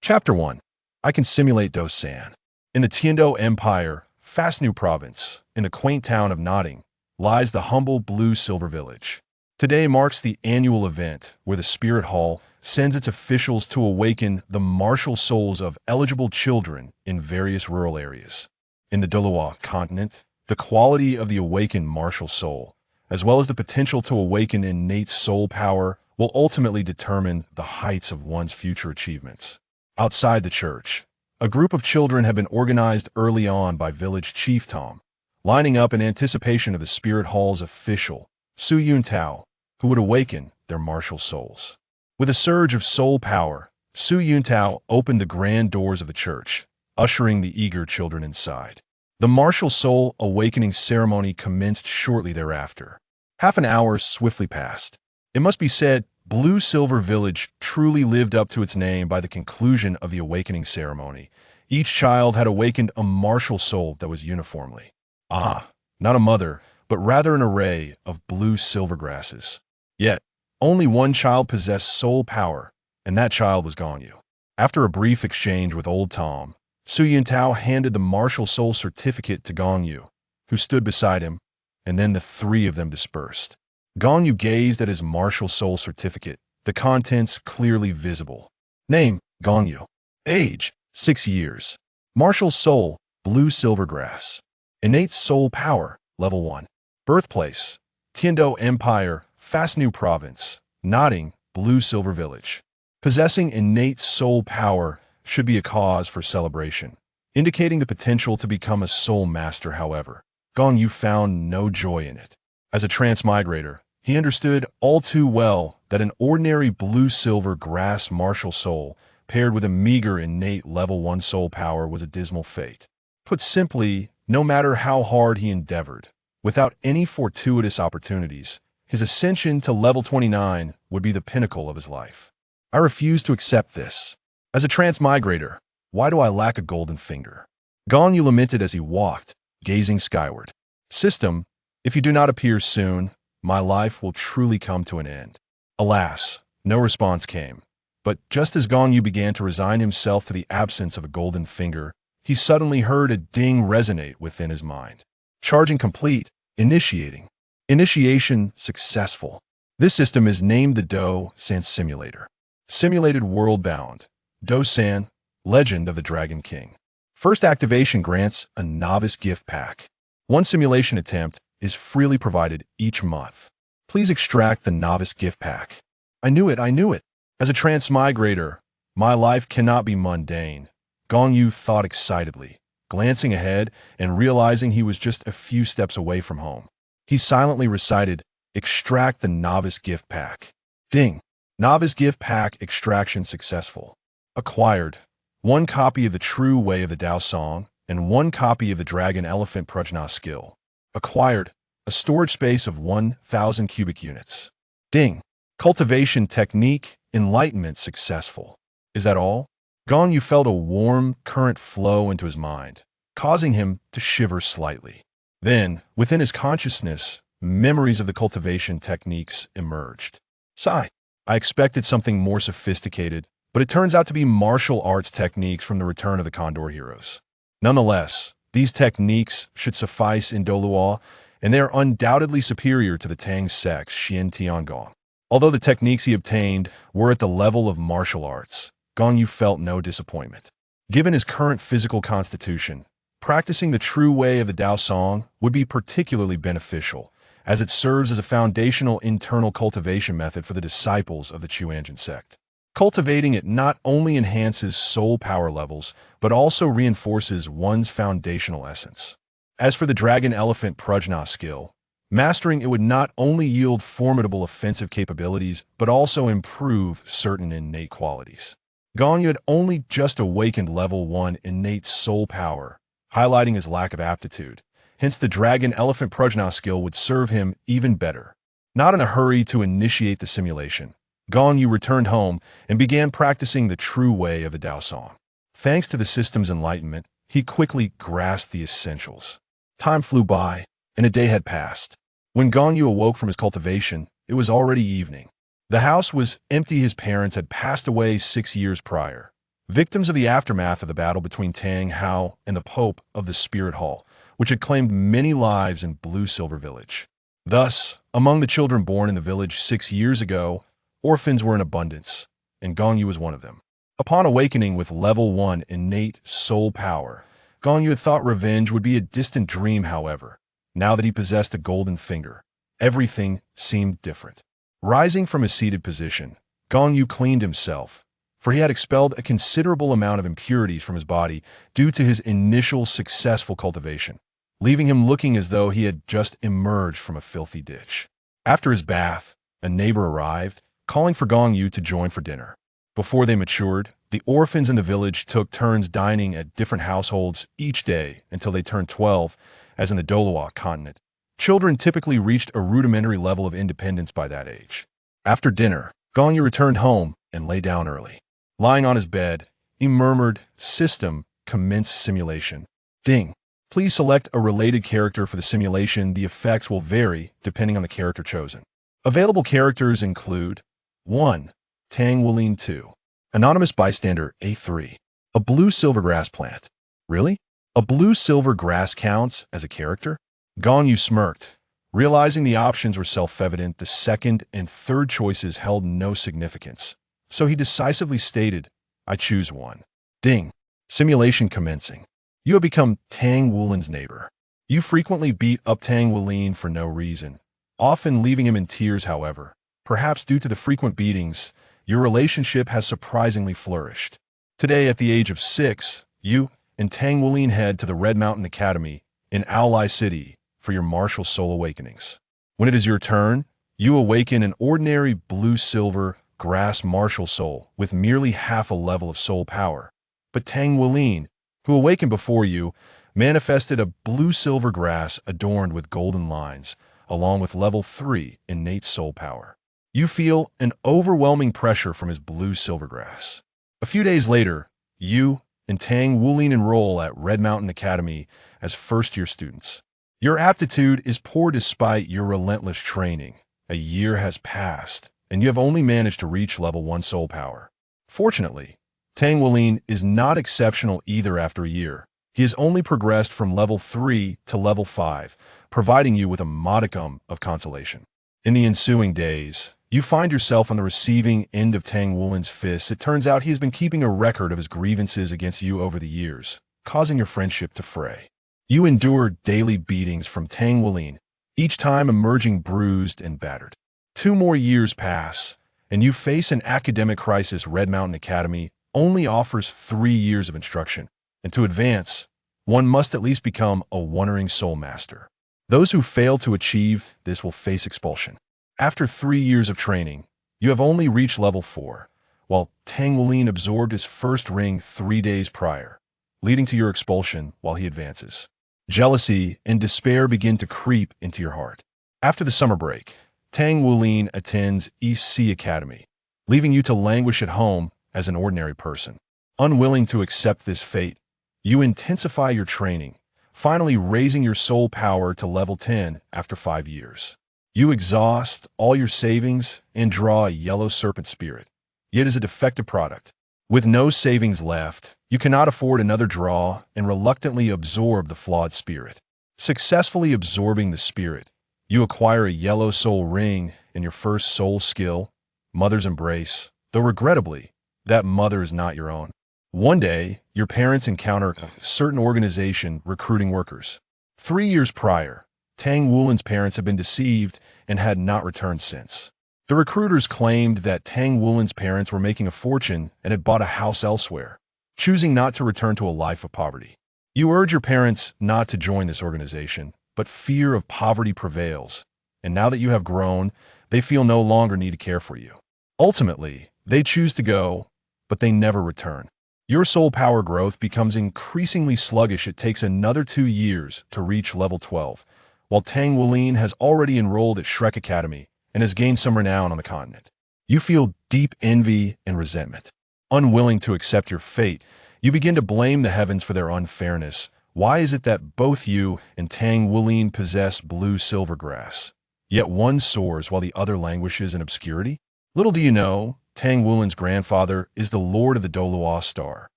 Chapter 1. I can simulate Douluo San. In the Tiando Empire, Fastnu province, in the quaint town of Notting, lies the humble blue-silver village. Today marks the annual event where the Spirit Hall sends its officials to awaken the martial souls of eligible children in various rural areas. In the Douluo Continent, the quality of the awakened martial soul, as well as the potential to awaken innate soul power, will ultimately determine the heights of one's future achievements. Outside the church, a group of children have been organized early on by village chief Tom, lining up in anticipation of the Spirit Hall's official, Su Yun Tao, who would awaken their martial souls. With a surge of soul power, Su Yun Tao opened the grand doors of the church, ushering the eager children inside. The martial soul awakening ceremony commenced shortly thereafter. Half an hour swiftly passed. It must be said, Blue Silver Village truly lived up to its name by the conclusion of the awakening ceremony. Each child had awakened a martial soul that was uniformly, not a mother, but rather an array of blue-silver grasses. Yet, only one child possessed soul power, and that child was Gong Yu. After a brief exchange with old Tom, Su Yun Tao handed the martial soul certificate to Gong Yu, who stood beside him, and then the three of them dispersed. Gong Yu gazed at his martial soul certificate, the contents clearly visible. Name, Gong Yu. Age, 6 years. Martial soul, blue silver grass. Innate soul power, level 1. Birthplace, Tiando Empire, Fastnu province, Notting, blue silver village. Possessing innate soul power should be a cause for celebration, indicating the potential to become a soul master. However, Gong Yu found no joy in it. As a transmigrator, he understood all too well that an ordinary blue-silver grass martial soul paired with a meager innate level 1 soul power was a dismal fate. Put simply, no matter how hard he endeavored, without any fortuitous opportunities, his ascension to level 29 would be the pinnacle of his life. I refuse to accept this. As a transmigrator, why do I lack a golden finger? Gong Yu lamented as he walked, gazing skyward. System, if you do not appear soon, my life will truly come to an end. Alas, no response came. But just as Gong Yu began to resign himself to the absence of a golden finger, he suddenly heard a ding resonate within his mind. Charging complete. Initiating. Initiation successful. This system is named the Douluo San Simulator. Simulated world bound. Douluo San, Legend of the Dragon King. First activation grants a novice gift pack. One simulation attempt is freely provided each month. Please extract the novice gift pack. I knew it. As a transmigrator, my life cannot be mundane, Gong Yu thought excitedly, glancing ahead and realizing he was just a few steps away from home. He silently recited, extract the novice gift pack. Ding. Novice gift pack extraction successful. Acquired. 1 copy of the True Way of the Dao Song and 1 copy of the Dragon Elephant Prajna skill. Acquired. A storage space of 1,000 cubic units. Ding. Cultivation technique, enlightenment successful. Is that all? Gong Yu felt a warm current flow into his mind, causing him to shiver slightly. Then, within his consciousness, memories of the cultivation techniques emerged. Sigh. I expected something more sophisticated, but it turns out to be martial arts techniques from the Return of the Condor Heroes. Nonetheless, these techniques should suffice in Douluo, and they are undoubtedly superior to the Tang San's Xian Tiangong. Although the techniques he obtained were at the level of martial arts, Gong Yu felt no disappointment. Given his current physical constitution, practicing the True Way of the Dao Song would be particularly beneficial, as it serves as a foundational internal cultivation method for the disciples of the Chuanjin sect. Cultivating it not only enhances soul power levels, but also reinforces one's foundational essence. As for the Dragon Elephant Prajna skill, mastering it would not only yield formidable offensive capabilities, but also improve certain innate qualities. Gong Yu had only just awakened level 1 innate soul power, highlighting his lack of aptitude. Hence, the Dragon Elephant Prajna skill would serve him even better. Not in a hurry to initiate the simulation, Gong Yu returned home and began practicing the True Way of the Dao Song. Thanks to the system's enlightenment, he quickly grasped the essentials. Time flew by, and a day had passed. When Gong Yu awoke from his cultivation, it was already evening. The house was empty. His parents had passed away 6 years prior. victims of the aftermath of the battle between Tang Hao and the Pope of the Spirit Hall, which had claimed many lives in Blue Silver Village. Thus, among the children born in the village 6 years ago, orphans were in abundance, and Gong Yu was one of them. Upon awakening with level 1 innate soul power, Gong Yu had thought revenge would be a distant dream, however. Now that he possessed a golden finger, everything seemed different. Rising from his seated position, Gong Yu cleaned himself, for he had expelled a considerable amount of impurities from his body due to his initial successful cultivation, leaving him looking as though he had just emerged from a filthy ditch. After his bath, a neighbor arrived, calling for Gong Yu to join for dinner. Before they matured, the orphans in the village took turns dining at different households each day until they turned 12, as in the Douluo Continent. Children typically reached a rudimentary level of independence by that age. After dinner, Gong Yu returned home and lay down early. Lying on his bed, he murmured, "System, commence simulation. Ding. Please select a related character for the simulation. The effects will vary depending on the character chosen." Available characters include 1. Tang Wulin 2. Anonymous Bystander A3. A blue silver grass plant. Really? A blue silver grass counts as a character? Gong Yu smirked. Realizing the options were self-evident, the second and third choices held no significance. So he decisively stated, "I choose one." Ding. Simulation commencing. You have become Tang Wulin's neighbor. You frequently beat up Tang Wulin for no reason, often leaving him in tears, however. Perhaps due to the frequent beatings, your relationship has surprisingly flourished. Today, at the age of 6, you and Tang Wulin head to the Red Mountain Academy in Aolai City for your martial soul awakenings. When it is your turn, you awaken an ordinary blue-silver grass martial soul with merely half a level of soul power. But Tang Wulin, who awakened before you, manifested a blue-silver grass adorned with golden lines, along with level 3 innate soul power. You feel an overwhelming pressure from his blue-silver grass. A few days later, you and Tang Wulin enroll at Red Mountain Academy as first-year students. Your aptitude is poor despite your relentless training. A year has passed, and you have only managed to reach level 1 soul power. Fortunately, Tang Wulin is not exceptional either after a year. He has only progressed from level 3 to level 5, providing you with a modicum of consolation. In the ensuing days, you find yourself on the receiving end of Tang Wulin's fists. It turns out he has been keeping a record of his grievances against you over the years, causing your friendship to fray. You endure daily beatings from Tang Wulin, each time emerging bruised and battered. 2 more years pass, and you face an academic crisis. Red Mountain Academy only offers 3 years of instruction, and to advance, one must at least become a wandering soul master. Those who fail to achieve this will face expulsion. After 3 years of training, you have only reached level 4, while Tang Wulin absorbed his first ring 3 days prior, leading to your expulsion while he advances. Jealousy and despair begin to creep into your heart. After the summer break, Tang Wulin attends East Sea Academy, leaving you to languish at home as an ordinary person. Unwilling to accept this fate, you intensify your training, finally raising your soul power to level 10 after 5 years. You exhaust all your savings and draw a yellow serpent spirit, yet as a defective product. With no savings left, you cannot afford another draw and reluctantly absorb the flawed spirit. Successfully absorbing the spirit, you acquire a yellow soul ring in your first soul skill, Mother's Embrace, though regrettably, that mother is not your own. One day, your parents encounter a certain organization recruiting workers. 3 years prior, Tang Wulin's parents had been deceived and had not returned since. The recruiters claimed that Tang Wulin's parents were making a fortune and had bought a house elsewhere, choosing not to return to a life of poverty. You urge your parents not to join this organization, but fear of poverty prevails, and now that you have grown, they feel no longer need to care for you. Ultimately, they choose to go, but they never return. Your soul power growth becomes increasingly sluggish. It takes another 2 years to reach level 12, while Tang Wulin has already enrolled at Shrek Academy and has gained some renown on the continent. You feel deep envy and resentment. Unwilling to accept your fate, you begin to blame the heavens for their unfairness. Why is it that both you and Tang Wulin possess blue-silver grass, yet one soars while the other languishes in obscurity? Little do you know, Tang Wulin's grandfather is the Lord of the Douluo Star,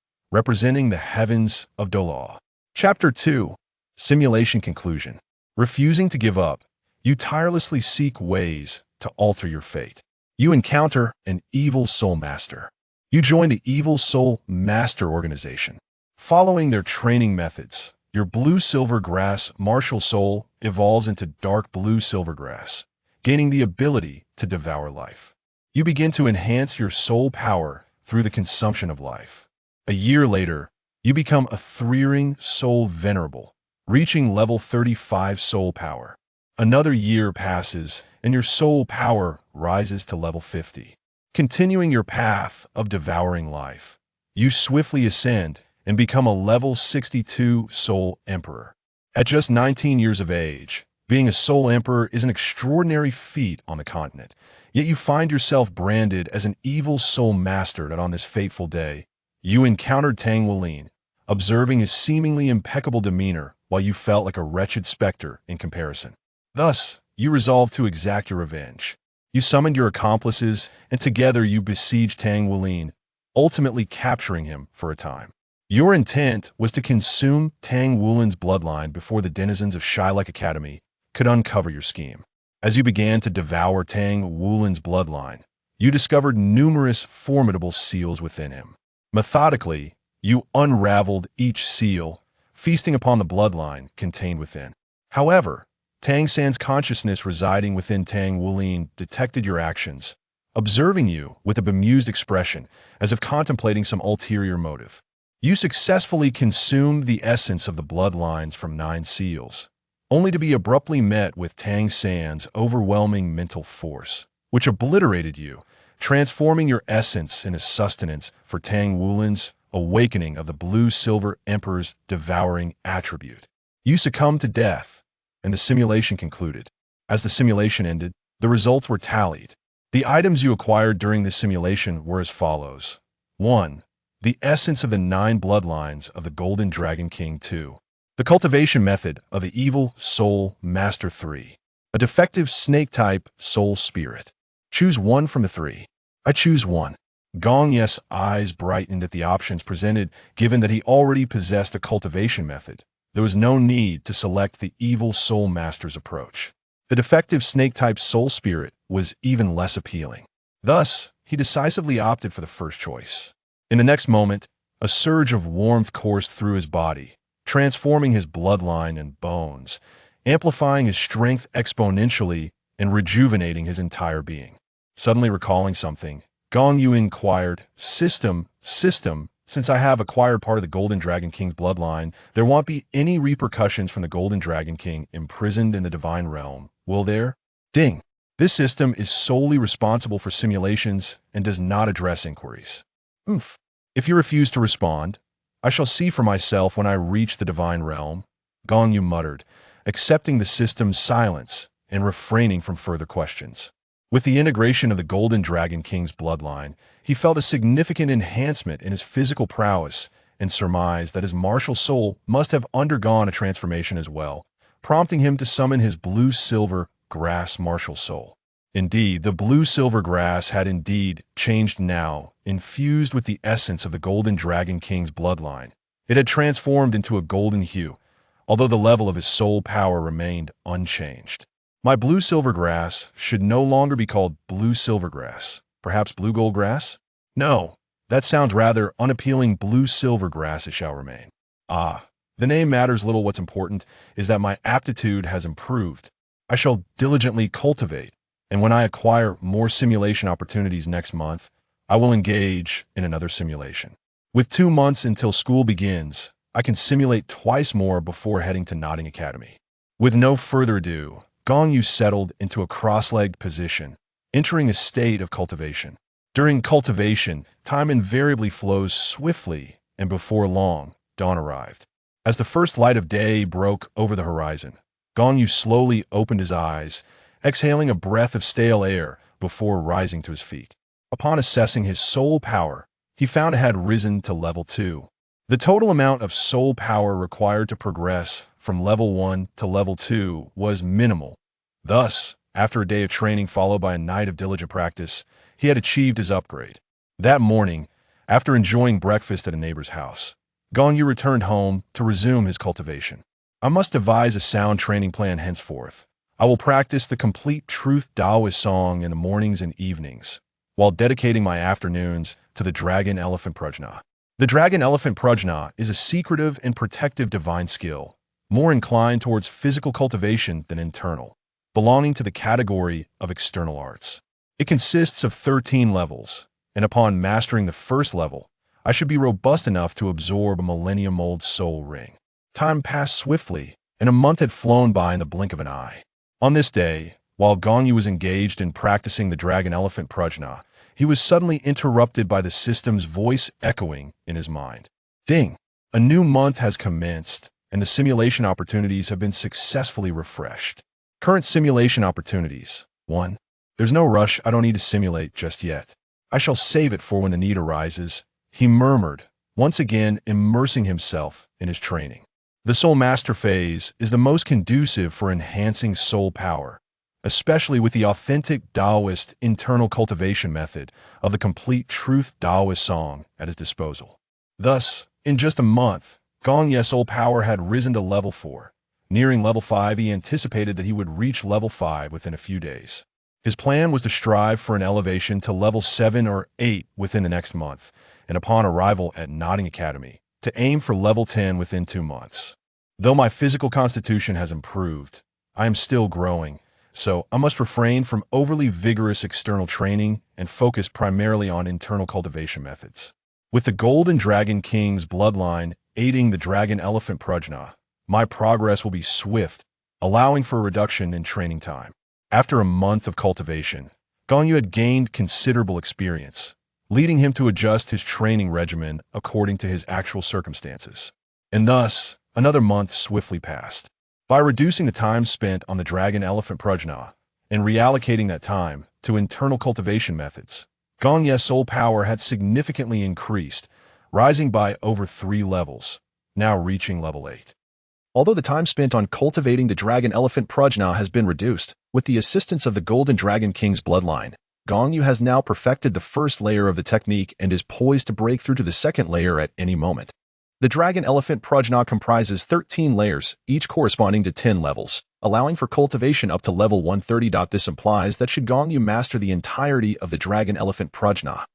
representing the heavens of Douluo. Chapter 2. Simulation Conclusion. Refusing to give up, you tirelessly seek ways to alter your fate. You encounter an evil soul master. You join the Evil Soul Master organization. Following their training methods, your blue-silver grass martial soul evolves into dark blue-silver grass, gaining the ability to devour life. You begin to enhance your soul power through the consumption of life. A year later, you become a three-ring soul venerable, reaching level 35 soul power. Another year passes, and your soul power rises to level 50. Continuing your path of devouring life, you swiftly ascend and become a level 62 soul emperor. At just 19 years of age, being a soul emperor is an extraordinary feat on the continent, yet you find yourself branded as an evil soul master that on this fateful day, you encountered Tang Wulin, observing his seemingly impeccable demeanor while you felt like a wretched specter in comparison. Thus, you resolved to exact your revenge. You summoned your accomplices, and together you besieged Tang Wulin, ultimately capturing him for a time. Your intent was to consume Tang Wulin's bloodline before the denizens of Shilek Academy could uncover your scheme. As you began to devour Tang Wulin's bloodline, you discovered numerous formidable seals within him. Methodically, you unraveled each seal, feasting upon the bloodline contained within. However, Tang San's consciousness residing within Tang Wulin detected your actions, observing you with a bemused expression as if contemplating some ulterior motive. You successfully consumed the essence of the bloodlines from 9 seals, only to be abruptly met with Tang San's overwhelming mental force, which obliterated you, transforming your essence into sustenance for Tang Wulin's awakening of the blue-silver emperor's devouring attribute. You succumbed to death, and the simulation concluded. As the simulation ended, the results were tallied. The items you acquired during this simulation were as follows. 1. The essence of the 9 bloodlines of the Golden Dragon King 2. The cultivation method of the Evil Soul Master 3. A defective snake-type soul spirit. Choose one from the 3. I choose 1. Gong Yu's eyes brightened at the options presented, given that he already possessed a cultivation method. There was no need to select the Evil Soul Master's approach. The defective snake-type soul spirit was even less appealing. Thus, he decisively opted for the first choice. In the next moment, a surge of warmth coursed through his body, transforming his bloodline and bones, amplifying his strength exponentially and rejuvenating his entire being. Suddenly recalling something, Gong Yu inquired, System, since I have acquired part of the Golden Dragon King's bloodline, there won't be any repercussions from the Golden Dragon King imprisoned in the Divine Realm, will there? Ding! This system is solely responsible for simulations and does not address inquiries. Oomph! If you refuse to respond, I shall see for myself when I reach the Divine Realm, Gong Yu muttered, accepting the system's silence and refraining from further questions. With the integration of the Golden Dragon King's bloodline, he felt a significant enhancement in his physical prowess and surmised that his martial soul must have undergone a transformation as well, prompting him to summon his blue-silver grass martial soul. Indeed, the blue-silver grass had indeed changed now, infused with the essence of the Golden Dragon King's bloodline. It had transformed into a golden hue, although the level of his soul power remained unchanged. My blue-silver grass should no longer be called blue-silver grass. Perhaps blue-gold grass? No, that sounds rather unappealing. Blue-silver grass it shall remain. Ah, the name matters little. What's important is that my aptitude has improved. I shall diligently cultivate, and when I acquire more simulation opportunities next month, I will engage in another simulation. With 2 months until school begins, I can simulate twice more before heading to Notting Academy. With no further ado, Gong Yu settled into a cross-legged position, entering a state of cultivation. During cultivation, time invariably flows swiftly, and before long, dawn arrived. As the first light of day broke over the horizon, Gong Yu slowly opened his eyes, exhaling a breath of stale air before rising to his feet. Upon assessing his soul power, he found it had risen to level 2. The total amount of soul power required to progress from level 1 to level 2 was minimal. Thus, After a day of training followed by a night of diligent practice, he had achieved his upgrade. That morning, after enjoying breakfast at a neighbor's house, Gong Yu returned home to resume his cultivation. I must devise a sound training plan henceforth. I will practice the complete truth Taoist song in the mornings and evenings, while dedicating my afternoons to the Dragon Elephant Prajna. The Dragon Elephant Prajna is a secretive and protective divine skill, more inclined towards physical cultivation than internal, belonging to the category of external arts. It consists of 13 levels, and upon mastering the first level, I should be robust enough to absorb a millennium-old soul ring. Time passed swiftly, and a month had flown by in the blink of an eye. On this day, while Gong Yu was engaged in practicing the Dragon Elephant Prajna, he was suddenly interrupted by the system's voice echoing in his mind. Ding! A new month has commenced, and the simulation opportunities have been successfully refreshed. Current simulation opportunities. 1. There's no rush, I don't need to simulate just yet. I shall save it for when the need arises, he murmured, once again immersing himself in his training. The Soul Master phase is the most conducive for enhancing soul power, especially with the authentic Taoist internal cultivation method of the complete truth Taoist song at his disposal. Thus, in just a month, Gong Yu's soul power had risen to level 4. Nearing level 5, he anticipated that he would reach level 5 within a few days. His plan was to strive for an elevation to level 7 or 8 within the next month, and upon arrival at Nodding Academy, to aim for level 10 within 2 months. Though my physical constitution has improved, I am still growing, so I must refrain from overly vigorous external training and focus primarily on internal cultivation methods. With the Golden Dragon King's bloodline aiding the Dragon Elephant Prajna, my progress will be swift, allowing for a reduction in training time. After a month of cultivation, Gong Yu had gained considerable experience, leading him to adjust his training regimen according to his actual circumstances. And thus, another month swiftly passed. By reducing the time spent on the Dragon Elephant Prajna and reallocating that time to internal cultivation methods, Gong Yu's soul power had significantly increased, rising by over 3 levels, now reaching level 8. Although the time spent on cultivating the Dragon Elephant Prajna has been reduced, with the assistance of the Golden Dragon King's bloodline, Gong Yu has now perfected the first layer of the technique and is poised to break through to the second layer at any moment. The Dragon Elephant Prajna comprises 13 layers, each corresponding to 10 levels, allowing for cultivation up to level 130. This implies that should Gong Yu master the entirety of the Dragon Elephant Prajna,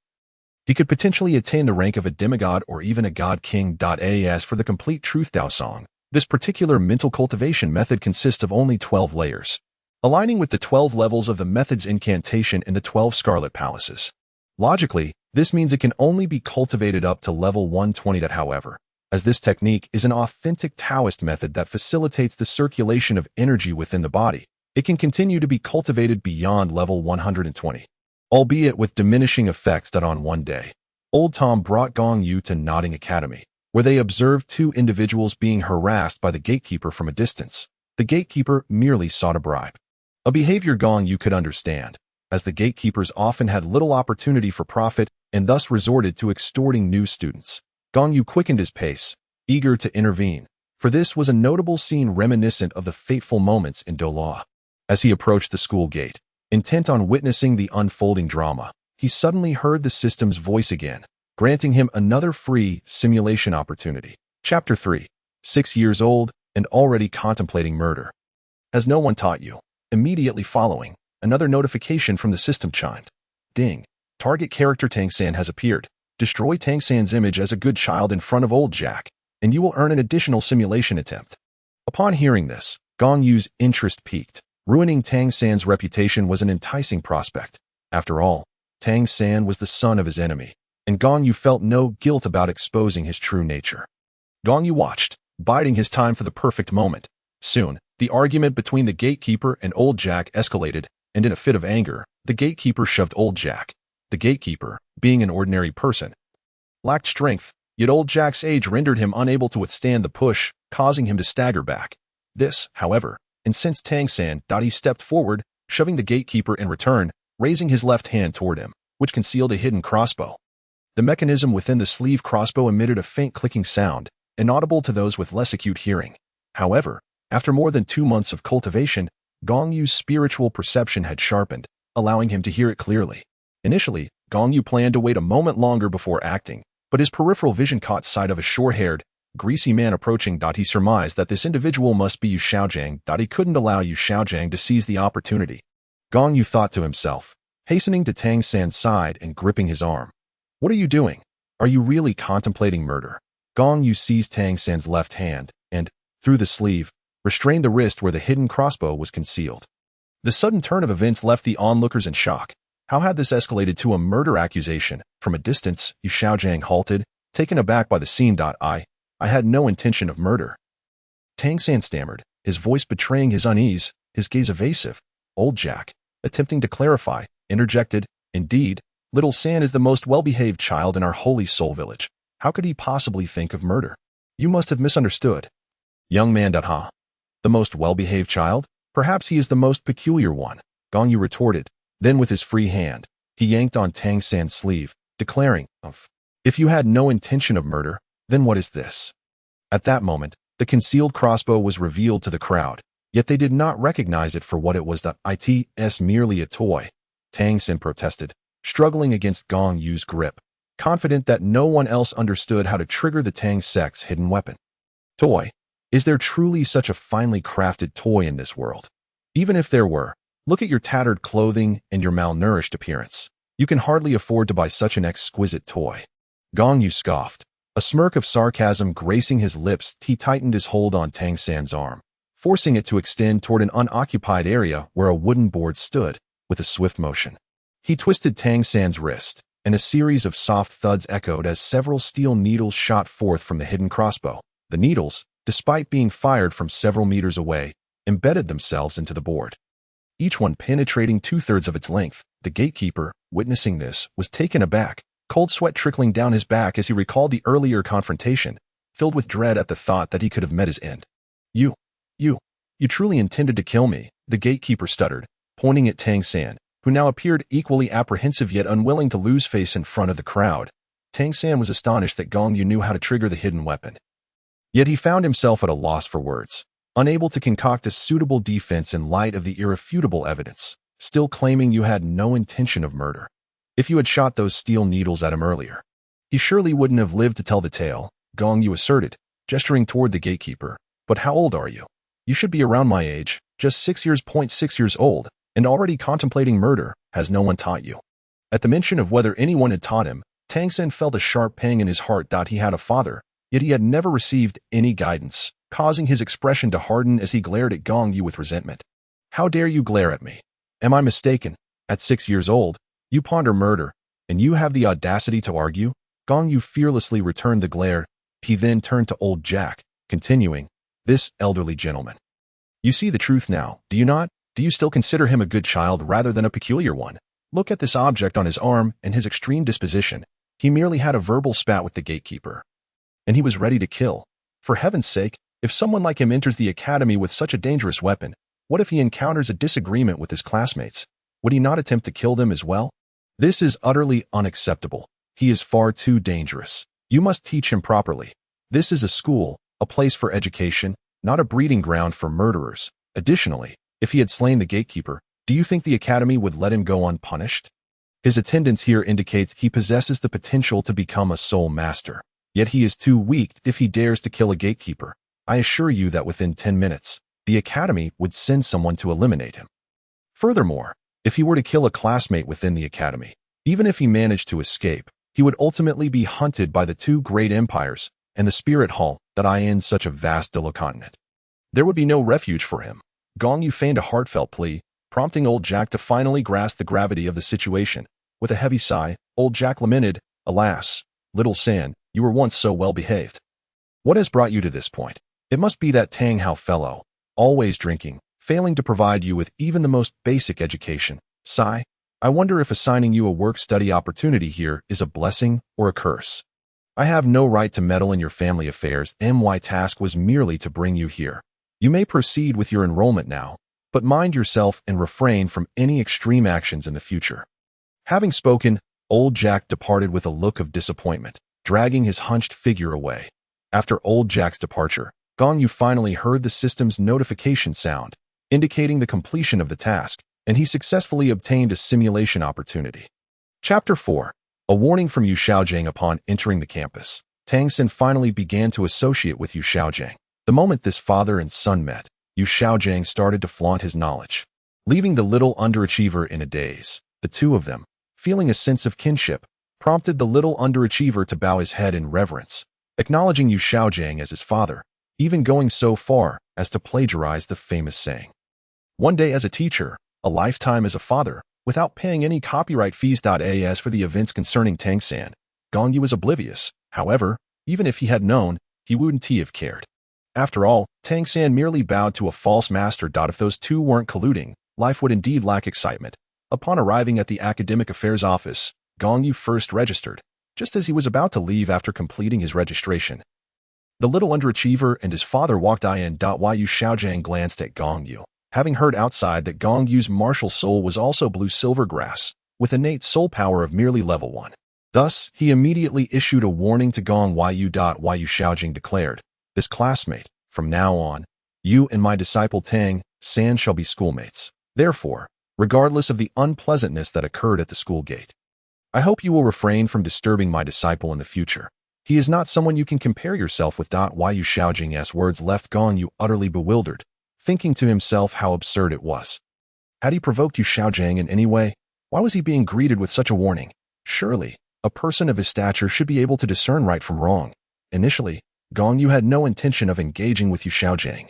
he could potentially attain the rank of a demigod or even a god king. As for the complete Truth Tao song, this particular mental cultivation method consists of only 12 layers, aligning with the 12 levels of the method's incantation in the 12 Scarlet Palaces. Logically, this means it can only be cultivated up to level 120. However, as this technique is an authentic Taoist method that facilitates the circulation of energy within the body, it can continue to be cultivated beyond level 120, albeit with diminishing effects. On one day, Old Tom brought Gong Yu to Nodding Academy, where they observed 2 individuals being harassed by the gatekeeper from a distance. The gatekeeper merely sought a bribe, a behavior Gong Yu could understand, as the gatekeepers often had little opportunity for profit and thus resorted to extorting new students. Gong Yu quickened his pace, eager to intervene, for this was a notable scene reminiscent of the fateful moments in Douluo. As he approached the school gate, intent on witnessing the unfolding drama, he suddenly heard the system's voice again, granting him another free simulation opportunity. Chapter 3. 6 years old and already contemplating murder. Has no one taught you? Immediately following, another notification from the system chimed. Ding. Target character Tang San has appeared. Destroy Tang San's image as a good child in front of old Jack, and you will earn an additional simulation attempt. Upon hearing this, Gong Yu's interest peaked. Ruining Tang San's reputation was an enticing prospect. After all, Tang San was the son of his enemy, and Gong Yu felt no guilt about exposing his true nature. Gong Yu watched, biding his time for the perfect moment. Soon, the argument between the gatekeeper and old Jack escalated, and in a fit of anger, the gatekeeper shoved old Jack. The gatekeeper, being an ordinary person, lacked strength, yet old Jack's age rendered him unable to withstand the push, causing him to stagger back. This, however, incensed Tang San. He stepped forward, shoving the gatekeeper in return, raising his left hand toward him, which concealed a hidden crossbow. The mechanism within the sleeve crossbow emitted a faint clicking sound, inaudible to those with less acute hearing. However, after more than 2 months of cultivation, Gong Yu's spiritual perception had sharpened, allowing him to hear it clearly. Initially, Gong Yu planned to wait a moment longer before acting, but his peripheral vision caught sight of a short-haired, greasy man approaching. He surmised that this individual must be Yu Xiaojiang. He couldn't allow Yu Xiaojiang to seize the opportunity. Gong Yu thought to himself, hastening to Tang San's side and gripping his arm. "What are you doing? Are you really contemplating murder?" Gong Yu seized Tang San's left hand and, through the sleeve, restrained the wrist where the hidden crossbow was concealed. The sudden turn of events left the onlookers in shock. How had this escalated to a murder accusation? From a distance, Yu Xiaojiang halted, taken aback by the scene. I had no intention of murder. Tang San stammered, his voice betraying his unease, his gaze evasive. Old Jack, attempting to clarify, interjected, "Indeed, little San is the most well-behaved child in our holy soul village. How could he possibly think of murder? You must have misunderstood." "Young man. The most well-behaved child? Perhaps he is the most peculiar one," Gong Yu retorted. Then with his free hand, he yanked on Tang San's sleeve, declaring, "If you had no intention of murder, then what is this?" At that moment, the concealed crossbow was revealed to the crowd, yet they did not recognize it for what it was. It's merely a toy, Tang San protested, struggling against Gong Yu's grip, confident that no one else understood how to trigger the Tang sect's hidden weapon. Toy? Is there truly such a finely crafted toy in this world? Even if there were, look at your tattered clothing and your malnourished appearance. You can hardly afford to buy such an exquisite toy. Gong Yu scoffed, a smirk of sarcasm gracing his lips. He tightened his hold on Tang San's arm, forcing it to extend toward an unoccupied area where a wooden board stood. With a swift motion, he twisted Tang San's wrist, and a series of soft thuds echoed as several steel needles shot forth from the hidden crossbow. The needles, despite being fired from several meters away, embedded themselves into the board, each one penetrating 2/3 of its length. The gatekeeper, witnessing this, was taken aback, cold sweat trickling down his back as he recalled the earlier confrontation, filled with dread at the thought that he could have met his end. You truly intended to kill me," the gatekeeper stuttered, pointing at Tang San, who now appeared equally apprehensive yet unwilling to lose face in front of the crowd. Tang San was astonished that Gong Yu knew how to trigger the hidden weapon. Yet he found himself at a loss for words, unable to concoct a suitable defense in light of the irrefutable evidence, still claiming you had no intention of murder. If you had shot those steel needles at him earlier, he surely wouldn't have lived to tell the tale, Gong Yu asserted, gesturing toward the gatekeeper. "But how old are you? You should be around my age, just 6 years old, and already contemplating murder. Has no one taught you?" At the mention of whether anyone had taught him, Tang San felt a sharp pang in his heart. He had a father, yet he had never received any guidance, causing his expression to harden as he glared at Gong Yu with resentment. "How dare you glare at me? Am I mistaken? At 6 years old, you ponder murder, and you have the audacity to argue?" Gong Yu fearlessly returned the glare. He then turned to old Jack, continuing, "This elderly gentleman. You see the truth now, do you not? Do you still consider him a good child rather than a peculiar one? Look at this object on his arm and his extreme disposition. He merely had a verbal spat with the gatekeeper, and he was ready to kill. For heaven's sake, if someone like him enters the academy with such a dangerous weapon, what if he encounters a disagreement with his classmates? Would he not attempt to kill them as well? This is utterly unacceptable. He is far too dangerous. You must teach him properly. This is a school, a place for education, not a breeding ground for murderers. Additionally, if he had slain the gatekeeper, do you think the academy would let him go unpunished? His attendance here indicates he possesses the potential to become a soul master. Yet he is too weak if he dares to kill a gatekeeper. I assure you that within 10 minutes, the academy would send someone to eliminate him. Furthermore, if he were to kill a classmate within the academy, even if he managed to escape, he would ultimately be hunted by the two great empires and the spirit hall that I in such a vast Douluo Continent. There would be no refuge for him. Gong Yu feigned a heartfelt plea, prompting old Jack to finally grasp the gravity of the situation. With a heavy sigh, old Jack lamented, "Alas, little San, you were once so well behaved. What has brought you to this point? It must be that Tang Hao fellow, always drinking, failing to provide you with even the most basic education. Sigh, I wonder if assigning you a work-study opportunity here is a blessing or a curse. I have no right to meddle in your family affairs. My task was merely to bring you here. You may proceed with your enrollment now, but mind yourself and refrain from any extreme actions in the future." Having spoken, old Jack departed with a look of disappointment, dragging his hunched figure away. After old Jack's departure, Gong Yu finally heard the system's notification sound. indicating the completion of the task, and he successfully obtained a simulation opportunity. Chapter 4. A warning from Yu Xiaojiang upon entering the campus. Tang San finally began to associate with Yu Xiaojiang. The moment this father and son met, Yu Xiaojiang started to flaunt his knowledge. Leaving the little underachiever in a daze, the two of them, feeling a sense of kinship, prompted the little underachiever to bow his head in reverence, acknowledging Yu Xiaojiang as his father, even going so far as to plagiarize the famous saying, "One day as a teacher, a lifetime as a father," without paying any copyright fees. As for the events concerning Tang San, Gong Yu was oblivious. However, even if he had known, he wouldn't have cared. After all, Tang San merely bowed to a false master. If those two weren't colluding, life would indeed lack excitement. Upon arriving at the academic affairs office, Gong Yu first registered, just as he was about to leave after completing his registration. The little underachiever and his father walked in. While Yu Xiaojiang glanced at Gong Yu, having heard outside that Gong Yu's martial soul was also blue silver grass, with innate soul power of merely level 1. Thus, he immediately issued a warning to Gong Yu. Yu Xiaojiang declared, "This classmate, from now on, you and my disciple Tang San shall be schoolmates. Therefore, regardless of the unpleasantness that occurred at the school gate, I hope you will refrain from disturbing my disciple in the future. He is not someone you can compare yourself with." Yu Xiaojiang's words left Gong Yu utterly bewildered, thinking to himself how absurd it was. Had he provoked Yu Xiaojiang in any way? Why was he being greeted with such a warning? Surely, a person of his stature should be able to discern right from wrong. Initially, Gong Yu had no intention of engaging with Yu Xiaojiang.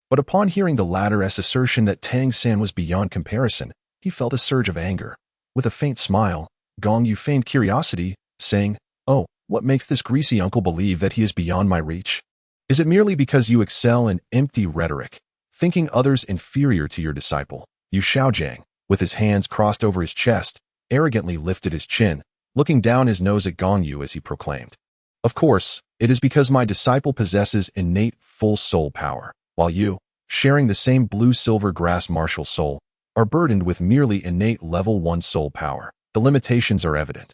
But upon hearing the latter's assertion that Tang San was beyond comparison, he felt a surge of anger. With a faint smile, Gong Yu feigned curiosity, saying, "Oh, what makes this greasy uncle believe that he is beyond my reach? Is it merely because you excel in empty rhetoric, thinking others inferior to your disciple?" Yu Xiaojiang, with his hands crossed over his chest, arrogantly lifted his chin, looking down his nose at Gong Yu as he proclaimed, "Of course, it is because my disciple possesses innate full soul power, while you, sharing the same blue-silver grass martial soul, are burdened with merely innate level 1 soul power. The limitations are evident.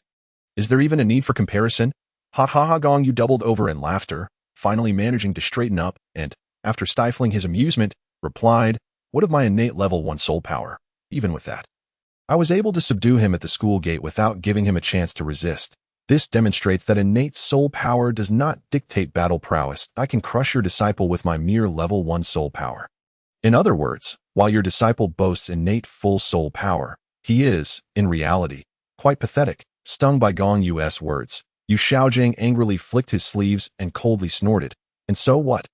Is there even a need for comparison?" Ha ha ha! Gong Yu doubled over in laughter, finally managing to straighten up, and, after stifling his amusement, replied, "What of my innate level 1 soul power? Even with that, I was able to subdue him at the school gate without giving him a chance to resist. This demonstrates that innate soul power does not dictate battle prowess. I can crush your disciple with my mere level 1 soul power." In other words, while your disciple boasts innate full soul power, he is, in reality, quite pathetic. Stung by Gong Yu's words, Yu Xiaojiang angrily flicked his sleeves and coldly snorted, "And so what?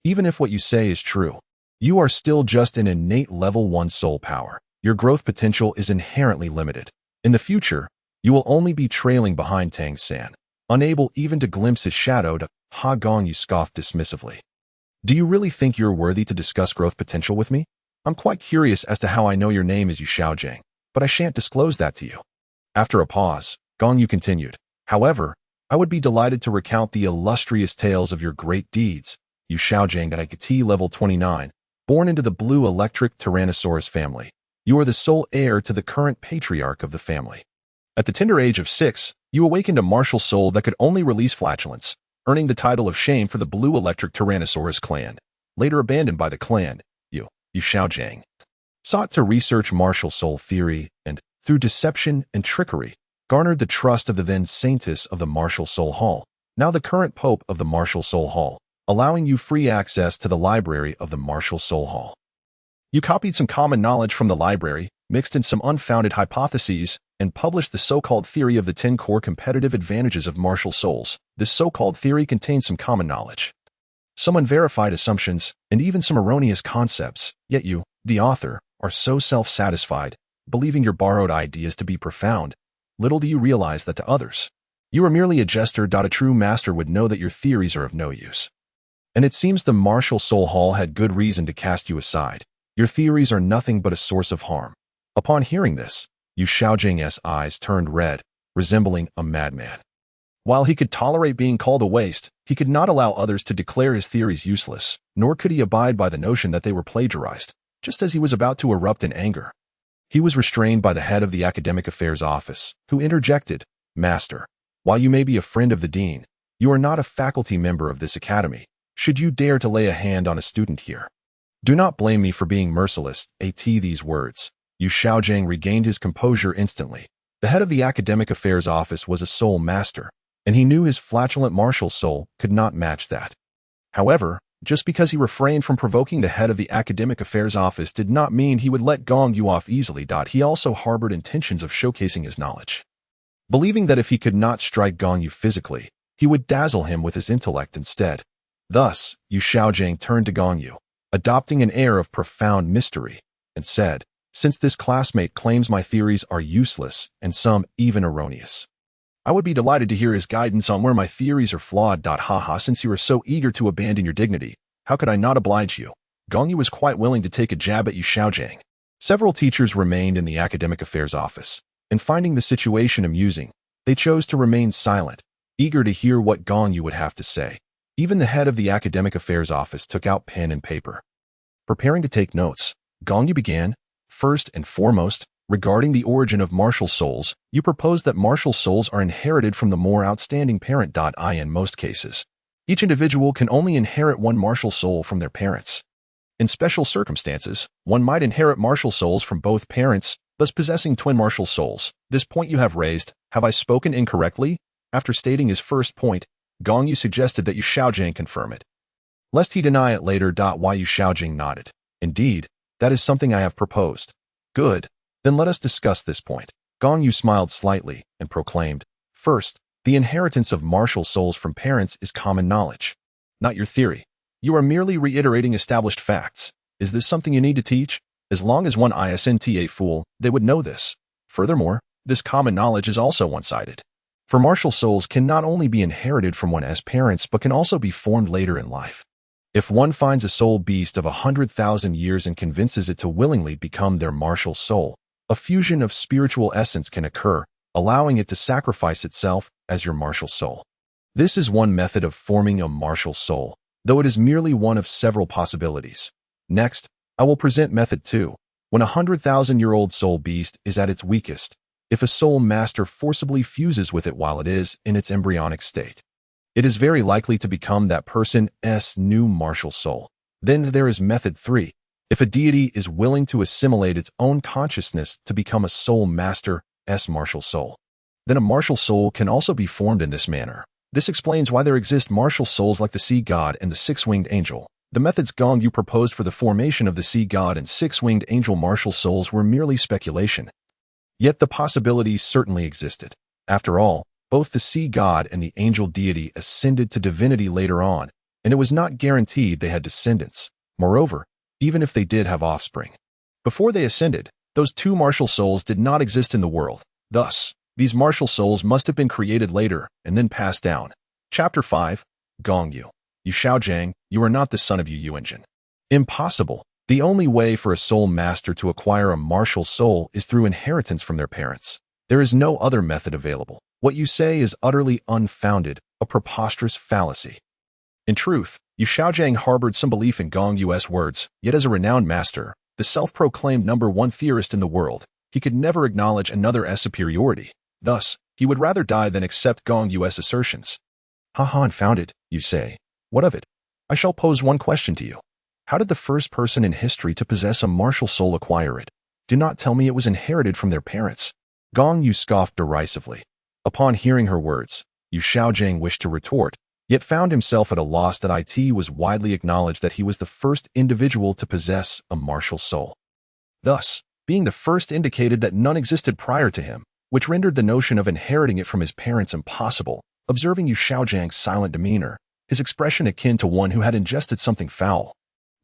Even if what you say is true, you are still just an innate level 1 soul power. Your growth potential is inherently limited. In the future, you will only be trailing behind Tang San, unable even to glimpse his shadow." Ha! Gong Yu scoffed dismissively. "Do you really think you're worthy to discuss growth potential with me? I'm quite curious as to how I know your name is Yu Xiaojiang, but I shan't disclose that to you." After a pause, Gong Yu continued, "However, I would be delighted to recount the illustrious tales of your great deeds. Yu Xiaojiang at IQT level 29, born into the blue electric Tyrannosaurus family. You are the sole heir to the current patriarch of the family. At the tender age of 6, you awakened a martial soul that could only release flatulence, earning the title of shame for the blue electric Tyrannosaurus clan. Later abandoned by the clan, Yu Xiaojiang sought to research martial soul theory and, through deception and trickery, garnered the trust of the then saintess of the Martial Soul Hall, now the current pope of the Martial Soul Hall, allowing you free access to the library of the Martial Soul Hall. You copied some common knowledge from the library, mixed in some unfounded hypotheses, and published the so-called theory of the 10 core competitive advantages of martial souls. This so-called theory contains some common knowledge, some unverified assumptions, and even some erroneous concepts, yet you, the author, are so self-satisfied, believing your borrowed ideas to be profound. Little do you realize that to others, you are merely a jester. A true master would know that your theories are of no use. And it seems the Martial Soul Hall had good reason to cast you aside. Your theories are nothing but a source of harm." Upon hearing this, Yu Xiaojiang's eyes turned red, resembling a madman. While he could tolerate being called a waste, he could not allow others to declare his theories useless, nor could he abide by the notion that they were plagiarized. Just as he was about to erupt in anger, he was restrained by the head of the Academic Affairs Office, who interjected, "Master, while you may be a friend of the dean, you are not a faculty member of this academy. Should you dare to lay a hand on a student here, Do not blame me for being merciless, these words. Yu Xiaojing regained his composure instantly. The head of the academic affairs office was a soul master, and he knew his flatulent martial soul could not match that. However, just because he refrained from provoking the head of the academic affairs office did not mean he would let Gong Yu off easily. He also harbored intentions of showcasing his knowledge. Believing that if he could not strike Gong Yu physically, he would dazzle him with his intellect instead. Thus, Yu Xiaojing turned to Gong Yu, adopting an air of profound mystery, and said, "Since this classmate claims my theories are useless and some even erroneous, I would be delighted to hear his guidance on where my theories are flawed. Haha, since you are so eager to abandon your dignity, how could I not oblige you?" Gong Yu was quite willing to take a jab at Yu Xiaojing. Several teachers remained in the academic affairs office, and finding the situation amusing, they chose to remain silent, eager to hear what Gong Yu would have to say. Even the head of the academic affairs office took out pen and paper. Preparing to take notes, Gong Yu began, "First and foremost, regarding the origin of martial souls, you propose that martial souls are inherited from the more outstanding parent. In most cases, each individual can only inherit one martial soul from their parents. In special circumstances, one might inherit martial souls from both parents, thus possessing twin martial souls. This point you have raised, have I spoken incorrectly?" After stating his first point, Gong Yu suggested that Yu Xiaojing confirm it, lest he deny it later. Why Yu Xiaojing nodded. "Indeed, that is something I have proposed." "Good. Then let us discuss this point." Gong Yu smiled slightly and proclaimed, "First, the inheritance of martial souls from parents is common knowledge, not your theory. You are merely reiterating established facts. Is this something you need to teach? As long as one isn't a fool, they would know this. Furthermore, this common knowledge is also one-sided. For martial souls can not only be inherited from one's parents but can also be formed later in life. If one finds a soul beast of 100,000 years and convinces it to willingly become their martial soul, a fusion of spiritual essence can occur, allowing it to sacrifice itself as your martial soul. This is one method of forming a martial soul, though it is merely one of several possibilities. Next, I will present method 2. When a 100,000-year-old soul beast is at its weakest, if a soul master forcibly fuses with it while it is in its embryonic state, it is very likely to become that person's new martial soul. Then there is method 3. If a deity is willing to assimilate its own consciousness to become a soul master's martial soul, then a martial soul can also be formed in this manner. This explains why there exist martial souls like the sea god and the six-winged angel. The methods Gong Yu proposed for the formation of the sea god and six-winged angel martial souls were merely speculation. Yet the possibilities certainly existed. After all, both the sea god and the angel deity ascended to divinity later on, and it was not guaranteed they had descendants. Moreover, even if they did have offspring, before they ascended, those two martial souls did not exist in the world. Thus, these martial souls must have been created later and then passed down. Chapter 5. Gong Yu. Yu Xiaojing, you are not the son of Yu Yuanjin. Impossible. The only way for a soul master to acquire a martial soul is through inheritance from their parents. There is no other method available. What you say is utterly unfounded, a preposterous fallacy. In truth, Yu Xiaojing harbored some belief in Gong Yu's words, yet as a renowned master, the self-proclaimed #1 theorist in the world, he could never acknowledge another's superiority. Thus, he would rather die than accept Gong Yu's assertions. "Haha, unfounded, you say. What of it? I shall pose one question to you. How did the first person in history to possess a martial soul acquire it? Do not tell me it was inherited from their parents." Gong Yu scoffed derisively. Upon hearing her words, Yu Xiaojing wished to retort, yet found himself at a loss. That it was widely acknowledged that he was the first individual to possess a martial soul. Thus, being the first indicated that none existed prior to him, which rendered the notion of inheriting it from his parents impossible. Observing Yu Xiaojing's silent demeanor, his expression akin to one who had ingested something foul,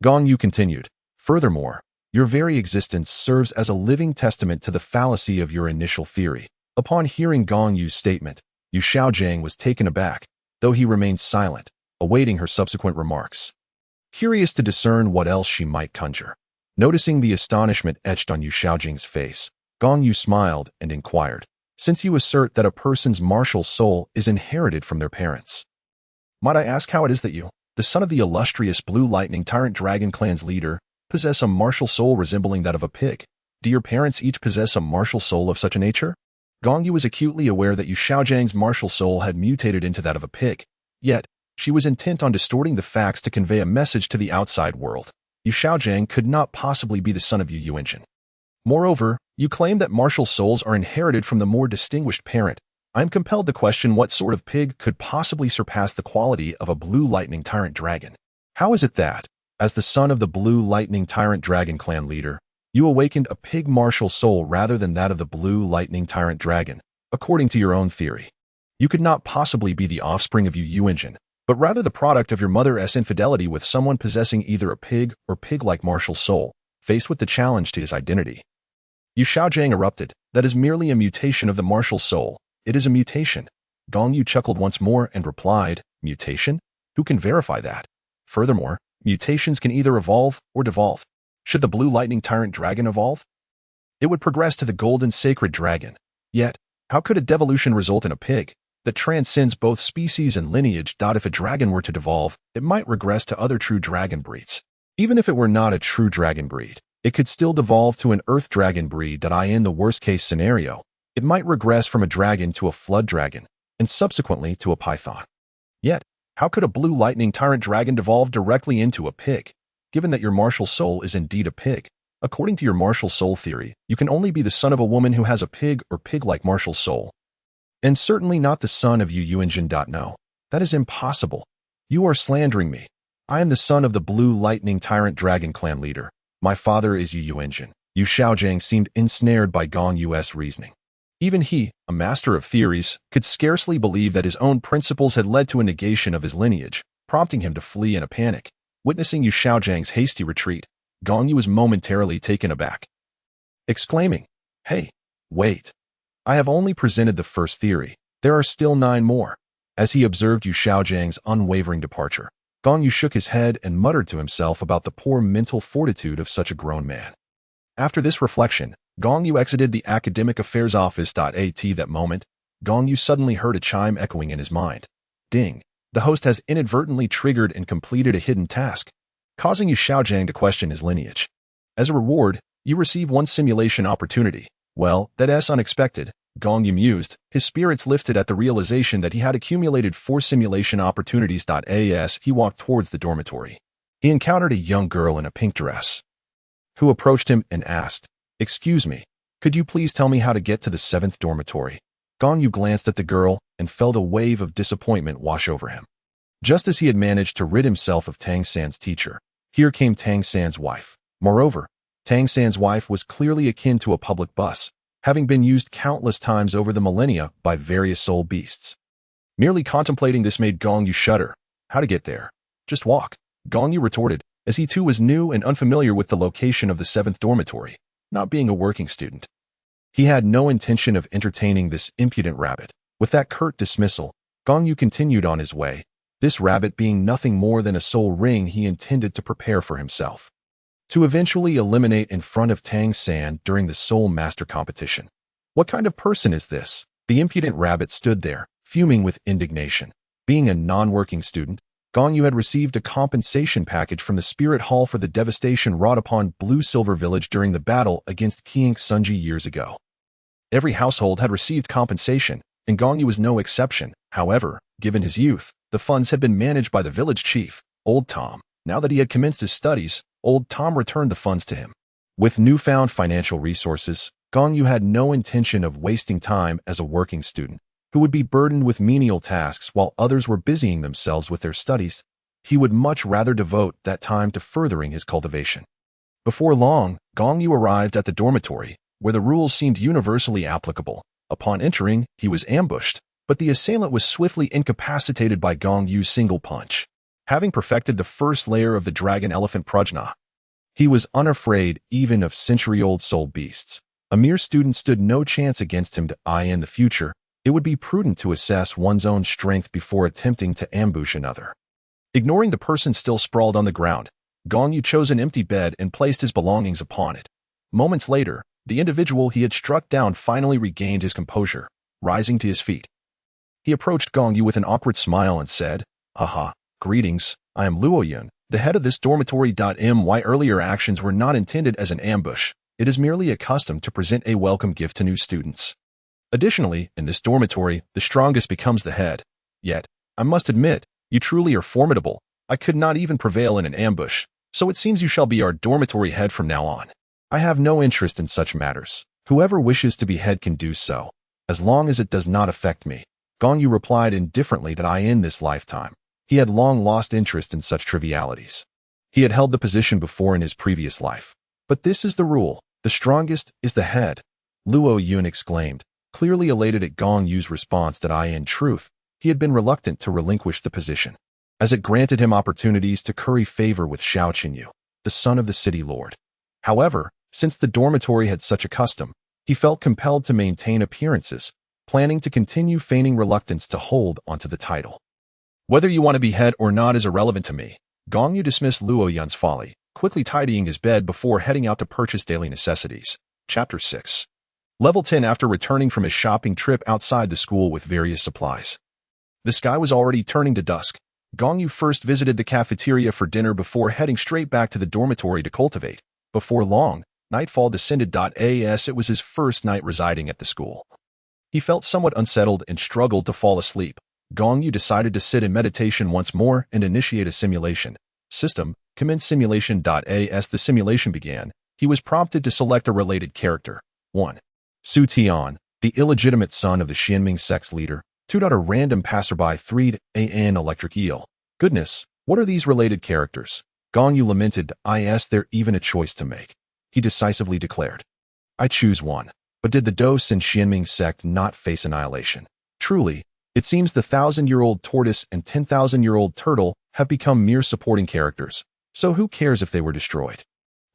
Gong Yu continued, "Furthermore, your very existence serves as a living testament to the fallacy of your initial theory." Upon hearing Gong Yu's statement, Yu Xiaojing was taken aback, though he remained silent, awaiting her subsequent remarks, curious to discern what else she might conjure. Noticing the astonishment etched on Yu Xiaojing's face, Gong Yu smiled and inquired, "Since you assert that a person's martial soul is inherited from their parents, might I ask how it is that you, the son of the illustrious Blue Lightning Tyrant Dragon Clan's leader, possess a martial soul resembling that of a pig? Do your parents each possess a martial soul of such a nature?" Gong Yu was acutely aware that Yu Xiaojing's martial soul had mutated into that of a pig, yet she was intent on distorting the facts to convey a message to the outside world. Yu Xiaojiang could not possibly be the son of Yu Yuanjin. Moreover, you claim that martial souls are inherited from the more distinguished parent. I am compelled to question what sort of pig could possibly surpass the quality of a blue lightning tyrant dragon. How is it that, as the son of the blue lightning tyrant dragon clan leader, you awakened a pig martial soul rather than that of the blue lightning tyrant dragon, according to your own theory? You could not possibly be the offspring of Yu Yuanjin, but rather the product of your mother's infidelity with someone possessing either a pig or pig-like martial soul, faced with the challenge to his identity. Yu Xiaojiang erupted. That is merely a mutation of the martial soul. It is a mutation. Gong Yu chuckled once more and replied, mutation? Who can verify that? Furthermore, mutations can either evolve or devolve. Should the blue lightning tyrant dragon evolve? It would progress to the golden sacred dragon. Yet, how could a devolution result in a pig that transcends both species and lineage? If a dragon were to devolve, it might regress to other true dragon breeds. Even if it were not a true dragon breed, it could still devolve to an earth dragon breed. In the worst-case scenario, it might regress from a dragon to a flood dragon, and subsequently to a python. Yet, how could a blue lightning tyrant dragon devolve directly into a pig, given that your martial soul is indeed a pig? According to your martial soul theory, you can only be the son of a woman who has a pig or pig-like martial soul, and certainly not the son of Yu Yuanjin. No, that is impossible. You are slandering me. I am the son of the blue lightning tyrant dragon clan leader. My father is Yu Yuanjin. Yu Xiaojiang seemed ensnared by Gong Yu's reasoning. Even he, a master of theories, could scarcely believe that his own principles had led to a negation of his lineage, prompting him to flee in a panic. Witnessing Yu Xiaojiang's hasty retreat, Gong Yu was momentarily taken aback, exclaiming, "Hey, wait. I have only presented the first theory. There are still 9 more." As he observed Yu Xiaojiang's unwavering departure, Gong Yu shook his head and muttered to himself about the poor mental fortitude of such a grown man. After this reflection, Gong Yu exited the academic affairs office. At that moment, Gong Yu suddenly heard a chime echoing in his mind. Ding! The host has inadvertently triggered and completed a hidden task, causing Yu Xiaojiang to question his lineage. As a reward, you receive 1 simulation opportunity. Well, that's unexpected, Gong Yu mused, his spirits lifted at the realization that he had accumulated 4 simulation opportunities. As he walked towards the dormitory, he encountered a young girl in a pink dress, who approached him and asked, "Excuse me, could you please tell me how to get to the 7th dormitory?" Gong Yu glanced at the girl and felt a wave of disappointment wash over him. Just as he had managed to rid himself of Tang San's teacher, here came Tang San's wife. Moreover, Tang San's wife was clearly akin to a public bus, having been used countless times over the millennia by various soul beasts. Merely contemplating this made Gong Yu shudder. How to get there? Just walk, Gong Yu retorted, as he too was new and unfamiliar with the location of the 7th dormitory, not being a working student. He had no intention of entertaining this impudent rabbit. With that curt dismissal, Gong Yu continued on his way, this rabbit being nothing more than a soul ring he intended to prepare for himself, to eventually eliminate in front of Tang San during the Soul Master competition. What kind of person is this? The impudent rabbit stood there, fuming with indignation. Being a non-working student, Gong Yu had received a compensation package from the Spirit Hall for the devastation wrought upon Blue Silver Village during the battle against King Sunji years ago. Every household had received compensation, and Gong Yu was no exception. However, given his youth, the funds had been managed by the village chief, Old Tom. Now that he had commenced his studies, Old Tom returned the funds to him. With newfound financial resources, Gong Yu had no intention of wasting time as a working student, who would be burdened with menial tasks while others were busying themselves with their studies. He would much rather devote that time to furthering his cultivation. Before long, Gong Yu arrived at the dormitory, where the rules seemed universally applicable. Upon entering, he was ambushed, but the assailant was swiftly incapacitated by Gong Yu's single punch. Having perfected the first layer of the dragon elephant prajna, he was unafraid even of century-old soul beasts. A mere student stood no chance against him. In the future, it would be prudent to assess one's own strength before attempting to ambush another. Ignoring the person still sprawled on the ground, Gong Yu chose an empty bed and placed his belongings upon it. Moments later, the individual he had struck down finally regained his composure. Rising to his feet, he approached Gong Yu with an awkward smile and said, "Haha, greetings, I am Luo Yun, the head of this dormitory. My earlier actions were not intended as an ambush. It is merely a custom to present a welcome gift to new students. Additionally, in this dormitory, the strongest becomes the head. Yet, I must admit, you truly are formidable. I could not even prevail in an ambush. So it seems you shall be our dormitory head from now on. I have no interest in such matters. Whoever wishes to be head can do so, as long as it does not affect me. Gong Yu replied indifferently that in this lifetime, he had long lost interest in such trivialities. He had held the position before in his previous life. But this is the rule. The strongest is the head. Luo Yun exclaimed, clearly elated at Gong Yu's response that in truth, he had been reluctant to relinquish the position, as it granted him opportunities to curry favor with Xiao Qinyu, the son of the city lord. However, since the dormitory had such a custom, he felt compelled to maintain appearances, planning to continue feigning reluctance to hold onto the title. Whether you want to be head or not is irrelevant to me. Gong Yu dismissed Luo Yun's folly, quickly tidying his bed before heading out to purchase daily necessities. Chapter 6. Level 10. After returning from his shopping trip outside the school with various supplies, the sky was already turning to dusk. Gong Yu first visited the cafeteria for dinner before heading straight back to the dormitory to cultivate. Before long, nightfall descended. As it was his first night residing at the school, he felt somewhat unsettled and struggled to fall asleep. Gong Yu decided to sit in meditation once more and initiate a simulation. System, commence simulation. As the simulation began, he was prompted to select a related character. 1. Su Tian, the illegitimate son of the Xianming sect's leader. 2. A random passerby. 3. An electric eel. Goodness, what are these related characters? Gong Yu lamented. They're even a choice to make. He decisively declared. I choose one. But did the Douluo and Xianming sect not face annihilation? Truly, it seems the 1,000-year-old tortoise and 10,000-year-old turtle have become mere supporting characters, so who cares if they were destroyed?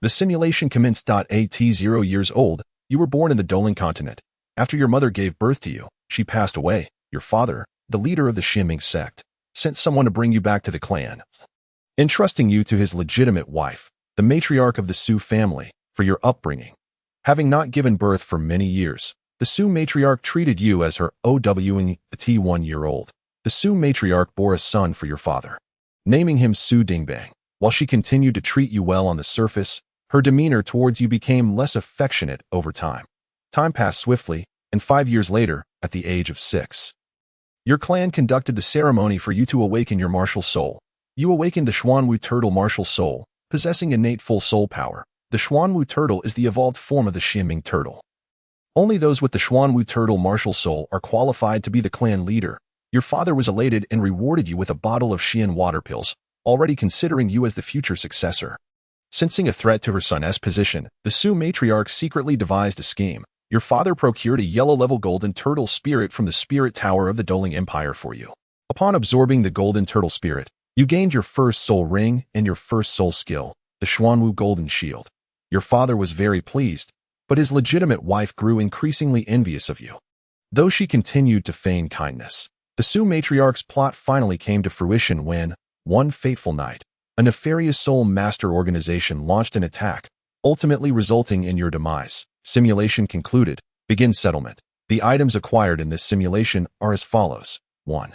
The simulation commenced. 0 years old, you were born in the Douluo Continent. After your mother gave birth to you, she passed away. Your father, the leader of the Xianming sect, sent someone to bring you back to the clan, entrusting you to his legitimate wife, the matriarch of the Su family, for your upbringing. Having not given birth for many years, the Su matriarch treated you as her owing the 1-year-old. The Su matriarch bore a son for your father, naming him Su Dingbang. While she continued to treat you well on the surface, her demeanor towards you became less affectionate over time. Time passed swiftly, and 5 years later, at the age of 6, your clan conducted the ceremony for you to awaken your martial soul. You awakened the Xuanwu turtle martial soul, possessing innate full soul power. The Xuanwu turtle is the evolved form of the Xianming turtle. Only those with the Xuanwu turtle martial soul are qualified to be the clan leader. Your father was elated and rewarded you with a bottle of Xian water pills, already considering you as the future successor. Sensing a threat to her son's position, the Su matriarch secretly devised a scheme. Your father procured a yellow-level golden turtle spirit from the spirit tower of the Douluo Empire for you. Upon absorbing the golden turtle spirit, you gained your first soul ring and your first soul skill, the Xuanwu golden shield. Your father was very pleased, but his legitimate wife grew increasingly envious of you. Though she continued to feign kindness, the Su matriarch's plot finally came to fruition when, one fateful night, a nefarious soul master organization launched an attack, ultimately resulting in your demise. Simulation concluded. Begin settlement. The items acquired in this simulation are as follows. 1.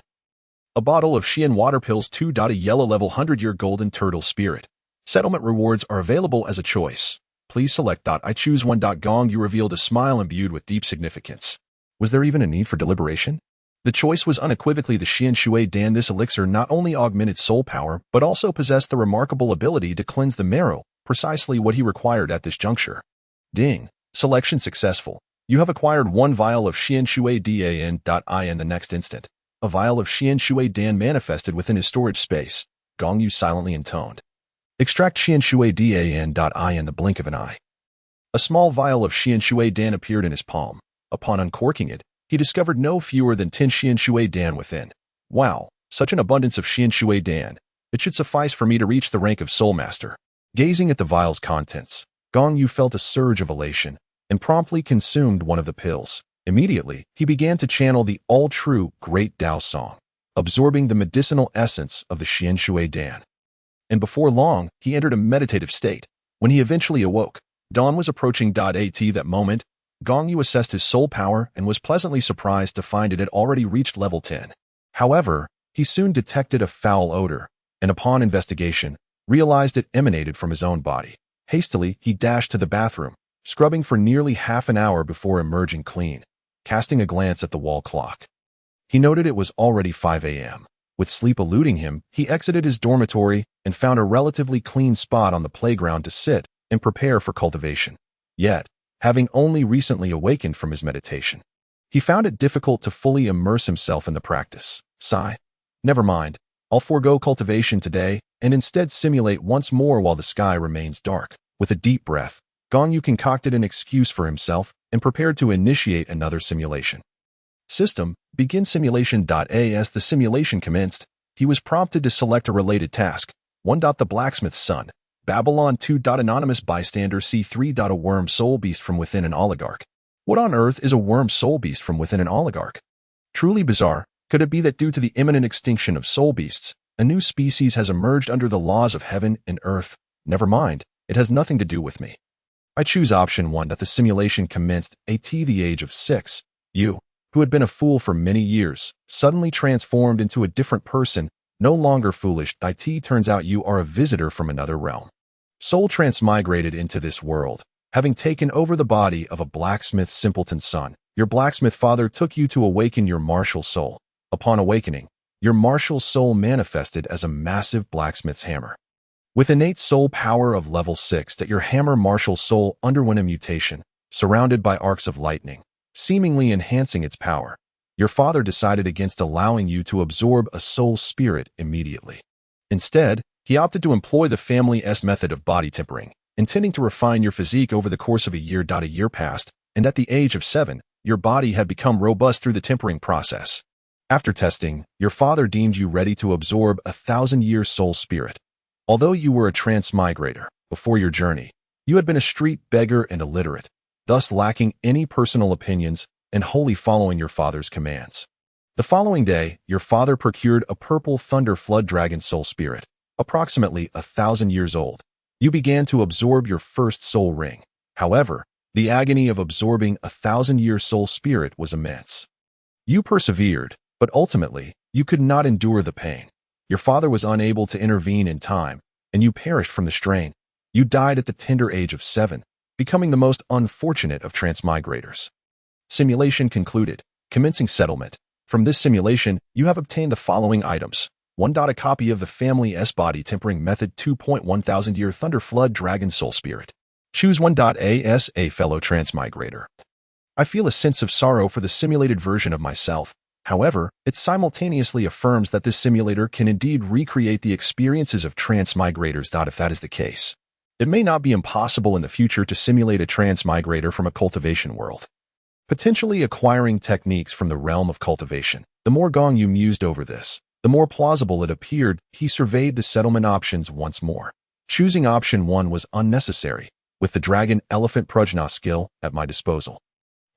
A bottle of Xian water pills. 2. A yellow-level 100-year golden turtle spirit. Settlement rewards are available as a choice. Please select. I choose 1. Gong Yu revealed a smile imbued with deep significance. Was there even a need for deliberation? The choice was unequivocally the Xian Shui Dan. This elixir not only augmented soul power, but also possessed the remarkable ability to cleanse the marrow, precisely what he required at this juncture. Ding. Selection successful. You have acquired 1 vial of Xian Shui Dan. In the next instant, a vial of Xian Shui Dan manifested within his storage space. Gong Yu silently intoned. Extract Xian Shui Dan. In the blink of an eye, a small vial of Xian Shui Dan appeared in his palm. Upon uncorking it, he discovered no fewer than 10 Xian Shui Dan within. Wow, such an abundance of Xian Shui Dan. It should suffice for me to reach the rank of Soul Master. Gazing at the vial's contents, Gong Yu felt a surge of elation and promptly consumed one of the pills. Immediately, he began to channel the all-true Great Tao song, absorbing the medicinal essence of the Xian Shui Dan. And before long, he entered a meditative state. When he eventually awoke, dawn was approaching. At that moment, Gong Yu assessed his soul power and was pleasantly surprised to find it had already reached level 10. However, he soon detected a foul odor, and upon investigation, realized it emanated from his own body. Hastily, he dashed to the bathroom, scrubbing for nearly half an hour before emerging clean. Casting a glance at the wall clock, he noted it was already 5 a.m. With sleep eluding him, he exited his dormitory and found a relatively clean spot on the playground to sit and prepare for cultivation. Yet, having only recently awakened from his meditation, he found it difficult to fully immerse himself in the practice. Sigh. Never mind, I'll forego cultivation today and instead simulate once more while the sky remains dark. With a deep breath, Gong Yu concocted an excuse for himself and prepared to initiate another simulation. System, begin simulation. As the simulation commenced, he was prompted to select a related task. 1. The blacksmith's son. Babylon 2. Anonymous bystander C3. A worm soul beast from within an oligarch. What on earth is a worm soul beast from within an oligarch? Truly bizarre. Could it be that due to the imminent extinction of soul beasts, a new species has emerged under the laws of heaven and earth? Never mind, it has nothing to do with me. I choose option 1. That the simulation commenced at the age of 6. You, who had been a fool for many years, suddenly transformed into a different person, no longer foolish. It turns out you are a visitor from another realm. Soul transmigrated into this world, having taken over the body of a blacksmith's simpleton son. Your blacksmith father took you to awaken your martial soul. Upon awakening, your martial soul manifested as a massive blacksmith's hammer. With innate soul power of level 6, that your hammer martial soul underwent a mutation, surrounded by arcs of lightning, seemingly enhancing its power. Your father decided against allowing you to absorb a soul spirit immediately. Instead, he opted to employ the family's method of body tempering, intending to refine your physique over the course of a year. A year passed, and at the age of 7, your body had become robust through the tempering process. After testing, your father deemed you ready to absorb a 1,000-year soul spirit. Although you were a transmigrator, before your journey, you had been a street beggar and illiterate, thus lacking any personal opinions and wholly following your father's commands. The following day, your father procured a purple thunder flood dragon soul spirit, approximately 1,000 years old. You began to absorb your first soul ring. However, the agony of absorbing a 1,000-year soul spirit was immense. You persevered, but ultimately, you could not endure the pain. Your father was unable to intervene in time, and you perished from the strain. You died at the tender age of 7, becoming the most unfortunate of transmigrators. Simulation concluded. Commencing settlement. From this simulation, you have obtained the following items. 1. A copy of the family's body tempering method. 2. 1,000-year thunder flood dragon soul spirit. Choose 1. As a fellow transmigrator, I feel a sense of sorrow for the simulated version of myself. However, it simultaneously affirms that this simulator can indeed recreate the experiences of transmigrators. If that is the case, it may not be impossible in the future to simulate a transmigrator from a cultivation world, potentially acquiring techniques from the realm of cultivation. The more Gong Yu mused over this, the more plausible it appeared. He surveyed the settlement options once more. Choosing option 1 was unnecessary, with the dragon elephant prajna skill at my disposal.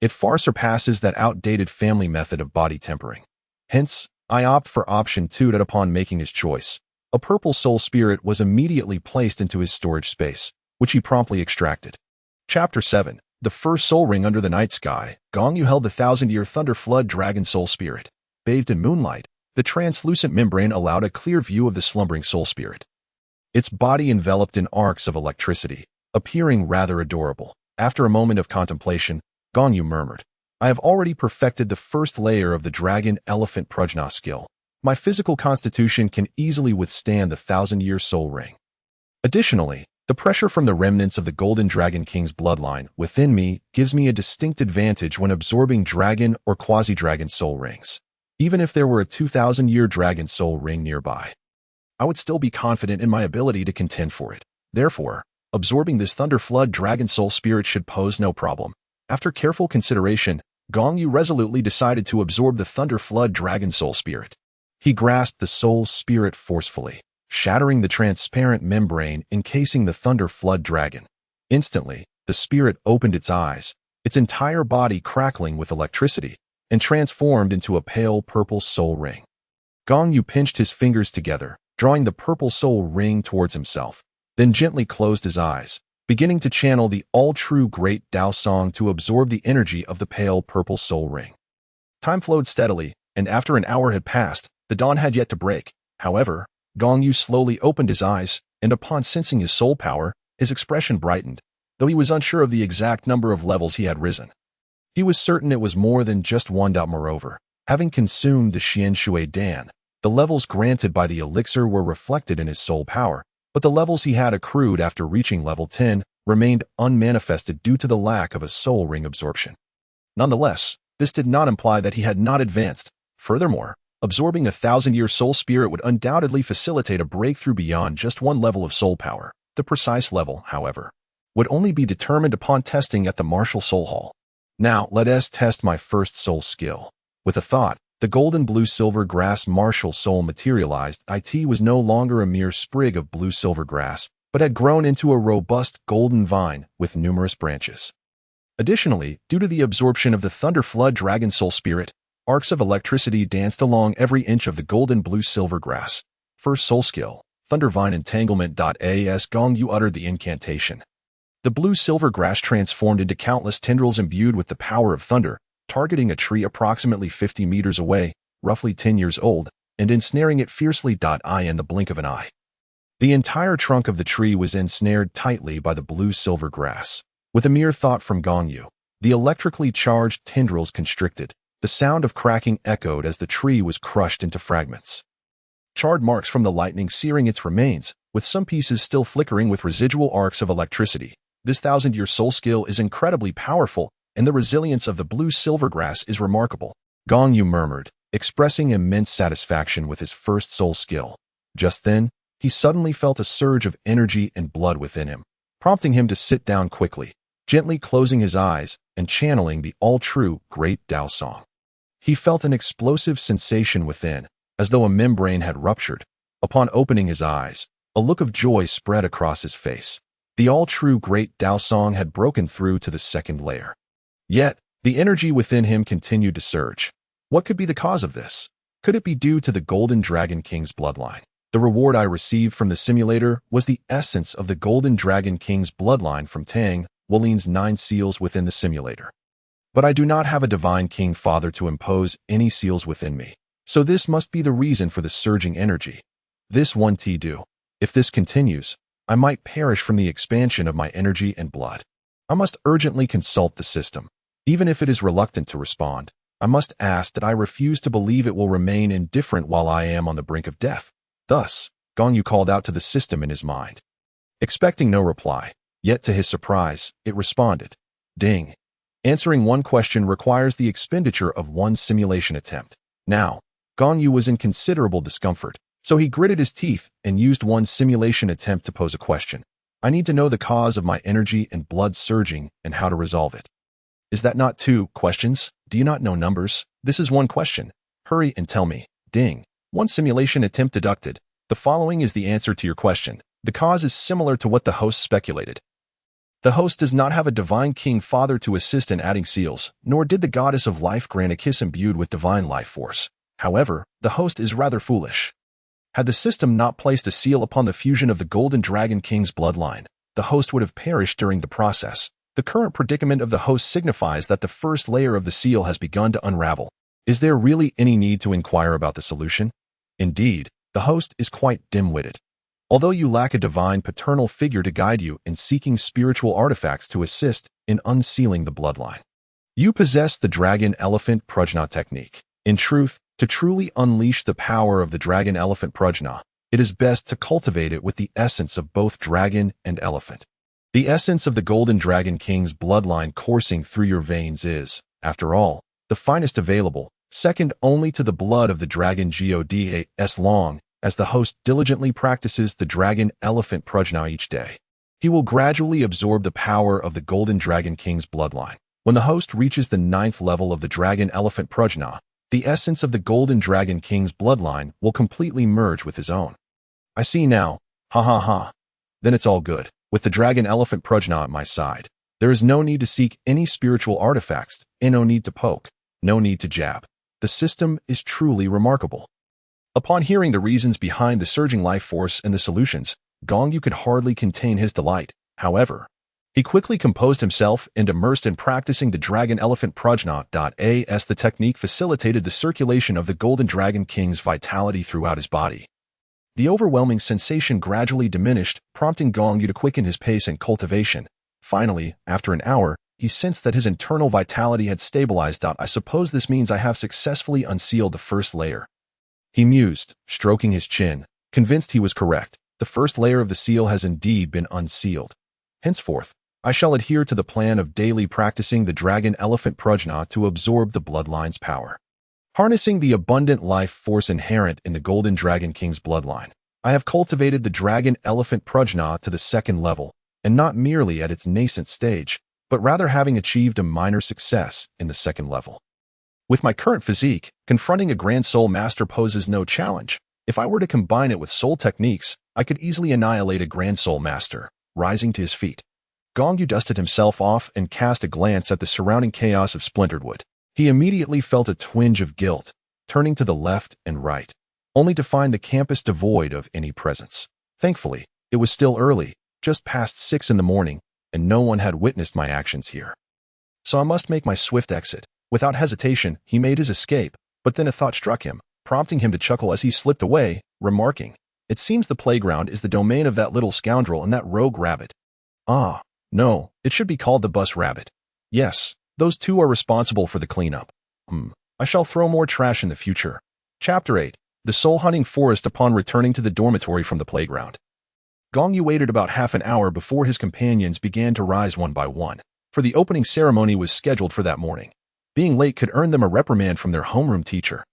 It far surpasses that outdated family method of body tempering. Hence, I opt for option 2. That upon making his choice, a purple soul spirit was immediately placed into his storage space, which he promptly extracted. Chapter 7. The first soul ring under the night sky. Gong Yu held the 1,000-year thunder flood dragon soul spirit. Bathed in moonlight, the translucent membrane allowed a clear view of the slumbering soul spirit. Its body enveloped in arcs of electricity, appearing rather adorable. After a moment of contemplation, Gong Yu murmured, I have already perfected the first layer of the dragon elephant prajna skill. My physical constitution can easily withstand the 1,000-year soul ring. Additionally, the pressure from the remnants of the Golden Dragon King's bloodline within me gives me a distinct advantage when absorbing dragon or quasi-dragon soul rings. Even if there were a 2,000-year dragon soul ring nearby, I would still be confident in my ability to contend for it. Therefore, absorbing this thunder flood dragon soul spirit should pose no problem. After careful consideration, Gong Yu resolutely decided to absorb the thunder flood dragon soul spirit. He grasped the soul spirit forcefully, shattering the transparent membrane encasing the thunder flood dragon. Instantly, the spirit opened its eyes, its entire body crackling with electricity, and transformed into a pale purple soul ring. Gong Yu pinched his fingers together, drawing the purple soul ring towards himself, then gently closed his eyes, beginning to channel the all-true great Tao song to absorb the energy of the pale purple soul ring. Time flowed steadily, and after an hour had passed, the dawn had yet to break. However, Gong Yu slowly opened his eyes, and upon sensing his soul power, his expression brightened, though he was unsure of the exact number of levels he had risen. He was certain it was more than just 1. Moreover, having consumed the Xian Shui Dan, The levels granted by the elixir were reflected in his soul power, but the levels he had accrued after reaching level 10 remained unmanifested due to the lack of a soul ring absorption. Nonetheless, this did not imply that he had not advanced. Furthermore, absorbing a 1,000-year soul spirit would undoubtedly facilitate a breakthrough beyond just one level of soul power. The precise level, however, would only be determined upon testing at the Martial Soul Hall. Now, let us test my first soul skill. With a thought, the golden blue-silver grass martial soul materialized. It was no longer a mere sprig of blue-silver grass, but had grown into a robust golden vine with numerous branches. Additionally, due to the absorption of the Thunder Flood Dragon Soul Spirit, arcs of electricity danced along every inch of the golden blue-silver grass. First soul skill, Thunder Vine Entanglement. As Gong Yu uttered the incantation, the blue-silver grass transformed into countless tendrils imbued with the power of thunder, targeting a tree approximately 50 meters away, roughly 10 years old, and ensnaring it fiercely. In the blink of an eye, the entire trunk of the tree was ensnared tightly by the blue-silver grass. With a mere thought from Gong Yu, the electrically charged tendrils constricted. The sound of cracking echoed as the tree was crushed into fragments. Charred marks from the lightning searing its remains, with some pieces still flickering with residual arcs of electricity. This 1,000-year soul skill is incredibly powerful, and the resilience of the blue-silver grass is remarkable. Gong Yu murmured, expressing immense satisfaction with his first soul skill. Just then, he suddenly felt a surge of energy and blood within him, prompting him to sit down quickly, gently closing his eyes and channeling the all-true Great Tao Song. He felt an explosive sensation within, as though a membrane had ruptured. Upon opening his eyes, a look of joy spread across his face. The all-true Great Tao Song had broken through to the second layer. Yet, the energy within him continued to surge. What could be the cause of this? Could it be due to the Golden Dragon King's bloodline? The reward I received from the simulator was the essence of the Golden Dragon King's bloodline from Tang San's 9 seals within the simulator. But I do not have a Divine King Father to impose any seals within me. So this must be the reason for the surging energy. This one do. If this continues, I might perish from the expansion of my energy and blood. I must urgently consult the system. Even if it is reluctant to respond, I must ask that I refuse to believe it will remain indifferent while I am on the brink of death. Thus, Gong Yu called out to the system in his mind. Expecting no reply, yet to his surprise, it responded. Ding. Answering one question requires the expenditure of one simulation attempt. Now, Gong Yu was in considerable discomfort, so he gritted his teeth and used one simulation attempt to pose a question. I need to know the cause of my energy and blood surging and how to resolve it. Is that not 2 questions? Do you not know numbers? This is one question. Hurry and tell me. Ding. One simulation attempt deducted. The following is the answer to your question. The cause is similar to what the host speculated. The host does not have a Divine King Father to assist in adding seals, nor did the Goddess of Life grant a kiss imbued with divine life force. However, the host is rather foolish. Had the system not placed a seal upon the fusion of the Golden Dragon King's bloodline, the host would have perished during the process. The current predicament of the host signifies that the first layer of the seal has begun to unravel. Is there really any need to inquire about the solution? Indeed, the host is quite dim-witted. Although you lack a divine paternal figure to guide you in seeking spiritual artifacts to assist in unsealing the bloodline, you possess the Dragon Elephant Prajna technique. In truth, to truly unleash the power of the Dragon Elephant Prajna, it is best to cultivate it with the essence of both dragon and elephant. The essence of the Golden Dragon King's bloodline coursing through your veins is, after all, the finest available, second only to the blood of the dragon God. As long as the host diligently practices the Dragon Elephant Prajna each day, he will gradually absorb the power of the Golden Dragon King's bloodline. When the host reaches the 9th level of the Dragon Elephant Prajna, the essence of the Golden Dragon King's bloodline will completely merge with his own. I see now. Ha ha ha. Then it's all good. With the Dragon Elephant Prajna at my side, there is no need to seek any spiritual artifacts, and no need to poke, no need to jab. The system is truly remarkable. Upon hearing the reasons behind the surging life force and the solutions, Gong Yu could hardly contain his delight. However, he quickly composed himself and immersed in practicing the Dragon Elephant Prajna. As the technique facilitated the circulation of the Golden Dragon King's vitality throughout his body, the overwhelming sensation gradually diminished, prompting Gong Yu to quicken his pace and cultivation. Finally, after an hour, he sensed that his internal vitality had stabilized. I suppose this means I have successfully unsealed the first layer. He mused, stroking his chin, convinced he was correct. The first layer of the seal has indeed been unsealed. Henceforth, I shall adhere to the plan of daily practicing the dragon-elephant prajna to absorb the bloodline's power. Harnessing the abundant life force inherent in the Golden Dragon King's bloodline, I have cultivated the dragon-elephant prajna to the second level, and not merely at its nascent stage, but rather having achieved a minor success in the second level. With my current physique, confronting a Grand Soul Master poses no challenge. If I were to combine it with soul techniques, I could easily annihilate a Grand Soul Master. Rising to his feet, Gong Yu dusted himself off and cast a glance at the surrounding chaos of splintered wood. He immediately felt a twinge of guilt, turning to the left and right, only to find the campus devoid of any presence. Thankfully, it was still early, just past 6 in the morning, and no one had witnessed my actions here. So I must make my swift exit. Without hesitation, he made his escape, but then a thought struck him, prompting him to chuckle as he slipped away, remarking, "It seems the playground is the domain of that little scoundrel and that rogue rabbit." Ah, no, it should be called the bus rabbit. Yes, those two are responsible for the cleanup. I shall throw more trash in the future. Chapter 8. The Soul-Hunting Forest. Upon returning to the dormitory from the playground, Gong Yu waited about half an hour before his companions began to rise one by one, for the opening ceremony was scheduled for that morning. Being late could earn them a reprimand from their homeroom teacher.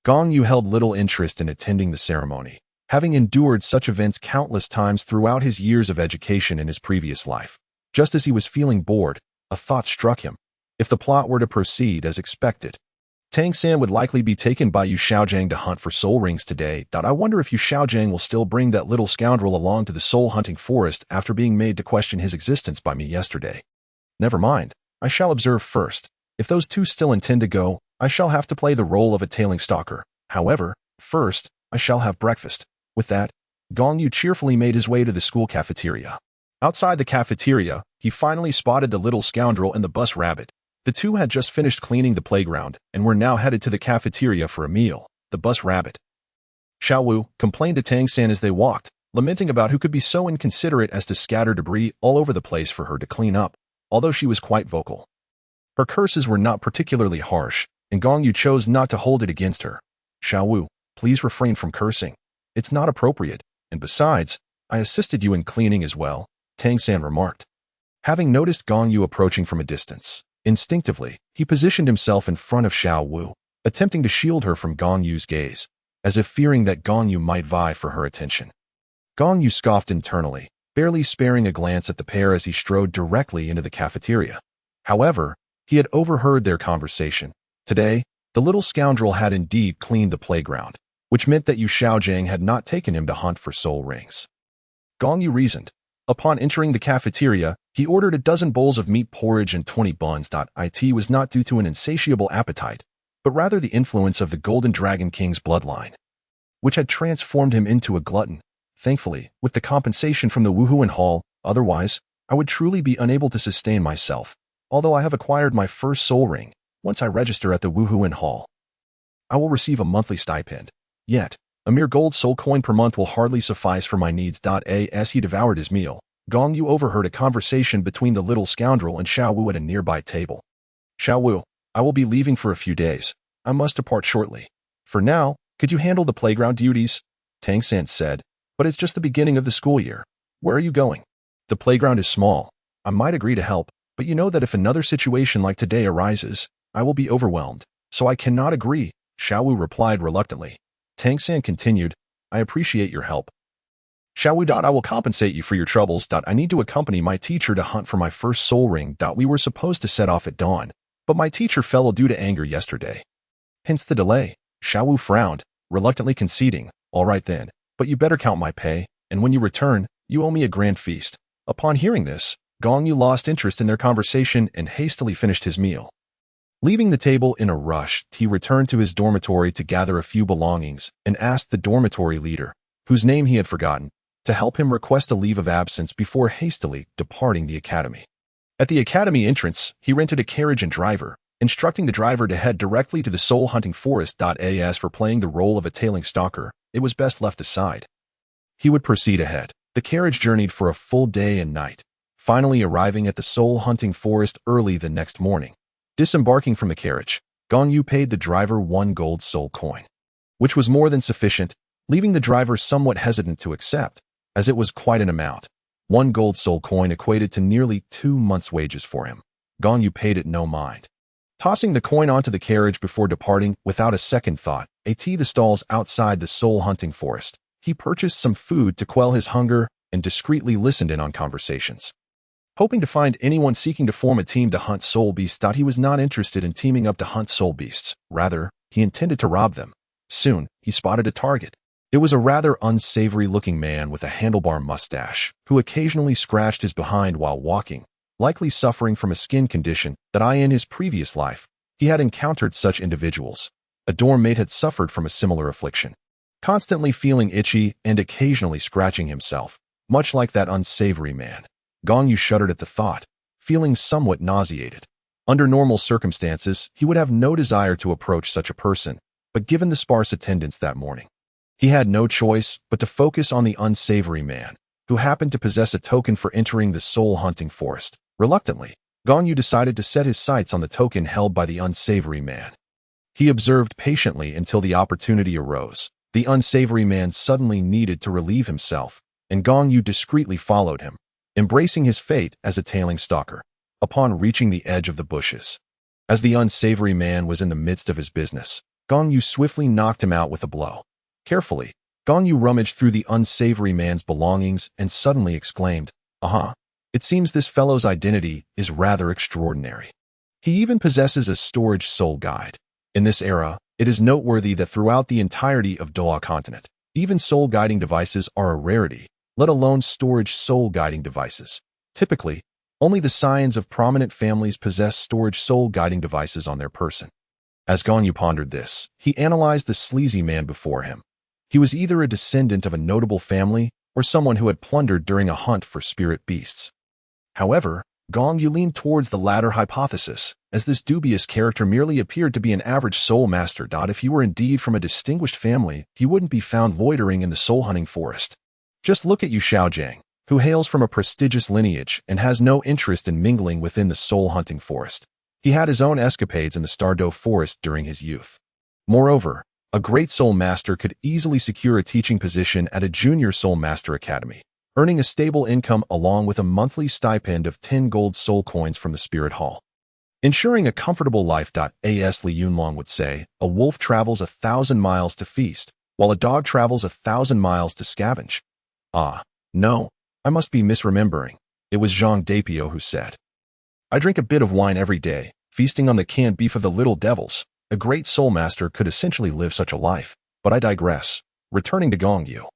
Gong Yu held little interest in attending the ceremony, having endured such events countless times throughout his years of education in his previous life. Just as he was feeling bored, a thought struck him. If the plot were to proceed as expected, Tang San would likely be taken by Yu Xiaojiang to hunt for soul rings today. I wonder if Yu Xiaojiang will still bring that little scoundrel along to the soul-hunting forest after being made to question his existence by me yesterday. Never mind, I shall observe first. If those two still intend to go, I shall have to play the role of a tailing stalker. However, first, I shall have breakfast. With that, Gong Yu cheerfully made his way to the school cafeteria. Outside the cafeteria, he finally spotted the little scoundrel and the bus rabbit. The two had just finished cleaning the playground and were now headed to the cafeteria for a meal. The bus rabbit, Xiao Wu, complained to Tang San as they walked, lamenting about who could be so inconsiderate as to scatter debris all over the place for her to clean up, although she was quite vocal. Her curses were not particularly harsh, and Gong Yu chose not to hold it against her. "Xiao Wu, please refrain from cursing. It's not appropriate, and besides, I assisted you in cleaning as well," Tang San remarked. Having noticed Gong Yu approaching from a distance, instinctively, he positioned himself in front of Xiao Wu, attempting to shield her from Gong Yu's gaze, as if fearing that Gong Yu might vie for her attention. Gong Yu scoffed internally, barely sparing a glance at the pair as he strode directly into the cafeteria. However, he had overheard their conversation. Today, the little scoundrel had indeed cleaned the playground, which meant that Yu Xiaojiang had not taken him to hunt for soul rings. Gong Yu reasoned. Upon entering the cafeteria, he ordered a dozen bowls of meat porridge and 20 buns. It was not due to an insatiable appetite, but rather the influence of the Golden Dragon King's bloodline, which had transformed him into a glutton. Thankfully, with the compensation from the Wuhuan Hall, otherwise, I would truly be unable to sustain myself, although I have acquired my first soul ring. Once I register at the Wuhuan Hall, I will receive a monthly stipend. Yet, a mere gold soul coin per month will hardly suffice for my needs. As he devoured his meal, Gong Yu overheard a conversation between the little scoundrel and Xiao Wu at a nearby table. "Xiao Wu, I will be leaving for a few days. I must depart shortly. For now, could you handle the playground duties?" Tang San said, "But it's just the beginning of the school year. Where are you going?" "The playground is small. I might agree to help, but you know that if another situation like today arises, I will be overwhelmed, so I cannot agree," Xiao Wu replied reluctantly. Tang San continued, "I appreciate your help. Xiao Wu. I will compensate you for your troubles. I need to accompany my teacher to hunt for my first soul ring. We were supposed to set off at dawn, but my teacher fell due to anger yesterday. Hence the delay." Xiao Wu frowned, reluctantly conceding, "All right then, but you better count my pay, and when you return, you owe me a grand feast." Upon hearing this, Gong Yu lost interest in their conversation and hastily finished his meal. Leaving the table in a rush, he returned to his dormitory to gather a few belongings and asked the dormitory leader, whose name he had forgotten, to help him request a leave of absence before hastily departing the academy. At the academy entrance, he rented a carriage and driver, instructing the driver to head directly to the soul-hunting forest. As for playing the role of a tailing stalker, it was best left aside. He would proceed ahead. The carriage journeyed for a full day and night, finally arriving at the soul-hunting forest early the next morning. Disembarking from the carriage, Gong Yu paid the driver 1 gold soul coin. which was more than sufficient, leaving the driver somewhat hesitant to accept, as it was quite an amount. 1 gold soul coin equated to nearly 2 months' wages for him. Gong Yu paid it no mind. Tossing the coin onto the carriage before departing without a second thought, the stalls outside the soul-hunting forest, he purchased some food to quell his hunger and discreetly listened in on conversations. Hoping to find anyone seeking to form a team to hunt soul beasts, he was not interested in teaming up to hunt soul beasts. Rather, he intended to rob them. Soon, he spotted a target. It was a rather unsavory-looking man with a handlebar mustache, who occasionally scratched his behind while walking, likely suffering from a skin condition that in his previous life, he had encountered such individuals. A dorm mate had suffered from a similar affliction, constantly feeling itchy and occasionally scratching himself, much like that unsavory man. Gong Yu shuddered at the thought, feeling somewhat nauseated. Under normal circumstances, he would have no desire to approach such a person, but given the sparse attendance that morning, he had no choice but to focus on the unsavory man, who happened to possess a token for entering the soul-hunting forest. Reluctantly, Gong Yu decided to set his sights on the token held by the unsavory man. He observed patiently until the opportunity arose. The unsavory man suddenly needed to relieve himself, and Gong Yu discreetly followed him, embracing his fate as a tailing stalker. Upon reaching the edge of the bushes, as the unsavory man was in the midst of his business, Gong Yu swiftly knocked him out with a blow. Carefully, Gong Yu rummaged through the unsavory man's belongings and suddenly exclaimed, "Aha! It seems this fellow's identity is rather extraordinary. He even possesses a storage soul guide." In this era, it is noteworthy that throughout the entirety of Douluo Continent, even soul guiding devices are a rarity, let alone storage soul guiding devices. Typically, only the scions of prominent families possess storage soul guiding devices on their person. As Gong Yu pondered this, he analyzed the sleazy man before him. He was either a descendant of a notable family or someone who had plundered during a hunt for spirit beasts. However, Gong Yu leaned towards the latter hypothesis, as this dubious character merely appeared to be an average soul master. If he were indeed from a distinguished family, he wouldn't be found loitering in the soul-hunting forest. Just look at Yu Xiaojiang, who hails from a prestigious lineage and has no interest in mingling within the soul-hunting forest. He had his own escapades in the Stardo forest during his youth. Moreover, a great soul master could easily secure a teaching position at a junior soul master academy, earning a stable income along with a monthly stipend of 10 gold soul coins from the spirit hall. Ensuring a comfortable life. As Li Yunlong would say, a wolf travels 1,000 miles to feast, while a dog travels 1,000 miles to scavenge. No, I must be misremembering. It was Zhang Dapio who said, "I drink a bit of wine every day, feasting on the canned beef of the little devils." A great soul master could essentially live such a life, but I digress. Returning to Gong Yu.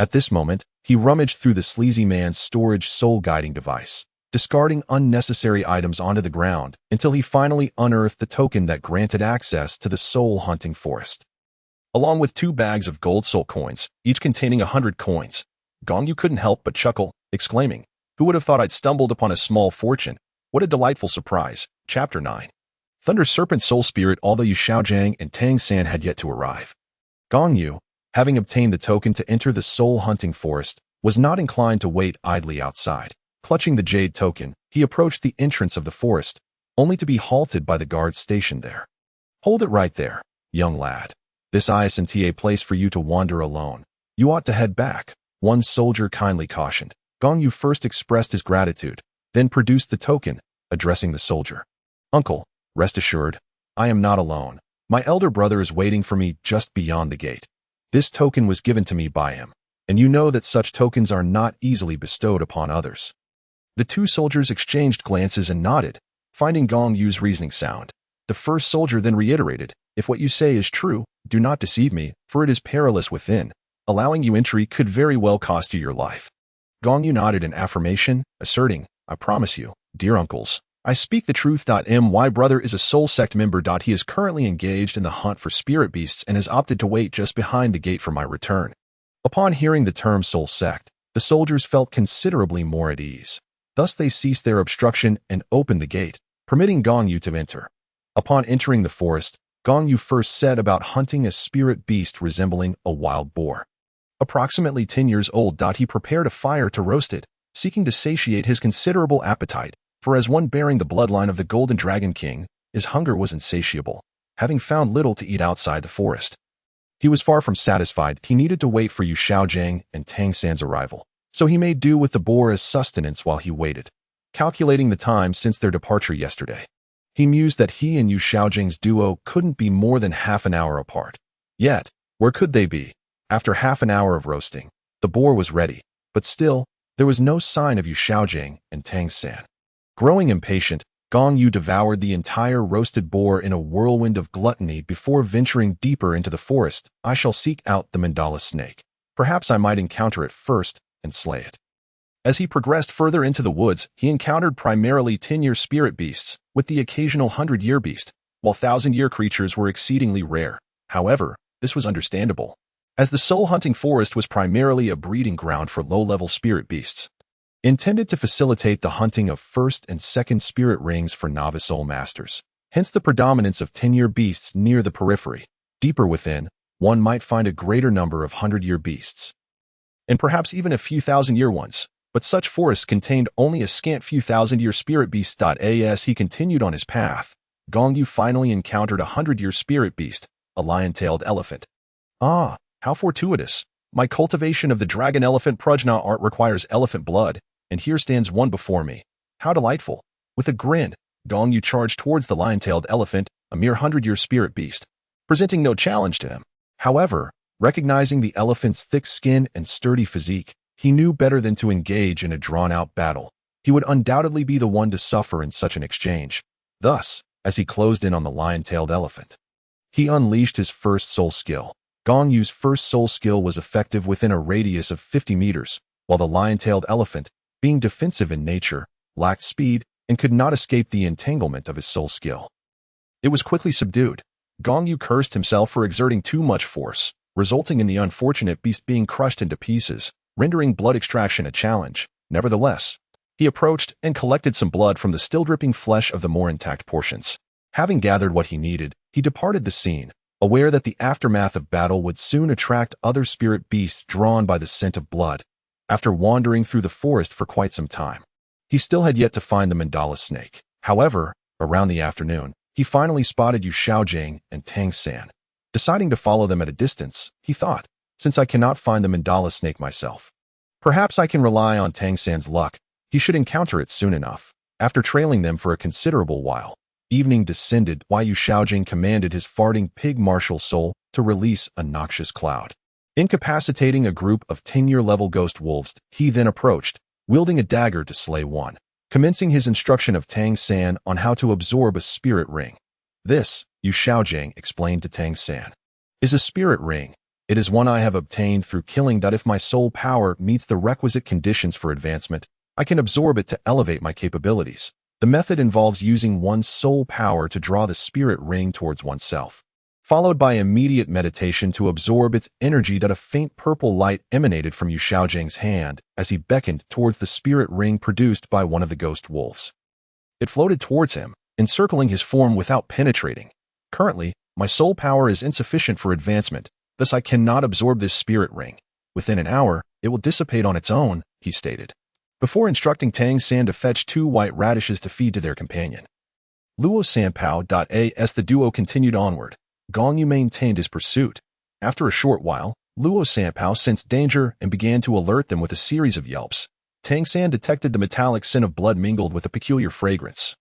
At this moment, he rummaged through the sleazy man's storage soul guiding device, discarding unnecessary items onto the ground until he finally unearthed the token that granted access to the soul-hunting forest. Along with 2 bags of gold soul coins, each containing 100 coins, Gong Yu couldn't help but chuckle, exclaiming, "Who would have thought I'd stumbled upon a small fortune? What a delightful surprise." Chapter 9. Thunder Serpent Soul Spirit. Although Yu Xiaojiang and Tang San had yet to arrive, Gong Yu, having obtained the token to enter the soul-hunting forest, was not inclined to wait idly outside. Clutching the jade token, he approached the entrance of the forest, only to be halted by the guards stationed there. "Hold it right there, young lad. This isn't a place for you to wander alone. You ought to head back," one soldier kindly cautioned. Gong Yu first expressed his gratitude, then produced the token, addressing the soldier. "Uncle, rest assured, I am not alone. My elder brother is waiting for me just beyond the gate. This token was given to me by him, and you know that such tokens are not easily bestowed upon others." The 2 soldiers exchanged glances and nodded, finding Gong Yu's reasoning sound. The first soldier then reiterated, "If what you say is true, do not deceive me, for it is perilous within. Allowing you entry could very well cost you your life." Gong Yu nodded in affirmation, asserting, "I promise you, dear uncles, I speak the truth. My brother is a soul sect member. He is currently engaged in the hunt for spirit beasts and has opted to wait just behind the gate for my return." Upon hearing the term soul sect, the soldiers felt considerably more at ease. Thus they ceased their obstruction and opened the gate, permitting Gong Yu to enter. Upon entering the forest, Gong Yu first set about hunting a spirit beast resembling a wild boar. Approximately 10 years old, he prepared a fire to roast it, seeking to satiate his considerable appetite, for as one bearing the bloodline of the Golden Dragon King, his hunger was insatiable, having found little to eat outside the forest. He was far from satisfied. He needed to wait for Yu Xiaojing and Tang San's arrival. So he made do with the boar as sustenance while he waited, calculating the time since their departure yesterday. He mused that he and Yu Xiaojing's duo couldn't be more than half an hour apart. Yet, where could they be? After half an hour of roasting, the boar was ready, but still, there was no sign of Yu Xiaojing and Tang San. Growing impatient, Gong Yu devoured the entire roasted boar in a whirlwind of gluttony before venturing deeper into the forest. I shall seek out the mandala snake. Perhaps I might encounter it first and slay it. As he progressed further into the woods, he encountered primarily 10-year spirit beasts, with the occasional 100-year beast, while 1,000-year creatures were exceedingly rare. However, this was understandable, as the soul-hunting forest was primarily a breeding ground for low-level spirit beasts, intended to facilitate the hunting of first and second spirit rings for novice soul masters. Hence the predominance of 10-year beasts near the periphery. Deeper within, one might find a greater number of 100-year beasts, and perhaps even a few 1,000-year ones, but such forests contained only a scant few 1,000-year spirit beasts. As he continued on his path, Gong Yu finally encountered a 100-year spirit beast, a lion-tailed elephant. Ah, how fortuitous! My cultivation of the dragon elephant prajna art requires elephant blood, and here stands one before me. How delightful! With a grin, Gong Yu charged towards the lion-tailed elephant, a mere 100-year spirit beast, presenting no challenge to him. However, recognizing the elephant's thick skin and sturdy physique, he knew better than to engage in a drawn-out battle. He would undoubtedly be the one to suffer in such an exchange. Thus, as he closed in on the lion-tailed elephant, he unleashed his first soul skill. Gong Yu's first soul skill was effective within a radius of 50 meters, while the lion-tailed elephant, being defensive in nature, lacked speed and could not escape the entanglement of his soul skill. It was quickly subdued. Gong Yu cursed himself for exerting too much force, resulting in the unfortunate beast being crushed into pieces, rendering blood extraction a challenge. Nevertheless, he approached and collected some blood from the still-dripping flesh of the more intact portions. Having gathered what he needed, he departed the scene, aware that the aftermath of battle would soon attract other spirit beasts drawn by the scent of blood. After wandering through the forest for quite some time, he still had yet to find the mandala snake. However, around the afternoon, he finally spotted Yu Xiaojing and Tang San. Deciding to follow them at a distance, he thought, since I cannot find the mandala snake myself, perhaps I can rely on Tang San's luck. He should encounter it soon enough. After trailing them for a considerable while, evening descended while Yu Xiaojing commanded his farting pig martial soul to release a noxious cloud, incapacitating a group of 10-year level ghost wolves. He then approached, wielding a dagger to slay one, commencing his instruction of Tang San on how to absorb a spirit ring. This, Yu Xiaojing explained to Tang San, is a spirit ring. It is one I have obtained through killing. If my soul power meets the requisite conditions for advancement, I can absorb it to elevate my capabilities. The method involves using one's soul power to draw the spirit ring towards oneself, followed by immediate meditation to absorb its energy. A faint purple light emanated from Yu Xiaojing's hand as he beckoned towards the spirit ring produced by one of the ghost wolves. It floated towards him, encircling his form without penetrating. Currently, my soul power is insufficient for advancement, thus I cannot absorb this spirit ring. Within an hour, it will dissipate on its own, he stated, before instructing Tang San to fetch 2 white radishes to feed to their companion. Luo Sanpao. As the duo continued onward, Gong Yu maintained his pursuit. After a short while, Luo Sanpao sensed danger and began to alert them with a series of yelps. Tang San detected the metallic scent of blood mingled with a peculiar fragrance,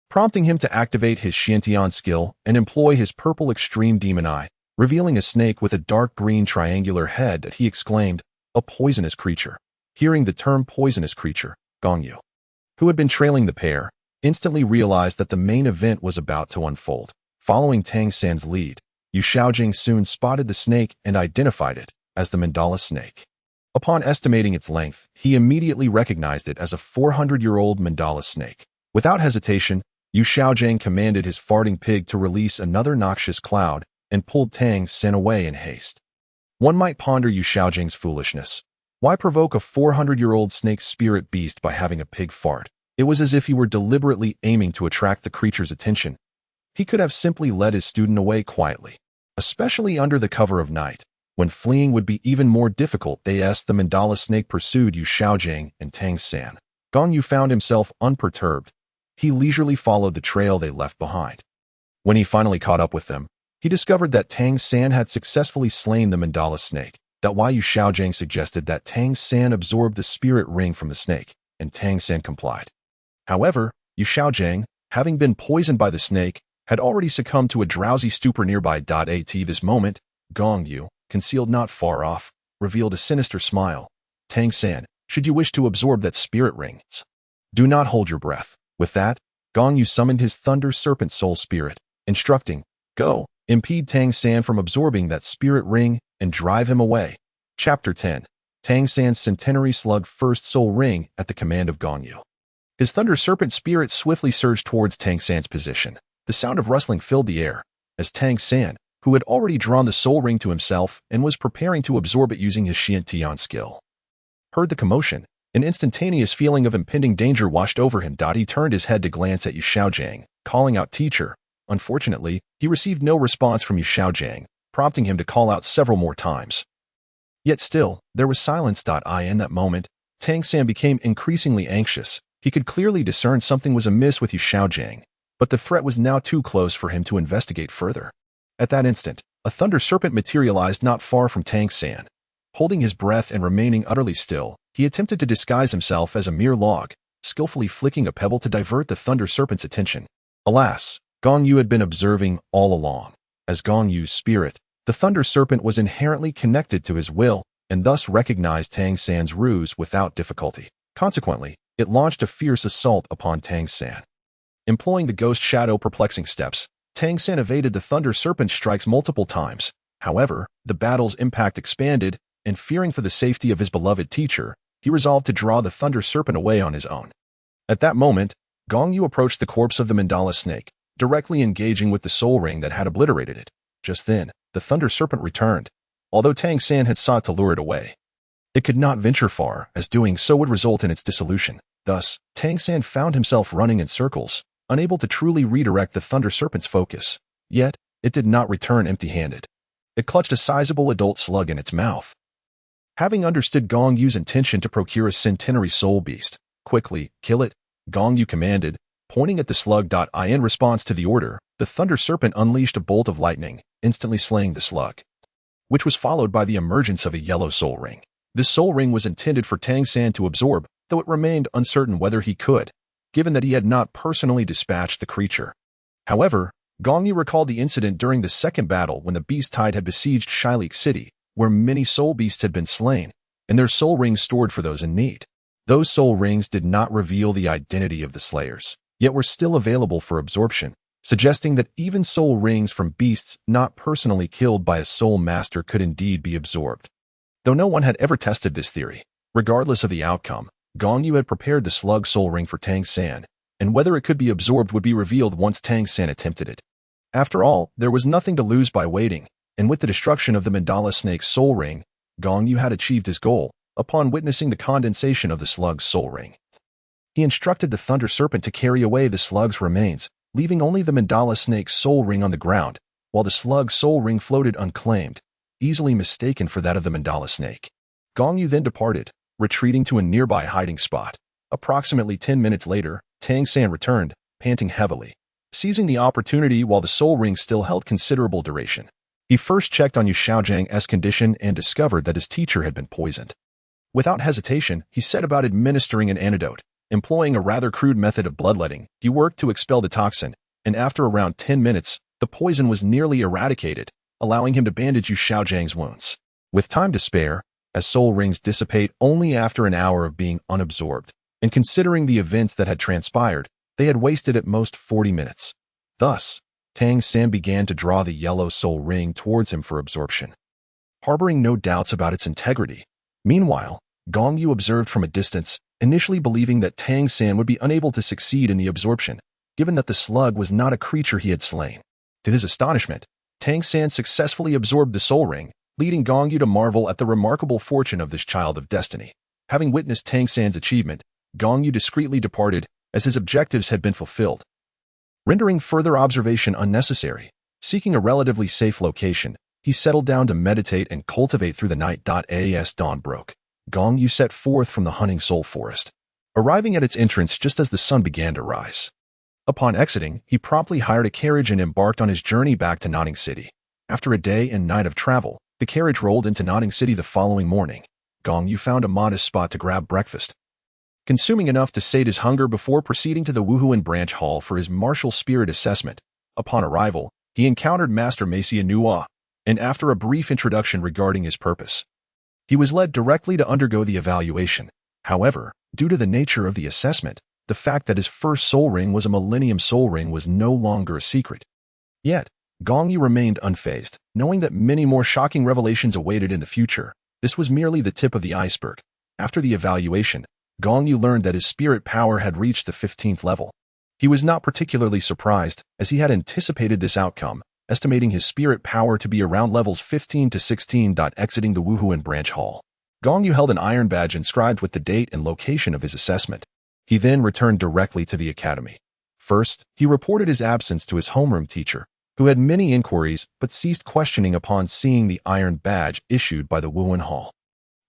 prompting him to activate his Xiantian skill and employ his purple extreme demon eye, revealing a snake with a dark green triangular head that he exclaimed, "A poisonous creature." Hearing the term poisonous creature, Gong Yu, who had been trailing the pair, instantly realized that the main event was about to unfold. Following Tang San's lead, Yu Xiaojing soon spotted the snake and identified it as the mandala snake. Upon estimating its length, he immediately recognized it as a 400-year-old mandala snake. Without hesitation, Yu Xiaojing commanded his farting pig to release another noxious cloud and pulled Tang San away in haste. One might ponder Yu Xiaojing's foolishness. Why provoke a 400-year-old snake spirit beast by having a pig fart? It was as if he were deliberately aiming to attract the creature's attention. He could have simply led his student away quietly, especially under the cover of night, when fleeing would be even more difficult. The mandala snake pursued Yu Xiaojing and Tang San. Gong Yu found himself unperturbed. He leisurely followed the trail they left behind. When he finally caught up with them, he discovered that Tang San had successfully slain the mandala snake. That why Yu Xiaojiang suggested that Tang San absorb the spirit ring from the snake, and Tang San complied. However, Yu Xiaojiang, having been poisoned by the snake, had already succumbed to a drowsy stupor nearby. At this moment, Gong Yu, concealed not far off, revealed a sinister smile. Tang San, should you wish to absorb that spirit ring, do not hold your breath. With that, Gong Yu summoned his Thunder Serpent Soul Spirit, instructing, go, impede Tang San from absorbing that spirit ring and drive him away. Chapter 10. Tang San's Centenary Slug First Soul Ring at the command of Gong Yu. His Thunder Serpent spirit swiftly surged towards Tang San's position. The sound of rustling filled the air, as Tang San, who had already drawn the soul ring to himself and was preparing to absorb it using his Xian skill, heard the commotion. An instantaneous feeling of impending danger washed over him. He turned his head to glance at Yu Xiaojiang, calling out teacher. Unfortunately, he received no response from Yu Xiaojiang, prompting him to call out several more times. Yet still, there was silence. In that moment, Tang San became increasingly anxious. He could clearly discern something was amiss with Yu Xiaojiang, but the threat was now too close for him to investigate further. At that instant, a thunder serpent materialized not far from Tang San. Holding his breath and remaining utterly still, he attempted to disguise himself as a mere log, skillfully flicking a pebble to divert the thunder serpent's attention. Alas, Gong Yu had been observing all along. As Gong Yu's spirit, the thunder serpent was inherently connected to his will and thus recognized Tang San's ruse without difficulty. Consequently, it launched a fierce assault upon Tang San. Employing the ghost shadow perplexing steps, Tang San evaded the thunder serpent's strikes multiple times. However, the battle's impact expanded, and fearing for the safety of his beloved teacher, he resolved to draw the thunder serpent away on his own. At that moment, Gong Yu approached the corpse of the mandala snake, directly engaging with the soul ring that had obliterated it. Just then, the thunder serpent returned, although Tang San had sought to lure it away. It could not venture far, as doing so would result in its dissolution. Thus, Tang San found himself running in circles, unable to truly redirect the thunder serpent's focus. Yet, it did not return empty-handed. It clutched a sizable adult slug in its mouth. Having understood Gong Yu's intention to procure a centenary soul beast, quickly, kill it, Gong Yu commanded, pointing at the slug. In response to the order, the thunder serpent unleashed a bolt of lightning, instantly slaying the slug, which was followed by the emergence of a yellow soul ring. This soul ring was intended for Tang San to absorb, though it remained uncertain whether he could, given that he had not personally dispatched the creature. However, Gong Yu recalled the incident during the second battle when the beast tide had besieged Shilik City, where many soul beasts had been slain, and their soul rings stored for those in need. Those soul rings did not reveal the identity of the slayers, yet were still available for absorption, suggesting that even soul rings from beasts not personally killed by a soul master could indeed be absorbed. Though no one had ever tested this theory, regardless of the outcome, Gong Yu had prepared the slug soul ring for Tang San, and whether it could be absorbed would be revealed once Tang San attempted it. After all, there was nothing to lose by waiting, and with the destruction of the mandala snake's soul ring, Gong Yu had achieved his goal upon witnessing the condensation of the slug's soul ring. He instructed the thunder serpent to carry away the slug's remains, leaving only the mandala snake's soul ring on the ground, while the slug's soul ring floated unclaimed, easily mistaken for that of the mandala snake. Gong Yu then departed, retreating to a nearby hiding spot. Approximately 10 minutes later, Tang San returned, panting heavily, seizing the opportunity while the soul ring still held considerable duration. He first checked on Yu Xiaojiang's condition and discovered that his teacher had been poisoned. Without hesitation, he set about administering an antidote. Employing a rather crude method of bloodletting, he worked to expel the toxin, and after around 10 minutes, the poison was nearly eradicated, allowing him to bandage Yu Xiaojiang's wounds. With time to spare, as soul rings dissipate only after an hour of being unabsorbed, and considering the events that had transpired, they had wasted at most 40 minutes. Thus, Tang San began to draw the yellow soul ring towards him for absorption, harboring no doubts about its integrity. Meanwhile, Gong Yu observed from a distance, initially believing that Tang San would be unable to succeed in the absorption, given that the slug was not a creature he had slain. To his astonishment, Tang San successfully absorbed the soul ring, leading Gong Yu to marvel at the remarkable fortune of this child of destiny. Having witnessed Tang San's achievement, Gong Yu discreetly departed, as his objectives had been fulfilled, rendering further observation unnecessary. Seeking a relatively safe location, he settled down to meditate and cultivate through the night. As dawn broke, Gong Yu set forth from the hunting soul forest, arriving at its entrance just as the sun began to rise. Upon exiting, he promptly hired a carriage and embarked on his journey back to Notting City. After a day and night of travel, the carriage rolled into Notting City the following morning. Gong Yu found a modest spot to grab breakfast, consuming enough to sate his hunger before proceeding to the Wuhuan branch hall for his martial spirit assessment. Upon arrival, he encountered Master Meicia Nua, and after a brief introduction regarding his purpose, he was led directly to undergo the evaluation. However, due to the nature of the assessment, the fact that his first soul ring was a Millennium Soul Ring was no longer a secret. Yet, Gong Yu remained unfazed, knowing that many more shocking revelations awaited in the future. This was merely the tip of the iceberg. After the evaluation, Gong Yu learned that his spirit power had reached the 15th level. He was not particularly surprised, as he had anticipated this outcome, estimating his spirit power to be around levels 15 to 16. Exiting the Wuhuan branch hall, Gong Yu held an iron badge inscribed with the date and location of his assessment. He then returned directly to the academy. First, he reported his absence to his homeroom teacher, who had many inquiries but ceased questioning upon seeing the iron badge issued by the Wuhuan Hall.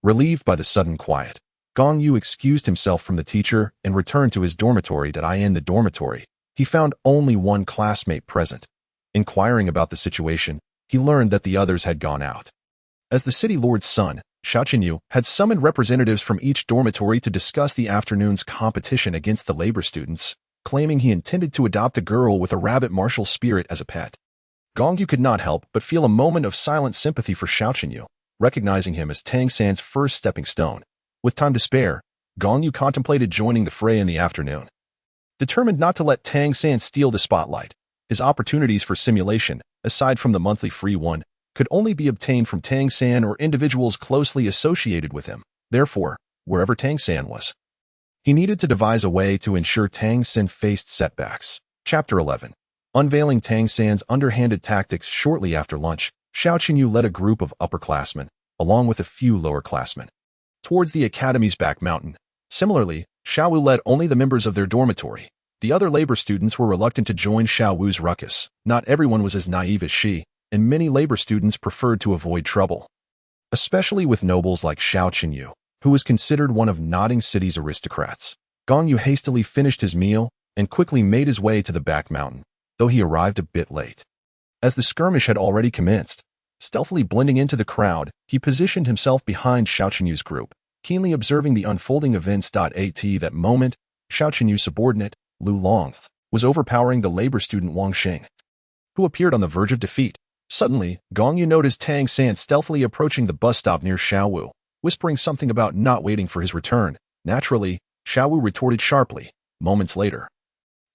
Relieved by the sudden quiet, Gong Yu excused himself from the teacher and returned to his dormitory. In the dormitory, he found only one classmate present. Inquiring about the situation, he learned that the others had gone out. As the city lord's son, Yu had summoned representatives from each dormitory to discuss the afternoon's competition against the labor students, claiming he intended to adopt a girl with a rabbit martial spirit as a pet. Gong Yu could not help but feel a moment of silent sympathy for Yu, recognizing him as Tang San's first stepping stone. With time to spare, Gong Yu contemplated joining the fray in the afternoon. Determined not to let Tang San steal the spotlight, his opportunities for simulation, aside from the monthly free one, could only be obtained from Tang San or individuals closely associated with him. Therefore, wherever Tang San was, he needed to devise a way to ensure Tang San faced setbacks. Chapter 11. Unveiling Tang San's underhanded tactics. Shortly after lunch, Yu led a group of upperclassmen, along with a few lowerclassmen, towards the academy's back mountain. Similarly, Wu led only the members of their dormitory. The other labor students were reluctant to join Wu's ruckus. Not everyone was as naive as she, and many labor students preferred to avoid trouble, especially with nobles like Yu, who was considered one of Notting City's aristocrats. Gong Yu hastily finished his meal and quickly made his way to the back mountain, though he arrived a bit late. As the skirmish had already commenced, stealthily blending into the crowd, he positioned himself behind Yu's group, keenly observing the unfolding events. At that moment, Yu's subordinate, Lu Long, was overpowering the labor student Wang Xing, who appeared on the verge of defeat. Suddenly, Gong Yu noticed Tang San stealthily approaching the bus stop near Wu, whispering something about not waiting for his return. Naturally, Wu retorted sharply. Moments later,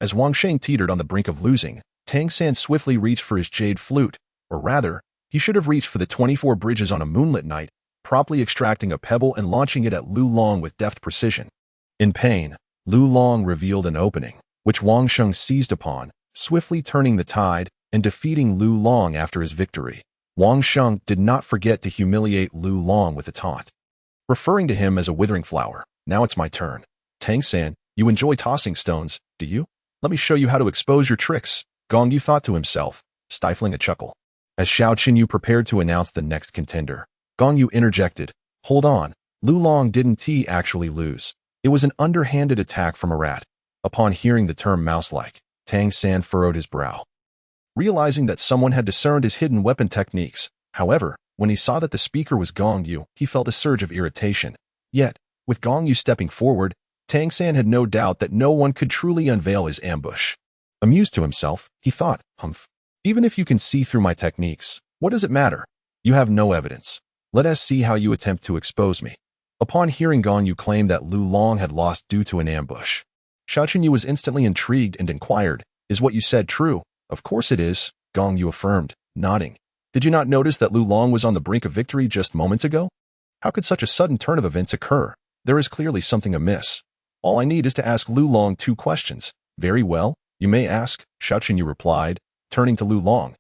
as Wang Xing teetered on the brink of losing, Tang San swiftly reached for his jade flute, or rather, he should have reached for the 24 bridges on a moonlit night, promptly extracting a pebble and launching it at Lu Long with deft precision. In pain, Lu Long revealed an opening, which Wang Xing seized upon, swiftly turning the tide and defeating Lu Long after his victory. Wang Xing did not forget to humiliate Lu Long with a taunt, referring to him as a withering flower. Now it's my turn. Tang San, you enjoy tossing stones, do you? Let me show you how to expose your tricks, Gong Yu thought to himself, stifling a chuckle. As Yu prepared to announce the next contender, Gong Yu interjected, hold on, Lu Long didn't actually lose. It was an underhanded attack from a rat. Upon hearing the term mouse-like, Tang San furrowed his brow, realizing that someone had discerned his hidden weapon techniques. However, when he saw that the speaker was Gong Yu, he felt a surge of irritation. Yet, with Gong Yu stepping forward, Tang San had no doubt that no one could truly unveil his ambush. Amused to himself, he thought, humph. Even if you can see through my techniques, what does it matter? You have no evidence. Let us see how you attempt to expose me. Upon hearing Gong Yu claim that Lu Long had lost due to an ambush, Yu was instantly intrigued and inquired, is what you said true? Of course it is, Gong Yu affirmed, nodding. Did you not notice that Lu Long was on the brink of victory just moments ago? How could such a sudden turn of events occur? There is clearly something amiss. All I need is to ask Lu Long 2 questions. Very well, you may ask, Yu replied, turning to Lu Long.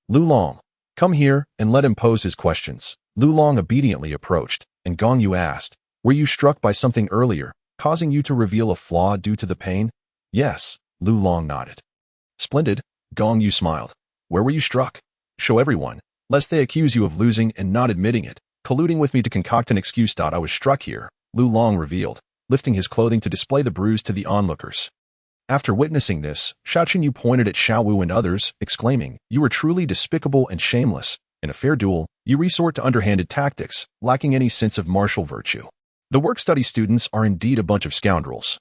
Lu Long, come here and let him pose his questions. Lu Long obediently approached, and Gong Yu asked, were you struck by something earlier, causing you to reveal a flaw due to the pain? Yes, Lu Long nodded. Splendid, Gong Yu smiled. Where were you struck? Show everyone, lest they accuse you of losing and not admitting it, colluding with me to concoct an excuse. I was struck here, Lu Long revealed, lifting his clothing to display the bruise to the onlookers. After witnessing this, Xiao Yu pointed at Xiao Wu and others, exclaiming, "You are truly despicable and shameless. In a fair duel, you resort to underhanded tactics, lacking any sense of martial virtue. The work-study students are indeed a bunch of scoundrels,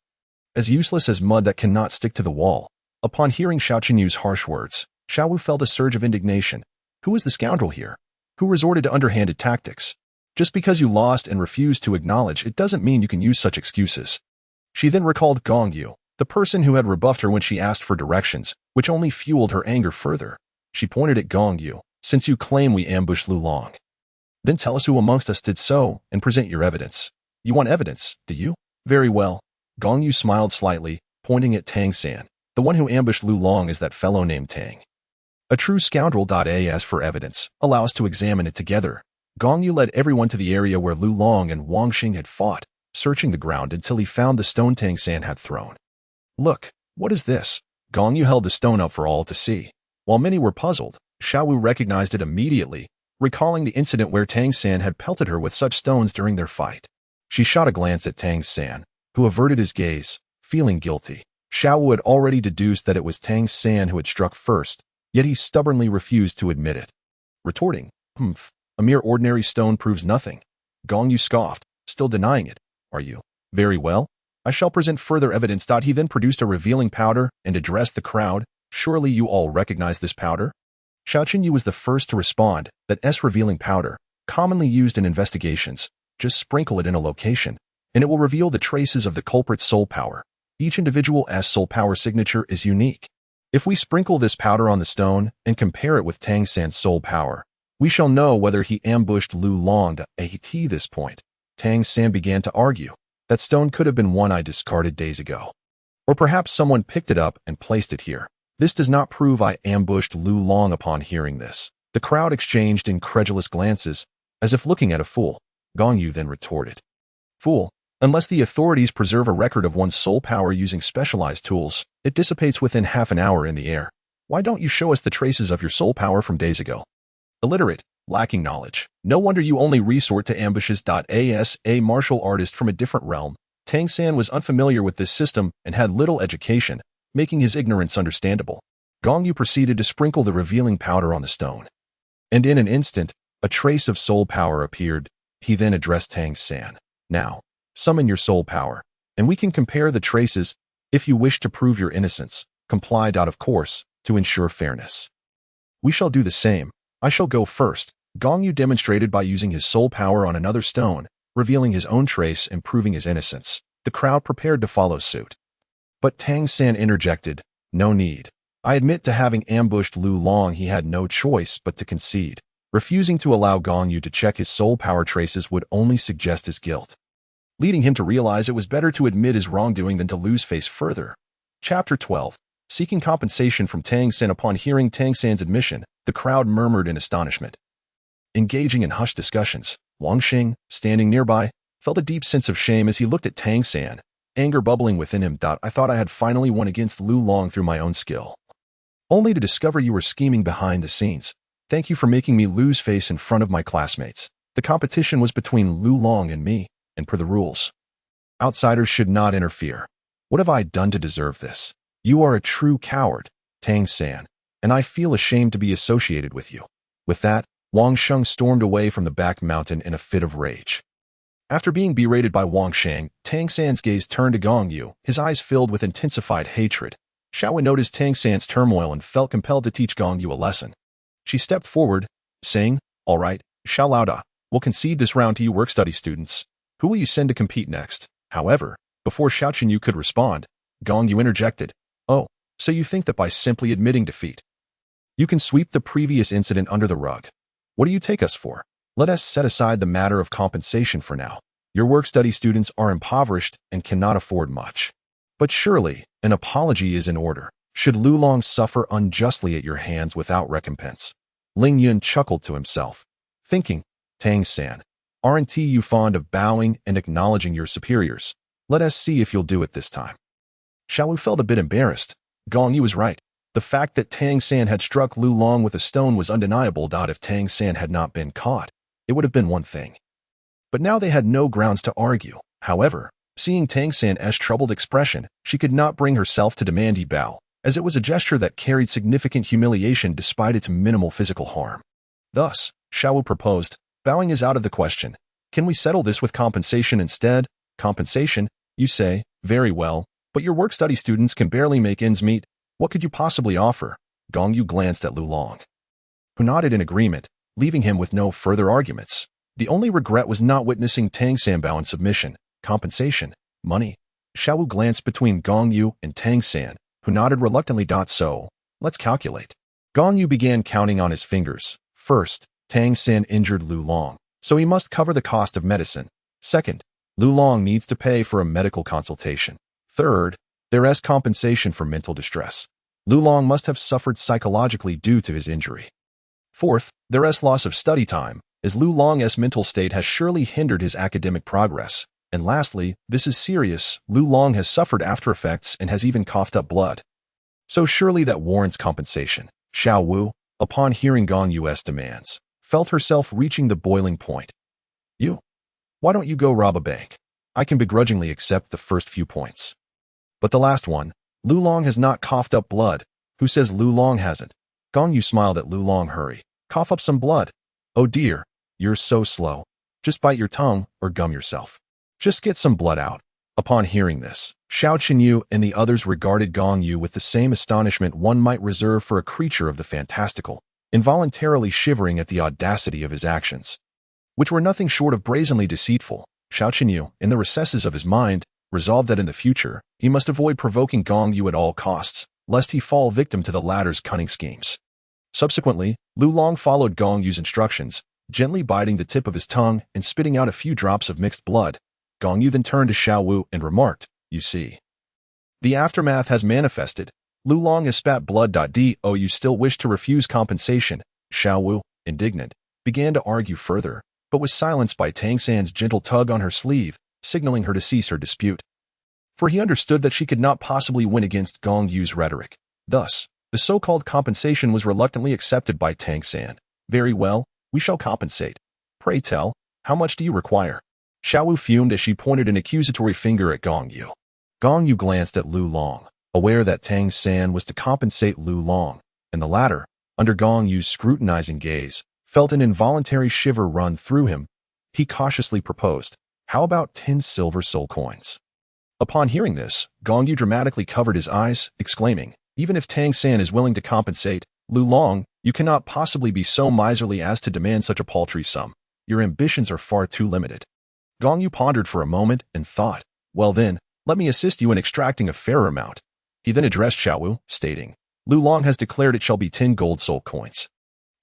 as useless as mud that cannot stick to the wall." Upon hearing Xiao Yu's harsh words, Xiao Wu felt a surge of indignation. Who is the scoundrel here? Who resorted to underhanded tactics? Just because you lost and refused to acknowledge it doesn't mean you can use such excuses. She then recalled Gong Yu, the person who had rebuffed her when she asked for directions, which only fueled her anger further. She pointed at Gong Yu. "Since you claim we ambushed Lu Long, then tell us who amongst us did so and present your evidence." "You want evidence, do you? Very well." Gong Yu smiled slightly, pointing at Tang San. "The one who ambushed Lu Long is that fellow named Tang. A true scoundrel. As for evidence, allow us to examine it together." Gong Yu led everyone to the area where Lu Long and Wang Xing had fought, searching the ground until he found the stone Tang San had thrown. "Look, what is this?" Gong Yu held the stone up for all to see. While many were puzzled, Xiao Wu recognized it immediately, recalling the incident where Tang San had pelted her with such stones during their fight. She shot a glance at Tang San, who averted his gaze, feeling guilty. Xiao Wu had already deduced that it was Tang San who had struck first, yet he stubbornly refused to admit it. Retorting, "Humph, a mere ordinary stone proves nothing." Gong Yu scoffed, still denying it. "Are you? Very well. I shall present further evidence." He then produced a revealing powder and addressed the crowd. "Surely you all recognize this powder?" Xiao Yu was the first to respond. "That revealing powder, commonly used in investigations. Just sprinkle it in a location, and it will reveal the traces of the culprit's soul power. Each individual's soul power signature is unique. If we sprinkle this powder on the stone and compare it with Tang San's soul power, we shall know whether he ambushed Lu Long. At this point, Tang San began to argue. "That stone could have been one I discarded days ago. Or perhaps someone picked it up and placed it here. This does not prove I ambushed Lu Long." Upon hearing this, the crowd exchanged incredulous glances, as if looking at a fool. Gong Yu then retorted, "Fool, unless the authorities preserve a record of one's soul power using specialized tools, it dissipates within half an hour in the air. Why don't you show us the traces of your soul power from days ago? Illiterate, lacking knowledge. No wonder you only resort to ambushes." As a martial artist from a different realm, Tang San was unfamiliar with this system and had little education, making his ignorance understandable. Gong Yu proceeded to sprinkle the revealing powder on the stone, and in an instant, a trace of soul power appeared. He then addressed Tang San. "Now, summon your soul power, and we can compare the traces. If you wish to prove your innocence, comply. Of course, to ensure fairness. We shall do the same. I shall go first." Gong Yu demonstrated by using his soul power on another stone, revealing his own trace and proving his innocence. The crowd prepared to follow suit. But Tang San interjected, "No need. I admit to having ambushed Lu Long." He had no choice but to concede. Refusing to allow Gong Yu to check his soul power traces would only suggest his guilt, leading him to realize it was better to admit his wrongdoing than to lose face further. Chapter 12. Seeking compensation from Tang San. Upon hearing Tang San's admission, the crowd murmured in astonishment. Engaging in hushed discussions, Wang Xing, standing nearby, felt a deep sense of shame as he looked at Tang San, anger bubbling within him. "I thought I had finally won against Lu Long through my own skill, only to discover you were scheming behind the scenes. Thank you for making me lose face in front of my classmates. The competition was between Lu Long and me, and per the rules, outsiders should not interfere. What have I done to deserve this? You are a true coward, Tang San, and I feel ashamed to be associated with you." With that, Wang Sheng stormed away from the back mountain in a fit of rage. After being berated by Wang Sheng, Tang San's gaze turned to Gong Yu, his eyes filled with intensified hatred. Xiao Wu noticed Tang San's turmoil and felt compelled to teach Gong Yu a lesson. She stepped forward, saying, "All right, Xiao Laoda, we'll concede this round to you work-study students. Who will you send to compete next?" However, before Xiao Yu could respond, Gong Yu interjected, "Oh, so you think that by simply admitting defeat, you can sweep the previous incident under the rug? What do you take us for? Let us set aside the matter of compensation for now. Your work-study students are impoverished and cannot afford much. But surely, an apology is in order. Should Lu Long suffer unjustly at your hands without recompense?" Ling Yun chuckled to himself, thinking, "Tang San, aren't you fond of bowing and acknowledging your superiors? Let us see if you'll do it this time." Xiao Wu felt a bit embarrassed. Gong Yu was right. The fact that Tang San had struck Lu Long with a stone was undeniable. If Tang San had not been caught, it would have been one thing. But now they had no grounds to argue. However, Seeing Tang San's troubled expression, she could not bring herself to demand he bow, as it was a gesture that carried significant humiliation despite its minimal physical harm. Thus, Xiao proposed, bowing is out of the question. Can we settle this with compensation instead? Compensation, you say? Very well, but your work-study students can barely make ends meet. What could you possibly offer? Gong Yu glanced at Lu Long, who nodded in agreement, leaving him with no further arguments. The only regret was not witnessing Tang San bow in submission. Compensation, money. Xiao glanced between Gong Yu and Tang San, who nodded reluctantly. So, let's calculate. Gong Yu began counting on his fingers. First, Tang San injured Lu Long, so he must cover the cost of medicine. Second, Lu Long needs to pay for a medical consultation. Third, there is compensation for mental distress. Lu Long must have suffered psychologically due to his injury. Fourth, there is loss of study time, as Lu Long's mental state has surely hindered his academic progress. And lastly, this is serious, Lu Long has suffered after effects and has even coughed up blood. So surely that warrants compensation. Xiao Wu, upon hearing Gong Yu's demands, felt herself reaching the boiling point. You? Why don't you go rob a bank? I can begrudgingly accept the first few points. But the last one, Lu Long has not coughed up blood. Who says Lu Long hasn't? Gong Yu smiled at Lu Long. Hurry, cough up some blood. Oh dear, you're so slow. Just bite your tongue or gum yourself. Just get some blood out. Upon hearing this, Xiao Qinyu and the others regarded Gong Yu with the same astonishment one might reserve for a creature of the fantastical, involuntarily shivering at the audacity of his actions, which were nothing short of brazenly deceitful. Xiao Qinyu, in the recesses of his mind, resolved that in the future, he must avoid provoking Gong Yu at all costs, lest he fall victim to the latter's cunning schemes. Subsequently, Lu Long followed Gong Yu's instructions, gently biting the tip of his tongue and spitting out a few drops of mixed blood. Gong Yu then turned to Xiao Wu and remarked, you see, the aftermath has manifested. Lu Long has spat blood. Do you still wish to refuse compensation? Xiao Wu, indignant, began to argue further, but was silenced by Tang San's gentle tug on her sleeve, signaling her to cease her dispute. For he understood that she could not possibly win against Gong Yu's rhetoric. Thus, the so-called compensation was reluctantly accepted by Tang San. Very well, we shall compensate. Pray tell, how much do you require? Xiao Wu fumed as she pointed an accusatory finger at Gong Yu. Gong Yu glanced at Lu Long, aware that Tang San was to compensate Lu Long, and the latter, under Gong Yu's scrutinizing gaze, felt an involuntary shiver run through him. He cautiously proposed, how about 10 silver soul coins? Upon hearing this, Gong Yu dramatically covered his eyes, exclaiming, even if Tang San is willing to compensate, Lu Long, you cannot possibly be so miserly as to demand such a paltry sum. Your ambitions are far too limited. Gong Yu pondered for a moment and thought, well then, let me assist you in extracting a fairer amount. He then addressed Xiao Wu, stating, Lu Long has declared it shall be 10 gold soul coins.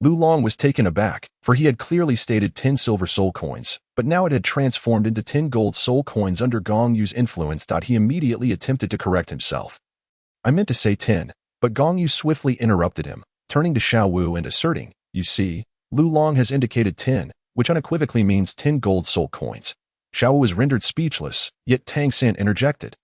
Lu Long was taken aback, for he had clearly stated 10 silver soul coins, but now it had transformed into 10 gold soul coins under Gong Yu's influence. He immediately attempted to correct himself. I meant to say 10, but Gong Yu swiftly interrupted him, turning to Xiao Wu and asserting, you see, Lu Long has indicated 10, which unequivocally means 10 gold soul coins. Xiao Wu was rendered speechless, yet Tang San interjected.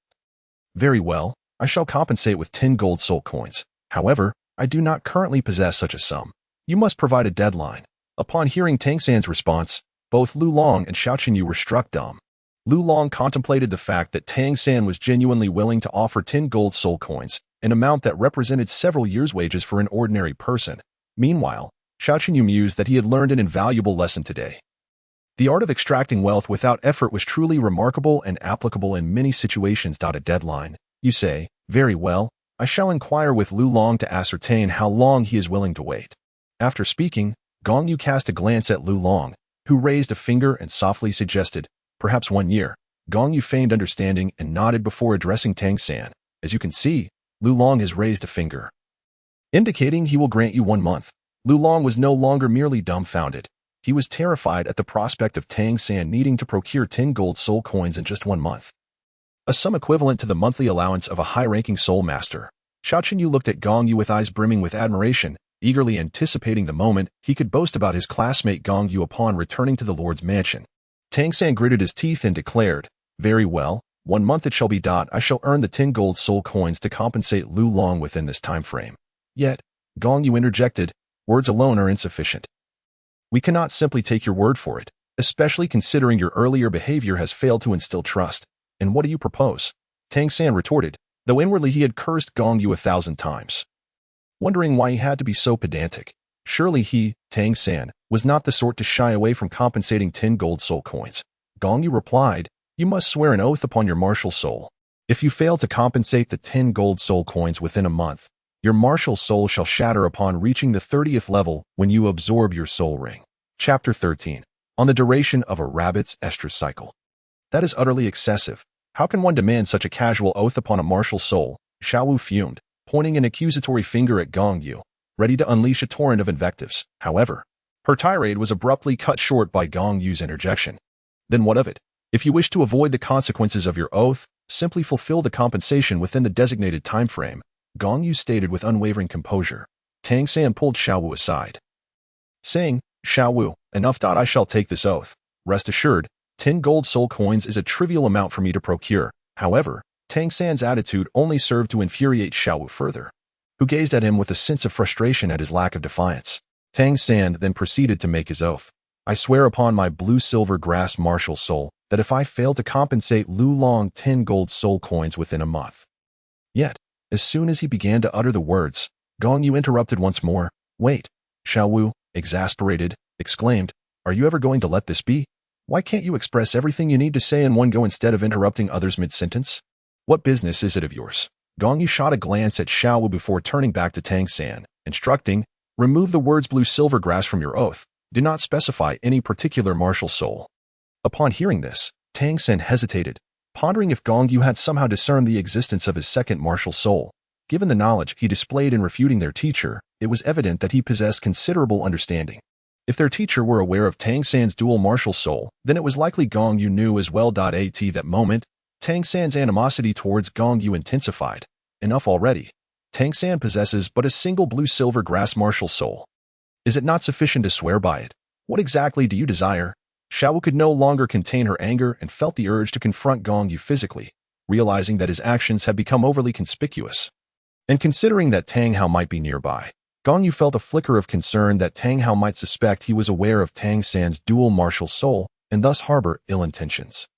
Very well, I shall compensate with 10 gold soul coins. However, I do not currently possess such a sum. You must provide a deadline. Upon hearing Tang San's response, both Lu Long and Xiao Qinyu were struck dumb. Lu Long contemplated the fact that Tang San was genuinely willing to offer 10 gold soul coins, an amount that represented several years' wages for an ordinary person. Meanwhile, Xiao Qinyu mused that he had learned an invaluable lesson today. The art of extracting wealth without effort was truly remarkable and applicable in many situations. A deadline, you say, very well, I shall inquire with Lu Long to ascertain how long he is willing to wait. After speaking, Gong Yu cast a glance at Lu Long, who raised a finger and softly suggested, perhaps 1 year. Gong Yu feigned understanding and nodded before addressing Tang San. As you can see, Lu Long has raised a finger, indicating he will grant you 1 month. Lu Long was no longer merely dumbfounded. He was terrified at the prospect of Tang San needing to procure 10 gold soul coins in just 1 month, a sum equivalent to the monthly allowance of a high-ranking soul master. Xiao Qinyu looked at Gong Yu with eyes brimming with admiration, eagerly anticipating the moment he could boast about his classmate Gong Yu upon returning to the Lord's mansion. Tang San gritted his teeth and declared, very well, 1 month it shall be. I shall earn the 10 gold soul coins to compensate Lu Long within this time frame. Yet, Gong Yu interjected, words alone are insufficient. We cannot simply take your word for it, especially considering your earlier behavior has failed to instill trust. And what do you propose? Tang San retorted, though inwardly he had cursed Gong Yu 1,000 times. Wondering why he had to be so pedantic. Surely he, Tang San, was not the sort to shy away from compensating 10 gold soul coins. Gong Yu replied, you must swear an oath upon your martial soul. If you fail to compensate the 10 gold soul coins within a month, your martial soul shall shatter upon reaching the 30th level when you absorb your soul ring. Chapter 13. On the duration of a rabbit's estrus cycle. That is utterly excessive. How can one demand such a casual oath upon a martial soul? Xiaowu fumed, pointing an accusatory finger at Gong Yu, ready to unleash a torrent of invectives. However, her tirade was abruptly cut short by Gong Yu's interjection. Then what of it? If you wish to avoid the consequences of your oath, simply fulfill the compensation within the designated time frame, Gong Yu stated with unwavering composure. Tang San pulled Xiaowu aside, saying, Xiaowu, enough. I shall take this oath. Rest assured, 10 gold soul coins is a trivial amount for me to procure. However, Tang San's attitude only served to infuriate Xiaowu further, who gazed at him with a sense of frustration at his lack of defiance. Tang San then proceeded to make his oath. I swear upon my blue-silver grass martial soul that if I fail to compensate Lu Long 10 gold soul coins within a month. Yet, as soon as he began to utter the words, Gong Yu interrupted once more. Wait, Xiaowu, exasperated, exclaimed, are you ever going to let this be? Why can't you express everything you need to say in one go instead of interrupting others mid-sentence? What business is it of yours? Gong Yu shot a glance at Xiaowu before turning back to Tang San, instructing, remove the words blue-silver grass from your oath. Do not specify any particular martial soul. Upon hearing this, Tang San hesitated, pondering if Gong Yu had somehow discerned the existence of his second martial soul. Given the knowledge he displayed in refuting their teacher, it was evident that he possessed considerable understanding. If their teacher were aware of Tang San's dual martial soul, then it was likely Gong Yu knew as well. At that moment, Tang San's animosity towards Gong Yu intensified. Enough already. Tang San possesses but a single blue-silver grass martial soul. Is it not sufficient to swear by it? What exactly do you desire? Xiaowu could no longer contain her anger and felt the urge to confront Gong Yu physically, realizing that his actions had become overly conspicuous. And considering that Tang Hao might be nearby, Gong Yu felt a flicker of concern that Tang Hao might suspect he was aware of Tang San's dual martial soul and thus harbor ill intentions.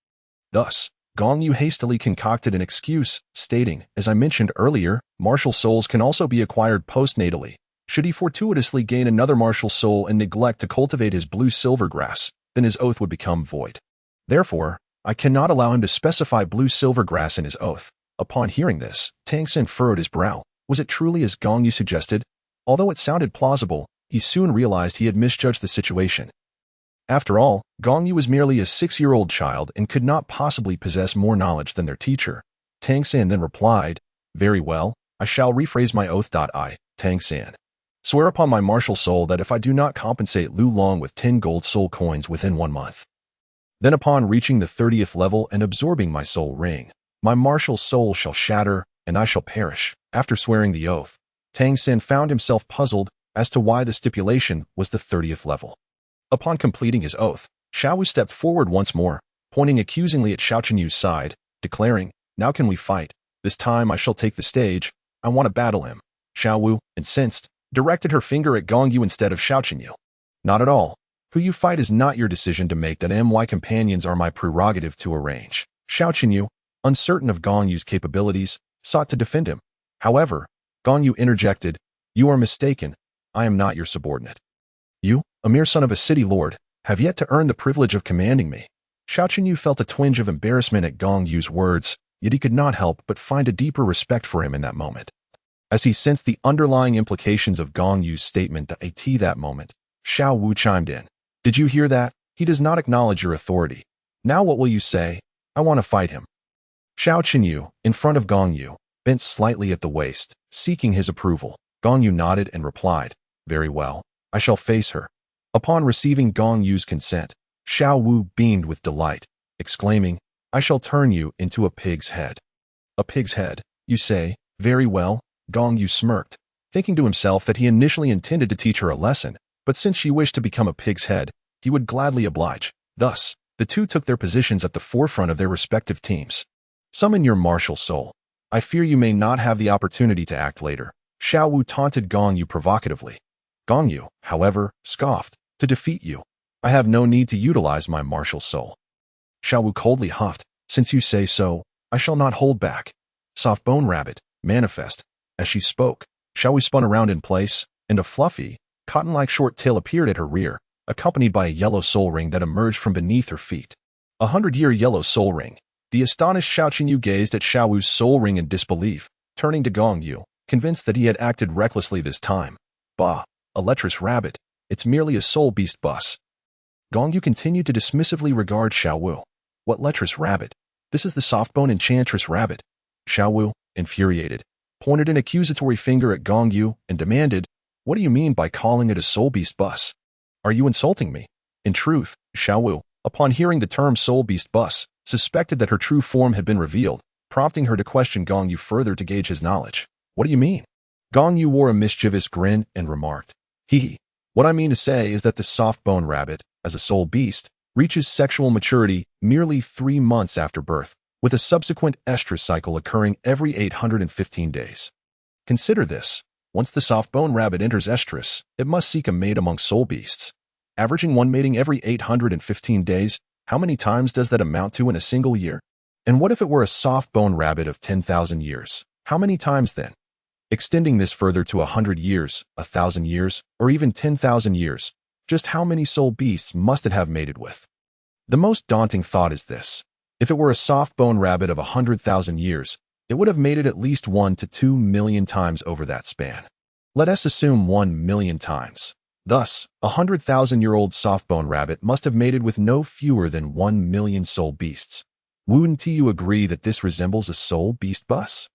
Thus, Gong Yu hastily concocted an excuse, stating, as I mentioned earlier, martial souls can also be acquired postnatally. Should he fortuitously gain another martial soul and neglect to cultivate his blue-silver grass, then his oath would become void. Therefore, I cannot allow him to specify blue-silver grass in his oath. Upon hearing this, Tang San furrowed his brow. Was it truly as Gong Yu suggested? Although it sounded plausible, he soon realized he had misjudged the situation. After all, Gong Yu was merely a 6-year-old child and could not possibly possess more knowledge than their teacher. Tang San then replied, very well, I shall rephrase my oath. I, Tang San, swear upon my martial soul that if I do not compensate Lu Long with 10 gold soul coins within 1 month, then upon reaching the 30th level and absorbing my soul ring, my martial soul shall shatter and I shall perish. After swearing the oath, Tang San found himself puzzled as to why the stipulation was the 30th level. Upon completing his oath, Xiaowu stepped forward once more, pointing accusingly at Xiao Qinyu's side, declaring, now can we fight? This time I shall take the stage. I want to battle him. Xiaowu, incensed, directed her finger at Gong Yu instead of Xiao Qinyu. Not at all. Who you fight is not your decision to make. My companions are my prerogative to arrange. Xiao Qinyu, uncertain of Gong Yu's capabilities, sought to defend him. However, Gong Yu interjected, you are mistaken. I am not your subordinate. You, a mere son of a city lord, have yet to earn the privilege of commanding me. Xiao Qinyu felt a twinge of embarrassment at Gong Yu's words, yet he could not help but find a deeper respect for him in that moment. As he sensed the underlying implications of Gong Yu's statement at that moment, Xiao Wu chimed in. Did you hear that? He does not acknowledge your authority. Now what will you say? I want to fight him. Xiao Qinyu, in front of Gong Yu, bent slightly at the waist, seeking his approval. Gong Yu nodded and replied, very well, I shall face her. Upon receiving Gong Yu's consent, Xiao Wu beamed with delight, exclaiming, I shall turn you into a pig's head. A pig's head, you say? Very well. Gong Yu smirked, thinking to himself that he initially intended to teach her a lesson, but since she wished to become a pig's head, he would gladly oblige. Thus, the two took their positions at the forefront of their respective teams. Summon your martial soul. I fear you may not have the opportunity to act later. Xiao Wu taunted Gong Yu provocatively. Gong Yu, however, scoffed, to defeat you, I have no need to utilize my martial soul. Xiao Wu coldly huffed, Since you say so, I shall not hold back. Soft Bone Rabbit, manifest. As she spoke, Xiao Wu spun around in place, and a fluffy, cotton-like short tail appeared at her rear, accompanied by a yellow soul ring that emerged from beneath her feet. 100-year yellow soul ring. The astonished Xiao Yu gazed at Xiao Wu's soul ring in disbelief, turning to Gong Yu, convinced that he had acted recklessly this time. Bah, a lecherous rabbit. It's merely a soul beast bus. Gong Yu continued to dismissively regard Xiao Wu. What lecherous rabbit? This is the soft-bone enchantress rabbit. Xiao Wu, infuriated, pointed an accusatory finger at Gong Yu and demanded, "What do you mean by calling it a soul beast bus? Are you insulting me?" In truth, Xiao Wu, upon hearing the term soul beast bus, suspected that her true form had been revealed, prompting her to question Gong Yu further to gauge his knowledge. "What do you mean?" Gong Yu wore a mischievous grin and remarked, "Hee. What I mean to say is that the soft-bone rabbit, as a soul beast, reaches sexual maturity merely 3 months after birth, with a subsequent estrus cycle occurring every 815 days. Consider this. Once the soft-bone rabbit enters estrus, it must seek a mate among soul beasts. Averaging one mating every 815 days, how many times does that amount to in a single year? And what if it were a soft-bone rabbit of 10,000 years? How many times then? Extending this further to 100 years, 1,000 years, or even 10,000 years, just how many soul beasts must it have mated with? The most daunting thought is this. If it were a soft-bone rabbit of 100,000 years, it would have mated at least 1 to 2 million times over that span. Let us assume 1 million times. Thus, a 100,000-year-old soft-bone rabbit must have mated with no fewer than 1 million soul beasts. Wouldn't you agree that this resembles a soul beast bus?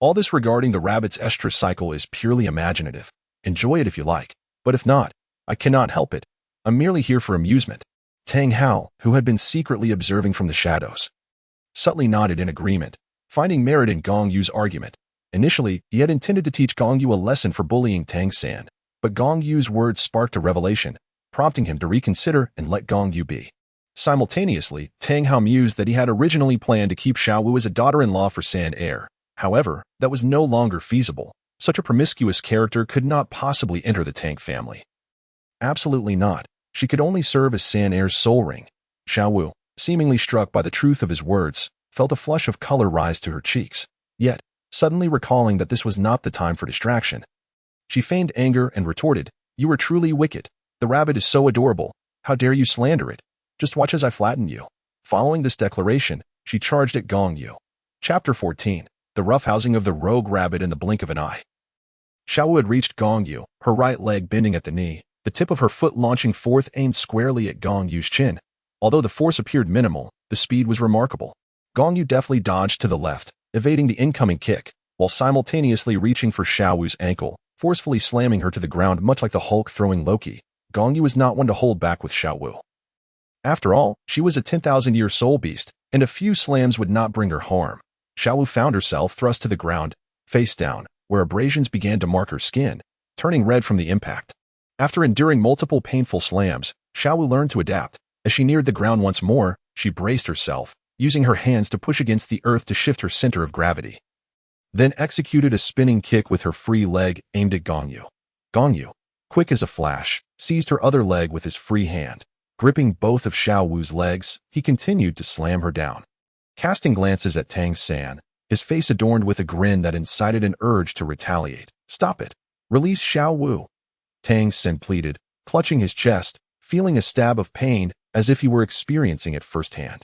All this regarding the rabbit's estrus cycle is purely imaginative. Enjoy it if you like, but if not, I cannot help it. I'm merely here for amusement. Tang Hao, who had been secretly observing from the shadows, subtly nodded in agreement, finding merit in Gong Yu's argument. Initially, he had intended to teach Gong Yu a lesson for bullying Tang San, but Gong Yu's words sparked a revelation, prompting him to reconsider and let Gong Yu be. Simultaneously, Tang Hao mused that he had originally planned to keep Xiao Wu as a daughter-in-law for San Heir. However, that was no longer feasible. Such a promiscuous character could not possibly enter the Tang family. Absolutely not. She could only serve as San Heir's soul ring. Xiao Wu, seemingly struck by the truth of his words, felt a flush of color rise to her cheeks. Yet, suddenly recalling that this was not the time for distraction, she feigned anger and retorted, "You are truly wicked. The rabbit is so adorable. How dare you slander it? Just watch as I flatten you." Following this declaration, she charged at Gong Yu. Chapter 14. The roughhousing of the rogue rabbit in the blink of an eye. Xiao Wu had reached Gong Yu, her right leg bending at the knee, the tip of her foot launching forth aimed squarely at Gong Yu's chin. Although the force appeared minimal, the speed was remarkable. Gong Yu deftly dodged to the left, evading the incoming kick, while simultaneously reaching for Xiao Wu's ankle, forcefully slamming her to the ground much like the Hulk throwing Loki. Gong Yu was not one to hold back with Xiao Wu. After all, she was a 10,000-year soul beast, and a few slams would not bring her harm. Xiao Wu found herself thrust to the ground, face down, where abrasions began to mark her skin, turning red from the impact. After enduring multiple painful slams, Xiao Wu learned to adapt. As she neared the ground once more, she braced herself, using her hands to push against the earth to shift her center of gravity. Then executed a spinning kick with her free leg aimed at Gong Yu. Gong Yu, quick as a flash, seized her other leg with his free hand. Gripping both of Xiao Wu's legs, he continued to slam her down. Casting glances at Tang San, his face adorned with a grin that incited an urge to retaliate. "Stop it. Release Xiao Wu." Tang San pleaded, clutching his chest, feeling a stab of pain as if he were experiencing it firsthand.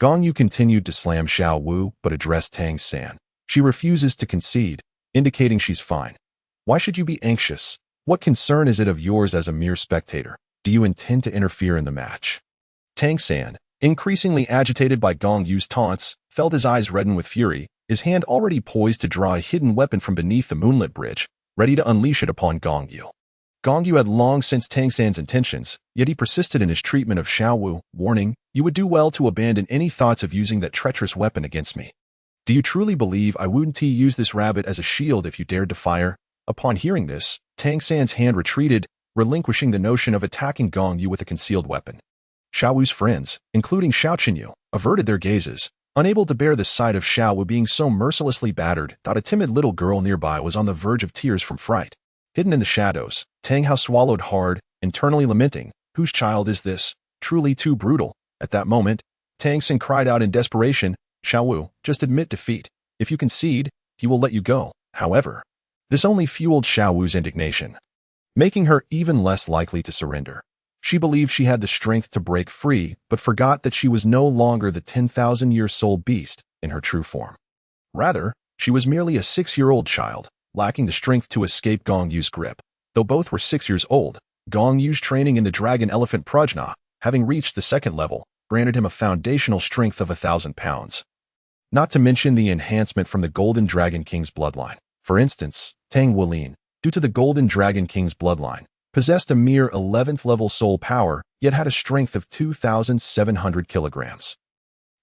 Gong Yu continued to slam Xiao Wu but addressed Tang San. "She refuses to concede, indicating she's fine. Why should you be anxious? What concern is it of yours as a mere spectator? Do you intend to interfere in the match?" Tang San, increasingly agitated by Gong Yu's taunts, felt his eyes redden with fury, his hand already poised to draw a hidden weapon from beneath the moonlit bridge, ready to unleash it upon Gong Yu. Gong Yu had long sensed Tang San's intentions, yet he persisted in his treatment of Xiao Wu, warning, "You would do well to abandon any thoughts of using that treacherous weapon against me. Do you truly believe I wouldn't use this rabbit as a shield if you dared to fire?" Upon hearing this, Tang San's hand retreated, relinquishing the notion of attacking Gong Yu with a concealed weapon. Xiao Wu's friends, including Xiao Qinyu, averted their gazes, unable to bear the sight of Xiao Wu being so mercilessly battered that a timid little girl nearby was on the verge of tears from fright. Hidden in the shadows, Tang Hao swallowed hard, internally lamenting, "Whose child is this? Truly too brutal." At that moment, Tang San cried out in desperation, "Xiao Wu, just admit defeat. If you concede, he will let you go." However, this only fueled Xiao Wu's indignation, making her even less likely to surrender. She believed she had the strength to break free, but forgot that she was no longer the 10,000-year soul beast in her true form. Rather, she was merely a 6-year-old child, lacking the strength to escape Gong Yu's grip. Though both were 6 years old, Gong Yu's training in the dragon elephant prajna, having reached the 2nd level, granted him a foundational strength of 1,000 pounds. Not to mention the enhancement from the Golden Dragon King's bloodline. For instance, Tang Wulin, due to the Golden Dragon King's bloodline, possessed a mere 11th level soul power, yet had a strength of 2,700 kilograms.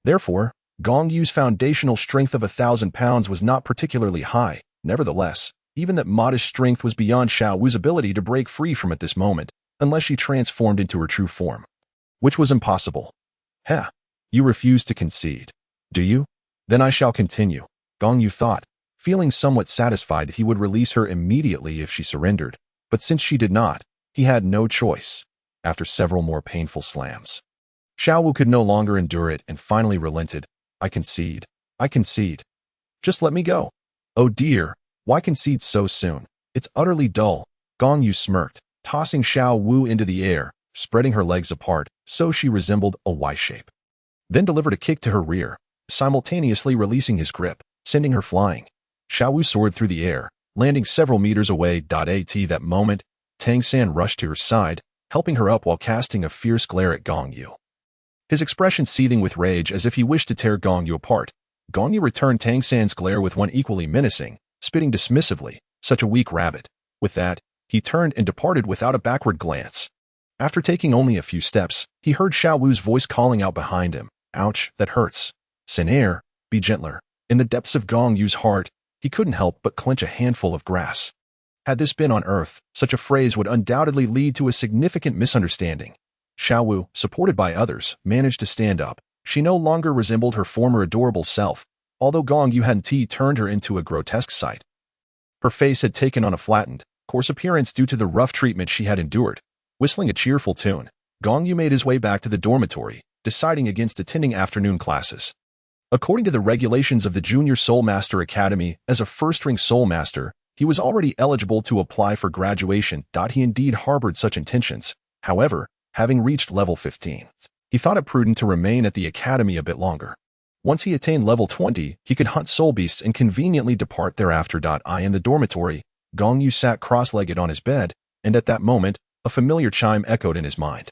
Therefore, Gong Yu's foundational strength of 1,000 pounds was not particularly high. Nevertheless, even that modest strength was beyond Xiao Wu's ability to break free from at this moment, unless she transformed into her true form, which was impossible. "Heh, you refuse to concede, do you? Then I shall continue," Gong Yu thought, feeling somewhat satisfied he would release her immediately if she surrendered. But since she did not, he had no choice. After several more painful slams, Xiao Wu could no longer endure it and finally relented. "I concede. I concede. Just let me go." "Oh dear, why concede so soon? It's utterly dull." Gong Yu smirked, tossing Xiao Wu into the air, spreading her legs apart so she resembled a Y shape. Then delivered a kick to her rear, simultaneously releasing his grip, sending her flying. Xiao Wu soared through the air, landing several meters away. At that moment, Tang San rushed to her side, helping her up while casting a fierce glare at Gong Yu. His expression seething with rage as if he wished to tear Gong Yu apart. Gong Yu returned Tang San's glare with one equally menacing, spitting dismissively, "Such a weak rabbit." With that, he turned and departed without a backward glance. After taking only a few steps, he heard Xiao Wu's voice calling out behind him, "Ouch, that hurts. Senaire, be gentler." In the depths of Gong Yu's heart, he couldn't help but clench a handful of grass. Had this been on Earth, such a phrase would undoubtedly lead to a significant misunderstanding. Xiao Wu, supported by others, managed to stand up. She no longer resembled her former adorable self, although Gong Yu had turned her into a grotesque sight. Her face had taken on a flattened, coarse appearance due to the rough treatment she had endured. Whistling a cheerful tune, Gong Yu made his way back to the dormitory, deciding against attending afternoon classes. According to the regulations of the Junior Soul Master Academy, as a first-ring Soul Master, he was already eligible to apply for graduation. He indeed harbored such intentions. However, having reached level 15, he thought it prudent to remain at the academy a bit longer. Once he attained level 20, he could hunt soul beasts and conveniently depart thereafter. In the dormitory, Gong Yu sat cross-legged on his bed, and at that moment, a familiar chime echoed in his mind.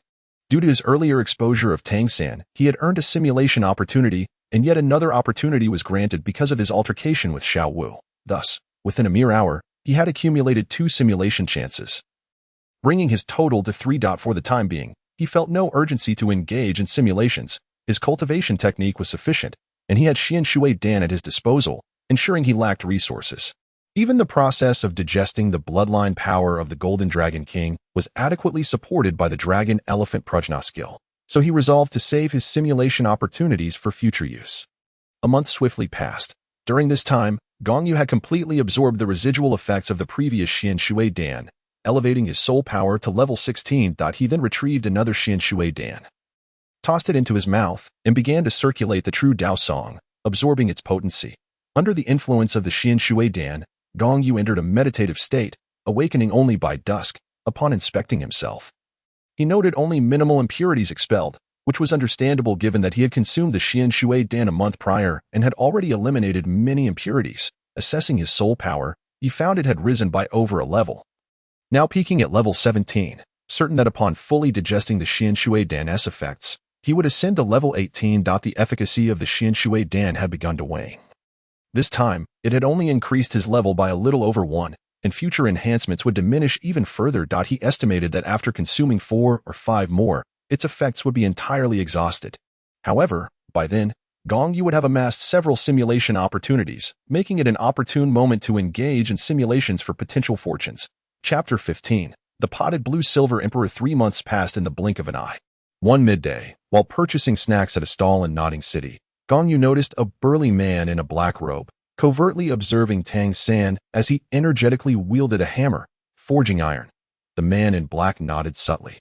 Due to his earlier exposure of Tang San, he had earned a simulation opportunity, and yet another opportunity was granted because of his altercation with Xiao Wu. Thus, within a mere hour, he had accumulated 2 simulation chances, bringing his total to 3. For the time being, he felt no urgency to engage in simulations. His cultivation technique was sufficient, and he had Xian Shui Dan at his disposal, ensuring he lacked resources. Even the process of digesting the bloodline power of the Golden Dragon King was adequately supported by the Dragon Elephant Prajna skill, so he resolved to save his simulation opportunities for future use. A month swiftly passed. During this time, Gong Yu had completely absorbed the residual effects of the previous Xian Shui Dan, elevating his soul power to level 16. He then retrieved another Xian Shui Dan, tossed it into his mouth, and began to circulate the true Dao Song, absorbing its potency. Under the influence of the Xian Shui Dan, Gong Yu entered a meditative state, awakening only by dusk. Upon inspecting himself, he noted only minimal impurities expelled, which was understandable given that he had consumed the Xian Shui Dan a month prior and had already eliminated many impurities. Assessing his soul power, he found it had risen by over a level, now peaking at level 17, certain that upon fully digesting the Xian Shui Dan's effects, he would ascend to level 18. The efficacy of the Xian Shui Dan had begun to wane. This time, it had only increased his level by a little over 1, and future enhancements would diminish even further. He estimated that after consuming 4 or 5 more, its effects would be entirely exhausted. However, by then, Gong Yu would have amassed several simulation opportunities, making it an opportune moment to engage in simulations for potential fortunes. Chapter 15. The Potted Blue-Silver Emperor. 3 months passed in the blink of an eye. One midday, while purchasing snacks at a stall in Nodding City, Gong Yu noticed a burly man in a black robe, covertly observing Tang San as he energetically wielded a hammer, forging iron. The man in black nodded subtly,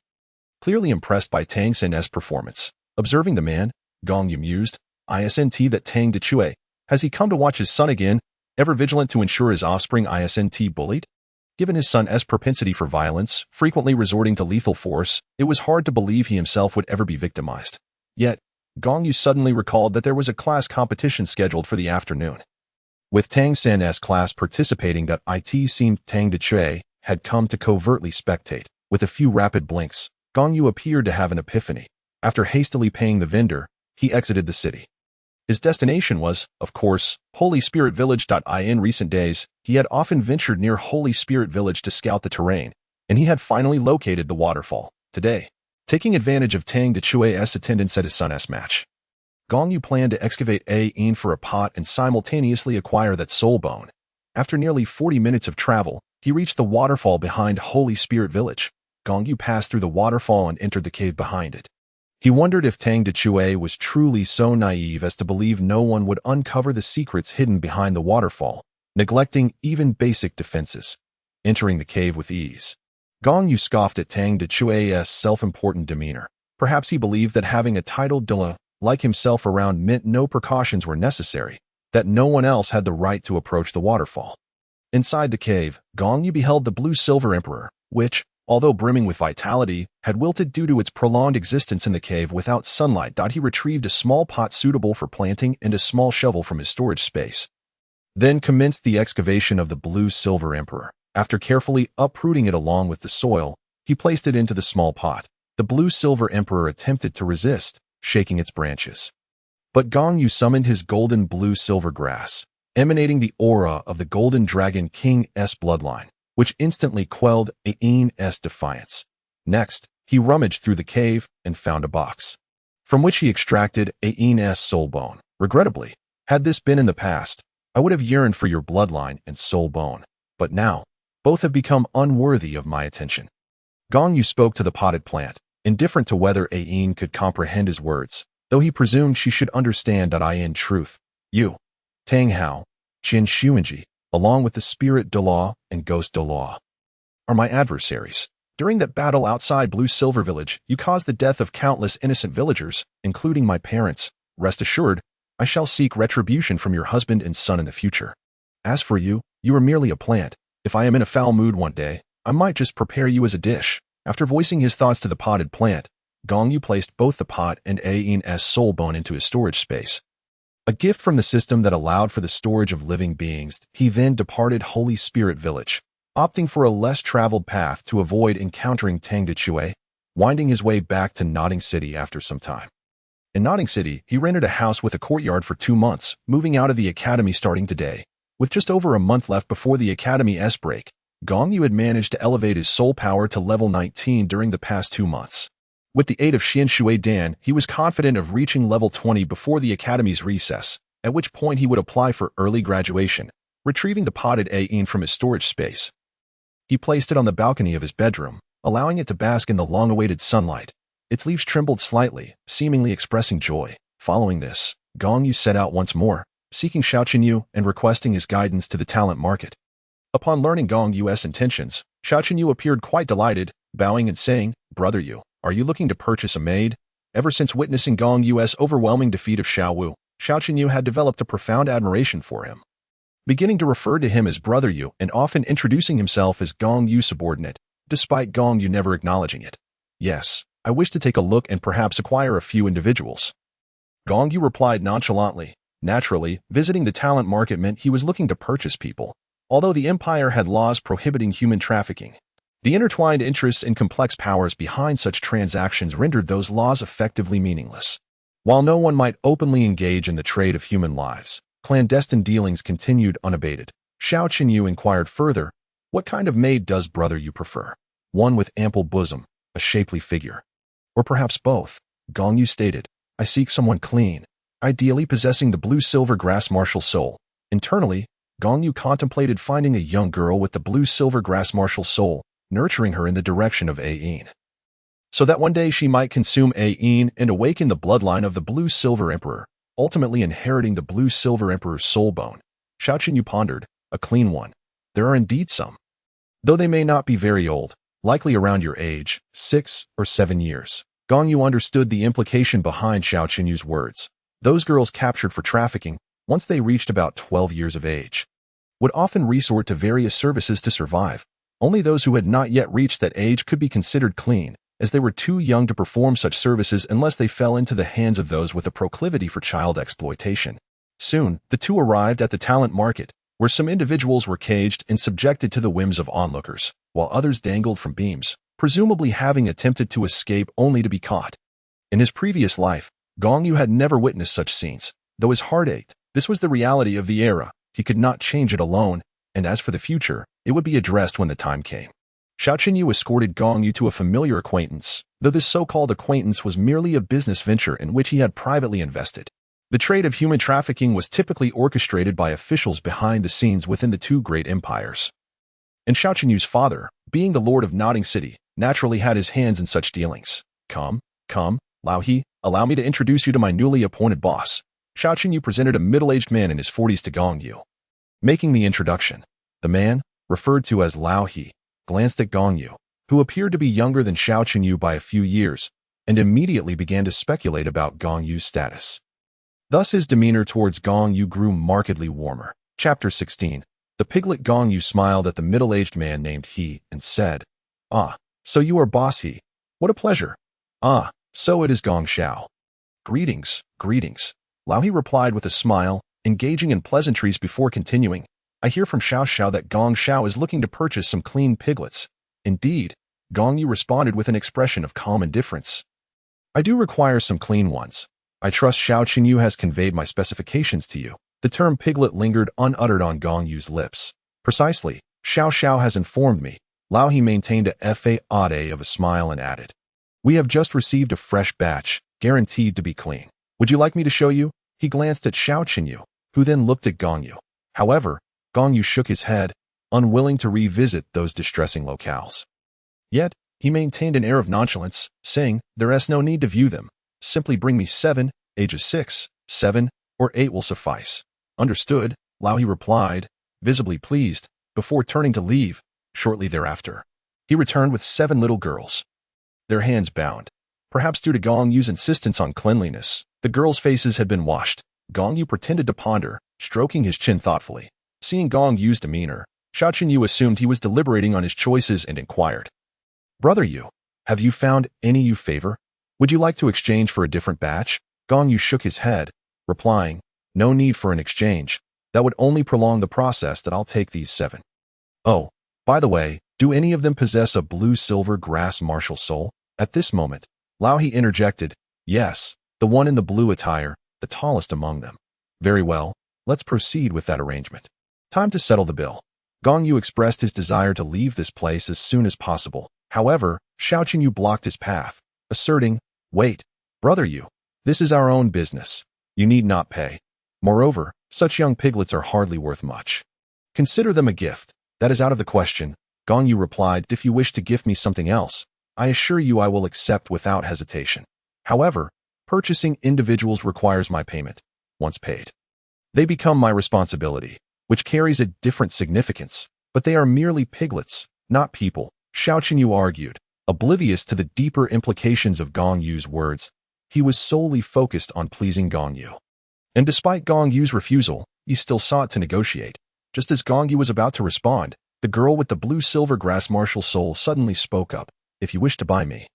clearly impressed by Tang San's performance. Observing the man, Gong Yu mused. Isn't that Tang Decue? Has he come to watch his son again, ever vigilant to ensure his offspring isn't bullied? Given his son's propensity for violence, frequently resorting to lethal force, it was hard to believe he himself would ever be victimized. Yet, Gong Yu suddenly recalled that there was a class competition scheduled for the afternoon. With Tang San's class participating, it seemed Tang Decue had come to covertly spectate. With a few rapid blinks, Gong Yu appeared to have an epiphany. After hastily paying the vendor, he exited the city. His destination was, of course, Holy Spirit Village. In recent days, he had often ventured near Holy Spirit Village to scout the terrain, and he had finally located the waterfall. Today, taking advantage of Tang Dechue's attendance at his son's match, Gong Yu planned to excavate for a pot and simultaneously acquire that soul bone. After nearly 40 minutes of travel, he reached the waterfall behind Holy Spirit Village. Gong Yu passed through the waterfall and entered the cave behind it. He wondered if Tang Decue was truly so naive as to believe no one would uncover the secrets hidden behind the waterfall, neglecting even basic defenses. Entering the cave with ease, Gong Yu scoffed at Tang Dechue's self-important demeanor. Perhaps he believed that having a titled Douluo like himself around meant no precautions were necessary, that no one else had the right to approach the waterfall. Inside the cave, Gong Yu beheld the blue-silver emperor, which, although brimming with vitality, had wilted due to its prolonged existence in the cave without sunlight. He retrieved a small pot suitable for planting and a small shovel from his storage space. Then commenced the excavation of the blue-silver emperor. After carefully uprooting it along with the soil, he placed it into the small pot. The blue-silver emperor attempted to resist, shaking its branches. But Gong Yu summoned his golden blue-silver grass, emanating the aura of the golden dragon king's bloodline, which instantly quelled Ain's defiance. Next, he rummaged through the cave and found a box, from which he extracted Ain's soul bone. Regrettably, had this been in the past, I would have yearned for your bloodline and soul bone, but now, both have become unworthy of my attention. Gong Yu spoke to the potted plant, indifferent to whether Ain could comprehend his words, though he presumed she should understand. In truth, you, Tang Hao, Qin Xuanji, along with the spirit Douluo and ghost Douluo, are my adversaries. During that battle outside Blue Silver Village, you caused the death of countless innocent villagers, including my parents. Rest assured, I shall seek retribution from your husband and son in the future. As for you, you are merely a plant. If I am in a foul mood one day, I might just prepare you as a dish. After voicing his thoughts to the potted plant, Gong Yu placed both the pot and Ain's soul bone into his storage space. A gift from the system that allowed for the storage of living beings, he then departed Holy Spirit Village, opting for a less traveled path to avoid encountering Tang Decue, winding his way back to Notting City after some time. In Notting City, he rented a house with a courtyard for 2 months, moving out of the academy starting today. With just over a month left before the academy's break, Gong Yu had managed to elevate his soul power to level 19 during the past 2 months. With the aid of Xian Shui Dan, he was confident of reaching level 20 before the academy's recess, at which point he would apply for early graduation, retrieving the potted Ain from his storage space. He placed it on the balcony of his bedroom, allowing it to bask in the long-awaited sunlight. Its leaves trembled slightly, seemingly expressing joy. Following this, Gong Yu set out once more, seeking Xiao Yu and requesting his guidance to the talent market. Upon learning Gong Yu's intentions, Xiao Yu appeared quite delighted, bowing and saying, "Brother Yu, are you looking to purchase a maid?" Ever since witnessing Gong Yu's overwhelming defeat of Xiao Yu had developed a profound admiration for him. Beginning to refer to him as Brother Yu and often introducing himself as Gong Yu subordinate, despite Gong Yu never acknowledging it. "Yes, I wish to take a look and perhaps acquire a few individuals." Gong Yu replied nonchalantly. Naturally, visiting the talent market meant he was looking to purchase people. Although the Empire had laws prohibiting human trafficking, the intertwined interests and complex powers behind such transactions rendered those laws effectively meaningless. While no one might openly engage in the trade of human lives, clandestine dealings continued unabated. Xiao Yu inquired further, "What kind of maid does Brother Yu prefer? One with ample bosom, a shapely figure, or perhaps both?" Gong Yu stated, "I seek someone clean, ideally possessing the blue-silver grass martial soul." Internally, Gong Yu contemplated finding a young girl with the blue-silver grass martial soul, nurturing her in the direction of Ain, so that one day she might consume Ain and awaken the bloodline of the blue-silver emperor, ultimately inheriting the blue-silver emperor's soul bone. Xiao Yu pondered, "A clean one. There are indeed some. Though they may not be very old, likely around your age, 6 or 7 years. Gong Yu understood the implication behind Xiao Qinyu's words. Those girls captured for trafficking, once they reached about 12 years of age, would often resort to various services to survive. Only those who had not yet reached that age could be considered clean, as they were too young to perform such services unless they fell into the hands of those with a proclivity for child exploitation. Soon, the two arrived at the talent market, where some individuals were caged and subjected to the whims of onlookers, while others dangled from beams, presumably having attempted to escape only to be caught. In his previous life, Gong Yu had never witnessed such scenes. Though his heart ached, this was the reality of the era. He could not change it alone, and as for the future, it would be addressed when the time came. Xiao Qinyu escorted Gong Yu to a familiar acquaintance, though this so-called acquaintance was merely a business venture in which he had privately invested. The trade of human trafficking was typically orchestrated by officials behind the scenes within the two great empires. And Xiao Qinyu's father, being the lord of Notting City, naturally had his hands in such dealings. Come, Lao He, allow me to introduce you to my newly appointed boss. Xiao Qinyu presented a middle-aged man in his 40s to Gong Yu. Making the introduction, the man, referred to as Lao He, glanced at Gong Yu, who appeared to be younger than Xiao Qinyu by a few years, and immediately began to speculate about Gong Yu's status. Thus his demeanor towards Gong Yu grew markedly warmer. Chapter 16. The piglet Gong Yu smiled at the middle-aged man named He and said, "Ah, so you are boss He. What a pleasure. Ah, so it is Gong Xiao. Greetings. Lao He replied with a smile, engaging in pleasantries before continuing. I hear from Xiao Xiao that Gong Xiao is looking to purchase some clean piglets. Indeed, Gong Yu responded with an expression of calm indifference. I do require some clean ones. I trust Xiao Qinyu has conveyed my specifications to you. The term piglet lingered unuttered on Gong Yu's lips. Precisely, Xiao Xiao has informed me. Lao He maintained a facade of a smile and added, we have just received a fresh batch, guaranteed to be clean. Would you like me to show you? He glanced at Xiao Qinyu, who then looked at Gong Yu. However, Gong Yu shook his head, unwilling to revisit those distressing locales. Yet, he maintained an air of nonchalance, saying, there is no need to view them. Simply bring me 7, ages 6, 7, or 8 will suffice. Understood, Lao He replied, visibly pleased, before turning to leave. Shortly thereafter, he returned with 7 little girls, their hands bound. Perhaps due to Gong Yu's insistence on cleanliness, the girls' faces had been washed. Gong Yu pretended to ponder, stroking his chin thoughtfully. Seeing Gong Yu's demeanor, Xiao Qinyu assumed he was deliberating on his choices and inquired, Brother Yu, have you found any you favor? Would you like to exchange for a different batch? Gong Yu shook his head, replying, no need for an exchange. That would only prolong the process. That I'll take these 7. Oh, by the way, do any of them possess a blue-silver grass martial soul? At this moment, Lao He interjected, yes, the one in the blue attire, the tallest among them. Very well, let's proceed with that arrangement. Time to settle the bill. Gong Yu expressed his desire to leave this place as soon as possible. However, Xiao Qinyu blocked his path, asserting, wait, Brother Yu, this is our own business. You need not pay. Moreover, such young piglets are hardly worth much. Consider them a gift. That is out of the question. Gong Yu replied, if you wish to gift me something else, I assure you I will accept without hesitation. However, purchasing individuals requires my payment. Once paid, they become my responsibility, which carries a different significance, but they are merely piglets, not people, Xiao Qinyu argued, oblivious to the deeper implications of Gong Yu's words. He was solely focused on pleasing Gong Yu. And despite Gong Yu's refusal, he still sought to negotiate. Just as Gong Yu was about to respond, the girl with the blue-silver grass martial soul suddenly spoke up. If you wish to buy me,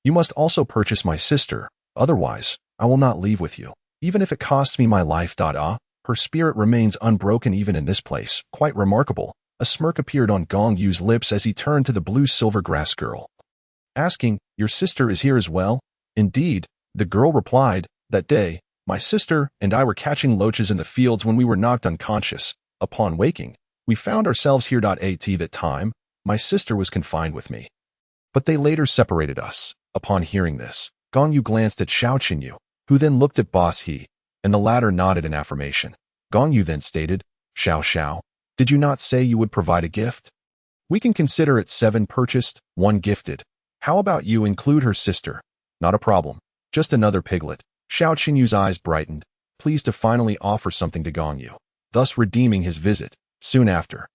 you must also purchase my sister, otherwise, I will not leave with you, even if it costs me my life. Her spirit remains unbroken even in this place. Quite remarkable. A smirk appeared on Gong Yu's lips as he turned to the blue-silver grass girl, asking, your sister is here as well? Indeed, the girl replied, that day, my sister and I were catching loaches in the fields when we were knocked unconscious. Upon waking, we found ourselves here. At that time, my sister was confined with me, but they later separated us. Upon hearing this, Gong Yu glanced at Xiao Qinyu, who then looked at Boss He, and the latter nodded in affirmation. Gong Yu then stated, Xiao Xiao, did you not say you would provide a gift? We can consider it 7 purchased, 1 gifted. How about you include her sister? Not a problem. Just another piglet. Xiao Qinyu's eyes brightened, pleased to finally offer something to Gong Yu, thus redeeming his visit. Soon after,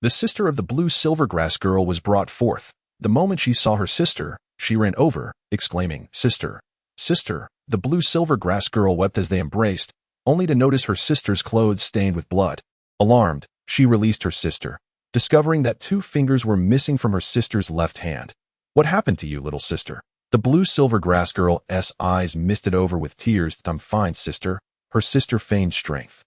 the sister of the blue silvergrass girl was brought forth. The moment she saw her sister, she ran over, exclaiming, "Sister! Sister!" The blue-silver grass girl wept as they embraced, only to notice her sister's clothes stained with blood. Alarmed, she released her sister, discovering that 2 fingers were missing from her sister's left hand. "What happened to you, little sister?" The blue-silver grass girl's eyes misted over with tears. "I'm fine, sister." Her sister feigned strength,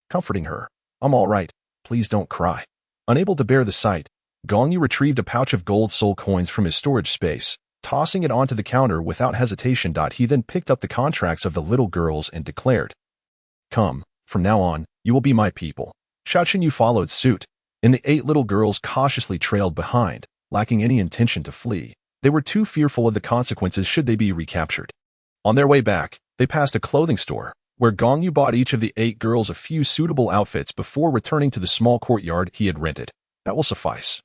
comforting her. "I'm all right. Please don't cry." Unable to bear the sight, Gong Yu retrieved a pouch of gold soul coins from his storage space, tossing it onto the counter without hesitation. He then picked up the contracts of the little girls and declared, "Come, from now on, you will be my people." Xiaoqun Yu followed suit, and the 8 little girls cautiously trailed behind, lacking any intention to flee. They were too fearful of the consequences should they be recaptured. On their way back, they passed a clothing store, where Gong Yu bought each of the 8 girls a few suitable outfits before returning to the small courtyard he had rented. "That will suffice.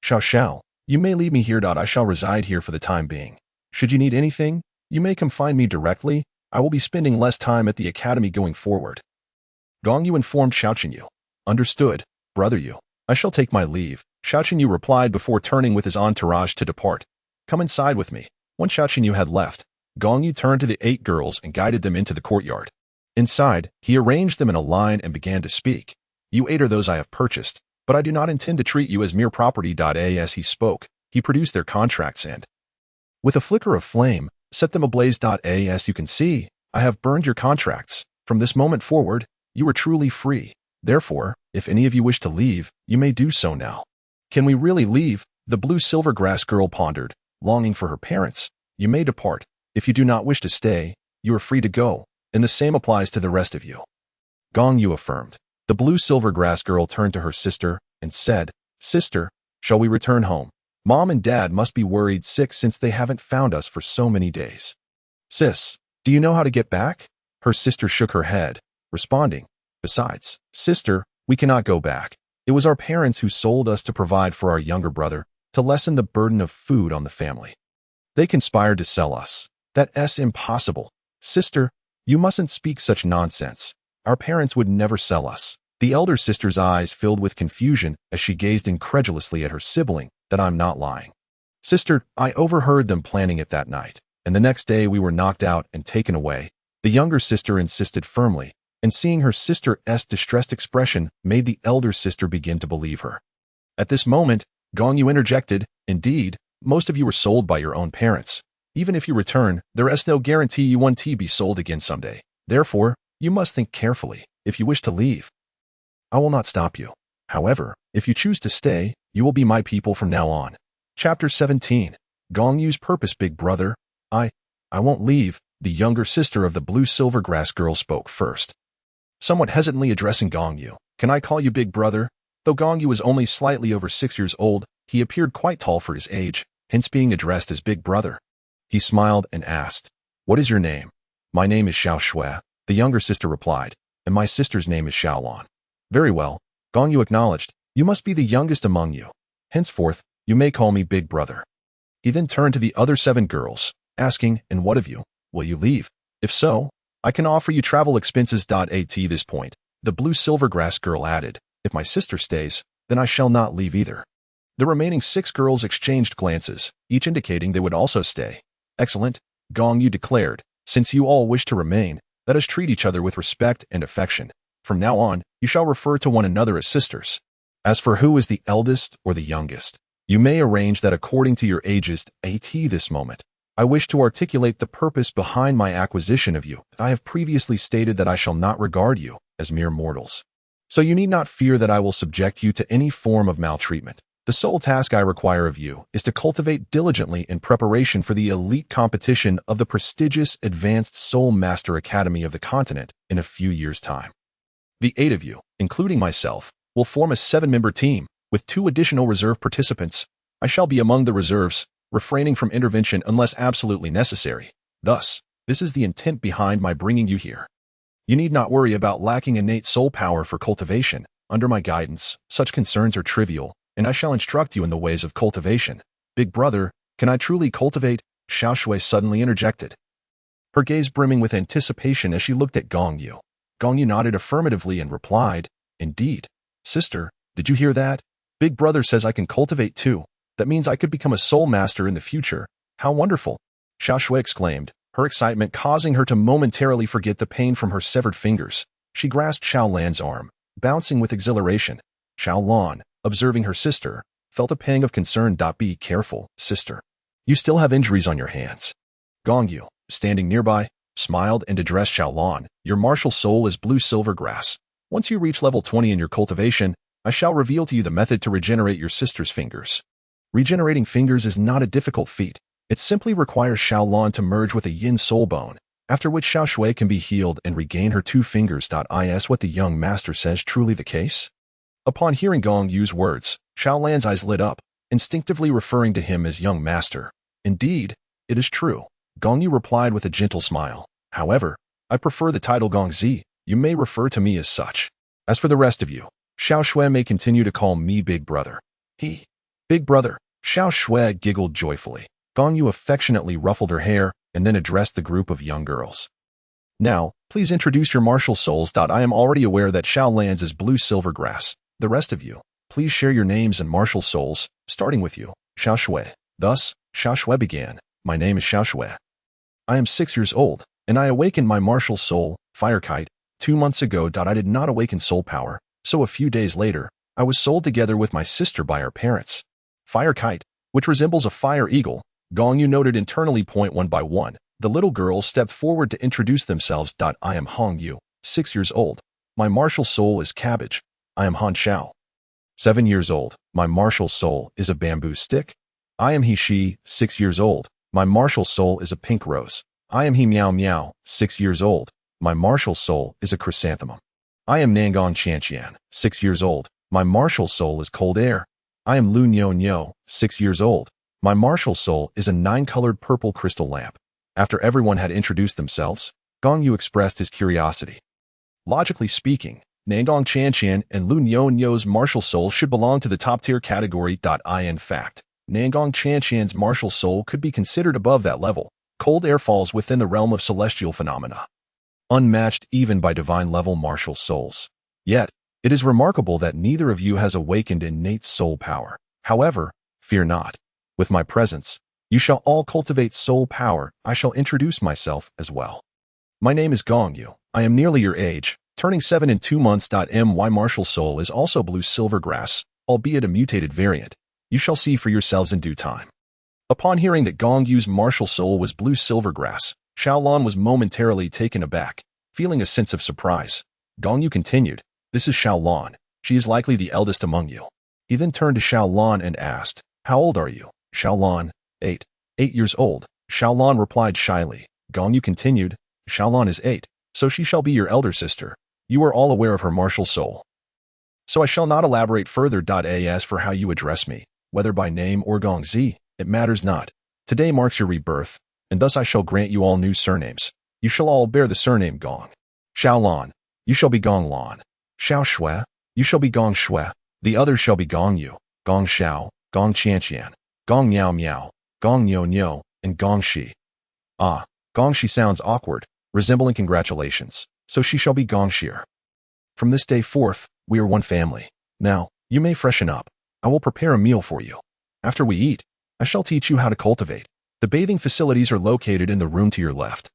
Xiao, you may leave me here. I shall reside here for the time being. Should you need anything, you may come find me directly. I will be spending less time at the academy going forward." Gong Yu informed Xiaoqun Yu. "Understood, brother Yu. I shall take my leave," Xiaoqun Yu replied before turning with his entourage to depart. "Come inside with me." Once Xiaoqun Yu had left, Gong Yu turned to the 8 girls and guided them into the courtyard. Inside, he arranged them in a line and began to speak. "You 8 are those I have purchased, but I do not intend to treat you as mere property." As he spoke, he produced their contracts and, with a flicker of flame, set them ablaze. As you can see, I have burned your contracts. From this moment forward, you are truly free. Therefore, if any of you wish to leave, you may do so now." "Can we really leave?" the blue-silver grass girl pondered, longing for her parents. "You may depart. If you do not wish to stay, you are free to go, and the same applies to the rest of you," Gong Yu affirmed. The blue-silver grass girl turned to her sister and said, "Sister, shall we return home? Mom and Dad must be worried sick since they haven't found us for so many days." "Sis, do you know how to get back?" Her sister shook her head, responding, "Besides, sister, we cannot go back. It was our parents who sold us to provide for our younger brother, to lessen the burden of food on the family. They conspired to sell us. That's impossible. Sister, you mustn't speak such nonsense. Our parents would never sell us." The elder sister's eyes filled with confusion as she gazed incredulously at her sibling. "That I'm not lying. Sister, I overheard them planning it that night, and the next day we were knocked out and taken away." The younger sister insisted firmly, and seeing her sister's distressed expression made the elder sister begin to believe her. At this moment, Gong Yu interjected, "Indeed, most of you were sold by your own parents. Even if you return, there is no guarantee you won't be sold again someday. Therefore, you must think carefully if you wish to leave. I will not stop you. However, if you choose to stay, you will be my people from now on." Chapter 17. Gong Yu's Purpose. "Big brother, I won't leave." The younger sister of the blue-silver grass girl spoke first, somewhat hesitantly addressing Gong Yu. "Can I call you big brother?" Though Gong Yu was only slightly over 6 years old, he appeared quite tall for his age, hence being addressed as big brother. He smiled and asked, "What is your name?" "My name is Xiao Shui," the younger sister replied, "and my sister's name is Xiaolon." "Very well," Gong Yu acknowledged. "You must be the youngest among you. Henceforth, you may call me big brother." He then turned to the other 7 girls, asking, "And what of you? Will you leave? If so, I can offer you travel expenses." At this point, the blue-silver grass girl added, "If my sister stays, then I shall not leave either." The remaining 6 girls exchanged glances, each indicating they would also stay. "Excellent," Gong Yu declared. "Since you all wish to remain, let us treat each other with respect and affection. From now on, you shall refer to one another as sisters. As for who is the eldest or the youngest, you may arrange that according to your ages. At this moment, I wish to articulate the purpose behind my acquisition of you. I have previously stated that I shall not regard you as mere mortals. So you need not fear that I will subject you to any form of maltreatment. The sole task I require of you is to cultivate diligently in preparation for the elite competition of the prestigious Advanced Soul Master Academy of the continent in a few years' time. The 8 of you, including myself, will form a 7-member team with 2 additional reserve participants. I shall be among the reserves, refraining from intervention unless absolutely necessary. Thus, this is the intent behind my bringing you here. You need not worry about lacking innate soul power for cultivation. Under my guidance, such concerns are trivial, and I shall instruct you in the ways of cultivation. Big brother, can I truly cultivate? Xiao Shui suddenly interjected, her gaze brimming with anticipation as she looked at Gong Yu. Gong Yu nodded affirmatively and replied, "Indeed. Sister, did you hear that? Big brother says I can cultivate too." That means I could become a soul master in the future. How wonderful! Xiao Shui exclaimed, her excitement causing her to momentarily forget the pain from her severed fingers. She grasped Xiao Lan's arm, bouncing with exhilaration. Xiao Lan, observing her sister, felt a pang of concern. Be careful, sister. You still have injuries on your hands. Gong Yu, standing nearby, smiled and addressed Xiao Lan. Your martial soul is blue silver grass. Once you reach level 20 in your cultivation, I shall reveal to you the method to regenerate your sister's fingers. Regenerating fingers is not a difficult feat. It simply requires Xiao Lan to merge with a yin soul bone, after which Xiao Shui can be healed and regain her 2 fingers. Is what the young master says truly the case? Upon hearing Gong Yu's words, Xiao Lan's eyes lit up, instinctively referring to him as young master. Indeed, it is true. Gong Yu replied with a gentle smile. However, I prefer the title Gong Zi. You may refer to me as such. As for the rest of you, Xiao Shui may continue to call me Big Brother. Big Brother. Xiao Shui giggled joyfully. Gong Yu affectionately ruffled her hair and then addressed the group of young girls. Now, please introduce your martial souls. I am already aware that Xiao Lan's is blue silver grass. The rest of you, please share your names and martial souls, starting with you, Xiao Shui. Thus, Xiao Shui began. My name is Xiao Shui. I am 6 years old, and I awakened my martial soul, Fire Kite, 2 months ago. I did not awaken soul power, so a few days later, I was sold together with my sister by our parents. Fire Kite, which resembles a fire eagle, Gong Yu noted internally. One by one, the little girls stepped forward to introduce themselves. I am Hong Yu, 6 years old. My martial soul is cabbage. I am Han Xiao. 7 years old. My martial soul is a bamboo stick. I am He Shi, 6 years old. My martial soul is a pink rose. I am He Miao Miao, 6 years old. My martial soul is a chrysanthemum. I am Nangong Qianqian, 6 years old. My martial soul is cold air. I am Lu Nyo Nyo, 6 years old. My martial soul is a 9-colored purple crystal lamp. After everyone had introduced themselves, Gong Yu expressed his curiosity. Logically speaking, Nangong Qianqian and Lu Nyo Nyo's martial soul should belong to the top-tier category. In fact, Nangong Qianqian's martial soul could be considered above that level. Cold air falls within the realm of celestial phenomena, unmatched even by divine-level martial souls. Yet, it is remarkable that neither of you has awakened innate soul power. However, fear not. With my presence, you shall all cultivate soul power. I shall introduce myself as well. My name is Gong Yu. I am nearly your age, turning 7 in 2 months. My martial soul is also blue silver grass, albeit a mutated variant. You shall see for yourselves in due time. Upon hearing that Gong Yu's martial soul was blue silver grass, Xiao Lan was momentarily taken aback, feeling a sense of surprise. Gong Yu continued, This is Xiao Lan. She is likely the eldest among you. He then turned to Xiao Lan and asked, How old are you? Xiao Lan, 8. 8 years old. Xiao Lan replied shyly. Gong Yu continued, Xiao Lan is 8, so she shall be your elder sister. You are all aware of her martial soul, so I shall not elaborate further. As for how you address me, whether by name or Gong Zi, it matters not. Today marks your rebirth, and thus I shall grant you all new surnames. You shall all bear the surname Gong. Xiao Lan, you shall be Gong Lan. Xiao Shui, you shall be Gong Shui. The others shall be Gong Yu, Gong Xiao, Gong Qianqian, Gong Miao Miao, Gong Nyo Nyo, and Gong Shi. Gong Shi sounds awkward, resembling congratulations, so she shall be Gong Shir. From this day forth, we are one family. Now, you may freshen up. I will prepare a meal for you. After we eat, I shall teach you how to cultivate. The bathing facilities are located in the room to your left.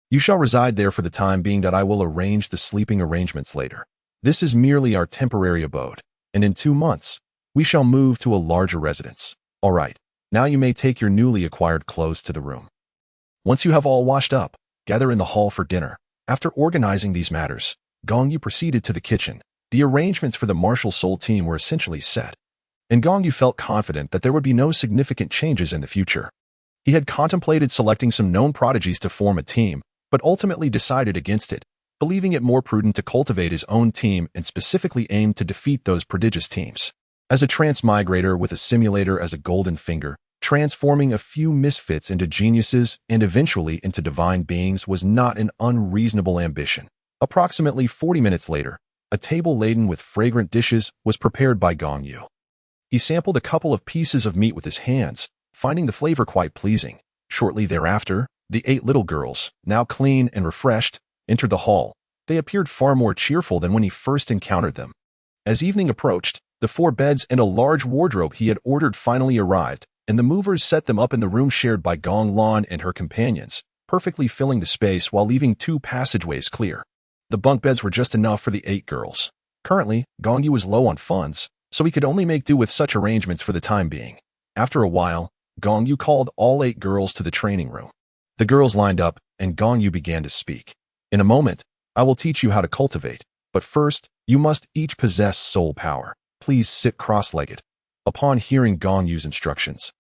You shall reside there for the time being. I will arrange the sleeping arrangements later. This is merely our temporary abode, and in 2 months, we shall move to a larger residence. All right, now you may take your newly acquired clothes to the room. Once you have all washed up, gather in the hall for dinner. After organizing these matters, Gong Yu proceeded to the kitchen. The arrangements for the martial soul team were essentially set, and Gong Yu felt confident that there would be no significant changes in the future. He had contemplated selecting some known prodigies to form a team, but ultimately decided against it, believing it more prudent to cultivate his own team and specifically aim to defeat those prodigious teams. As a transmigrator with a simulator as a golden finger, transforming a few misfits into geniuses and eventually into divine beings was not an unreasonable ambition. Approximately 40 minutes later, a table laden with fragrant dishes was prepared by Gong Yu. He sampled a couple of pieces of meat with his hands, finding the flavor quite pleasing. Shortly thereafter, the 8 little girls, now clean and refreshed, entered the hall. They appeared far more cheerful than when he first encountered them. As evening approached, The 4 beds and a large wardrobe he had ordered finally arrived, and the movers set them up in the room shared by Gong Lan and her companions, perfectly filling the space while leaving 2 passageways clear. The bunk beds were just enough for the 8 girls. Currently, Gong Yu was low on funds, so he could only make do with such arrangements for the time being. After a while, Gong Yu called all 8 girls to the training room. The girls lined up, and Gong Yu began to speak. In a moment, I will teach you how to cultivate, but first, you must each possess soul power. Please sit cross-legged. Upon hearing Gong Yu's instructions,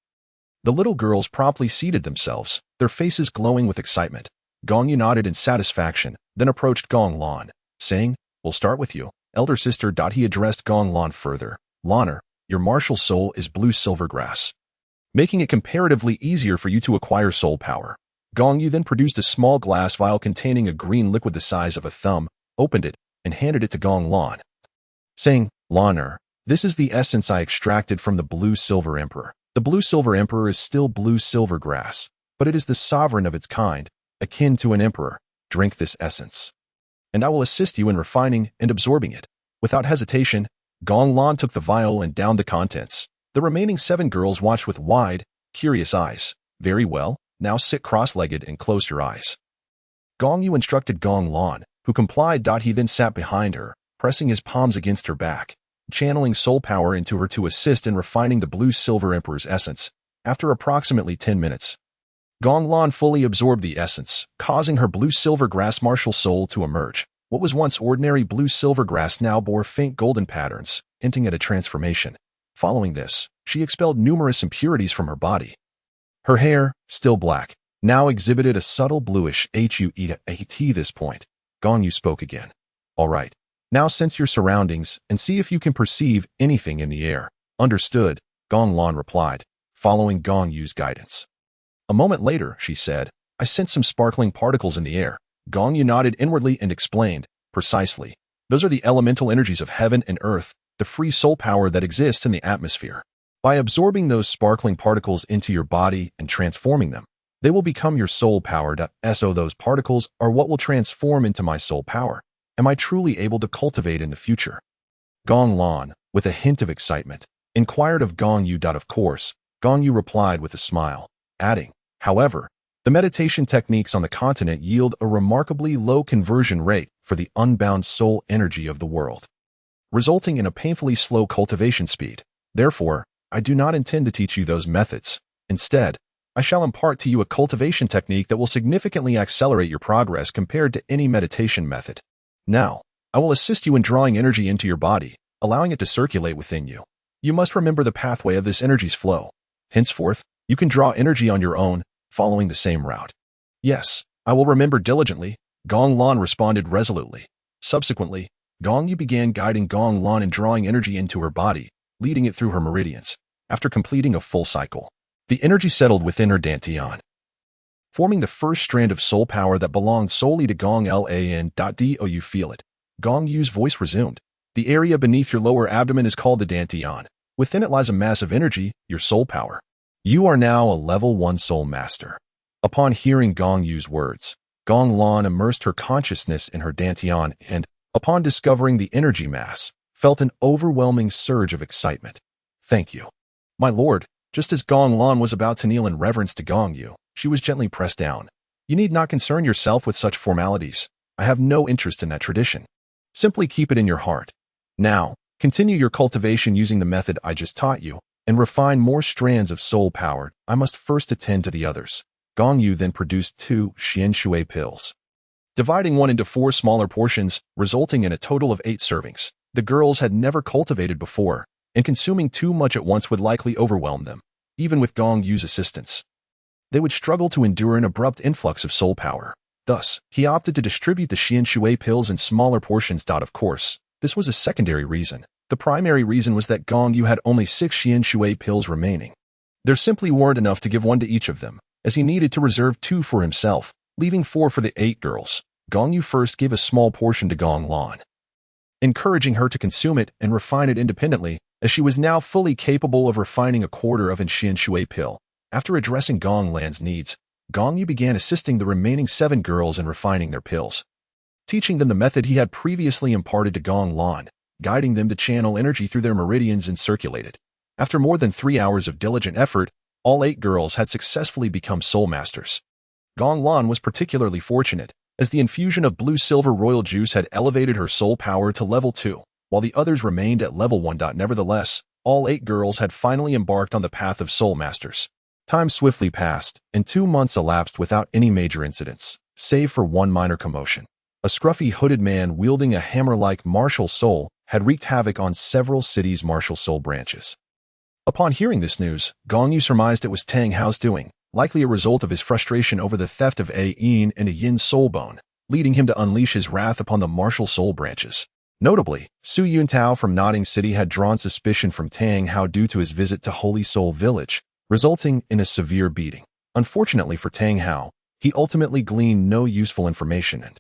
the little girls promptly seated themselves, their faces glowing with excitement. Gong Yu nodded in satisfaction, then approached Gong Lan, saying, "We'll start with you, elder sister." He addressed Gong Lan further. "Laner, your martial soul is blue silver grass, making it comparatively easier for you to acquire soul power." Gong Yu then produced a small glass vial containing a green liquid the size of a thumb, opened it, and handed it to Gong Lan, saying, "Laner, this is the essence I extracted from the blue silver emperor. The blue silver emperor is still blue silver grass, but it is the sovereign of its kind, akin to an emperor. Drink this essence, and I will assist you in refining and absorbing it." Without hesitation, Gong Lan took the vial and downed the contents. The remaining 7 girls watched with wide, curious eyes. "Very well, now sit cross-legged and close your eyes." Gong Yu instructed Gong Lan, who complied. He then sat behind her, pressing his palms against her back, channeling soul power into her to assist in refining the blue silver emperor's essence. After approximately 10 minutes, Gong Lan fully absorbed the essence, causing her blue silver grass martial soul to emerge. What was once ordinary blue silver grass now bore faint golden patterns, hinting at a transformation. Following this, she expelled numerous impurities from her body. Her hair, still black, now exhibited a subtle bluish hue at this point. Gong Yu spoke again. "All right. Now sense your surroundings and see if you can perceive anything in the air." "Understood," Gong Lan replied, following Gong Yu's guidance. A moment later, she said, "I sense some sparkling particles in the air." Gong Yu nodded inwardly and explained, "Precisely. Those are the elemental energies of heaven and earth, the free soul power that exists in the atmosphere. By absorbing those sparkling particles into your body and transforming them, they will become your soul power. So those particles are what will transform into my soul power. Am I truly able to cultivate in the future?" Gong Lan, with a hint of excitement, inquired of Gong Yu. Of course, Gong Yu replied with a smile, adding, "However, the meditation techniques on the continent yield a remarkably low conversion rate for the unbound soul energy of the world, resulting in a painfully slow cultivation speed. Therefore, I do not intend to teach you those methods. Instead, I shall impart to you a cultivation technique that will significantly accelerate your progress compared to any meditation method. Now, I will assist you in drawing energy into your body, allowing it to circulate within you. You must remember the pathway of this energy's flow. Henceforth, you can draw energy on your own, following the same route." "Yes, I will remember diligently," Gong Lan responded resolutely. Subsequently, Gong Yu began guiding Gong Lan in drawing energy into her body, leading it through her meridians. After completing a full cycle, the energy settled within her dantian, forming the first strand of soul power that belonged solely to Gong Lan. Do you feel it? Gong Yu's voice resumed. "The area beneath your lower abdomen is called the dantian. Within it lies a mass of energy, your soul power. You are now a level 1 soul master." Upon hearing Gong Yu's words, Gong Lan immersed her consciousness in her dantian and, upon discovering the energy mass, felt an overwhelming surge of excitement. "Thank you, my lord." Just as Gong Lan was about to kneel in reverence to Gong Yu, she was gently pressed down. "You need not concern yourself with such formalities. I have no interest in that tradition. Simply keep it in your heart. Now, continue your cultivation using the method I just taught you, and refine more strands of soul power. I must first attend to the others." Gong Yu then produced 2 Xian Shui pills, dividing one into 4 smaller portions, resulting in a total of 8 servings. The girls had never cultivated before, and consuming too much at once would likely overwhelm them. Even with Gong Yu's assistance, they would struggle to endure an abrupt influx of soul power. Thus, he opted to distribute the Xian Shui pills in smaller portions. Of course, this was a secondary reason. The primary reason was that Gong Yu had only 6 Xian Shui pills remaining. There simply weren't enough to give one to each of them, as he needed to reserve 2 for himself, leaving 4 for the 8 girls. Gong Yu first gave a small portion to Gong Lan, encouraging her to consume it and refine it independently, as she was now fully capable of refining a quarter of an Xian Shui pill. After addressing Gong Lan's needs, Gong Yu began assisting the remaining 7 girls in refining their pills, teaching them the method he had previously imparted to Gong Lan. guiding them to channel energy through their meridians and circulate it. After more than 3 hours of diligent effort, all 8 girls had successfully become soul masters. Gong Lan was particularly fortunate, as the infusion of blue-silver royal juice had elevated her soul power to level 2, while the others remained at level 1. Nevertheless, all 8 girls had finally embarked on the path of soul masters. Time swiftly passed, and 2 months elapsed without any major incidents, save for one minor commotion. A scruffy hooded man wielding a hammer-like martial soul had wreaked havoc on several cities' martial soul branches. Upon hearing this news, Gong Yu surmised it was Tang Hao's doing, likely a result of his frustration over the theft of a yin and a yin soul bone, leading him to unleash his wrath upon the martial soul branches. Notably, Su Yuntao from Notting City had drawn suspicion from Tang Hao due to his visit to Holy Soul Village, resulting in a severe beating. Unfortunately for Tang Hao, he ultimately gleaned no useful information and,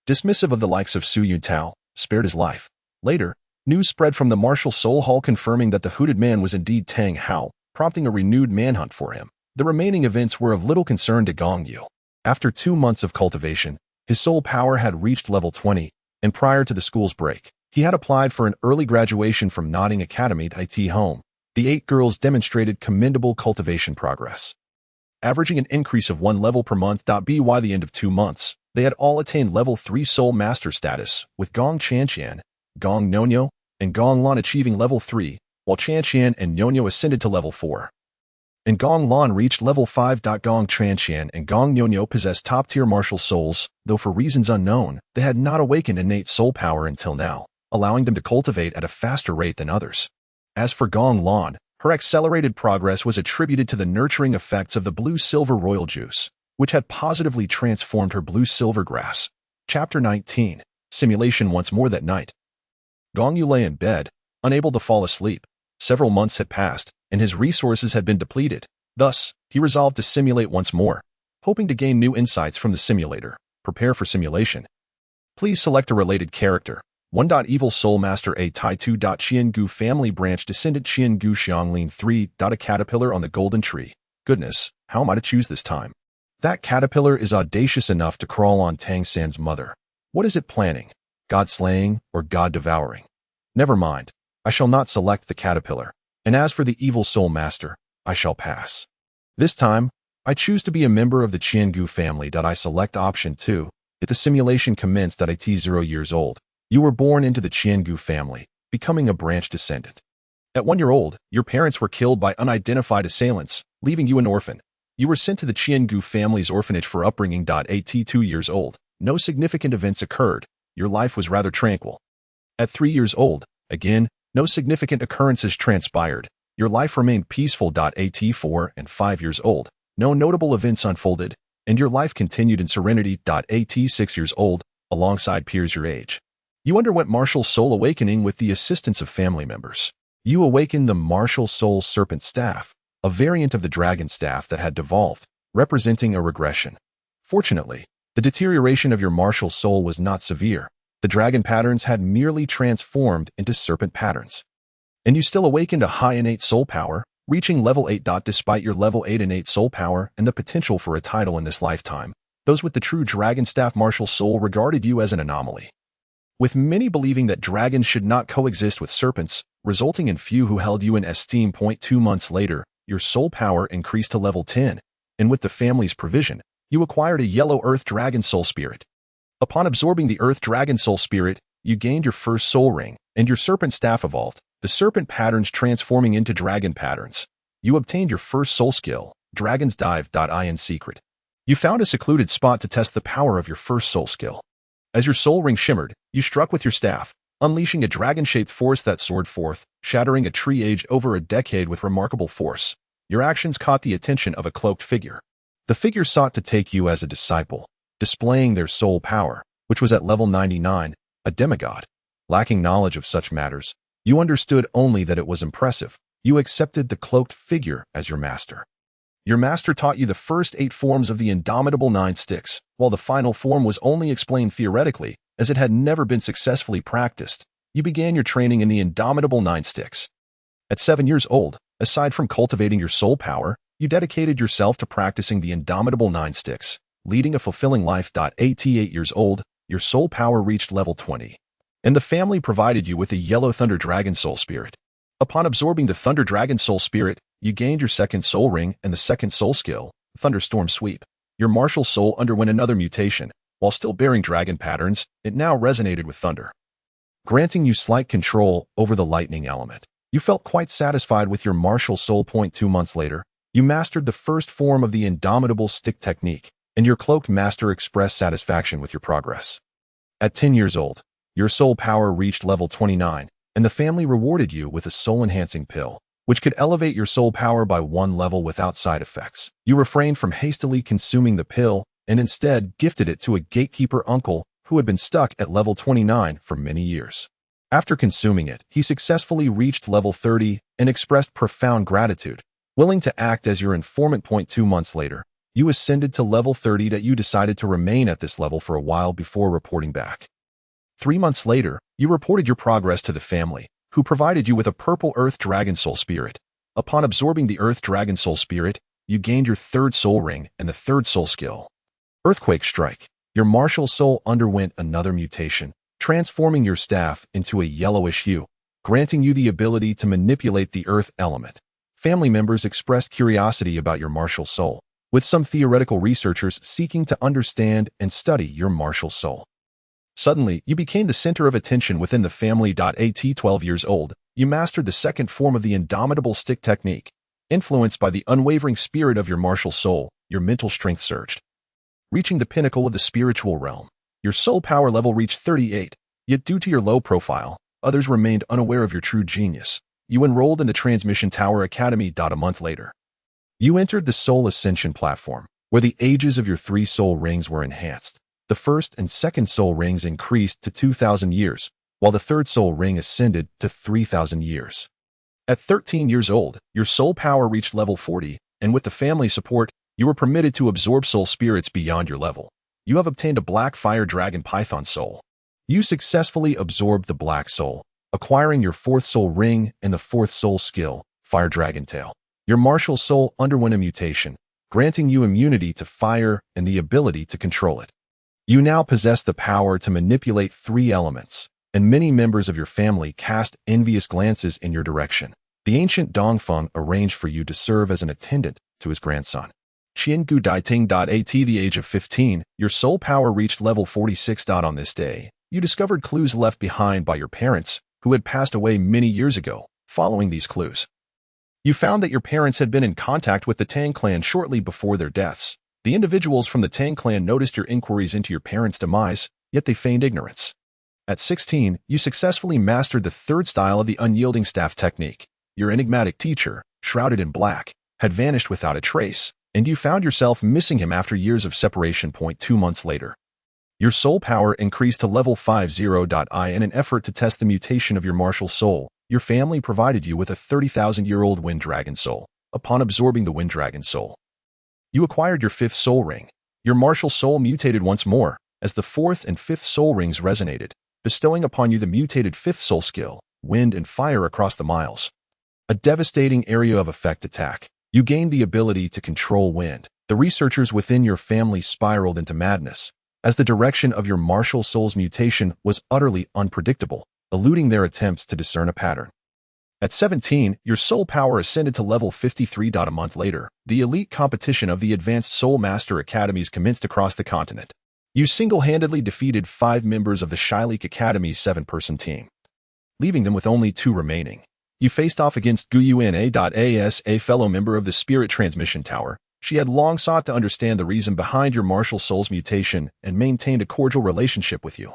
dismissive of the likes of Su Yuntao, spared his life. Later, news spread from the Martial Soul Hall confirming that the hooded man was indeed Tang Hao, prompting a renewed manhunt for him. The remaining events were of little concern to Gong Yu. After 2 months of cultivation, his soul power had reached level 20, and prior to the school's break, he had applied for an early graduation from Notting Academy to IT Home. The 8 girls demonstrated commendable cultivation progress, averaging an increase of 1 level per month. By the end of 2 months, they had all attained level 3 soul master status, with Gong Chanqian, Gong Nonyo, and Gong Lan achieving level 3, while Chanqian and Nonyo ascended to level 4. And Gong Lan reached level 5. Gong Chanqian and Gong Nonyo possessed top-tier martial souls, though for reasons unknown, they had not awakened innate soul power until now, allowing them to cultivate at a faster rate than others. As for Gong Lan, her accelerated progress was attributed to the nurturing effects of the blue-silver royal juice, which had positively transformed her blue-silver grass. Chapter 19. Simulation. Once more that night, Gong Yu lay in bed, unable to fall asleep. Several months had passed, and his resources had been depleted. Thus, he resolved to simulate once more, hoping to gain new insights from the simulator. Prepare for simulation. Please select a related character. 1. Evil Soul Master A Tai. 2. Qiangu Family Branch Descendant Qiangu Xianglin. 3. A caterpillar on the golden tree. Goodness, how am I to choose this time? That caterpillar is audacious enough to crawl on Tang San's mother. What is it planning? God-slaying or God-devouring? Never mind. I shall not select the caterpillar. And as for the evil soul master, I shall pass. This time, I choose to be a member of the Qiangu family. I select option 2. If the simulation commenced at 0 years old, you were born into the Qiangu family, becoming a branch descendant. At 1 year old, your parents were killed by unidentified assailants, leaving you an orphan. You were sent to the Qiangu family's orphanage for upbringing. At 2 years old, no significant events occurred. Your life was rather tranquil. At 3 years old, again, no significant occurrences transpired. Your life remained peaceful. At 4 and 5 years old, no notable events unfolded, and your life continued in serenity. At 6 years old, alongside peers your age, you underwent martial soul awakening with the assistance of family members. You awakened the martial soul serpent staff, a variant of the dragon staff that had devolved, representing a regression. Fortunately, the deterioration of your martial soul was not severe. The dragon patterns had merely transformed into serpent patterns. And you still awakened a high innate soul power, reaching level 8. Despite your level 8 innate soul power and the potential for a title in this lifetime, those with the true dragon staff martial soul regarded you as an anomaly, with many believing that dragons should not coexist with serpents, resulting in few who held you in esteem. 2 months later, your soul power increased to level 10, and with the family's provision, you acquired a yellow earth dragon soul spirit. Upon absorbing the earth dragon soul spirit, you gained your first soul ring, and your serpent staff evolved, the serpent patterns transforming into dragon patterns. You obtained your first soul skill, Dragon's Dive. In secret, you found a secluded spot to test the power of your first soul skill. As your soul ring shimmered, you struck with your staff, unleashing a dragon-shaped force that soared forth, shattering a tree aged over a decade with remarkable force. Your actions caught the attention of a cloaked figure. The figure sought to take you as a disciple, displaying their soul power, which was at level 99, a demigod. Lacking knowledge of such matters, you understood only that it was impressive. You accepted the cloaked figure as your master. Your master taught you the first 8 forms of the indomitable 9 sticks, while the final form was only explained theoretically, as it had never been successfully practiced. You began your training in the indomitable 9 sticks. At 7 years old, aside from cultivating your soul power, you dedicated yourself to practicing the indomitable 9 sticks, leading a fulfilling life. At 8 years old, your soul power reached level 20. and the family provided you with a yellow Thunder Dragon Soul Spirit. Upon absorbing the Thunder Dragon Soul Spirit, you gained your second soul ring and the second soul skill, Thunderstorm Sweep. Your martial soul underwent another mutation. While still bearing dragon patterns, it now resonated with thunder, granting you slight control over the lightning element. You felt quite satisfied with your martial soul. 2 months later, you mastered the first form of the indomitable stick technique, and your cloaked master expressed satisfaction with your progress. At 10 years old, your soul power reached level 29, and the family rewarded you with a soul-enhancing pill, which could elevate your soul power by 1 level without side effects. You refrained from hastily consuming the pill and instead gifted it to a gatekeeper uncle who had been stuck at level 29 for many years. After consuming it, he successfully reached level 30 and expressed profound gratitude, willing to act as your informant. 2 months later, you ascended to level 30 that you decided to remain at this level for a while before reporting back. 3 months later, you reported your progress to the family, who provided you with a purple Earth Dragon Soul Spirit. Upon absorbing the Earth Dragon Soul Spirit, you gained your third soul ring and the third soul skill, Earthquake Strike. Your martial soul underwent another mutation, transforming your staff into a yellowish hue, granting you the ability to manipulate the earth element. Family members expressed curiosity about your martial soul, with some theoretical researchers seeking to understand and study your martial soul. Suddenly, you became the center of attention within the family. At 12 years old, you mastered the second form of the indomitable stick technique. Influenced by the unwavering spirit of your martial soul, your mental strength surged, reaching the pinnacle of the spiritual realm. Your soul power level reached 38, yet due to your low profile, others remained unaware of your true genius. You enrolled in the Transmission Tower Academy. A month later, you entered the Soul Ascension platform, where the ages of your 3 soul rings were enhanced. The first and second soul rings increased to 2,000 years, while the third soul ring ascended to 3,000 years. At 13 years old, your soul power reached level 40, and with the family support, you were permitted to absorb soul spirits beyond your level. You have obtained a Black Fire Dragon Python Soul. You successfully absorbed the Black Soul, acquiring your 4th soul ring and the 4th soul skill, Fire Dragon Tail. Your martial soul underwent a mutation, granting you immunity to fire and the ability to control it. You now possess the power to manipulate 3 elements, and many members of your family cast envious glances in your direction. The ancient Dongfeng arranged for you to serve as an attendant to his grandson, Qiangu Daiting. At the age of 15, your soul power reached level 46. On this day, you discovered clues left behind by your parents, who had passed away many years ago. Following these clues, you found that your parents had been in contact with the Tang clan shortly before their deaths. The individuals from the Tang clan noticed your inquiries into your parents' demise, yet they feigned ignorance. At 16, you successfully mastered the 3rd style of the unyielding staff technique. Your enigmatic teacher, shrouded in black, had vanished without a trace, and you found yourself missing him after years of separation. 2 months later, your soul power increased to level 50. In an effort to test the mutation of your martial soul, your family provided you with a 30,000-year-old Wind Dragon Soul. Upon absorbing the Wind Dragon Soul, you acquired your 5th soul ring. Your martial soul mutated once more, as the 4th and 5th soul rings resonated, bestowing upon you the mutated 5th soul skill, Wind and Fire across the miles. A devastating area of effect attack. You gained the ability to control wind. The researchers within your family spiraled into madness, as the direction of your martial soul's mutation was utterly unpredictable, eluding their attempts to discern a pattern. At 17, your soul power ascended to level 53. A month later, the elite competition of the Advanced Soul Master Academies commenced across the continent. You single-handedly defeated 5 members of the Shyleek Academy's 7-person team, leaving them with only 2 remaining. You faced off against Gong Yu, a fellow member of the Spirit Transmission Tower. She had long sought to understand the reason behind your martial soul's mutation and maintained a cordial relationship with you.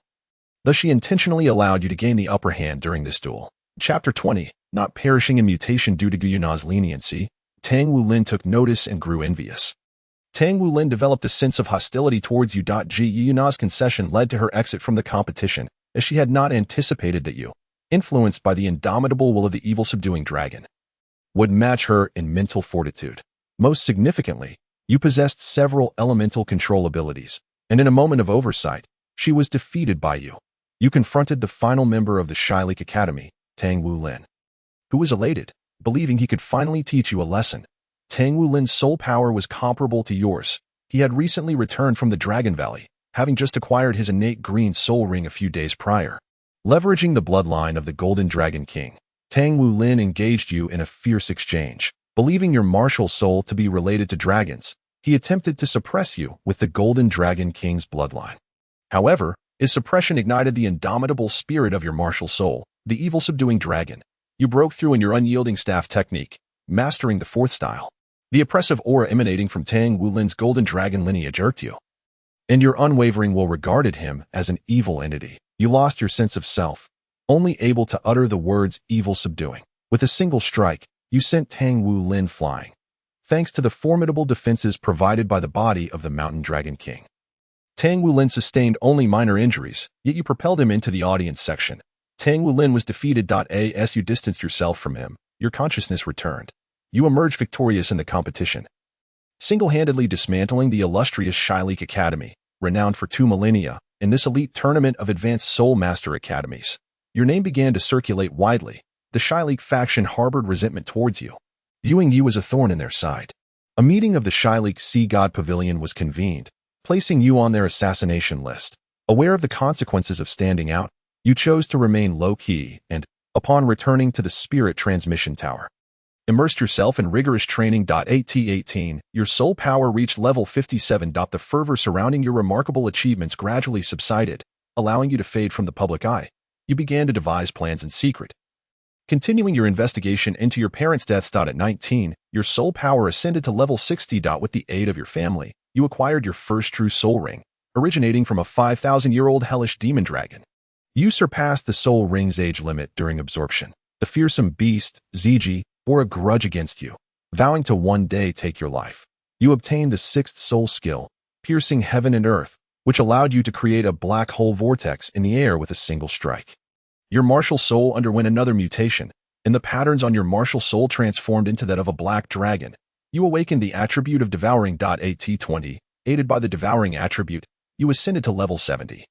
Thus she intentionally allowed you to gain the upper hand during this duel. Chapter 20. Not perishing in mutation due to Gu Yuna's leniency, Tang Wulin took notice and grew envious. Tang Wulin developed a sense of hostility towards you. Gu Yuna's concession led to her exit from the competition, as she had not anticipated that you, influenced by the indomitable will of the evil-subduing dragon, would match her in mental fortitude. Most significantly, you possessed several elemental control abilities, and in a moment of oversight, she was defeated by you. You confronted the final member of the Shyleek Academy, Tang Wulin, who was elated, believing he could finally teach you a lesson. Tang Wulin's soul power was comparable to yours. He had recently returned from the Dragon Valley, having just acquired his innate green soul ring a few days prior. Leveraging the bloodline of the Golden Dragon King, Tang Wulin engaged you in a fierce exchange. Believing your martial soul to be related to dragons, he attempted to suppress you with the Golden Dragon King's bloodline. However, his suppression ignited the indomitable spirit of your martial soul, the evil subduing dragon. You broke through in your unyielding staff technique, mastering the fourth style. The oppressive aura emanating from Tang Wulin's Golden Dragon lineage irked you, and your unwavering will regarded him as an evil entity. You lost your sense of self, only able to utter the words evil subduing. With a single strike, you sent Tang Wulin flying, thanks to the formidable defenses provided by the body of the Mountain Dragon King. Tang Wulin sustained only minor injuries, yet you propelled him into the audience section. Tang Wulin was defeated. As you distanced yourself from him, your consciousness returned. You emerged victorious in the competition, single-handedly dismantling the illustrious Shylek Academy, renowned for 2 millennia, in this elite tournament of advanced Soul Master Academies. Your name began to circulate widely. The Shylek faction harbored resentment towards you, viewing you as a thorn in their side. A meeting of the Shylek Sea God Pavilion was convened, placing you on their assassination list. Aware of the consequences of standing out, you chose to remain low-key and, upon returning to the Spirit Transmission Tower, immersed yourself in rigorous training. 18, your soul power reached level 57. The fervor surrounding your remarkable achievements gradually subsided, allowing you to fade from the public eye. You began to devise plans in secret, continuing your investigation into your parents' deaths. At 19, your soul power ascended to level 60. With the aid of your family, you acquired your first true soul ring, originating from a 5,000-year-old hellish demon dragon. You surpassed the soul ring's age limit during absorption. The fearsome beast, Ziji, bore a grudge against you, vowing to one day take your life. You obtained the 6th soul skill, piercing heaven and earth, which allowed you to create a black hole vortex in the air with a single strike. Your martial soul underwent another mutation, and the patterns on your martial soul transformed into that of a black dragon. You awakened the attribute of devouring. 20, aided by the devouring attribute, you ascended to level 70.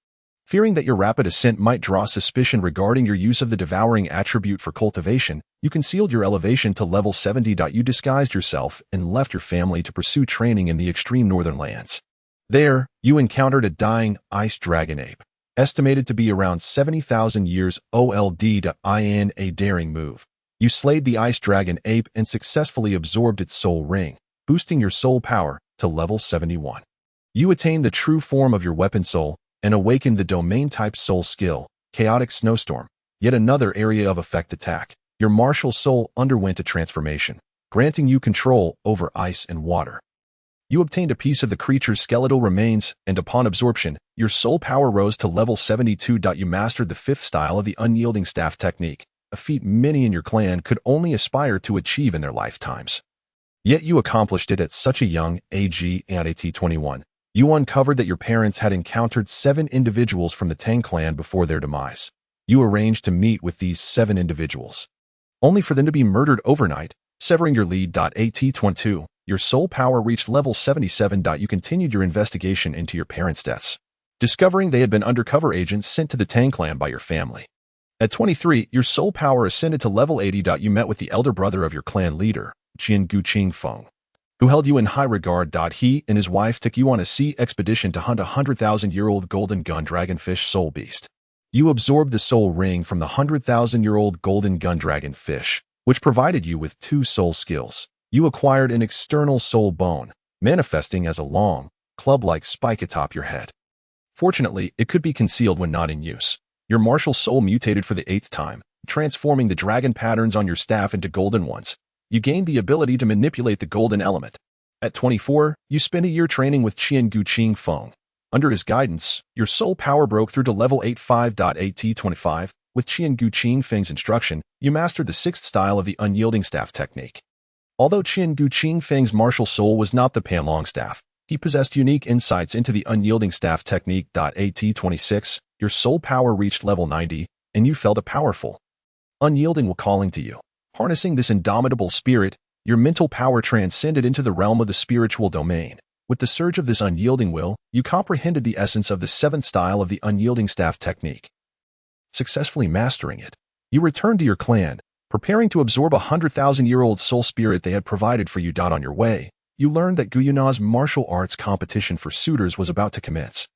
Fearing that your rapid ascent might draw suspicion regarding your use of the devouring attribute for cultivation, you concealed your elevation to level 70. You disguised yourself and left your family to pursue training in the extreme northern lands. There, you encountered a dying ice dragon ape, estimated to be around 70,000 years old. In a daring move, you slayed the ice dragon ape and successfully absorbed its soul ring, boosting your soul power to level 71. You attained the true form of your weapon soul and awakened the domain-type soul skill, Chaotic Snowstorm, yet another area of effect attack. Your martial soul underwent a transformation, granting you control over ice and water. You obtained a piece of the creature's skeletal remains, and upon absorption, your soul power rose to level 72. You mastered the 5th style of the unyielding staff technique, a feat many in your clan could only aspire to achieve in their lifetimes. Yet you accomplished it at such a young age. At 21, you uncovered that your parents had encountered 7 individuals from the Tang clan before their demise. You arranged to meet with these 7 individuals, only for them to be murdered overnight, severing your lead. At 22, your soul power reached level 77. You continued your investigation into your parents' deaths, discovering they had been undercover agents sent to the Tang clan by your family. At 23, your soul power ascended to level 80. You met with the elder brother of your clan leader, Jian Guqing Feng, who held you in high regard. He and his wife took you on a sea expedition to hunt a 100,000-year-old golden gun dragonfish soul beast. You absorbed the soul ring from the 100,000-year-old golden gun dragonfish, which provided you with 2 soul skills. You acquired an external soul bone, manifesting as a long, club-like spike atop your head. Fortunately, it could be concealed when not in use. Your martial soul mutated for the 8th time, transforming the dragon patterns on your staff into golden ones. You gained the ability to manipulate the golden element. At 24, you spent a year training with Qian Guqing Feng. Under his guidance, your soul power broke through to level 85. At 25, with Qian Guqing Feng's instruction, you mastered the 6th style of the unyielding staff technique. Although Qian Guqing Feng's martial soul was not the Panlong staff, he possessed unique insights into the unyielding staff technique. At 26, your soul power reached level 90, and you felt a powerful, unyielding will calling to you. Harnessing this indomitable spirit, your mental power transcended into the realm of the spiritual domain. With the surge of this unyielding will, you comprehended the essence of the 7th style of the unyielding staff technique. Successfully mastering it, you returned to your clan, preparing to absorb a 100,000-year-old soul spirit they had provided for you. On your way, you learned that Guyuna's martial arts competition for suitors was about to commence.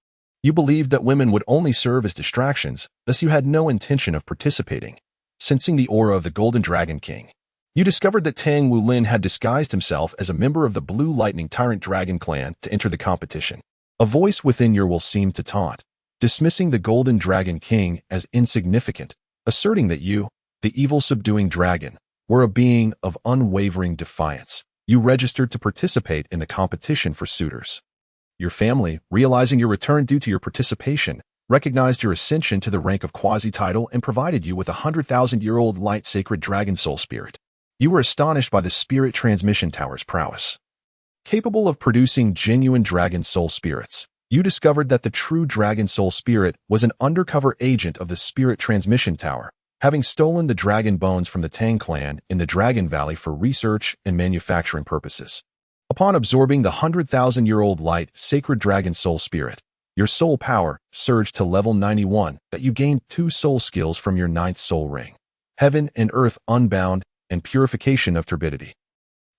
You believed that women would only serve as distractions, thus you had no intention of participating. Sensing the aura of the Golden Dragon King, you discovered that Tang Wulin had disguised himself as a member of the Blue Lightning Tyrant Dragon clan to enter the competition. A voice within your will seemed to taunt, dismissing the Golden Dragon King as insignificant, asserting that you, the evil subduing dragon, were a being of unwavering defiance. You registered to participate in the competition for suitors. Your family, realizing your return due to your participation, recognized your ascension to the rank of quasi-title and provided you with a 100,000-year-old light sacred dragon soul spirit. You were astonished by the spirit transmission tower's prowess. Capable of producing genuine dragon soul spirits, you discovered that the true dragon soul spirit was an undercover agent of the spirit transmission tower, having stolen the dragon bones from the Tang clan in the Dragon Valley for research and manufacturing purposes. Upon absorbing the 100,000-year-old light sacred dragon soul spirit, your soul power surged to level 91 that you gained 2 soul skills from your 9th soul ring, Heaven and Earth Unbound and Purification of Turbidity.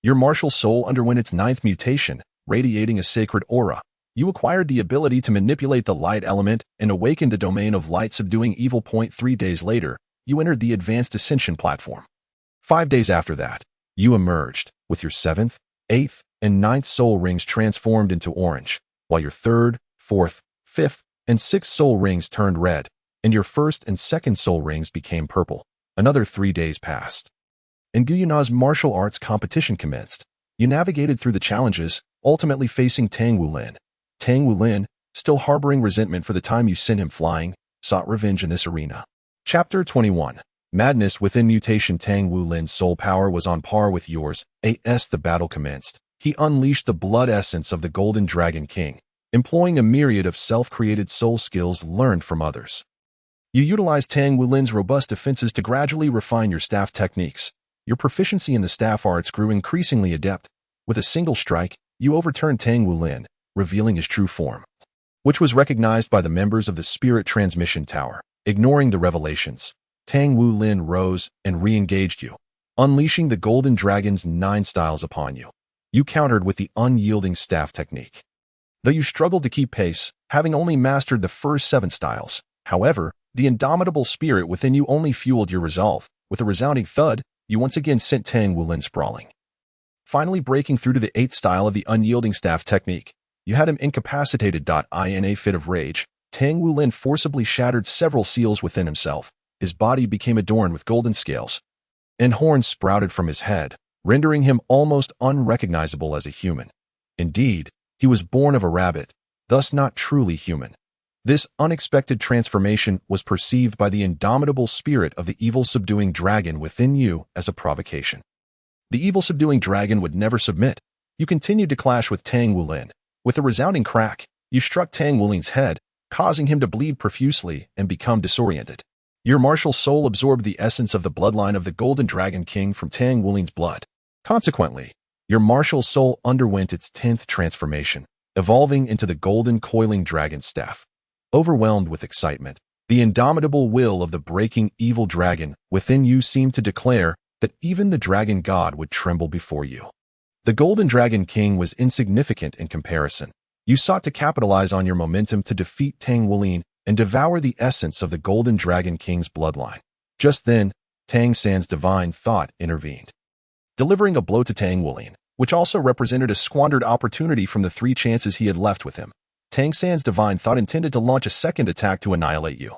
Your martial soul underwent its 9th mutation, radiating a sacred aura. You acquired the ability to manipulate the light element and awakened the domain of light subduing evil. 3 days later, you entered the Advanced Ascension platform. 5 days after that, you emerged, with your 7th, 8th, and 9th soul rings transformed into orange, while your 3rd, 4th, 5th, and 6th soul rings turned red, and your 1st and 2nd soul rings became purple. Another 3 days passed. And Guyuna's martial arts competition commenced. You navigated through the challenges, ultimately facing Tang Wulin. Tang Wulin, still harboring resentment for the time you sent him flying, sought revenge in this arena. Chapter 21. Madness within mutation. Tang Wulin's soul power was on par with yours. As the battle commenced, he unleashed the blood essence of the Golden Dragon King, employing a myriad of self-created soul skills learned from others. You utilized Tang Wulin's robust defenses to gradually refine your staff techniques. Your proficiency in the staff arts grew increasingly adept. With a single strike, you overturned Tang Wulin, revealing his true form, which was recognized by the members of the Spirit Transmission Tower. Ignoring the revelations, Tang Wulin rose and re-engaged you, unleashing the Golden Dragon's 9 styles upon you. You countered with the unyielding staff technique. Though you struggled to keep pace, having only mastered the first 7 styles, however, the indomitable spirit within you only fueled your resolve. With a resounding thud, you once again sent Tang Wulin sprawling. Finally breaking through to the 8th style of the unyielding staff technique, you had him incapacitated. In a fit of rage, Tang Wulin forcibly shattered several seals within himself. His body became adorned with golden scales, and horns sprouted from his head, rendering him almost unrecognizable as a human. Indeed, he was born of a rabbit, thus not truly human. This unexpected transformation was perceived by the indomitable spirit of the evil subduing dragon within you as a provocation. The evil subduing dragon would never submit. You continued to clash with Tang Wulin. With a resounding crack, you struck Tang Wulin's head, causing him to bleed profusely and become disoriented. Your martial soul absorbed the essence of the bloodline of the Golden Dragon King from Tang Wulin's blood. Consequently, your martial soul underwent its 10th transformation, evolving into the Golden Coiling Dragon Staff. Overwhelmed with excitement, the indomitable will of the breaking evil dragon within you seemed to declare that even the dragon god would tremble before you. The Golden Dragon King was insignificant in comparison. You sought to capitalize on your momentum to defeat Tang Wulin and devour the essence of the Golden Dragon King's bloodline. Just then, Tang San's divine thought intervened, delivering a blow to Tang Wulin, which also represented a squandered opportunity from the 3 chances he had left with him. Tang San's divine thought intended to launch a second attack to annihilate you.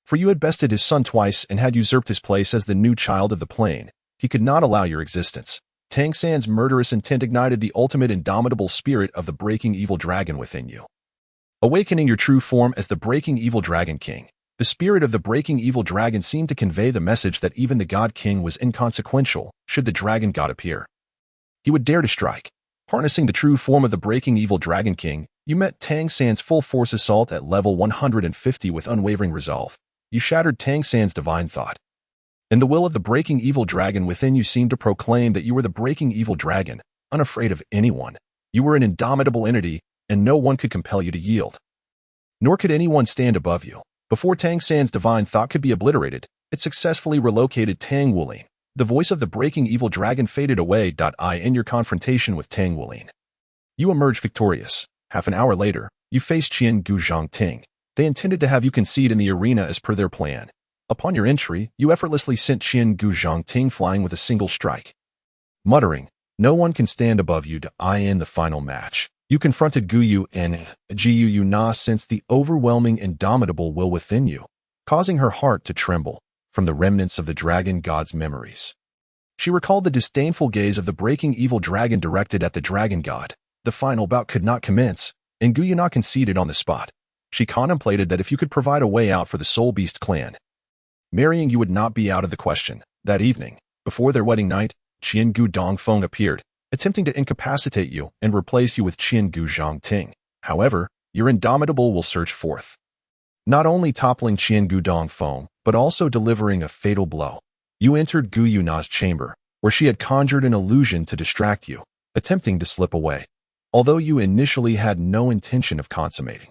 For you had bested his son twice and had usurped his place as the new child of the plane. He could not allow your existence. Tang San's murderous intent ignited the ultimate indomitable spirit of the breaking evil dragon within you. Awakening your true form as the breaking evil dragon king, the spirit of the breaking evil dragon seemed to convey the message that even the god king was inconsequential should the dragon god appear. He would dare to strike. Harnessing the true form of the breaking evil dragon king, you met Tang San's full force assault at level 150 with unwavering resolve. You shattered Tang San's divine thought. And the will of the breaking evil dragon within you seemed to proclaim that you were the breaking evil dragon, unafraid of anyone. You were an indomitable entity, and no one could compel you to yield. Nor could anyone stand above you. Before Tang San's divine thought could be obliterated, it successfully relocated Tang Wulin. The voice of the breaking evil dragon faded away. In your confrontation with Tang Wulin, you emerged victorious. Half an hour later, You faced Qian Gu Zhangting. They intended to have you concede in the arena as per their plan. Upon your entry, you effortlessly sent Qian Gu Zhangting flying with a single strike. Muttering, "No one can stand above you," to in the final match. You confronted Gu Yu and Gu Yu Na sensed the overwhelming indomitable will within you, causing her heart to tremble from the remnants of the dragon god's memories. She recalled the disdainful gaze of the breaking evil dragon directed at the dragon god. The final bout could not commence, and Gu Yu Na conceded on the spot. She contemplated that if you could provide a way out for the Soul Beast clan, marrying you would not be out of the question. That evening, before their wedding night, Qian Gu Dongfeng appeared, attempting to incapacitate you and replace you with Qian Gu Zhangting. However, your indomitable will surge forth, not only toppling Qian Gu Dongfeng, but also delivering a fatal blow. You entered Gu Yuna's chamber, where she had conjured an illusion to distract you, attempting to slip away, although you initially had no intention of consummating.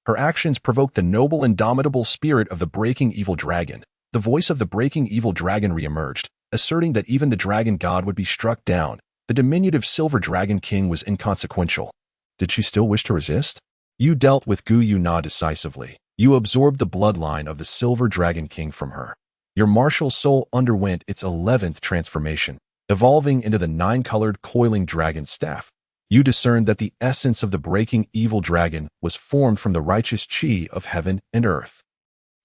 Her actions provoked the noble indomitable spirit of the breaking evil dragon. The voice of the breaking evil dragon re-emerged, asserting that even the dragon god would be struck down. The diminutive silver dragon king was inconsequential. Did she still wish to resist? You dealt with Gu Yu Na decisively. You absorbed the bloodline of the silver dragon king from her. Your martial soul underwent its 11th transformation, evolving into the 9-colored coiling dragon staff. You discerned that the essence of the breaking evil dragon was formed from the righteous chi of heaven and earth.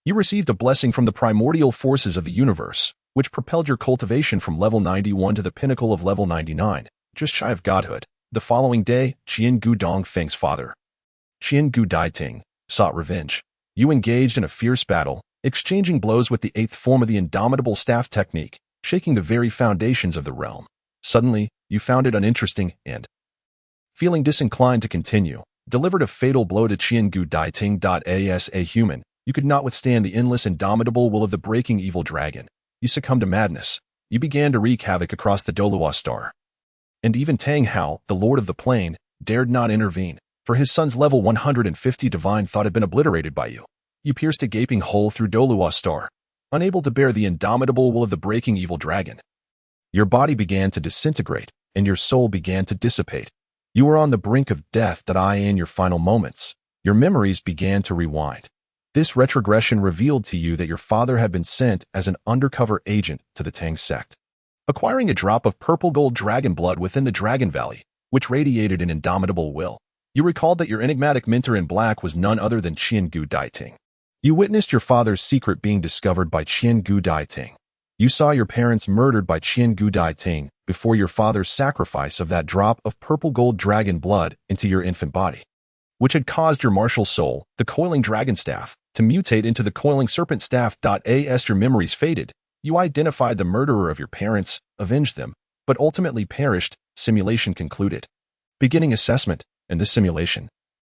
You received a blessing from the primordial forces of the universe, which propelled your cultivation from level 91 to the pinnacle of level 99, just shy of godhood. The following day, Qian Gu Dongfeng's father, Qian Gu Daiting, sought revenge. You engaged in a fierce battle, exchanging blows with the 8th form of the indomitable staff technique, shaking the very foundations of the realm. Suddenly, you found it uninteresting and, feeling disinclined to continue, delivered a fatal blow to Qian Gu Daiting. As a human, you could not withstand the endless indomitable will of the breaking evil dragon. You succumbed to madness. You began to wreak havoc across the Douluo star. And even Tang Hao, the lord of the plain, dared not intervene, for his son's level 150 divine thought had been obliterated by you. You pierced a gaping hole through Douluo star, unable to bear the indomitable will of the breaking evil dragon. Your body began to disintegrate, and your soul began to dissipate. You were on the brink of death. In your final moments, your memories began to rewind. This retrogression revealed to you that your father had been sent as an undercover agent to the Tang sect, acquiring a drop of purple gold dragon blood within the Dragon Valley, which radiated an indomitable will. You recalled that your enigmatic mentor in black was none other than Qian Gu Daiting. You witnessed your father's secret being discovered by Qian Gu Daiting. You saw your parents murdered by Qian Gu Daiting before your father's sacrifice of that drop of purple gold dragon blood into your infant body, which had caused your martial soul, the coiling dragon staff, to mutate into the coiling serpent staff. As your memories faded, you identified the murderer of your parents, avenged them, but ultimately perished. Simulation concluded. Beginning assessment. In this simulation,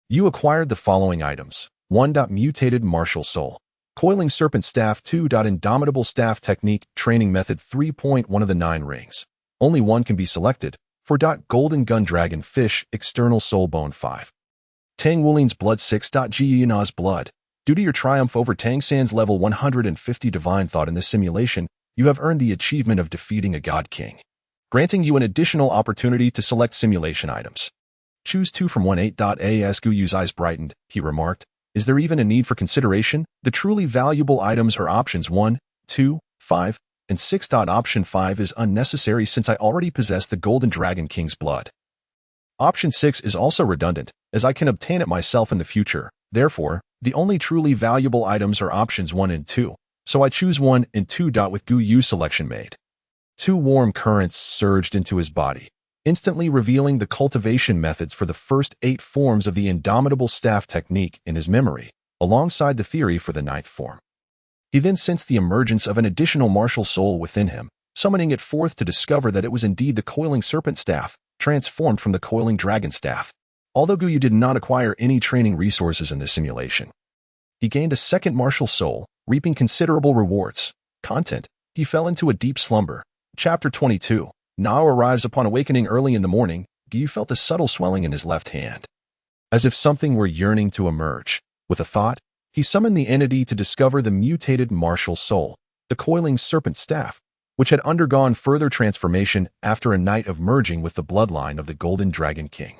you acquired the following items. 1. Mutated martial soul. Coiling serpent staff. 2. Indomitable staff technique. Training method 3.1 of the 9 rings. Only one can be selected. 4. Golden gun dragon fish. External soul bone 5. Tang Wulin's blood 6. Ji Yuna's blood. Due to your triumph over Tang San's level 150 divine thought in this simulation, you have earned the achievement of defeating a god king, granting you an additional opportunity to select simulation items. Choose 2 from 1. 8. As Gu Yu's eyes brightened, he remarked, "Is there even a need for consideration? The truly valuable items are options 1, 2, 5, and 6. Option 5 is unnecessary since I already possess the Golden Dragon King's blood. Option 6 is also redundant, as I can obtain it myself in the future. Therefore, the only truly valuable items are options 1 and 2, so I choose 1 and 2. With Gu Yu's selection made, 2 warm currents surged into his body, instantly revealing the cultivation methods for the first 8 forms of the indomitable staff technique in his memory, alongside the theory for the 9th form. He then sensed the emergence of an additional martial soul within him, summoning it forth to discover that it was indeed the coiling serpent staff, transformed from the coiling dragon staff. Although Gu Yu did not acquire any training resources in this simulation, he gained a second martial soul, reaping considerable rewards. Content: he fell into a deep slumber. Chapter 22. Now arrives upon awakening early in the morning. Gu Yu felt a subtle swelling in his left hand, as if something were yearning to emerge. With a thought, he summoned the entity to discover the mutated martial soul, the coiling serpent staff, which had undergone further transformation after a night of merging with the bloodline of the Golden Dragon King.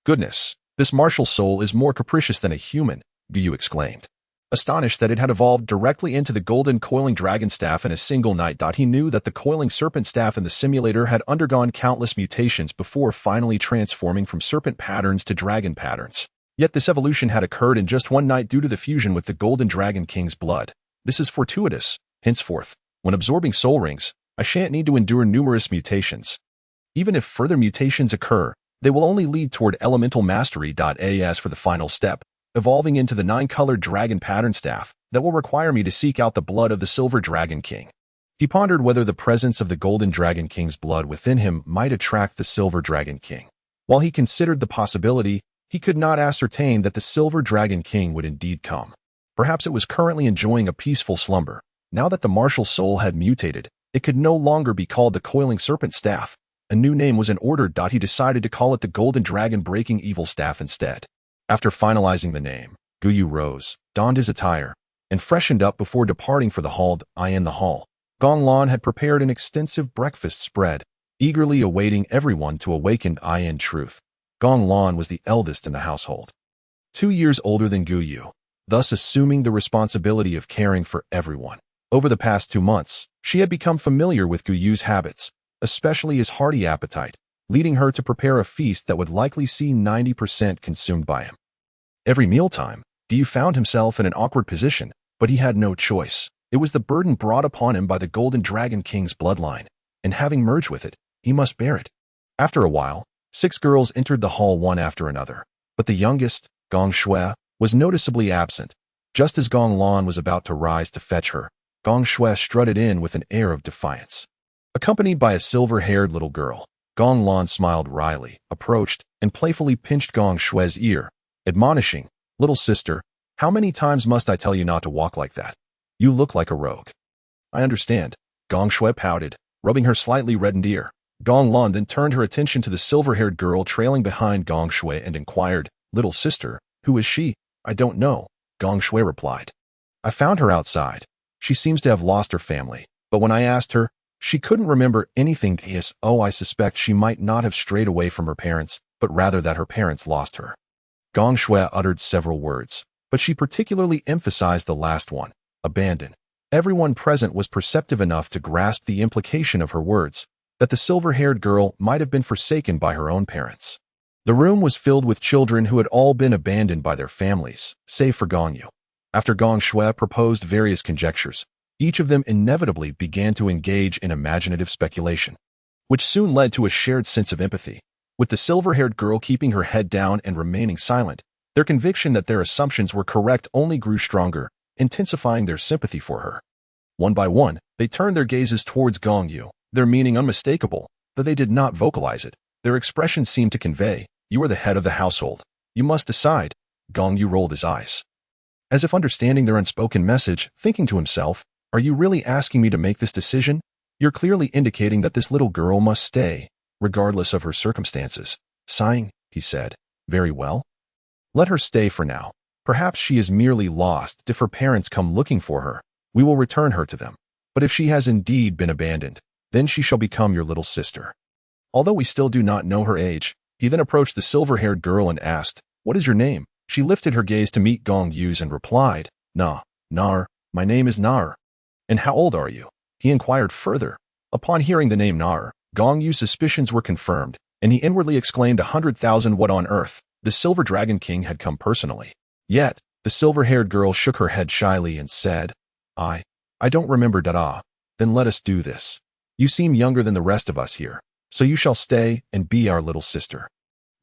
Goodness, This martial soul is more capricious than a human, Gong Yu exclaimed. Astonished that it had evolved directly into the golden coiling dragon staff in a single night. He knew that the coiling serpent staff in the simulator had undergone countless mutations before finally transforming from serpent patterns to dragon patterns. Yet this evolution had occurred in just one night due to the fusion with the golden dragon king's blood. This is fortuitous. Henceforth, when absorbing soul rings, I shan't need to endure numerous mutations. Even if further mutations occur, they will only lead toward elemental mastery. As for the final step, evolving into the 9-colored dragon pattern staff, that will require me to seek out the blood of the Silver Dragon King. He pondered whether the presence of the Golden Dragon King's blood within him might attract the Silver Dragon King. While he considered the possibility, he could not ascertain that the Silver Dragon King would indeed come. Perhaps it was currently enjoying a peaceful slumber. Now that the martial soul had mutated, it could no longer be called the Coiling Serpent Staff. A new name was in order. He decided to call it the Golden Dragon Breaking Evil Staff instead. After finalizing the name, Gong Yu rose, donned his attire, and freshened up before departing for the hall. In the hall, Gong Lan had prepared an extensive breakfast spread, eagerly awaiting everyone to awaken. In truth, Gong Lan was the eldest in the household, 2 years older than Gong Yu, thus assuming the responsibility of caring for everyone. Over the past 2 months, she had become familiar with Gong Yu's habits, especially his hearty appetite, leading her to prepare a feast that would likely see 90% consumed by him. Every mealtime, Gong Yu found himself in an awkward position, but he had no choice. It was the burden brought upon him by the Golden Dragon King's bloodline, and having merged with it, he must bear it. After a while, 6 girls entered the hall one after another, but the youngest, Gong Shui, was noticeably absent. Just as Gong Lan was about to rise to fetch her, Gong Shui strutted in with an air of defiance. Accompanied by a silver-haired little girl, Gong Lan smiled wryly, approached, and playfully pinched Gong Shui's ear, admonishing, "Little sister, how many times must I tell you not to walk like that? You look like a rogue." "I understand," Gong Shui pouted, rubbing her slightly reddened ear. Gong Lan then turned her attention to the silver-haired girl trailing behind Gong Shui and inquired, "Little sister, who is she?" "I don't know," Gong Shui replied. "I found her outside. She seems to have lost her family, but when I asked her, she couldn't remember anything. I suspect she might not have strayed away from her parents, but rather that her parents lost her." Gong Shui uttered several words, but she particularly emphasized the last one, abandoned. Everyone present was perceptive enough to grasp the implication of her words, that the silver-haired girl might have been forsaken by her own parents. The room was filled with children who had all been abandoned by their families, save for Gong Yu. After Gong Shui proposed various conjectures, each of them inevitably began to engage in imaginative speculation, which soon led to a shared sense of empathy. With the silver-haired girl keeping her head down and remaining silent, their conviction that their assumptions were correct only grew stronger, intensifying their sympathy for her. One by one, they turned their gazes towards Gong Yu, their meaning unmistakable, though they did not vocalize it. Their expression seemed to convey, "You are the head of the household. You must decide." Gong Yu rolled his eyes, as if understanding their unspoken message, thinking to himself, "Are you really asking me to make this decision? You're clearly indicating that this little girl must stay, regardless of her circumstances." Sighing, he said, "Very well. Let her stay for now. Perhaps she is merely lost. If her parents come looking for her, we will return her to them. But if she has indeed been abandoned, then she shall become your little sister." Although we still do not know her age, he then approached the silver-haired girl and asked, "What is your name?" She lifted her gaze to meet Gong Yu's and replied, Nar, my name is Nar." "And how old are you?" he inquired further. Upon hearing the name Nar, Gong Yu's suspicions were confirmed, and he inwardly exclaimed, 100,000 what on earth? The Silver Dragon King had come personally. Yet, the silver-haired girl shook her head shyly and said, I don't remember. Then let us do this. You seem younger than the rest of us here, so you shall stay and be our little sister."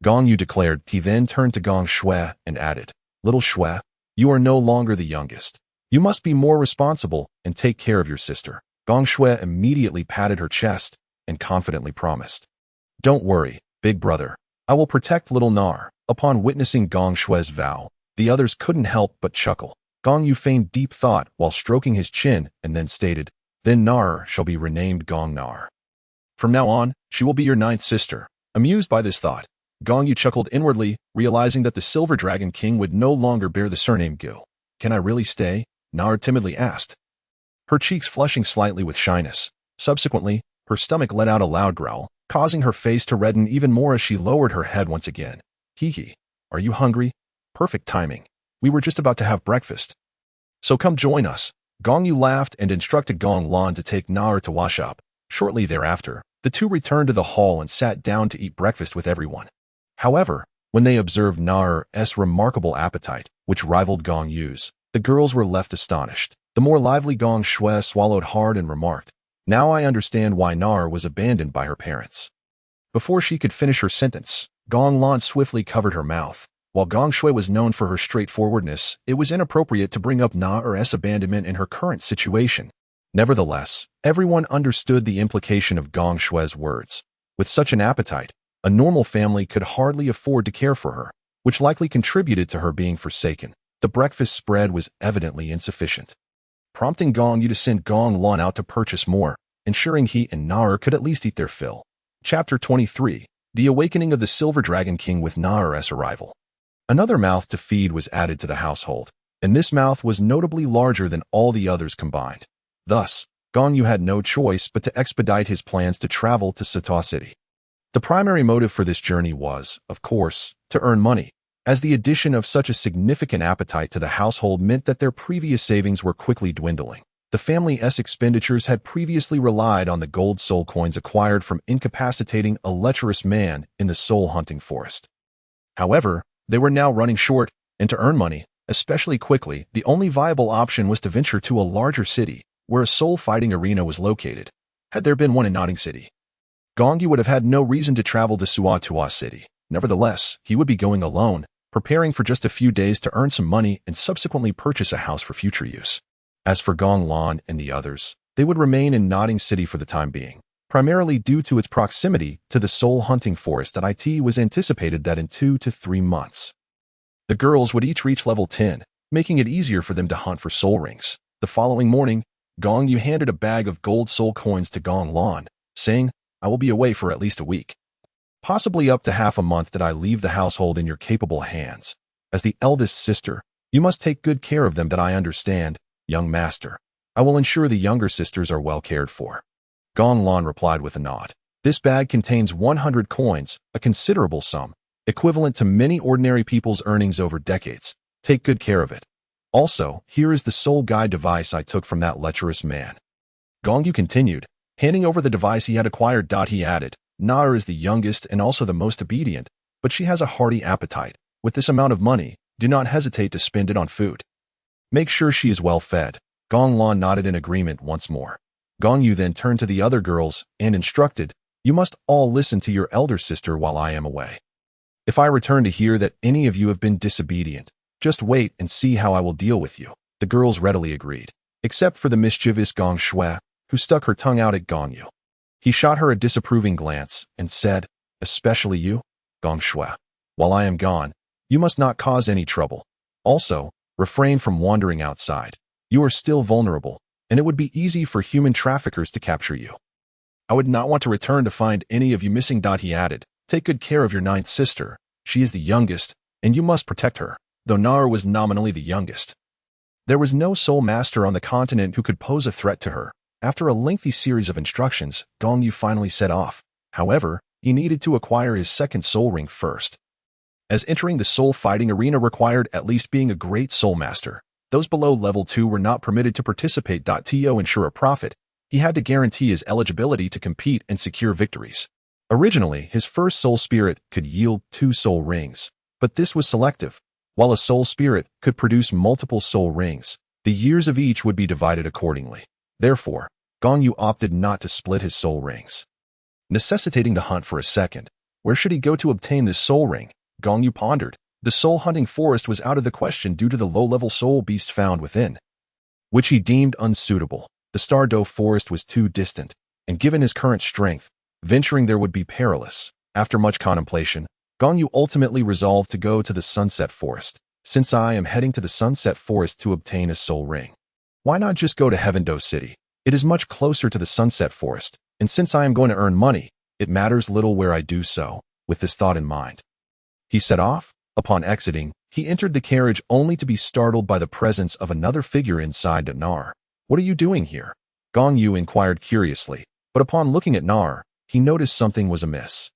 Gong Yu declared. He then turned to Gong Shui and added, "Little Shui, you are no longer the youngest. You must be more responsible and take care of your sister." Gong Shui immediately patted her chest and confidently promised, "Don't worry, big brother. I will protect little Nar." Upon witnessing Gong Shui's vow, the others couldn't help but chuckle. Gong Yu feigned deep thought while stroking his chin and then stated, "Then Nar shall be renamed Gong Nar. From now on, she will be your 9th sister." Amused by this thought, Gong Yu chuckled inwardly, realizing that the Silver Dragon King would no longer bear the surname Gu. "Can I really stay?" Nar timidly asked, her cheeks flushing slightly with shyness. Subsequently, her stomach let out a loud growl, causing her face to redden even more as she lowered her head once again. "Hee hee. Are you hungry? Perfect timing. We were just about to have breakfast. So come join us. Gong Yu laughed and instructed Gong Lan to take Nar to wash up. Shortly thereafter, the two returned to the hall and sat down to eat breakfast with everyone. However, when they observed Nar's remarkable appetite, which rivaled Gong Yu's, the girls were left astonished. The more lively Gong Shui swallowed hard and remarked, "Now I understand why Nar was abandoned by her parents." Before she could finish her sentence, Gong Lan swiftly covered her mouth. While Gong Shui was known for her straightforwardness, it was inappropriate to bring up Nar's abandonment in her current situation. Nevertheless, everyone understood the implication of Gong Shui's words. With such an appetite, a normal family could hardly afford to care for her, which likely contributed to her being forsaken. The breakfast spread was evidently insufficient, prompting Gong Yu to send Gong Lan out to purchase more, ensuring he and Nar could at least eat their fill. Chapter 23. The Awakening of the Silver Dragon King with Nar's arrival. Another mouth to feed was added to the household, and this mouth was notably larger than all the others combined. Thus, Gong Yu had no choice but to expedite his plans to travel to Sata City. The primary motive for this journey was, of course, to earn money, as the addition of such a significant appetite to the household meant that their previous savings were quickly dwindling. The family's expenditures had previously relied on the gold soul coins acquired from incapacitating a lecherous man in the soul-hunting forest. However, they were now running short, and to earn money, especially quickly, the only viable option was to venture to a larger city, where a soul-fighting arena was located. Had there been one in Notting City, Gong Yu would have had no reason to travel to Suatua City. Nevertheless, he would be going alone, preparing for just a few days to earn some money and subsequently purchase a house for future use. As for Gong Lan and the others, they would remain in Notting City for the time being, primarily due to its proximity to the soul-hunting forest. It was anticipated that in 2 to 3 months, the girls would each reach level 10, making it easier for them to hunt for soul rings. The following morning, Gong Yu handed a bag of gold soul coins to Gong Lan, saying, "I will be away for at least a week, possibly up to half a month. That I leave the household in your capable hands. As the eldest sister, you must take good care of them. That I understand, young master. I will ensure the younger sisters are well cared for." Gong Lan replied with a nod. This bag contains 100 coins, a considerable sum, equivalent to many ordinary people's earnings over decades. Take good care of it. Also, here is the soul guide device I took from that lecherous man. Gong Yu continued, handing over the device he had acquired. He added, "Nar is the youngest and also the most obedient, but she has a hearty appetite. With this amount of money, do not hesitate to spend it on food. Make sure she is well fed." Gong Lan nodded in agreement once more. Gong Yu then turned to the other girls and instructed, "You must all listen to your elder sister while I am away. If I return to hear that any of you have been disobedient, just wait and see how I will deal with you." The girls readily agreed, except for the mischievous Gong Shui, who stuck her tongue out at Gong Yu. He shot her a disapproving glance and said, "Especially you, Gong Shui. While I am gone, you must not cause any trouble. Also, refrain from wandering outside. You are still vulnerable, and it would be easy for human traffickers to capture you. I would not want to return to find any of you missing." He added, "Take good care of your ninth sister. She is the youngest, and you must protect her." Though Nar was nominally the youngest, there was no soul master on the continent who could pose a threat to her. After a lengthy series of instructions, Gong Yu finally set off. However, he needed to acquire his second soul ring first, as entering the soul fighting arena required at least being a great soul master. Those below level 2 were not permitted to participate. To ensure a profit, he had to guarantee his eligibility to compete and secure victories. Originally, his first soul spirit could yield 2 soul rings, but this was selective. While a soul spirit could produce multiple soul rings, the years of each would be divided accordingly. Therefore, Gong Yu opted not to split his soul rings, necessitating the hunt for a second. Where should he go to obtain this soul ring? Gong Yu pondered. The soul-hunting forest was out of the question due to the low-level soul beasts found within, which he deemed unsuitable. The Stardow forest was too distant, and given his current strength, venturing there would be perilous. After much contemplation, Gong Yu ultimately resolved to go to the Sunset Forest. Since I am heading to the Sunset Forest to obtain a soul ring, why not just go to Heavendow City? It is much closer to the Sunset Forest, and since I am going to earn money, it matters little where I do so. With this thought in mind, he set off. Upon exiting, he entered the carriage only to be startled by the presence of another figure inside. Nar. "What are you doing here?" Gong Yu inquired curiously, but upon looking at Nar, he noticed something was amiss.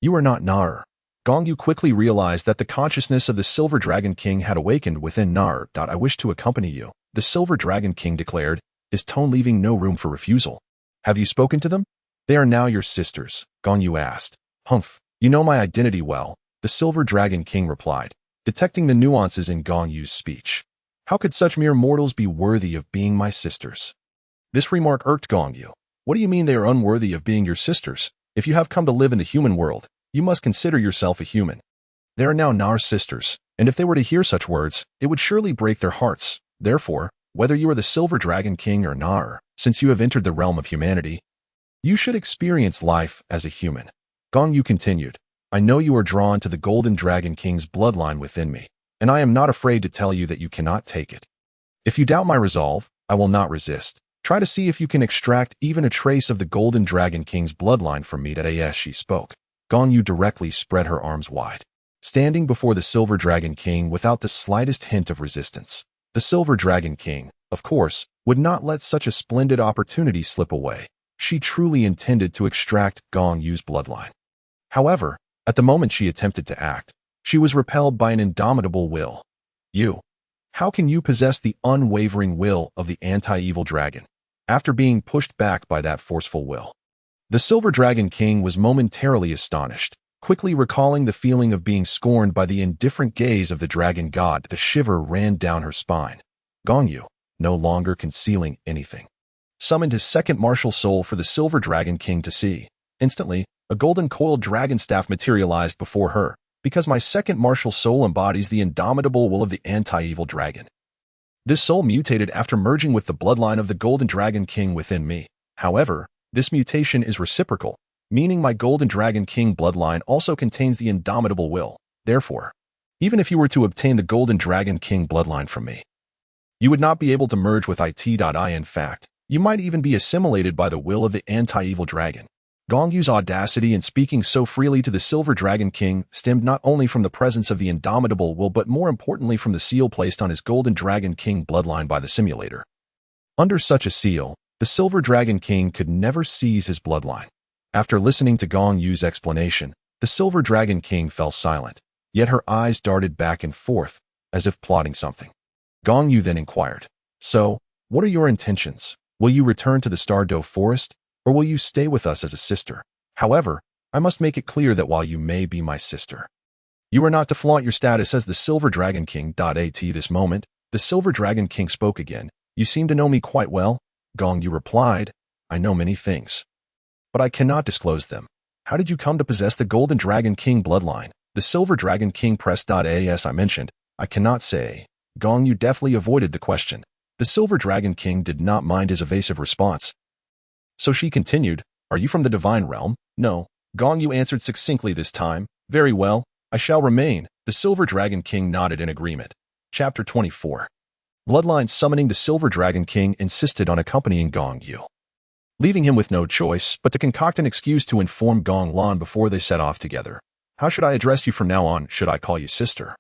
"You are not Nar." Gong Yu quickly realized that the consciousness of the Silver Dragon King had awakened within Nar. I wish to accompany you, the Silver Dragon King declared, his tone leaving no room for refusal. Have you spoken to them? They are now your sisters, Gong Yu asked. Humph, you know my identity well, the Silver Dragon King replied, detecting the nuances in Gong Yu's speech. How could such mere mortals be worthy of being my sisters? This remark irked Gong Yu. What do you mean they are unworthy of being your sisters? If you have come to live in the human world, you must consider yourself a human. They are now Nar's sisters, and if they were to hear such words, it would surely break their hearts. Therefore, whether you are the Silver Dragon King or Nar, since you have entered the realm of humanity, you should experience life as a human. Gong Yu continued, I know you are drawn to the Golden Dragon King's bloodline within me, and I am not afraid to tell you that you cannot take it. If you doubt my resolve, I will not resist. Try to see if you can extract even a trace of the Golden Dragon King's bloodline from me. As she spoke, Gong Yu directly spread her arms wide, standing before the Silver Dragon King without the slightest hint of resistance. The Silver Dragon King, of course, would not let such a splendid opportunity slip away. She truly intended to extract Gong Yu's bloodline. However, at the moment she attempted to act, she was repelled by an indomitable will. You. How can you possess the unwavering will of the anti-evil dragon, after being pushed back by that forceful will? The Silver Dragon King was momentarily astonished, quickly recalling the feeling of being scorned by the indifferent gaze of the dragon god. A shiver ran down her spine. Gong Yu, no longer concealing anything, summoned his second martial soul for the Silver Dragon King to see. Instantly, a golden coiled dragon staff materialized before her, because my second martial soul embodies the indomitable will of the anti-evil dragon. This soul mutated after merging with the bloodline of the Golden Dragon King within me. However, this mutation is reciprocal, meaning my Golden Dragon King bloodline also contains the indomitable will. Therefore, even if you were to obtain the Golden Dragon King bloodline from me, you would not be able to merge with it. In fact, you might even be assimilated by the will of the anti-evil dragon. Gong Yu's audacity in speaking so freely to the Silver Dragon King stemmed not only from the presence of the indomitable will but more importantly from the seal placed on his Golden Dragon King bloodline by the simulator. Under such a seal, the Silver Dragon King could never seize his bloodline. After listening to Gong Yu's explanation, the Silver Dragon King fell silent, yet her eyes darted back and forth, as if plotting something. Gong Yu then inquired, So, what are your intentions? Will you return to the Stardow Forest? Or will you stay with us as a sister? However, I must make it clear that while you may be my sister, you are not to flaunt your status as the Silver Dragon King. At this moment, the Silver Dragon King spoke again. You seem to know me quite well, Gong Yu replied. I know many things, but I cannot disclose them. How did you come to possess the Golden Dragon King bloodline? The Silver Dragon King pressed. As I mentioned, I cannot say. Gong Yu deftly avoided the question. The Silver Dragon King did not mind his evasive response. So she continued, Are you from the divine realm? No. Gong Yu answered succinctly this time. Very well, I shall remain. The Silver Dragon King nodded in agreement. Chapter 24. Bloodline summoning. The Silver Dragon King insisted on accompanying Gong Yu, leaving him with no choice but to concoct an excuse to inform Gong Lan before they set off together. How should I address you from now on? Should I call you sister,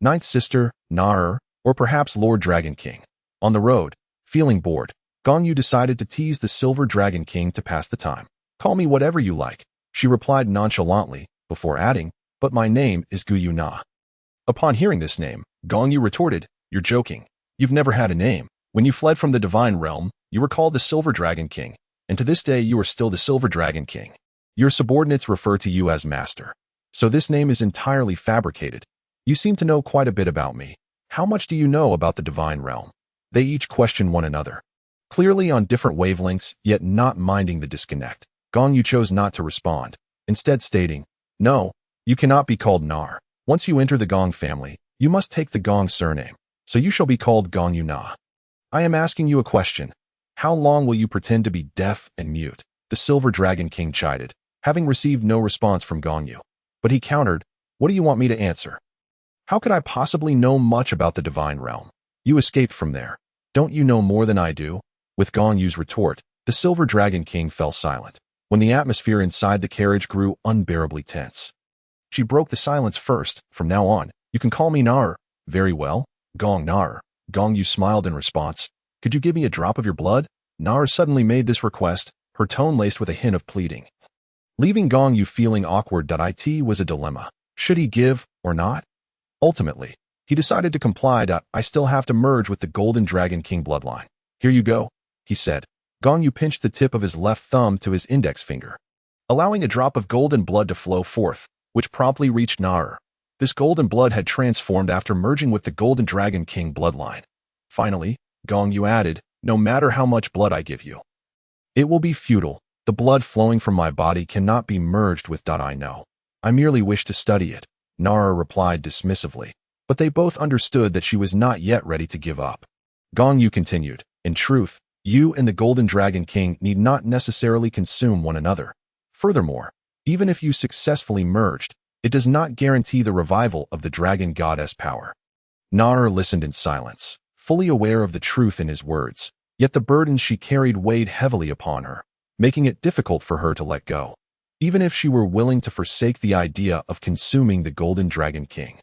ninth sister, Nar, or perhaps Lord Dragon King? On the road, feeling bored, Gong Yu decided to tease the Silver Dragon King to pass the time. Call me whatever you like, she replied nonchalantly, before adding, but my name is Gu Yu Na. Upon hearing this name, Gong Yu retorted, You're joking. You've never had a name. When you fled from the divine realm, you were called the Silver Dragon King, and to this day you are still the Silver Dragon King. Your subordinates refer to you as master. So this name is entirely fabricated. You seem to know quite a bit about me. How much do you know about the divine realm? They each questioned one another, clearly on different wavelengths, yet not minding the disconnect. Gong Yu chose not to respond, instead stating, No, you cannot be called Nar. Once you enter the Gong family, you must take the Gong surname, so you shall be called Gong Yu Na. I am asking you a question. How long will you pretend to be deaf and mute? The Silver Dragon King chided, having received no response from Gong Yu. But he countered, What do you want me to answer? How could I possibly know much about the divine realm? You escaped from there. Don't you know more than I do? With Gong Yu's retort, the Silver Dragon King fell silent, when the atmosphere inside the carriage grew unbearably tense. She broke the silence first. From now on, you can call me Nar. Very well, Gong Nar. Gong Yu smiled in response. Could you give me a drop of your blood? Nar suddenly made this request, her tone laced with a hint of pleading, leaving Gong Yu feeling awkward. It was a dilemma. Should he give or not? Ultimately, he decided to comply. I still have to merge with the Golden Dragon King bloodline. Here you go, he said. Gong Yu pinched the tip of his left thumb to his index finger, allowing a drop of golden blood to flow forth, which promptly reached Nar. This golden blood had transformed after merging with the Golden Dragon King bloodline. Finally, Gong Yu added, no matter how much blood I give you, it will be futile. The blood flowing from my body cannot be merged with. I know. I merely wish to study it, Nara replied dismissively, but they both understood that she was not yet ready to give up. Gong Yu continued, in truth, you and the Golden Dragon King need not necessarily consume one another. Furthermore, even if you successfully merged, it does not guarantee the revival of the Dragon Goddess power. Nara listened in silence, fully aware of the truth in his words, yet the burden she carried weighed heavily upon her, making it difficult for her to let go, even if she were willing to forsake the idea of consuming the Golden Dragon King.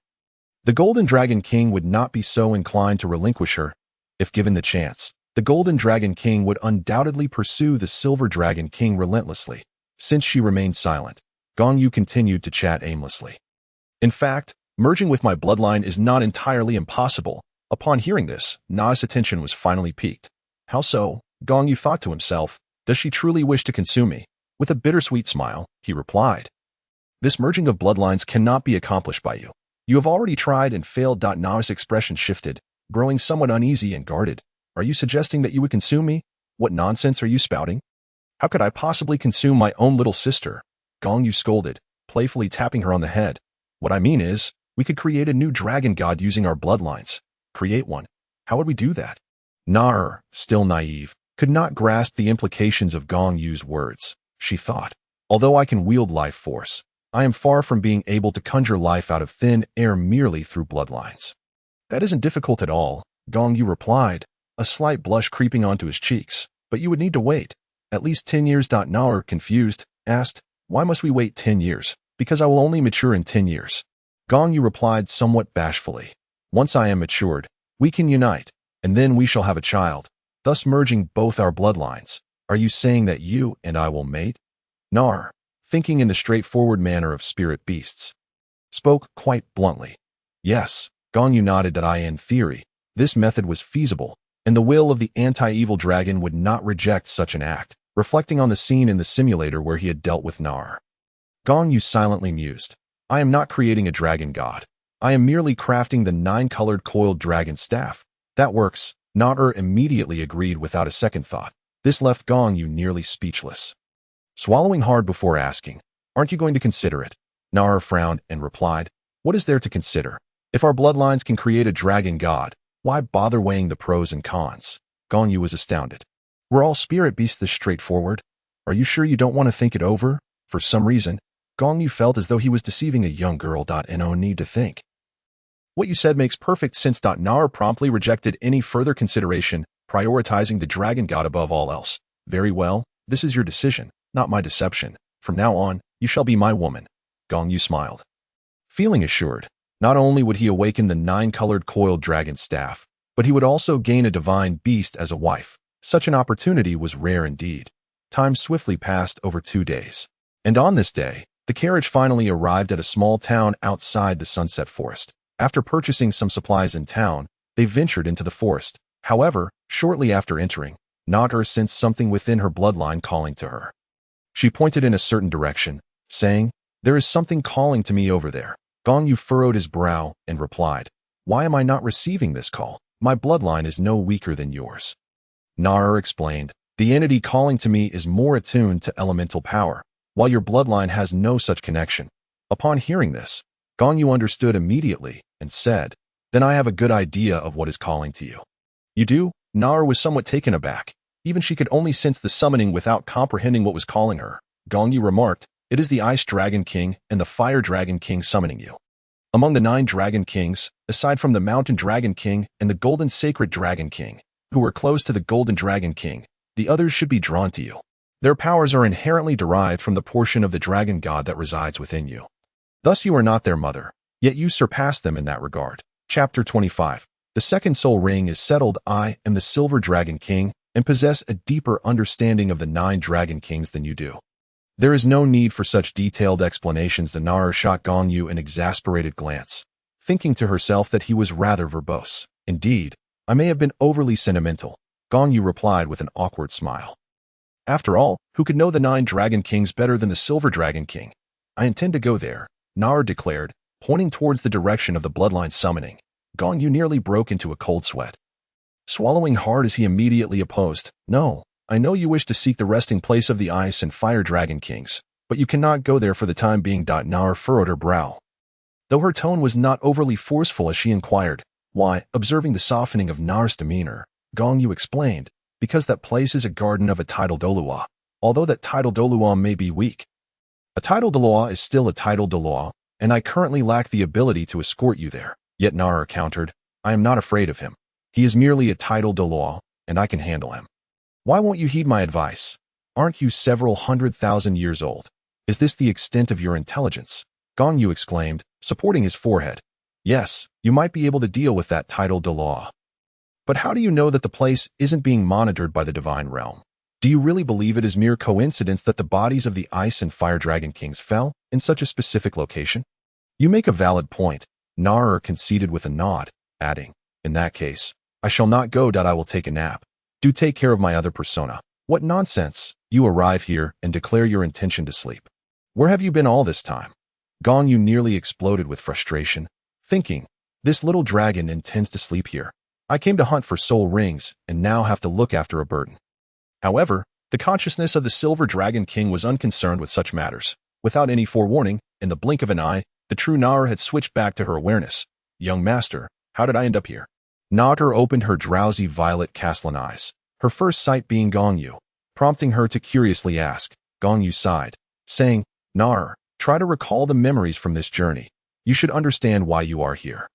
The Golden Dragon King would not be so inclined to relinquish her. If given the chance, the Golden Dragon King would undoubtedly pursue the Silver Dragon King relentlessly. Since she remained silent, Gong Yu continued to chat aimlessly. In fact, merging with my bloodline is not entirely impossible. Upon hearing this, Na's attention was finally piqued. How so? Gong Yu thought to himself. Does she truly wish to consume me? With a bittersweet smile, he replied. This merging of bloodlines cannot be accomplished by you. You have already tried and failed. Na's expression shifted, growing somewhat uneasy and guarded. Are you suggesting that you would consume me? What nonsense are you spouting? How could I possibly consume my own little sister? Gong Yu scolded, playfully tapping her on the head. What I mean is, we could create a new dragon god using our bloodlines. Create one. How would we do that? Nar, still naive, could not grasp the implications of Gong Yu's words. She thought, although I can wield life force, I am far from being able to conjure life out of thin air merely through bloodlines. That isn't difficult at all, Gong Yu replied, a slight blush creeping onto his cheeks, but you would need to wait. At least 10 years. Nar, confused, asked, why must we wait 10 years? Because I will only mature in 10 years. Gong Yu replied somewhat bashfully. Once I am matured, we can unite, and then we shall have a child, thus merging both our bloodlines. Are you saying that you and I will mate? Nar, thinking in the straightforward manner of spirit beasts, spoke quite bluntly. Yes, Gong Yu nodded that in theory, this method was feasible, and the will of the anti-evil dragon would not reject such an act, reflecting on the scene in the simulator where he had dealt with Nar. Gong Yu silently mused. I am not creating a dragon god. I am merely crafting the 9-colored coiled dragon staff. That works. Nar immediately agreed without a second thought. This left Gong Yu nearly speechless. Swallowing hard before asking, aren't you going to consider it? Nar frowned and replied, what is there to consider? If our bloodlines can create a dragon god, why bother weighing the pros and cons? Gong Yu was astounded. We're all spirit beasts this straightforward. Are you sure you don't want to think it over? For some reason, Gong Yu felt as though he was deceiving a young girl. No need to think. What you said makes perfect sense. Nar promptly rejected any further consideration, prioritizing the dragon god above all else. Very well, this is your decision, not my deception. From now on, you shall be my woman. Gong Yu smiled. Feeling assured, not only would he awaken the 9-colored coiled dragon staff, but he would also gain a divine beast as a wife. Such an opportunity was rare indeed. Time swiftly passed over 2 days. And on this day, the carriage finally arrived at a small town outside the Sunset Forest. After purchasing some supplies in town, they ventured into the forest. However, shortly after entering, Nar sensed something within her bloodline calling to her. She pointed in a certain direction, saying, there is something calling to me over there. Gong Yu furrowed his brow and replied, why am I not receiving this call? My bloodline is no weaker than yours. Nar explained, the entity calling to me is more attuned to elemental power, while your bloodline has no such connection. Upon hearing this, Gong Yu understood immediately and said, then I have a good idea of what is calling to you. You do? Nar was somewhat taken aback. Even she could only sense the summoning without comprehending what was calling her. Gong Yu remarked, it is the Ice Dragon King and the Fire Dragon King summoning you. Among the 9 Dragon Kings, aside from the Mountain Dragon King and the Golden Sacred Dragon King, who were close to the Golden Dragon King, the others should be drawn to you. Their powers are inherently derived from the portion of the dragon god that resides within you. Thus you are not their mother, yet you surpass them in that regard. Chapter 25. The second soul ring is settled. I am the Silver Dragon King and possess a deeper understanding of the 9 Dragon Kings than you do. There is no need for such detailed explanations. The Nara shot Gong Yu an exasperated glance, thinking to herself that he was rather verbose. Indeed, I may have been overly sentimental, Gong Yu replied with an awkward smile. After all, who could know the 9 Dragon Kings better than the Silver Dragon King? I intend to go there, Nara declared, pointing towards the direction of the bloodline summoning. Gong Yu nearly broke into a cold sweat. Swallowing hard as he immediately opposed, "No, I know you wish to seek the resting place of the Ice and Fire Dragon Kings, but you cannot go there for the time being." Nara furrowed her brow, though her tone was not overly forceful as she inquired, "Why?" Observing the softening of Nara's demeanor, Gong Yu explained, "Because that place is a garden of a title Douluo. Although that title Douluo may be weak, a title Douluo is still a title Douluo, and I currently lack the ability to escort you there." Yet Nara countered, "I am not afraid of him. He is merely a title Douluo, and I can handle him. Why won't you heed my advice? Aren't you several 100,000 years old? Is this the extent of your intelligence?" Gong Yu exclaimed, supporting his forehead. "Yes, you might be able to deal with that title Douluo. But how do you know that the place isn't being monitored by the divine realm? Do you really believe it is mere coincidence that the bodies of the Ice and Fire Dragon Kings fell in such a specific location?" "You make a valid point," Nara conceded with a nod, adding, "In that case, I shall not go. I will take a nap. Do take care of my other persona." "What nonsense! You arrive here and declare your intention to sleep. Where have you been all this time?" Gong Yu nearly exploded with frustration, thinking, "This little dragon intends to sleep here. I came to hunt for soul rings and now have to look after a burden." However, the consciousness of the Silver Dragon King was unconcerned with such matters. Without any forewarning, in the blink of an eye, the true Nara had switched back to her awareness. "Young master, how did I end up here?" Nara opened her drowsy violet Castellan eyes, her first sight being Gong Yu, prompting her to curiously ask. Gong Yu sighed, saying, "Nara, try to recall the memories from this journey. You should understand why you are here."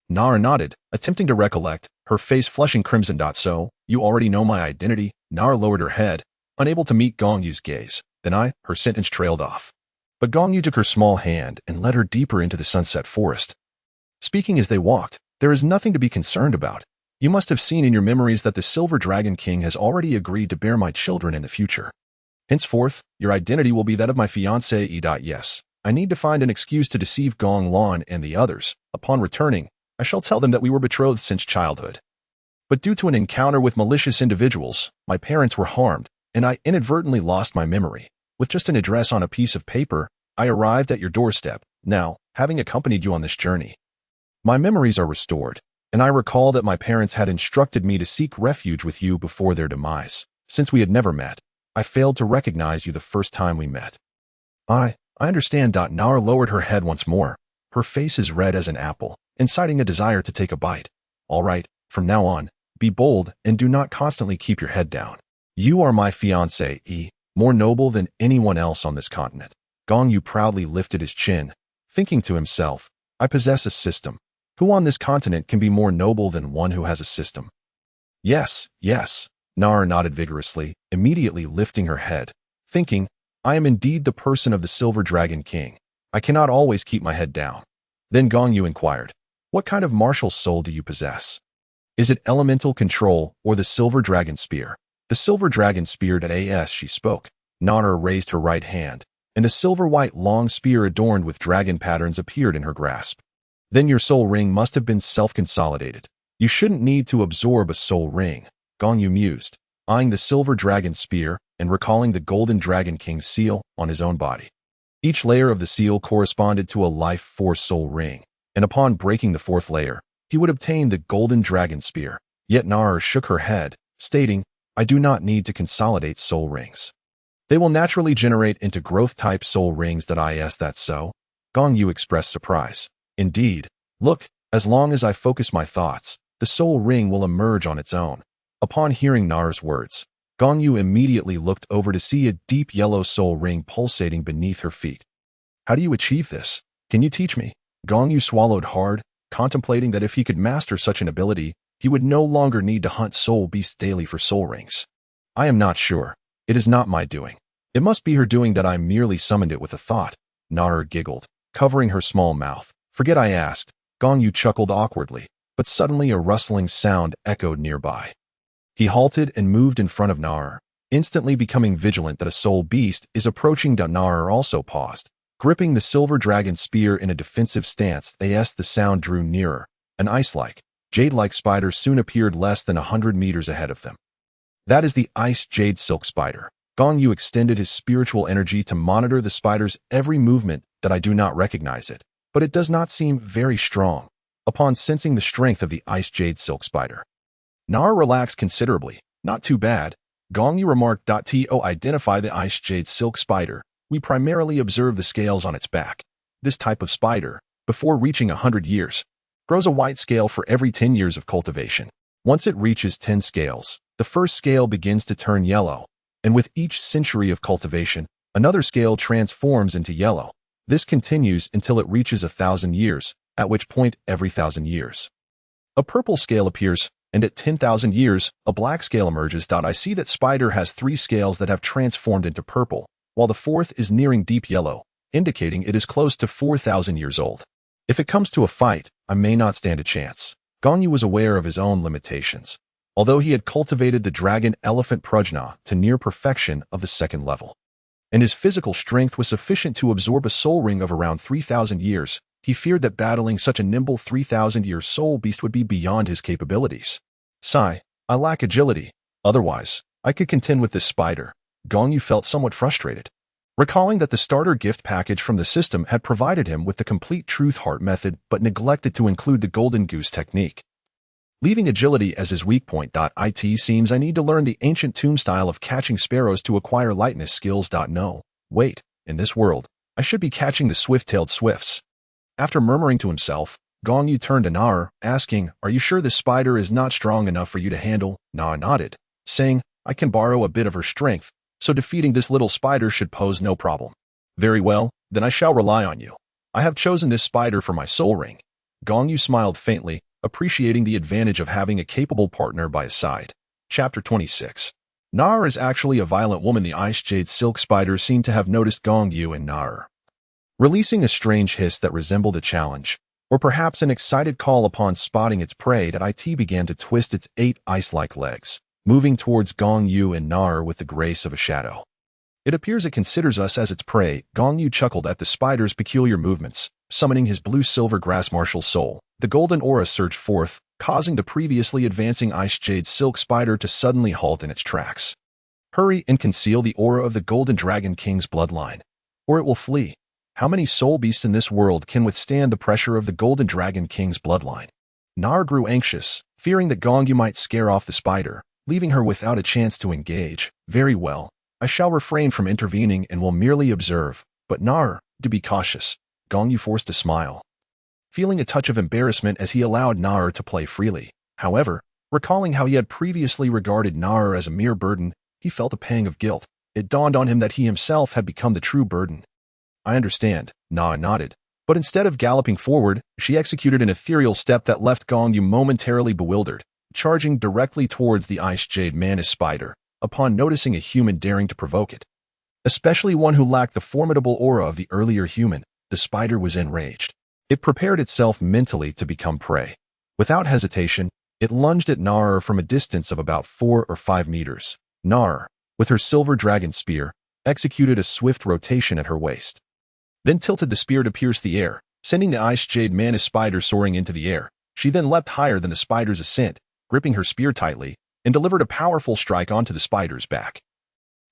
Nara nodded, attempting to recollect, her face flushing crimson. "So, you already know my identity?" Nara lowered her head, unable to meet Gong Yu's gaze. Her sentence trailed off. But Gong Yu took her small hand and led her deeper into the sunset forest. Speaking as they walked, "There is nothing to be concerned about. You must have seen in your memories that the Silver Dragon King has already agreed to bear my children in the future. Henceforth, your identity will be that of my fiancé. Yes, I need to find an excuse to deceive Gong Lan and the others. Upon returning, I shall tell them that we were betrothed since childhood. But due to an encounter with malicious individuals, my parents were harmed, and I inadvertently lost my memory. With just an address on a piece of paper, I arrived at your doorstep. Now, having accompanied you on this journey, my memories are restored, and I recall that my parents had instructed me to seek refuge with you before their demise. Since we had never met, I failed to recognize you the first time we met." I understand." Nara lowered her head once more, her face as red as an apple, inciting a desire to take a bite. "All right, from now on, be bold and do not constantly keep your head down. You are my fiancé, more noble than anyone else on this continent." Gong Yu proudly lifted his chin, thinking to himself, "I possess a system. Who on this continent can be more noble than one who has a system?" Yes, Nara nodded vigorously, immediately lifting her head, thinking, "I am indeed the person of the Silver Dragon King. I cannot always keep my head down." Then Gong Yu inquired, "What kind of martial soul do you possess? Is it elemental control or the Silver Dragon Spear?" "The Silver Dragon Spear." As she spoke, Nara raised her right hand, and a silver-white long spear adorned with dragon patterns appeared in her grasp. "Then your soul ring must have been self-consolidated. You shouldn't need to absorb a soul ring," Gong Yu mused, eyeing the Silver Dragon Spear and recalling the Golden Dragon King's seal on his own body. Each layer of the seal corresponded to a life force soul ring, and upon breaking the 4th layer, he would obtain the Golden Dragon Spear. Yet Nara shook her head, stating, "I do not need to consolidate soul rings. They will naturally generate into growth-type soul rings." Is that so? Gong Yu expressed surprise. "Indeed. Look, as long as I focus my thoughts, the soul ring will emerge on its own." Upon hearing Nara's words, Gong Yu immediately looked over to see a deep yellow soul ring pulsating beneath her feet. "How do you achieve this? Can you teach me?" Gong Yu swallowed hard, contemplating that if he could master such an ability, he would no longer need to hunt soul beasts daily for soul rings. "I am not sure. It is not my doing. It must be her doing. I merely summoned it with a thought." Nara giggled, covering her small mouth. "Forget I asked." Gong Yu chuckled awkwardly, but suddenly a rustling sound echoed nearby. He halted and moved in front of Nara, Instantly becoming vigilant that a soul beast is approaching, Nar also paused. Gripping the silver dragon spear in a defensive stance, as the sound drew nearer. An ice-like, jade-like spider soon appeared less than 100 meters ahead of them. That is the ice jade silk spider. Gong Yu extended his spiritual energy to monitor the spider's every movement. That I do not recognize it, but it does not seem very strong. Upon sensing the strength of the ice jade silk spider, Nar relaxed considerably. Not too bad, Gong Yu remarked. To identify the ice jade silk spider, we primarily observe the scales on its back. This type of spider, before reaching 100 years, grows a white scale for every 10 years of cultivation. Once it reaches 10 scales, the first scale begins to turn yellow, and with each century of cultivation, another scale transforms into yellow. This continues until it reaches 1,000 years, at which point every 1,000 years, a purple scale appears, and at 10,000 years, a black scale emerges. I see that spider has 3 scales that have transformed into purple, while the 4th is nearing deep yellow, indicating it is close to 4,000 years old. If it comes to a fight, I may not stand a chance. Gong Yu was aware of his own limitations, although he had cultivated the dragon elephant prajna to near perfection of the 2nd level, and his physical strength was sufficient to absorb a soul ring of around 3,000 years. He feared that battling such a nimble 3,000-year soul beast would be beyond his capabilities. Sigh, I lack agility. Otherwise, I could contend with this spider. Gong Yu felt somewhat frustrated, recalling that the starter gift package from the system had provided him with the complete truth heart method but neglected to include the golden goose technique, leaving agility as his weak point. It seems I need to learn the ancient tomb style of catching sparrows to acquire lightness skills. No, wait, in this world, I should be catching the swift-tailed swifts. After murmuring to himself, Gong Yu turned to Nar, asking, "Are you sure this spider is not strong enough for you to handle?" Na nodded, saying, "I can borrow a bit of her strength, so defeating this little spider should pose no problem." "Very well, then I shall rely on you. I have chosen this spider for my soul ring." Gong Yu smiled faintly, appreciating the advantage of having a capable partner by his side. Chapter 26. Nar is actually a violent woman. The ice jade silk spider seemed to have noticed Gong Yu and Nar, releasing a strange hiss that resembled a challenge, or perhaps an excited call. Upon spotting its prey, it began to twist its 8 ice-like legs, moving towards Gong Yu and Nar with the grace of a shadow. "It appears it considers us as its prey." Gong Yu chuckled at the spider's peculiar movements. Summoning his blue-silver grass martial soul, the golden aura surged forth, causing the previously advancing ice jade silk spider to suddenly halt in its tracks. "Hurry and conceal the aura of the golden dragon king's bloodline, or it will flee." How many soul beasts in this world can withstand the pressure of the golden dragon king's bloodline? Nar grew anxious, fearing that Gong Yu might scare off the spider, leaving her without a chance to engage. "Very well, I shall refrain from intervening and will merely observe. But Nar, do be cautious." Gong Yu forced a smile, feeling a touch of embarrassment as he allowed Nar to play freely. However, recalling how he had previously regarded Nar as a mere burden, he felt a pang of guilt. It dawned on him that he himself had become the true burden. "I understand," Na nodded, but instead of galloping forward, she executed an ethereal step that left Gong Yu momentarily bewildered, charging directly towards the ice jade mantis spider, upon noticing a human daring to provoke it, especially one who lacked the formidable aura of the earlier human. The spider was enraged. It prepared itself mentally to become prey. Without hesitation, it lunged at Nar from a distance of about 4 or 5 meters. Nar, with her silver dragon spear, executed a swift rotation at her waist, then tilted the spear to pierce the air, sending the ice jade mantis spider soaring into the air. She then leapt higher than the spider's ascent, gripping her spear tightly, and delivered a powerful strike onto the spider's back,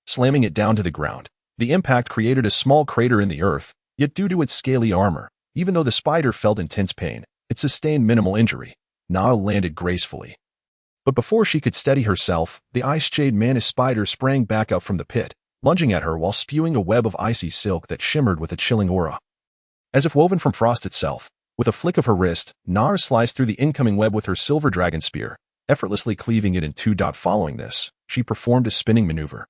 slamming it down to the ground. The impact created a small crater in the earth, yet due to its scaly armor, even though the spider felt intense pain, it sustained minimal injury. Na landed gracefully. But before she could steady herself, the ice jade mantis spider sprang back up from the pit, lunging at her while spewing a web of icy silk that shimmered with a chilling aura, as if woven from frost itself. With a flick of her wrist, Nar sliced through the incoming web with her silver dragon spear, effortlessly cleaving it in 2. Following this, she performed a spinning maneuver,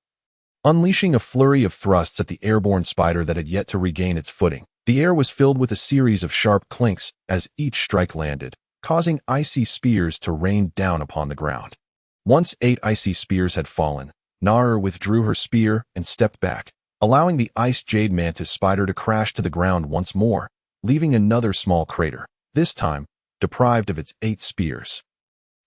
unleashing a flurry of thrusts at the airborne spider that had yet to regain its footing. The air was filled with a series of sharp clinks as each strike landed, causing icy spears to rain down upon the ground. Once 8 icy spears had fallen, Nar withdrew her spear and stepped back, allowing the ice jade mantis spider to crash to the ground once more, leaving another small crater, this time deprived of its 8 spears.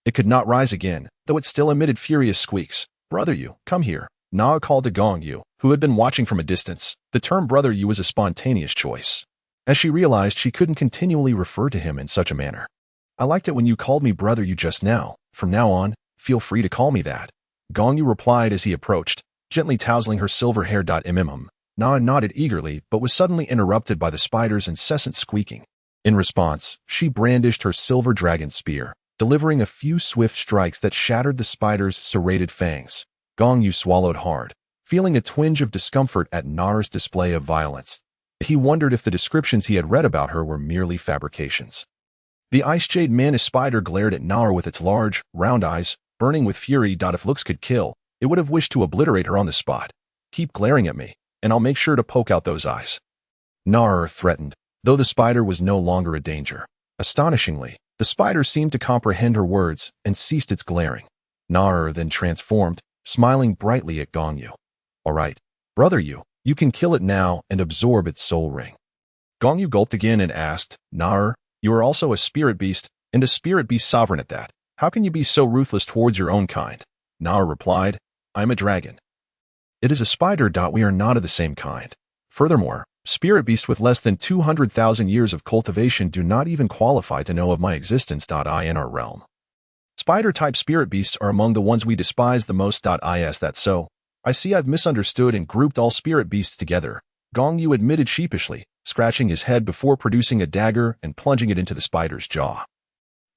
It could not rise again, though it still emitted furious squeaks. "Brother Yu, come here." Na called to Gong Yu, who had been watching from a distance. The term brother Yu was a spontaneous choice, as she realized she couldn't continually refer to him in such a manner. I liked it when you called me brother Yu just now. From now on, feel free to call me that. Gong Yu replied as he approached, gently tousling her silver hair. Na nodded eagerly but was suddenly interrupted by the spider's incessant squeaking. In response, she brandished her silver dragon spear, delivering a few swift strikes that shattered the spider's serrated fangs. Gong Yu swallowed hard, feeling a twinge of discomfort at Na's display of violence. He wondered if the descriptions he had read about her were merely fabrications. The ice jade mantis spider glared at Na with its large, round eyes, burning with fury. If looks could kill, it would have wished to obliterate her on the spot. Keep glaring at me, and I'll make sure to poke out those eyes. Na threatened, though the spider was no longer a danger. Astonishingly, the spider seemed to comprehend her words and ceased its glaring. Na then transformed, smiling brightly at Gong Yu. All right, brother Yu, you can kill it now and absorb its soul ring. Gong Yu gulped again and asked, Na, you are also a spirit beast, and a spirit beast sovereign at that. How can you be so ruthless towards your own kind? Na replied, I'm a dragon. It is a spider. We are not of the same kind. Furthermore, spirit beasts with less than 200,000 years of cultivation do not even qualify to know of my existence. In our realm, spider-type spirit beasts are among the ones we despise the most. Is that so? I see I've misunderstood and grouped all spirit beasts together, Gong Yu admitted sheepishly, scratching his head before producing a dagger and plunging it into the spider's jaw.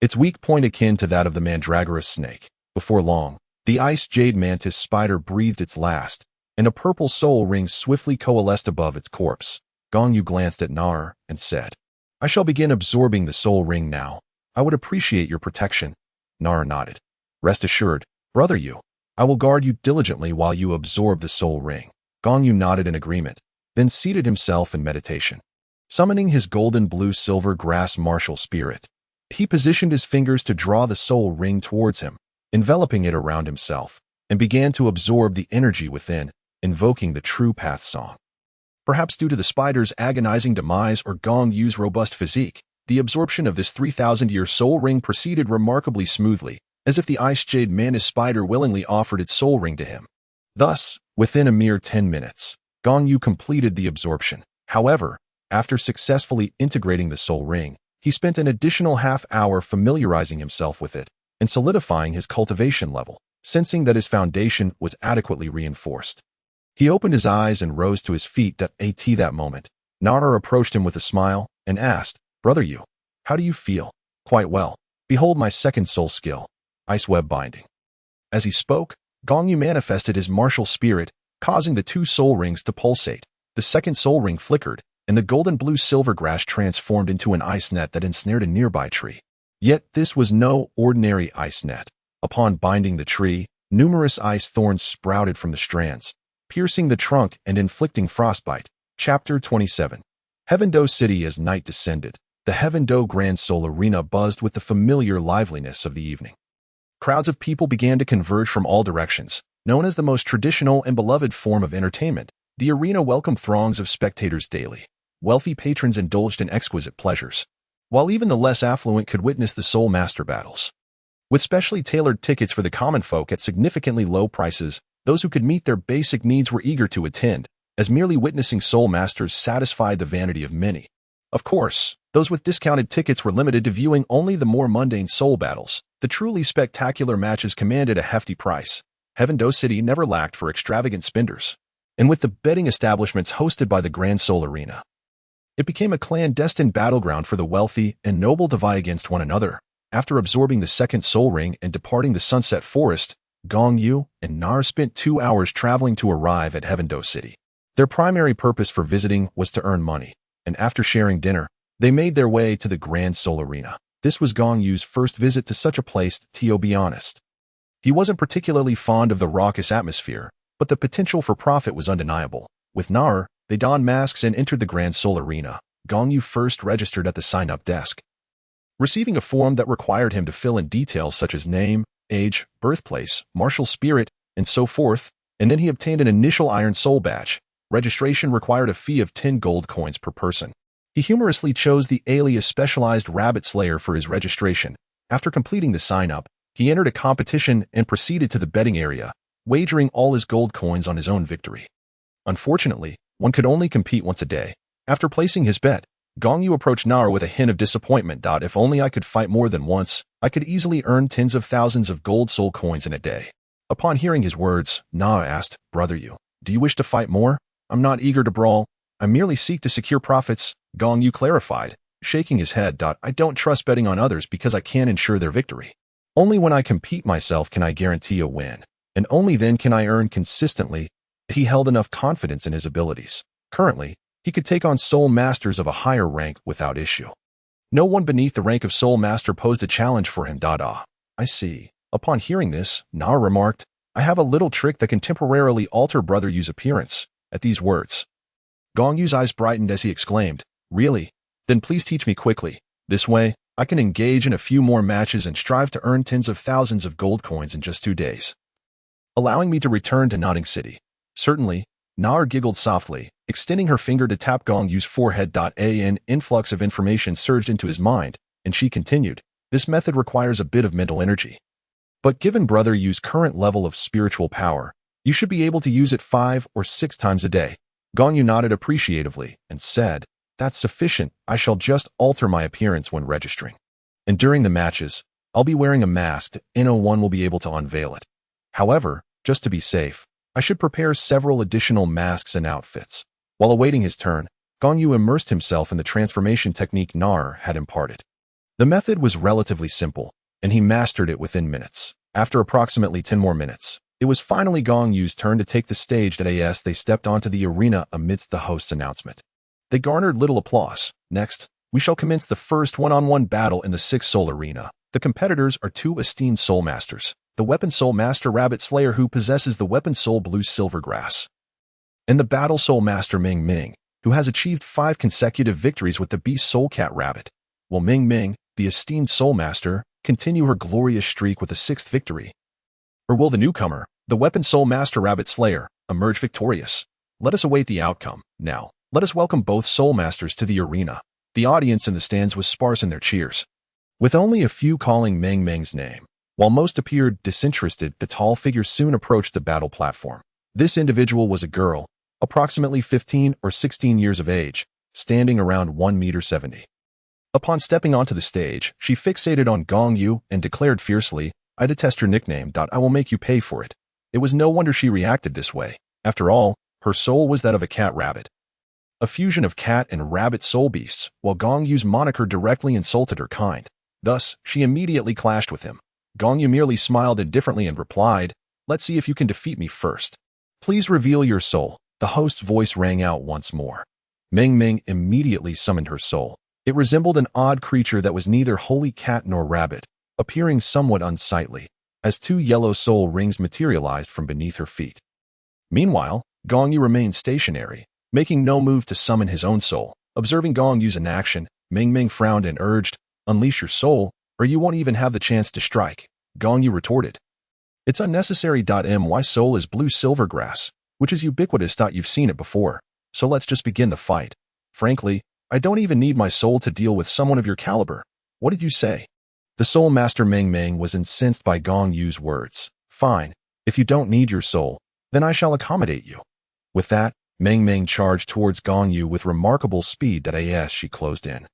Its weak point akin to that of the mandragora snake. Before long, the ice jade mantis spider breathed its last, and a purple soul ring swiftly coalesced above its corpse. Gong Yu glanced at Na and said, I shall begin absorbing the soul ring now. I would appreciate your protection. Na nodded. Rest assured, brother Yu, I will guard you diligently while you absorb the soul ring. Gong Yu nodded in agreement, then seated himself in meditation. Summoning his golden blue silver grass martial spirit, he positioned his fingers to draw the soul ring towards him, enveloping it around himself, and began to absorb the energy within, invoking the true path song. Perhaps due to the spider's agonizing demise or Gong Yu's robust physique, the absorption of this 3,000-year soul ring proceeded remarkably smoothly, as if the ice jade mantis spider willingly offered its soul ring to him. Thus, within a mere 10 minutes, Gong Yu completed the absorption. However, after successfully integrating the soul ring, he spent an additional half-hour familiarizing himself with it and solidifying his cultivation level, sensing that his foundation was adequately reinforced. He opened his eyes and rose to his feet. At that moment, Na approached him with a smile and asked, Brother Yu, how do you feel? Quite well. Behold my second soul skill, ice web binding. As he spoke, Gong Yu manifested his martial spirit, causing the two soul rings to pulsate. The second soul ring flickered, and the golden blue silver grass transformed into an ice net that ensnared a nearby tree. Yet this was no ordinary ice net. Upon binding the tree, numerous ice thorns sprouted from the strands, piercing the trunk and inflicting frostbite. Chapter 27. Heaven-Do City. As night descended, the Heaven-Do Grand Soul Arena buzzed with the familiar liveliness of the evening. Crowds of people began to converge from all directions. Known as the most traditional and beloved form of entertainment, the arena welcomed throngs of spectators daily. Wealthy patrons indulged in exquisite pleasures, while even the less affluent could witness the soul master battles. With specially tailored tickets for the common folk at significantly low prices, those who could meet their basic needs were eager to attend, as merely witnessing soul masters satisfied the vanity of many. Of course, those with discounted tickets were limited to viewing only the more mundane soul battles. The truly spectacular matches commanded a hefty price. Heaven-Do City never lacked for extravagant spenders, and with the betting establishments hosted by the Grand Soul Arena, it became a clandestine battleground for the wealthy and noble to vie against one another. After absorbing the second soul ring and departing the Sunset Forest, Gong Yu and Na spent 2 hours traveling to arrive at Heaven-Do City. Their primary purpose for visiting was to earn money, and after sharing dinner, they made their way to the Grand Soul Arena. This was Gong Yu's first visit to such a place, to be honest. He wasn't particularly fond of the raucous atmosphere, but the potential for profit was undeniable. With Na, they donned masks and entered the Grand Soul Arena. Gong Yu first registered at the sign-up desk, receiving a form that required him to fill in details such as name, age, birthplace, martial spirit, and so forth, and then he obtained an initial Iron Soul badge. Registration required a fee of 10 gold coins per person. He humorously chose the alias Specialized Rabbit Slayer for his registration. After completing the sign-up, he entered a competition and proceeded to the betting area. wagering all his gold coins on his own victory. Unfortunately, one could only compete once a day. After placing his bet, Gong Yu approached Na with a hint of disappointment. If only I could fight more than once, I could easily earn tens of thousands of gold soul coins in a day. Upon hearing his words, Na asked, Brother Yu, do you wish to fight more? I'm not eager to brawl. I merely seek to secure profits, Gong Yu clarified, shaking his head. I don't trust betting on others because I can't ensure their victory. Only when I compete myself can I guarantee a win, and only then can I earn consistently. He held enough confidence in his abilities. Currently, he could take on soul masters of a higher rank without issue. No one beneath the rank of soul master posed a challenge for him. I see. Upon hearing this, Na remarked, I have a little trick that can temporarily alter Brother Yu's appearance. At these words, Gong Yu's eyes brightened as he exclaimed, Really? Then please teach me quickly. This way, I can engage in a few more matches and strive to earn tens of thousands of gold coins in just 2 days. Allowing me to return to Nodding City. Certainly, Na giggled softly, extending her finger to tap Gong Yu's forehead. An influx of information surged into his mind, and she continued, This method requires a bit of mental energy. But given Brother Yu's current level of spiritual power, you should be able to use it 5 or 6 times a day. Gong Yu nodded appreciatively and said, That's sufficient. I shall just alter my appearance when registering. And during the matches, I'll be wearing a mask. No one will be able to unveil it. However, just to be safe, I should prepare several additional masks and outfits. While awaiting his turn, Gong Yu immersed himself in the transformation technique Nar had imparted. The method was relatively simple, and he mastered it within minutes. After approximately 10 more minutes, it was finally Gong Yu's turn to take the stage. As they stepped onto the arena amidst the host's announcement, they garnered little applause. Next, we shall commence the first one-on-one battle in the 6th Soul Arena. The competitors are 2 esteemed Soul Masters, the Weapon Soul Master Rabbit Slayer who possesses the Weapon Soul Blue Silver Grass, and the Battle Soul Master Ming Ming, who has achieved 5 consecutive victories with the Beast Soul Cat Rabbit. Will Ming Ming, the esteemed Soul Master, continue her glorious streak with a 6th victory? Or will the newcomer, the Weapon Soul Master Rabbit Slayer, emerge victorious? Let us await the outcome. Now, let us welcome both Soul Masters to the arena. The audience in the stands was sparse in their cheers, with only a few calling Ming Ming's name. While most appeared disinterested, the tall figure soon approached the battle platform. This individual was a girl, approximately 15 or 16 years of age, standing around 1.70 meters. Upon stepping onto the stage, she fixated on Gong Yu and declared fiercely, I detest your nickname. I will make you pay for it. It was no wonder she reacted this way. After all, her soul was that of a cat rabbit, a fusion of cat and rabbit soul beasts, while Gong Yu's moniker directly insulted her kind. Thus, she immediately clashed with him. Gong Yu merely smiled indifferently and replied, Let's see if you can defeat me first. Please reveal your soul. The host's voice rang out once more. Ming Ming immediately summoned her soul. It resembled an odd creature that was neither wholly cat nor rabbit, appearing somewhat unsightly, as 2 yellow soul rings materialized from beneath her feet. Meanwhile, Gong Yu remained stationary, making no move to summon his own soul. Observing Gong Yu's inaction, Ming Ming frowned and urged, Unleash your soul, or you won't even have the chance to strike. Gong Yu retorted, It's unnecessary. My soul is blue silver grass, which is ubiquitous. You've seen it before, so let's just begin the fight. Frankly, I don't even need my soul to deal with someone of your caliber. What did you say? The Soul Master Ming Ming was incensed by Gong Yu's words. Fine, if you don't need your soul, then I shall accommodate you. With that, Ming Ming charged towards Gong Yu with remarkable speed. As she closed in,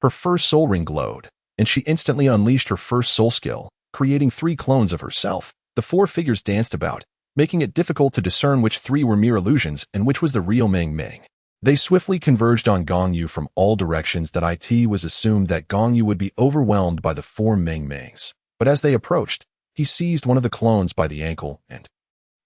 her first soul ring glowed, and she instantly unleashed her first soul skill, creating 3 clones of herself. The 4 figures danced about, making it difficult to discern which 3 were mere illusions and which was the real Ming Ming. They swiftly converged on Gong Yu from all directions. It was assumed that Gong Yu would be overwhelmed by the 4 Ming Mings, but as they approached, he seized one of the clones by the ankle and,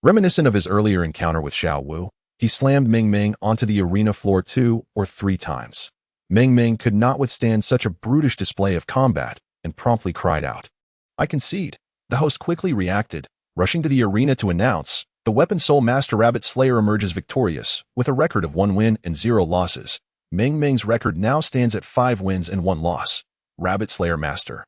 reminiscent of his earlier encounter with Xiao Wu, he slammed Ming Ming onto the arena floor 2 or 3 times. Ming Ming could not withstand such a brutish display of combat and promptly cried out, I concede. The host quickly reacted, rushing to the arena to announce, the Weapon Soul Master Rabbit Slayer emerges victorious, with a record of 1 win and 0 losses. Ming Ming's record now stands at 5 wins and 1 loss. Rabbit Slayer Master,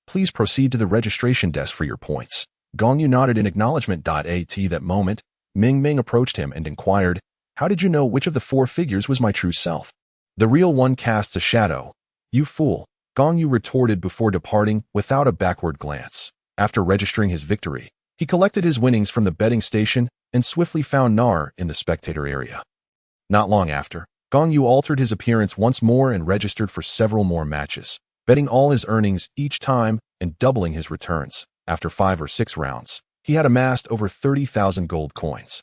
please proceed to the registration desk for your points. Gong Yu nodded in acknowledgement. At that moment, Ming Ming approached him and inquired, How did you know which of the 4 figures was my true self? The real one casts a shadow. You fool, Gong Yu retorted before departing without a backward glance. After registering his victory, He collected his winnings from the betting station and swiftly found Nar in the spectator area. Not long after, Gong Yu altered his appearance once more and registered for several more matches, betting all his earnings each time and doubling his returns. After 5 or 6 rounds, he had amassed over 30,000 gold coins.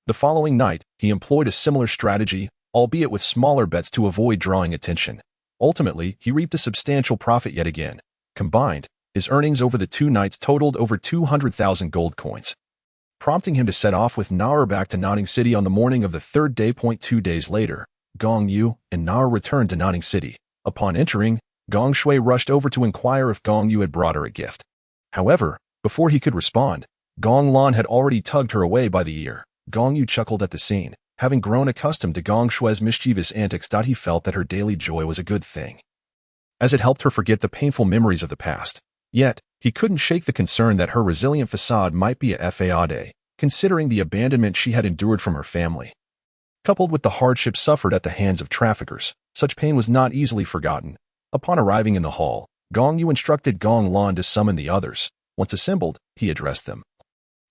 The following night, he employed a similar strategy, albeit with smaller bets to avoid drawing attention. Ultimately, he reaped a substantial profit yet again. Combined, his earnings over the 2 nights totaled over 200,000 gold coins, prompting him to set off with Nar back to Notting City on the morning of the 3rd day. 2 days later, Gong Yu and Nar returned to Notting City. Upon entering, Gong Shui rushed over to inquire if Gong Yu had brought her a gift. However, before he could respond, Gong Lan had already tugged her away by the ear. Gong Yu chuckled at the scene. Having grown accustomed to Gong Shui's mischievous antics, he felt that her daily joy was a good thing, as it helped her forget the painful memories of the past. Yet, he couldn't shake the concern that her resilient facade might be a fade, considering the abandonment she had endured from her family. Coupled with the hardships suffered at the hands of traffickers, such pain was not easily forgotten. Upon arriving in the hall, Gong Yu instructed Gong Lan to summon the others. Once assembled, he addressed them.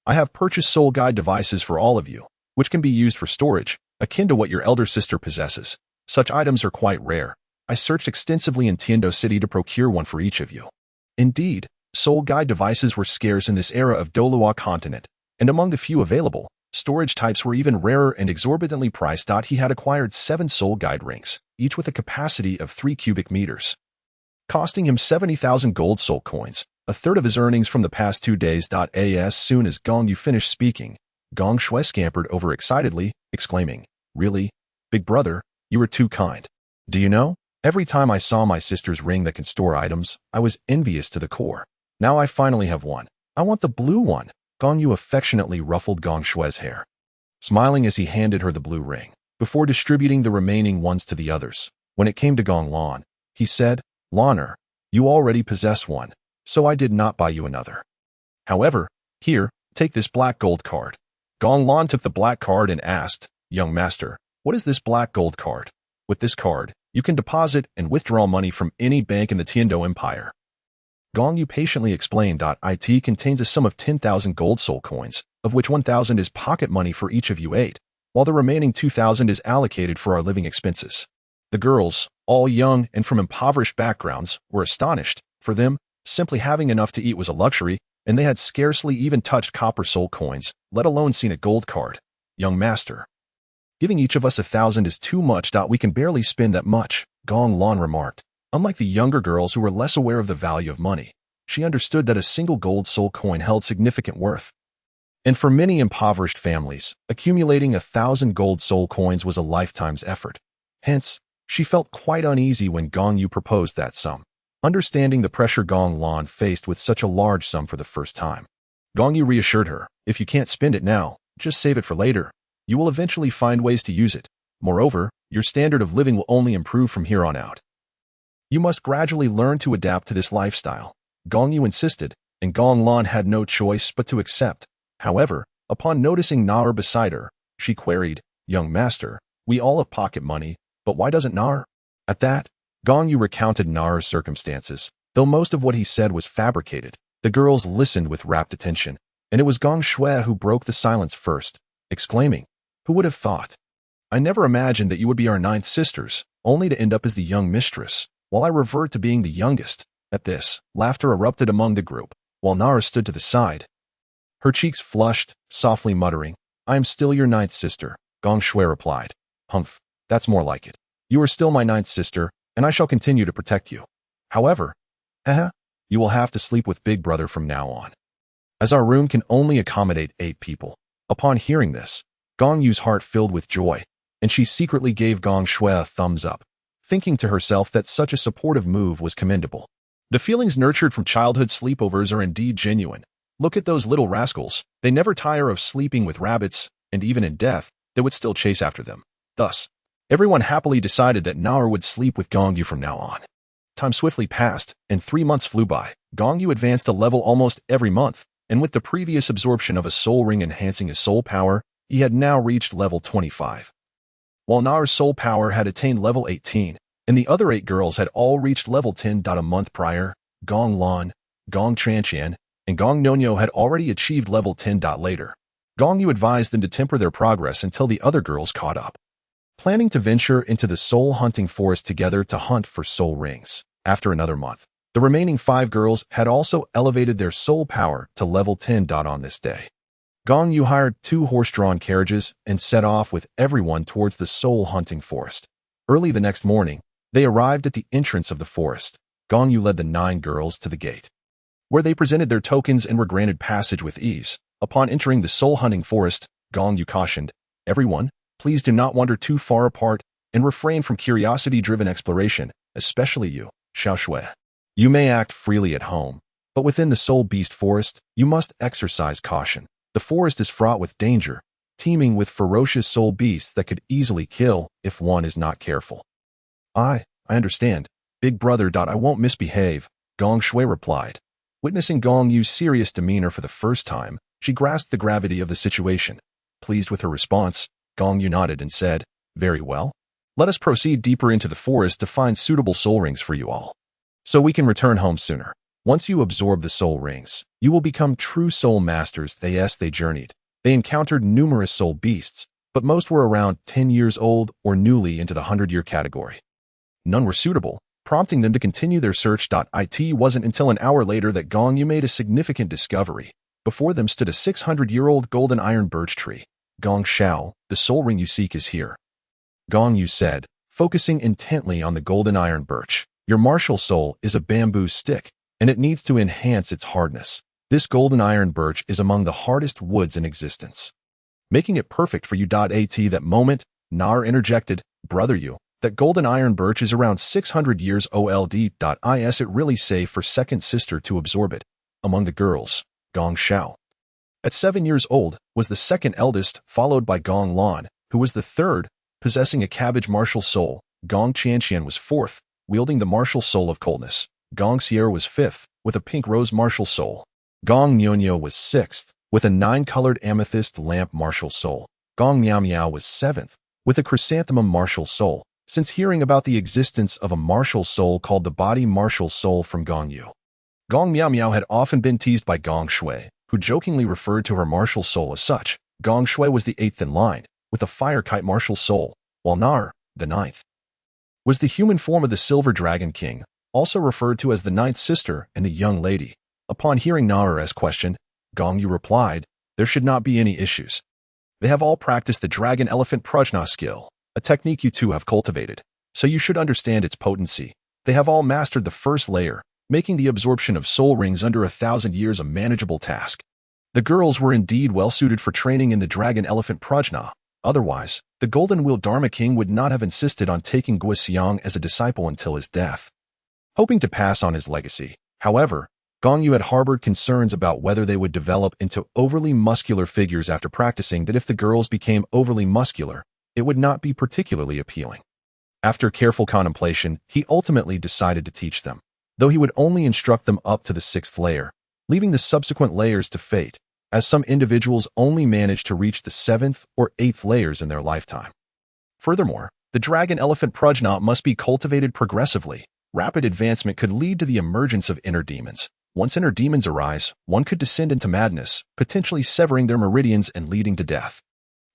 I have purchased soul guide devices for all of you, which can be used for storage, akin to what your elder sister possesses. Such items are quite rare. I searched extensively in Tiando City to procure one for each of you. Indeed, soul guide devices were scarce in this era of Douluo Continent, and among the few available, storage types were even rarer and exorbitantly priced. He had acquired 7 soul guide rings, each with a capacity of 3 cubic meters, costing him 70,000 gold soul coins, a third of his earnings from the past 2 days. As soon as Gong Yu finished speaking, Gong Shui scampered over excitedly, exclaiming, "Really? Big brother, you were too kind. Do you know, every time I saw my sister's ring that can store items, I was envious to the core. Now I finally have one. I want the blue one." Gong Yu affectionately ruffled Gong Shui's hair, smiling as he handed her the blue ring, before distributing the remaining ones to the others. When it came to Gong Lan, he said, "Laner, you already possess one, so I did not buy you another. However, here, take this black gold card." Gong Lan took the black card and asked, "Young master, what is this black gold card? With this card, you can deposit and withdraw money from any bank in the Tiando Empire." Gong Yu patiently explained. It contains a sum of 10,000 gold soul coins, of which 1,000 is pocket money for each of you 8, while the remaining 2,000 is allocated for our living expenses. The girls, all young and from impoverished backgrounds, were astonished. For them, simply having enough to eat was a luxury, and they had scarcely even touched copper soul coins, let alone seen a gold card. "Young master, giving each of us 1,000 is too much. We can barely spend that much," Gong Lan remarked. Unlike the younger girls who were less aware of the value of money, she understood that a single gold soul coin held significant worth. And for many impoverished families, accumulating 1,000 gold soul coins was a lifetime's effort. Hence, she felt quite uneasy when Gong Yu proposed that sum, understanding the pressure Gong Lan faced with such a large sum for the first time. Gong Yu reassured her, "If you can't spend it now, just save it for later. You will eventually find ways to use it. Moreover, your standard of living will only improve from here on out. You must gradually learn to adapt to this lifestyle." Gong Yu insisted, and Gong Lan had no choice but to accept. However, upon noticing Nar beside her, she queried, "Young master, we all have pocket money, but why doesn't Nar?" At that, Gong Yu recounted Nar's circumstances. Though most of what he said was fabricated, the girls listened with rapt attention, and it was Gong Shui who broke the silence first, exclaiming, "Who would have thought? I never imagined that you would be our 9th sisters, only to end up as the young mistress, while I revert to being the youngest." At this, laughter erupted among the group, while Nara stood to the side. Her cheeks flushed, softly muttering, "I am still your 9th sister," Gong Shui replied. "Humph, that's more like it. You are still my 9th sister, and I shall continue to protect you. However, you will have to sleep with Big Brother from now on, as our room can only accommodate 8 people. Upon hearing this, Gong Yu's heart filled with joy, and she secretly gave Gong Shui a thumbs up, thinking to herself that such a supportive move was commendable. The feelings nurtured from childhood sleepovers are indeed genuine. Look at those little rascals. They never tire of sleeping with rabbits, and even in death, they would still chase after them. Thus, everyone happily decided that Nar would sleep with Gong Yu from now on. Time swiftly passed, and 3 months flew by. Gong Yu advanced a level almost every month, and with the previous absorption of a soul ring enhancing his soul power, he had now reached level 25. While Nar's soul power had attained level 18, and the other 8 girls had all reached level 10. A month prior, Gong Lan, Gong Tranqian, and Gong Yu had already achieved level 10. Later, Gong Yu advised them to temper their progress until the other girls caught up, planning to venture into the soul-hunting forest together to hunt for soul rings. After another month, the remaining 5 girls had also elevated their soul power to level 10. On this day, Gong Yu hired 2 horse-drawn carriages and set off with everyone towards the soul-hunting forest. Early the next morning, they arrived at the entrance of the forest. Gong Yu led the 9 girls to the gate, where they presented their tokens and were granted passage with ease. Upon entering the soul-hunting forest, Gong Yu cautioned, "Everyone, please do not wander too far apart and refrain from curiosity-driven exploration, especially you, Xiao Shui. You may act freely at home, but within the Soul Beast Forest, you must exercise caution. The forest is fraught with danger, teeming with ferocious soul beasts that could easily kill if one is not careful." I understand, big brother. I won't misbehave," Gong Shui replied. Witnessing Gong Yu's serious demeanor for the first time, she grasped the gravity of the situation. Pleased with her response, Gong Yu nodded and said, "Very well. Let us proceed deeper into the forest to find suitable soul rings for you all, so we can return home sooner. Once you absorb the soul rings, you will become true soul masters." They journeyed. They encountered numerous soul beasts, but most were around 10 years old or newly into the 100-year category. None were suitable, prompting them to continue their search. It wasn't until an hour later that Gong Yu made a significant discovery. Before them stood a 600-year-old golden iron birch tree. "Gong Xiao, the soul ring you seek is here," Gong Yu said, focusing intently on the golden iron birch. "Your martial soul is a bamboo stick, and it needs to enhance its hardness. This golden iron birch is among the hardest woods in existence, making it perfect for you." At that moment, Nar interjected, "Brother Yu, that golden iron birch is around 600 years old. Is it really safe for second sister to absorb it?" Among the girls, Gong Xiao, at 7 years old, was the second eldest, followed by Gong Lan, who was the third, possessing a cabbage martial soul. Gong Qianqian was fourth, wielding the martial soul of coldness. Gong Xier was fifth, with a pink rose martial soul. Gong Nyonyo was sixth, with a 9-colored amethyst lamp martial soul. Gong Miao Miao was seventh, with a chrysanthemum martial soul. Since hearing about the existence of a martial soul called the body martial soul from Gong Yu, Gong Miao Miao had often been teased by Gong Shui, who jokingly referred to her martial soul as such. Gong Shui was the 8th in line, with a fire kite martial soul, while Nar, the 9th, was the human form of the Silver Dragon King, also referred to as the 9th sister and the young lady. Upon hearing Nar's question, Gong Yu replied, "There should not be any issues. They have all practiced the Dragon Elephant Prajna skill, a technique you two have cultivated, so you should understand its potency. They have all mastered the first layer, making the absorption of soul rings under 1,000 years a manageable task." The girls were indeed well suited for training in the Dragon Elephant Prajna. Otherwise, the Golden Wheel Dharma King would not have insisted on taking Guoxiang as a disciple until his death. Hoping to pass on his legacy, however, Gong Yu had harbored concerns about whether they would develop into overly muscular figures after practicing. That if the girls became overly muscular, it would not be particularly appealing. After careful contemplation, he ultimately decided to teach them, though he would only instruct them up to the 6th layer, leaving the subsequent layers to fate, as some individuals only manage to reach the 7th or 8th layers in their lifetime. Furthermore, the Dragon Elephant Prajna must be cultivated progressively. Rapid advancement could lead to the emergence of inner demons. Once inner demons arise, one could descend into madness, potentially severing their meridians and leading to death.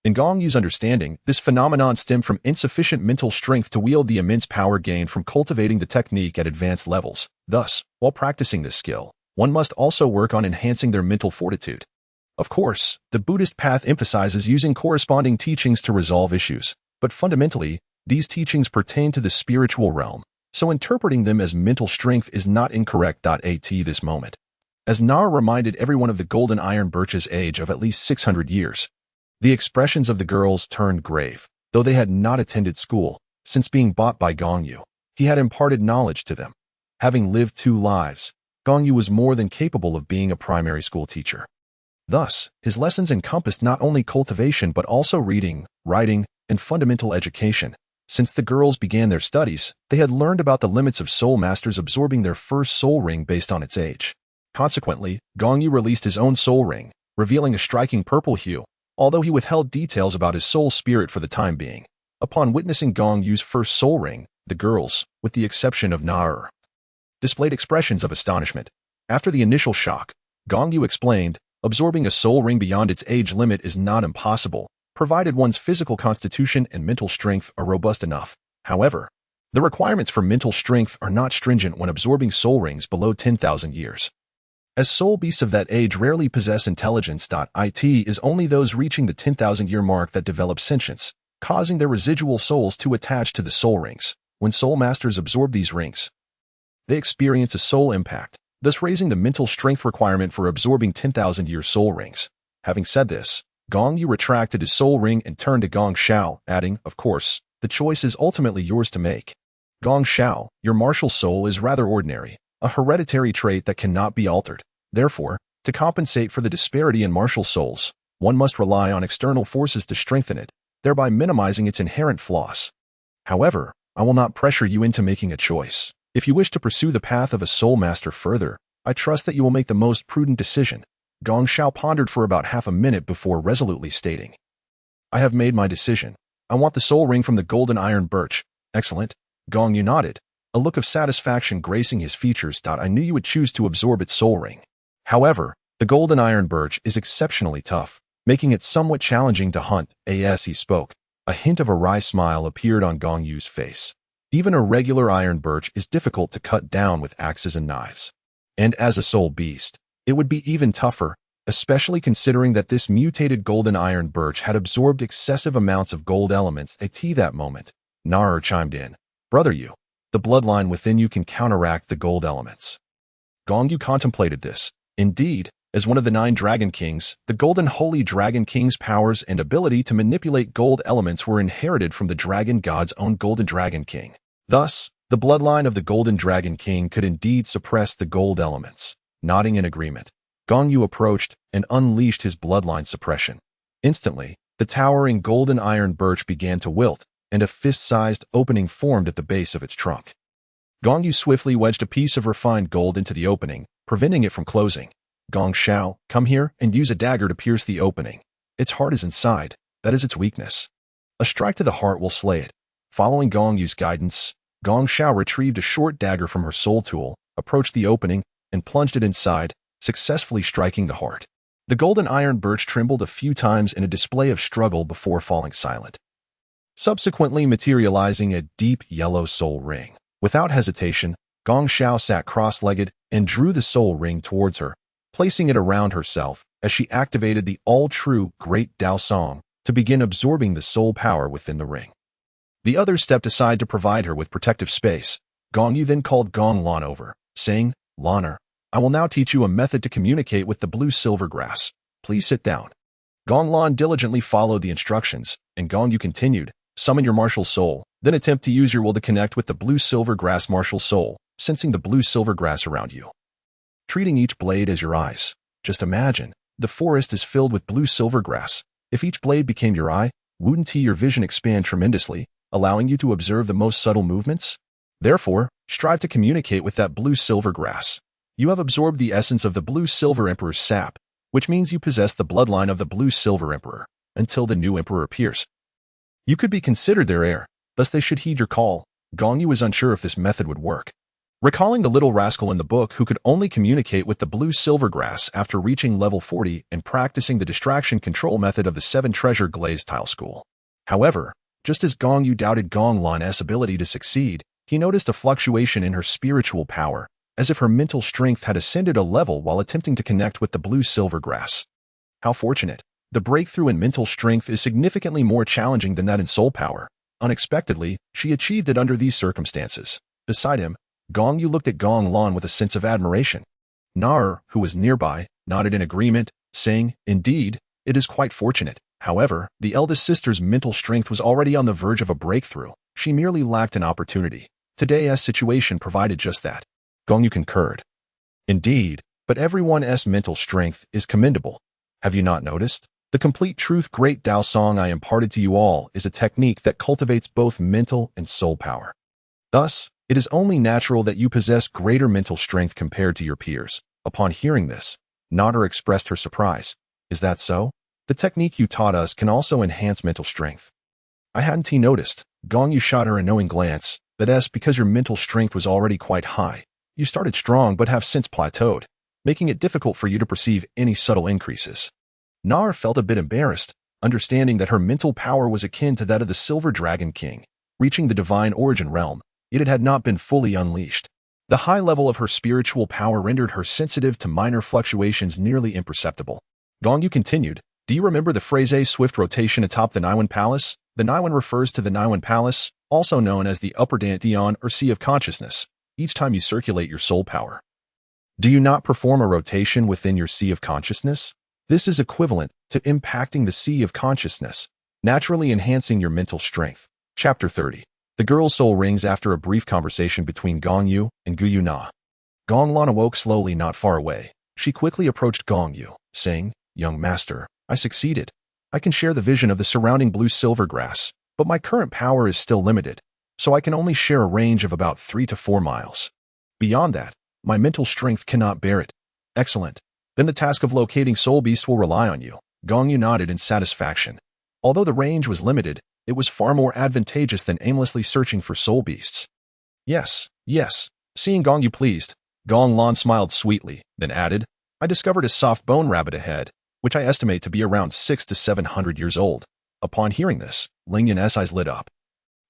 In Gong Yu's understanding, this phenomenon stemmed from insufficient mental strength to wield the immense power gained from cultivating the technique at advanced levels. Thus, while practicing this skill, one must also work on enhancing their mental fortitude. Of course, the Buddhist path emphasizes using corresponding teachings to resolve issues, but fundamentally, these teachings pertain to the spiritual realm, so interpreting them as mental strength is not incorrect. At this moment, as Nar reminded everyone of the golden iron birch's age of at least 600 years, the expressions of the girls turned grave. Though they had not attended school, since being bought by Gong Yu, he had imparted knowledge to them. Having lived 2 lives, Gong Yu was more than capable of being a primary school teacher. Thus, his lessons encompassed not only cultivation but also reading, writing, and fundamental education. Since the girls began their studies, they had learned about the limits of soul masters absorbing their first soul ring based on its age. Consequently, Gong Yu released his own soul ring, revealing a striking purple hue, although he withheld details about his soul spirit for the time being. Upon witnessing Gong Yu's first soul ring, the girls, with the exception of Nar, displayed expressions of astonishment. After the initial shock, Gong Yu explained, absorbing a soul ring beyond its age limit is not impossible, provided one's physical constitution and mental strength are robust enough. However, the requirements for mental strength are not stringent when absorbing soul rings below 10,000 years. As soul beasts of that age rarely possess intelligence. It is only those reaching the 10,000-year mark that develop sentience, causing their residual souls to attach to the soul rings. When soul masters absorb these rings, they experience a soul impact, thus raising the mental strength requirement for absorbing 10,000-year soul rings. Having said this, Gong Yu retracted his soul ring and turned to Gong Xiao, adding, "Of course, the choice is ultimately yours to make. Gong Xiao, your martial soul is rather ordinary, a hereditary trait that cannot be altered. Therefore, to compensate for the disparity in martial souls, one must rely on external forces to strengthen it, thereby minimizing its inherent flaws. However, I will not pressure you into making a choice. If you wish to pursue the path of a soul master further, I trust that you will make the most prudent decision." Gong Xiao pondered for about half a minute before resolutely stating, "I have made my decision. I want the soul ring from the golden iron birch." "Excellent." Gong Yu nodded, a look of satisfaction gracing his features. "I knew you would choose to absorb its soul ring. However, the golden iron birch is exceptionally tough, making it somewhat challenging to hunt." As he spoke, a hint of a wry smile appeared on Gong Yu's face. Even a regular iron birch is difficult to cut down with axes and knives. And as a soul beast, it would be even tougher, especially considering that this mutated golden iron birch had absorbed excessive amounts of gold elements. At that moment, Nar chimed in, "Brother Yu, the bloodline within you can counteract the gold elements." Gong Yu contemplated this. Indeed, as one of the 9 Dragon Kings, the Golden Holy Dragon King's powers and ability to manipulate gold elements were inherited from the Dragon God's own Golden Dragon King. Thus, the bloodline of the Golden Dragon King could indeed suppress the gold elements. Nodding in agreement, Gong Yu approached and unleashed his bloodline suppression. Instantly, the towering golden iron birch began to wilt, and a fist-sized opening formed at the base of its trunk. Gong Yu swiftly wedged a piece of refined gold into the opening, preventing it from closing. "Gong Xiao, come here and use a dagger to pierce the opening. Its heart is inside. That is its weakness. A strike to the heart will slay it." Following Gong Yu's guidance, Gong Xiao retrieved a short dagger from her soul tool, approached the opening, and plunged it inside, successfully striking the heart. The golden iron birch trembled a few times in a display of struggle before falling silent, subsequently materializing a deep yellow soul ring. Without hesitation, Gong Xiao sat cross-legged and drew the soul ring towards her, placing it around herself as she activated the all-true Great Dao Song to begin absorbing the soul power within the ring. The others stepped aside to provide her with protective space. Gong Yu then called Gong Lan over, saying, "Laner, I will now teach you a method to communicate with the blue silver grass. Please sit down." Gong Lan diligently followed the instructions, and Gong Yu continued, "Summon your martial soul, then attempt to use your will to connect with the blue silver grass martial soul, sensing the blue silver grass around you. Treating each blade as your eyes. Just imagine, the forest is filled with blue silver grass. If each blade became your eye, wouldn't your vision expand tremendously, allowing you to observe the most subtle movements? Therefore, strive to communicate with that blue silver grass. You have absorbed the essence of the blue silver emperor's sap, which means you possess the bloodline of the blue silver emperor, until the new emperor appears. You could be considered their heir, thus they should heed your call." Gong Yu was unsure if this method would work. Recalling the little rascal in the book who could only communicate with the blue silver grass after reaching level 40 and practicing the distraction control method of the 7 treasure glazed tile school. However, just as Gong Yu doubted Gong Lan's ability to succeed, he noticed a fluctuation in her spiritual power, as if her mental strength had ascended a level while attempting to connect with the blue silver grass. How fortunate. The breakthrough in mental strength is significantly more challenging than that in soul power. Unexpectedly, she achieved it under these circumstances. Beside him, Gong Yu looked at Gong Lan with a sense of admiration. Nar, who was nearby, nodded in agreement, saying, "Indeed, it is quite fortunate." However, the eldest sister's mental strength was already on the verge of a breakthrough. She merely lacked an opportunity. Today's situation provided just that. Gong Yu concurred. "Indeed, but everyone's mental strength is commendable. Have you not noticed? The complete truth Great Dao Song I imparted to you all is a technique that cultivates both mental and soul power. Thus, it is only natural that you possess greater mental strength compared to your peers." Upon hearing this, Nader expressed her surprise. "Is that so? The technique you taught us can also enhance mental strength." "I hadn't noticed." Gong Yu shot her a knowing glance. "That's because your mental strength was already quite high. You started strong but have since plateaued. making it difficult for you to perceive any subtle increases. Nar felt a bit embarrassed, understanding that her mental power was akin to that of the Silver Dragon King, reaching the divine origin realm, yet it had not been fully unleashed. The high level of her spiritual power rendered her sensitive to minor fluctuations nearly imperceptible. Gong Yu continued, "Do you remember the phrase swift rotation atop the Niwen Palace? The Niwen refers to the Niwen Palace, also known as the Upper Dantian or Sea of Consciousness, each time you circulate your soul power. Do you not perform a rotation within your Sea of Consciousness? This is equivalent to impacting the Sea of Consciousness, naturally enhancing your mental strength." Chapter 30. The girl's soul rings after a brief conversation between Gong Yu and Gu Yu Na. Gong Lan awoke slowly not far away. She quickly approached Gong Yu, saying, "Young master, I succeeded. I can share the vision of the surrounding blue-silver grass, but my current power is still limited, so I can only share a range of about 3 to 4 miles. Beyond that, my mental strength cannot bear it." "Excellent. Then the task of locating soul beasts will rely on you." Gong Yu nodded in satisfaction. Although the range was limited, it was far more advantageous than aimlessly searching for soul beasts. Yes. Seeing Gong Yu pleased, Gong Lan smiled sweetly, then added, "I discovered a soft bone rabbit ahead, which I estimate to be around 600 to 700 years old." Upon hearing this, Ling Yan's eyes lit up,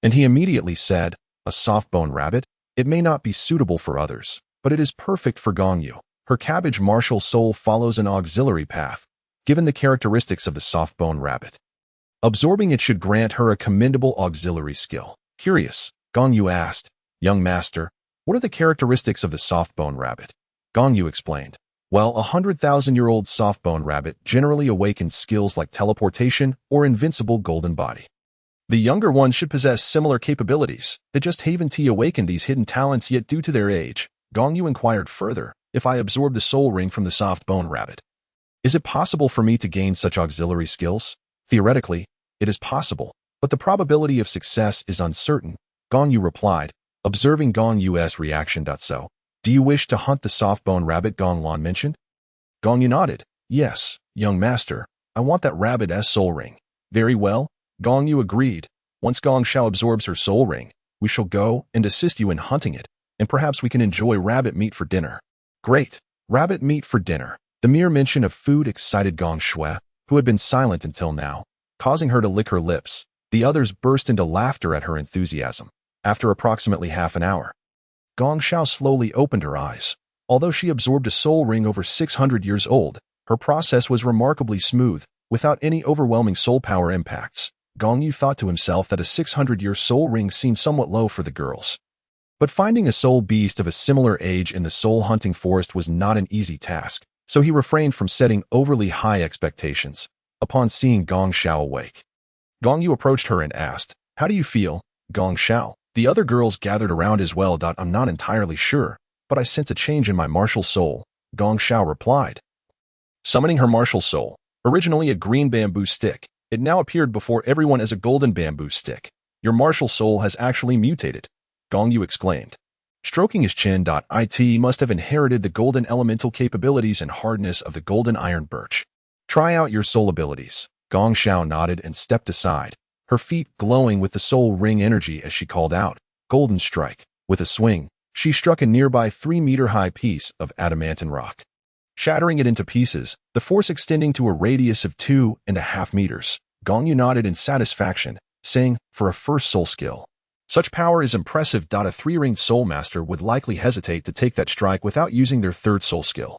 and he immediately said, "A soft bone rabbit? It may not be suitable for others, but it is perfect for Gong Yu. Her cabbage martial soul follows an auxiliary path, given the characteristics of the soft bone rabbit. Absorbing it should grant her a commendable auxiliary skill." Curious, Gong Yu asked, "Young master, what are the characteristics of the soft-bone rabbit?" Gong Yu explained, "Well, a 100,000-year-old soft-bone rabbit generally awakens skills like teleportation or invincible golden body. The younger ones should possess similar capabilities. They just haven't awakened these hidden talents yet due to their age." Gong Yu inquired further, "If I absorb the soul ring from the soft-bone rabbit, is it possible for me to gain such auxiliary skills?" "Theoretically, it is possible, but the probability of success is uncertain," Gong Yu replied, observing Gong Yu's reaction. "So, do you wish to hunt the soft-bone rabbit Gong Lan mentioned?" Gong Yu nodded. "Yes, young master, I want that rabbit's soul ring." "Very well," Gong Yu agreed. "Once Gong Shao absorbs her soul ring, we shall go and assist you in hunting it, and perhaps we can enjoy rabbit meat for dinner." "Great, rabbit meat for dinner." The mere mention of food excited Gong Shui, who had been silent until now, causing her to lick her lips. The others burst into laughter at her enthusiasm. After approximately half an hour, Gong Shao slowly opened her eyes. Although she absorbed a soul ring over 600 years old, her process was remarkably smooth, without any overwhelming soul power impacts. Gong Yu thought to himself that a 600-year soul ring seemed somewhat low for the girls. But finding a soul beast of a similar age in the soul-hunting forest was not an easy task, so he refrained from setting overly high expectations. Upon seeing Gong Shao awake, Gong Yu approached her and asked, "How do you feel, Gong Shao?" The other girls gathered around as well. "I'm not entirely sure, but I sense a change in my martial soul," Gong Shao replied. Summoning her martial soul, originally a green bamboo stick, it now appeared before everyone as a golden bamboo stick. "Your martial soul has actually mutated," Gong Yu exclaimed. Stroking his chin, "It must have inherited the golden elemental capabilities and hardness of the golden iron birch. Try out your soul abilities." Gong Shao nodded and stepped aside, her feet glowing with the soul ring energy as she called out, "Golden strike." With a swing, she struck a nearby 3-meter-high piece of adamantine rock, shattering it into pieces, the force extending to a radius of 2.5 meters. Gong Yu nodded in satisfaction, saying, "For a first soul skill, such power is impressive." A 3-ringed soul master would likely hesitate to take that strike without using their third soul skill.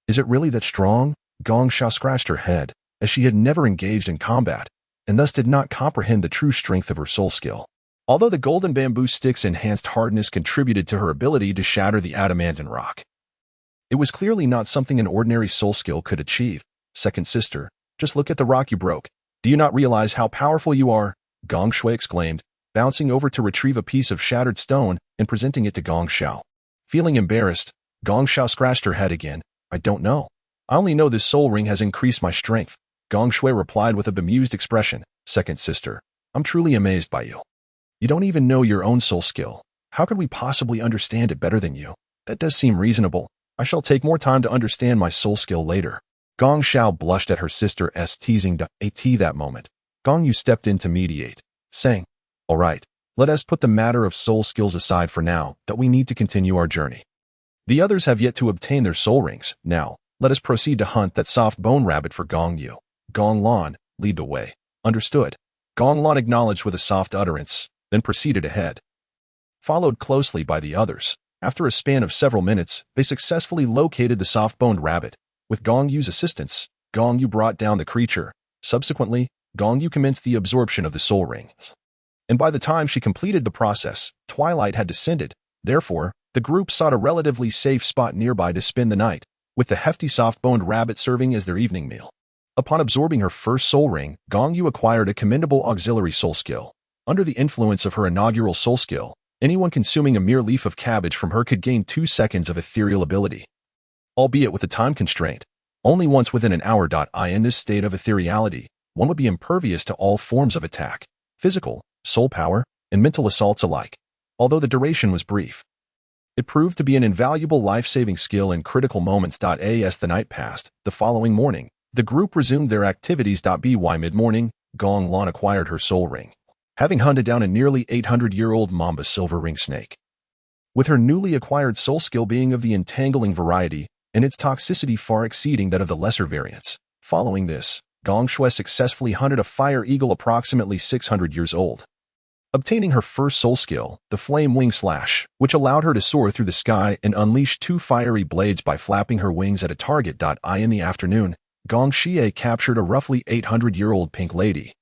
"Is it really that strong?" Gong Shao scratched her head, as she had never engaged in combat, and thus did not comprehend the true strength of her soul skill. Although the golden bamboo stick's enhanced hardness contributed to her ability to shatter the adamantine rock, it was clearly not something an ordinary soul skill could achieve. "Second sister, just look at the rock you broke. Do you not realize how powerful you are?" Gong Shui exclaimed, bouncing over to retrieve a piece of shattered stone and presenting it to Gong Shao. Feeling embarrassed, Gong Shao scratched her head again. "I don't know. I only know this soul ring has increased my strength." Gong Shui replied with a bemused expression, "Second sister, I'm truly amazed by you. You don't even know your own soul skill. How could we possibly understand it better than you?" "That does seem reasonable. I shall take more time to understand my soul skill later." Gong Shao blushed at her sister's teasing. At that moment, Gong Yu stepped in to mediate, saying, "All right, let us put the matter of soul skills aside for now, that we need to continue our journey." The others have yet to obtain their soul rings. Now, let us proceed to hunt that soft bone rabbit for Gong Yu. Gong Lan, lead the way. Understood. Gong Lan acknowledged with a soft utterance, then proceeded ahead. Followed closely by the others, after a span of several minutes, they successfully located the soft-boned rabbit. With Gong Yu's assistance, Gong Yu brought down the creature. Subsequently, Gong Yu commenced the absorption of the soul ring. And by the time she completed the process, twilight had descended. Therefore, the group sought a relatively safe spot nearby to spend the night, with the hefty soft-boned rabbit serving as their evening meal. Upon absorbing her first soul ring, Gong Yu acquired a commendable auxiliary soul skill. Under the influence of her inaugural soul skill, anyone consuming a mere leaf of cabbage from her could gain 2 seconds of ethereal ability. Albeit with a time constraint, only once within an hour. In this state of ethereality, one would be impervious to all forms of attack, physical, soul power, and mental assaults alike, although the duration was brief. It proved to be an invaluable life-saving skill in critical moments. As the night passed, the following morning, the group resumed their activities. By mid-morning, Gong Lan acquired her soul ring, having hunted down a nearly 800-year-old mamba silver ring snake. With her newly acquired soul skill being of the entangling variety, and its toxicity far exceeding that of the lesser variants. Following this, Gong Shui successfully hunted a fire eagle approximately 600 years old. Obtaining her first soul skill, the flame wing slash, which allowed her to soar through the sky and unleash 2 fiery blades by flapping her wings at a target. In the afternoon, Gong Xie captured a roughly 800-year-old pink lady.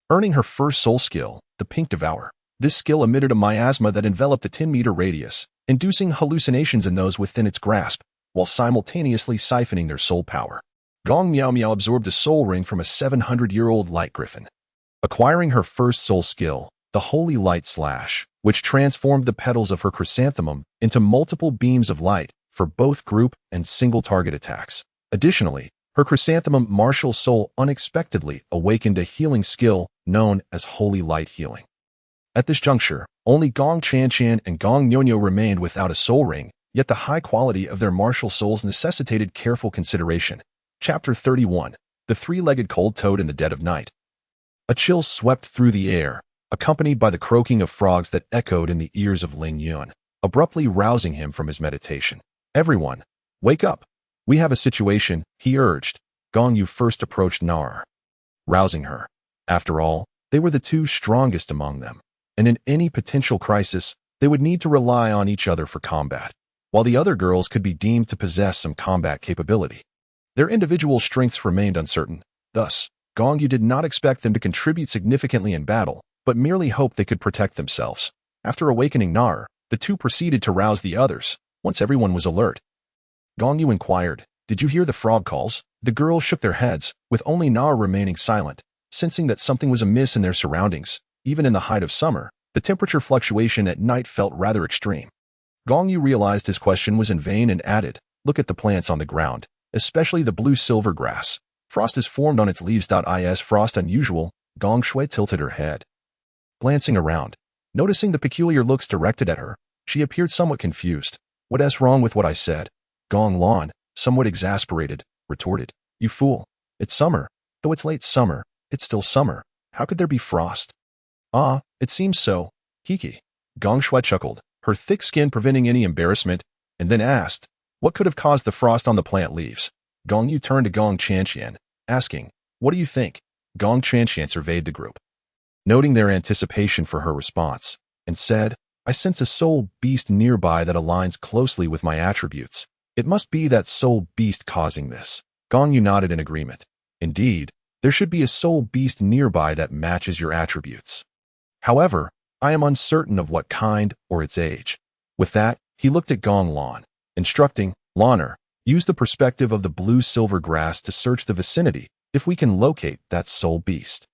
Earning her first soul skill, the pink devour. This skill emitted a miasma that enveloped a 10-meter radius, inducing hallucinations in those within its grasp, while simultaneously siphoning their soul power. Gong Miao Miao absorbed a soul ring from a 700-year-old light griffin. Acquiring her first soul skill, the holy light slash, which transformed the petals of her chrysanthemum into multiple beams of light for both group and single target attacks. Additionally, her chrysanthemum martial soul unexpectedly awakened a healing skill known as holy light healing. At this juncture, only Gong Chanchan and Gong Nyonyo remained without a soul ring, yet the high quality of their martial souls necessitated careful consideration. Chapter 31. The Three-Legged Cold Toad in the Dead of Night. A chill swept through the air, accompanied by the croaking of frogs that echoed in the ears of Ling Yun, abruptly rousing him from his meditation. Everyone, wake up. We have a situation, he urged. Gong Yu first approached Nar, rousing her. After all, they were the 2 strongest among them, and in any potential crisis, they would need to rely on each other for combat, while the other girls could be deemed to possess some combat capability. Their individual strengths remained uncertain. Thus, Gong Yu did not expect them to contribute significantly in battle, but merely hoped they could protect themselves. After awakening Nar, the 2 proceeded to rouse the others. Once everyone was alert, Gong Yu inquired, "Did you hear the frog calls?" The girls shook their heads, with only Nar remaining silent, sensing that something was amiss in their surroundings. Even in the height of summer, the temperature fluctuation at night felt rather extreme. Gong Yu realized his question was in vain and added, "Look at the plants on the ground, especially the blue-silver grass. Frost has formed on its leaves. Is frost unusual?" Gong Shui tilted her head. Glancing around, noticing the peculiar looks directed at her, she appeared somewhat confused. "What's wrong with what I said?" Gong Lan, somewhat exasperated, retorted, "You fool. It's summer. Though it's late summer, it's still summer. How could there be frost?" "Ah, it seems so. Kiki." Gong Shui chuckled, her thick skin preventing any embarrassment, and then asked, "What could have caused the frost on the plant leaves?" Gong Yu turned to Gong Chanchan, asking, "What do you think?" Gong Chanchan surveyed the group, noting their anticipation for her response, and said, "I sense a soul beast nearby that aligns closely with my attributes. It must be that soul beast causing this." Gong Yu nodded in agreement. "Indeed, there should be a soul beast nearby that matches your attributes. However, I am uncertain of what kind or its age." With that, he looked at Gong Lan, instructing, "Lanner, use the perspective of the blue-silver grass to search the vicinity. If we can locate that soul beast,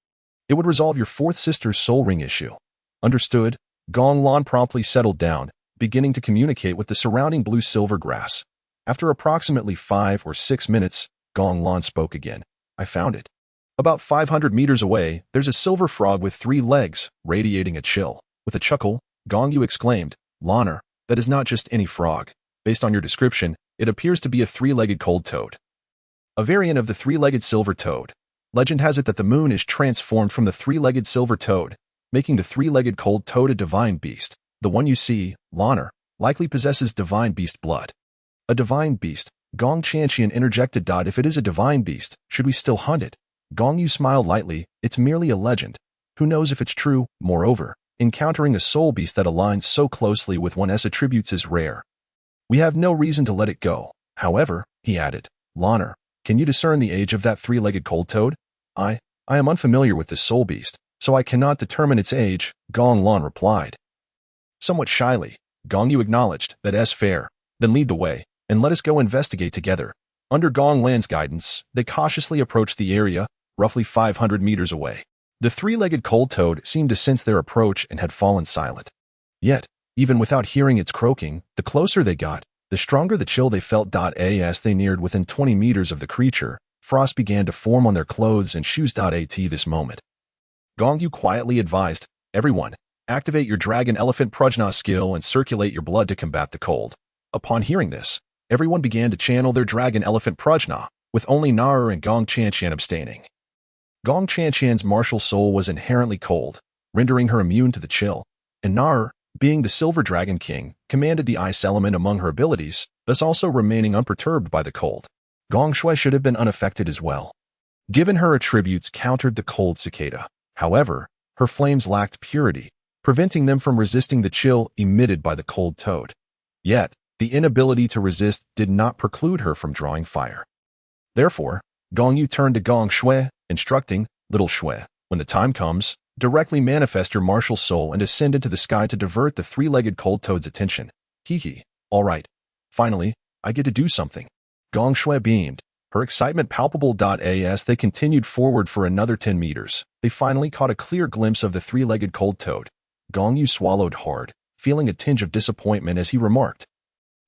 it would resolve your 4th sister's soul ring issue." Understood. Gong Lan promptly settled down, beginning to communicate with the surrounding blue-silver grass. After approximately 5 or 6 minutes, Gong Lan spoke again. "I found it. About 500 meters away, there's a silver frog with 3 legs, radiating a chill." With a chuckle, Gong Yu exclaimed, "Lanner, that is not just any frog. Based on your description, it appears to be a 3-legged cold toad. A variant of the 3-legged silver toad. Legend has it that the moon is transformed from the 3-legged silver toad, making the 3-legged cold toad a divine beast. The one you see, Lanner, likely possesses divine beast blood. A divine beast, Gong Chanqian interjected. If it is a divine beast, should we still hunt it? Gong Yu smiled lightly. It's merely a legend. Who knows if it's true? Moreover, encountering a soul beast that aligns so closely with one's attributes is rare. We have no reason to let it go. However, he added, Loner, can you discern the age of that three-legged cold toad? I am unfamiliar with this soul beast, so I cannot determine its age, Gong Lan replied. Somewhat shyly, Gong Yu acknowledged that is fair, then lead the way, and let us go investigate together. Under Gong Lan's guidance, they cautiously approached the area, roughly 500 meters away. The three-legged cold toad seemed to sense their approach and had fallen silent. Yet, even without hearing its croaking, the closer they got, the stronger the chill they felt. As they neared within 20 meters of the creature, frost began to form on their clothes and shoes. At this moment, Gong Yu quietly advised, everyone, activate your dragon elephant prajna skill and circulate your blood to combat the cold. Upon hearing this, everyone began to channel their dragon elephant prajna, with only Nar and Gong Chanqian abstaining. Gong Chanqian's martial soul was inherently cold, rendering her immune to the chill, and Nar, being the Silver Dragon King, commanded the ice element among her abilities, thus also remaining unperturbed by the cold. Gong Shui should have been unaffected as well. Given her attributes countered the cold cicada. However, her flames lacked purity, preventing them from resisting the chill emitted by the cold toad. Yet, the inability to resist did not preclude her from drawing fire. Therefore, Gong Yu turned to Gong Shui, instructing, Little Shui, when the time comes, directly manifest your martial soul and ascend into the sky to divert the three-legged cold toad's attention. Hee. All right. Finally, I get to do something. Gong Shui beamed, her excitement palpable. As they continued forward for another 10 meters, they finally caught a clear glimpse of the three-legged cold toad. Gong Yu swallowed hard, feeling a tinge of disappointment as he remarked,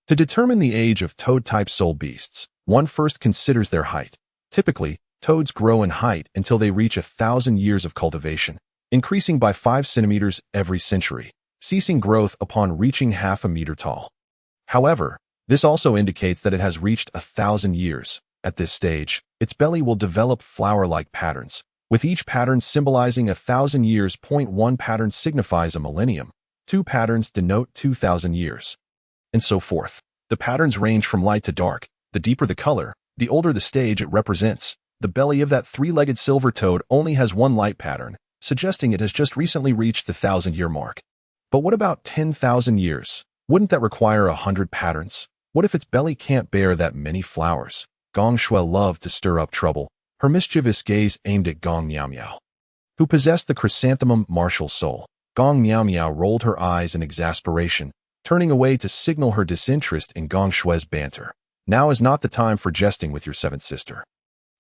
to determine the age of toad-type soul beasts, one first considers their height. Typically, toads grow in height until they reach 1,000 years of cultivation, increasing by 5 centimeters every century, ceasing growth upon reaching half a meter tall. However, this also indicates that it has reached 1,000 years. At this stage, its belly will develop flower-like patterns, with each pattern symbolizing 1,000 years. 1 pattern signifies a millennium, 2 patterns denote 2,000 years, and so forth. The patterns range from light to dark. The deeper the color, the older the stage it represents. The belly of that three-legged silver toad only has one light pattern, suggesting it has just recently reached the 1,000-year mark. But what about 10,000 years? Wouldn't that require 100 patterns? What if its belly can't bear that many flowers? Gong Shui loved to stir up trouble, her mischievous gaze aimed at Gong Miao Miao, who possessed the chrysanthemum martial soul. Gong Miao Miao rolled her eyes in exasperation, turning away to signal her disinterest in Gong Shui's banter. Now is not the time for jesting with your seventh sister.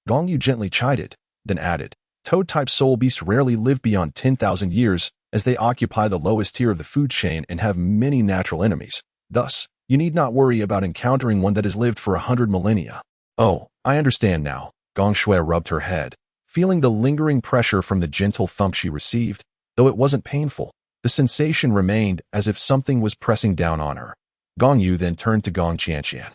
Gong Yu gently chided, then added, toad-type soul beasts rarely live beyond 10,000 years, as they occupy the lowest tier of the food chain and have many natural enemies. Thus, you need not worry about encountering one that has lived for 100 millennia. Oh, I understand now. Gong Shui rubbed her head, feeling the lingering pressure from the gentle thump she received. Though it wasn't painful, the sensation remained as if something was pressing down on her. Gong Yu then turned to Gong Chanqian,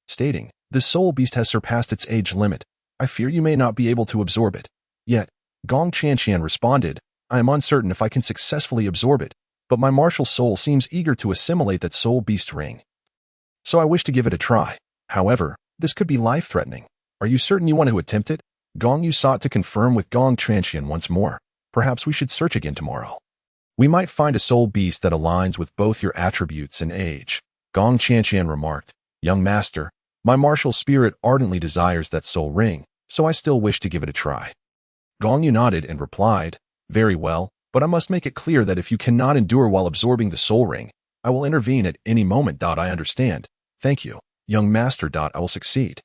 stating, the soul beast has surpassed its age limit. I fear you may not be able to absorb it. Yet, Gong Chanqian responded, I am uncertain if I can successfully absorb it, but my martial soul seems eager to assimilate that soul beast ring. So I wish to give it a try. However, this could be life-threatening. Are you certain you want to attempt it? Gong Yu sought to confirm with Gong Chanqian once more. Perhaps we should search again tomorrow. We might find a soul beast that aligns with both your attributes and age. Gong Chanqian remarked, young master, my martial spirit ardently desires that soul ring, so I still wish to give it a try. Gong Yu nodded and replied, very well, but I must make it clear that if you cannot endure while absorbing the soul ring, I will intervene at any moment. I understand. Thank you, young master. I will succeed.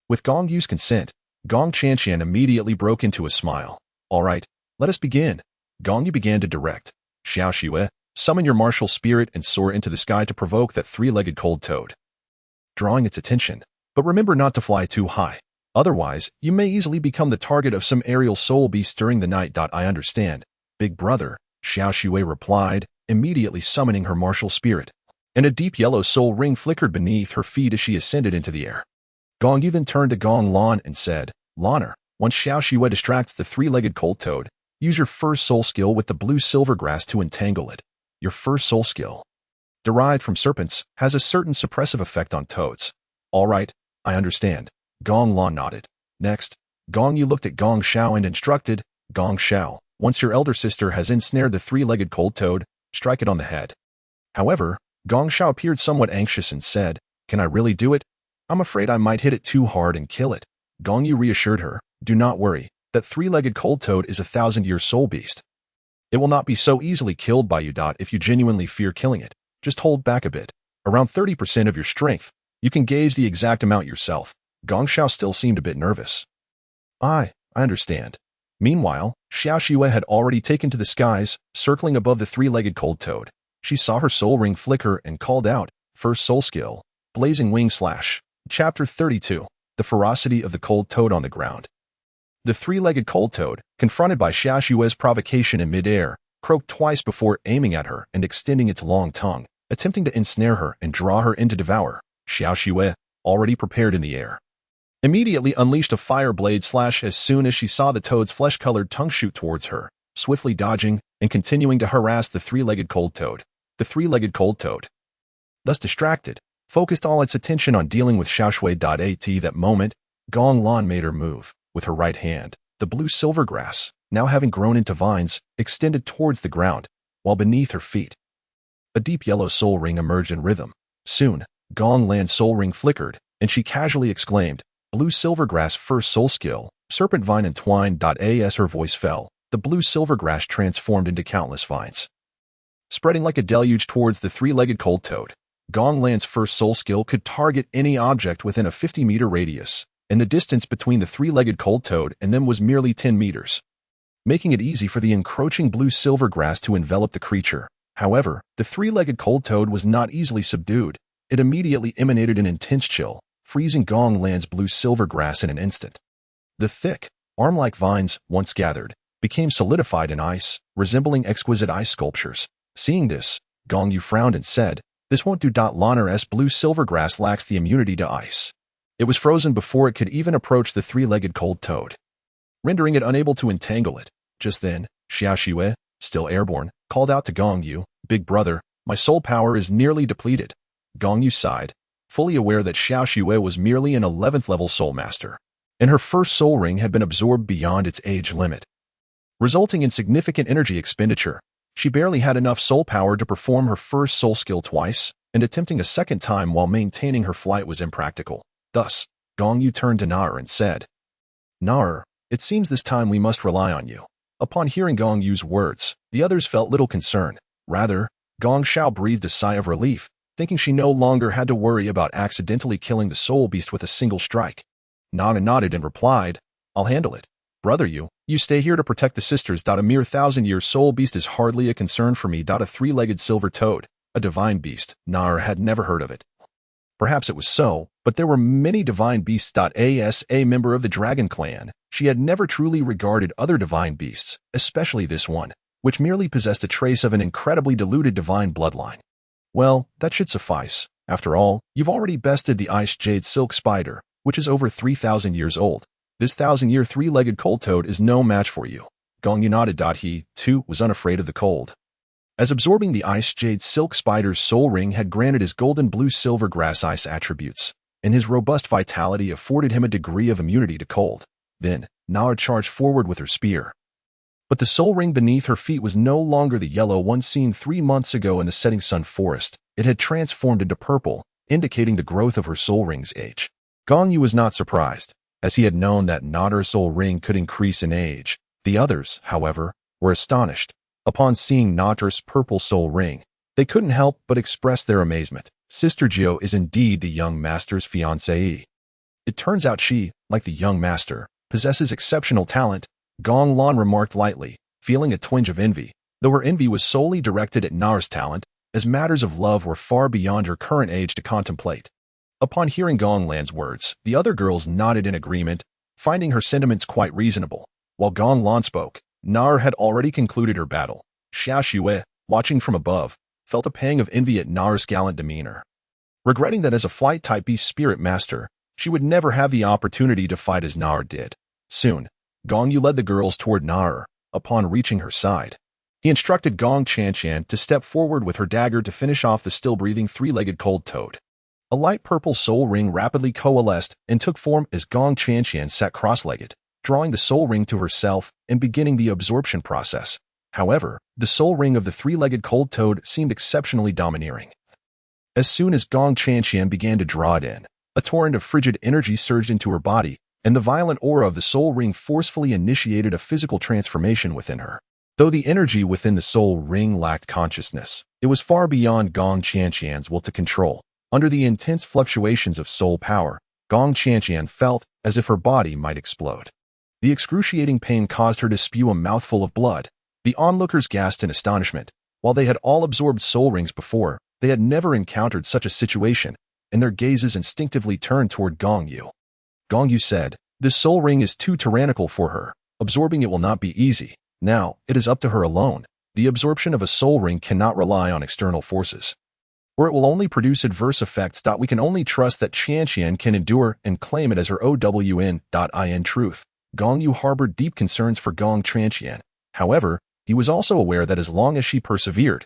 With Gong Yu's consent, Gong Chanqian immediately broke into a smile. All right, let us begin. Gong Yu began to direct. Xiao Xue, summon your martial spirit and soar into the sky to provoke that three-legged cold toad, drawing its attention. But remember not to fly too high. Otherwise, you may easily become the target of some aerial soul beast during the night. I understand, big brother, Xiao Xue replied, immediately summoning her martial spirit. And a deep yellow soul ring flickered beneath her feet as she ascended into the air. Gong Yu then turned to Gong Lan and said, Lanner, once Xiao Xue distracts the three-legged cold toad, use your first soul skill with the blue silver grass to entangle it. Your first soul skill. derived from serpents, has a certain suppressive effect on toads. All right, I understand. Gong Lan nodded. Next, Gong Yu looked at Gong Xiao and instructed, Gong Xiao, once your elder sister has ensnared the three-legged cold toad, strike it on the head. However, Gong Xiao appeared somewhat anxious and said, can I really do it? I'm afraid I might hit it too hard and kill it. Gong Yu reassured her, do not worry, that three-legged cold toad is a 1,000-year soul beast. It will not be so easily killed by you. If you genuinely fear killing it, just hold back a bit, around 30% of your strength. You can gauge the exact amount yourself. Gong Xiao still seemed a bit nervous. I understand. Meanwhile, Xiao Xue had already taken to the skies, circling above the three-legged cold toad. She saw her soul ring flicker and called out, first soul skill, blazing wing slash. Chapter 32, The Ferocity of the Cold Toad on the Ground. The three-legged cold toad, confronted by Xiao Xue's provocation in midair, croaked twice before aiming at her and extending its long tongue, attempting to ensnare her and draw her in to devour. Xiao Xue, already prepared in the air, immediately unleashed a fire blade slash as soon as she saw the toad's flesh-colored tongue shoot towards her, swiftly dodging and continuing to harass the three-legged cold toad. The three-legged cold toad, thus distracted, focused all its attention on dealing with Xiao Xue. At that moment, Gong Lan made her move. With her right hand, the blue silver grass, now having grown into vines, extended towards the ground, while beneath her feet, a deep yellow soul ring emerged in rhythm. Soon, Gong Lan's soul ring flickered, and she casually exclaimed, blue silver grass first soul skill, serpent vine entwined. As her voice fell, the blue silver grass transformed into countless vines, spreading like a deluge towards the three-legged cold toad. Gong Lan's first soul skill could target any object within a 50-meter radius, and the distance between the three-legged cold toad and them was merely 10 meters, making it easy for the encroaching blue-silver grass to envelop the creature. However, the three-legged cold toad was not easily subdued. It immediately emanated an intense chill, freezing Gong Lan's blue-silver grass in an instant. The thick, arm-like vines, once gathered, became solidified in ice, resembling exquisite ice sculptures. Seeing this, Gong Yu frowned and said, this won't do. Lanner's blue-silver grass lacks the immunity to ice. It was frozen before it could even approach the three-legged cold toad, rendering it unable to entangle it. Just then, Xiao Xue, still airborne, called out to Gong Yu, big brother, my soul power is nearly depleted. Gong Yu sighed, fully aware that Xiao Xue was merely an 11th level soul master, and her first soul ring had been absorbed beyond its age limit, resulting in significant energy expenditure. She barely had enough soul power to perform her first soul skill twice, and attempting a second time while maintaining her flight was impractical. Thus, Gong Yu turned to Naer and said, Naer, it seems this time we must rely on you. Upon hearing Gong Yu's words, the others felt little concern. Rather, Gong Xiao breathed a sigh of relief, thinking she no longer had to worry about accidentally killing the soul beast with a single strike. Nana nodded and replied, I'll handle it. Brother you stay here to protect the sisters. A mere 1,000-year soul beast is hardly a concern for me. A three-legged silver toad, a divine beast. Naer had never heard of it. Perhaps it was so, but there were many divine beasts. As a member of the dragon clan, she had never truly regarded other divine beasts, especially this one, which merely possessed a trace of an incredibly diluted divine bloodline. Well, that should suffice. After all, you've already bested the ice jade silk spider, which is over 3,000 years old. This 1,000-year three-legged cold toad is no match for you. Gong Yu nodded. He, too, was unafraid of the cold, as absorbing the ice jade silk spider's soul ring had granted his golden blue silver grass ice attributes, and his robust vitality afforded him a degree of immunity to cold. Then, Naer charged forward with her spear. But the soul ring beneath her feet was no longer the yellow one seen 3 months ago in the setting sun forest. It had transformed into purple, indicating the growth of her soul ring's age. Gong Yu was not surprised, as he had known that Naer's soul ring could increase in age. The others, however, were astonished. Upon seeing Naer's purple soul ring, they couldn't help but express their amazement. Sister Jiao is indeed the young master's fiancée. It turns out she, like the young master, possesses exceptional talent. Gong Lan remarked lightly, feeling a twinge of envy, though her envy was solely directed at Naer's talent, as matters of love were far beyond her current age to contemplate. Upon hearing Gong Lan's words, the other girls nodded in agreement, finding her sentiments quite reasonable. While Gong Lan spoke, Naer had already concluded her battle. Xiao Xue, watching from above, felt a pang of envy at Naer's gallant demeanor, regretting that as a flight-type beast spirit master, she would never have the opportunity to fight as Naer did. Soon, Gong Yu led the girls toward Naer. Upon reaching her side, He instructed Gong Qianqian to step forward with her dagger to finish off the still-breathing three-legged cold toad. A light purple soul ring rapidly coalesced and took form as Gong Qianqian sat cross-legged, drawing the soul ring to herself and beginning the absorption process. However, the soul ring of the three-legged cold toad seemed exceptionally domineering. As soon as Gong Qianqian began to draw it in, a torrent of frigid energy surged into her body, and the violent aura of the soul ring forcefully initiated a physical transformation within her. Though the energy within the soul ring lacked consciousness, it was far beyond Gong Qianqian's will to control. Under the intense fluctuations of soul power, Gong Qianqian felt as if her body might explode. The excruciating pain caused her to spew a mouthful of blood. The onlookers gasped in astonishment. While they had all absorbed soul rings before, they had never encountered such a situation, and their gazes instinctively turned toward Gong Yu. Gong Yu said, "This soul ring is too tyrannical for her. Absorbing it will not be easy. Now, it is up to her alone. The absorption of a soul ring cannot rely on external forces, or it will only produce adverse effects. We can only trust that Qianqian can endure and claim it as her own. In truth, Gong Yu harbored deep concerns for Gong Qianqian. However, he was also aware that as long as she persevered,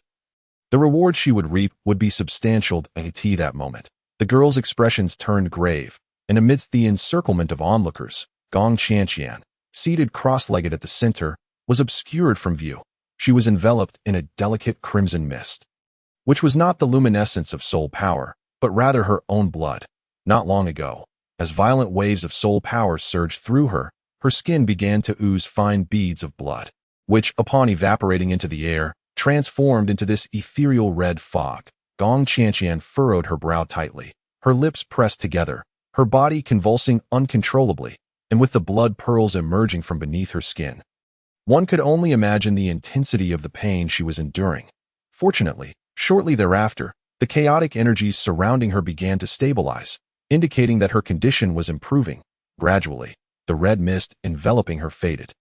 the reward she would reap would be substantial. At that moment, the girl's expressions turned grave, and amidst the encirclement of onlookers, Gong Qianqian, seated cross-legged at the center, was obscured from view. She was enveloped in a delicate crimson mist, which was not the luminescence of soul power, but rather her own blood. Not long ago, as violent waves of soul power surged through her, her skin began to ooze fine beads of blood, which, upon evaporating into the air, transformed into this ethereal red fog. Gong Qianqian furrowed her brow tightly, her lips pressed together, her body convulsing uncontrollably, and with the blood pearls emerging from beneath her skin. One could only imagine the intensity of the pain she was enduring. Fortunately, shortly thereafter, the chaotic energies surrounding her began to stabilize, indicating that her condition was improving. Gradually, the red mist enveloping her faded,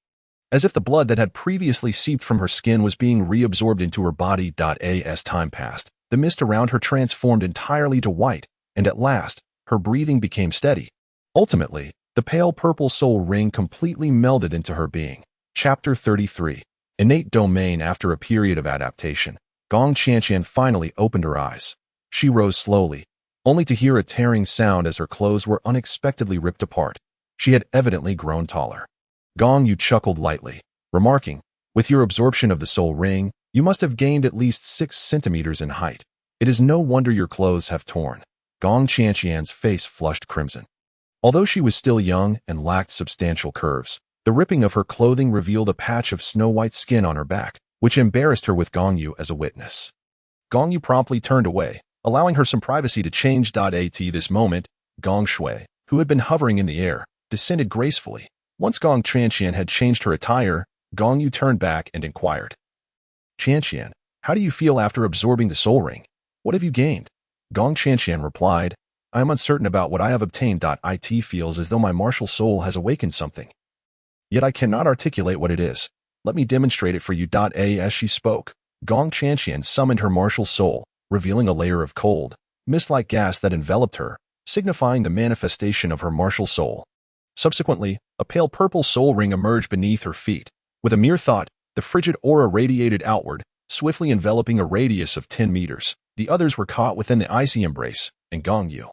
as if the blood that had previously seeped from her skin was being reabsorbed into her body. As time passed, the mist around her transformed entirely to white, and at last, her breathing became steady. Ultimately, the pale purple soul ring completely melded into her being. Chapter 33. Innate Domain. After a period of adaptation, Gong Qianqian finally opened her eyes. She rose slowly, only to hear a tearing sound as her clothes were unexpectedly ripped apart. She had evidently grown taller. Gong Yu chuckled lightly, remarking, "With your absorption of the soul ring, you must have gained at least 6 centimeters in height. It is no wonder your clothes have torn." Gong Qianqian's face flushed crimson. Although she was still young and lacked substantial curves, the ripping of her clothing revealed a patch of snow-white skin on her back, which embarrassed her with Gong Yu as a witness. Gong Yu promptly turned away, allowing her some privacy to change. At this moment, Gong Shui, who had been hovering in the air, descended gracefully. Once Gong Qianqian had changed her attire, Gong Yu turned back and inquired, "Qianqian, how do you feel after absorbing the soul ring? What have you gained?" Gong Qianqian replied, "I am uncertain about what I have obtained. It feels as though my martial soul has awakened something, yet I cannot articulate what it is. Let me demonstrate it for you." As she spoke, Gong Qianqian summoned her martial soul, revealing a layer of cold, mist-like gas that enveloped her, signifying the manifestation of her martial soul. Subsequently, a pale purple soul ring emerged beneath her feet. With a mere thought, the frigid aura radiated outward, swiftly enveloping a radius of 10 meters. The others were caught within the icy embrace, and Gong Yu,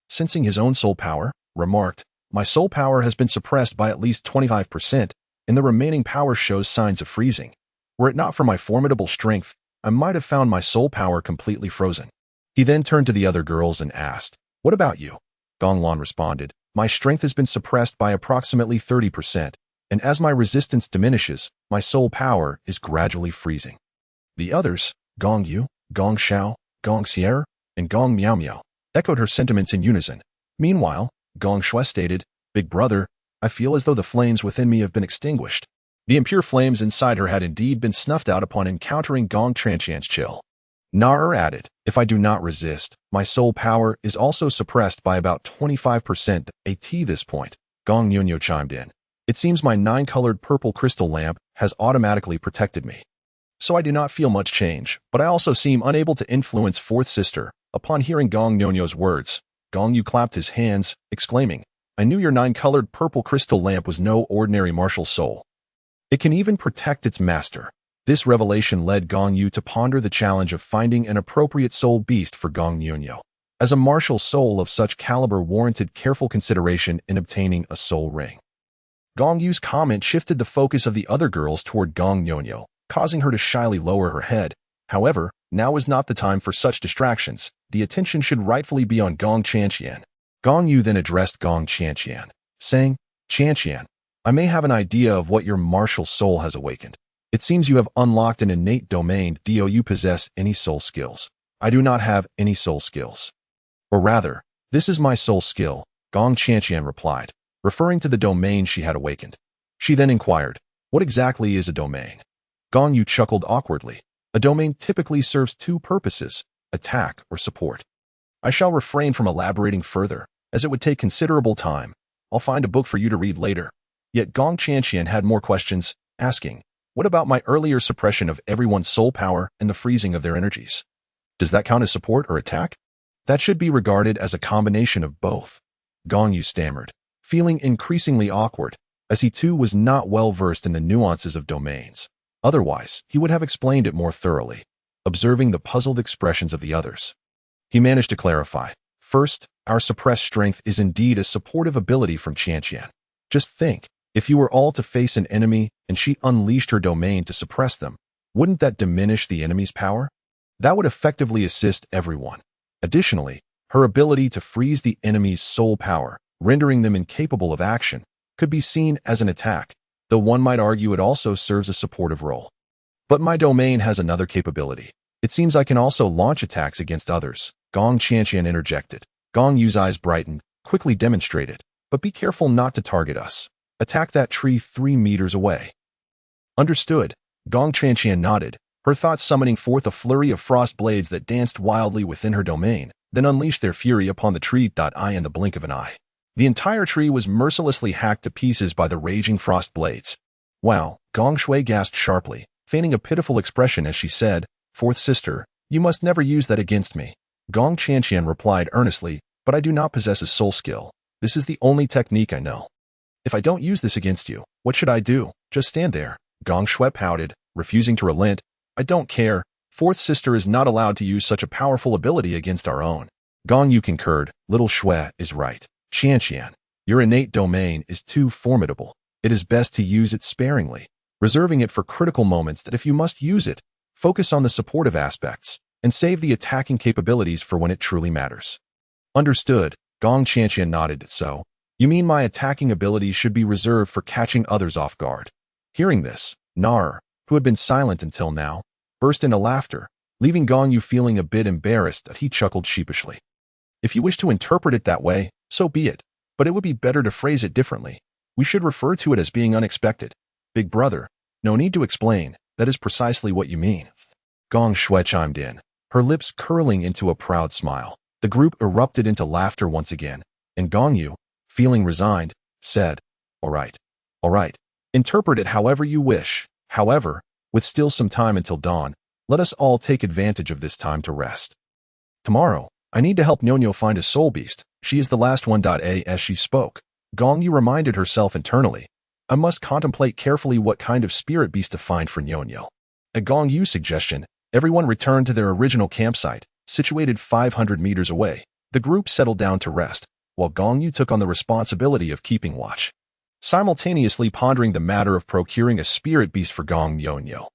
sensing his own soul power, remarked, "My soul power has been suppressed by at least 25%, and the remaining power shows signs of freezing. Were it not for my formidable strength, I might have found my soul power completely frozen." He then turned to the other girls and asked, "What about you?" Gong Lan responded, "My strength has been suppressed by approximately 30%, and as my resistance diminishes, my soul power is gradually freezing." The others, Gong Yu, Gong Xiao, Gong Xier, and Gong Miao Miao, echoed her sentiments in unison. Meanwhile, Gong Shui stated, "Big brother, I feel as though the flames within me have been extinguished." The impure flames inside her had indeed been snuffed out upon encountering Gong Qianqian's chill. Nar added, "If I do not resist, my soul power is also suppressed by about 25%. At this point, Gong Yu chimed in, "It seems my 9-colored purple crystal lamp has automatically protected me. So I do not feel much change, but I also seem unable to influence fourth sister." Upon hearing Gong Nyonyo's words, Gong Yu clapped his hands, exclaiming, "I knew your 9-colored purple crystal lamp was no ordinary martial soul. It can even protect its master." This revelation led Gong Yu to ponder the challenge of finding an appropriate soul beast for Gong Yu, as a martial soul of such caliber warranted careful consideration in obtaining a soul ring. Gong Yu's comment shifted the focus of the other girls toward Gong Yu, causing her to shyly lower her head. However, now is not the time for such distractions. The attention should rightfully be on Gong Chanqian. Gong Yu then addressed Gong Chanqian, saying, Chanqian, I may have an idea of what your martial soul has awakened. It seems you have unlocked an innate domain. Do you possess any soul skills? I do not have any soul skills. Or rather, this is my soul skill, Gong Chanqian replied, referring to the domain she had awakened. She then inquired, what exactly is a domain? Gong Yu chuckled awkwardly. A domain typically serves two purposes, attack or support. I shall refrain from elaborating further, as it would take considerable time. I'll find a book for you to read later. Yet Gong Chanqian had more questions, asking, what about my earlier suppression of everyone's soul power and the freezing of their energies? Does that count as support or attack? That should be regarded as a combination of both. Gong Yu stammered, feeling increasingly awkward, as he too was not well versed in the nuances of domains. Otherwise, he would have explained it more thoroughly, observing the puzzled expressions of the others. He managed to clarify. First, our suppressed strength is indeed a supportive ability from Chanqian. Just think, if you were all to face an enemy and she unleashed her domain to suppress them, wouldn't that diminish the enemy's power? That would effectively assist everyone. Additionally, her ability to freeze the enemy's soul power, rendering them incapable of action, could be seen as an attack, though one might argue it also serves a supportive role. But my domain has another capability. It seems I can also launch attacks against others, Gong Chanqian interjected. Gong Yu's eyes brightened, quickly demonstrated, but be careful not to target us. Attack that tree 3 meters away. Understood. Gong Chanqian nodded, her thoughts summoning forth a flurry of frost blades that danced wildly within her domain, then unleashed their fury upon the tree. In the blink of an eye, the entire tree was mercilessly hacked to pieces by the raging frost blades. Wow, Gong Shui gasped sharply, feigning a pitiful expression as she said, Fourth sister, you must never use that against me. Gong Chanqian replied earnestly, but I do not possess a soul skill. This is the only technique I know. If I don't use this against you, what should I do? Just stand there. Gong Shui pouted, refusing to relent. I don't care. Fourth sister is not allowed to use such a powerful ability against our own. Gong Yu concurred. Little Shui is right. Chanqian, your innate domain is too formidable. It is best to use it sparingly, reserving it for critical moments that if you must use it, focus on the supportive aspects, and save the attacking capabilities for when it truly matters. Understood, Gong Chanqian nodded. So, you mean my attacking abilities should be reserved for catching others off guard? Hearing this, Nar, who had been silent until now, burst into laughter, leaving Gong Yu feeling a bit embarrassed that he chuckled sheepishly. If you wish to interpret it that way, so be it, but it would be better to phrase it differently. We should refer to it as being unexpected. Big brother, no need to explain, that is precisely what you mean. Gong Shui chimed in, her lips curling into a proud smile. The group erupted into laughter once again, and Gong Yu, feeling resigned, said, All right. Interpret it however you wish. However, with still some time until dawn, let us all take advantage of this time to rest. Tomorrow, I need to help Nyo find a soul beast. She is the last one. As she spoke, Gong Yu reminded herself internally, I must contemplate carefully what kind of spirit beast to find for Nyo. At Gong Yu's suggestion, everyone returned to their original campsite, situated 500 meters away. The group settled down to rest, while Gong Yu took on the responsibility of keeping watch, simultaneously pondering the matter of procuring a spirit beast for Gong Yu.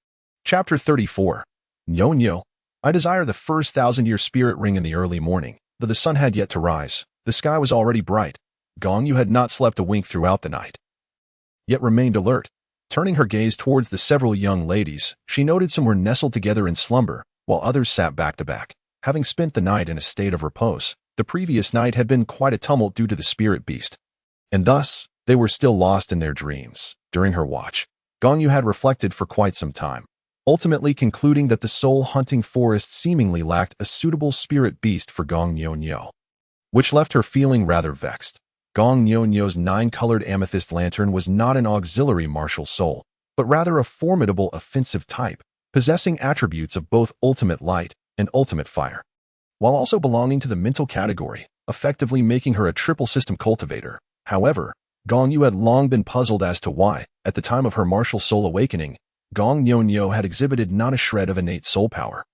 Chapter 34. Nyo, I desire the first 1,000-year spirit ring in the early morning. Though the sun had yet to rise, the sky was already bright. Gong Yu had not slept a wink throughout the night, yet remained alert. Turning her gaze towards the several young ladies, she noted some were nestled together in slumber, while others sat back to back, having spent the night in a state of repose. The previous night had been quite a tumult due to the spirit beast, and thus, they were still lost in their dreams. During her watch, Gong Yu had reflected for quite some time, ultimately concluding that the soul-hunting forest seemingly lacked a suitable spirit beast for Gong Yu, which left her feeling rather vexed. Gong Yu's 9-colored amethyst lantern was not an auxiliary martial soul, but rather a formidable offensive type, possessing attributes of both ultimate light and ultimate fire, while also belonging to the mental category, effectively making her a triple system cultivator. However, Gong Yu had long been puzzled as to why, at the time of her martial soul awakening, Gong Yu had exhibited not a shred of innate soul power.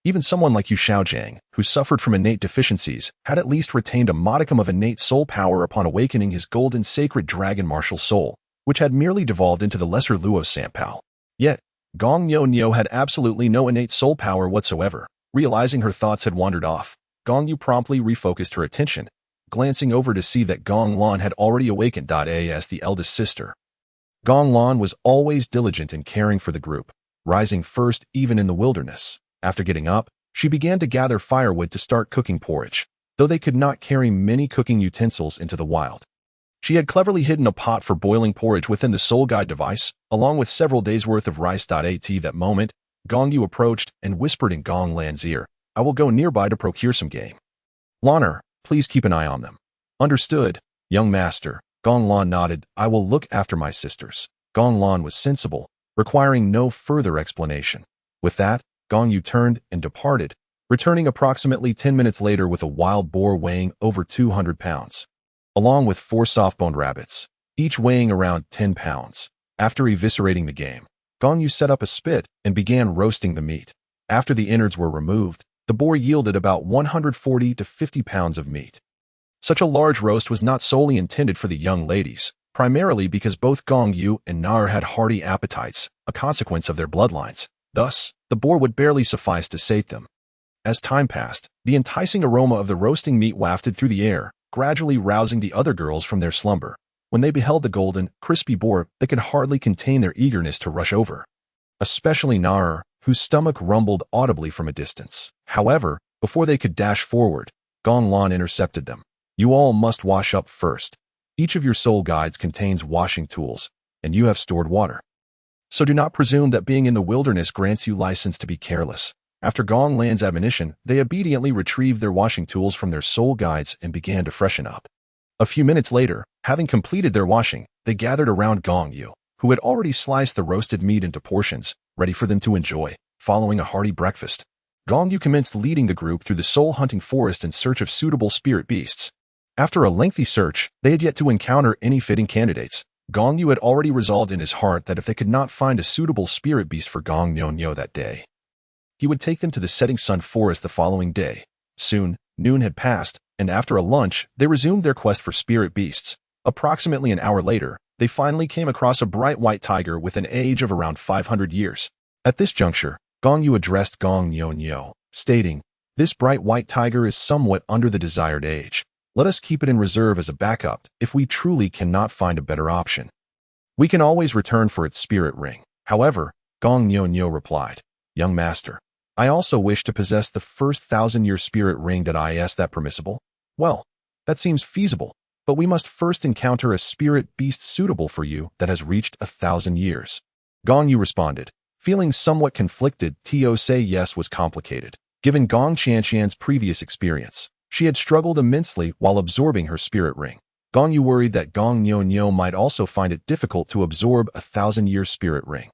Even someone like Yu Xiaojiang, who suffered from innate deficiencies, had at least retained a modicum of innate soul power upon awakening his golden sacred dragon martial soul, which had merely devolved into the lesser Luo Sanpao. Yet, Gong Yu had absolutely no innate soul power whatsoever. Realizing her thoughts had wandered off, Gong Yu promptly refocused her attention, glancing over to see that Gong Lan had already awakened as the eldest sister. Gong Lan was always diligent in caring for the group, rising first even in the wilderness. After getting up, she began to gather firewood to start cooking porridge, though they could not carry many cooking utensils into the wild. She had cleverly hidden a pot for boiling porridge within the soul guide device, along with several days' worth of rice. At that moment, Gong Yu approached and whispered in Gong Lan's ear, "I will go nearby to procure some game. Lan'er, please keep an eye on them." "Understood, young master." Gong Lan nodded. "I will look after my sisters." Gong Lan was sensible, requiring no further explanation. With that, Gong Yu turned and departed, returning approximately 10 minutes later with a wild boar weighing over 200 pounds, along with 4 soft-boned rabbits, each weighing around 10 pounds. After eviscerating the game, Gong Yu set up a spit and began roasting the meat. After the innards were removed, the boar yielded about 140 to 50 pounds of meat. Such a large roast was not solely intended for the young ladies, primarily because both Gong Yu and Nar had hearty appetites, a consequence of their bloodlines. Thus, the boar would barely suffice to sate them. As time passed, the enticing aroma of the roasting meat wafted through the air, gradually rousing the other girls from their slumber. When they beheld the golden, crispy boar, they could hardly contain their eagerness to rush over. Especially Nar, whose stomach rumbled audibly from a distance. However, before they could dash forward, Gong Lan intercepted them. "You all must wash up first. Each of your soul guides contains washing tools, and you have stored water. So do not presume that being in the wilderness grants you license to be careless." After Gong Lan's admonition, they obediently retrieved their washing tools from their soul guides and began to freshen up. A few minutes later, having completed their washing, they gathered around Gong Yu, who had already sliced the roasted meat into portions, ready for them to enjoy. Following a hearty breakfast, Gong Yu commenced leading the group through the soul-hunting forest in search of suitable spirit beasts. After a lengthy search, they had yet to encounter any fitting candidates. Gong Yu had already resolved in his heart that if they could not find a suitable spirit beast for Gong Yu that day, he would take them to the setting sun forest the following day. Soon, noon had passed, and after a lunch, they resumed their quest for spirit beasts. Approximately an hour later, they finally came across a bright white tiger with an age of around 500 years. At this juncture, Gong Yu addressed Gong Yu, stating, "This bright white tiger is somewhat under the desired age. Let us keep it in reserve as a backup if we truly cannot find a better option. We can always return for its spirit ring." However, Gong Yu replied, "Young master, I also wish to possess the first 1,000-year spirit ring. Is that permissible?" "Well, that seems feasible, but we must first encounter a spirit beast suitable for you that has reached 1,000 years. Gong Yu responded, feeling somewhat conflicted. To say yes was complicated. Given Gong Qianqian's previous experience, she had struggled immensely while absorbing her spirit ring. Gong Yu worried that Gong Yu might also find it difficult to absorb a 1,000-year spirit ring,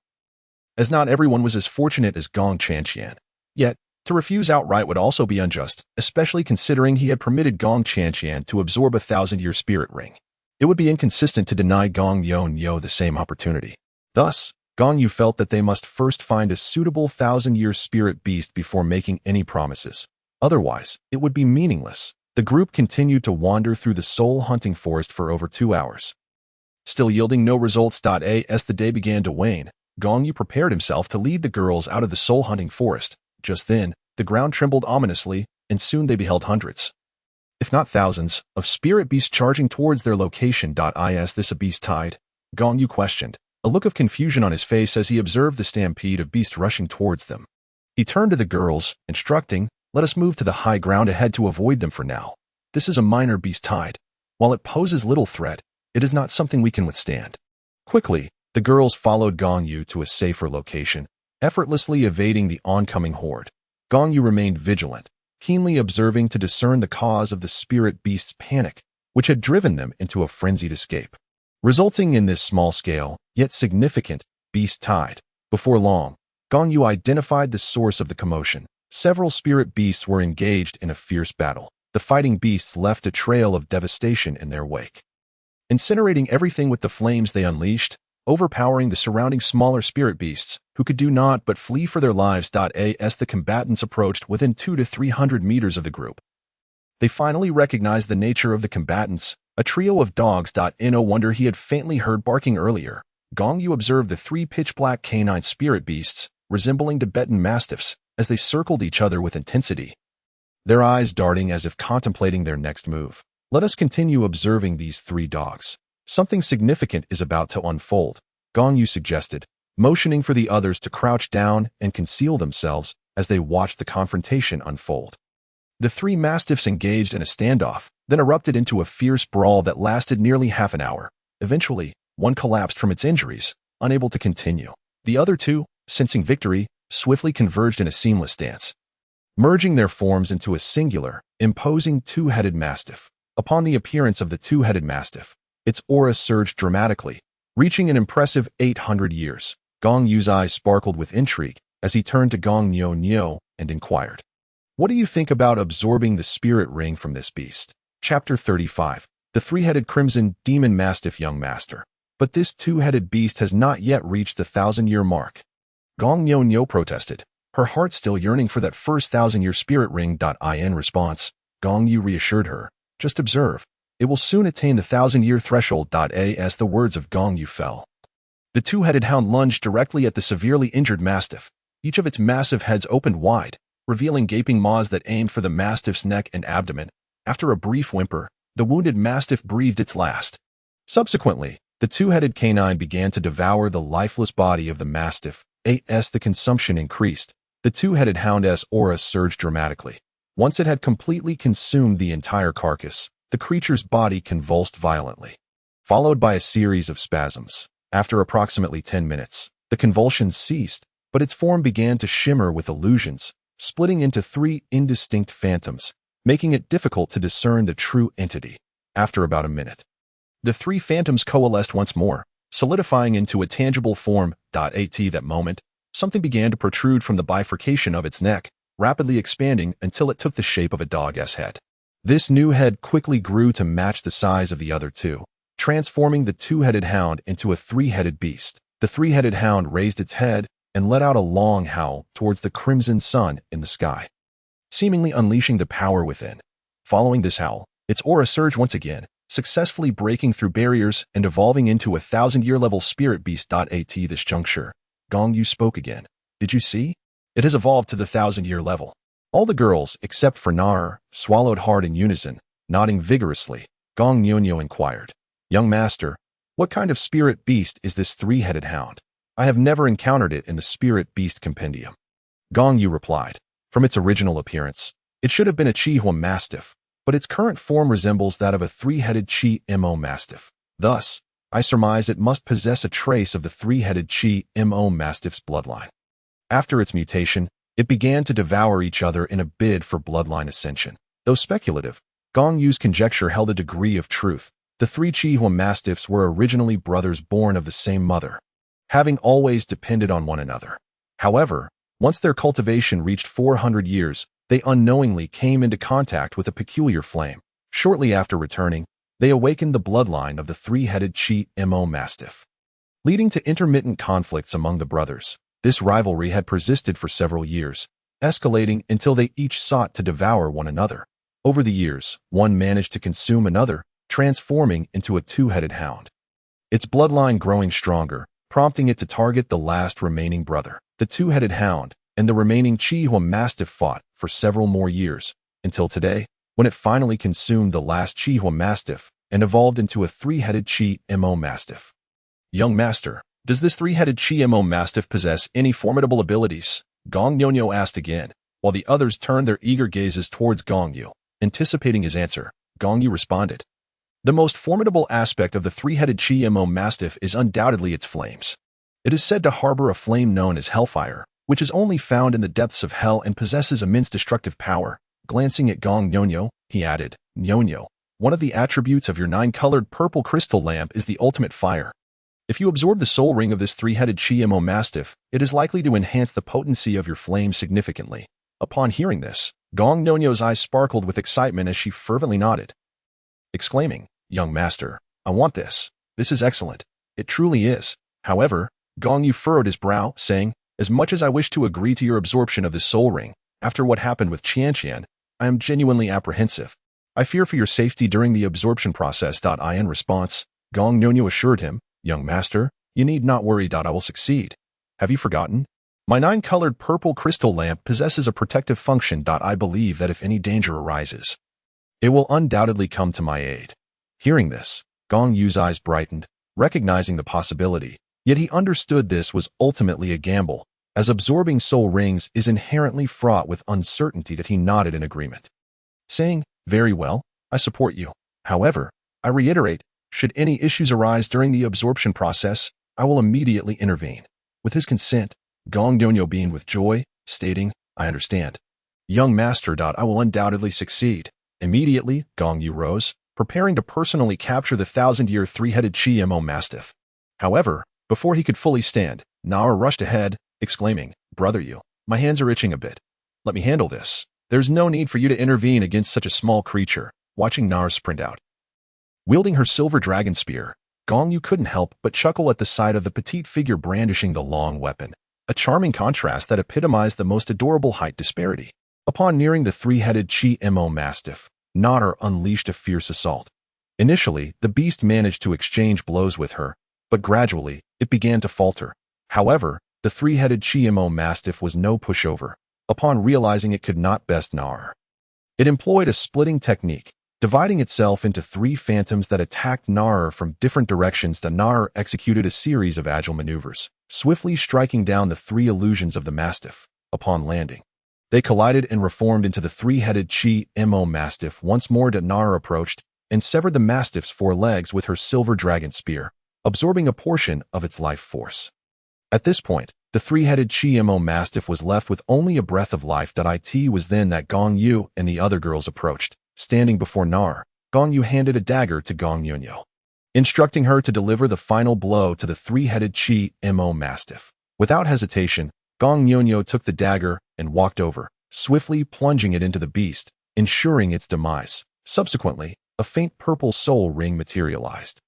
as not everyone was as fortunate as Gong Qianqian. Yet, to refuse outright would also be unjust, especially considering he had permitted Gong Qianqian to absorb a 1,000-year spirit ring. It would be inconsistent to deny Gong Yu the same opportunity. Thus, Gong Yu felt that they must first find a suitable 1,000-year spirit beast before making any promises. Otherwise, it would be meaningless. The group continued to wander through the soul-hunting forest for over 2 hours, still yielding no results. As the day began to wane, Gong Yu prepared himself to lead the girls out of the soul-hunting forest. Just then, the ground trembled ominously, and soon they beheld hundreds, if not thousands, of spirit beasts charging towards their location. Is this a beast tide? Gong Yu questioned, a look of confusion on his face as he observed the stampede of beasts rushing towards them. He turned to the girls, instructing, "Let us move to the high ground ahead to avoid them for now. This is a minor beast tide. While it poses little threat, it is not something we can withstand." Quickly, the girls followed Gong Yu to a safer location, effortlessly evading the oncoming horde. Gong Yu remained vigilant, keenly observing to discern the cause of the spirit beast's panic, which had driven them into a frenzied escape, resulting in this small-scale, yet significant, beast tide. Before long, Gong Yu identified the source of the commotion. Several spirit beasts were engaged in a fierce battle. The fighting beasts left a trail of devastation in their wake, incinerating everything with the flames they unleashed. overpowering the surrounding smaller spirit beasts, who could do naught but flee for their lives. As the combatants approached within 200 to 300 meters of the group, they finally recognized the nature of the combatants, a trio of dogs. In no wonder he had faintly heard barking earlier. Gong Yu observed the three pitch-black canine spirit beasts, resembling Tibetan mastiffs, as they circled each other with intensity, their eyes darting as if contemplating their next move. Let us continue observing these three dogs. Something significant is about to unfold, Gong Yu suggested, motioning for the others to crouch down and conceal themselves as they watched the confrontation unfold. The three mastiffs engaged in a standoff, then erupted into a fierce brawl that lasted nearly half an hour. Eventually, one collapsed from its injuries, unable to continue. The other two, sensing victory, swiftly converged in a seamless dance, merging their forms into a singular, imposing two-headed mastiff. Upon the appearance of the two-headed mastiff, its aura surged dramatically, reaching an impressive 800 years. Gong Yu's eyes sparkled with intrigue as he turned to Gong Yu and inquired, "What do you think about absorbing the spirit ring from this beast?" Chapter 35. The three-headed crimson demon mastiff. Young master, but this two-headed beast has not yet reached the 1,000-year mark, Gong Yu protested, her heart still yearning for that first 1,000-year spirit ring. In response, Gong Yu reassured her, "Just observe. It will soon attain the 1,000-year threshold." As the words of Gong Yu fell, the two-headed hound lunged directly at the severely injured mastiff. Each of its massive heads opened wide, revealing gaping maws that aimed for the mastiff's neck and abdomen. After a brief whimper, the wounded mastiff breathed its last. Subsequently, the two-headed canine began to devour the lifeless body of the mastiff. As the consumption increased, the two-headed hound's aura surged dramatically. Once it had completely consumed the entire carcass, the creature's body convulsed violently, followed by a series of spasms. After approximately 10 minutes, the convulsions ceased, but its form began to shimmer with illusions, splitting into three indistinct phantoms, making it difficult to discern the true entity. After about a minute, the three phantoms coalesced once more, solidifying into a tangible form. At that moment, something began to protrude from the bifurcation of its neck, rapidly expanding until it took the shape of a dog's head. This new head quickly grew to match the size of the other two, transforming the two-headed hound into a three-headed beast. The three-headed hound raised its head and let out a long howl towards the crimson sun in the sky, seemingly unleashing the power within. Following this howl, its aura surged once again, successfully breaking through barriers and evolving into a 1,000-year level spirit beast. At this juncture, Gong Yu spoke again. "Did you see? It has evolved to the 1,000-year level." All the girls, except for Nar, swallowed hard in unison, nodding vigorously. Gong Yu inquired, "Young master, what kind of spirit beast is this three-headed hound? I have never encountered it in the spirit beast compendium." Gong Yu replied, "From its original appearance, it should have been a Chihua mastiff, but its current form resembles that of a three-headed Chi-Mo mastiff. Thus, I surmise it must possess a trace of the three-headed Chi-Mo mastiff's bloodline. After its mutation, it began to devour each other in a bid for bloodline ascension." Though speculative, Gong Yu's conjecture held a degree of truth. The three Chihua mastiffs were originally brothers born of the same mother, having always depended on one another. However, once their cultivation reached 400 years, they unknowingly came into contact with a peculiar flame. Shortly after returning, they awakened the bloodline of the three-headed Chi-Mo mastiff, leading to intermittent conflicts among the brothers. This rivalry had persisted for several years, escalating until they each sought to devour one another. Over the years, one managed to consume another, transforming into a two-headed hound, its bloodline growing stronger, prompting it to target the last remaining brother. The two-headed hound and the remaining Chihua mastiff fought for several more years, until today, when it finally consumed the last Chihua mastiff and evolved into a three-headed Chi-Mo mastiff. "Young master, does this three-headed Chi-Mo mastiff possess any formidable abilities?" Gong Yu asked again, while the others turned their eager gazes towards Gong Yu. Anticipating his answer, Gong Yu responded, "The most formidable aspect of the three-headed Chi-Mo mastiff is undoubtedly its flames. It is said to harbor a flame known as hellfire, which is only found in the depths of hell and possesses immense destructive power." Glancing at Gong Yu, he added, "Yu, one of the attributes of your 9-colored purple crystal lamp is the ultimate fire. If you absorb the soul ring of this three-headed Chi-Mo mastiff, it is likely to enhance the potency of your flame significantly." Upon hearing this, Gong Yu's eyes sparkled with excitement as she fervently nodded, exclaiming, "Young master, I want this. This is excellent. It truly is. However, Gong Yu furrowed his brow, saying, as much as I wish to agree to your absorption of the soul ring, after what happened with Qianqian, I am genuinely apprehensive. I fear for your safety during the absorption process. In response, Gong Yu assured him, young master, you need not worry. I will succeed. Have you forgotten? My 9-colored purple crystal lamp possesses a protective function. I believe that if any danger arises, it will undoubtedly come to my aid. Hearing this, Gong Yu's eyes brightened, recognizing the possibility, yet he understood this was ultimately a gamble, as absorbing soul rings is inherently fraught with uncertainty. That he nodded in agreement, saying, very well, I support you. However, I reiterate, should any issues arise during the absorption process, I will immediately intervene. With his consent, Gong Yu beamed with joy, stating, I understand. Young master. I will undoubtedly succeed. Immediately, Gong Yu rose, preparing to personally capture the 1,000-year 3-headed Chi-Mo mastiff. However, before he could fully stand, Nara rushed ahead, exclaiming, Brother Yu, my hands are itching a bit. Let me handle this. There's no need for you to intervene against such a small creature. Watching Nara sprint out, wielding her silver dragon spear, Gong Yu couldn't help but chuckle at the sight of the petite figure brandishing the long weapon, a charming contrast that epitomized the most adorable height disparity. Upon nearing the 3-headed Chi-Mo mastiff, Nara unleashed a fierce assault. Initially, the beast managed to exchange blows with her, but gradually, it began to falter. However, the 3-headed Chi-Mo mastiff was no pushover. Upon realizing it could not best Nara, it employed a splitting technique, dividing itself into 3 phantoms that attacked Nara from different directions. Nara executed a series of agile maneuvers, swiftly striking down the 3 illusions of the mastiff. Upon landing, they collided and reformed into the 3-headed Chi-Mo mastiff. Once more, Nara approached and severed the mastiff's 4 legs with her silver dragon spear, absorbing a portion of its life force. At this point, the 3-headed Chi-Mo mastiff was left with only a breath of life. It was then that Gong Yu and the other girls approached. Standing before Nara, Gong Yu handed a dagger to Gong Yu, instructing her to deliver the final blow to the 3-headed Chi-Mo mastiff. Without hesitation, Gong Yu took the dagger and walked over, swiftly plunging it into the beast, ensuring its demise. Subsequently, a faint purple soul ring materialized,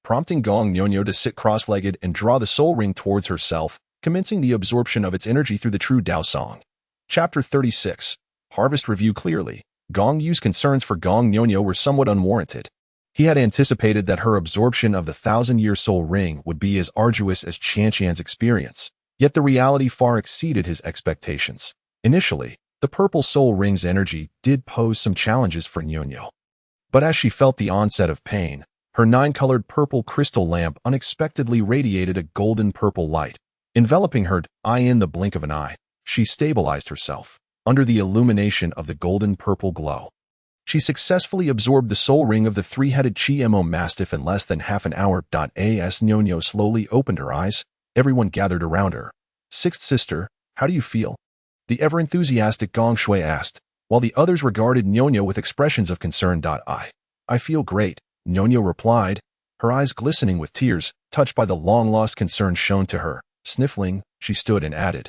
prompting Gong Yu to sit cross-legged and draw the soul ring towards herself, commencing the absorption of its energy through the true Dao Song. Chapter 36. Harvest Review. Clearly, Gong Yu's concerns for Gong Yu were somewhat unwarranted. He had anticipated that her absorption of the 1,000-year soul ring would be as arduous as Qianqian's experience, yet the reality far exceeded his expectations. Initially, the purple soul ring's energy did pose some challenges for Yu. But as she felt the onset of pain, her 9-colored purple crystal lamp unexpectedly radiated a golden purple light, enveloping her. In the blink of an eye, she stabilized herself under the illumination of the golden purple glow. She successfully absorbed the soul ring of the 3-headed Chi-Mo mastiff in less than half an hour. As Yu slowly opened her eyes, everyone gathered around her. Sixth sister, how do you feel? The ever-enthusiastic Gong Shui asked, while the others regarded Yu with expressions of concern. I feel great, Yu replied, her eyes glistening with tears, touched by the long-lost concern shown to her. Sniffling, she stood and added,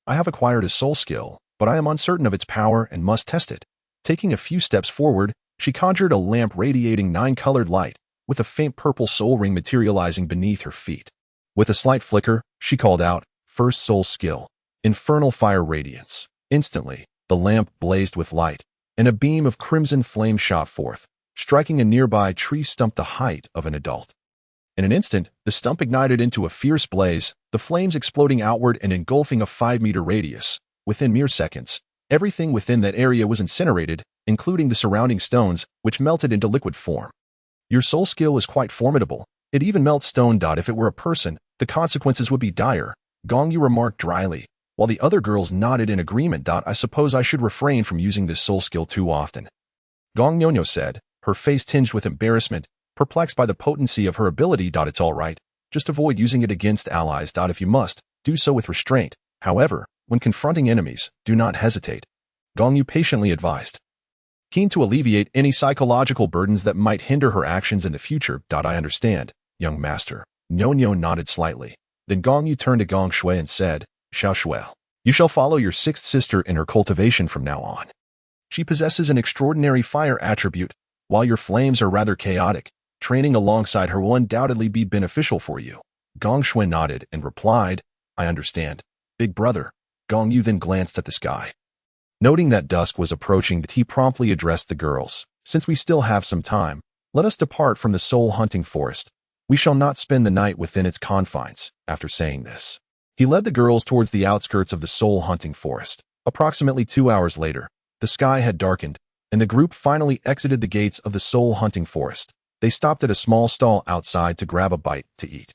I have acquired a soul skill, but I am uncertain of its power and must test it. Taking a few steps forward, she conjured a lamp radiating 9-colored light, with a faint purple soul ring materializing beneath her feet. With a slight flicker, she called out, First soul skill, Infernal Fire Radiance. Instantly, the lamp blazed with light, and a beam of crimson flame shot forth, striking a nearby tree stump the height of an adult. In an instant, the stump ignited into a fierce blaze, the flames exploding outward and engulfing a 5-meter radius. Within mere seconds, everything within that area was incinerated, including the surrounding stones, which melted into liquid form. Your soul skill is quite formidable. It even melts stone. If it were a person, the consequences would be dire, Gong Yu remarked dryly, while the other girls nodded in agreement. I suppose I should refrain from using this soul skill too often, Gong Yu said, her face tinged with embarrassment, perplexed by the potency of her ability. It's all right. Just avoid using it against allies. If you must, do so with restraint. However, when confronting enemies, do not hesitate, Gong Yu patiently advised, keen to alleviate any psychological burdens that might hinder her actions in the future. I understand, young master. Yu nodded slightly. Then Gong Yu turned to Gong Shui and said, Xiao Shui, you shall follow your sixth sister in her cultivation from now on. She possesses an extraordinary fire attribute. While your flames are rather chaotic, training alongside her will undoubtedly be beneficial for you. Gong Shui nodded and replied, I understand. Big brother. Gong Yu then glanced at the sky. Noting that dusk was approaching, he promptly addressed the girls. Since we still have some time, let us depart from the soul-hunting forest. We shall not spend the night within its confines. After saying this, he led the girls towards the outskirts of the soul-hunting forest. Approximately 2 hours later, the sky had darkened, and the group finally exited the gates of the soul-hunting forest. They stopped at a small stall outside to grab a bite to eat.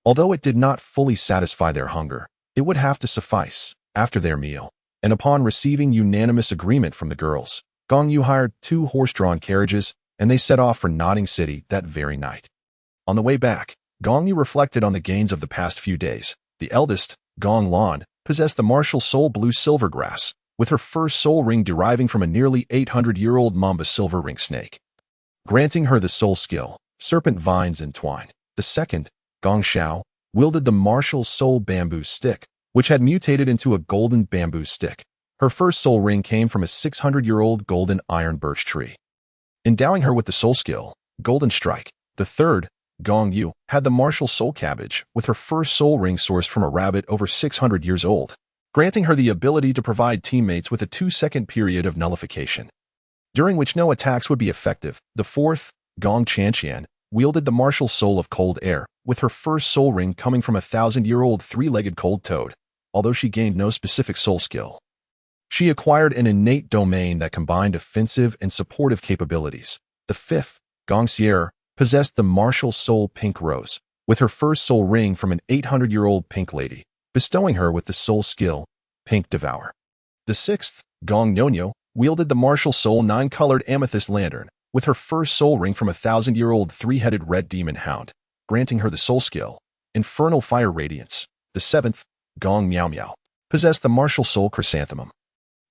Although it did not fully satisfy their hunger, it would have to suffice. After their meal, and upon receiving unanimous agreement from the girls, Gong Yu hired 2 horse-drawn carriages, and they set off for Nodding City that very night. On the way back, Gong Yu reflected on the gains of the past few days. The eldest, Gong Lan, possessed the martial soul blue silver grass, with her first soul ring deriving from a nearly 800-year-old mamba silver ring snake, granting her the soul skill, serpent vines and twine. The second, Gong Xiao, wielded the martial soul bamboo stick, which had mutated into a golden bamboo stick. Her first soul ring came from a 600-year-old golden iron birch tree, endowing her with the soul skill, Golden Strike. The third, Gong Yu, had the martial soul cabbage, with her first soul ring sourced from a rabbit over 600 years old, granting her the ability to provide teammates with a 2-second period of nullification, during which no attacks would be effective. The fourth, Gong Chanqian, wielded the martial soul of cold air, with her first soul ring coming from a 1,000-year-old 3-legged cold toad. Although she gained no specific soul skill, she acquired an innate domain that combined offensive and supportive capabilities. The fifth, Gong Xier, possessed the martial soul pink rose, with her first soul ring from an 800-year-old pink lady, bestowing her with the soul skill, Pink Devour. The sixth, Gong Nyonyo, wielded the martial soul 9-colored amethyst lantern, with her first soul ring from a 1,000-year-old 3-headed red demon hound, granting her the soul skill, Infernal Fire Radiance. The seventh, Gong Miao Miao, possessed the martial soul chrysanthemum,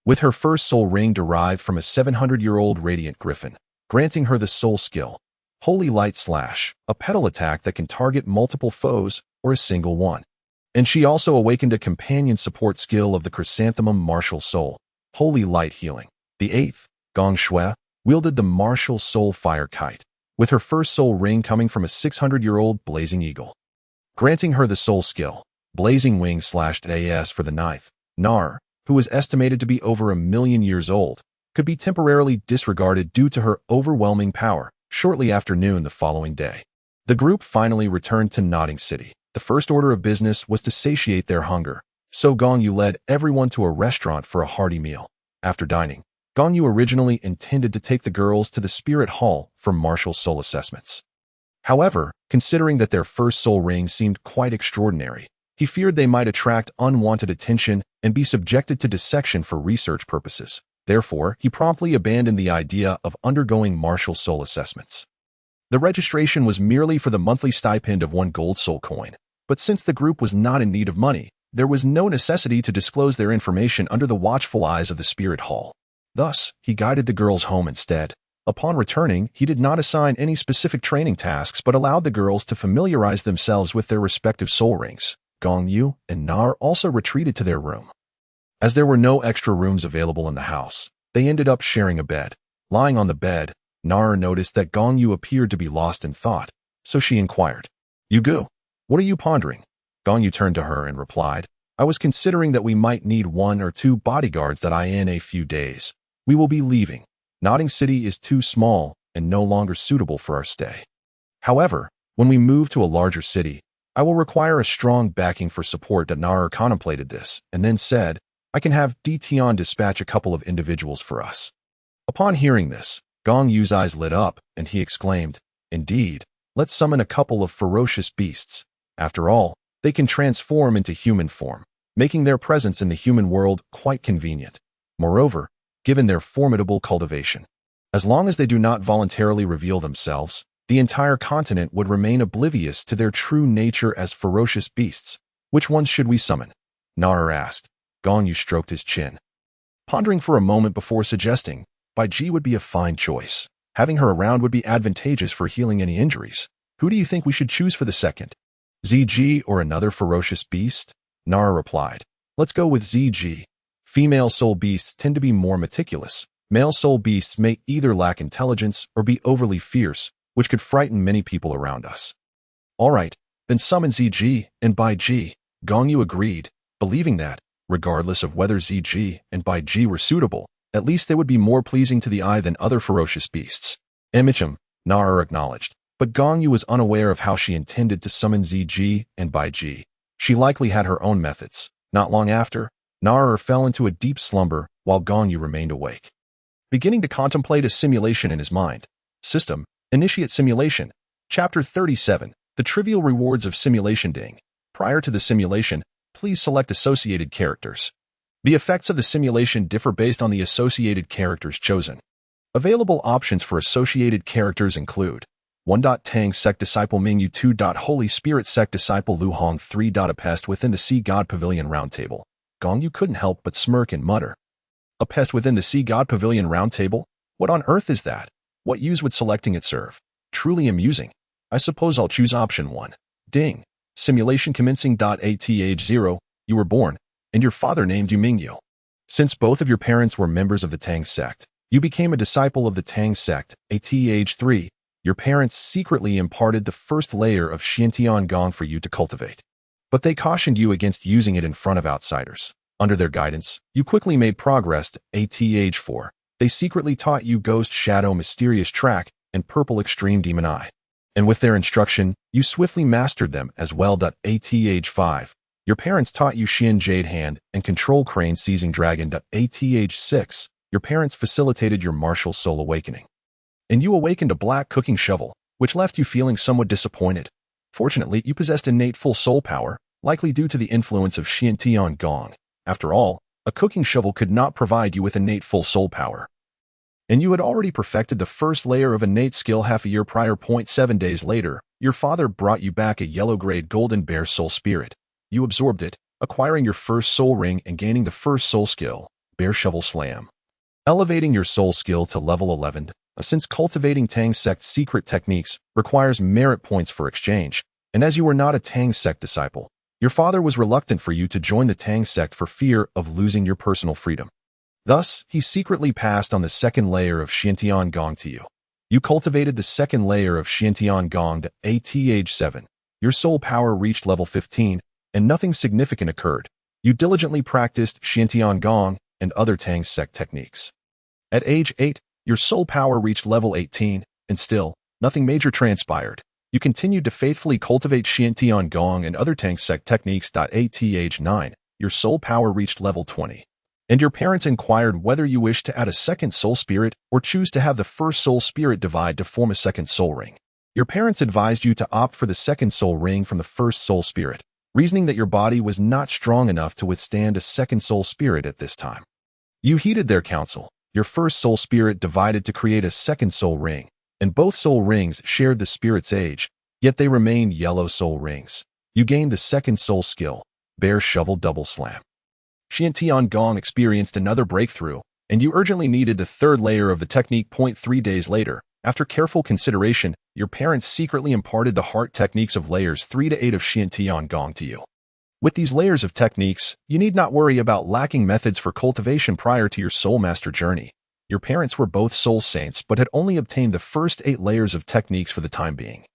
with her first soul ring derived from a 700-year-old radiant griffin, granting her the soul skill, Holy Light Slash, a petal attack that can target multiple foes or a single one. And she also awakened a companion support skill of the chrysanthemum martial soul, Holy Light Healing. The eighth, Gong Shui, wielded the martial soul fire kite, with her first soul ring coming from a 600-year-old blazing eagle, granting her the soul skill, Blazing Wing /AS. For the ninth, Nar, who was estimated to be over 1,000,000 years old, could be temporarily disregarded due to her overwhelming power. Shortly after noon the following day, the group finally returned to Nodding City. The first order of business was to satiate their hunger, so Gong Yu led everyone to a restaurant for a hearty meal. After dining, Gong Yu originally intended to take the girls to the Spirit Hall for martial soul assessments. However, considering that their first soul ring seemed quite extraordinary, he feared they might attract unwanted attention and be subjected to dissection for research purposes. Therefore, he promptly abandoned the idea of undergoing martial soul assessments. The registration was merely for the monthly stipend of 1 gold soul coin, but since the group was not in need of money, there was no necessity to disclose their information under the watchful eyes of the Spirit Hall. Thus, he guided the girls home instead. Upon returning, he did not assign any specific training tasks but allowed the girls to familiarize themselves with their respective soul rings. Gong Yu and Nar also retreated to their room. As there were no extra rooms available in the house, they ended up sharing a bed. Lying on the bed, Nar noticed that Gong Yu appeared to be lost in thought, so she inquired, "You go. What are you pondering?" Gong Yu turned to her and replied, "I was considering that we might need 1 or 2 bodyguards that in a few days. We will be leaving. Nodding City is too small and no longer suitable for our stay. However, when we move to a larger city, I will require a strong backing for support." Nar contemplated this and then said, "I can have Tion dispatch a couple of individuals for us." Upon hearing this, Gong Yu's eyes lit up and he exclaimed, "Indeed, let's summon a couple of ferocious beasts. After all, they can transform into human form, making their presence in the human world quite convenient. Moreover, given their formidable cultivation, as long as they do not voluntarily reveal themselves, the entire continent would remain oblivious to their true nature as ferocious beasts. Which ones should we summon?" Nar asked. Gong Yu stroked his chin, pondering for a moment before suggesting, "Bai Ji would be a fine choice. Having her around would be advantageous for healing any injuries. Who do you think we should choose for the second? ZG or another ferocious beast?" Nara replied, "Let's go with ZG. Female soul beasts tend to be more meticulous. Male soul beasts may either lack intelligence or be overly fierce, which could frighten many people around us." "All right, then summon ZG and Bai Ji. Gong Yu agreed, believing that, regardless of whether ZG and Bai Ji were suitable, at least they would be more pleasing to the eye than other ferocious beasts. Emicham, Nara acknowledged, but Gong Yu was unaware of how she intended to summon ZG and Bai Ji. She likely had her own methods. Not long after, Nara fell into a deep slumber while Gong Yu remained awake. Beginning to contemplate a simulation in his mind. System, Initiate Simulation. Chapter 37, The Trivial Rewards of Simulation Ding. Prior to the simulation, please select associated characters. The effects of the simulation differ based on the associated characters chosen. Available options for associated characters include 1. Tang Sect Disciple Mingyu 2. Holy Spirit Sect Disciple Lu Hong 3. A pest within the Sea God Pavilion Roundtable. Gong Yu couldn't help but smirk and mutter. A pest within the Sea God Pavilion Roundtable? What on earth is that? What use would selecting it serve? Truly amusing. I suppose I'll choose option 1. Ding. Simulation commencing. At age 0, you were born, and your father named you Mingyu. Since both of your parents were members of the Tang Sect, you became a disciple of the Tang Sect. At age 3, your parents secretly imparted the first layer of Xiantian Gong for you to cultivate. But they cautioned you against using it in front of outsiders. Under their guidance, you quickly made progress. At age 4, they secretly taught you Ghost Shadow Mysterious Track and Purple Extreme Demon Eye. And with their instruction, you swiftly mastered them as well. At age 5, your parents taught you Xian Jade Hand and Control Crane Seizing Dragon. At age 6, your parents facilitated your martial soul awakening. And you awakened a black cooking shovel, which left you feeling somewhat disappointed. Fortunately, you possessed innate full soul power, likely due to the influence of Xiantian Gong. After all, a cooking shovel could not provide you with innate full soul power. And you had already perfected the first layer of innate skill half a year prior. 7 days later, your father brought you back a yellow-grade golden bear soul spirit. You absorbed it, acquiring your first soul ring and gaining the first soul skill, Bear Shovel Slam. Elevating your soul skill to level 11, since cultivating Tang Sect secret techniques requires merit points for exchange, and as you were not a Tang Sect disciple, your father was reluctant for you to join the Tang Sect for fear of losing your personal freedom. Thus, he secretly passed on the second layer of Xiantian Gong to you. You cultivated the second layer of Xiantian Gong. At age 7. Your soul power reached level 15, and nothing significant occurred. You diligently practiced Xiantian Gong and other Tang Sect techniques. At age 8, your soul power reached level 18, and still, nothing major transpired. You continued to faithfully cultivate Xiantian Gong and other Tang Sect techniques. At age 9, your soul power reached level 20. And your parents inquired whether you wished to add a second soul spirit or choose to have the first soul spirit divide to form a second soul ring. Your parents advised you to opt for the second soul ring from the first soul spirit, reasoning that your body was not strong enough to withstand a second soul spirit at this time. You heeded their counsel. Your first soul spirit divided to create a second soul ring, and both soul rings shared the spirit's age, yet they remained yellow soul rings. You gained the second soul skill, Bear Shovel Double Slam. Xiantian Gong experienced another breakthrough, and you urgently needed the third layer of the technique. 3 days later, after careful consideration, your parents secretly imparted the heart techniques of layers 3 to 8 of Xiantian Gong to you. With these layers of techniques, you need not worry about lacking methods for cultivation prior to your soul master journey. Your parents were both soul saints but had only obtained the first 8 layers of techniques for the time being.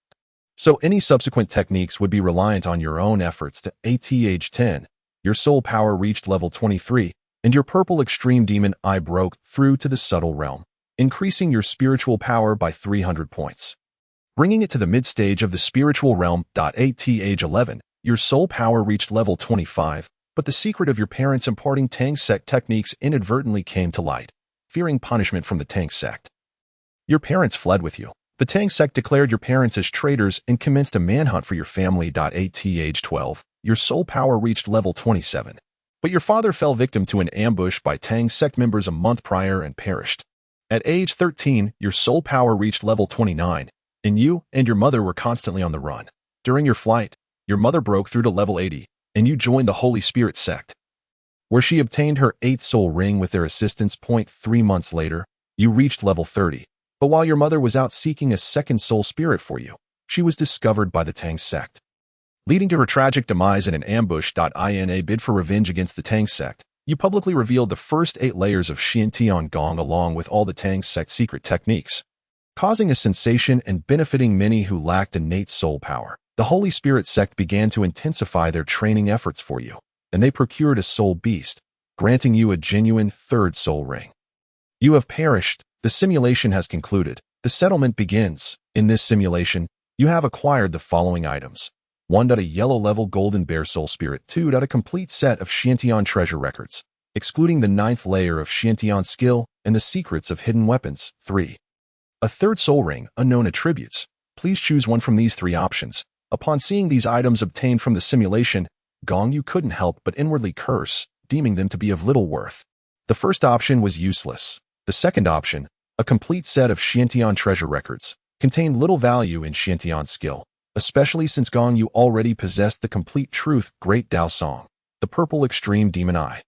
So any subsequent techniques would be reliant on your own efforts. At age 10, your soul power reached level 23, and your purple extreme demon eye broke through to the subtle realm, increasing your spiritual power by 300 points. Bringing it to the mid-stage of the spiritual realm. At age 11, your soul power reached level 25, but the secret of your parents imparting Tang Sect techniques inadvertently came to light, fearing punishment from the Tang Sect. Your parents fled with you. The Tang Sect declared your parents as traitors and commenced a manhunt for your family. At age 12, your soul power reached level 27, but your father fell victim to an ambush by Tang Sect members a month prior and perished. At age 13, your soul power reached level 29, and you and your mother were constantly on the run. During your flight, your mother broke through to level 80, and you joined the Holy Spirit Sect, where she obtained her 8th soul ring with their assistance. 3 months later, you reached level 30, but while your mother was out seeking a second soul spirit for you, she was discovered by the Tang Sect, leading to her tragic demise in an ambush. In a bid for revenge against the Tang Sect, you publicly revealed the first 8 layers of Xiantian Gong along with all the Tang Sect secret techniques, causing a sensation and benefiting many who lacked innate soul power. The Holy Spirit sect began to intensify their training efforts for you, and they procured a soul beast, granting you a genuine third soul ring. You have perished. The simulation has concluded. The settlement begins. In this simulation, you have acquired the following items. 1. A yellow-level golden bear soul spirit. 2. A complete set of Xiantian treasure records, excluding the 9th layer of Xiantian skill and the secrets of hidden weapons. 3. A third soul ring, unknown attributes. Please choose one from these 3 options. Upon seeing these items obtained from the simulation, Gong Yu couldn't help but inwardly curse, deeming them to be of little worth. The first option was useless. The second option, a complete set of Xiantian treasure records, contained little value in Xiantian skill, especially since Gong Yu already possessed the complete truth Great Dao Song, the purple extreme demon eye,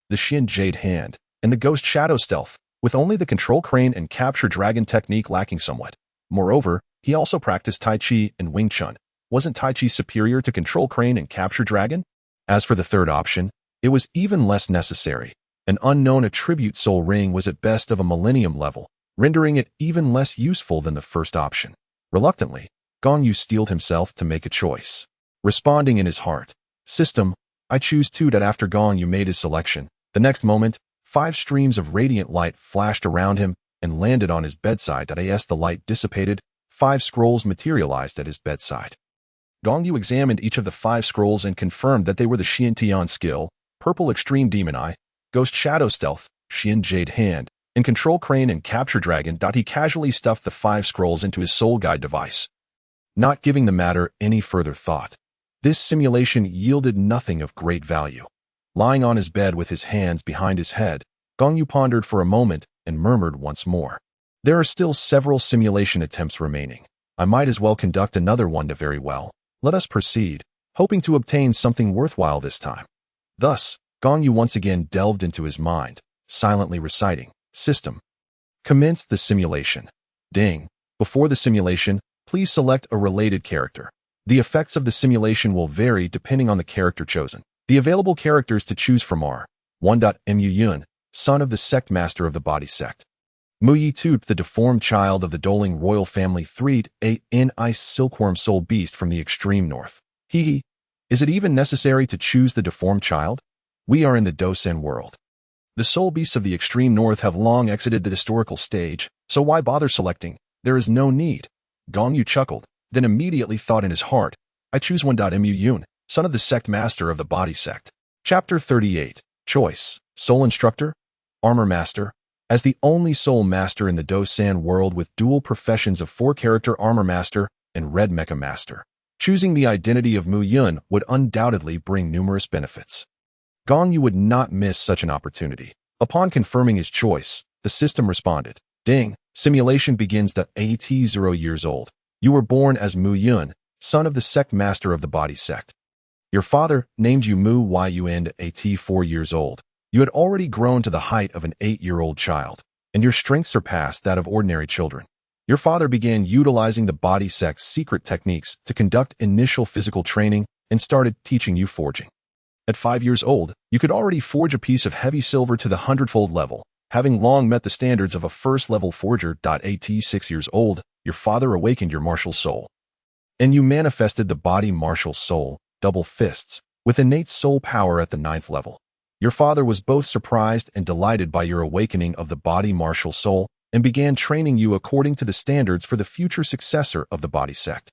the Xian Jade hand, and the ghost shadow stealth, with only the control crane and capture dragon technique lacking somewhat. Moreover, he also practiced Tai Chi and Wing Chun. Wasn't Tai Chi superior to control crane and capture dragon? As for the third option, it was even less necessary. An unknown attribute soul ring was at best of a millennium level, rendering it even less useful than the first option. Reluctantly, Gong Yu steeled himself to make a choice. Responding in his heart, "System, I choose 2." After Gong Yu made his selection, the next moment, 5 streams of radiant light flashed around him and landed on his bedside. As the light dissipated, 5 scrolls materialized at his bedside. Gong Yu examined each of the 5 scrolls and confirmed that they were the Xiantian skill, purple extreme demon eye, ghost shadow stealth, Xian Jade hand, and control crane and capture dragon. He casually stuffed the 5 scrolls into his soul guide device, not giving the matter any further thought. This simulation yielded nothing of great value. Lying on his bed with his hands behind his head, Gong Yu pondered for a moment and murmured once more, "There are still several simulation attempts remaining. I might as well conduct another one. Very well. Let us proceed, hoping to obtain something worthwhile this time." Thus, Gong Yu once again delved into his mind, silently reciting, "System, commence the simulation. Ding. Before the simulation, please select a related character. The effects of the simulation will vary depending on the character chosen. The available characters to choose from are 1. Mu Yun, son of the sect master of the body sect. Mu Yi Tu, the deformed child of the Doling royal family. 3. A ice silkworm soul beast from the extreme north. Hee. Is it even necessary to choose the deformed child? We are in the Dosan world. The soul beasts of the extreme north have long exited the historical stage, so why bother selecting? There is no need." Gong Yu chuckled, then immediately thought in his heart, "I choose 1. Mu Yun, son of the sect master of the body sect." Chapter 38. Choice. Soul Instructor, Armor Master. As the only soul master in the Dosan world with dual professions of 4-character Armor Master and Red Mecha Master, choosing the identity of Mu Yun would undoubtedly bring numerous benefits. Gong Yu would not miss such an opportunity. Upon confirming his choice, the system responded, "Ding, simulation begins. At 0 years old. You were born as Mu Yun, son of the sect master of the body sect. Your father named you Mu Yun at 4 years old. You had already grown to the height of an 8-year-old child, and your strength surpassed that of ordinary children. Your father began utilizing the body sect's secret techniques to conduct initial physical training and started teaching you forging. At 5 years old, you could already forge a piece of heavy silver to the 100-fold level, having long met the standards of a first-level forger. At 6 years old, your father awakened your martial soul, and you manifested the body martial soul, double fists, with innate soul power at the 9th level. Your father was both surprised and delighted by your awakening of the body martial soul and began training you according to the standards for the future successor of the body sect.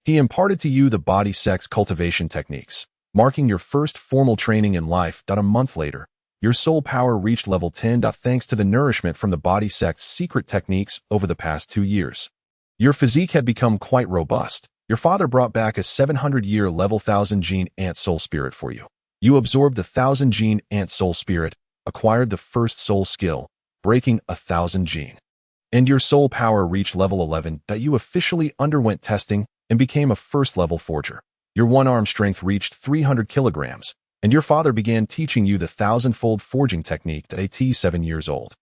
He imparted to you the body sect's cultivation techniques, marking your first formal training in life. A month later, your soul power reached level 10. Thanks to the nourishment from the body sect's secret techniques over the past 2 years. Your physique had become quite robust. Your father brought back a 700-year level 1000-gene ant soul spirit for you. You absorbed the 1000-gene ant soul spirit, acquired the first soul skill, breaking 1000-gene. And your soul power reached level 11. You officially underwent testing and became a first-level forger. Your one-arm strength reached 300 kilograms, and your father began teaching you the 1000-fold forging technique at 7 years old.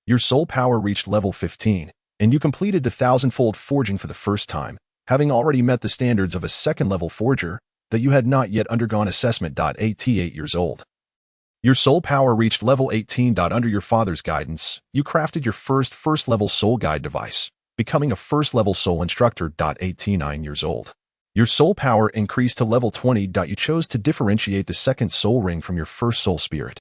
Your soul power reached level 15, and you completed the 1000-fold forging for the first time, having already met the standards of a second-level forger that you had not yet undergone assessment. At 8 years old, your soul power reached level 18. Under your father's guidance, you crafted your first-level soul guide device, becoming a first-level soul instructor. At 9 years old, Your soul power increased to level 20. You chose to differentiate the second soul ring from your first soul spirit,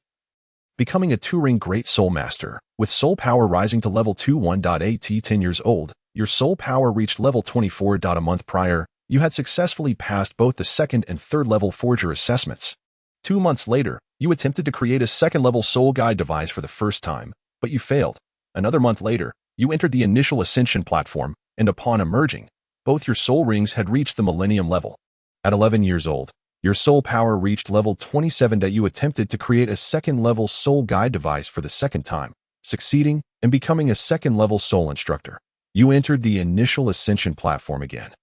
becoming a 2-ring Great Soul Master. With soul power rising to level 21. At 10 years old, your soul power reached level 24. A month prior, you had successfully passed both the second and third level Forger assessments. 2 months later, you attempted to create a second-level soul guide device for the first time, but you failed. Another month later, you entered the initial ascension platform, and upon emerging, both your soul rings had reached the millennium level. At 11 years old, your soul power reached level 27. You attempted to create a second-level soul guide device for the second time, succeeding and becoming a second-level soul instructor. You entered the initial ascension platform again,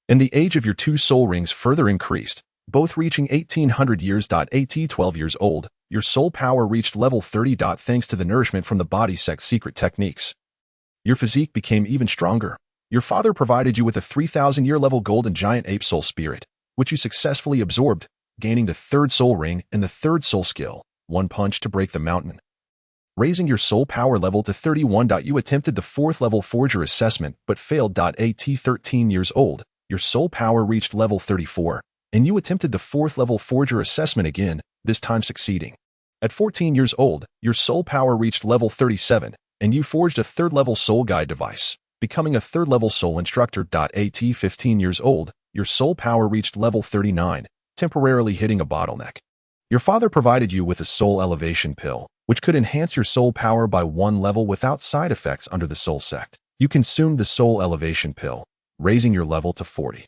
and the age of your 2 soul rings further increased, both reaching 1800 years. At 12 years old, your soul power reached level 30. Thanks to the nourishment from the body sex secret techniques, your physique became even stronger. Your father provided you with a 3,000-year level golden giant ape soul spirit, which you successfully absorbed, gaining the 3rd soul ring and the 3rd soul skill, One Punch to break the mountain. Raising your soul power level to 31. You attempted the 4th level Forger assessment but failed. At 13 years old, your soul power reached level 34, and you attempted the 4th level Forger assessment again, this time succeeding. At 14 years old, your soul power reached level 37, and you forged a 3rd level soul guide device, becoming a 3rd level soul instructor. At 15 years old, your soul power reached level 39, temporarily hitting a bottleneck. Your father provided you with a soul elevation pill, which could enhance your soul power by 1 level without side effects under the soul sect. You consumed the soul elevation pill, raising your level to 40.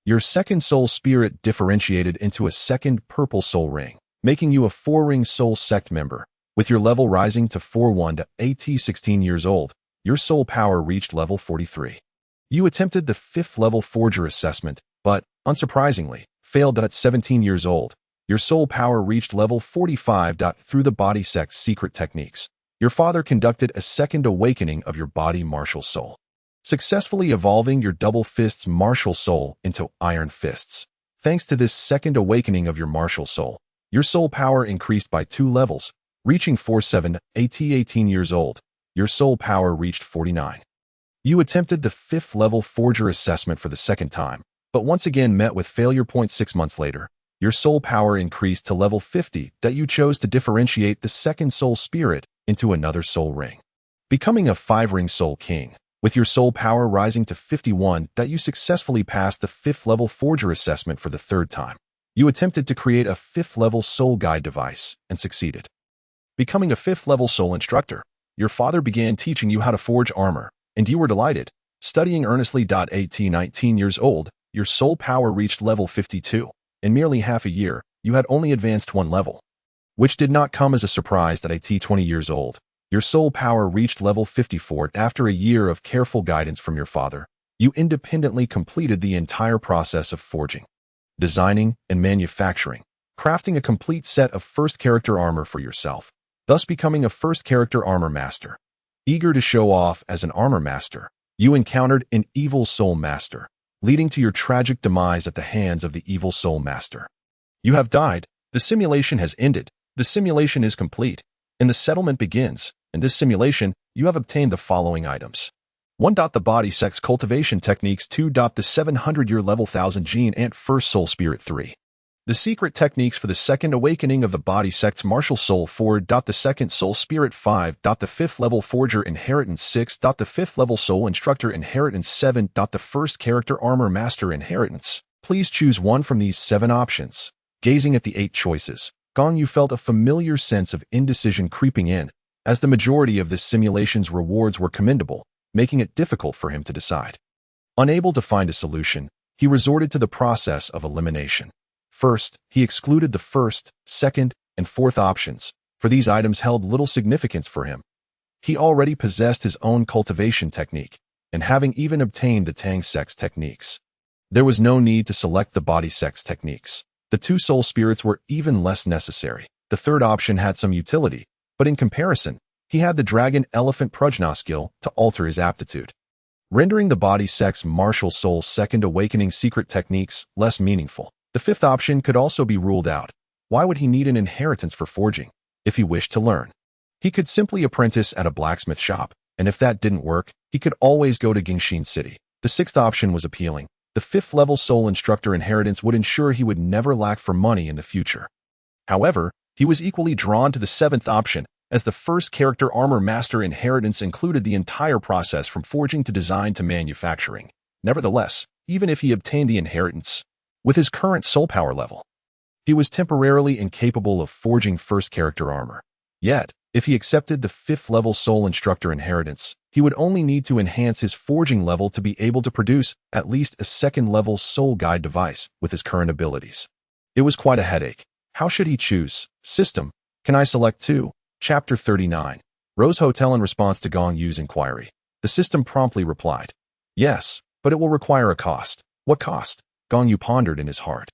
Your second soul spirit differentiated into a second purple soul ring, making you a 4-ring soul sect member. With your level rising to 41. At 16 years old, your soul power reached level 43. You attempted the 5th level Forger assessment, but, unsurprisingly, failed. At 17 years old, your soul power reached level 45. Through the body sect's secret techniques, your father conducted a second awakening of your body martial soul, successfully evolving your double fists martial soul into iron fists. Thanks to this second awakening of your martial soul, your soul power increased by 2 levels, reaching 47. At 18 years old, your soul power reached 49. You attempted the 5th level Forger assessment for the second time, but once again met with failure. 6 months later, your soul power increased to level 50. You chose to differentiate the second soul spirit into another soul ring, becoming a 5-ring soul king. With your soul power rising to 51. You successfully passed the 5th level Forger assessment for the 3rd time. You attempted to create a 5th level soul guide device and succeeded, becoming a 5th level soul instructor. Your father began teaching you how to forge armor, and you were delighted, studying earnestly. At 19 years old, your soul power reached level 52. In merely half a year, you had only advanced 1 level, which did not come as a surprise. At 20 years old, your soul power reached level 54. After a year of careful guidance from your father, you independently completed the entire process of forging, designing, and manufacturing, crafting a complete set of first character armor for yourself, thus becoming a first character armor master. Eager to show off as an armor master, you encountered an evil soul master, leading to your tragic demise at the hands of the evil soul master. You have died. The simulation has ended. The simulation is complete, and the settlement begins. In this simulation, you have obtained the following items. 1. The body sex cultivation techniques. 2. The 700-year level 1000 gene ant first soul spirit. 3. The secret techniques for the second awakening of the body sect's martial soul. 4. The second soul spirit. 5. The 5th level Forger inheritance. 6. The 5th level soul instructor inheritance. 7. The first character armor master inheritance. Please choose one from these 7 options. Gazing at the 8 choices, Gong Yu felt a familiar sense of indecision creeping in, as the majority of this simulation's rewards were commendable, making it difficult for him to decide. Unable to find a solution, he resorted to the process of elimination. First, he excluded the 1st, 2nd, and 4th options, for these items held little significance for him. He already possessed his own cultivation technique, and having even obtained the Tang sex techniques, there was no need to select the body sex techniques. The 2 soul spirits were even less necessary. The 3rd option had some utility, but in comparison, he had the dragon elephant prajna skill to alter his aptitude, rendering the body sex martial soul second awakening secret techniques less meaningful. The 5th option could also be ruled out. Why would he need an inheritance for forging? If he wished to learn, he could simply apprentice at a blacksmith shop, and if that didn't work, he could always go to Gingshin City. The 6th option was appealing. The 5th-level soul instructor inheritance would ensure he would never lack for money in the future. However, he was equally drawn to the 7th option, as the first character armor master inheritance included the entire process from forging to design to manufacturing. Nevertheless, even if he obtained the inheritance, with his current soul power level, he was temporarily incapable of forging first character armor. Yet, if he accepted the 5th-level soul instructor inheritance, he would only need to enhance his forging level to be able to produce at least a 2nd-level soul guide device with his current abilities. It was quite a headache. How should he choose? System. Can I select 2? Chapter 39. Rose Hotel. In response to Gong Yu's inquiry, the system promptly replied, "Yes, but it will require a cost." What cost? Gong Yu pondered in his heart.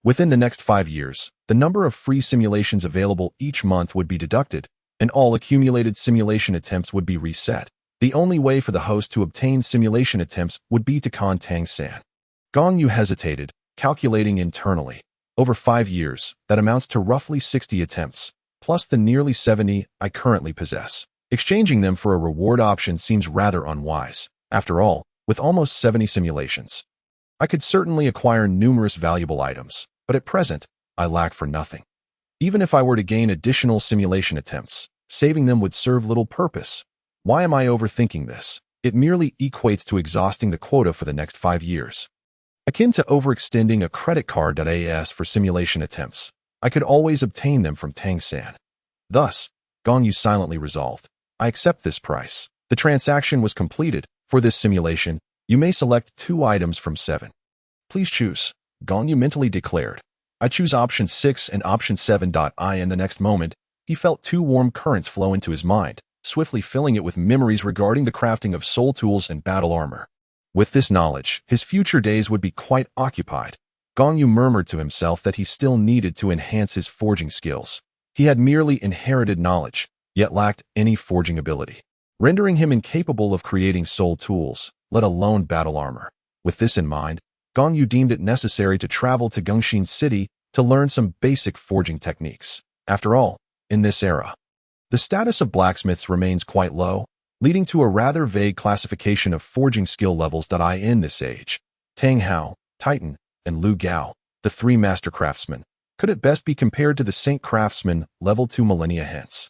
Within the next 5 years, the number of free simulations available each month would be deducted, and all accumulated simulation attempts would be reset. The only way for the host to obtain simulation attempts would be to con Tang San. Gong Yu hesitated, calculating internally. Over 5 years, that amounts to roughly 60 attempts, plus the nearly 70 I currently possess. Exchanging them for a reward option seems rather unwise. After all, with almost 70 simulations, I could certainly acquire numerous valuable items, but at present, I lack for nothing. Even if I were to gain additional simulation attempts, saving them would serve little purpose. Why am I overthinking this? It merely equates to exhausting the quota for the next 5 years. Akin to overextending a credit card AS for simulation attempts, I could always obtain them from Tang San. Thus, Gong Yu silently resolved, I accept this price. The transaction was completed. For this simulation, you may select 2 items from 7. Please choose, Gong Yu mentally declared. I choose option 6 and option 7. In the next moment, he felt 2 warm currents flow into his mind, swiftly filling it with memories regarding the crafting of soul tools and battle armor. With this knowledge, his future days would be quite occupied. Gong Yu murmured to himself that he still needed to enhance his forging skills. He had merely inherited knowledge, yet lacked any forging ability, rendering him incapable of creating soul tools, let alone battle armor. With this in mind, Gong Yu deemed it necessary to travel to Gongxin City to learn some basic forging techniques. After all, in this era, the status of blacksmiths remains quite low, leading to a rather vague classification of forging skill levels. In this age, Tang Hao, Titan, and Lu Gao, the 3 master craftsmen, could at best be compared to the Saint Craftsman level 2 millennia hence.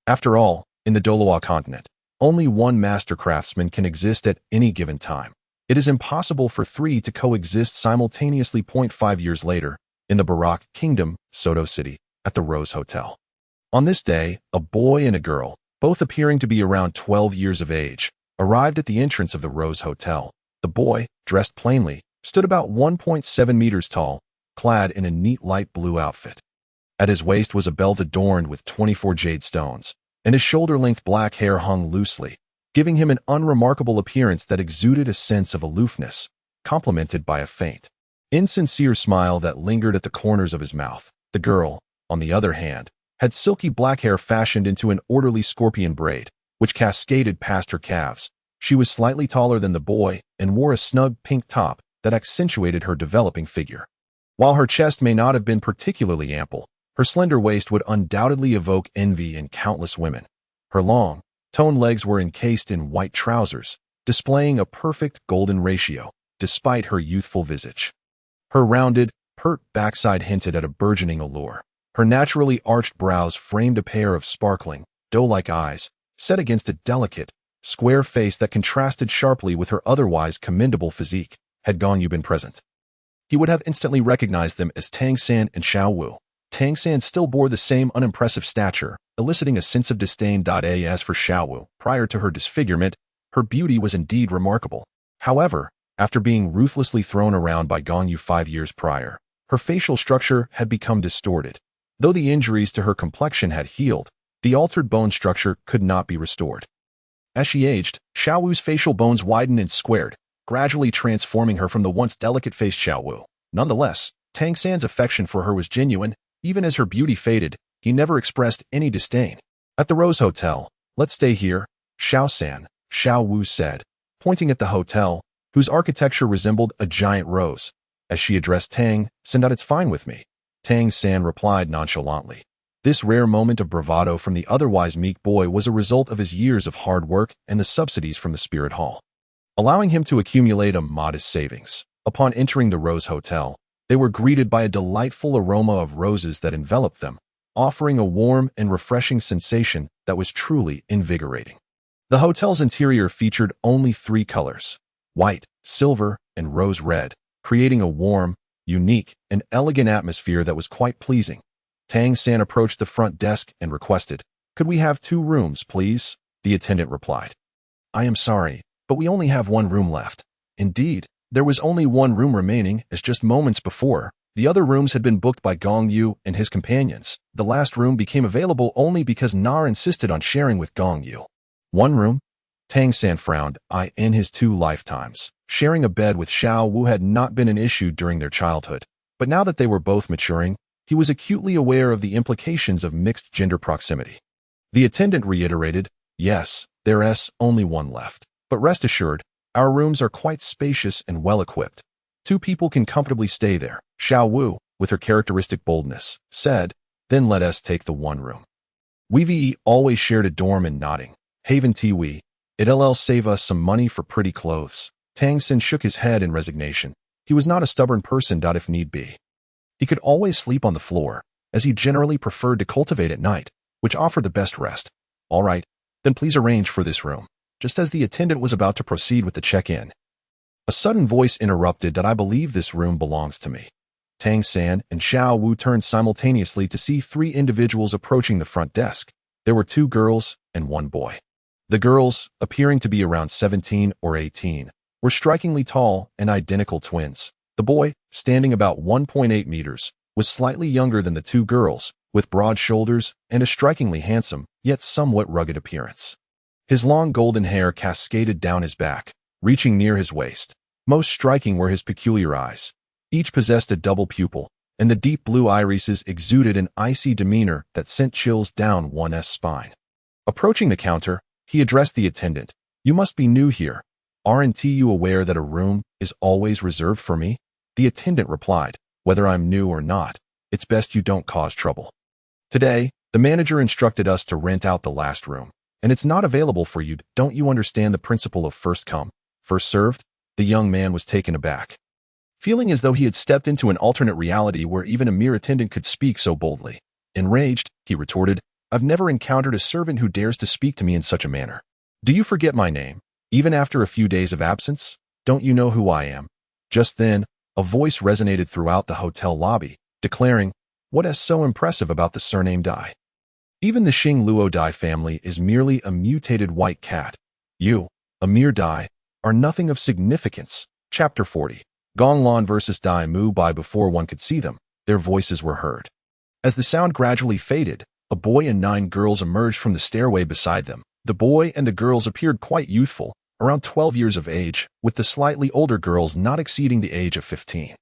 After all, in the Douluo Continent, only 1 master craftsman can exist at any given time. It is impossible for 3 to coexist simultaneously. 5 years later, in the Baroque Kingdom, Soto City, at the Rose Hotel. On this day, a boy and a girl, both appearing to be around 12 years of age, arrived at the entrance of the Rose Hotel. The boy, dressed plainly, stood about 1.7 meters tall, clad in a neat light blue outfit. At his waist was a belt adorned with 24 jade stones, and his shoulder-length black hair hung loosely, giving him an unremarkable appearance that exuded a sense of aloofness, complemented by a faint, insincere smile that lingered at the corners of his mouth. The girl, on the other hand, had silky black hair fashioned into an orderly scorpion braid, which cascaded past her calves. She was slightly taller than the boy and wore a snug pink top that accentuated her developing figure. While her chest may not have been particularly ample, her slender waist would undoubtedly evoke envy in countless women. Her long, toned legs were encased in white trousers, displaying a perfect golden ratio, despite her youthful visage. Her rounded, pert backside hinted at a burgeoning allure. Her naturally arched brows framed a pair of sparkling, doe-like eyes, set against a delicate, square face that contrasted sharply with her otherwise commendable physique. Had Gong Yu been present, he would have instantly recognized them as Tang San and Xiao Wu. Tang San still bore the same unimpressive stature, eliciting a sense of disdain. As for Xiao Wu, prior to her disfigurement, her beauty was indeed remarkable. However, after being ruthlessly thrown around by Gong Yu 5 years prior, her facial structure had become distorted. Though the injuries to her complexion had healed, the altered bone structure could not be restored. As she aged, Xiao Wu's facial bones widened and squared, gradually transforming her from the once delicate-faced Xiao Wu. Nonetheless, Tang San's affection for her was genuine. Even as her beauty faded, he never expressed any disdain. At the Rose Hotel, let's stay here, Xiao Wu said, pointing at the hotel, whose architecture resembled a giant rose. As she addressed Tang San, it's fine with me. Tang San replied nonchalantly. This rare moment of bravado from the otherwise meek boy was a result of his years of hard work and the subsidies from the Spirit Hall, allowing him to accumulate a modest savings. Upon entering the Rose Hotel, they were greeted by a delightful aroma of roses that enveloped them, offering a warm and refreshing sensation that was truly invigorating. The hotel's interior featured only three colors: white, silver, and rose red, creating a warm, unique, and elegant atmosphere that was quite pleasing. Tang San approached the front desk and requested, "Could we have 2 rooms, please?" The attendant replied, "I am sorry, but we only have 1 room left." Indeed, there was only 1 room remaining, as just moments before, the other rooms had been booked by Gong Yu and his companions. The last room became available only because Na insisted on sharing with Gong Yu. 1 room? Tang San frowned. In his 2 lifetimes, sharing a bed with Xiao Wu had not been an issue during their childhood, but now that they were both maturing, he was acutely aware of the implications of mixed gender proximity. The attendant reiterated, "Yes, there's only 1 left. But rest assured, our rooms are quite spacious and well-equipped. 2 people can comfortably stay there," Xiao Wu, with her characteristic boldness, said. "Then let us take the 1 room. We always shared a dorm in Notting Haven Tiwi. It'll save us some money for pretty clothes." Tang San shook his head in resignation. He was not a stubborn person. If need be, he could always sleep on the floor, as he generally preferred to cultivate at night, which offered the best rest. "All right, then please arrange for this room." Just as the attendant was about to proceed with the check-in, a sudden voice interrupted. "I believe this room belongs to me." Tang San and Xiao Wu turned simultaneously to see 3 individuals approaching the front desk. There were 2 girls and 1 boy. The girls, appearing to be around 17 or 18, were strikingly tall and identical twins. The boy, standing about 1.8 meters, was slightly younger than the 2 girls, with broad shoulders and a strikingly handsome, yet somewhat rugged appearance. His long golden hair cascaded down his back, reaching near his waist. Most striking were his peculiar eyes. Each possessed a double pupil, and the deep blue irises exuded an icy demeanor that sent chills down one's spine. Approaching the counter, he addressed the attendant. "You must be new here. Aren't you aware that a room is always reserved for me?" The attendant replied, "Whether I'm new or not, it's best you don't cause trouble. Today, the manager instructed us to rent out the last room, and it's not available for you. Don't you understand the principle of first come, first served?" The young man was taken aback, feeling as though he had stepped into an alternate reality where even a mere attendant could speak so boldly. Enraged, he retorted, "I've never encountered a servant who dares to speak to me in such a manner. Do you forget my name, even after a few days of absence? Don't you know who I am?" Just then, a voice resonated throughout the hotel lobby, declaring, "What is so impressive about the surname Dai? Even the Xing Luo Dai family is merely a mutated white cat. You, a mere Dai, are nothing of significance." Chapter 40. Gong Lan versus Dai Mu Bai. Before one could see them, their voices were heard. As the sound gradually faded, a boy and 9 girls emerged from the stairway beside them. The boy and the girls appeared quite youthful, around 12 years of age, with the slightly older girls not exceeding the age of 15.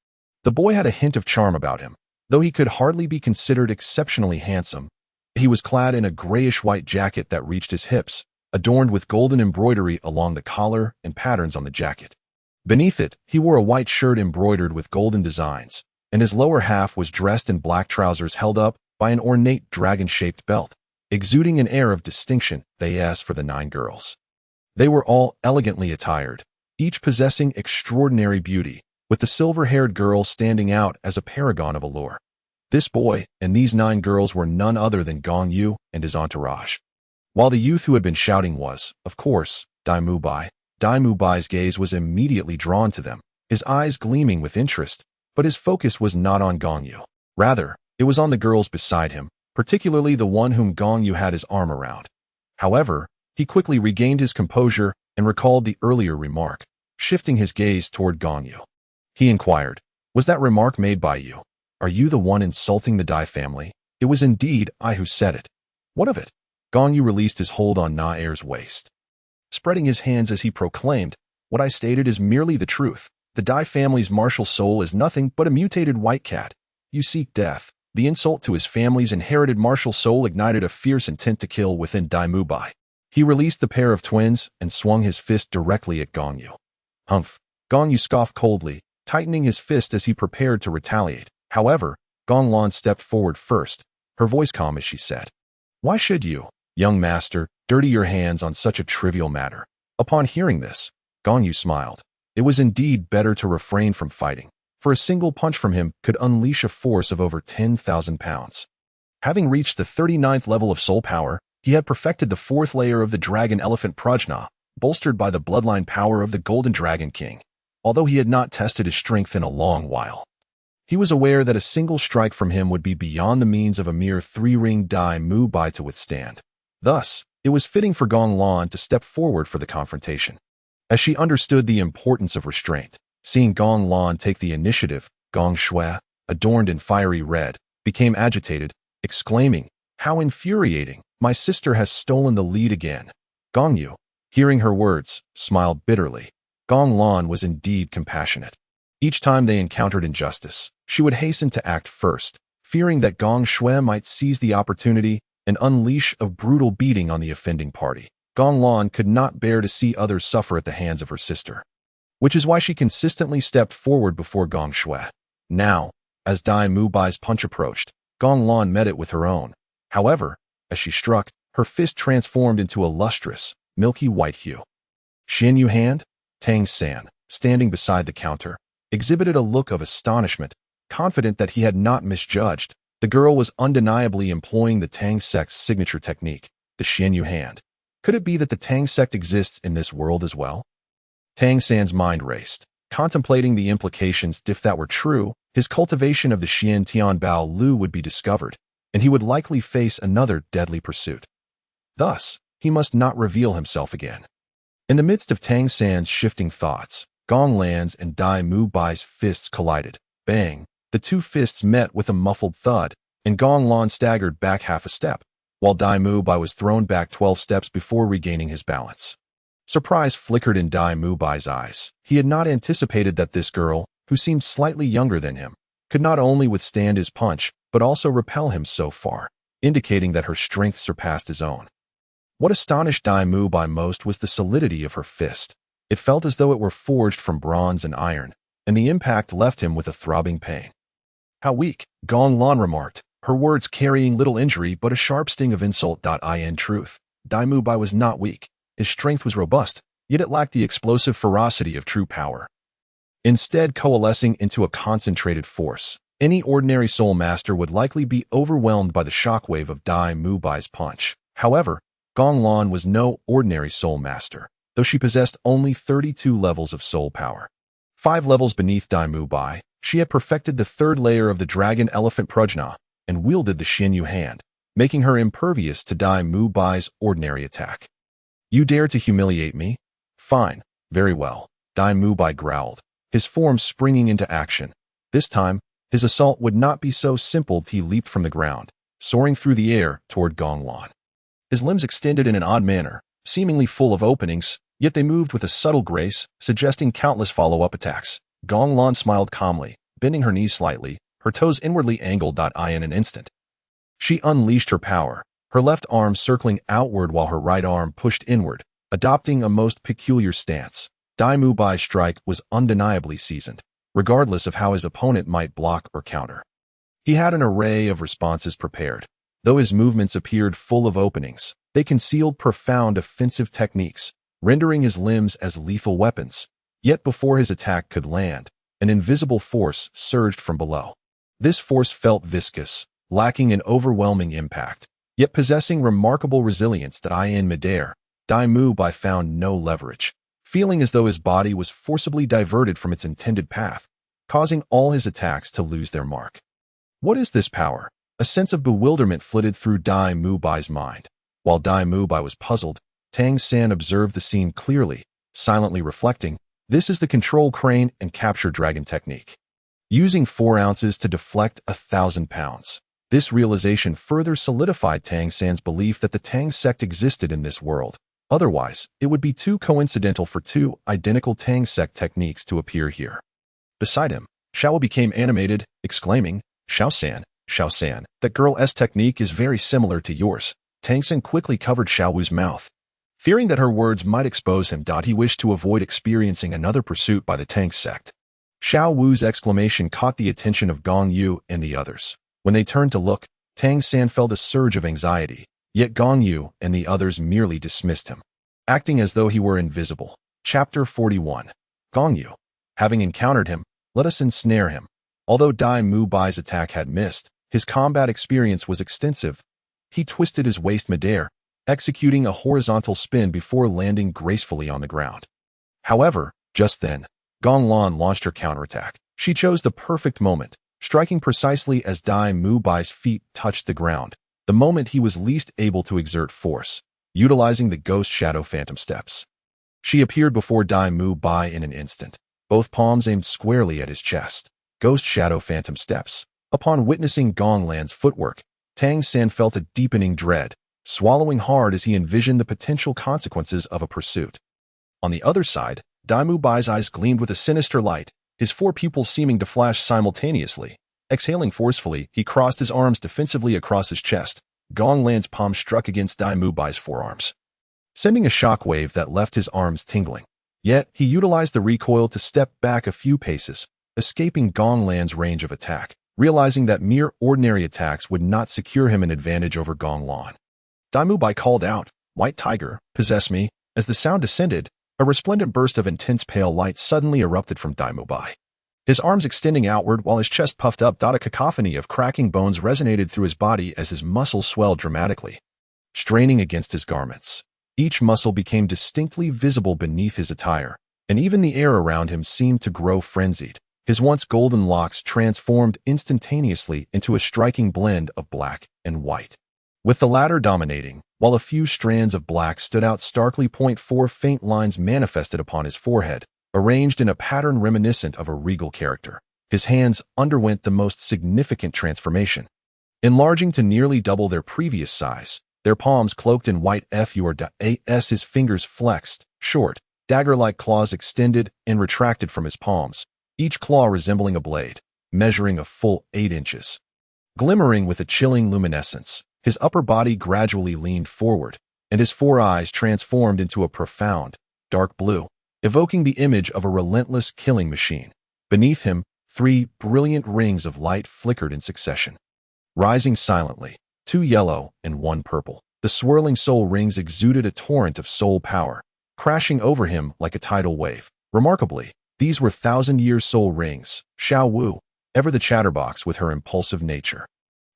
The boy had a hint of charm about him, though he could hardly be considered exceptionally handsome. He was clad in a grayish-white jacket that reached his hips, adorned with golden embroidery along the collar and patterns on the jacket. Beneath it, he wore a white shirt embroidered with golden designs, and his lower half was dressed in black trousers held up by an ornate dragon-shaped belt, exuding an air of distinction. They asked for the 9 girls. They were all elegantly attired, each possessing extraordinary beauty, with the silver-haired girl standing out as a paragon of allure. This boy and these 9 girls were none other than Gong Yu and his entourage. While the youth who had been shouting was, of course, Dai Mu Bai, Dai Mu Bai's gaze was immediately drawn to them, his eyes gleaming with interest, but his focus was not on Gong Yu. Rather, it was on the girls beside him, particularly the one whom Gong Yu had his arm around. However, he quickly regained his composure and recalled the earlier remark, shifting his gaze toward Gong Yu. He inquired, "Was that remark made by you? Are you the one insulting the Dai family?" "It was indeed I who said it." "What of it?" Gong Yu released his hold on Na Er's waist, spreading his hands as he proclaimed, "What I stated is merely the truth. The Dai family's martial soul is nothing but a mutated white cat. You seek death." The insult to his family's inherited martial soul ignited a fierce intent to kill within Dai Mu Bai. He released the pair of twins and swung his fist directly at Gong Yu. "Humph." Gong Yu scoffed coldly, tightening his fist as he prepared to retaliate. However, Gong Lan stepped forward first, her voice calm as she said, "Why should you, young master, dirty your hands on such a trivial matter?" Upon hearing this, Gong Yu smiled. It was indeed better to refrain from fighting, for a single punch from him could unleash a force of over 10,000 pounds. Having reached the 39th level of soul power, he had perfected the 4th layer of the Dragon Elephant Prajna, bolstered by the bloodline power of the Golden Dragon King. Although he had not tested his strength in a long while, he was aware that a single strike from him would be beyond the means of a mere 3-ring Dai Mu Bai to withstand. Thus, it was fitting for Gong Lan to step forward for the confrontation. As she understood the importance of restraint, seeing Gong Lan take the initiative, Gong Shui, adorned in fiery red, became agitated, exclaiming, "How infuriating! My sister has stolen the lead again." Gong Yu, hearing her words, smiled bitterly. Gong Lan was indeed compassionate. Each time they encountered injustice, she would hasten to act first, fearing that Gong Shui might seize the opportunity and unleash a brutal beating on the offending party. Gong Lan could not bear to see others suffer at the hands of her sister, which is why she consistently stepped forward before Gong Shui. Now, as Dai Mu Bai's punch approached, Gong Lan met it with her own. However, as she struck, her fist transformed into a lustrous, milky white hue. Xian Yu hand? Tang San, standing beside the counter, exhibited a look of astonishment, confident that he had not misjudged. The girl was undeniably employing the Tang sect's signature technique, the Xian Yu hand. Could it be that the Tang sect exists in this world as well? Tang San's mind raced, contemplating the implications. If that were true, his cultivation of the Xian Tian Bao Lu would be discovered, and he would likely face another deadly pursuit. Thus, he must not reveal himself again. In the midst of Tang San's shifting thoughts, Gong Lan's and Dai Mu Bai's fists collided. Bang! The two fists met with a muffled thud, and Gong Lan staggered back half a step, while Dai Mu Bai was thrown back 12 steps before regaining his balance. Surprise flickered in Dai Mu Bai's eyes. He had not anticipated that this girl, who seemed slightly younger than him, could not only withstand his punch, but also repel him so far, indicating that her strength surpassed his own. What astonished Dai Mu Bai most was the solidity of her fist. It felt as though it were forged from bronze and iron, and the impact left him with a throbbing pain. "How weak," Gong Lan remarked, her words carrying little injury but a sharp sting of insult. In truth, Dai Mu Bai was not weak. His strength was robust, yet it lacked the explosive ferocity of true power. Instead, coalescing into a concentrated force, any ordinary soul master would likely be overwhelmed by the shockwave of Dai Mu Bai's punch. However, Gong Lan was no ordinary soul master, though she possessed only 32 levels of soul power. 5 levels beneath Dai Mu Bai, she had perfected the 3rd layer of the Dragon Elephant Prajna and wielded the Xian Yu hand, making her impervious to Dai Mu Bai's ordinary attack. "You dare to humiliate me? Fine, very well," Dai Mu Bai growled, his form springing into action. This time, his assault would not be so simple. He leaped from the ground, soaring through the air toward Gong Lan. His limbs extended in an odd manner, seemingly full of openings, yet they moved with a subtle grace, suggesting countless follow-up attacks. Gong Lan smiled calmly, bending her knees slightly, her toes inwardly angled. In an instant, she unleashed her power, her left arm circling outward while her right arm pushed inward, adopting a most peculiar stance. Dai Mu Bai's strike was undeniably seasoned, regardless of how his opponent might block or counter. He had an array of responses prepared. Though his movements appeared full of openings, they concealed profound offensive techniques, rendering his limbs as lethal weapons. Yet before his attack could land, an invisible force surged from below. This force felt viscous, lacking in overwhelming impact, yet possessing remarkable resilience. In midair, Dai Mu Bai found no leverage, feeling as though his body was forcibly diverted from its intended path, causing all his attacks to lose their mark. What is this power? A sense of bewilderment flitted through Dai Mu Bai's mind. While Dai Mu Bai was puzzled, Tang San observed the scene clearly, silently reflecting, "This is the control crane and capture dragon technique. Using 4 ounces to deflect 1,000 pounds. This realization further solidified Tang San's belief that the Tang sect existed in this world. Otherwise, it would be too coincidental for 2 identical Tang sect techniques to appear here. Beside him, Xiao became animated, exclaiming, Xiao San, that girl's technique is very similar to yours." Tang San quickly covered Xiao Wu's mouth. Fearing that her words might expose him, he wished to avoid experiencing another pursuit by the Tang sect. Xiao Wu's exclamation caught the attention of Gong Yu and the others. When they turned to look, Tang San felt a surge of anxiety, yet Gong Yu and the others merely dismissed him, acting as though he were invisible. Chapter 41. Gong Yu. Having encountered him, let us ensnare him. Although Dai Mu Bai's attack had missed, his combat experience was extensive. He twisted his waist midair, executing a horizontal spin before landing gracefully on the ground. However, just then, Gong Lan launched her counterattack. She chose the perfect moment, striking precisely as Dai Mu Bai's feet touched the ground, the moment he was least able to exert force, utilizing the Ghost Shadow Phantom Steps. She appeared before Dai Mu Bai in an instant, both palms aimed squarely at his chest. Ghost Shadow Phantom Steps. Upon witnessing Gong Lan's footwork, Tang San felt a deepening dread, swallowing hard as he envisioned the potential consequences of a pursuit. On the other side, Dai Mu Bai's eyes gleamed with a sinister light, his four pupils seeming to flash simultaneously. Exhaling forcefully, he crossed his arms defensively across his chest. Gong Lan's palm struck against Dai Mu Bai's forearms, sending a shockwave that left his arms tingling. Yet, he utilized the recoil to step back a few paces, escaping Gong Lan's range of attack, realizing that mere ordinary attacks would not secure him an advantage over Gong Lan. Dai Mu Bai called out, "White Tiger, possess me." As the sound descended, a resplendent burst of intense pale light suddenly erupted from Dai Mu Bai. His arms extending outward while his chest puffed up, a cacophony of cracking bones resonated through his body as his muscles swelled dramatically, straining against his garments. Each muscle became distinctly visible beneath his attire, and even the air around him seemed to grow frenzied. His once golden locks transformed instantaneously into a striking blend of black and white, with the latter dominating, while a few strands of black stood out starkly. 4 faint lines manifested upon his forehead, arranged in a pattern reminiscent of a regal character. His hands underwent the most significant transformation, enlarging to nearly double their previous size, their palms cloaked in white as his fingers flexed, short, dagger-like claws extended and retracted from his palms, each claw resembling a blade, measuring a full 8 inches. Glimmering with a chilling luminescence, his upper body gradually leaned forward, and his 4 eyes transformed into a profound, dark blue, evoking the image of a relentless killing machine. Beneath him, 3 brilliant rings of light flickered in succession, rising silently, 2 yellow and 1 purple. The swirling soul rings exuded a torrent of soul power, crashing over him like a tidal wave. Remarkably, these were 1,000-year soul rings. Xiao Wu, ever the chatterbox with her impulsive nature,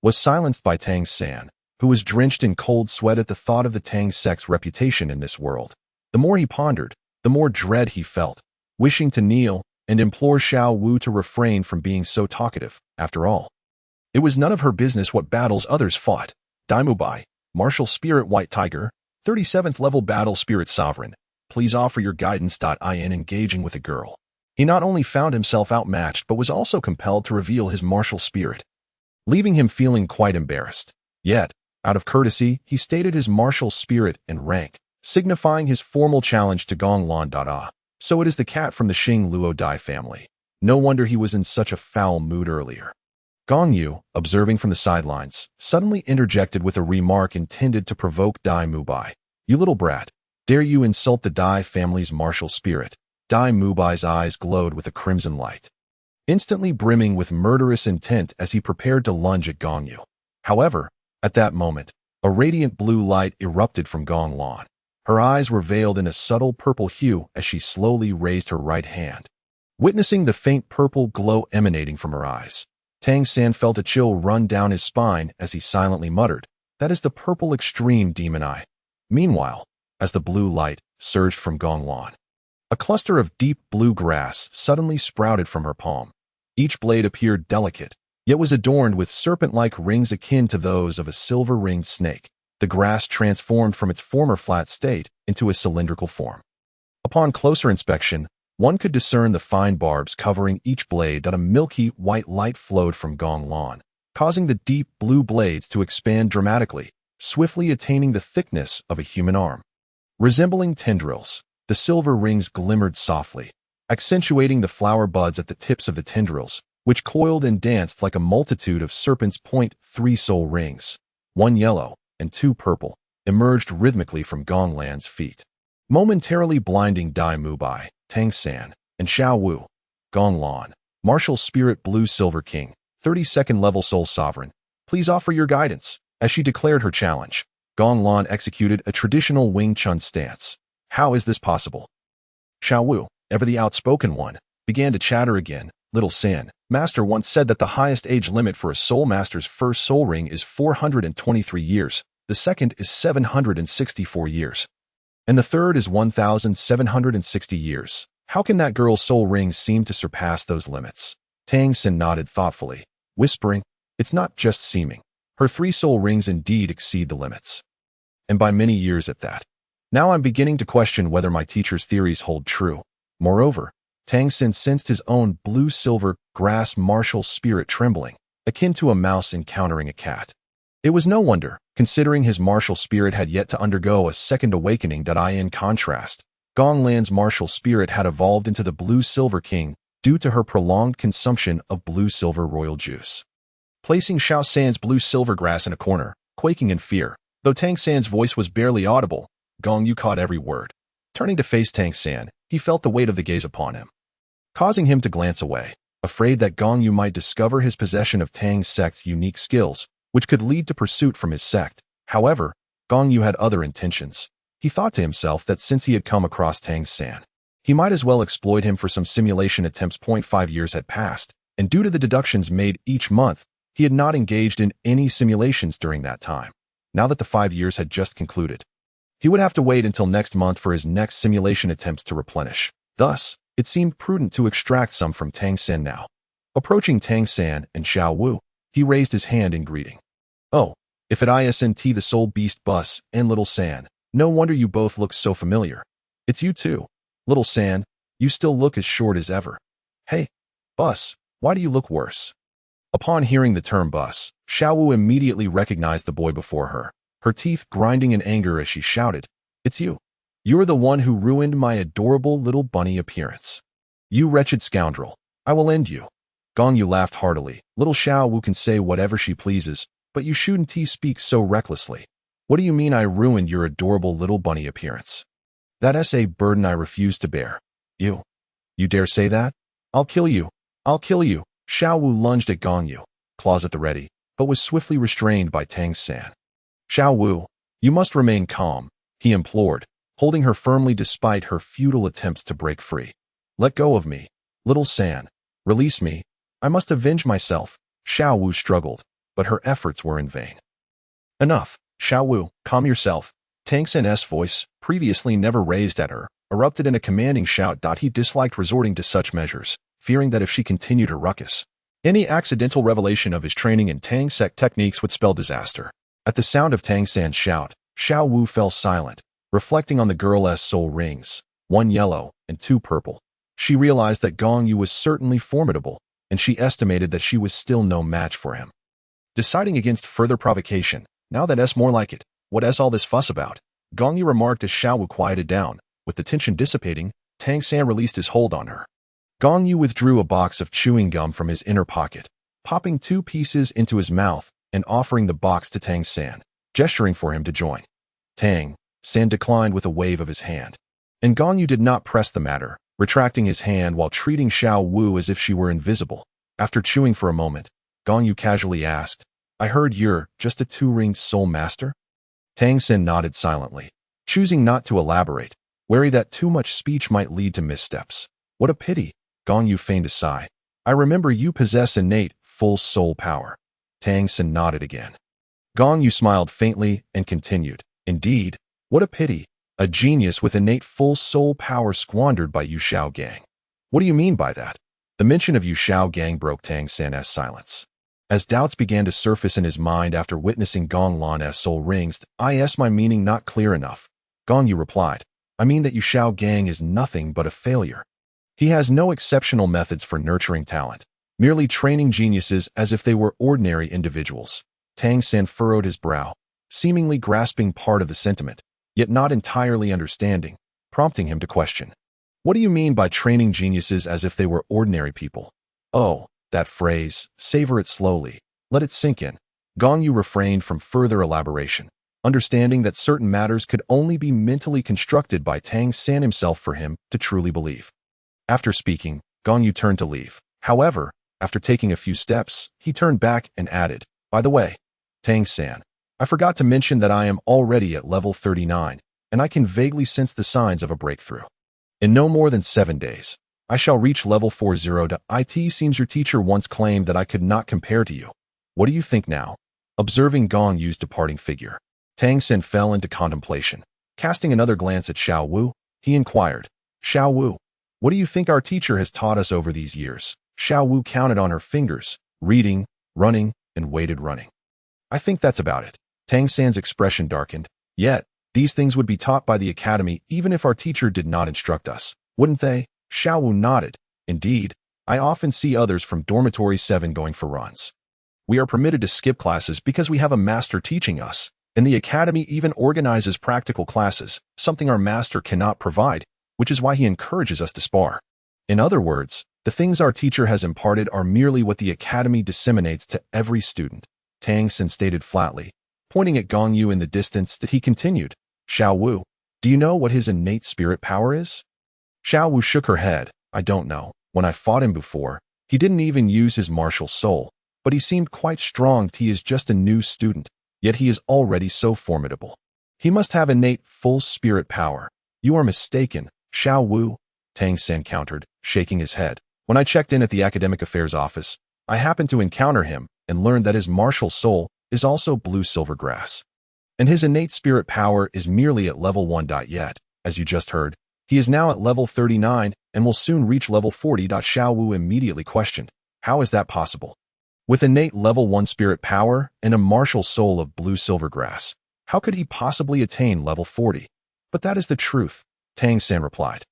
was silenced by Tang San, who was drenched in cold sweat at the thought of the Tang sect's reputation in this world. The more he pondered, the more dread he felt, wishing to kneel and implore Xiao Wu to refrain from being so talkative. After all, it was none of her business what battles others fought. Dai Mu Bai, Martial Spirit White Tiger, 37th level Battle Spirit Sovereign, please offer your guidance. In engaging with a girl, he not only found himself outmatched but was also compelled to reveal his martial spirit, leaving him feeling quite embarrassed. Yet, out of courtesy, he stated his martial spirit and rank, signifying his formal challenge to Gong Lan. So it is the cat from the Xing Luo Dai family. No wonder he was in such a foul mood earlier. Gong Yu, observing from the sidelines, suddenly interjected with a remark intended to provoke Dai Mu Bai. "You little brat, dare you insult the Dai family's martial spirit?" Dai Mu Bai's eyes glowed with a crimson light, instantly brimming with murderous intent as he prepared to lunge at Gong Yu. However, at that moment, a radiant blue light erupted from Gong Lan. Her eyes were veiled in a subtle purple hue as she slowly raised her right hand. Witnessing the faint purple glow emanating from her eyes, Tang San felt a chill run down his spine as he silently muttered, "That is the purple extreme demon eye." Meanwhile, as the blue light surged from Gong Lan, a cluster of deep blue grass suddenly sprouted from her palm. Each blade appeared delicate, yet was adorned with serpent-like rings akin to those of a silver-ringed snake. The grass transformed from its former flat state into a cylindrical form. Upon closer inspection, one could discern the fine barbs covering each blade. A milky white light flowed from Gong Lan, causing the deep blue blades to expand dramatically, swiftly attaining the thickness of a human arm. Resembling tendrils, the silver rings glimmered softly, accentuating the flower buds at the tips of the tendrils, which coiled and danced like a multitude of serpents. 3 soul rings, 1 yellow and 2 purple, emerged rhythmically from Gong Lan's feet, momentarily blinding Dai Mu Bai, Tang San, and Xiao Wu. Gong Lan, Martial Spirit Blue Silver King, 32nd level Soul Sovereign, please offer your guidance. As she declared her challenge, Gong Lan executed a traditional Wing Chun stance. "How is this possible?" Xiao Wu, ever the outspoken one, began to chatter again. Little San, Master once said that the highest age limit for a soul master's first soul ring is 423 years, the second is 764 years, and the third is 1,760 years. How can that girl's soul rings seem to surpass those limits? Tang San nodded thoughtfully, whispering, it's not just seeming. Her 3 soul rings indeed exceed the limits, and by many years at that. Now I'm beginning to question whether my teacher's theories hold true. Moreover, Tang San sensed his own blue-silver grass martial spirit trembling, akin to a mouse encountering a cat. It was no wonder, considering his martial spirit had yet to undergo a second awakening. In contrast, Gong Lan's martial spirit had evolved into the blue-silver king due to her prolonged consumption of blue-silver royal juice. Placing Xiao San's blue-silver grass in a corner, quaking in fear, though Tang San's voice was barely audible, Gong Yu caught every word. Turning to face Tang San, he felt the weight of the gaze upon him, causing him to glance away, afraid that Gong Yu might discover his possession of Tang's sect's unique skills, which could lead to pursuit from his sect. However, Gong Yu had other intentions. He thought to himself that since he had come across Tang San, he might as well exploit him for some simulation attempts. 5 years had passed, and due to the deductions made each month, he had not engaged in any simulations during that time. Now that the 5 years had just concluded, he would have to wait until next month for his next simulation attempts to replenish. Thus, it seemed prudent to extract some from Tang San now. Approaching Tang San and Xiao Wu, he raised his hand in greeting. Oh, if it isn't the soul beast Bus and Little San, no wonder you both look so familiar. It's you too. Little San, you still look as short as ever. Hey, Bus, why do you look worse? Upon hearing the term Bus, Xiao Wu immediately recognized the boy before her, her teeth grinding in anger as she shouted, it's you. You're the one who ruined my adorable little bunny appearance. You wretched scoundrel, I will end you. Gong Yu laughed heartily. Little Xiao Wu can say whatever she pleases, but you shouldn't speak so recklessly. What do you mean I ruined your adorable little bunny appearance? That's a burden I refuse to bear. You dare say that? I'll kill you. I'll kill you. Xiao Wu lunged at Gong Yu, claws at the ready, but was swiftly restrained by Tang San. Xiao Wu, you must remain calm, he implored, holding her firmly despite her futile attempts to break free. Let go of me. Little San, release me. I must avenge myself. Xiao Wu struggled, but her efforts were in vain. Enough, Xiao Wu, calm yourself. Tang San's voice, previously never raised at her, erupted in a commanding shout. He disliked resorting to such measures, fearing that if she continued her ruckus, any accidental revelation of his training in Tang sect techniques would spell disaster. At the sound of Tang San's shout, Xiao Wu fell silent, reflecting on the girl's soul rings, 1 yellow and 2 purple. She realized that Gong Yu was certainly formidable, and she estimated that she was still no match for him. Deciding against further provocation, now that's more like it, what's all this fuss about? Gong Yu remarked as Xiao Wu quieted down. With the tension dissipating, Tang San released his hold on her. Gong Yu withdrew a box of chewing gum from his inner pocket, popping 2 pieces into his mouth and offering the box to Tang San, gesturing for him to join. Tang San declined with a wave of his hand, and Gong Yu did not press the matter, retracting his hand while treating Xiao Wu as if she were invisible. After chewing for a moment, Gong Yu casually asked, I heard you're just a 2-ringed soul master? Tang San nodded silently, choosing not to elaborate, wary that too much speech might lead to missteps. What a pity, Gong Yu feigned a sigh. I remember you possess innate, full soul power. Tang San nodded again. Gong Yu smiled faintly and continued, indeed, what a pity, a genius with innate full soul power squandered by Yu Xiao Gang. What do you mean by that? The mention of Yu Xiao Gang broke Tang San's silence. As doubts began to surface in his mind after witnessing Gong Lan's soul rings, my meaning not clear enough. Gong Yu replied, I mean that Yu Xiao Gang is nothing but a failure. He has no exceptional methods for nurturing talent, merely training geniuses as if they were ordinary individuals. Tang San furrowed his brow, seemingly grasping part of the sentiment, yet not entirely understanding, prompting him to question. What do you mean by training geniuses as if they were ordinary people? Oh, that phrase, savor it slowly, let it sink in. Gong Yu refrained from further elaboration, understanding that certain matters could only be mentally constructed by Tang San himself for him to truly believe. After speaking, Gong Yu turned to leave. However, after taking a few steps, he turned back and added, by the way, Tang San, I forgot to mention that I am already at level 39, and I can vaguely sense the signs of a breakthrough. In no more than 7 days, I shall reach level 40. It seems your teacher once claimed that I could not compare to you. What do you think now? Observing Gong Yu's departing figure, Tang San fell into contemplation. Casting another glance at Xiao Wu, he inquired, Xiao Wu, what do you think our teacher has taught us over these years? Xiao Wu counted on her fingers, reading, running, and weighted running. I think that's about it. Tang San's expression darkened. Yet, these things would be taught by the academy even if our teacher did not instruct us, wouldn't they? Xiao Wu nodded. Indeed, I often see others from Dormitory 7 going for runs. We are permitted to skip classes because we have a master teaching us, and the academy even organizes practical classes, something our master cannot provide, which is why he encourages us to spar. In other words, the things our teacher has imparted are merely what the academy disseminates to every student, Tang San stated flatly. Pointing at Gong Yu in the distance, he continued, Xiao Wu, do you know what his innate spirit power is? Xiao Wu shook her head. I don't know. When I fought him before, he didn't even use his martial soul, but he seemed quite strong. He is just a new student, yet he is already so formidable. He must have innate full spirit power. You are mistaken, Xiao Wu, Tang San countered, shaking his head. When I checked in at the academic affairs office, I happened to encounter him and learned that his martial soul is also blue silvergrass. And his innate spirit power is merely at level 1. Yet, as you just heard, he is now at level 39 and will soon reach level 40. Xiao Wu immediately questioned, how is that possible? With innate level 1 spirit power and a martial soul of blue silvergrass, how could he possibly attain level 40? But that is the truth, Tang San replied.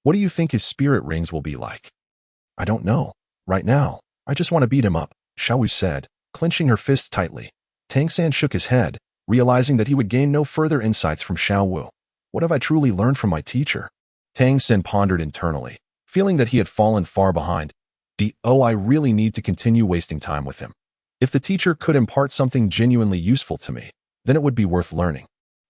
What do you think his spirit rings will be like? I don't know. Right now, I just want to beat him up, Xiao Wu said, clenching her fists tightly. Tang San shook his head, realizing that he would gain no further insights from Xiao Wu. What have I truly learned from my teacher? Tang San pondered internally, feeling that he had fallen far behind. I really need to continue wasting time with him. If the teacher could impart something genuinely useful to me, then it would be worth learning.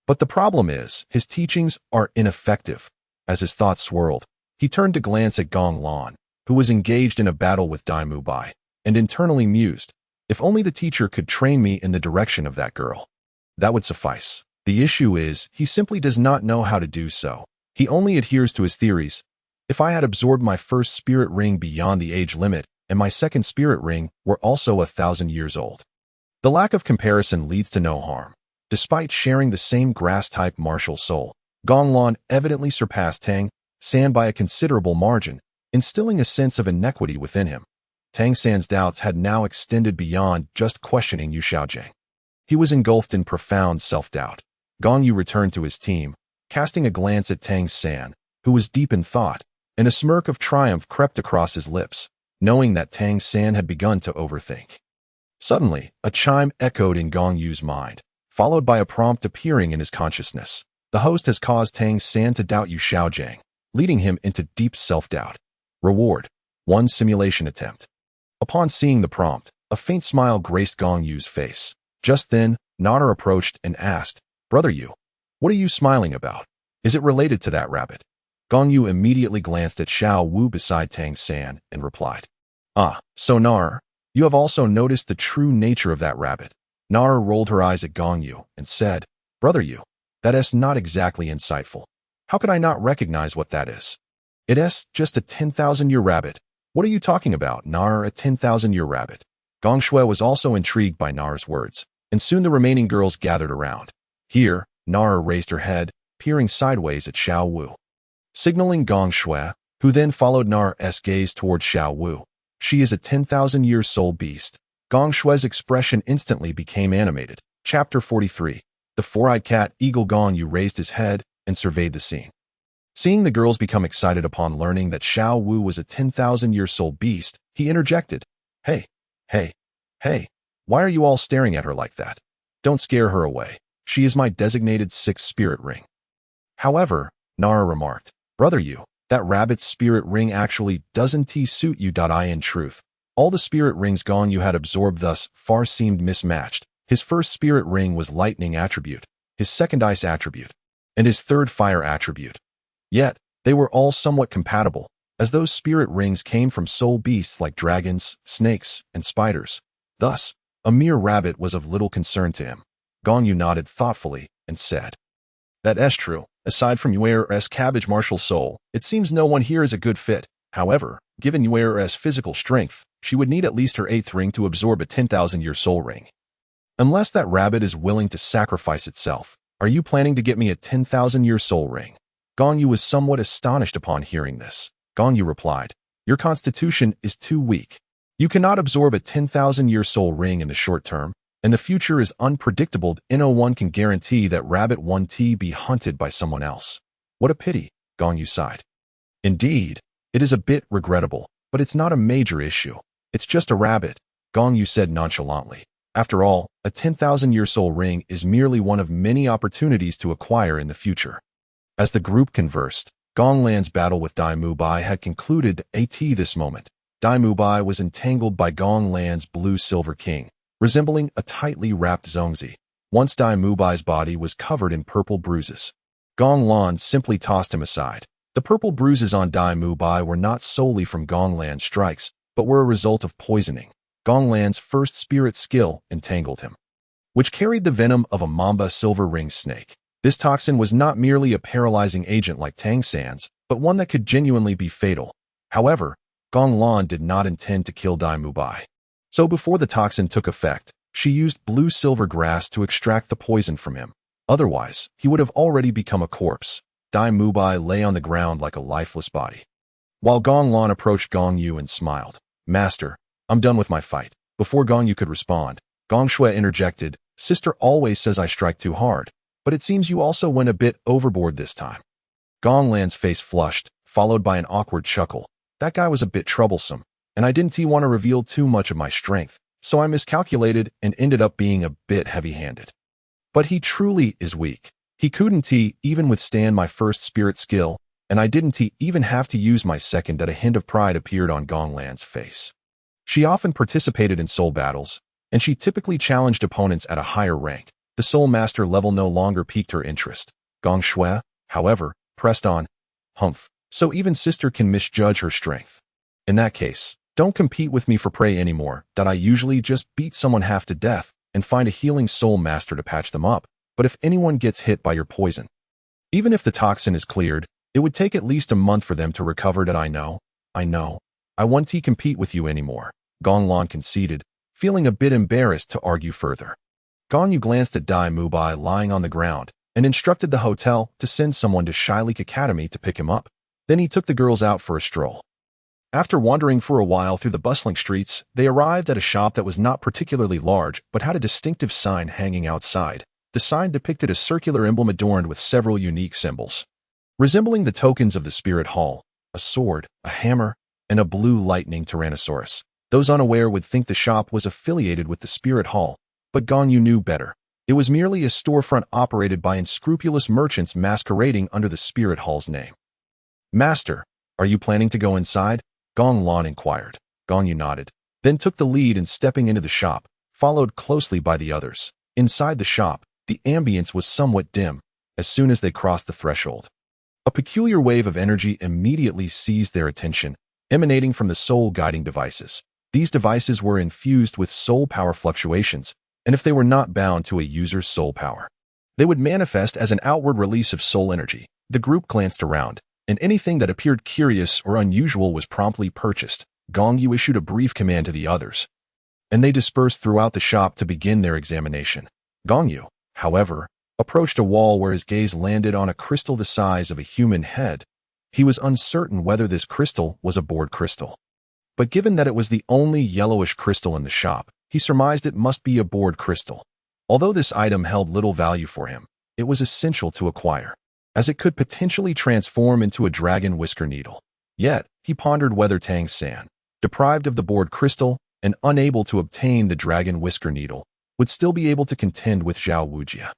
But the problem is, his teachings are ineffective. As his thoughts swirled, he turned to glance at Gong Lan, who was engaged in a battle with Dai Mu Bai, and internally mused, if only the teacher could train me in the direction of that girl. That would suffice. The issue is, he simply does not know how to do so. He only adheres to his theories. If I had absorbed my first spirit ring beyond the age limit, and my second spirit ring were also 1,000 years old. The lack of comparison leads to no harm. Despite sharing the same grass-type martial soul, Gong Lan evidently surpassed Tang San by a considerable margin, instilling a sense of inequity within him. Tang San's doubts had now extended beyond just questioning Yu Xiaojing. He was engulfed in profound self-doubt. Gong Yu returned to his team, casting a glance at Tang San, who was deep in thought, and a smirk of triumph crept across his lips, knowing that Tang San had begun to overthink. Suddenly, a chime echoed in Gong Yu's mind, followed by a prompt appearing in his consciousness. The host has caused Tang San to doubt Yu Xiaojing, leading him into deep self-doubt. Reward: 1 simulation attempt. Upon seeing the prompt, a faint smile graced Gong Yu's face. Just then, Nara approached and asked, Brother Yu, what are you smiling about? Is it related to that rabbit? Gong Yu immediately glanced at Xiao Wu beside Tang San and replied, so Nara, you have also noticed the true nature of that rabbit. Nara rolled her eyes at Gong Yu and said, Brother Yu, that is not exactly insightful. How could I not recognize what that is? It is just a 10,000-year rabbit. What are you talking about, Nara, a 10,000-year rabbit? Gong Shui was also intrigued by Nara's words, and soon the remaining girls gathered around. Here, Nara raised her head, peering sideways at Xiao Wu, signaling Gong Shui, who then followed Nara's gaze toward Xiao Wu. She is a 10,000-year soul beast. Gong Shui's expression instantly became animated. Chapter 43. The four-eyed cat eagle. Gong Yu raised his head and surveyed the scene. Seeing the girls become excited upon learning that Xiao Wu was a 10,000-year soul beast, he interjected, Hey, why are you all staring at her like that? Don't scare her away. She is my designated 6th spirit ring. However, Nara remarked, Brother Yu, that rabbit's spirit ring actually doesn't suit you. In truth, all the spirit rings Gong Yu had absorbed thus far seemed mismatched. His first spirit ring was lightning attribute, his second ice attribute, and his third fire attribute. Yet, they were all somewhat compatible, as those spirit rings came from soul beasts like dragons, snakes, and spiders. Thus, a mere rabbit was of little concern to him. Gong Yu nodded thoughtfully and said, That is true. Aside from Yuer's cabbage martial soul, it seems no one here is a good fit. However, given Yuer's physical strength, she would need at least her 8th ring to absorb a 10,000-year soul ring. Unless that rabbit is willing to sacrifice itself, are you planning to get me a 10,000-year soul ring? Gong Yu was somewhat astonished upon hearing this. Gong Yu replied, your constitution is too weak. You cannot absorb a 10,000-year soul ring in the short term, and the future is unpredictable. No one can guarantee that Rabbit 1T be hunted by someone else. What a pity, Gong Yu sighed. Indeed, it is a bit regrettable, but it's not a major issue. It's just a rabbit, Gong Yu said nonchalantly. After all, a 10,000-year soul ring is merely one of many opportunities to acquire in the future. As the group conversed, Gonglan's battle with Dai Mubai had concluded. At this moment, Dai Mubai was entangled by Gonglan's blue-silver king, resembling a tightly wrapped zongzi. Once Dai Mubai's body was covered in purple bruises. Gonglan simply tossed him aside. The purple bruises on Dai Mubai were not solely from Gonglan's strikes, but were a result of poisoning. Gonglan's first spirit skill entangled him, which carried the venom of a mamba silver ring snake. This toxin was not merely a paralyzing agent like Tang San's, but one that could genuinely be fatal. However, Gonglan did not intend to kill Dai Mubai. So before the toxin took effect, she used blue-silver grass to extract the poison from him. Otherwise, he would have already become a corpse. Dai Mubai lay on the ground like a lifeless body. While Gonglan approached Gong Yu and smiled. Master, I'm done with my fight. Before Gong Yu could respond, Gong Shui interjected, Sister always says I strike too hard, but it seems you also went a bit overboard this time. Gonglan's face flushed, followed by an awkward chuckle. That guy was a bit troublesome, and I didn't want to reveal too much of my strength, so I miscalculated and ended up being a bit heavy-handed. But he truly is weak. He couldn't even withstand my first spirit skill, and I didn't even have to use my second. That a hint of pride appeared on Gonglan's face. She often participated in soul battles, and she typically challenged opponents at a higher rank. The soul master level no longer piqued her interest. Gong Shui, however, pressed on. Humph, so even sister can misjudge her strength. In that case, don't compete with me for prey anymore. That I usually just beat someone half to death and find a healing soul master to patch them up. But if anyone gets hit by your poison, even if the toxin is cleared, it would take at least a month for them to recover. That I know. I won't compete with you anymore, Gonglan conceded, feeling a bit embarrassed to argue further. Gong Yu glanced at Dai Mubai lying on the ground and instructed the hotel to send someone to Shilik Academy to pick him up. Then he took the girls out for a stroll. After wandering for a while through the bustling streets, they arrived at a shop that was not particularly large but had a distinctive sign hanging outside. The sign depicted a circular emblem adorned with several unique symbols, resembling the tokens of the Spirit Hall, a sword, a hammer, and a blue lightning Tyrannosaurus. Those unaware would think the shop was affiliated with the Spirit Hall, but Gong Yu knew better. It was merely a storefront operated by unscrupulous merchants masquerading under the Spirit Hall's name. Master, are you planning to go inside? Gonglan inquired. Gong Yu nodded, then took the lead in stepping into the shop, followed closely by the others. Inside the shop, the ambience was somewhat dim. As soon as they crossed the threshold, a peculiar wave of energy immediately seized their attention, emanating from the soul guiding devices. These devices were infused with soul power fluctuations, and if they were not bound to a user's soul power, they would manifest as an outward release of soul energy. The group glanced around, and anything that appeared curious or unusual was promptly purchased. Gong Yu issued a brief command to the others, and they dispersed throughout the shop to begin their examination. Gong Yu, however, approached a wall where his gaze landed on a crystal the size of a human head. He was uncertain whether this crystal was a board crystal, but given that it was the only yellowish crystal in the shop, he surmised it must be a board crystal. Although this item held little value for him, it was essential to acquire, as it could potentially transform into a dragon whisker needle. Yet, he pondered whether Tang San, deprived of the board crystal and unable to obtain the dragon whisker needle, would still be able to contend with Zhao Wujia.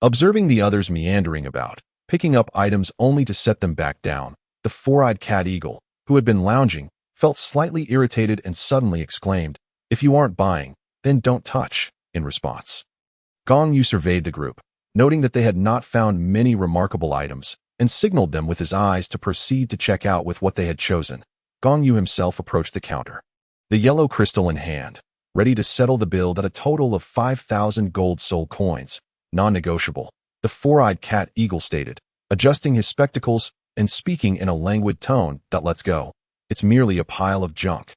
Observing the others meandering about, picking up items only to set them back down, the four-eyed cat eagle, who had been lounging, felt slightly irritated and suddenly exclaimed, "If you aren't buying, then don't touch." In response, Gong Yu surveyed the group, noting that they had not found many remarkable items, and signaled them with his eyes to proceed to check out with what they had chosen. Gong Yu himself approached the counter, the yellow crystal in hand, ready to settle the bill at a total of 5,000 gold soul coins, non-negotiable. The four-eyed cat eagle stated, adjusting his spectacles and speaking in a languid tone. Let's go. It's merely a pile of junk.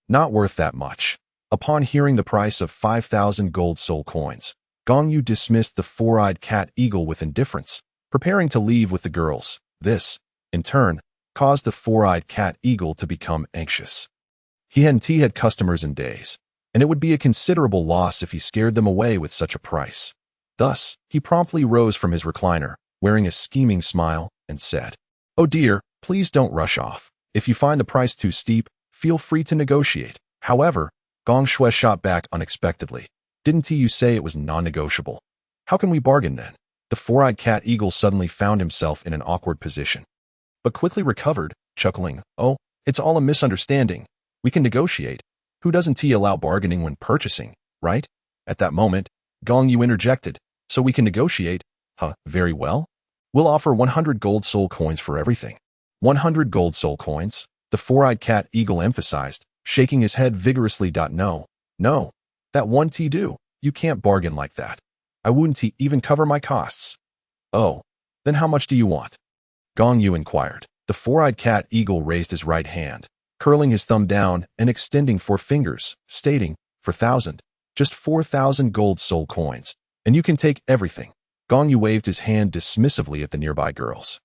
Not worth that much. Upon hearing the price of 5,000 gold soul coins, Gong Yu dismissed the four-eyed cat eagle with indifference, preparing to leave with the girls. This, in turn, caused the four-eyed cat eagle to become anxious. He hadn't had customers in days, and it would be a considerable loss if he scared them away with such a price. Thus, he promptly rose from his recliner, wearing a scheming smile, and said, "Oh dear, please don't rush off. If you find the price too steep, feel free to negotiate." However, Gong Shui shot back unexpectedly. "Didn't you say it was non-negotiable? How can we bargain then?" The four-eyed cat eagle suddenly found himself in an awkward position, but quickly recovered, chuckling, "Oh, it's all a misunderstanding. We can negotiate. Who doesn't allow bargaining when purchasing, right?" At that moment, Gong Yu interjected, "So we can negotiate? Huh, very well. We'll offer 100 gold soul coins for everything." 100 gold soul coins? The four-eyed cat eagle emphasized, shaking his head vigorously. No, that won't do. You can't bargain like that. I wouldn't even cover my costs." "Oh, then how much do you want?" Gong Yu inquired. The four-eyed cat eagle raised his right hand, curling his thumb down and extending 4 fingers, stating, "4,000. Just 4,000 gold soul coins, and you can take everything." Gong Yu waved his hand dismissively at the nearby girls,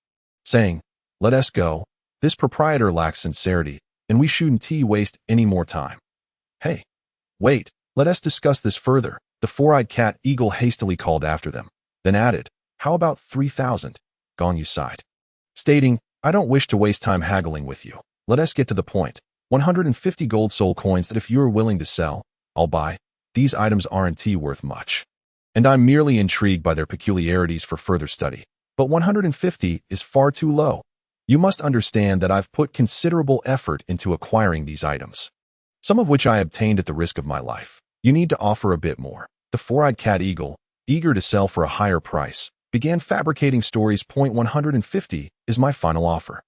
saying, "Let us go. This proprietor lacks sincerity, and we shouldn't waste any more time." "Hey, wait, let us discuss this further." The four-eyed cat eagle hastily called after them, then added, "How about 3,000? Gong Yu sighed, stating, "I don't wish to waste time haggling with you. Let us get to the point. 150 gold soul coins that if you are willing to sell, I'll buy. These items aren't worth much, and I'm merely intrigued by their peculiarities for further study. But 150 is far too low. You must understand that I've put considerable effort into acquiring these items, some of which I obtained at the risk of my life. You need to offer a bit more." The four-eyed cat eagle, eager to sell for a higher price, began fabricating stories. 150 is my final offer.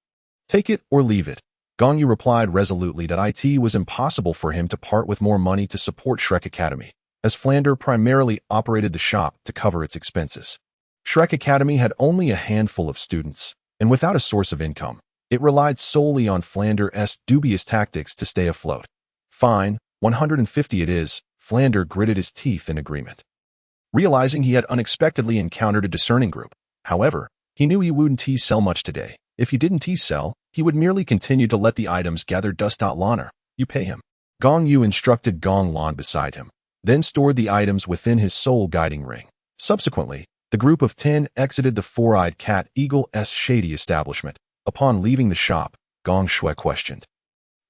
Take it or leave it." Gong Yu replied resolutely that it was impossible for him to part with more money to support Shrek Academy, as Flander primarily operated the shop to cover its expenses. Shrek Academy had only a handful of students, and without a source of income, it relied solely on Flander's dubious tactics to stay afloat. "Fine, 150 it is." Flander gritted his teeth in agreement, realizing he had unexpectedly encountered a discerning group. However, he knew he wouldn't sell much today. If he didn't sell, he would merely continue to let the items gather dust. "Lana, you pay him." Gong Yu instructed Gong Lan beside him, then stored the items within his soul guiding ring. Subsequently, the group of 10 exited the four-eyed cat eagle's shady establishment. Upon leaving the shop, Gong Shui questioned,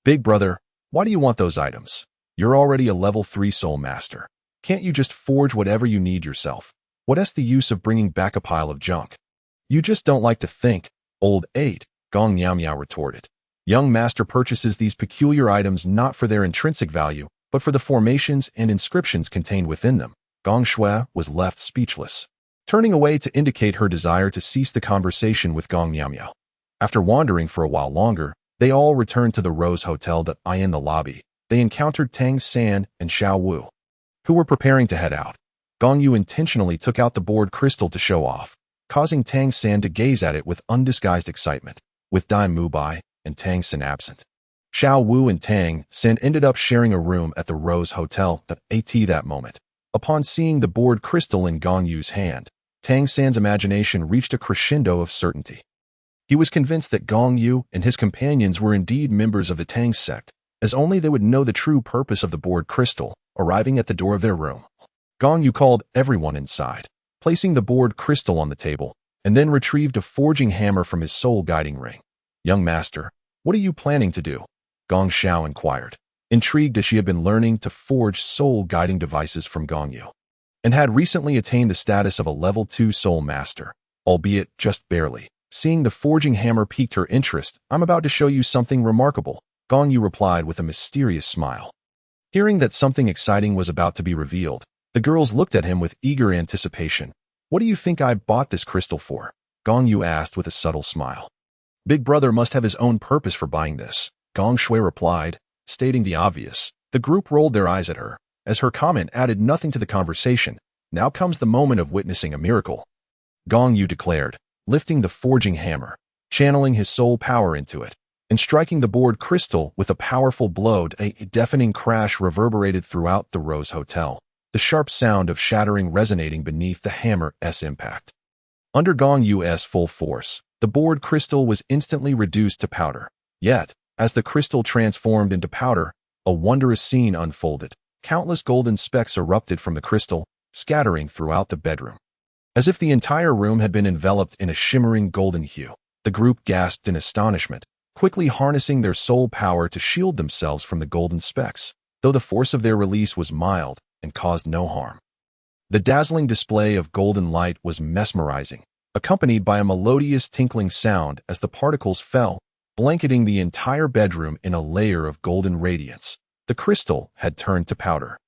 "Big brother, why do you want those items? You're already a level 3 soul master. Can't you just forge whatever you need yourself? What's the use of bringing back a pile of junk?" "You just don't like to think, old 8, Gong Miao Miao retorted. "Young master purchases these peculiar items not for their intrinsic value, but for the formations and inscriptions contained within them." Gong Shui was left speechless, turning away to indicate her desire to cease the conversation with Gong Miao Miao. After wandering for a while longer, they all returned to the Rose Hotel. In the lobby, they encountered Tang San and Xiao Wu, who were preparing to head out. Gong Yu intentionally took out the board crystal to show off, causing Tang San to gaze at it with undisguised excitement. With Dai Mu Bai and Tang San absent, Xiao Wu and Tang San ended up sharing a room at the Rose Hotel. That moment, upon seeing the board crystal in Gong Yu's hand, Tang San's imagination reached a crescendo of certainty. He was convinced that Gong Yu and his companions were indeed members of the Tang sect, as only they would know the true purpose of the board crystal. Arriving at the door of their room, Gong Yu called everyone inside, placing the board crystal on the table, and then retrieved a forging hammer from his soul guiding ring. "Young master, what are you planning to do?" Gong Xiao inquired, intrigued as she had been learning to forge soul guiding devices from Gong Yu, and had recently attained the status of a level 2 soul master, albeit just barely. Seeing the forging hammer piqued her interest. "I'm about to show you something remarkable," Gong Yu replied with a mysterious smile. Hearing that something exciting was about to be revealed, the girls looked at him with eager anticipation. "What do you think I bought this crystal for?" Gong Yu asked with a subtle smile. "Big brother must have his own purpose for buying this," Gong Shui replied, stating the obvious. The group rolled their eyes at her, as her comment added nothing to the conversation. "Now comes the moment of witnessing a miracle," Gong Yu declared, lifting the forging hammer, channeling his soul power into it, and striking the board crystal with a powerful blow. A deafening crash reverberated throughout the Rose Hotel, the sharp sound of shattering resonating beneath the hammer's impact. Under Gong Yu's full force, the board crystal was instantly reduced to powder. Yet, as the crystal transformed into powder, a wondrous scene unfolded. Countless golden specks erupted from the crystal, scattering throughout the bedroom. As if the entire room had been enveloped in a shimmering golden hue, the group gasped in astonishment, quickly harnessing their soul power to shield themselves from the golden specks, though the force of their release was mild and caused no harm. The dazzling display of golden light was mesmerizing, accompanied by a melodious tinkling sound as the particles fell, blanketing the entire bedroom in a layer of golden radiance. The crystal had turned to powder,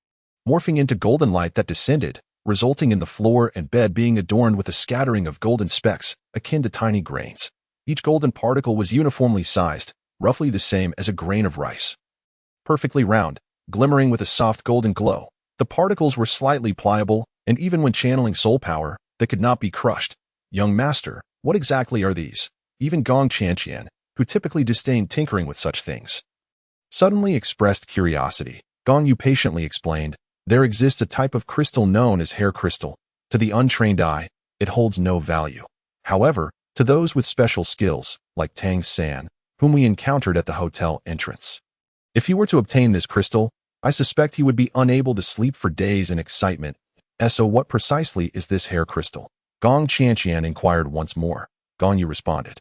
morphing into golden light that descended, resulting in the floor and bed being adorned with a scattering of golden specks, akin to tiny grains. Each golden particle was uniformly sized, roughly the same as a grain of rice. Perfectly round, glimmering with a soft golden glow, the particles were slightly pliable, and even when channeling soul power, they could not be crushed. Young master, what exactly are these? Even Gong Chanqian, who typically disdained tinkering with such things, suddenly expressed curiosity. Gong Yu patiently explained, there exists a type of crystal known as hair crystal. To the untrained eye, it holds no value. However, to those with special skills, like Tang San, whom we encountered at the hotel entrance, if he were to obtain this crystal, I suspect he would be unable to sleep for days in excitement. So what precisely is this hair crystal? Gong Chanqian inquired once more. Gong Yu responded.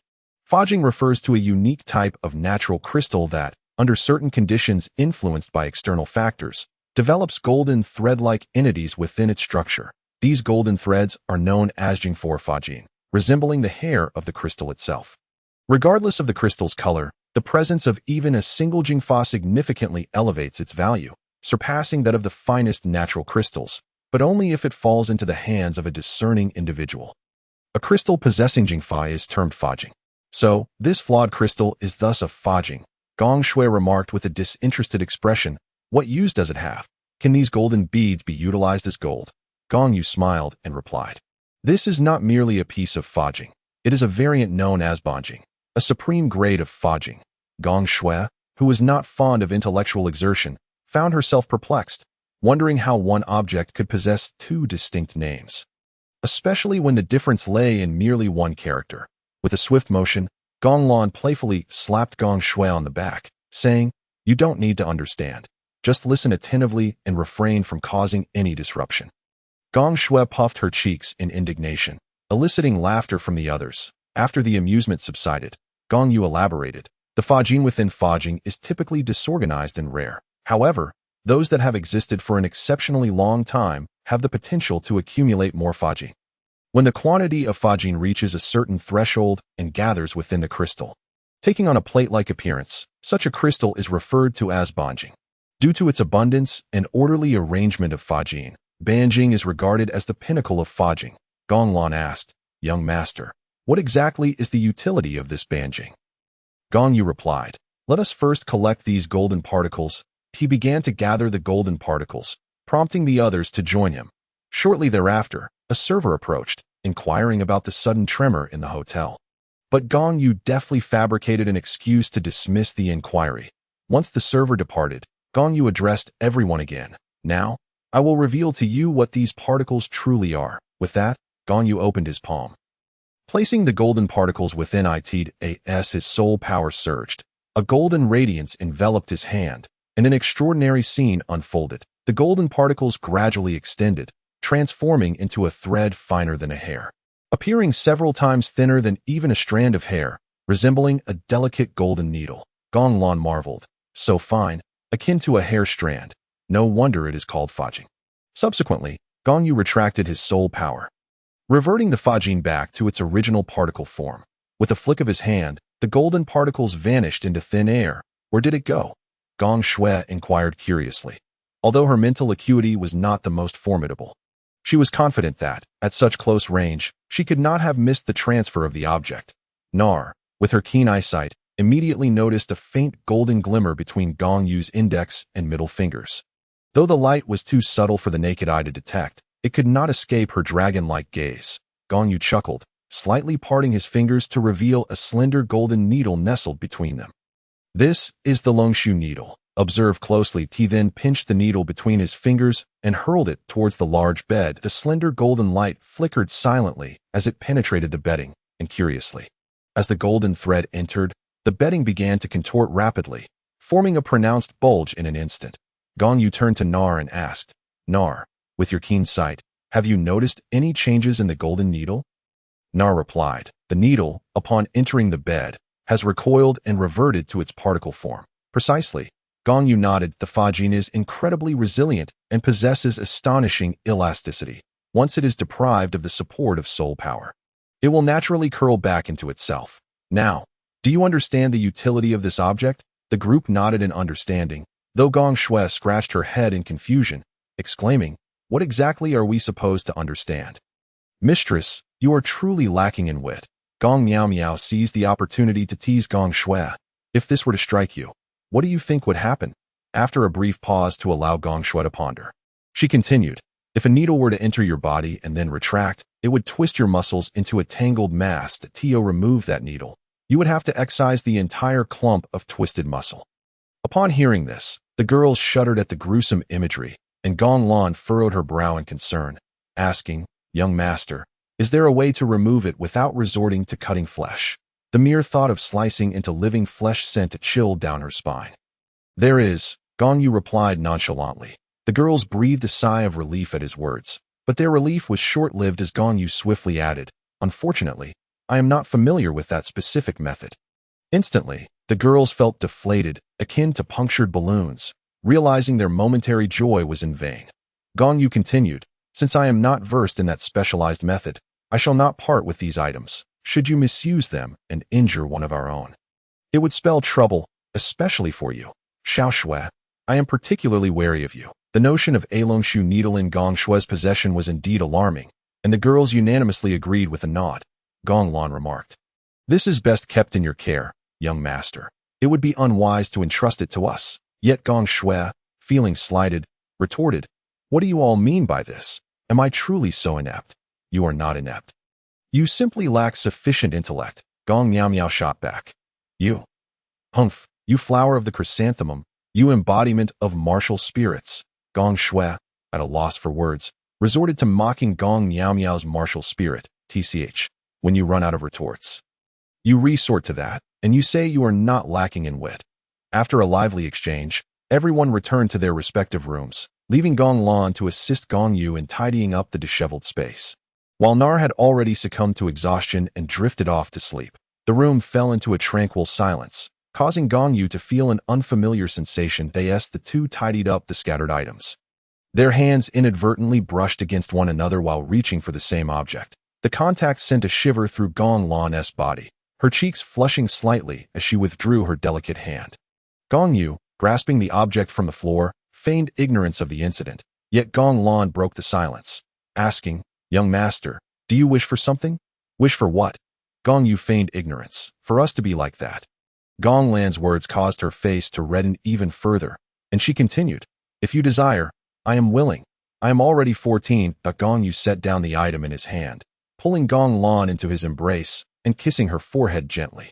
Fajing refers to a unique type of natural crystal that, under certain conditions influenced by external factors, develops golden thread-like entities within its structure. These golden threads are known as Jingfor Fajin, resembling the hair of the crystal itself. Regardless of the crystal's color, the presence of even a single Jingfa significantly elevates its value, surpassing that of the finest natural crystals, but only if it falls into the hands of a discerning individual. A crystal possessing Jingfa is termed Fajing. So, this flawed crystal is thus a Fajing. Gong Shui remarked with a disinterested expression, what use does it have? Can these golden beads be utilized as gold? Gong Yu smiled and replied, this is not merely a piece of Fajing. It is a variant known as Banjing, a supreme grade of Fajing. Gong Shui, who was not fond of intellectual exertion, found herself perplexed, wondering how one object could possess two distinct names, especially when the difference lay in merely one character. With a swift motion, Gong Lan playfully slapped Gong Shui on the back, saying, you don't need to understand. Just listen attentively and refrain from causing any disruption. Gong Shui puffed her cheeks in indignation, eliciting laughter from the others. After the amusement subsided, Gong Yu elaborated, the Fajin within Fajing is typically disorganized and rare. However, those that have existed for an exceptionally long time have the potential to accumulate more Fajin. When the quantity of Fajin reaches a certain threshold and gathers within the crystal, taking on a plate-like appearance, such a crystal is referred to as Banjing. Due to its abundance and orderly arrangement of Fajin, Banjing is regarded as the pinnacle of Fajing. Gong Lan asked, young master, what exactly is the utility of this Banjing? Gong Yu replied, let us first collect these golden particles. He began to gather the golden particles, prompting the others to join him. Shortly thereafter, a server approached, inquiring about the sudden tremor in the hotel. But Gong Yu deftly fabricated an excuse to dismiss the inquiry. Once the server departed, Gong Yu addressed everyone again. Now, I will reveal to you what these particles truly are. With that, Gong Yu opened his palm. Placing the golden particles within his soul power surged. A golden radiance enveloped his hand, and an extraordinary scene unfolded. The golden particles gradually extended, transforming into a thread finer than a hair, appearing several times thinner than even a strand of hair, resembling a delicate golden needle. Gong Lan marveled, so fine, akin to a hair strand. No wonder it is called Fajing. Subsequently, Gong Yu retracted his soul power, reverting the Fajin back to its original particle form. With a flick of his hand, the golden particles vanished into thin air. Where did it go? Gong Shui inquired curiously. Although her mental acuity was not the most formidable, she was confident that, at such close range, she could not have missed the transfer of the object. Nar, with her keen eyesight, immediately noticed a faint golden glimmer between Gong Yu's index and middle fingers. Though the light was too subtle for the naked eye to detect, it could not escape her dragon-like gaze. Gong Yu chuckled, slightly parting his fingers to reveal a slender golden needle nestled between them. "This is the Longshu needle. Observe closely." He then pinched the needle between his fingers and hurled it towards the large bed. A slender golden light flickered silently as it penetrated the bedding, and curiously, as the golden thread entered, the bedding began to contort rapidly, forming a pronounced bulge in an instant. Gong Yu turned to Nar and asked, "Nar, with your keen sight, have you noticed any changes in the golden needle?" Nar replied, "The needle, upon entering the bed, has recoiled and reverted to its particle form." "Precisely." Gong Yu nodded. "The Fajin is incredibly resilient and possesses astonishing elasticity. Once it is deprived of the support of soul power, it will naturally curl back into itself. Now, do you understand the utility of this object?" The group nodded in understanding, though Gong Shui scratched her head in confusion, exclaiming, "What exactly are we supposed to understand?" "Mistress, you are truly lacking in wit." Gong Miao Miao seized the opportunity to tease Gong Shui. "If this were to strike you, what do you think would happen?" After a brief pause to allow Gong Shui to ponder, she continued, "If a needle were to enter your body and then retract, it would twist your muscles into a tangled mass. To Tio remove that needle, you would have to excise the entire clump of twisted muscle." Upon hearing this, the girls shuddered at the gruesome imagery, and Gong Lan furrowed her brow in concern, asking, "Young master, is there a way to remove it without resorting to cutting flesh?" The mere thought of slicing into living flesh sent a chill down her spine. "There is," Gong Yu replied nonchalantly. The girls breathed a sigh of relief at his words, but their relief was short-lived as Gong Yu swiftly added, "Unfortunately, I am not familiar with that specific method." Instantly, the girls felt deflated, akin to punctured balloons, realizing their momentary joy was in vain. Gong Yu continued, "Since I am not versed in that specialized method, I shall not part with these items. Should you misuse them and injure one of our own, it would spell trouble, especially for you. Xiao Shui, I am particularly wary of you." The notion of a Longshu needle in Gong Shui's possession was indeed alarming, and the girls unanimously agreed with a nod. Gong Lan remarked, "This is best kept in your care, young master. It would be unwise to entrust it to us." Yet Gong Shui, feeling slighted, retorted, "What do you all mean by this? Am I truly so inept?" "You are not inept. You simply lack sufficient intellect," Gong Miao Miao shot back. "You, humph, you flower of the chrysanthemum, you embodiment of martial spirits." Gong Shui, at a loss for words, resorted to mocking Gong Miao Miao's martial spirit, tch, when you run out of retorts. You resort to that, and you say you are not lacking in wit. After a lively exchange, everyone returned to their respective rooms, leaving Gong Lan to assist Gong Yu in tidying up the disheveled space. While Nar had already succumbed to exhaustion and drifted off to sleep, the room fell into a tranquil silence, causing Gong Yu to feel an unfamiliar sensation as the two tidied up the scattered items. Their hands inadvertently brushed against one another while reaching for the same object. The contact sent a shiver through Gong Lan's body, her cheeks flushing slightly as she withdrew her delicate hand. Gong Yu, grasping the object from the floor, feigned ignorance of the incident, yet Gong Lan broke the silence, asking, "Young master, do you wish for something?" "Wish for what?" Gong Yu feigned ignorance. "For us to be like that." Gong Lan's words caused her face to redden even further, and she continued, "If you desire, I am willing. I am already 14. Gong Yu set down the item in his hand, pulling Gong Lan into his embrace and kissing her forehead gently,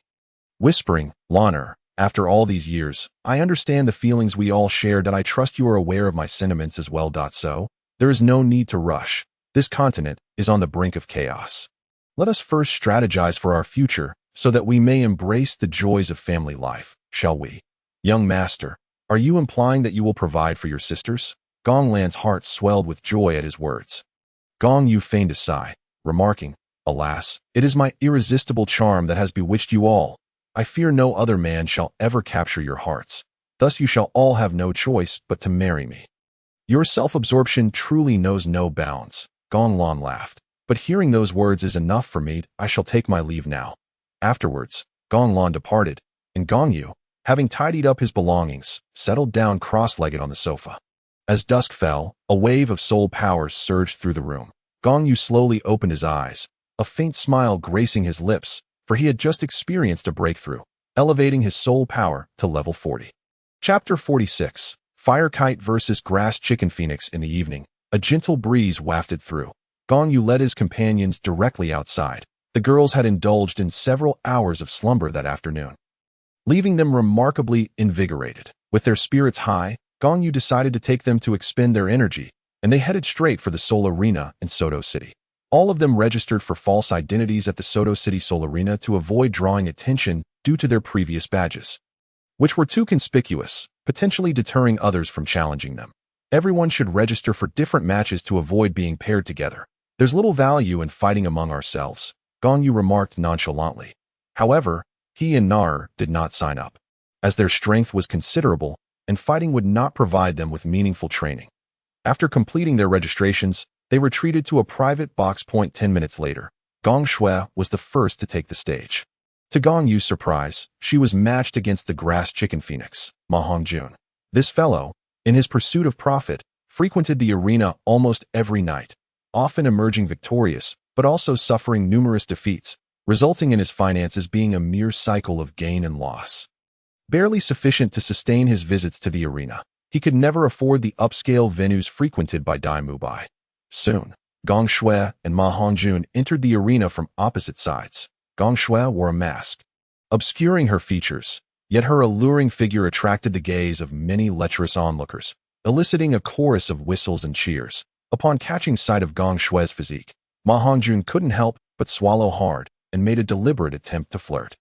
whispering, "Lan'er, after all these years, I understand the feelings we all shared. I trust you are aware of my sentiments as well. So, there is no need to rush. This continent is on the brink of chaos. Let us first strategize for our future, so that we may embrace the joys of family life, shall we?" "Young master, are you implying that you will provide for your sisters?" Gong Lan's heart swelled with joy at his words. Gong Yu feigned a sigh, remarking, "Alas, it is my irresistible charm that has bewitched you all. I fear no other man shall ever capture your hearts. Thus you shall all have no choice but to marry me." "Your self-absorption truly knows no bounds," Gong Lan laughed. "But hearing those words is enough for me. I shall take my leave now." Afterwards, Gong Lan departed, and Gong Yu, having tidied up his belongings, settled down cross-legged on the sofa. As dusk fell, a wave of soul power surged through the room. Gong Yu slowly opened his eyes, a faint smile gracing his lips, for he had just experienced a breakthrough, elevating his soul power to level 40. Chapter 46. Fire Kite vs. Grass Chicken Phoenix. In the evening, a gentle breeze wafted through. Gong Yu led his companions directly outside, The girls had indulged in several hours of slumber that afternoon, leaving them remarkably invigorated. With their spirits high, Gong Yu decided to take them to expend their energy, and they headed straight for the Seoul Arena in Soto City. All of them registered for false identities at the Soto City Seoul Arena to avoid drawing attention due to their previous badges, which were too conspicuous, potentially deterring others from challenging them. Everyone should register for different matches to avoid being paired together. There's little value in fighting among ourselves, Gong Yu remarked nonchalantly. However, he and Nar did not sign up, as their strength was considerable and fighting would not provide them with meaningful training. After completing their registrations, they retreated to a private box point 10 minutes later. Gong Shui was the first to take the stage. To Gong Yu's surprise, she was matched against the grass chicken phoenix, Ma Hongjun. This fellow, in his pursuit of profit, frequented the arena almost every night, often emerging victorious, but also suffering numerous defeats, resulting in his finances being a mere cycle of gain and loss. Barely sufficient to sustain his visits to the arena, he could never afford the upscale venues frequented by Dai Mubai. Soon, Gong Shui and Ma Hongjun entered the arena from opposite sides. Gong Shui wore a mask, obscuring her features, yet her alluring figure attracted the gaze of many lecherous onlookers, eliciting a chorus of whistles and cheers. Upon catching sight of Gong Shui's physique, Ma Hongjun couldn't help but swallow hard and made a deliberate attempt to flirt.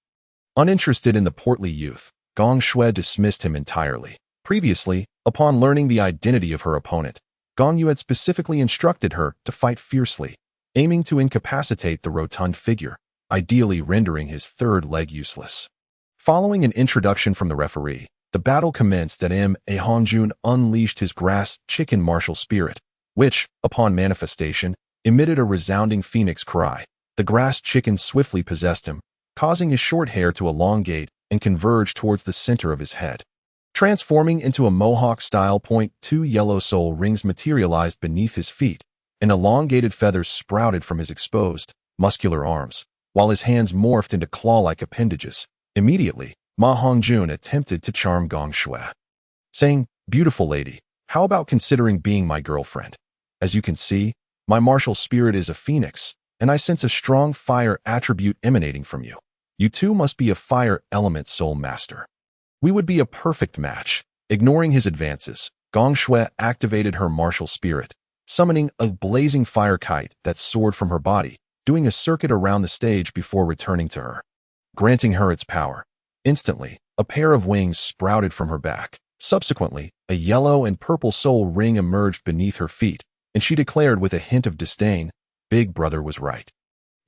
Uninterested in the portly youth, Gong Shui dismissed him entirely. Previously, upon learning the identity of her opponent, Gong Yu had specifically instructed her to fight fiercely, aiming to incapacitate the rotund figure, ideally rendering his third leg useless. Following an introduction from the referee, the battle commenced. A Hongjun unleashed his grass chicken martial spirit, which, upon manifestation, emitted a resounding phoenix cry. The grass chicken swiftly possessed him, causing his short hair to elongate and converge towards the center of his head. Transforming into a mohawk-style .2 yellow soul rings materialized beneath his feet, and elongated feathers sprouted from his exposed, muscular arms, while his hands morphed into claw-like appendages. Immediately, Ma Hongjun attempted to charm Gong Shui, saying, "Beautiful lady, how about considering being my girlfriend? As you can see, my martial spirit is a phoenix, and I sense a strong fire attribute emanating from you. You too must be a fire element soul master. We would be a perfect match." Ignoring his advances, Gong Shui activated her martial spirit, summoning a blazing fire kite that soared from her body, doing a circuit around the stage before returning to her, granting her its power. Instantly, a pair of wings sprouted from her back. Subsequently, a yellow and purple soul ring emerged beneath her feet, and she declared with a hint of disdain, "Big brother was right.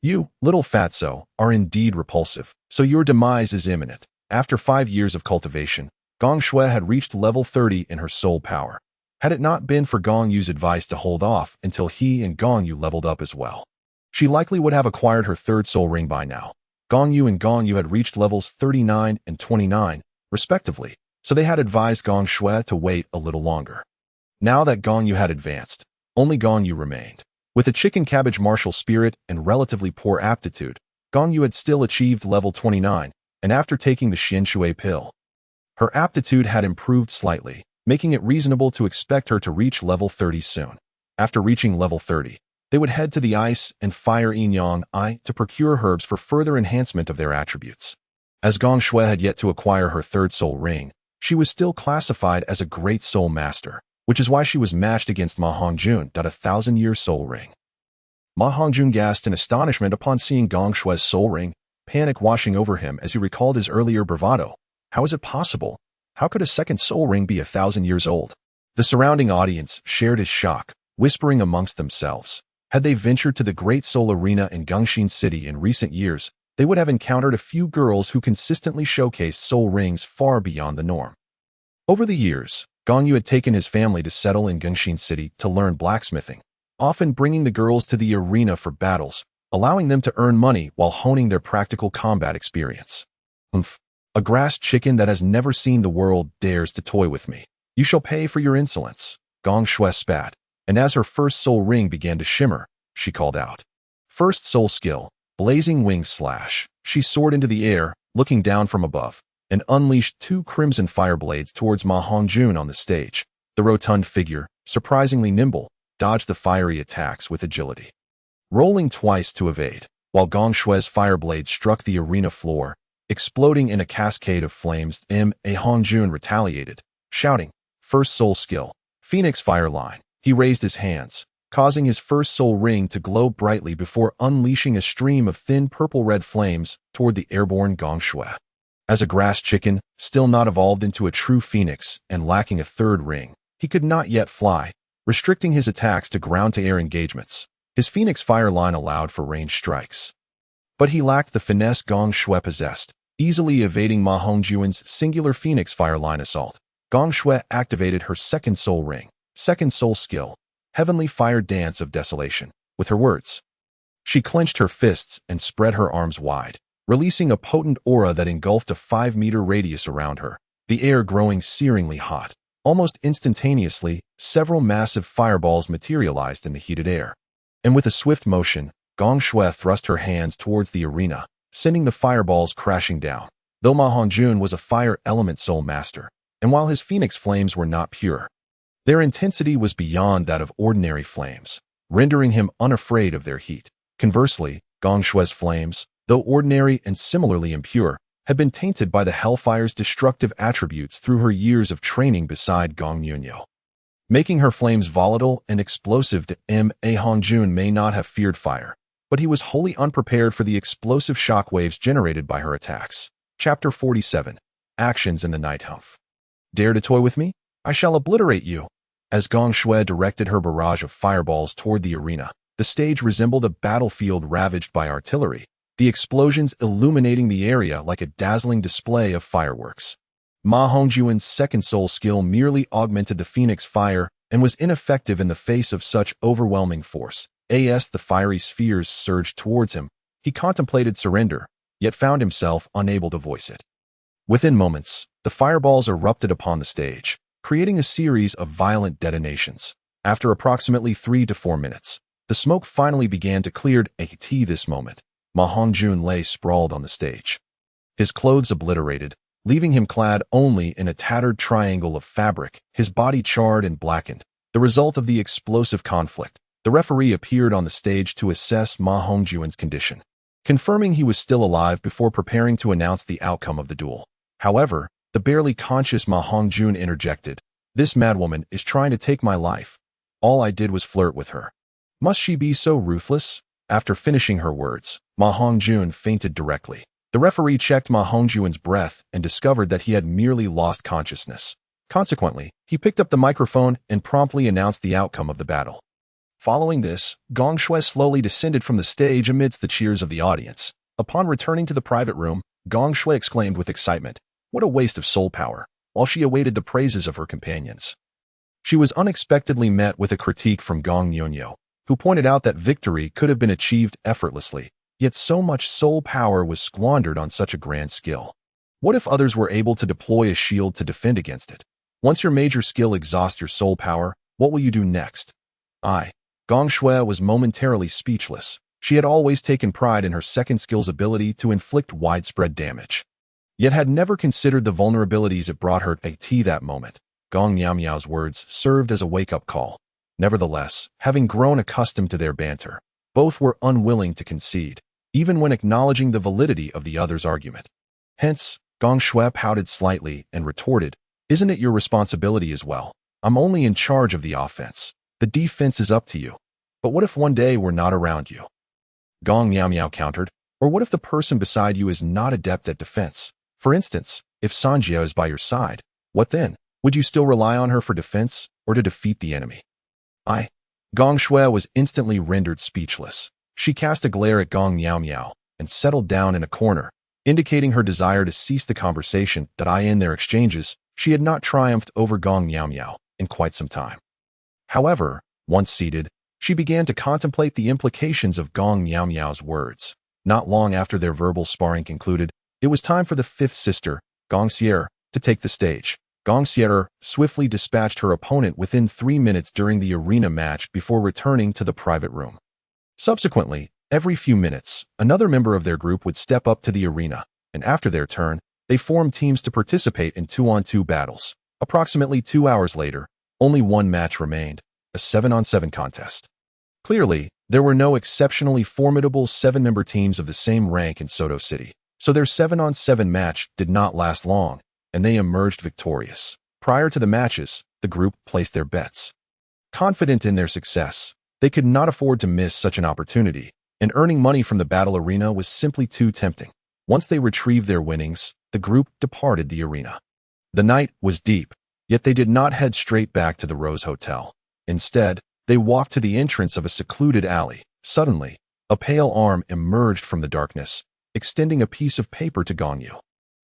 You, little fatso, are indeed repulsive, so your demise is imminent." After 5 years of cultivation, Gong Shui had reached level 30 in her soul power. Had it not been for Gong Yu's advice to hold off until he and Gong Yu leveled up as well, she likely would have acquired her third soul ring by now. Gong Yu and Gong Yu had reached levels 39 and 29, respectively, so they had advised Gong Shui to wait a little longer. Now that Gong Yu had advanced, only Gong Yu remained. With a chicken cabbage martial spirit and relatively poor aptitude, Gong Yu had still achieved level 29, and after taking the Xian Shui pill, her aptitude had improved slightly, making it reasonable to expect her to reach level 30 soon. After reaching level 30, they would head to the Ice and Fire Yin-Yang Eye to procure herbs for further enhancement of their attributes. As Gong Shui had yet to acquire her third soul ring, she was still classified as a great soul master, which is why she was matched against Ma Hongjun, a 1,000-year soul ring. Ma Hongjun gasped in astonishment upon seeing Gong Shui's soul ring, panic washing over him as he recalled his earlier bravado. How is it possible? How could a second soul ring be 1,000 years old? The surrounding audience shared his shock, whispering amongst themselves. Had they ventured to the Great Soul Arena in Gongxin City in recent years, they would have encountered a few girls who consistently showcased soul rings far beyond the norm. Over the years, Gong Yu had taken his family to settle in Gongxin City to learn blacksmithing, often bringing the girls to the arena for battles, allowing them to earn money while honing their practical combat experience. A grass chicken that has never seen the world dares to toy with me. You shall pay for your insolence. Gong Shui spat, and as her first soul ring began to shimmer, she called out. First soul skill, blazing wing slash. She soared into the air, looking down from above, and unleashed 2 crimson fire blades towards Ma Hongjun on the stage. The rotund figure, surprisingly nimble, dodged the fiery attacks with agility, rolling twice to evade. while Gong Shue's fire blade struck the arena floor, exploding in a cascade of flames. A Hongjun retaliated, shouting, "First soul skill, Phoenix Fire Line." He raised his hands, causing his first soul ring to glow brightly before unleashing a stream of thin purple-red flames toward the airborne Gong Shui. As a grass chicken, still not evolved into a true phoenix and lacking a third ring, he could not yet fly, restricting his attacks to ground-to-air engagements. His Phoenix Fire Line allowed for ranged strikes. But he lacked the finesse Gong Shui possessed, easily evading Ma Hongjuan's singular Phoenix Fire Line assault. Gong Shui activated her second soul ring, second soul skill, Heavenly Fire Dance of Desolation. With her words, she clenched her fists and spread her arms wide, releasing a potent aura that engulfed a 5-meter radius around her, the air growing searingly hot. Almost instantaneously, several massive fireballs materialized in the heated air. And with a swift motion, Gong Shui thrust her hands towards the arena, sending the fireballs crashing down. Though Ma Hongjun was a fire element soul master, and while his phoenix flames were not pure, their intensity was beyond that of ordinary flames, rendering him unafraid of their heat. Conversely, Gong Shue's flames, though ordinary and similarly impure, had been tainted by the Hellfire's destructive attributes through her years of training beside Gong Yu, making her flames volatile and explosive. A Hongjun may not have feared fire, but he was wholly unprepared for the explosive shockwaves generated by her attacks. Chapter 47. Actions in the Night Humph. Dare to toy with me? I shall obliterate you. As Gong Shui directed her barrage of fireballs toward the arena, the stage resembled a battlefield ravaged by artillery, the explosions illuminating the area like a dazzling display of fireworks. Ma Hongjuan's second soul skill merely augmented the phoenix fire and was ineffective in the face of such overwhelming force. As the fiery spheres surged towards him, he contemplated surrender, yet found himself unable to voice it. Within moments, the fireballs erupted upon the stage, creating a series of violent detonations. After approximately 3 to 4 minutes, the smoke finally began to clear. At this moment, Ma Hongjun lay sprawled on the stage, his clothes obliterated, leaving him clad only in a tattered triangle of fabric, his body charred and blackened, the result of the explosive conflict. The referee appeared on the stage to assess Ma Hongjuan's condition, confirming he was still alive before preparing to announce the outcome of the duel. However, the barely conscious Ma Hongjun interjected, "This madwoman is trying to take my life. All I did was flirt with her. Must she be so ruthless?" After finishing her words, Ma Hongjun fainted directly. The referee checked Ma Hongjuan's breath and discovered that he had merely lost consciousness. Consequently, he picked up the microphone and promptly announced the outcome of the battle. Following this, Gong Shui slowly descended from the stage amidst the cheers of the audience. Upon returning to the private room, Gong Shui exclaimed with excitement, "What a waste of soul power," while she awaited the praises of her companions. She was unexpectedly met with a critique from Gong Yu, who pointed out that victory could have been achieved effortlessly, yet so much soul power was squandered on such a grand skill. What if others were able to deploy a shield to defend against it? Once your major skill exhausts your soul power, what will you do next? Gong Shui was momentarily speechless. She had always taken pride in her second skill's ability to inflict widespread damage, yet had never considered the vulnerabilities it brought her. At that moment, Gong Miao's words served as a wake-up call. Nevertheless, having grown accustomed to their banter, both were unwilling to concede, even when acknowledging the validity of the other's argument. Hence, Gong Shui pouted slightly and retorted, "Isn't it your responsibility as well? I'm only in charge of the offense. The defense is up to you. But what if one day we're not around you?" Gong Miao countered, "Or what if the person beside you is not adept at defense? For instance, if Sanjia is by your side, what then? Would you still rely on her for defense or to defeat the enemy?" Gong Shui was instantly rendered speechless. She cast a glare at Gong Miao and settled down in a corner, indicating her desire to cease the conversation. In their exchanges, she had not triumphed over Gong Miao in quite some time. However, once seated, she began to contemplate the implications of Gong Miao's words. Not long after their verbal sparring concluded, it was time for the fifth sister, Gong Xier, to take the stage. Gong Xier swiftly dispatched her opponent within 3 minutes during the arena match before returning to the private room. Subsequently, every few minutes, another member of their group would step up to the arena, and after their turn, they formed teams to participate in 2-on-2 battles. Approximately 2 hours later, only one match remained, a 7-on-7 contest. Clearly, there were no exceptionally formidable 7-member teams of the same rank in Soto City, so their 7-on-7 match did not last long, and they emerged victorious. Prior to the matches, the group placed their bets. Confident in their success, they could not afford to miss such an opportunity, and earning money from the battle arena was simply too tempting. Once they retrieved their winnings, the group departed the arena. The night was deep, yet they did not head straight back to the Rose Hotel. Instead, they walked to the entrance of a secluded alley. Suddenly, a pale arm emerged from the darkness, extending a piece of paper to Gong Yu.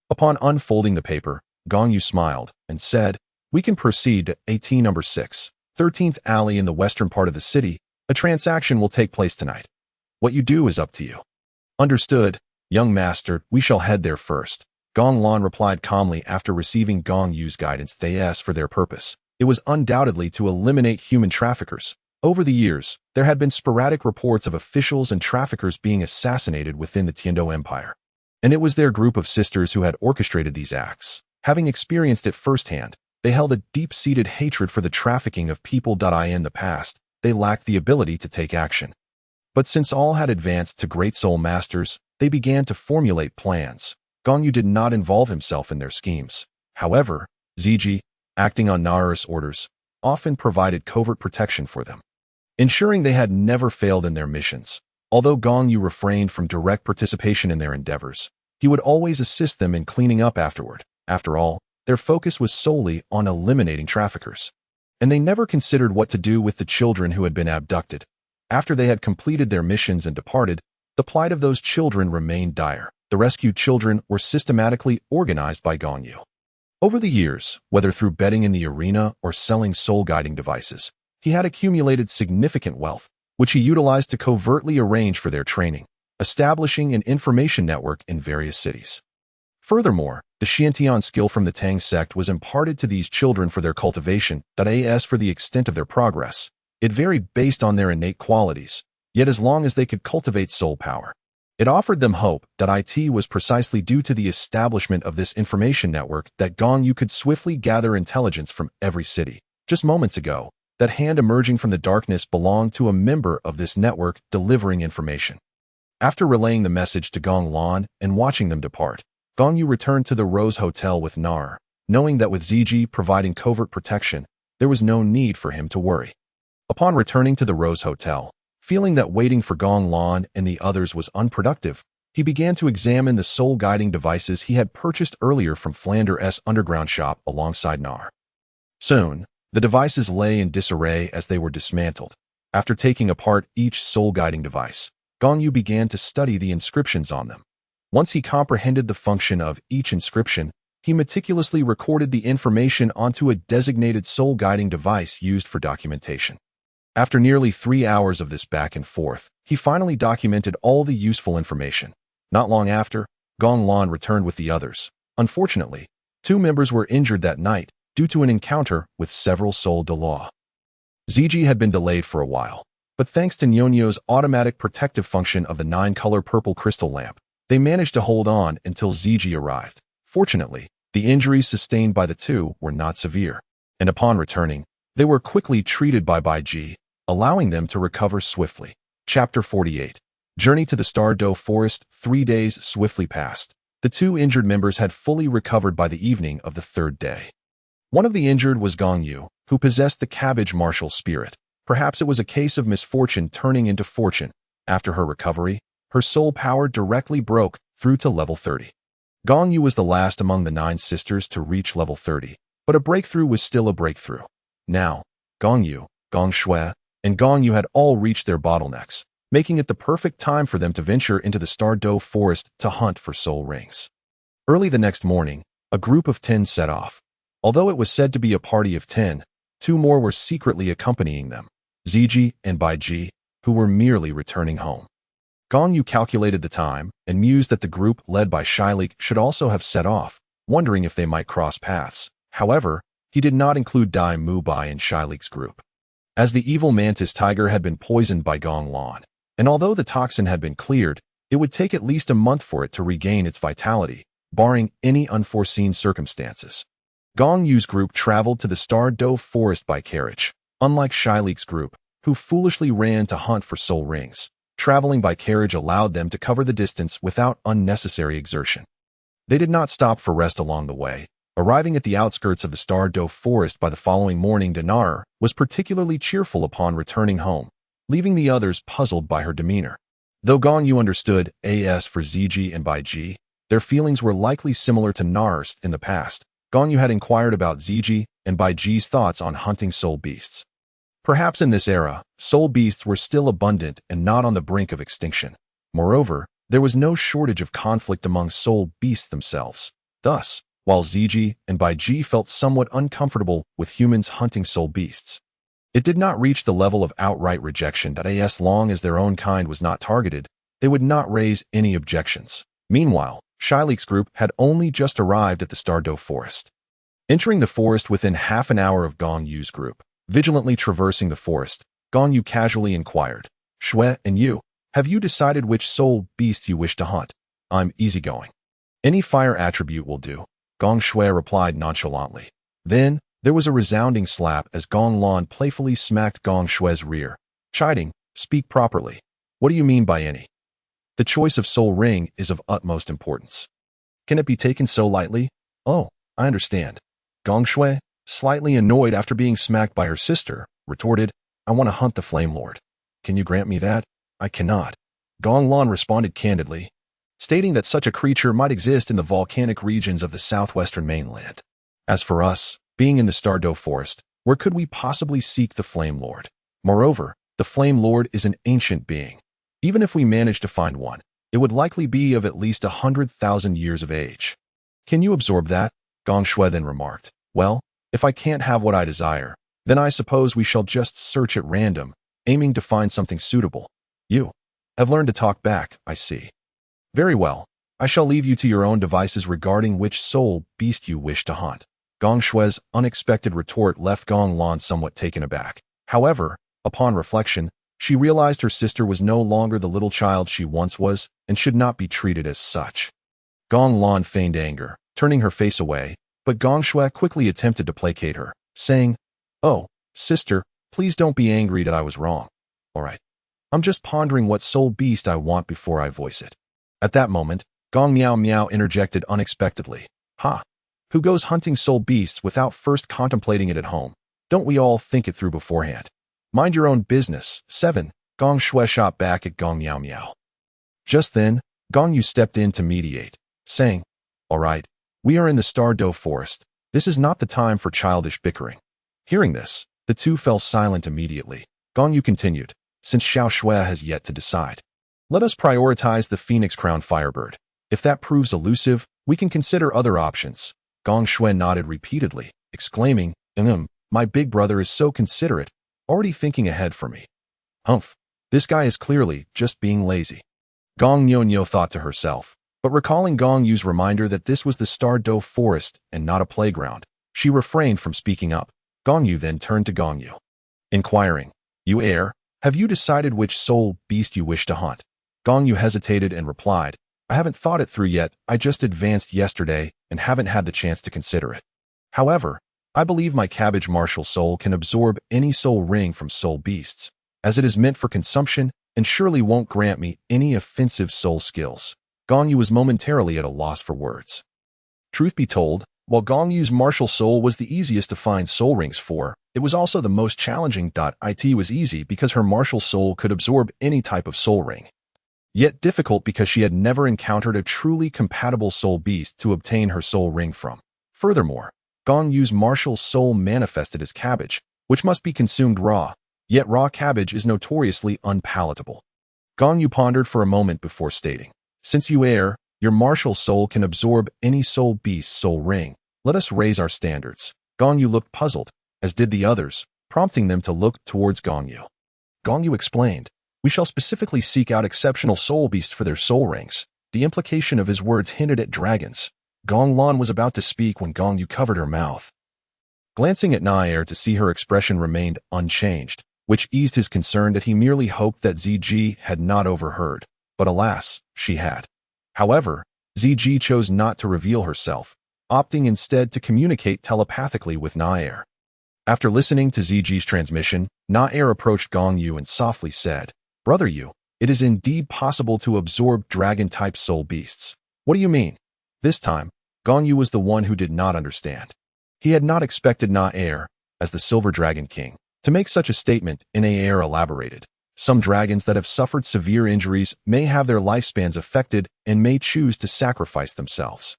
Upon unfolding the paper, Gong Yu smiled and said, "We can proceed to AT number 6, 13th alley in the western part of the city. A transaction will take place tonight. What you do is up to you." "Understood, young master, we shall head there first," Gong Lan replied calmly after receiving Gong Yu's guidance. They asked for their purpose. It was undoubtedly to eliminate human traffickers. Over the years, there had been sporadic reports of officials and traffickers being assassinated within the Tiando Empire. And it was their group of sisters who had orchestrated these acts. Having experienced it firsthand, they held a deep-seated hatred for the trafficking of people. In the past, they lacked the ability to take action. But since all had advanced to great soul masters, they began to formulate plans. Gong Yu did not involve himself in their schemes. However, Ziji, acting on Nara's orders, often provided covert protection for them, ensuring they had never failed in their missions. Although Gong Yu refrained from direct participation in their endeavors, he would always assist them in cleaning up afterward. After all, their focus was solely on eliminating traffickers. And they never considered what to do with the children who had been abducted. After they had completed their missions and departed, the plight of those children remained dire. The rescued children were systematically organized by Gong Yu. Over the years, whether through betting in the arena or selling soul-guiding devices, he had accumulated significant wealth, which he utilized to covertly arrange for their training, establishing an information network in various cities. Furthermore, the Xiantian skill from the Tang sect was imparted to these children for their cultivation. As for the extent of their progress, it varied based on their innate qualities, yet as long as they could cultivate soul power, it offered them hope. It was precisely due to the establishment of this information network that Gong Yu could swiftly gather intelligence from every city. Just moments ago, that hand emerging from the darkness belonged to a member of this network delivering information. After relaying the message to Gong Lan and watching them depart, Gong Yu returned to the Rose Hotel with Nar, knowing that with Ziji providing covert protection, there was no need for him to worry. Upon returning to the Rose Hotel, feeling that waiting for Gong Lan and the others was unproductive, he began to examine the soul-guiding devices he had purchased earlier from Flanders' underground shop alongside Nar. Soon, the devices lay in disarray as they were dismantled. After taking apart each soul-guiding device, Gong Yu began to study the inscriptions on them. Once he comprehended the function of each inscription, he meticulously recorded the information onto a designated soul-guiding device used for documentation. After nearly 3 hours of this back and forth, he finally documented all the useful information. Not long after, Gong Lan returned with the others. Unfortunately, 2 members were injured that night due to an encounter with several soul Douluo. Ziji had been delayed for a while, but thanks to Nyonyo's automatic protective function of the 9-color purple crystal lamp, they managed to hold on until Ziji arrived. Fortunately, the injuries sustained by the 2 were not severe, and upon returning, they were quickly treated by Baiji, allowing them to recover swiftly. Chapter 48. Journey to the Douluo Forest. 3 days swiftly passed. The 2 injured members had fully recovered by the evening of the 3rd day. One of the injured was Gong Yu, who possessed the cabbage martial spirit. Perhaps it was a case of misfortune turning into fortune. After her recovery, her soul power directly broke through to level 30. Gong Yu was the last among the 9 sisters to reach level 30, but a breakthrough was still a breakthrough. Now, Gong Yu, Gong Shui, and Gong Yu had all reached their bottlenecks, making it the perfect time for them to venture into the Douluo Forest to hunt for soul rings. Early the next morning, a group of 10 set off. Although it was said to be a party of 10, 2 more were secretly accompanying them, Ziji and Baiji, who were merely returning home. Gong Yu calculated the time and mused that the group led by Shilik should also have set off, wondering if they might cross paths. However, he did not include Dai Mubai in Shilik's group, as the evil mantis tiger had been poisoned by Gong Lan, and although the toxin had been cleared, it would take at least a month for it to regain its vitality, barring any unforeseen circumstances. Gong Yu's group traveled to the Douluo Forest by carriage. Unlike Shilik's group, who foolishly ran to hunt for soul rings. Traveling by carriage allowed them to cover the distance without unnecessary exertion. They did not stop for rest along the way. Arriving at the outskirts of the Douluo forest by the following morning, Dinar was particularly cheerful upon returning home, leaving the others puzzled by her demeanor. Though Gong Yu understood as for Ziji and Baiji, their feelings were likely similar to Nar's in the past. Gong Yu had inquired about Ziji and Baiji's thoughts on hunting soul beasts. Perhaps in this era, soul beasts were still abundant and not on the brink of extinction. Moreover, there was no shortage of conflict among soul beasts themselves. Thus, while Ziji and Baiji felt somewhat uncomfortable with humans hunting soul beasts, it did not reach the level of outright rejection that as long as their own kind was not targeted, they would not raise any objections. Meanwhile, Shilik's group had only just arrived at the Douluo forest. Entering the forest within half an hour of Gong Yu's group, vigilantly traversing the forest, Gong Yu casually inquired, "Shui and you, have you decided which soul beast you wish to hunt?" "I'm easygoing. Any fire attribute will do," Gong Shui replied nonchalantly. Then, there was a resounding slap as Gong Lan playfully smacked Gong Shui's rear, chiding, "Speak properly. What do you mean by any? The choice of soul ring is of utmost importance. Can it be taken so lightly?" "Oh, I understand." Gong Shui, slightly annoyed after being smacked by her sister, retorted, "I want to hunt the Flame Lord. Can you grant me that?" "I cannot." Gong Lan responded candidly, stating that such a creature might exist in the volcanic regions of the southwestern mainland. As for us, being in the Douluo forest, where could we possibly seek the Flame Lord? Moreover, the Flame Lord is an ancient being. Even if we manage to find one, it would likely be of at least 100,000 years of age. "Can you absorb that?" Gong Shui then remarked. "Well, if I can't have what I desire, then I suppose we shall just search at random, aiming to find something suitable." "You have learned to talk back, I see. Very well, I shall leave you to your own devices regarding which soul beast you wish to hunt." Gong Shui's unexpected retort left Gong Lan somewhat taken aback. However, upon reflection, she realized her sister was no longer the little child she once was and should not be treated as such. Gong Lan feigned anger, turning her face away, but Gong Shui quickly attempted to placate her, saying, "Oh, sister, please don't be angry that I was wrong. All right. I'm just pondering what soul beast I want before I voice it." At that moment, Gong Miao Miao interjected unexpectedly. "Ha! Who goes hunting soul beasts without first contemplating it at home? Don't we all think it through beforehand? Mind your own business." 7. Gong Shui shot back at Gong Miao Miao. Just then, Gong Yu stepped in to mediate, saying, "All right, we are in the Douluo forest. This is not the time for childish bickering." Hearing this, the two fell silent immediately. Gong Yu continued, "Since Xiao Shui has yet to decide, let us prioritize the Phoenix Crown Firebird. If that proves elusive, we can consider other options." Gong Shui nodded repeatedly, exclaiming, "My big brother is so considerate, already thinking ahead for me. Humph, this guy is clearly just being lazy." Gong Nyo thought to herself, but recalling Gong Yu's reminder that this was the Douluo forest and not a playground, she refrained from speaking up. Gong Yu then turned to Gong Yu, inquiring, "You heir, have you decided which soul beast you wish to hunt?" Gong Yu hesitated and replied, "I haven't thought it through yet. I just advanced yesterday and haven't had the chance to consider it. However, I believe my cabbage martial soul can absorb any soul ring from soul beasts, as it is meant for consumption and surely won't grant me any offensive soul skills." Gong Yu was momentarily at a loss for words. Truth be told, while Gong Yu's martial soul was the easiest to find soul rings for, it was also the most challenging. It was easy because her martial soul could absorb any type of soul ring, yet difficult because she had never encountered a truly compatible soul beast to obtain her soul ring from. Furthermore, Gong Yu's martial soul manifested as cabbage, which must be consumed raw, yet raw cabbage is notoriously unpalatable. Gong Yu pondered for a moment before stating, "Since you heir, your martial soul can absorb any soul beast's soul ring, let us raise our standards." Gong Yu looked puzzled, as did the others, prompting them to look towards Gong Yu. Gong Yu explained, "We shall specifically seek out exceptional soul beasts for their soul rings." The implication of his words hinted at dragons. Gong Lan was about to speak when Gong Yu covered her mouth. Glancing at Nair to see her expression remained unchanged, which eased his concern that he merely hoped that Ziji had not overheard, but alas, she had. However, Ziji chose not to reveal herself, opting instead to communicate telepathically with Nair. After listening to Ziji's transmission, Na-air approached Gong Yu and softly said, "Brother Yu, it is indeed possible to absorb dragon-type soul beasts." "What do you mean?" This time, Gong Yu was the one who did not understand. He had not expected Na-air, as the Silver Dragon King, to make such a statement. Na-air elaborated. Some dragons that have suffered severe injuries may have their lifespans affected and may choose to sacrifice themselves.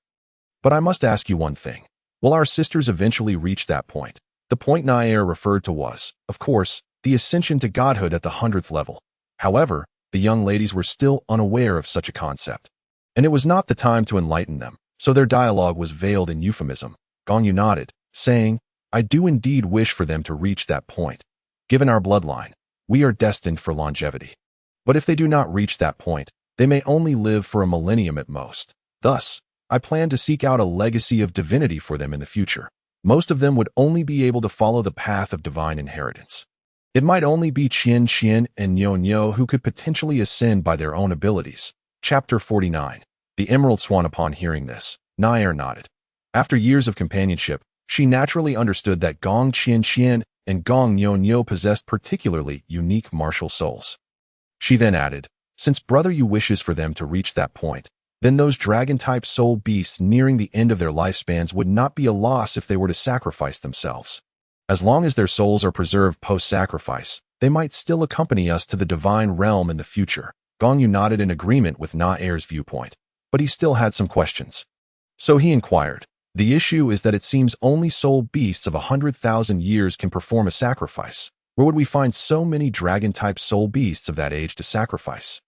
But I must ask you one thing. Will our sisters eventually reach that point? The point Na-air referred to was, of course, the ascension to godhood at the 100th level. However, the young ladies were still unaware of such a concept. And it was not the time to enlighten them, so their dialogue was veiled in euphemism. Gong Yu nodded, saying, "I do indeed wish for them to reach that point. Given our bloodline, we are destined for longevity. But if they do not reach that point, they may only live for a millennium at most. Thus, I plan to seek out a legacy of divinity for them in the future. Most of them would only be able to follow the path of divine inheritance. It might only be Qian Qian and Nyo Nyo who could potentially ascend by their own abilities." Chapter 49. The Emerald Swan. Upon hearing this, Na-air nodded. After years of companionship, she naturally understood that Gong Qian Qian and Gong Nyo Nyo possessed particularly unique martial souls. She then added, "Since Brother Yu wishes for them to reach that point, then those dragon-type soul beasts nearing the end of their lifespans would not be a loss if they were to sacrifice themselves. As long as their souls are preserved post-sacrifice, they might still accompany us to the divine realm in the future." Gong Yu nodded in agreement with Na-air's viewpoint, but he still had some questions. So he inquired, "The issue is that it seems only soul beasts of 100,000 years can perform a sacrifice. Where would we find so many dragon-type soul beasts of that age to sacrifice?"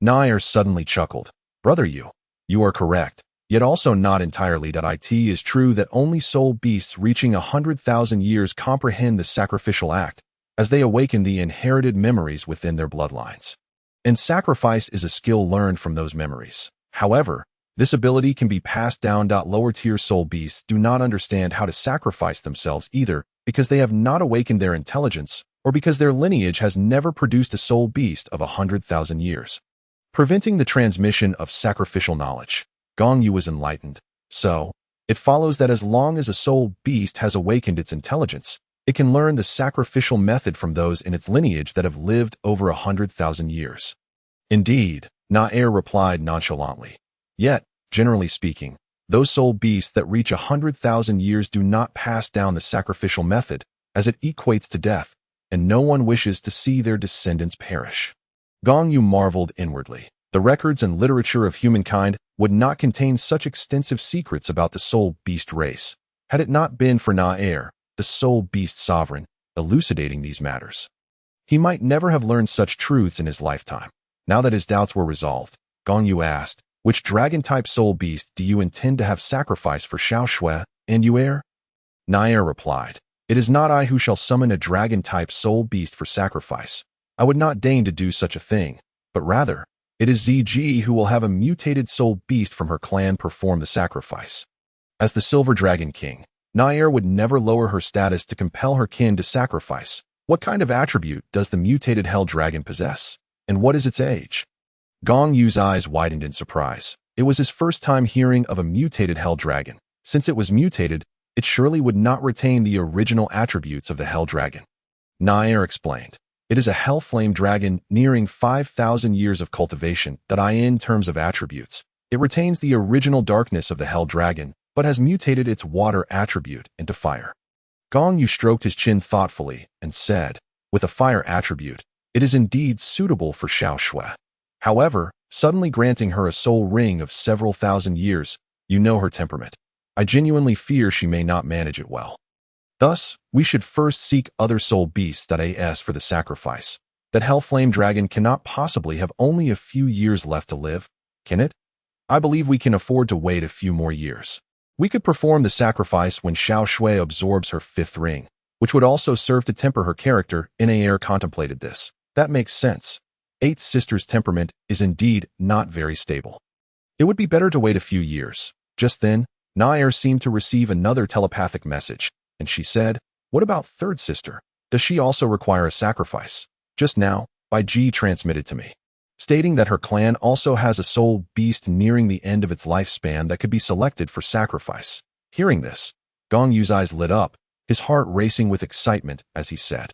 Na-air suddenly chuckled. "Brother Yu, you are correct, yet also not entirely. It is true that only soul beasts reaching 100,000 years comprehend the sacrificial act, as they awaken the inherited memories within their bloodlines. And sacrifice is a skill learned from those memories. However, this ability can be passed down. Lower-tier soul beasts do not understand how to sacrifice themselves either because they have not awakened their intelligence or because their lineage has never produced a soul beast of 100,000 years, preventing the transmission of sacrificial knowledge." Gong Yu was enlightened. So, it follows that as long as a soul beast has awakened its intelligence, it can learn the sacrificial method from those in its lineage that have lived over 100,000 years. "Indeed," Na-air replied nonchalantly. "Yet, generally speaking, those soul beasts that reach 100,000 years do not pass down the sacrificial method, as it equates to death, and no one wishes to see their descendants perish." Gong Yu marveled inwardly. The records and literature of humankind would not contain such extensive secrets about the soul beast race, had it not been for Na-air, the soul beast sovereign, elucidating these matters. He might never have learned such truths in his lifetime. Now that his doubts were resolved, Gong Yu asked, "Which dragon-type soul beast do you intend to have sacrificed for Xiao Shui and Yu'er?" Na-air replied, "It is not I who shall summon a dragon-type soul beast for sacrifice. I would not deign to do such a thing, but rather, it is Ziji who will have a mutated soul beast from her clan perform the sacrifice." As the Silver Dragon King, Na-air would never lower her status to compel her kin to sacrifice. What kind of attribute does the mutated hell dragon possess? And what is its age? Gong Yu's eyes widened in surprise. It was his first time hearing of a mutated hell dragon. Since it was mutated, it surely would not retain the original attributes of the hell dragon. Na-air explained, "It is a hell flame dragon nearing 5,000 years of cultivation. In terms of attributes, it retains the original darkness of the hell dragon, but has mutated its water attribute into fire." Gong Yu stroked his chin thoughtfully and said, "With a fire attribute, it is indeed suitable for Xiao Shui. However, suddenly granting her a soul ring of several thousand years, you know her temperament. I genuinely fear she may not manage it well. Thus, we should first seek other soul beasts. As for the sacrifice, that hell flame dragon cannot possibly have only a few years left to live, can it? I believe we can afford to wait a few more years. We could perform the sacrifice when Xiao Shui absorbs her 5th ring, which would also serve to temper her character." Na-air contemplated this. That makes sense. 8th sister's temperament is indeed not very stable. It would be better to wait a few years. Just then, Na-air seemed to receive another telepathic message, and she said, "What about 3rd sister? Does she also require a sacrifice?" Just now, Bai Ji transmitted to me, stating that her clan also has a soul beast nearing the end of its lifespan that could be selected for sacrifice. Hearing this, Gong Yu's eyes lit up, his heart racing with excitement as he said,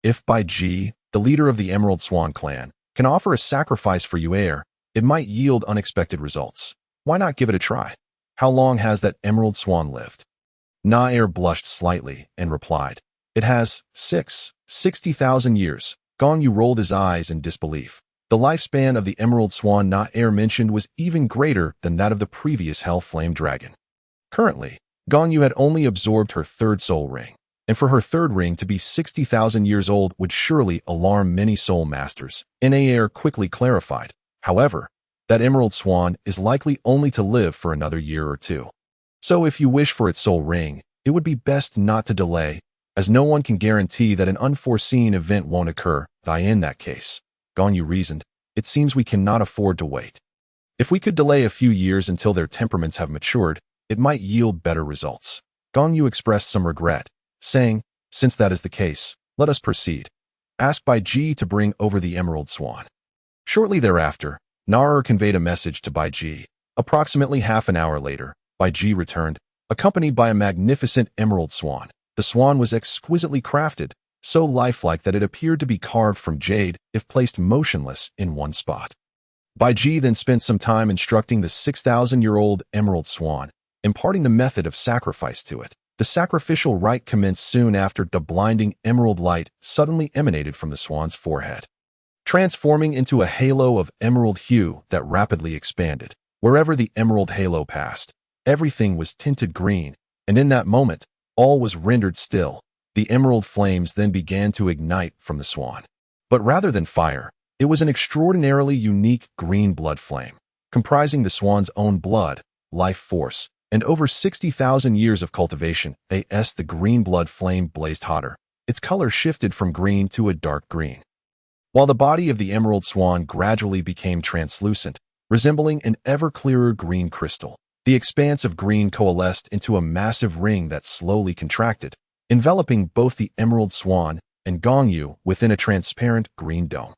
"If Bai Ji, the leader of the Emerald Swan clan, can offer a sacrifice for you heir, it might yield unexpected results. Why not give it a try? How long has that Emerald Swan lived?" Na-Air blushed slightly and replied, "It has 60,000 years." Gong Yu rolled his eyes in disbelief. The lifespan of the Emerald Swan Na-Air mentioned was even greater than that of the previous Hell Flame Dragon. Currently, Gong Yu had only absorbed her third soul ring, and for her third ring to be 60,000 years old would surely alarm many soul masters. Na-Air quickly clarified, however, that Emerald Swan is likely only to live for another year or two. So if you wish for its soul ring, it would be best not to delay, as no one can guarantee that an unforeseen event won't occur. In that case, Gong Yu reasoned, it seems we cannot afford to wait. If we could delay a few years until their temperaments have matured, it might yield better results. Gong Yu expressed some regret, saying, since that is the case, let us proceed. Ask Bai Ji to bring over the Emerald Swan. Shortly thereafter, Na-Air conveyed a message to Bai Ji. Approximately half an hour later, Bai Ji returned, accompanied by a magnificent Emerald Swan. The swan was exquisitely crafted, so lifelike that it appeared to be carved from jade if placed motionless in one spot. Bai Ji then spent some time instructing the 6,000-year-old Emerald Swan, imparting the method of sacrifice to it. The sacrificial rite commenced soon after the blinding emerald light suddenly emanated from the swan's forehead, transforming into a halo of emerald hue that rapidly expanded. Wherever the emerald halo passed, everything was tinted green, and in that moment, all was rendered still. The emerald flames then began to ignite from the swan. But rather than fire, it was an extraordinarily unique green blood flame, comprising the swan's own blood, life force, and over 60,000 years of cultivation. The green blood flame blazed hotter. Its color shifted from green to a dark green, while the body of the emerald swan gradually became translucent, resembling an ever-clearer green crystal. The expanse of green coalesced into a massive ring that slowly contracted, enveloping both the Emerald Swan and Gong Yu within a transparent green dome.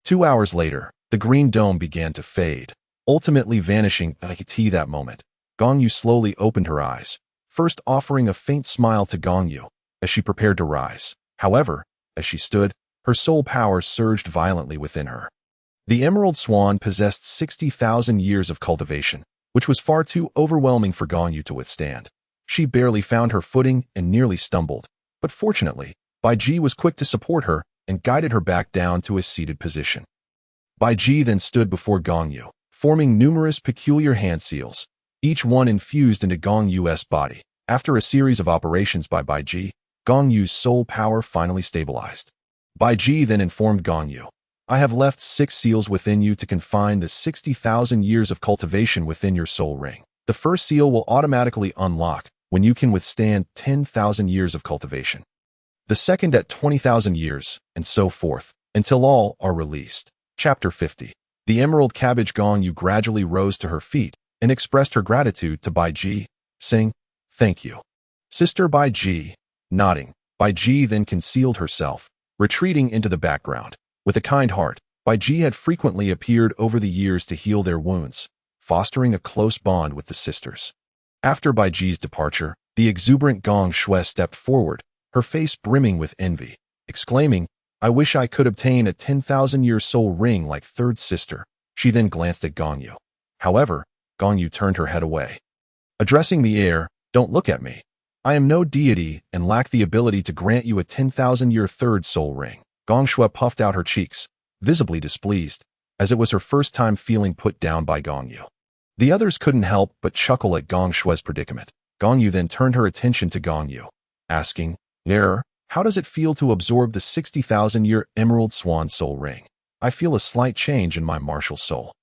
2 hours later, the green dome began to fade, ultimately vanishing at that moment. Gong Yu slowly opened her eyes, first offering a faint smile to Gong Yu as she prepared to rise. However, as she stood, her soul power surged violently within her. The Emerald Swan possessed 60,000 years of cultivation, which was far too overwhelming for Gong Yu to withstand. She barely found her footing and nearly stumbled, but fortunately, Bai Ji was quick to support her and guided her back down to a seated position. Bai Ji then stood before Gong Yu, forming numerous peculiar hand seals, each one infused into Gong Yu's body. After a series of operations by Bai Ji, Gong Yu's soul power finally stabilized. Bai Ji then informed Gong Yu, I have left 6 seals within you to confine the 60,000 years of cultivation within your soul ring. The first seal will automatically unlock when you can withstand 10,000 years of cultivation. The second at 20,000 years, and so forth, until all are released. Chapter 50. The Emerald Cabbage. Gong Yu gradually rose to her feet and expressed her gratitude to Bai Ji, saying, Thank you, Sister Bai Ji. Nodding, Bai Ji then concealed herself, retreating into the background. With a kind heart, Bai Ji had frequently appeared over the years to heal their wounds, fostering a close bond with the sisters. After Bai Ji's departure, the exuberant Gong Shui stepped forward, her face brimming with envy, exclaiming, I wish I could obtain a 10,000-year soul ring like third sister. She then glanced at Gong Yu. However, Gong Yu turned her head away. Addressing the air, don't look at me. I am no deity and lack the ability to grant you a 10,000-year third soul ring. Gong Shui puffed out her cheeks, visibly displeased, as it was her first time feeling put down by Gong Yu. The others couldn't help but chuckle at Gong Shui's predicament. Gong Yu then turned her attention to Gong Yu, asking, how does it feel to absorb the 60,000-year Emerald Swan soul ring? I feel a slight change in my martial soul.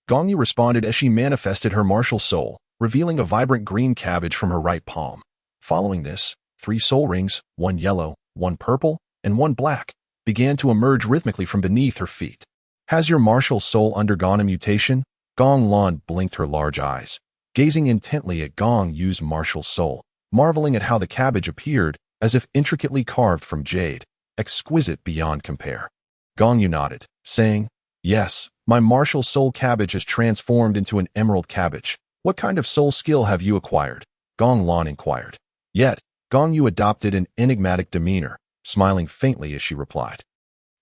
Gong Yu responded as she manifested her martial soul, revealing a vibrant green cabbage from her right palm. Following this, 3 soul rings, 1 yellow, 1 purple, and 1 black, began to emerge rhythmically from beneath her feet. Has your martial soul undergone a mutation? Gong Lan blinked her large eyes, gazing intently at Gong Yu's martial soul, marveling at how the cabbage appeared as if intricately carved from jade, exquisite beyond compare. Gong Yu nodded, saying, Yes, my martial soul cabbage has transformed into an emerald cabbage. What kind of soul skill have you acquired? Gong Lan inquired. Yet, Gong Yu adopted an enigmatic demeanor, smiling faintly as she replied.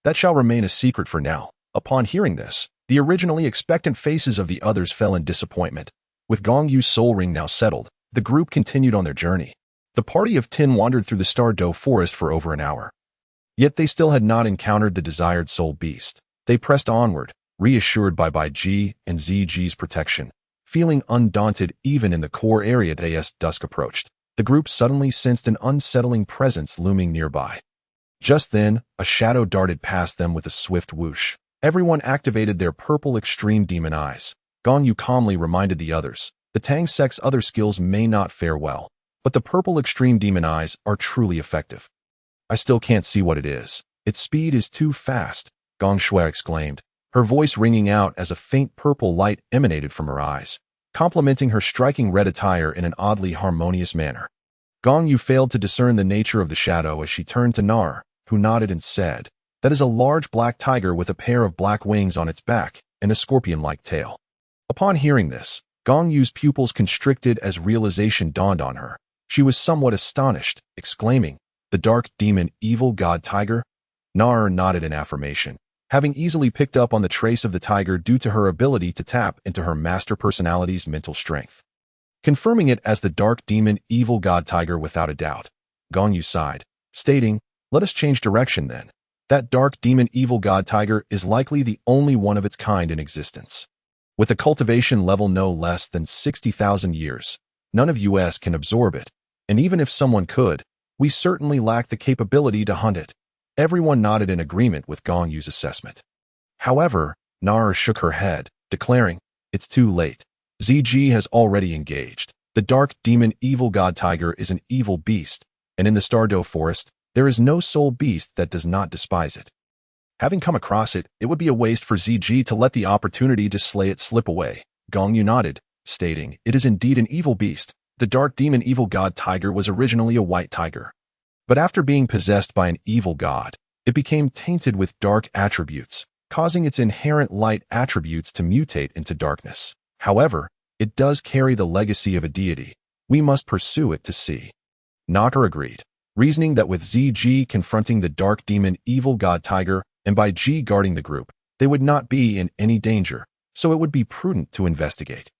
That shall remain a secret for now. Upon hearing this, the originally expectant faces of the others fell in disappointment. With Gong Yu's soul ring now settled, the group continued on their journey. The party of 10 wandered through the Douluo forest for over an hour. Yet they still had not encountered the desired soul beast. They pressed onward, reassured by Bai Ji and Zji's protection. Feeling undaunted even in the core area as dusk approached, the group suddenly sensed an unsettling presence looming nearby. Just then, a shadow darted past them with a swift whoosh. Everyone activated their purple extreme demon eyes. Gong Yu calmly reminded the others, the Tang sect's other skills may not fare well, but the purple extreme demon eyes are truly effective. I still can't see what it is. Its speed is too fast, Gong Shui exclaimed, her voice ringing out as a faint purple light emanated from her eyes, complementing her striking red attire in an oddly harmonious manner. Gong Yu failed to discern the nature of the shadow as she turned to Nar, who nodded and said, "That is a large black tiger with a pair of black wings on its back and a scorpion-like tail." Upon hearing this, Gong Yu's pupils constricted as realization dawned on her. She was somewhat astonished, exclaiming, "The dark demon evil god tiger?" Nar nodded in affirmation, having easily picked up on the trace of the tiger due to her ability to tap into her master personality's mental strength. Confirming it as the dark demon evil god tiger without a doubt, Gong Yu sighed, stating, "Let us change direction then. That dark demon evil god tiger is likely the only one of its kind in existence. With a cultivation level no less than 60,000 years, none of us can absorb it, and even if someone could, we certainly lack the capability to hunt it." Everyone nodded in agreement with Gong Yu's assessment. However, Nara shook her head, declaring, "It's too late. Zji has already engaged. The dark demon evil god tiger is an evil beast, and in the Douluo forest, there is no soul beast that does not despise it. Having come across it, it would be a waste for Zji to let the opportunity to slay it slip away." Gong Yu nodded, stating, "It is indeed an evil beast. The dark demon evil god tiger was originally a white tiger. But after being possessed by an evil god, it became tainted with dark attributes, causing its inherent light attributes to mutate into darkness. However, it does carry the legacy of a deity. We must pursue it to see." Knocker agreed, reasoning that with Zji confronting the dark demon evil god tiger and by Ji guarding the group, they would not be in any danger, so it would be prudent to investigate.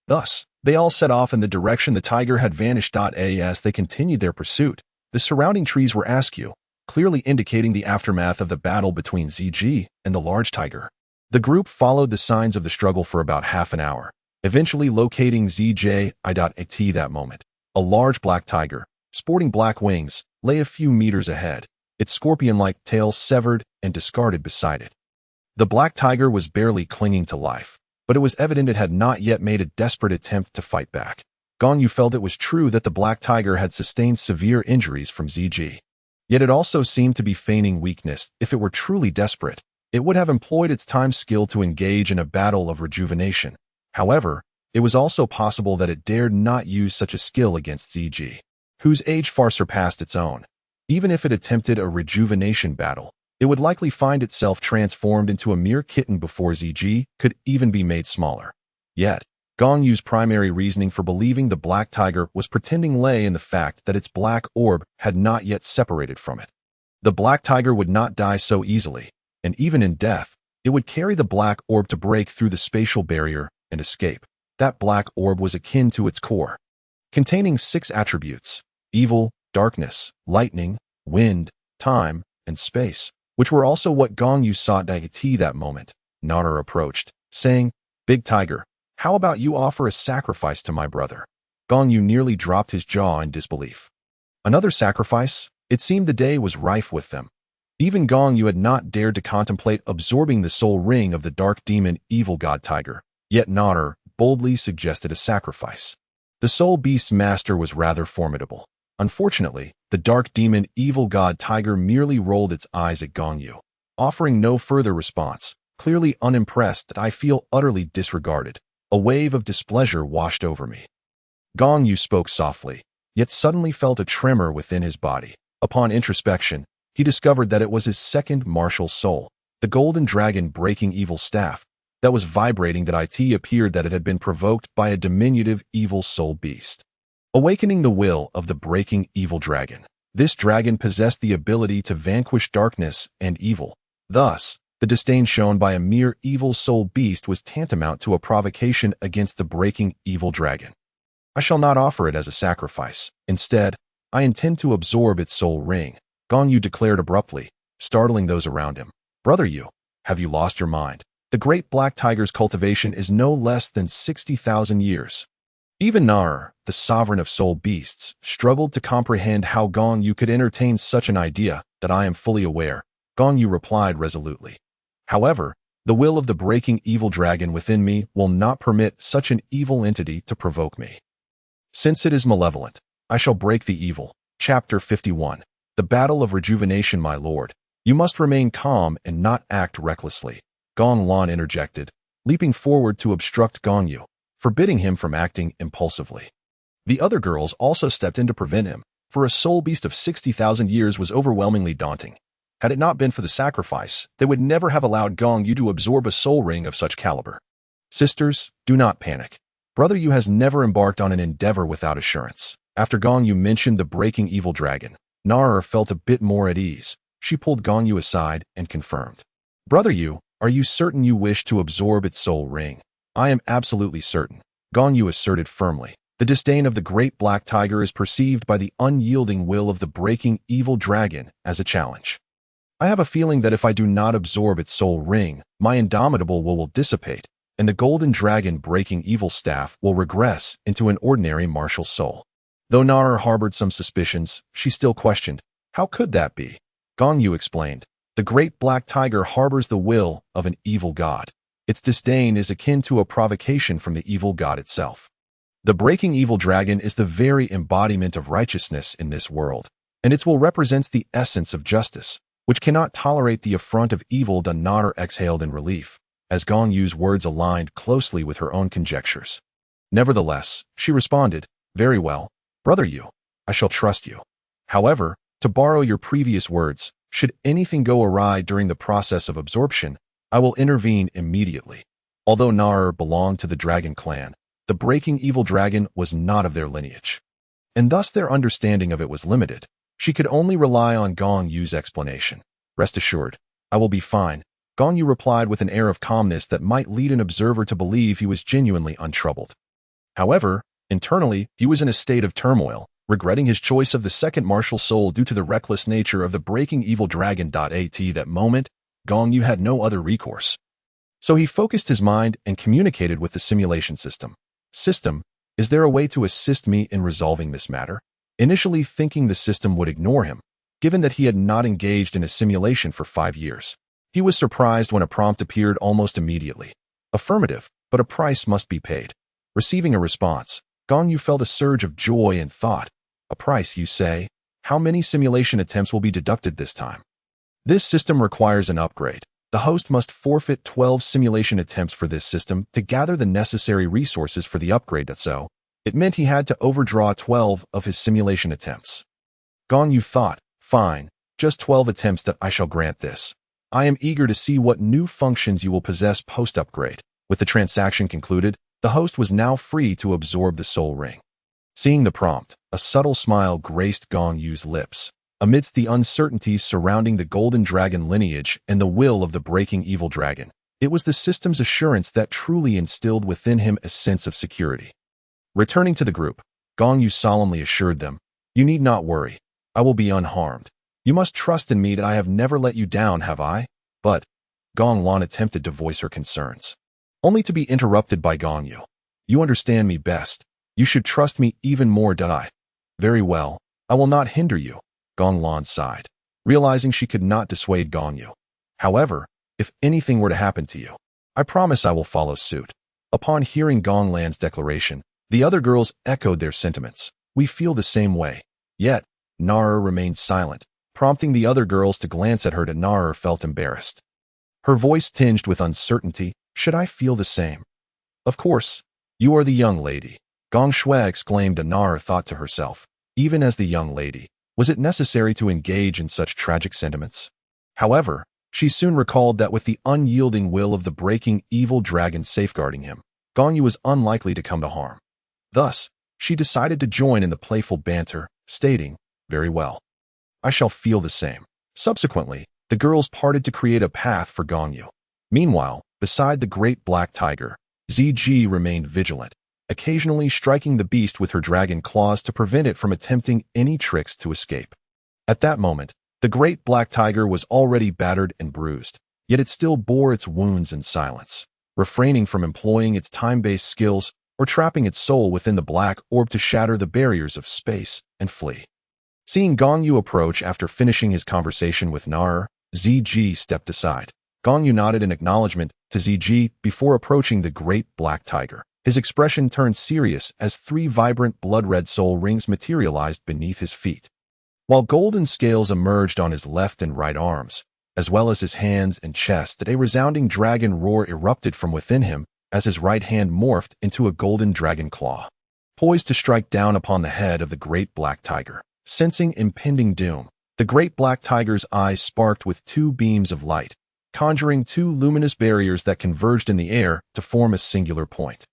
Thus, they all set off in the direction the tiger had vanished. As they continued their pursuit, the surrounding trees were askew, clearly indicating the aftermath of the battle between Zji and the large tiger. The group followed the signs of the struggle for about half an hour, eventually locating Zji. At that moment, a large black tiger, sporting black wings, lay a few meters ahead, its scorpion-like tail severed and discarded beside it. The black tiger was barely clinging to life, but it was evident it had not yet made a desperate attempt to fight back. Gong Yu felt it was true that the black tiger had sustained severe injuries from Zji. Yet it also seemed to be feigning weakness. If it were truly desperate, it would have employed its time skill to engage in a battle of rejuvenation. However, it was also possible that it dared not use such a skill against Zji, whose age far surpassed its own. Even if it attempted a rejuvenation battle, it would likely find itself transformed into a mere kitten before Zji could even be made smaller. Yet, Gong Yu's primary reasoning for believing the black tiger was pretending lay in the fact that its black orb had not yet separated from it. The black tiger would not die so easily, and even in death, it would carry the black orb to break through the spatial barrier and escape. That black orb was akin to its core, containing 6 attributes: evil, darkness, lightning, wind, time, and space, which were also what Gong Yu sought at that moment. Nader approached, saying, "Big Tiger, how about you offer a sacrifice to my brother?" Gong Yu nearly dropped his jaw in disbelief. Another sacrifice? It seemed the day was rife with them. Even Gong Yu had not dared to contemplate absorbing the soul ring of the dark demon evil god tiger, yet Nader boldly suggested a sacrifice. The soul beast's master was rather formidable. Unfortunately, the dark demon evil god tiger merely rolled its eyes at Gong Yu, offering no further response, clearly unimpressed that I feel utterly disregarded. A wave of displeasure washed over me. Gong Yu spoke softly, yet suddenly felt a tremor within his body. Upon introspection, he discovered that it was his second martial soul, the golden dragon breaking evil staff, that was vibrating. That it appeared that it had been provoked by a diminutive evil soul beast. Awakening the will of the breaking evil dragon. This dragon possessed the ability to vanquish darkness and evil. Thus, the disdain shown by a mere evil soul beast was tantamount to a provocation against the breaking evil dragon. I shall not offer it as a sacrifice. Instead, I intend to absorb its soul ring, Gong Yu declared abruptly, startling those around him. Brother Yu, have you lost your mind? The great black tiger's cultivation is no less than 60,000 years. Even Nar, the sovereign of soul beasts, struggled to comprehend how Gong Yu could entertain such an idea. That I am fully aware, Gong Yu replied resolutely. However, the will of the breaking evil dragon within me will not permit such an evil entity to provoke me. Since it is malevolent, I shall break the evil. Chapter 51. The Battle of Rejuvenation. My lord, you must remain calm and not act recklessly, Gong Lan interjected, leaping forward to obstruct Gong Yu, forbidding him from acting impulsively. The other girls also stepped in to prevent him, for a soul beast of 60,000 years was overwhelmingly daunting. Had it not been for the sacrifice, they would never have allowed Gong Yu to absorb a soul ring of such caliber. Sisters, do not panic. Brother Yu has never embarked on an endeavor without assurance. After Gong Yu mentioned the breaking evil dragon, Nar felt a bit more at ease. She pulled Gong Yu aside and confirmed. Brother Yu, are you certain you wish to absorb its soul ring? I am absolutely certain, Gong Yu asserted firmly. The disdain of the great black tiger is perceived by the unyielding will of the breaking evil dragon as a challenge. I have a feeling that if I do not absorb its soul ring, my indomitable will dissipate, and the golden dragon breaking evil staff will regress into an ordinary martial soul. Though Nar harbored some suspicions, she still questioned, how could that be? Gong Yu explained, the great black tiger harbors the will of an evil god. Its disdain is akin to a provocation from the evil god itself. The breaking evil dragon is the very embodiment of righteousness in this world, and its will represents the essence of justice, which cannot tolerate the affront of evil. Nar exhaled in relief, as Gong Yu's words aligned closely with her own conjectures. Nevertheless, she responded, very well, Brother Yu, I shall trust you. However, to borrow your previous words, should anything go awry during the process of absorption, I will intervene immediately. Although Nar belonged to the dragon clan, the breaking evil dragon was not of their lineage, and thus their understanding of it was limited. She could only rely on Gong Yu's explanation. Rest assured, I will be fine, Gong Yu replied with an air of calmness that might lead an observer to believe he was genuinely untroubled. However, internally, he was in a state of turmoil, regretting his choice of the second martial soul due to the reckless nature of the breaking evil dragon. At that moment, Gong Yu had no other recourse. So he focused his mind and communicated with the simulation system. System, is there a way to assist me in resolving this matter? Initially thinking the system would ignore him, given that he had not engaged in a simulation for 5 years. He was surprised when a prompt appeared almost immediately. Affirmative, but a price must be paid. Receiving a response, Gong Yu felt a surge of joy and thought, a price, you say? How many simulation attempts will be deducted this time? This system requires an upgrade. The host must forfeit 12 simulation attempts for this system to gather the necessary resources for the upgrade. So, it meant he had to overdraw 12 of his simulation attempts. Gong Yu thought, fine, just 12 attempts that I shall grant this. I am eager to see what new functions you will possess post-upgrade. With the transaction concluded, the host was now free to absorb the soul ring. Seeing the prompt, a subtle smile graced Gong Yu's lips. Amidst the uncertainties surrounding the golden dragon lineage and the will of the breaking evil dragon, it was the system's assurance that truly instilled within him a sense of security. Returning to the group, Gong Yu solemnly assured them, you need not worry. I will be unharmed. You must trust in me that I have never let you down, have I? But, Gong Lan attempted to voice her concerns, only to be interrupted by Gong Yu. You understand me best. You should trust me even more. I. Very well, I will not hinder you, Gong Lan sighed, realizing she could not dissuade Gong Yu. However, if anything were to happen to you, I promise I will follow suit. Upon hearing Gong Lan's declaration, the other girls echoed their sentiments. We feel the same way. Yet, Nar remained silent, prompting the other girls to glance at her. Nar felt embarrassed. Her voice tinged with uncertainty. Should I feel the same? Of course, you are the young lady, Gong Shui exclaimed. Nar thought to herself, even as the young lady, was it necessary to engage in such tragic sentiments? However, she soon recalled that with the unyielding will of the breaking evil dragon safeguarding him, Gong Yu was unlikely to come to harm. Thus, she decided to join in the playful banter, stating, "Very well. I shall feel the same." Subsequently, the girls parted to create a path for Gong Yu. Meanwhile, beside the great black tiger, ZG remained vigilant, occasionally striking the beast with her dragon claws to prevent it from attempting any tricks to escape. At that moment, the great black tiger was already battered and bruised, yet it still bore its wounds in silence, refraining from employing its time-based skills or trapping its soul within the black orb to shatter the barriers of space and flee. Seeing Gong Yu approach after finishing his conversation with Nar, ZG stepped aside. Gong Yu nodded in acknowledgement to ZG before approaching the great black tiger. His expression turned serious as 3 vibrant blood-red soul rings materialized beneath his feet, while golden scales emerged on his left and right arms, as well as his hands and chest. A resounding dragon roar erupted from within him as his right hand morphed into a golden dragon claw, poised to strike down upon the head of the great black tiger. Sensing impending doom, the great black tiger's eyes sparked with 2 beams of light, conjuring 2 luminous barriers that converged in the air to form a singular point,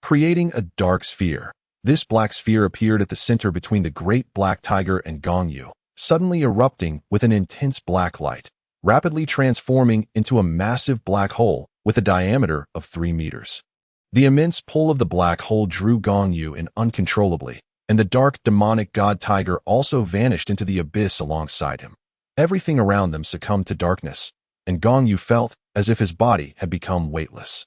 creating a dark sphere. This black sphere appeared at the center between the great black tiger and Gong Yu, suddenly erupting with an intense black light, rapidly transforming into a massive black hole with a diameter of 3 meters. The immense pull of the black hole drew Gong Yu in uncontrollably, and the dark demonic god tiger also vanished into the abyss alongside him. Everything around them succumbed to darkness, and Gong Yu felt as if his body had become weightless.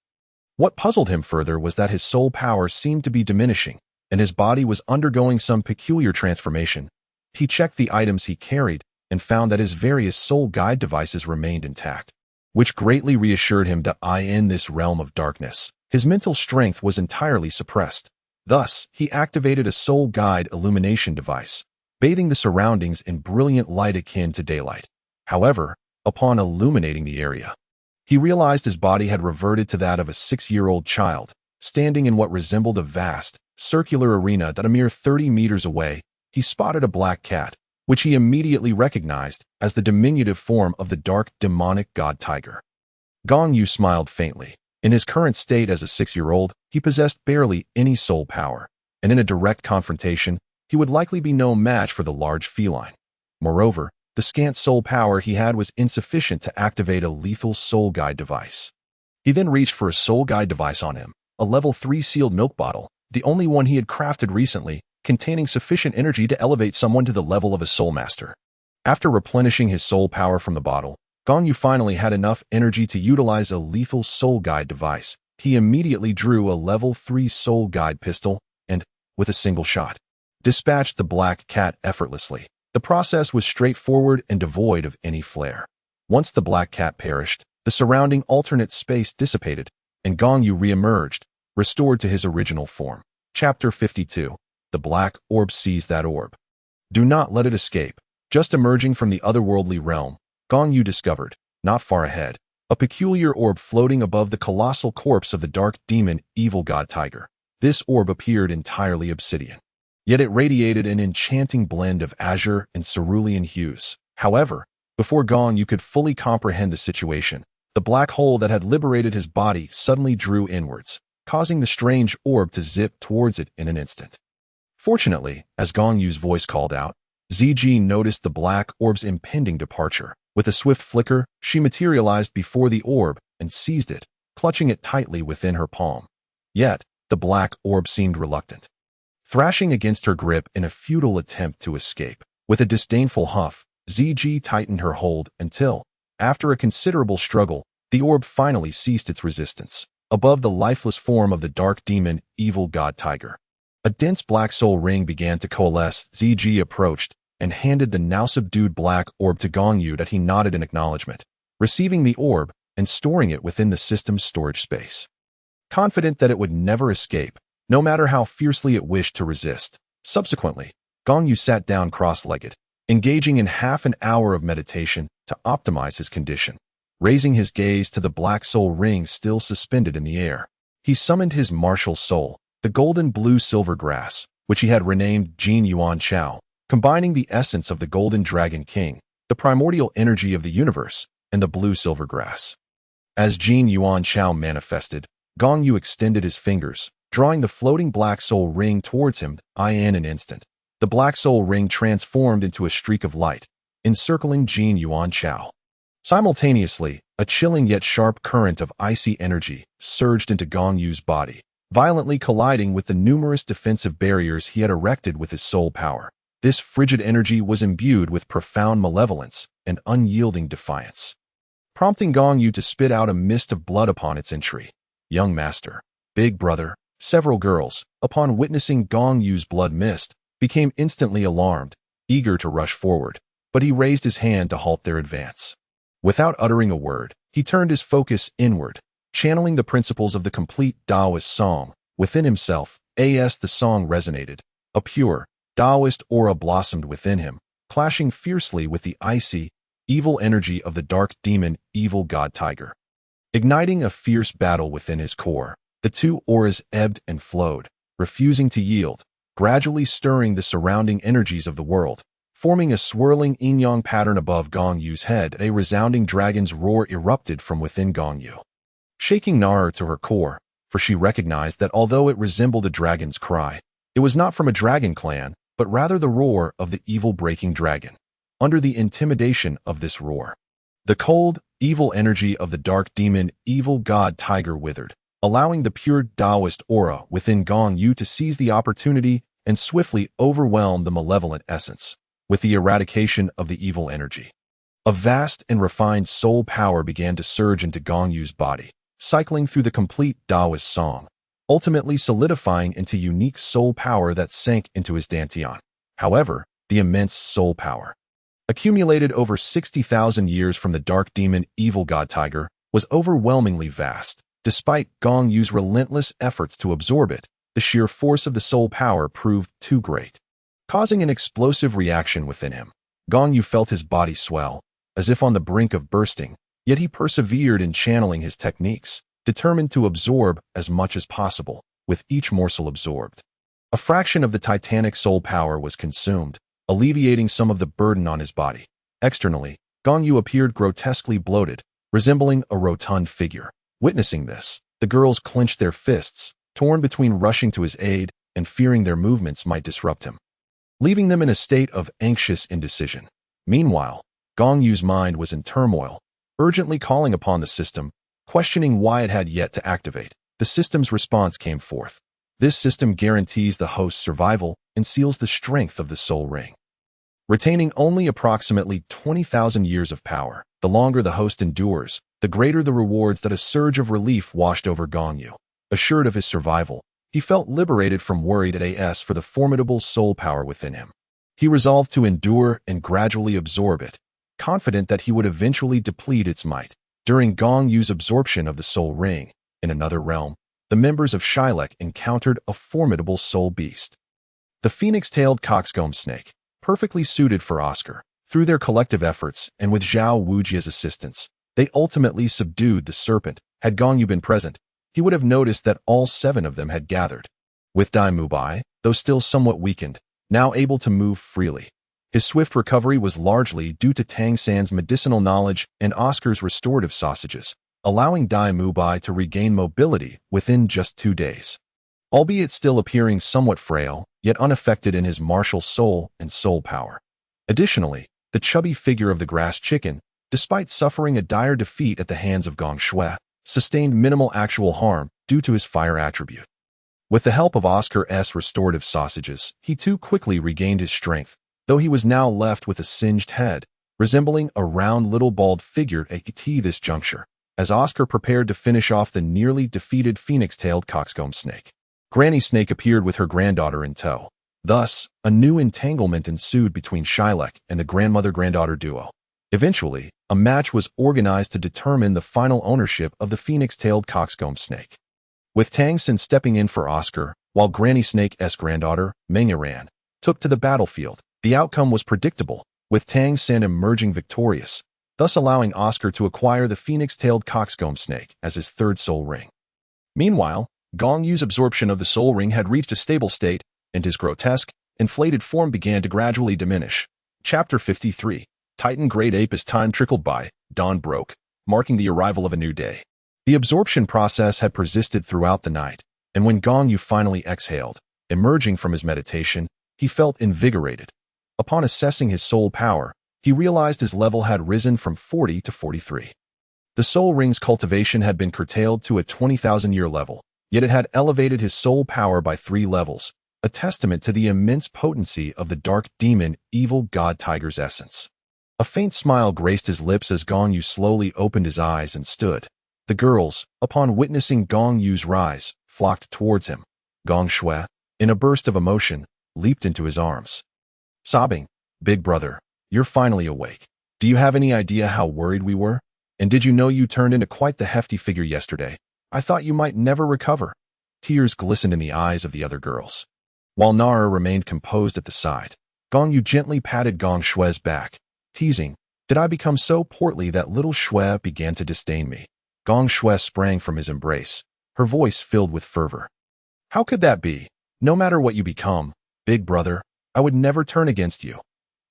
What puzzled him further was that his soul power seemed to be diminishing, and his body was undergoing some peculiar transformation. He checked the items he carried and found that his various soul guide devices remained intact, which greatly reassured him that in this realm of darkness, his mental strength was entirely suppressed. Thus, he activated a soul guide illumination device, bathing the surroundings in brilliant light akin to daylight. However, upon illuminating the area, he realized his body had reverted to that of a 6-year-old child, standing in what resembled a vast, circular arena that a mere 30 meters away. He spotted a black cat, which he immediately recognized as the diminutive form of the dark demonic god tiger. Gong Yu smiled faintly. In his current state as a 6-year-old, he possessed barely any soul power, and in a direct confrontation, he would likely be no match for the large feline. Moreover, the scant soul power he had was insufficient to activate a lethal soul guide device. He then reached for a soul guide device on him, a level 3 sealed milk bottle, the only one he had crafted recently, containing sufficient energy to elevate someone to the level of a soul master. After replenishing his soul power from the bottle, Gong Yu finally had enough energy to utilize a lethal soul guide device. He immediately drew a level 3 soul guide pistol and, with a single shot, dispatched the black cat effortlessly. The process was straightforward and devoid of any flair. Once the black cat perished, the surrounding alternate space dissipated, and Gong Yu re-emerged, restored to his original form. Chapter 52. The black orb seized that orb. Do not let it escape. Just emerging from the otherworldly realm, Gong Yu discovered, not far ahead, a peculiar orb floating above the colossal corpse of the dark demon evil god tiger. This orb appeared entirely obsidian, yet it radiated an enchanting blend of azure and cerulean hues. However, before Gong Yu could fully comprehend the situation, the black hole that had liberated his body suddenly drew inwards, causing the strange orb to zip towards it in an instant. Fortunately, as Gong Yu's voice called out, ZG noticed the black orb's impending departure. With a swift flicker, she materialized before the orb and seized it, clutching it tightly within her palm. Yet, the black orb seemed reluctant, thrashing against her grip in a futile attempt to escape. With a disdainful huff, ZG tightened her hold until, after a considerable struggle, the orb finally ceased its resistance. Above the lifeless form of the dark demon evil god tiger, a dense black soul ring began to coalesce. ZG approached and handed the now subdued black orb to Gong Yu that he nodded in acknowledgement, receiving the orb and storing it within the system's storage space. Confident that it would never escape, no matter how fiercely it wished to resist. Subsequently, Gong Yu sat down cross-legged, engaging in half an hour of meditation to optimize his condition. Raising his gaze to the black soul ring still suspended in the air, he summoned his martial soul, the golden blue silver grass, which he had renamed Jin Yuan Chao, combining the essence of the Golden Dragon King, the primordial energy of the universe, and the blue silver grass. As Jin Yuan Chao manifested, Gong Yu extended his fingers, drawing the floating black soul ring towards him. In an instant, the black soul ring transformed into a streak of light, encircling Jin Yuan Chao. Simultaneously, a chilling yet sharp current of icy energy surged into Gong Yu's body, violently colliding with the numerous defensive barriers he had erected with his soul power. This frigid energy was imbued with profound malevolence and unyielding defiance, prompting Gong Yu to spit out a mist of blood upon its entry. Young master, big brother, several girls, upon witnessing Gong Yu's blood mist, became instantly alarmed, eager to rush forward, but he raised his hand to halt their advance. Without uttering a word, he turned his focus inward, channeling the principles of the complete Taoist song within himself. As the song resonated, a pure, Taoist aura blossomed within him, clashing fiercely with the icy, evil energy of the dark demon, evil god tiger. Igniting a fierce battle within his core, the two auras ebbed and flowed, refusing to yield, gradually stirring the surrounding energies of the world, forming a swirling yin-yang pattern above Gong Yu's head. A resounding dragon's roar erupted from within Gong Yu, shaking Nara to her core, for she recognized that although it resembled a dragon's cry, it was not from a dragon clan, but rather the roar of the evil-breaking dragon. Under the intimidation of this roar, the cold, evil energy of the dark demon, evil god tiger withered, allowing the pure Taoist aura within Gong Yu to seize the opportunity and swiftly overwhelm the malevolent essence. With the eradication of the evil energy, a vast and refined soul power began to surge into Gong Yu's body, cycling through the complete Taoist song, ultimately solidifying into unique soul power that sank into his dantian. However, the immense soul power, accumulated over 60,000 years from the dark demon evil god tiger, was overwhelmingly vast. Despite Gong Yu's relentless efforts to absorb it, the sheer force of the soul power proved too great, causing an explosive reaction within him. Gong Yu felt his body swell, as if on the brink of bursting, yet he persevered in channeling his techniques, determined to absorb as much as possible. With each morsel absorbed, a fraction of the titanic soul power was consumed, alleviating some of the burden on his body. Externally, Gong Yu appeared grotesquely bloated, resembling a rotund figure. Witnessing this, the girls clenched their fists, torn between rushing to his aid and fearing their movements might disrupt him, leaving them in a state of anxious indecision. Meanwhile, Gong Yu's mind was in turmoil, urgently calling upon the system, questioning why it had yet to activate. The system's response came forth. This system guarantees the host's survival and seals the strength of the soul ring, retaining only approximately 20,000 years of power. The longer the host endures, the greater the rewards. That a surge of relief washed over Gong Yu. Assured of his survival, he felt liberated from worried for the formidable soul power within him. He resolved to endure and gradually absorb it, confident that he would eventually deplete its might. During Gong Yu's absorption of the soul ring, in another realm, the members of Shilek encountered a formidable soul beast, the phoenix-tailed coxcomb snake, perfectly suited for Oscar. Through their collective efforts and with Zhao Wujia's assistance, they ultimately subdued the serpent. Had Gong Yu been present, he would have noticed that all 7 of them had gathered. With Dai Mubai, though still somewhat weakened, now able to move freely. His swift recovery was largely due to Tang San's medicinal knowledge and Oscar's restorative sausages, allowing Dai Mubai to regain mobility within just 2 days. Albeit still appearing somewhat frail, yet unaffected in his martial soul and soul power. Additionally, the chubby figure of the grass chicken, despite suffering a dire defeat at the hands of Gong Shui, sustained minimal actual harm due to his fire attribute. With the help of Oscar's restorative sausages, he too quickly regained his strength, though he was now left with a singed head, resembling a round little bald figure at this juncture, as Oscar prepared to finish off the nearly defeated phoenix-tailed coxcomb snake. Granny Snake appeared with her granddaughter in tow. Thus, a new entanglement ensued between Shilek and the grandmother-granddaughter duo. Eventually, a match was organized to determine the final ownership of the phoenix-tailed coxcomb snake, with Tang San stepping in for Oscar, while Granny Snake's granddaughter, Mengyaran, took to the battlefield. The outcome was predictable, with Tang San emerging victorious, thus allowing Oscar to acquire the phoenix-tailed coxcomb snake as his 3rd soul ring. Meanwhile, Gong Yu's absorption of the soul ring had reached a stable state, and his grotesque, inflated form began to gradually diminish. Chapter 53. Titan Great Ape. As time trickled by, dawn broke, marking the arrival of a new day. The absorption process had persisted throughout the night, And when Gong Yu finally exhaled, emerging from his meditation, he felt invigorated. Upon assessing his soul power, he realized his level had risen from 40 to 43. The soul ring's cultivation had been curtailed to a 20,000-year level, yet it had elevated his soul power by 3 levels, a testament to the immense potency of the dark demon evil god tiger's essence. A faint smile graced his lips as Gong Yu slowly opened his eyes and stood. The girls, upon witnessing Gong Yu's rise, flocked towards him. Gong Shui, in a burst of emotion, leaped into his arms. Sobbing, "Big brother, you're finally awake. Do you have any idea how worried we were? And did you know you turned into quite the hefty figure yesterday? I thought you might never recover." Tears glistened in the eyes of the other girls. While Nara remained composed at the side, Gong Yu gently patted Gong Shui's back, teasing, "Did I become so portly that little Shui began to disdain me?" Gong Shui sprang from his embrace, her voice filled with fervor. "How could that be? No matter what you become, big brother, I would never turn against you."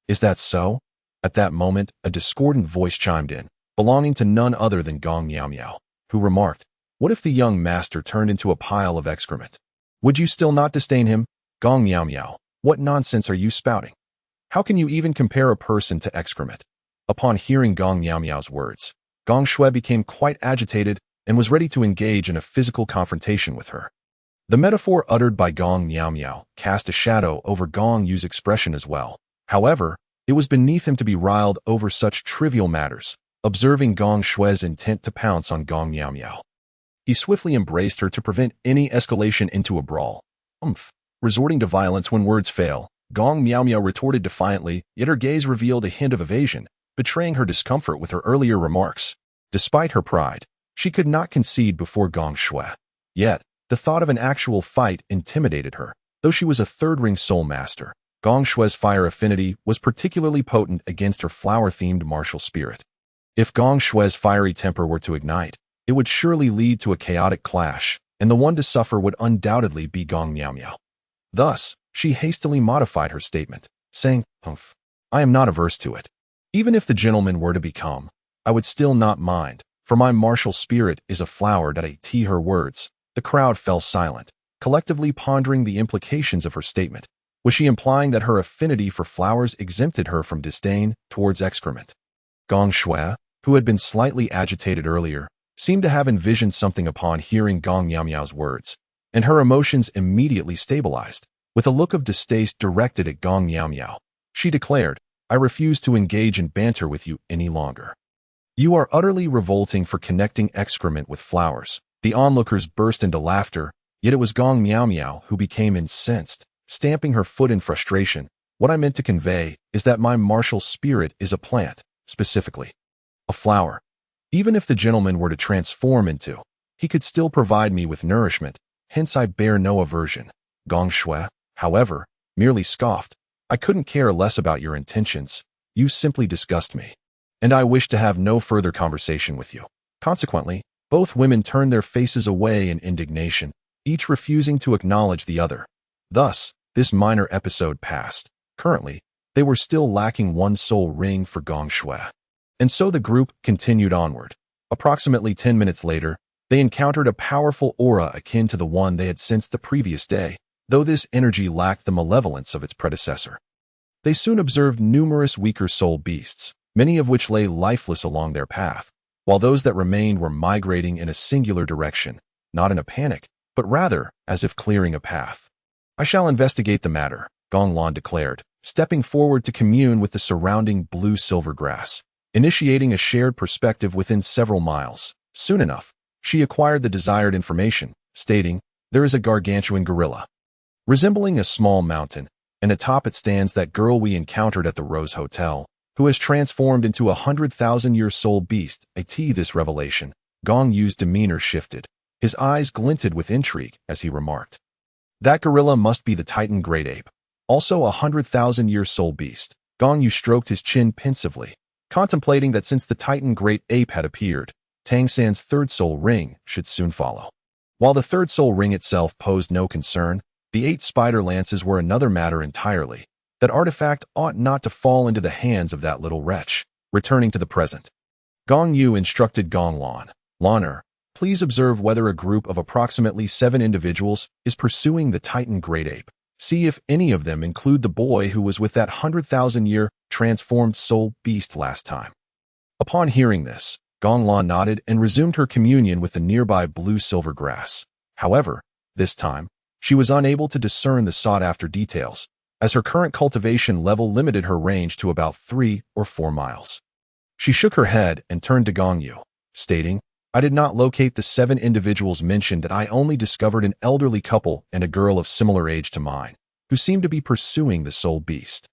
"Is that so?" At that moment, a discordant voice chimed in, belonging to none other than Gong Miao, who remarked, "What if the young master turned into a pile of excrement? Would you still not disdain him?" "Gong Miao, what nonsense are you spouting? How can you even compare a person to excrement?" Upon hearing Gong Miao's words, Gong Shui became quite agitated and was ready to engage in a physical confrontation with her. The metaphor uttered by Gong Miao cast a shadow over Gong Yu's expression as well. However, it was beneath him to be riled over such trivial matters, observing Gong Shui's intent to pounce on Gong Miao. He swiftly embraced her to prevent any escalation into a brawl. Resorting to violence when words fail, Gong Miao retorted defiantly, yet her gaze revealed a hint of evasion, betraying her discomfort with her earlier remarks. Despite her pride, she could not concede before Gong Shui. Yet, the thought of an actual fight intimidated her. Though she was a third-ring soul master, Gong Shui's fire affinity was particularly potent against her flower-themed martial spirit. If Gong Shui's fiery temper were to ignite, it would surely lead to a chaotic clash, and the one to suffer would undoubtedly be Gong Miao. Thus, she hastily modified her statement, saying, "I am not averse to it. Even if the gentleman were to become, I would still not mind, for my martial spirit is a flower that I tea." Her words. The crowd fell silent, collectively pondering the implications of her statement. Was she implying that her affinity for flowers exempted her from disdain towards excrement? Gong Shui, who had been slightly agitated earlier, seemed to have envisioned something upon hearing Gong Miao's words, and her emotions immediately stabilized. With a look of distaste directed at Gong Miao, she declared, "I refuse to engage in banter with you any longer. You are utterly revolting for connecting excrement with flowers." The onlookers burst into laughter, yet it was Gong Miao who became incensed, stamping her foot in frustration. "What I meant to convey is that my martial spirit is a plant, specifically a flower. Even if the gentleman were to transform into, he could still provide me with nourishment, hence I bear no aversion." Gong Shui, however, merely scoffed, "I couldn't care less about your intentions. You simply disgust me, and I wish to have no further conversation with you." Consequently, both women turned their faces away in indignation, each refusing to acknowledge the other. Thus, this minor episode passed. Currently, they were still lacking one soul ring for Gong Shui. And so the group continued onward. Approximately 10 minutes later, they encountered a powerful aura akin to the one they had sensed the previous day, though this energy lacked the malevolence of its predecessor. They soon observed numerous weaker soul beasts, many of which lay lifeless along their path, while those that remained were migrating in a singular direction, not in a panic, but rather as if clearing a path. "I shall investigate the matter," Gong Lan declared, stepping forward to commune with the surrounding blue-silver grass, initiating a shared perspective within several miles. Soon enough, she acquired the desired information, stating, "There is a gargantuan gorilla, resembling a small mountain, and atop it stands that girl we encountered at the Rose Hotel, who has transformed into a 100,000-year soul beast." This revelation, Gong Yu's demeanor shifted. His eyes glinted with intrigue as he remarked, "That gorilla must be the Titan Great Ape, also a 100,000-year soul beast." Gong Yu stroked his chin pensively, contemplating that since the Titan Great Ape had appeared, Tang San's third soul ring should soon follow. While the third soul ring itself posed no concern, the 8 spider lances were another matter entirely. That artifact ought not to fall into the hands of that little wretch. Returning to the present, Gong Yu instructed Gong Lan, "Laner, Please observe whether a group of approximately 7 individuals is pursuing the Titan Great Ape. See if any of them include the boy who was with that 100,000-year transformed soul beast last time. Upon hearing this, Gong Lan nodded and resumed her communion with the nearby blue-silver grass. However, this time, she was unable to discern the sought-after details, as her current cultivation level limited her range to about 3 or 4 miles. She shook her head and turned to Gong Yu, stating, "I did not locate the 7 individuals mentioned, that I only discovered an elderly couple and a girl of similar age to mine, who seemed to be pursuing the soul beast."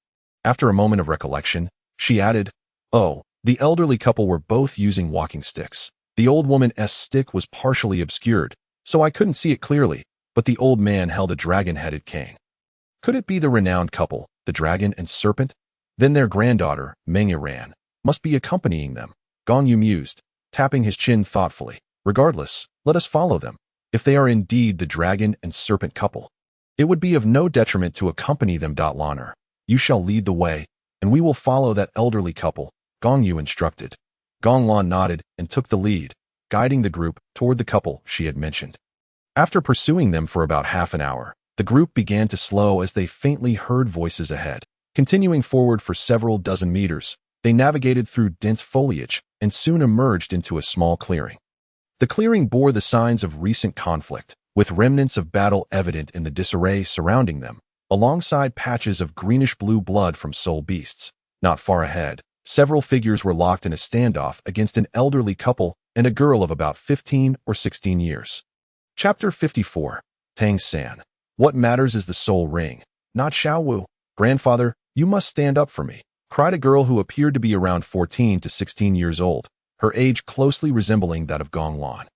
After a moment of recollection, she added, "Oh, the elderly couple were both using walking sticks. The old woman's stick was partially obscured, so I couldn't see it clearly, but the old man held a dragon-headed cane. Could it be the renowned couple, the dragon and serpent? Then their granddaughter, Meng Iran, must be accompanying them." Gong Yu mused, tapping his chin thoughtfully. "Regardless, let us follow them. If they are indeed the dragon and serpent couple, it would be of no detriment to accompany them. Lanner, you shall lead the way, and we will follow that elderly couple," Gong Yu instructed. Gong Lan nodded and took the lead, guiding the group toward the couple she had mentioned. After pursuing them for about half an hour, the group began to slow as they faintly heard voices ahead. Continuing forward for several dozen meters, they navigated through dense foliage and soon emerged into a small clearing. The clearing bore the signs of recent conflict, with remnants of battle evident in the disarray surrounding them, alongside patches of greenish-blue blood from soul beasts. Not far ahead, several figures were locked in a standoff against an elderly couple and a girl of about 15 or 16 years. Chapter 54. Tang San. What matters is the soul ring, not Xiao Wu. "Grandfather, you must stand up for me," cried a girl who appeared to be around 14 to 16 years old, her age closely resembling that of Gong Lan.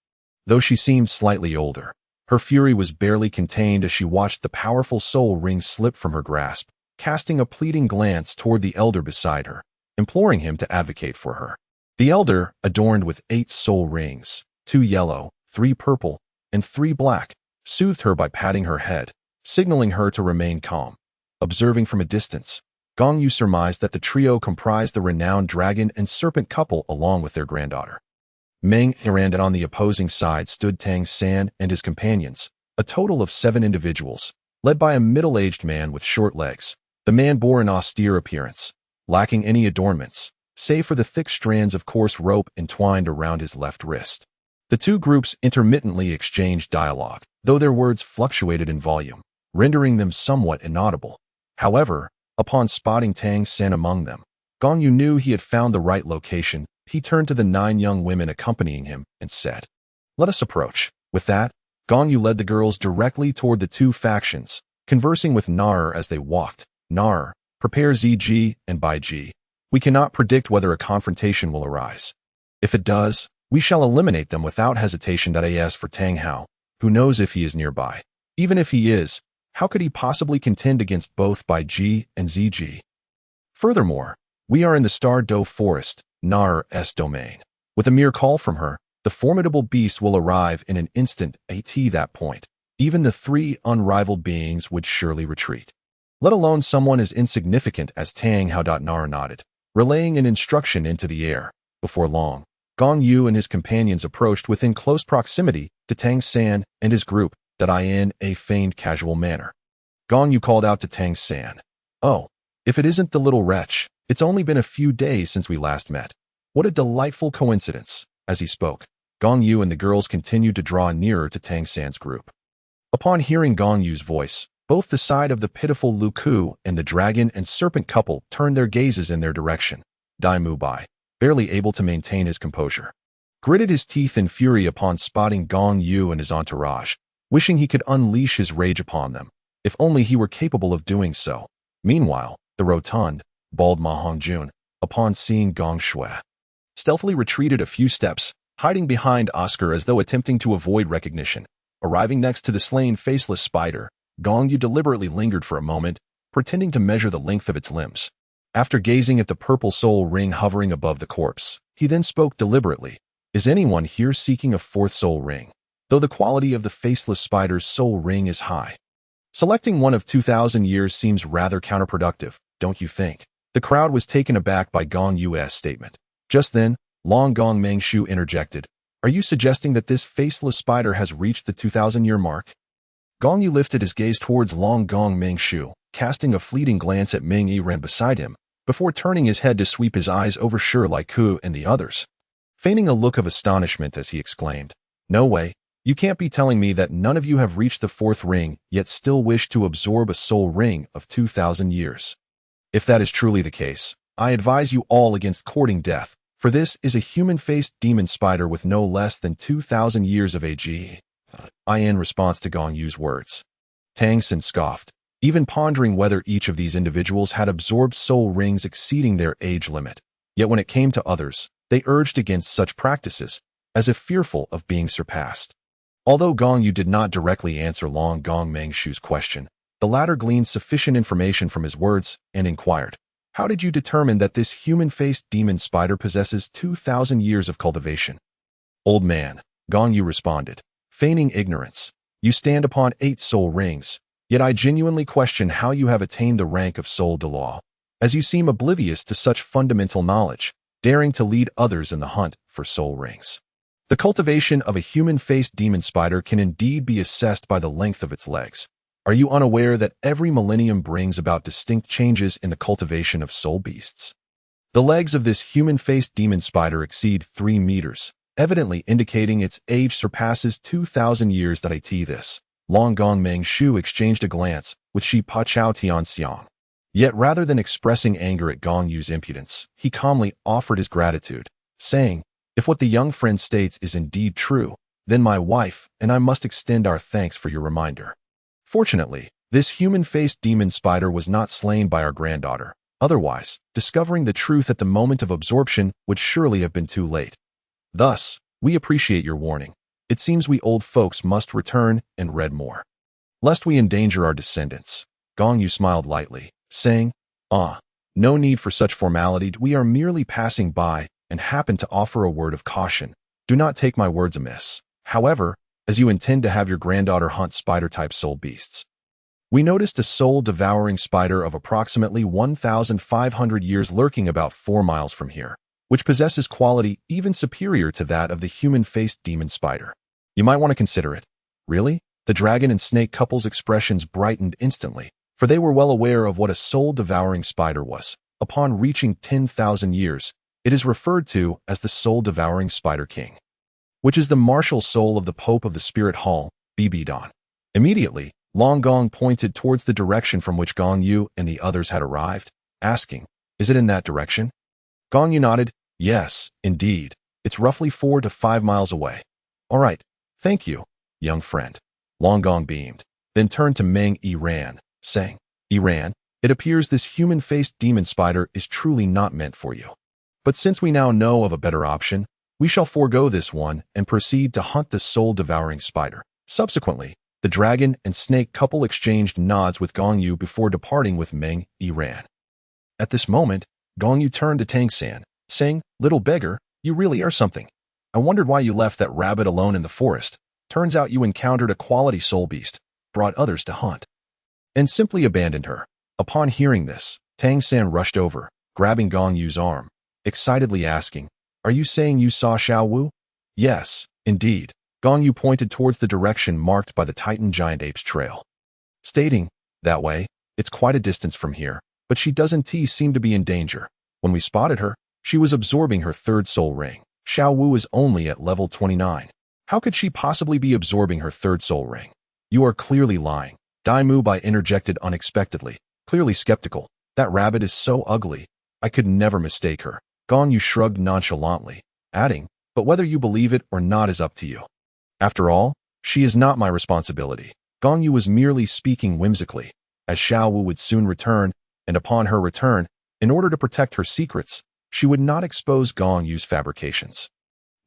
Though she seemed slightly older, her fury was barely contained as she watched the powerful soul ring slip from her grasp, casting a pleading glance toward the elder beside her, imploring him to advocate for her. The elder, adorned with 8 soul rings, 2 yellow, 3 purple, and 3 black, soothed her by patting her head, signaling her to remain calm. Observing from a distance, Gong Yu surmised that the trio comprised the renowned dragon and serpent couple along with their granddaughter. Meng Iran, and on the opposing side stood Tang San and his companions, a total of 7 individuals, led by a middle-aged man with short legs. The man bore an austere appearance, lacking any adornments, save for the thick strands of coarse rope entwined around his left wrist. The two groups intermittently exchanged dialogue, though their words fluctuated in volume, rendering them somewhat inaudible. However, upon spotting Tang San among them, Gong Yu knew he had found the right location. He turned to the 9 young women accompanying him and said, "Let us approach." With that, Gong Yu led the girls directly toward the 2 factions, conversing with Nar as they walked. "Nar, prepare ZG and Bai Ji. We cannot predict whether a confrontation will arise. If it does, we shall eliminate them without hesitation. As for Tang Hao, who knows if he is nearby? Even if he is, how could he possibly contend against both Bai Ji and ZG? Furthermore, we are in the Star Doe Forest, Nar's domain. With a mere call from her, the formidable beast will arrive in an instant. At that point, even the 3 unrivaled beings would surely retreat. Let alone someone as insignificant as Tang Hao. Nar nodded, relaying an instruction into the air. Before long, Gong Yu and his companions approached within close proximity to Tang San and his group, in a feigned casual manner. Gong Yu called out to Tang San, "Oh, if it isn't the little wretch, it's only been a few days since we last met. What a delightful coincidence." As he spoke, Gong Yu and the girls continued to draw nearer to Tang San's group. Upon hearing Gong Yu's voice, both the side of the pitiful Lu Ku and the dragon and serpent couple turned their gazes in their direction. Dai Mu Bai, barely able to maintain his composure, gritted his teeth in fury upon spotting Gong Yu and his entourage, wishing he could unleash his rage upon them, if only he were capable of doing so. Meanwhile, the rotund, bald Ma Hongjun, upon seeing Gong Shui, stealthily retreated a few steps, hiding behind Oscar as though attempting to avoid recognition. Arriving next to the slain faceless spider, Gong Yu deliberately lingered for a moment, pretending to measure the length of its limbs. After gazing at the purple soul ring hovering above the corpse, he then spoke deliberately, "Is anyone here seeking a 4th soul ring?" Though the quality of the faceless spider's soul ring is high, selecting one of 2,000 years seems rather counterproductive, don't you think? The crowd was taken aback by Gong Yu's statement. Just then, Long Gong Mengshu interjected, Are you suggesting that this faceless spider has reached the 2,000-year mark? Gong Yu lifted his gaze towards Long Gong Mengshu, casting a fleeting glance at Meng Yiran beside him, before turning his head to sweep his eyes over Shi Lai Ku and the others. Feigning a look of astonishment as he exclaimed, "No way, you can't be telling me that none of you have reached the fourth ring yet still wish to absorb a soul ring of 2,000 years. If that is truly the case, I advise you all against courting death, for this is a human-faced demon spider with no less than 2,000 years of age." In response to Gong Yu's words, Tang San scoffed, even pondering whether each of these individuals had absorbed soul rings exceeding their age limit. Yet when it came to others, they urged against such practices, as if fearful of being surpassed. Although Gong Yu did not directly answer Long Gong Mengshu's question, the latter gleaned sufficient information from his words and inquired, "How did you determine that this human-faced demon spider possesses 2,000 years of cultivation?" "Old man," Gong Yu responded, feigning ignorance, "you stand upon 8 soul rings, yet I genuinely question how you have attained the rank of soul Douluo, as you seem oblivious to such fundamental knowledge, daring to lead others in the hunt for soul rings. The cultivation of a human-faced demon spider can indeed be assessed by the length of its legs. Are you unaware that every millennium brings about distinct changes in the cultivation of soul beasts? The legs of this human-faced demon spider exceed 3 meters, evidently indicating its age surpasses 2,000 years. This Long Gong Mengshu exchanged a glance with Shi Pa Chao Tianxiang. Yet rather than expressing anger at Gong Yu's impudence, he calmly offered his gratitude, saying, "If what the young friend states is indeed true, then my wife and I must extend our thanks for your reminder. Fortunately, this human-faced demon spider was not slain by our granddaughter. Otherwise, discovering the truth at the moment of absorption would surely have been too late. Thus, we appreciate your warning. It seems we old folks must return and read more, lest we endanger our descendants." Gong Yu smiled lightly, saying, "No need for such formality. We are merely passing by and happen to offer a word of caution. Do not take my words amiss. However, as you intend to have your granddaughter hunt spider-type soul beasts, we noticed a soul-devouring spider of approximately 1,500 years lurking about 4 miles from here, which possesses quality even superior to that of the human-faced demon spider. You might want to consider it." "Really?" The dragon and snake couple's expressions brightened instantly, for they were well aware of what a soul-devouring spider was. Upon reaching 10,000 years, it is referred to as the soul-devouring spider king, which is the martial soul of the Pope of the Spirit Hall, Bibidon. Immediately, Long Gong pointed towards the direction from which Gong Yu and the others had arrived, asking, "Is it in that direction?" Gong Yu nodded, "Yes, indeed. It's roughly 4 to 5 miles away." "All right, thank you, young friend." Long Gong beamed, then turned to Meng Yiran, saying, "Yiran, it appears this human-faced demon spider is truly not meant for you. But since we now know of a better option, we shall forego this one and proceed to hunt the soul-devouring spider." Subsequently, the dragon and snake couple exchanged nods with Gong Yu before departing with Meng Yiran. At this moment, Gong Yu turned to Tang San, saying, "Little beggar, you really are something. I wondered why you left that rabbit alone in the forest. Turns out you encountered a quality soul beast, brought others to hunt, and simply abandoned her." Upon hearing this, Tang San rushed over, grabbing Gong Yu's arm, excitedly asking, "Are you saying you saw Xiao Wu?" "Yes, indeed." Gong Yu pointed towards the direction marked by the Titan giant ape's trail, stating, "That way, it's quite a distance from here, but she doesn't seem to be in danger. When we spotted her, she was absorbing her 3rd soul ring. Xiao Wu is only at level 29. How could she possibly be absorbing her 3rd soul ring?" "You are clearly lying," Dai Mu Bai interjected unexpectedly, clearly skeptical. "That rabbit is so ugly, I could never mistake her." Gong Yu shrugged nonchalantly, adding, "But whether you believe it or not is up to you. After all, she is not my responsibility." Gong Yu was merely speaking whimsically, as Xiao Wu would soon return, and upon her return, in order to protect her secrets, she would not expose Gong Yu's fabrications.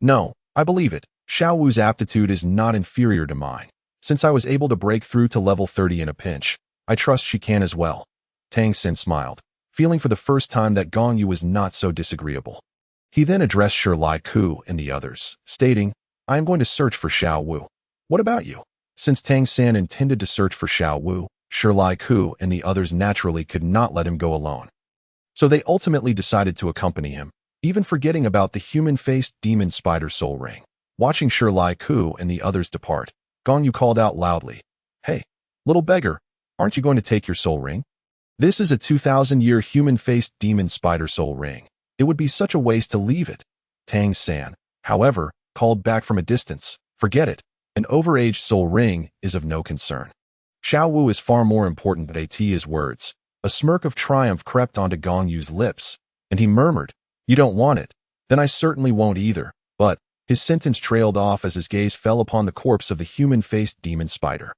"No, I believe it. Xiao Wu's aptitude is not inferior to mine. Since I was able to break through to level 30 in a pinch, I trust she can as well." Tang San smiled, feeling for the first time that Gong Yu was not so disagreeable. He then addressed Shi Lai Ku and the others, stating, "I am going to search for Xiao Wu. What about you?" Since Tang San intended to search for Xiao Wu, Shi Lai Ku and the others naturally could not let him go alone. So they ultimately decided to accompany him, even forgetting about the human-faced demon spider soul ring. Watching Shi Lai Ku and the others depart, Gong Yu called out loudly, "Hey, little beggar, aren't you going to take your soul ring? This is a 2,000-year human-faced demon spider soul ring. It would be such a waste to leave it." Tang San, however, called back from a distance, "Forget it. An overaged soul ring is of no concern. Xiao Wu is far more important than his words." A smirk of triumph crept onto Gong Yu's lips, and he murmured, "You don't want it? Then I certainly won't either." But his sentence trailed off as his gaze fell upon the corpse of the human-faced demon spider.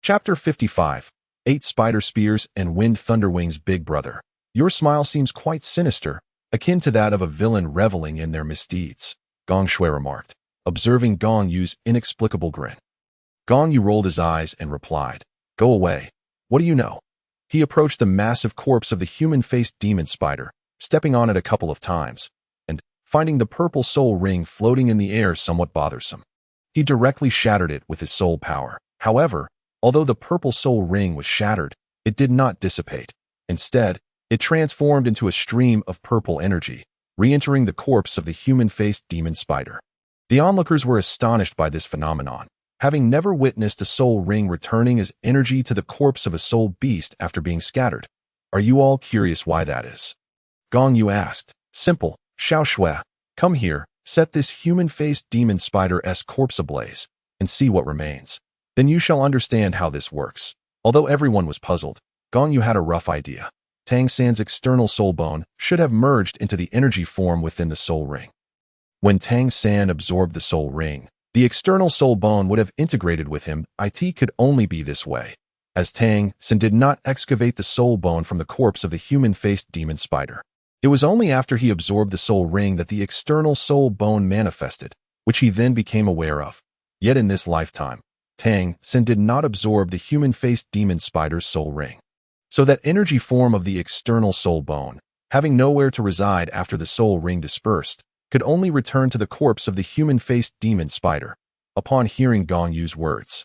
Chapter 55. 8 Spider Spears and Wind Thunderwing's Big Brother. Your smile seems quite sinister, akin to that of a villain reveling in their misdeeds, Gong Shui remarked, observing Gong Yu's inexplicable grin. Gong Yu rolled his eyes and replied, "Go away. What do you know?" He approached the massive corpse of the human-faced demon spider, stepping on it a couple of times, and, finding the purple soul ring floating in the air somewhat bothersome, he directly shattered it with his soul power. However, although the purple soul ring was shattered, it did not dissipate. Instead, it transformed into a stream of purple energy, re-entering the corpse of the human-faced demon spider. The onlookers were astonished by this phenomenon, having never witnessed a soul ring returning as energy to the corpse of a soul beast after being scattered. Are you all curious why that is? Gong Yu asked. Simple, Xiao Shui. Come here, set this human-faced demon spider-'s corpse ablaze, and see what remains. Then you shall understand how this works. Although everyone was puzzled, Gong Yu had a rough idea. Tang San's external soul bone should have merged into the energy form within the soul ring. When Tang San absorbed the soul ring, the external soul bone would have integrated with him. It could only be this way, as Tang San did not excavate the soul bone from the corpse of the human-faced demon spider. It was only after he absorbed the soul ring that the external soul bone manifested, which he then became aware of. Yet in this lifetime, Tang San did not absorb the human-faced demon spider's soul ring. So that energy form of the external soul bone, having nowhere to reside after the soul ring dispersed, could only return to the corpse of the human-faced demon spider. Upon hearing Gong Yu's words,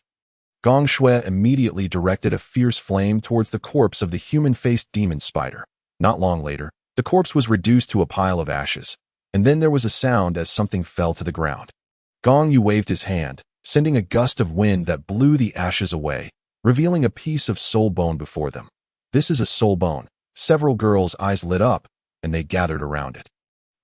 Gong Shui immediately directed a fierce flame towards the corpse of the human-faced demon spider. Not long later, the corpse was reduced to a pile of ashes, and then there was a sound as something fell to the ground. Gong Yu waved his hand, sending a gust of wind that blew the ashes away, revealing a piece of soul bone before them. This is a soul bone. Several girls' eyes lit up, and they gathered around it.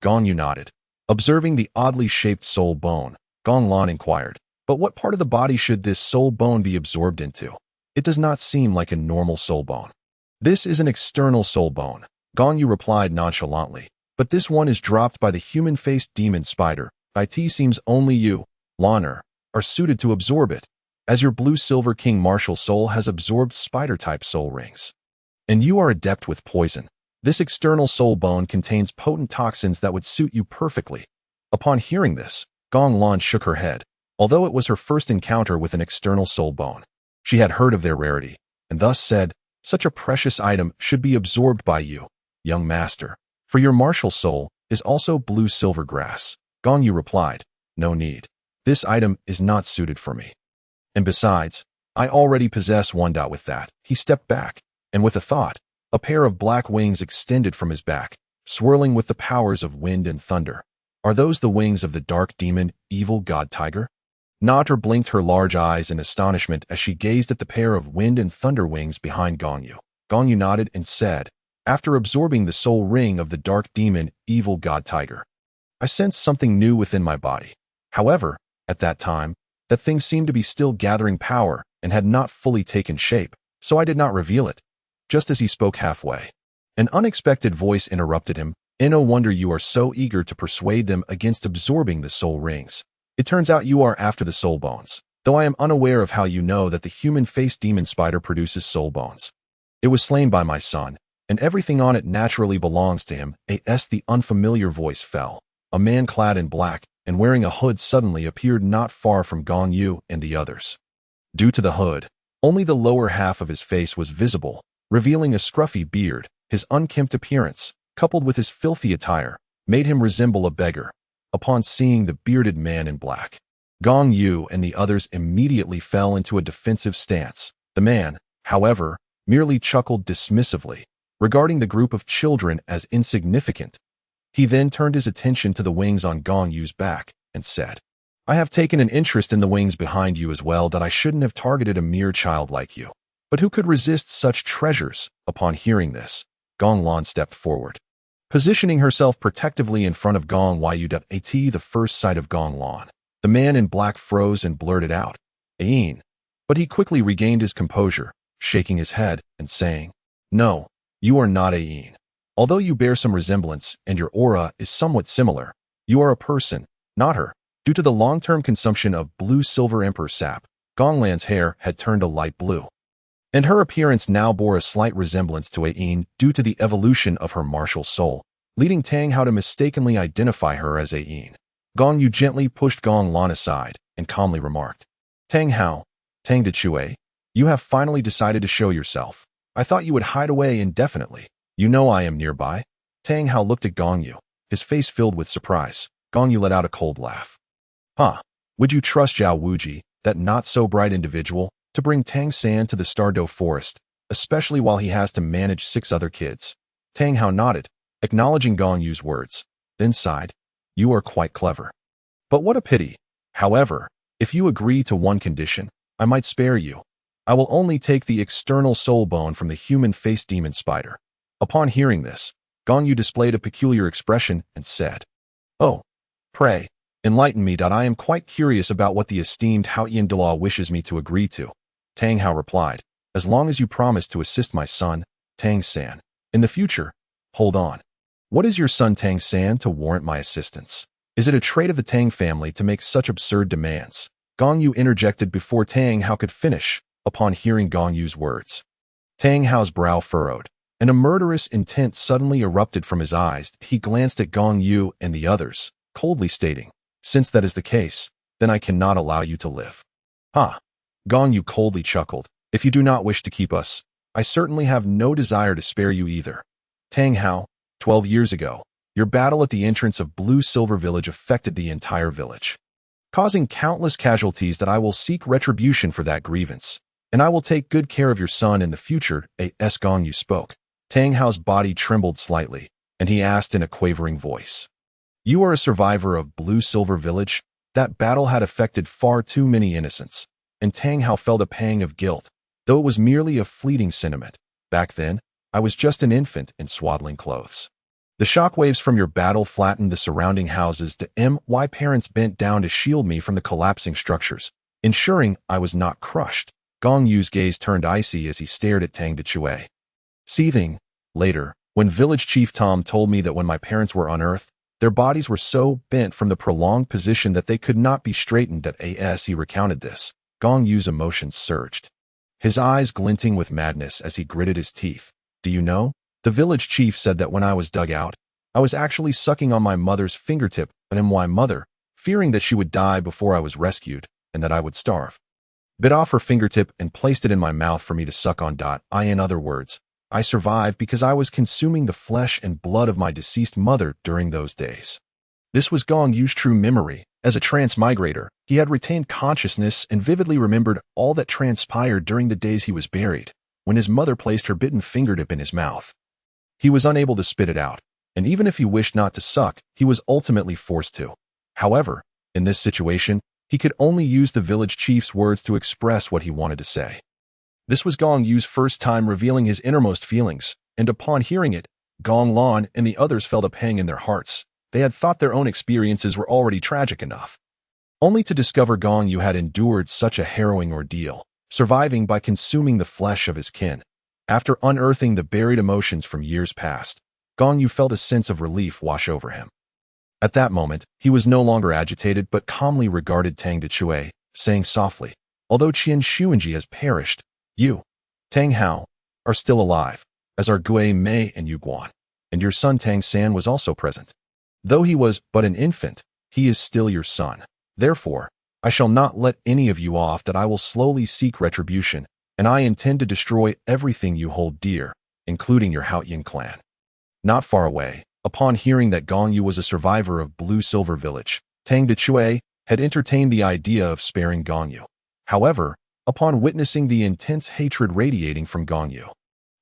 Gong Yu nodded. Observing the oddly shaped soul bone, Gong Lan inquired, "But what part of the body should this soul bone be absorbed into? It does not seem like a normal soul bone." "This is an external soul bone," Gong Yu replied nonchalantly, "but this one is dropped by the human-faced demon spider. It seems only you, Lan'er, are suited to absorb it, as your blue-silver king martial soul has absorbed spider-type soul rings. And you are adept with poison. This external soul bone contains potent toxins that would suit you perfectly." Upon hearing this, Gong Lan shook her head. Although it was her first encounter with an external soul bone, she had heard of their rarity, and thus said, "Such a precious item should be absorbed by you, young master, for your martial soul is also blue-silver grass." Gong Yu replied, "No need. This item is not suited for me. And besides, I already possess one. With that, he stepped back, and with a thought, a pair of black wings extended from his back, swirling with the powers of wind and thunder. "Are those the wings of the dark demon, evil god tiger?" Nater blinked her large eyes in astonishment as she gazed at the pair of wind and thunder wings behind Gong Yu. Gong Yu nodded and said, "After absorbing the soul ring of the dark demon, evil god tiger, I sensed something new within my body. However, at that time, that thing seemed to be still gathering power and had not fully taken shape, so I did not reveal it." Just as he spoke halfway, an unexpected voice interrupted him. "No wonder you are so eager to persuade them against absorbing the soul rings. It turns out you are after the soul bones, though I am unaware of how you know that the human-faced demon spider produces soul bones. It was slain by my son, and everything on it naturally belongs to him." As the unfamiliar voice fell, a man clad in black and wearing a hood suddenly appeared not far from Gong Yu and the others. Due to the hood, only the lower half of his face was visible, revealing a scruffy beard. His unkempt appearance, coupled with his filthy attire, made him resemble a beggar. Upon seeing the bearded man in black, Gong Yu and the others immediately fell into a defensive stance. The man, however, merely chuckled dismissively, regarding the group of children as insignificant. He then turned his attention to the wings on Gong Yu's back and said, I have taken an interest in the wings behind you as well that I shouldn't have targeted a mere child like you. But who could resist such treasures? Upon hearing this, Gong Lan stepped forward, positioning herself protectively in front of Gong Yu. At the first sight of Gong Lan, the man in black froze and blurted out, "Ain." But he quickly regained his composure, shaking his head and saying, "No, you are not Ain. Although you bear some resemblance and your aura is somewhat similar, you are a person, not her." Due to the long-term consumption of blue-silver emperor sap, Gong Lan's hair had turned a light blue, and her appearance now bore a slight resemblance to Ain due to the evolution of her martial soul, leading Tang Hao to mistakenly identify her as Ain. Gong Yu gently pushed Gong Lan aside and calmly remarked, "Tang Hao, Tang Decue, you have finally decided to show yourself. I thought you would hide away indefinitely. You know I am nearby." Tang Hao looked at Gong Yu, his face filled with surprise. Gong Yu let out a cold laugh. "Huh, would you trust Zhao Wuji, that not-so-bright individual, to bring Tang San to the Stardow Forest, especially while he has to manage 6 other kids?" Tang Hao nodded, acknowledging Gong Yu's words, then sighed, "You are quite clever. But what a pity. However, if you agree to one condition, I might spare you. I will only take the external soul bone from the human-faced demon spider." Upon hearing this, Gong Yu displayed a peculiar expression and said, "Oh, pray, enlighten me. I am quite curious about what the esteemed Haoyan Douluo wishes me to agree to." Tang Hao replied, "As long as you promise to assist my son, Tang San, in the future." "Hold on. What is your son Tang San to warrant my assistance? Is it a trait of the Tang family to make such absurd demands?" Gong Yu interjected before Tang Hao could finish. Upon hearing Gong Yu's words, Tang Hao's brow furrowed, and a murderous intent suddenly erupted from his eyes. He glanced at Gong Yu and the others, coldly stating, "Since that is the case, then I cannot allow you to live." "Ha!" Gong Yu coldly chuckled. "If you do not wish to keep us, I certainly have no desire to spare you either. Tang Hao, 12 years ago, your battle at the entrance of Blue Silver Village affected the entire village, causing countless casualties. That I will seek retribution for that grievance, and I will take good care of your son in the future." As Gong Yu spoke, Tang Hao's body trembled slightly, and he asked in a quavering voice, "You are a survivor of Blue Silver Village?" That battle had affected far too many innocents, and Tang Hao felt a pang of guilt, though it was merely a fleeting sentiment. "Back then, I was just an infant in swaddling clothes. The shockwaves from your battle flattened the surrounding houses. My parents bent down to shield me from the collapsing structures, ensuring I was not crushed." Gong Yu's gaze turned icy as he stared at Tang Decue, seething. "Later, when village chief Tom told me that when my parents were unearthed, their bodies were so bent from the prolonged position that they could not be straightened." As he recounted this, Gong Yu's emotions surged, his eyes glinting with madness as he gritted his teeth. "Do you know? The village chief said that when I was dug out, I was actually sucking on my mother's fingertip, and my mother, fearing that she would die before I was rescued and that I would starve, bit off her fingertip and placed it in my mouth for me to suck on. In other words, I survived because I was consuming the flesh and blood of my deceased mother during those days." This was Gong Yu's true memory. As a transmigrator, he had retained consciousness and vividly remembered all that transpired during the days he was buried, when his mother placed her bitten fingertip in his mouth. He was unable to spit it out, and even if he wished not to suck, he was ultimately forced to. However, in this situation, he could only use the village chief's words to express what he wanted to say. This was Gong Yu's first time revealing his innermost feelings, and upon hearing it, Gong Lan and the others felt a pang in their hearts. They had thought their own experiences were already tragic enough, only to discover Gong Yu had endured such a harrowing ordeal, surviving by consuming the flesh of his kin. After unearthing the buried emotions from years past, Gong Yu felt a sense of relief wash over him. At that moment, he was no longer agitated but calmly regarded Tang Decue, saying softly, "Although Qian Xuanji has perished, you, Tang Hao, are still alive, as are Gui Mei and Yu Guan, and your son Tang San was also present. Though he was but an infant, he is still your son. Therefore, I shall not let any of you off. That I will slowly seek retribution, and I intend to destroy everything you hold dear, including your Haoyan clan." Not far away, upon hearing that Gong Yu was a survivor of Blue Silver Village, Tang Decue had entertained the idea of sparing Gong Yu. However, upon witnessing the intense hatred radiating from Gong Yu,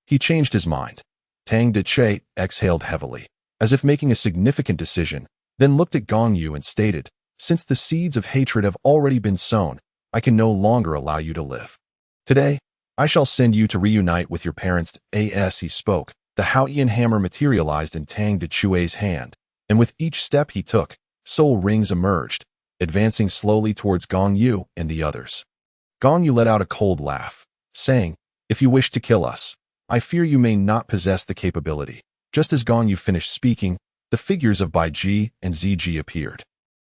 he changed his mind. Tang Decue exhaled heavily, as if making a significant decision, then looked at Gong Yu and stated, Since the seeds of hatred have already been sown, I can no longer allow you to live. Today, I shall send you to reunite with your parents. As he spoke, the Haotian hammer materialized in Tang Dechue's hand, and with each step he took, soul rings emerged, advancing slowly towards Gong Yu and the others. Gong Yu let out a cold laugh, saying, "If you wish to kill us, I fear you may not possess the capability." Just as Gong Yu finished speaking, the figures of Bai Ji and Ziji appeared.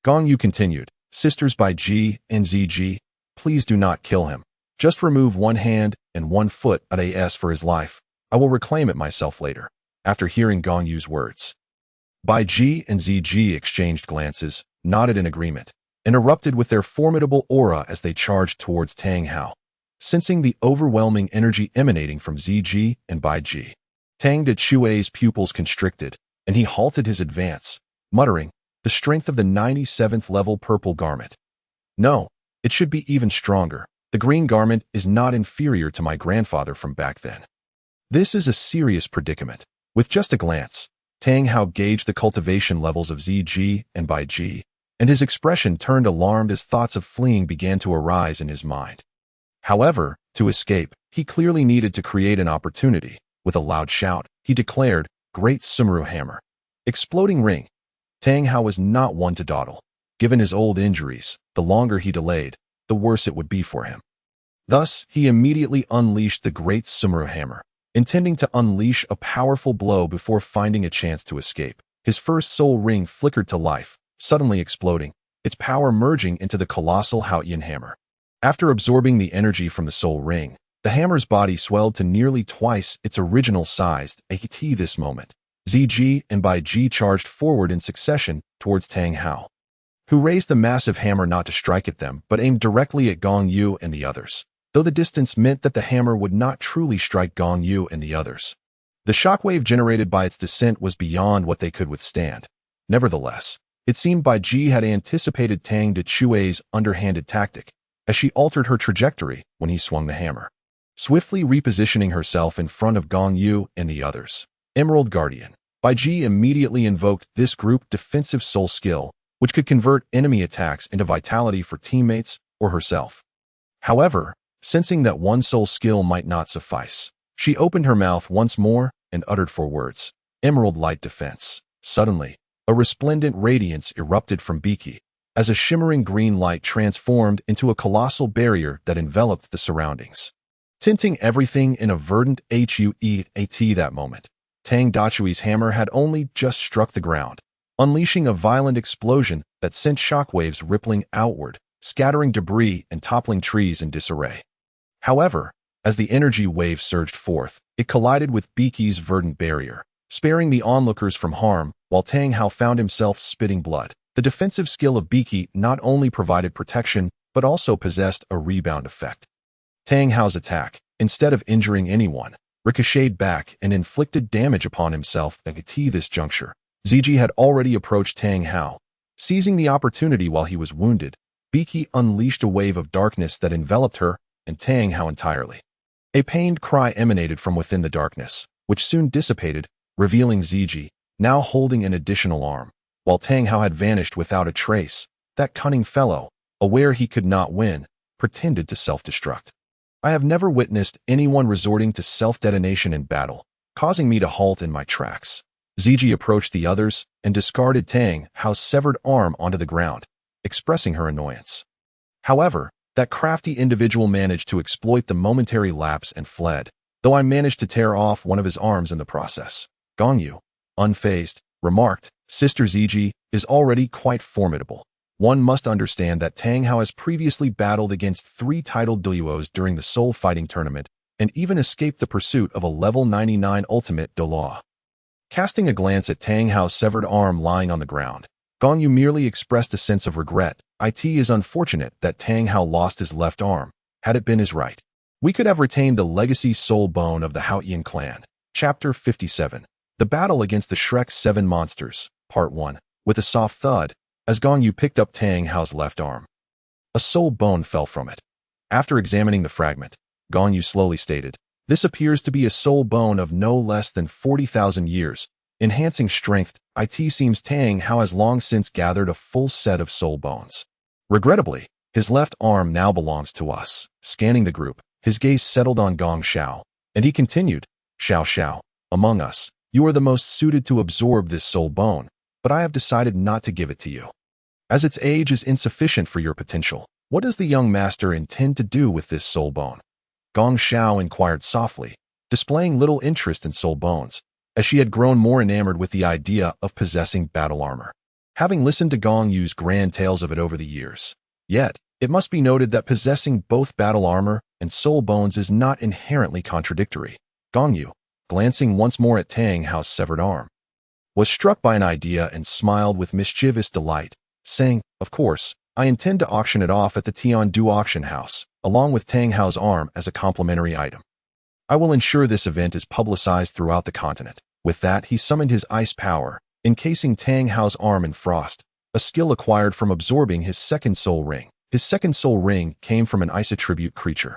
Gong Yu continued, "Sisters Bai Ji and Ziji, please do not kill him. Just remove one hand and one foot at as for his life. I will reclaim it myself later." After hearing Gong Yu's words, Bai Ji and Ziji exchanged glances, nodded in agreement, and erupted with their formidable aura as they charged towards Tang Hao. Sensing the overwhelming energy emanating from Ziji and Bai Ji, Tang Dechue's pupils constricted, and he halted his advance, muttering, "The strength of the 97th level purple garment. No, it should be even stronger. The green garment is not inferior to my grandfather from back then." This is a serious predicament. With just a glance, Tang Hao gauged the cultivation levels of Ziji and Bai Ji, and his expression turned alarmed as thoughts of fleeing began to arise in his mind. However, to escape, he clearly needed to create an opportunity. With a loud shout, he declared, "Great Sumeru Hammer." Exploding ring. Tang Hao was not one to dawdle. Given his old injuries, the longer he delayed, the worse it would be for him. Thus, he immediately unleashed the Great Sumeru Hammer, intending to unleash a powerful blow before finding a chance to escape. His first soul ring flickered to life, suddenly exploding, its power merging into the colossal Haotian hammer. After absorbing the energy from the soul ring, the hammer's body swelled to nearly twice its original size. At this moment, Ziji and Bai Ji charged forward in succession towards Tang Hao, who raised the massive hammer not to strike at them but aimed directly at Gong Yu and the others, though the distance meant that the hammer would not truly strike Gong Yu and the others. The shockwave generated by its descent was beyond what they could withstand. Nevertheless, it seemed Bai Ji had anticipated Tang Dechue's underhanded tactic, as she altered her trajectory when he swung the hammer, swiftly repositioning herself in front of Gong Yu and the others. Emerald Guardian. Bai Ji immediately invoked this group defensive soul skill, which could convert enemy attacks into vitality for teammates or herself. However, sensing that one soul skill might not suffice, she opened her mouth once more and uttered 4 words. Emerald Light Defense. Suddenly, a resplendent radiance erupted from Biki, as a shimmering green light transformed into a colossal barrier that enveloped the surroundings, tinting everything in a verdant hueat. That moment, Tang Dechue's hammer had only just struck the ground, unleashing a violent explosion that sent shockwaves rippling outward, scattering debris and toppling trees in disarray. However, as the energy wave surged forth, it collided with Biki's verdant barrier, sparing the onlookers from harm, while Tang Hao found himself spitting blood. The defensive skill of Biki not only provided protection, but also possessed a rebound effect. Tang Hao's attack, instead of injuring anyone, ricocheted back and inflicted damage upon himself. At this juncture, Ziji had already approached Tang Hao. Seizing the opportunity while he was wounded, Biki unleashed a wave of darkness that enveloped her and Tang Hao entirely. A pained cry emanated from within the darkness, which soon dissipated, revealing Ziji, now holding an additional arm. While Tang Hao had vanished without a trace, that cunning fellow, aware he could not win, pretended to self-destruct. I have never witnessed anyone resorting to self-detonation in battle, causing me to halt in my tracks. Ziji approached the others and discarded Tang Hao's severed arm onto the ground, expressing her annoyance. However, that crafty individual managed to exploit the momentary lapse and fled, though I managed to tear off one of his arms in the process. Gong Yu, unfazed, remarked, "Sister Ziji is already quite formidable. One must understand that Tang Hao has previously battled against 3 titled Douluos during the Soul Fighting Tournament, and even escaped the pursuit of a level 99 ultimate Douluo." Casting a glance at Tang Hao's severed arm lying on the ground, Gong Yu merely expressed a sense of regret. It is unfortunate that Tang Hao lost his left arm. Had it been his right, we could have retained the legacy soul bone of the Haotian clan. Chapter 57. The Battle Against the Shrek's 7 Monsters, Part 1. With a soft thud, as Gong Yu picked up Tang Hao's left arm, a soul bone fell from it. After examining the fragment, Gong Yu slowly stated, "This appears to be a soul bone of no less than 40,000 years, enhancing strength It seems Tang Hao has long since gathered a full set of soul bones. Regrettably, his left arm now belongs to us. Scanning the group, his gaze settled on Gong Xiao, and he continued, Xiao Xiao, among us, you are the most suited to absorb this soul bone, but I have decided not to give it to you. As its age is insufficient for your potential, what does the young master intend to do with this soul bone? Gong Xiao inquired softly, displaying little interest in soul bones, as she had grown more enamored with the idea of possessing battle armor, having listened to Gong Yu's grand tales of it over the years. Yet, it must be noted that possessing both battle armor and soul bones is not inherently contradictory. Gong Yu, glancing once more at Tang Hao's severed arm, was struck by an idea and smiled with mischievous delight, saying, of course, I intend to auction it off at the Tiandu auction house, along with Tang Hao's arm as a complimentary item. I will ensure this event is publicized throughout the continent. With that, he summoned his ice power, encasing Tang Hao's arm in frost, a skill acquired from absorbing his second soul ring. His second soul ring came from an ice attribute creature,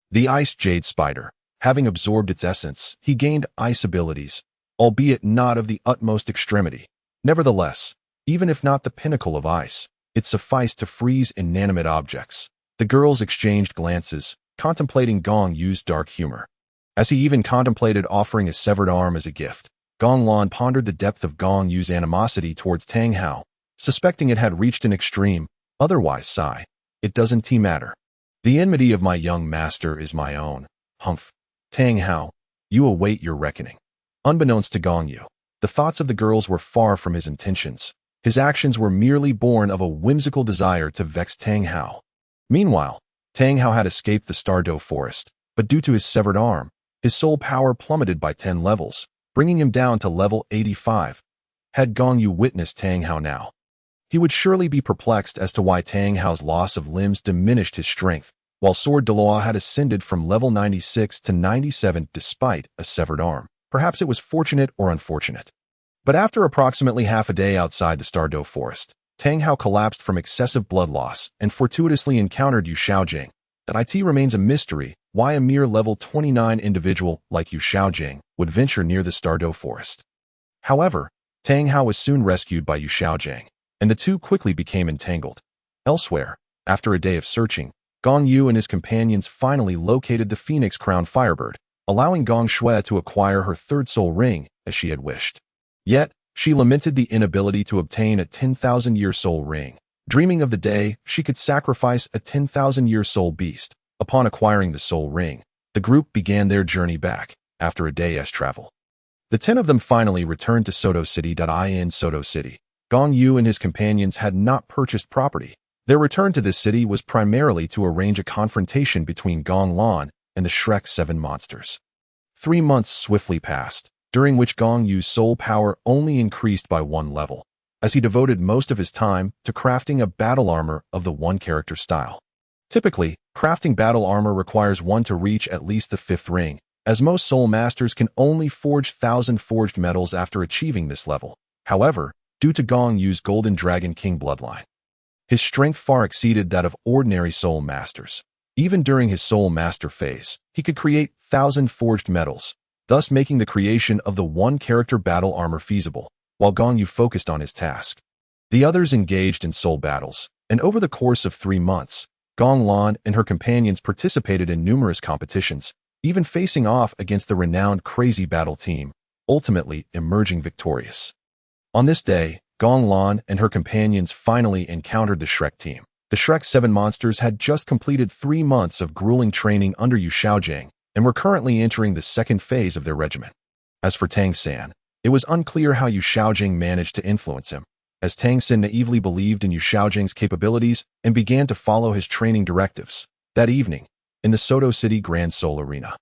the ice jade spider. Having absorbed its essence, he gained ice abilities, albeit not of the utmost extremity. Nevertheless, even if not the pinnacle of ice, it sufficed to freeze inanimate objects. The girls exchanged glances, contemplating Gong Yu's dark humor. As he even contemplated offering his severed arm as a gift, Gong Lan pondered the depth of Gong Yu's animosity towards Tang Hao, suspecting it had reached an extreme. Otherwise, sigh, it doesn't matter. The enmity of my young master is my own. Humph. Tang Hao, you await your reckoning. Unbeknownst to Gong Yu, the thoughts of the girls were far from his intentions. His actions were merely born of a whimsical desire to vex Tang Hao. Meanwhile, Tang Hao had escaped the Douluo forest, but due to his severed arm, his soul power plummeted by 10 levels, bringing him down to level 85. Had Gong Yu witnessed Tang Hao now, he would surely be perplexed as to why Tang Hao's loss of limbs diminished his strength, while Sword Douluo had ascended from level 96 to 97 despite a severed arm. Perhaps it was fortunate or unfortunate. But after approximately half a day outside the Douluo forest, Tang Hao collapsed from excessive blood loss and fortuitously encountered Yu Xiaojing. That it remains a mystery why a mere level 29 individual like Yu Xiaojing would venture near the Douluo forest. However, Tang Hao was soon rescued by Yu Xiaojing, and the two quickly became entangled. Elsewhere, after a day of searching, Gong Yu and his companions finally located the Phoenix Crown Firebird, allowing Gong Shui to acquire her third soul ring as she had wished. Yet, she lamented the inability to obtain a 10,000-year soul ring, dreaming of the day she could sacrifice a 10,000-year soul beast. Upon acquiring the soul ring, the group began their journey back, after a day's travel. The 10 of them finally returned to Soto City. In Soto City, Gong Yu and his companions had not purchased property. Their return to this city was primarily to arrange a confrontation between Gong Lan and the Shrek 7 monsters. 3 months swiftly passed, during which Gong Yu's soul power only increased by 1 level, as he devoted most of his time to crafting a battle armor of the one-character style. Typically, crafting battle armor requires one to reach at least the 5th ring, as most soul masters can only forge 1,000 forged metals after achieving this level. However, due to Gong Yu's Golden Dragon King bloodline, his strength far exceeded that of ordinary soul masters. Even during his soul master phase, he could create 1,000 forged metals, thus making the creation of the one-character battle armor feasible, while Gong Yu focused on his task. The others engaged in soul battles, and over the course of 3 months, Gong Lan and her companions participated in numerous competitions, even facing off against the renowned Crazy Battle team, ultimately emerging victorious. On this day, Gong Lan and her companions finally encountered the Shrek team. The Shrek 7 monsters had just completed 3 months of grueling training under Yu Xiaojing and were currently entering the 2nd phase of their regimen. As for Tang San, it was unclear how Yu Xiaojing managed to influence him, as Tang San naively believed in Yu Xiaojing's capabilities and began to follow his training directives. That evening, in the Soto City Grand Soul Arena.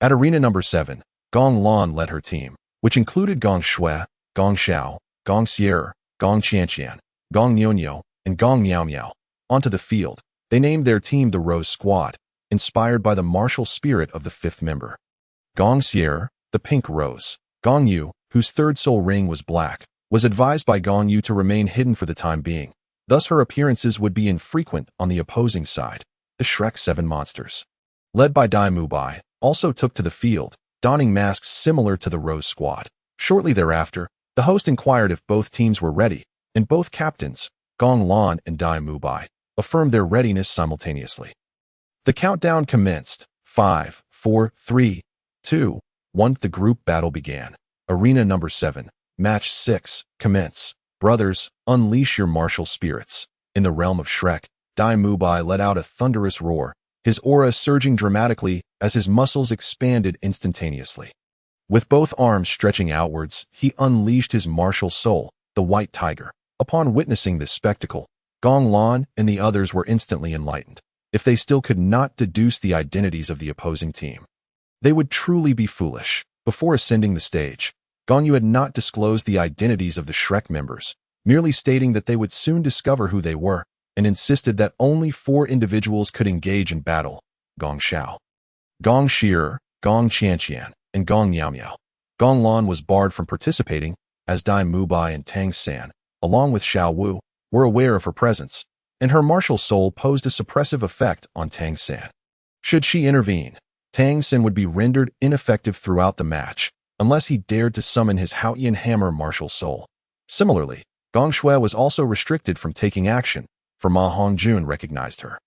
At Arena number 7, Gong Lan led her team, which included Gong Shui, Gong Xiao, Gong Sierra, Gong Qianqian, Gong Nyonyo, and Gong Miao Miao, onto the field. They named their team the Rose Squad, inspired by the martial spirit of the 5th member. Gong Sierra, the Pink Rose. Gong Yu, whose 3rd soul ring was black, was advised by Gong Yu to remain hidden for the time being. Thus her appearances would be infrequent on the opposing side. The Shrek 7 monsters, led by Dai Mubai, also took to the field, donning masks similar to the Rose Squad. Shortly thereafter, The host inquired if both teams were ready, and both captains, Gong Lan and Dai Mubai, affirmed their readiness simultaneously. The countdown commenced. 5, 4, 3, 2, 1. The group battle began. Arena number 7, match 6, commence. Brothers, unleash your martial spirits. In the realm of Shrek, Dai Mubai let out a thunderous roar, his aura surging dramatically as his muscles expanded instantaneously. With both arms stretching outwards, he unleashed his martial soul, the White Tiger. Upon witnessing this spectacle, Gong Lan and the others were instantly enlightened. If they still could not deduce the identities of the opposing team, they would truly be foolish. Before ascending the stage, Gong Yu had not disclosed the identities of the Shrek members, merely stating that they would soon discover who they were, and insisted that only 4 individuals could engage in battle: Gong Xiao, Gong Shi'er, Gong Qianqian, and Gong Miao Miao. Gong Lan was barred from participating, as Dai Mubai and Tang San, along with Xiao Wu, were aware of her presence, and her martial soul posed a suppressive effect on Tang San. Should she intervene, Tang San would be rendered ineffective throughout the match, unless he dared to summon his Haotian Hammer martial soul. Similarly, Gong Shui was also restricted from taking action, for Ma Hongjun recognized her.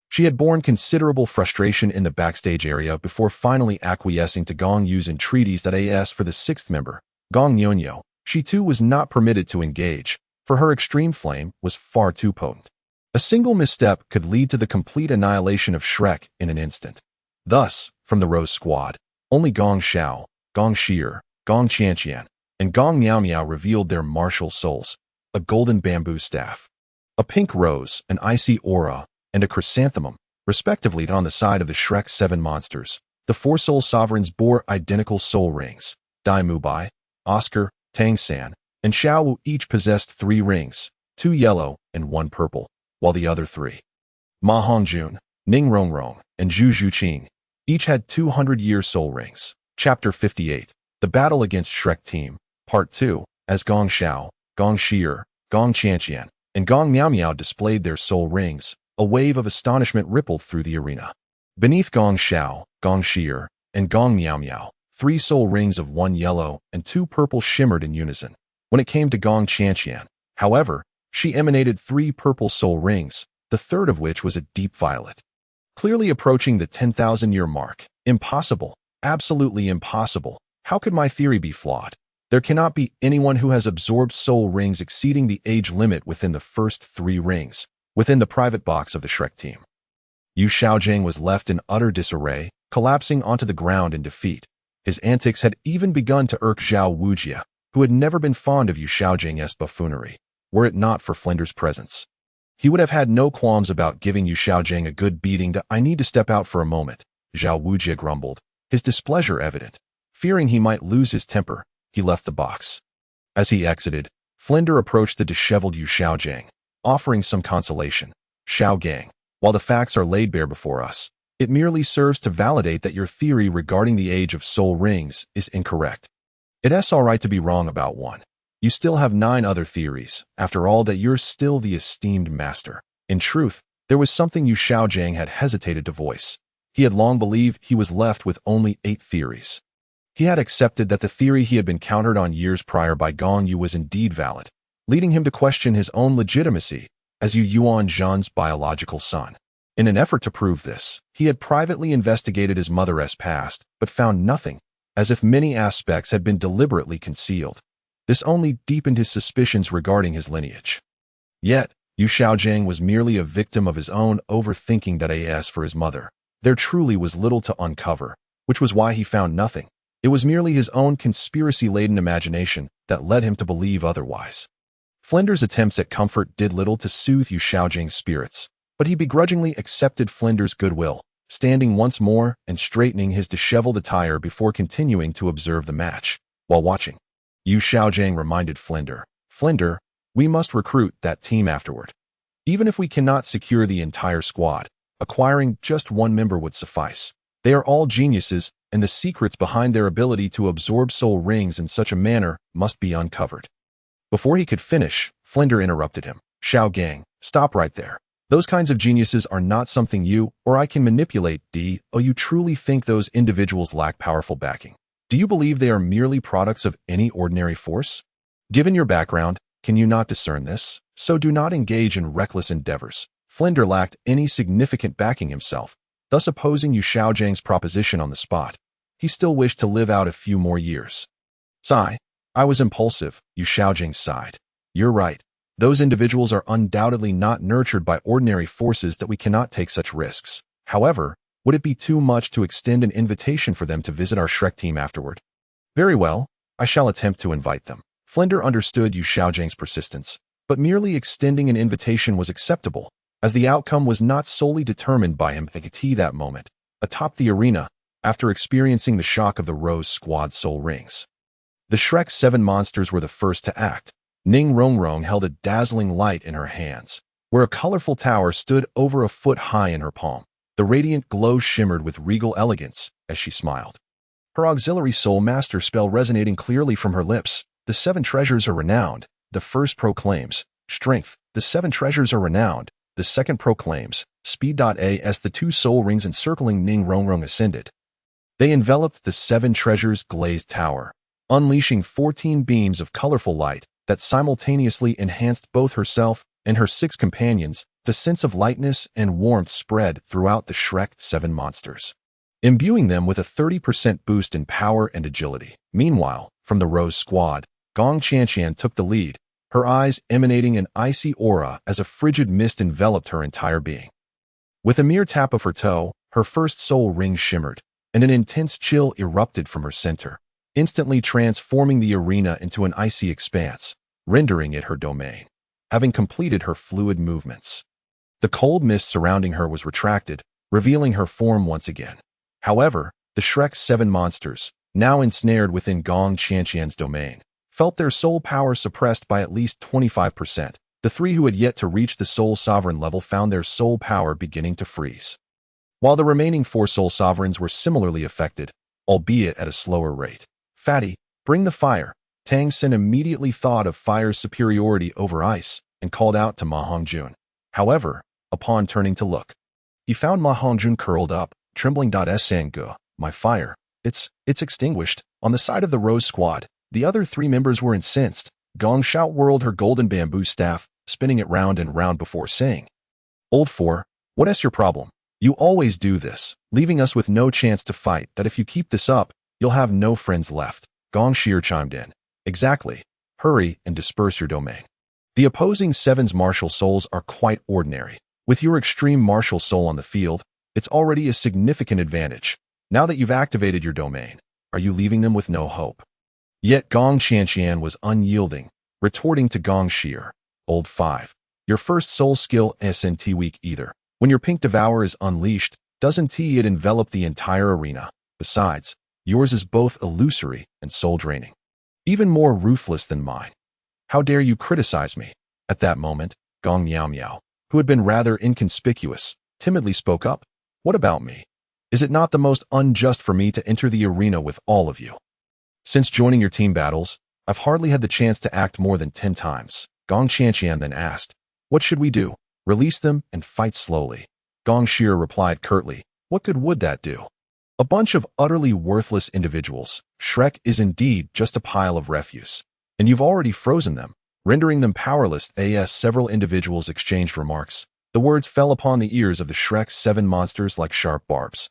She had borne considerable frustration in the backstage area before finally acquiescing to Gong Yu's entreaties that as for the 6th member, Gong Nyonyo, she too was not permitted to engage, for her extreme flame was far too potent. A single misstep could lead to the complete annihilation of Shrek in an instant. Thus, from the Rose Squad, only Gong Xiao, Gong Shi'er, Gong Qianqian, and Gong Miao Miao revealed their martial souls: a golden bamboo staff, a pink rose, an icy aura, and a chrysanthemum, respectively. On the side of the Shrek 7 monsters, the 4 soul sovereigns bore identical soul rings. Dai Mubai, Oscar, Tang San, and Xiao Wu each possessed 3 rings, 2 yellow and 1 purple, while the other 3, Ma Hongjun, Ning Rongrong, and Zhu Zhuqing, each had 200-year soul rings. Chapter 58, The Battle Against Shrek Team, Part 2, as Gong Xiao, Gong Shi'er, Gong Qianqian, and Gong Miao Miao displayed their soul rings, a wave of astonishment rippled through the arena. Beneath Gong Xiao, Gong Shi'er, and Gong Miao Miao, 3 soul rings of 1 yellow and 2 purple shimmered in unison. When it came to Gong Qianqian, however, she emanated 3 purple soul rings, the third of which was a deep violet. Clearly approaching the 10,000-year mark. Impossible. Absolutely impossible. How could my theory be flawed? There cannot be anyone who has absorbed soul rings exceeding the age limit within the first 3 rings, within the private box of the Shrek team. Yu Xiaojing was left in utter disarray, collapsing onto the ground in defeat. His antics had even begun to irk Zhao Wujia, who had never been fond of Yu Xiaojing's buffoonery, were it not for Flinder's presence. He would have had no qualms about giving Yu Xiaojing a good beating. I need to step out for a moment, Zhao Wujia grumbled, his displeasure evident. Fearing he might lose his temper, he left the box. As he exited, Flinder approached the disheveled Yu Xiaojing, offering some consolation. Xiao Gang, while the facts are laid bare before us, it merely serves to validate that your theory regarding the age of soul rings is incorrect. It's all right to be wrong about one. You still have 9 other theories. After all, that you're still the esteemed master. In truth, there was something Yu Xiaojing had hesitated to voice. He had long believed he was left with only 8 theories. He had accepted that the theory he had been countered on years prior by Gong Yu was indeed valid, leading him to question his own legitimacy as Yu Yuan Zhan's biological son. In an effort to prove this, he had privately investigated his mother's past, but found nothing, as if many aspects had been deliberately concealed. This only deepened his suspicions regarding his lineage. Yet, Yu Xiaojing was merely a victim of his own overthinking. As for his mother, there truly was little to uncover, which was why he found nothing. It was merely his own conspiracy-laden imagination that led him to believe otherwise. Flinder's attempts at comfort did little to soothe Yu Xiaojing's spirits, but he begrudgingly accepted Flinder's goodwill, standing once more and straightening his disheveled attire before continuing to observe the match. While watching, Yu Xiaojing reminded Flinder, "Flinder, we must recruit that team afterward. Even if we cannot secure the entire squad, acquiring just 1 member would suffice. They are all geniuses, and the secrets behind their ability to absorb soul rings in such a manner must be uncovered." Before he could finish, Flinder interrupted him. "Xiao Gang, stop right there. Those kinds of geniuses are not something you or I can manipulate. Do you truly think those individuals lack powerful backing? Do you believe they are merely products of any ordinary force? Given your background, can you not discern this? So do not engage in reckless endeavors. Flinder lacked any significant backing himself, thus opposing Yu Xiaojiang's proposition on the spot. He still wished to live out a few more years. Sigh. I was impulsive, Yu Xiaojiang sighed. You're right. Those individuals are undoubtedly not nurtured by ordinary forces that we cannot take such risks. However, would it be too much to extend an invitation for them to visit our Shrek team afterward? Very well, I shall attempt to invite them. Flinder understood Yu Xiaojiang's persistence, but merely extending an invitation was acceptable, as the outcome was not solely determined by him at that moment, atop the arena, after experiencing the shock of the Rose Squad soul rings. The Shrek 7 monsters were the first to act. Ning Rongrong held a dazzling light in her hands, where a colorful tower stood over a foot high in her palm. The radiant glow shimmered with regal elegance as she smiled. Her auxiliary soul master spell resonating clearly from her lips. The 7 treasures are renowned. The first proclaims strength. The 7 treasures are renowned. The second proclaims speed. As the 2 soul rings encircling Ning Rongrong ascended, they enveloped the 7 treasures' glazed tower, unleashing 14 beams of colorful light that simultaneously enhanced both herself and her 6 companions. The sense of lightness and warmth spread throughout the Shrek 7 monsters, imbuing them with a 30% boost in power and agility. Meanwhile, from the Rose Squad, Gong Qianqian took the lead, her eyes emanating an icy aura as a frigid mist enveloped her entire being. With a mere tap of her toe, her first soul ring shimmered, and an intense chill erupted from her center, instantly transforming the arena into an icy expanse, rendering it her domain. Having completed her fluid movements, the cold mist surrounding her was retracted, revealing her form once again. However, the Shrek 7 monsters, now ensnared within Gong Qianqian's domain, felt their soul power suppressed by at least 25%. The 3 who had yet to reach the soul sovereign level found their soul power beginning to freeze, while the remaining 4 soul sovereigns were similarly affected, albeit at a slower rate. Fatty, bring the fire. Tang San immediately thought of fire's superiority over ice and called out to Ma Hongjun. However, upon turning to look, he found Ma Hongjun curled up, trembling. Sangu, my fire, it's extinguished. On the side of the Rose Squad, the other 3 members were incensed. Gong Xiao whirled her golden bamboo staff, spinning it round and round before saying, Old 4, what is your problem? You always do this, leaving us with no chance to fight. That if you keep this up, you'll have no friends left. Gong Xier chimed in. Exactly. Hurry and disperse your domain. The opposing 7's martial souls are quite ordinary. With your extreme martial soul on the field, it's already a significant advantage. Now that you've activated your domain, are you leaving them with no hope? Yet Gong Qianqian was unyielding, retorting to Gong Xier. Old 5. Your first soul skill isn't weak either. When your pink devour is unleashed, doesn't it envelop the entire arena? Besides, yours is both illusory and soul-draining, even more ruthless than mine. How dare you criticize me? At that moment, Gong Miao Miao, who had been rather inconspicuous, timidly spoke up. What about me? Is it not the most unjust for me to enter the arena with all of you? Since joining your team battles, I've hardly had the chance to act more than 10 times. Gong Qianqian then asked, what should we do? Release them and fight slowly. Gong Xier replied curtly, what good would that do? A bunch of utterly worthless individuals. Shrek is indeed just a pile of refuse, and you've already frozen them, rendering them powerless. As several individuals exchanged remarks, the words fell upon the ears of the Shrek 7 monsters like sharp barbs,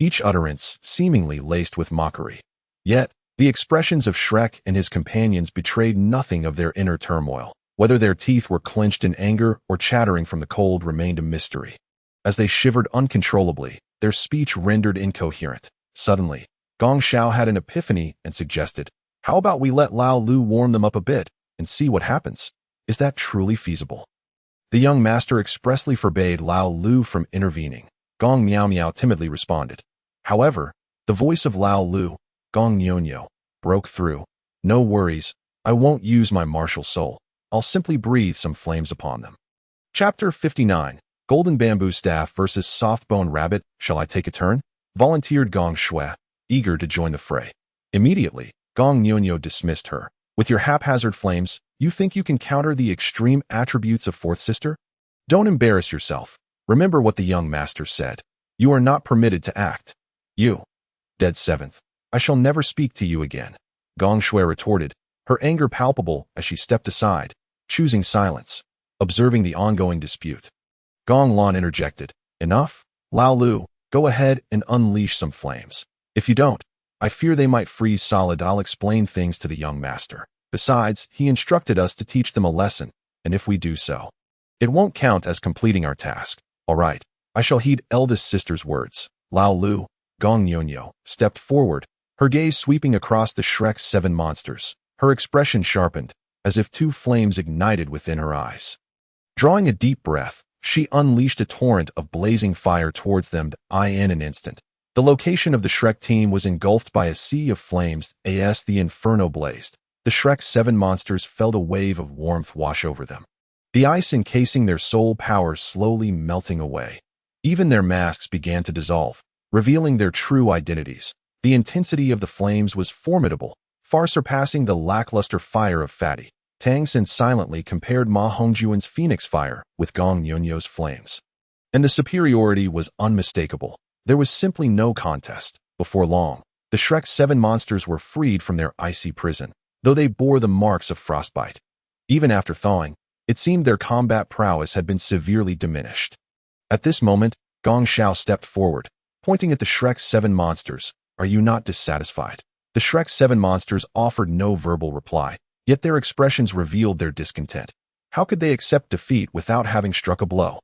each utterance seemingly laced with mockery. Yet, the expressions of Shrek and his companions betrayed nothing of their inner turmoil. Whether their teeth were clenched in anger or chattering from the cold remained a mystery. As they shivered uncontrollably, their speech rendered incoherent. Suddenly, Gong Xiao had an epiphany and suggested, how about we let Lao Lu warm them up a bit and see what happens? Is that truly feasible? The young master expressly forbade Lao Lu from intervening. Gong Miao Miao timidly responded. However, the voice of Lao Lu, Gong Nyonyo, broke through. No worries, I won't use my martial soul. I'll simply breathe some flames upon them. Chapter 59, Golden Bamboo Staff versus Soft Bone Rabbit. Shall I take a turn? Volunteered Gong Shui, eager to join the fray. Immediately, Gong Nyonyo dismissed her. With your haphazard flames, you think you can counter the extreme attributes of Fourth Sister? Don't embarrass yourself. Remember what the young master said. You are not permitted to act. You. Dead 7th. I shall never speak to you again. Gong Shui retorted, her anger palpable as she stepped aside, choosing silence, observing the ongoing dispute. Gong Lan interjected, "Enough? Lao Lu, go ahead and unleash some flames. If you don't, I fear they might freeze solid. I'll explain things to the young master. Besides, he instructed us to teach them a lesson, and if we do so, it won't count as completing our task. All right, I shall heed eldest sister's words." Lao Lu, Gong Yu, stepped forward, her gaze sweeping across the Shrek's 7 monsters, her expression sharpened, as if 2 flames ignited within her eyes. Drawing a deep breath, she unleashed a torrent of blazing fire towards them. In an instant, the location of the Shrek team was engulfed by a sea of flames. As the inferno blazed, the Shrek's 7 monsters felt a wave of warmth wash over them, the ice encasing their soul power slowly melting away. Even their masks began to dissolve, revealing their true identities. The intensity of the flames was formidable, far surpassing the lackluster fire of Fatty. Tang San silently compared Ma Hongjuan's phoenix fire with Gong Yu's flames, and the superiority was unmistakable. There was simply no contest. Before long, the Shrek's 7 monsters were freed from their icy prison, though they bore the marks of frostbite. Even after thawing, it seemed their combat prowess had been severely diminished. At this moment, Gong Xiao stepped forward, pointing at the Shrek's 7 monsters. "Are you not dissatisfied?" The Shrek's 7 monsters offered no verbal reply, yet their expressions revealed their discontent. How could they accept defeat without having struck a blow?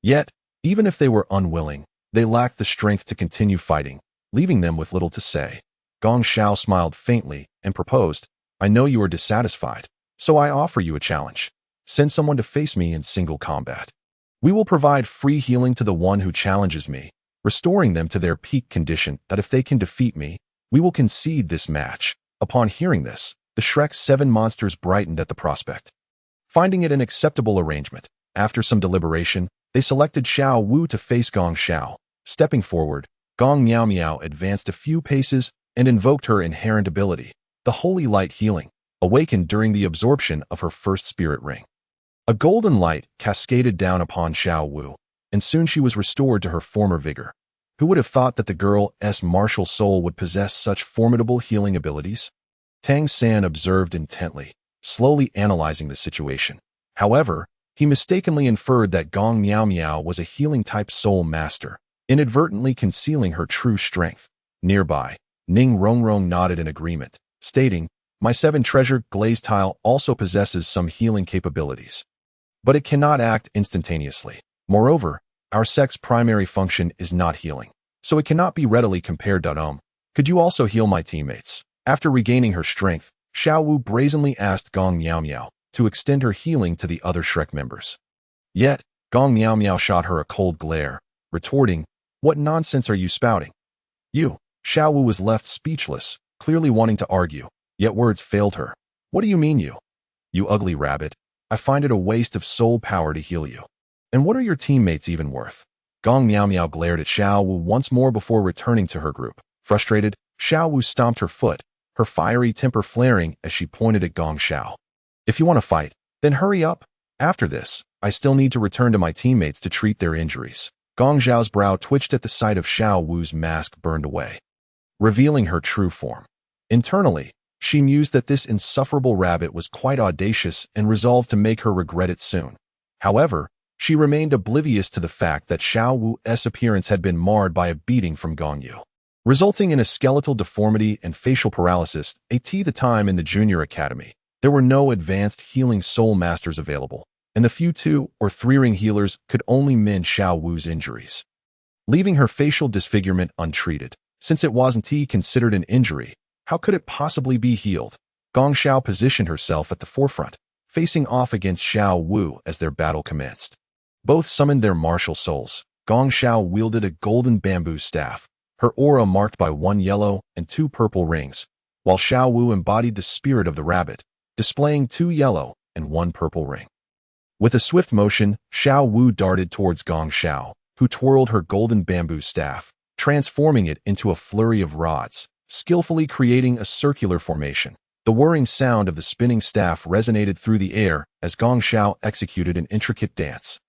Yet, even if they were unwilling, they lacked the strength to continue fighting, leaving them with little to say. Gong Xiao smiled faintly and proposed, "I know you are dissatisfied, so I offer you a challenge. Send someone to face me in single combat. We will provide free healing to the one who challenges me, restoring them to their peak condition. That if they can defeat me, we will concede this match." Upon hearing this, the Shrek's 7 monsters brightened at the prospect. Finding it an acceptable arrangement, after some deliberation, they selected Xiao Wu to face Gong Xiao. Stepping forward, Gong Miao advanced a few paces and invoked her inherent ability, the Holy Light Healing, awakened during the absorption of her first spirit ring. A golden light cascaded down upon Xiao Wu, and soon she was restored to her former vigor. Who would have thought that the girl's martial soul would possess such formidable healing abilities? Tang San observed intently, slowly analyzing the situation. However, he mistakenly inferred that Gong Miao was a healing-type soul master, inadvertently concealing her true strength. Nearby, Ning Rongrong nodded in agreement, stating, "My 7 treasure glazed tile also possesses some healing capabilities, but it cannot act instantaneously. Moreover, our sect's primary function is not healing, so it cannot be readily compared. Could you also heal my teammates?" After regaining her strength, Xiao Wu brazenly asked Gong Miao to extend her healing to the other Shrek members. Yet, Gong Miao shot her a cold glare, retorting, "What nonsense are you spouting?" "You." Xiao Wu was left speechless, clearly wanting to argue, yet words failed her. "What do you mean you? You ugly rabbit. I find it a waste of soul power to heal you. And what are your teammates even worth?" Gong Miao glared at Xiao Wu once more before returning to her group. Frustrated, Xiao Wu stomped her foot, her fiery temper flaring as she pointed at Gong Xiao. "If you want to fight, then hurry up. After this, I still need to return to my teammates to treat their injuries." Gong Xiao's brow twitched at the sight of Xiao Wu's mask burned away, revealing her true form. Internally, she mused that this insufferable rabbit was quite audacious and resolved to make her regret it soon. However, she remained oblivious to the fact that Xiao Wu's appearance had been marred by a beating from Gong Yu, resulting in a skeletal deformity and facial paralysis. At the time in the junior academy, there were no advanced healing soul masters available, and the few 2 or 3 ring healers could only mend Xiao Wu's injuries, leaving her facial disfigurement untreated. Since it wasn't considered an injury, how could it possibly be healed? Gong Xiao positioned herself at the forefront, facing off against Xiao Wu as their battle commenced. Both summoned their martial souls. Gong Xiao wielded a golden bamboo staff, her aura marked by 1 yellow and 2 purple rings, while Xiao Wu embodied the spirit of the rabbit, displaying 2 yellow and 1 purple ring. With a swift motion, Xiao Wu darted towards Gong Xiao, who twirled her golden bamboo staff, transforming it into a flurry of rods, skillfully creating a circular formation. The whirring sound of the spinning staff resonated through the air as Gong Xiao executed an intricate dance,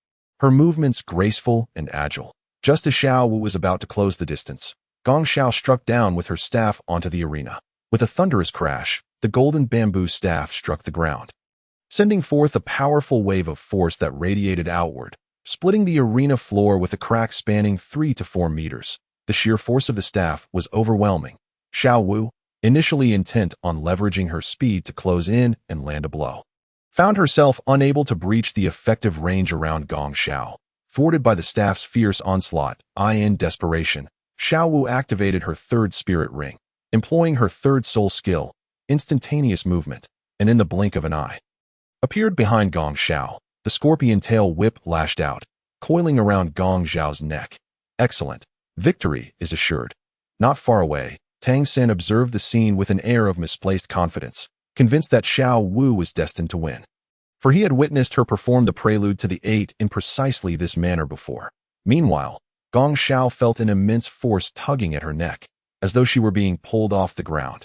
her movements graceful and agile. Just as Xiao Wu was about to close the distance, Gong Xiao struck down with her staff onto the arena. With a thunderous crash, the golden bamboo staff struck the ground, sending forth a powerful wave of force that radiated outward, splitting the arena floor with a crack spanning 3 to 4 meters. The sheer force of the staff was overwhelming. Xiao Wu, initially intent on leveraging her speed to close in and land a blow, found herself unable to breach the effective range around Gong Xiao. Thwarted by the staff's fierce onslaught, in desperation, Xiao Wu activated her third spirit ring, employing her third soul skill, instantaneous movement, and in the blink of an eye, appeared behind Gong Xiao. The scorpion tail whip lashed out, coiling around Gong Xiao's neck. Excellent. Victory is assured. Not far away, Tang San observed the scene with an air of misplaced confidence, convinced that Xiao Wu was destined to win. For he had witnessed her perform the prelude to the 8 in precisely this manner before. Meanwhile, Gong Xiao felt an immense force tugging at her neck, as though she were being pulled off the ground.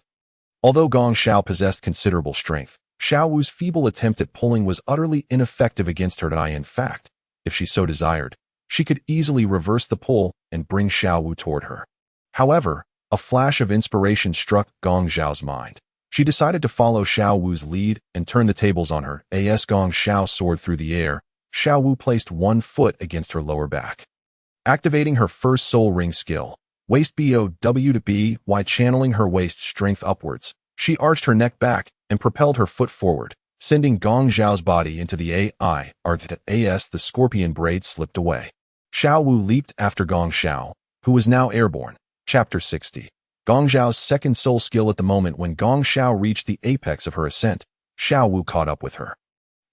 Although Gong Xiao possessed considerable strength, Xiao Wu's feeble attempt at pulling was utterly ineffective against her. In fact, if she so desired, she could easily reverse the pull and bring Xiao Wu toward her. However, a flash of inspiration struck Gong Xiao's mind. She decided to follow Xiao Wu's lead and turn the tables on her. As Gong Xiao soared through the air, Xiao Wu placed one foot against her lower back. Activating her first soul ring skill, waist bow to b, while channeling her waist strength upwards, she arched her neck back and propelled her foot forward, sending Gong Xiao's body into the AI. As the scorpion braid slipped away, Xiao Wu leaped after Gong Xiao, who was now airborne. Chapter 60. Gong Xiao's second soul skill. At the moment when Gong Xiao reached the apex of her ascent, Xiao Wu caught up with her.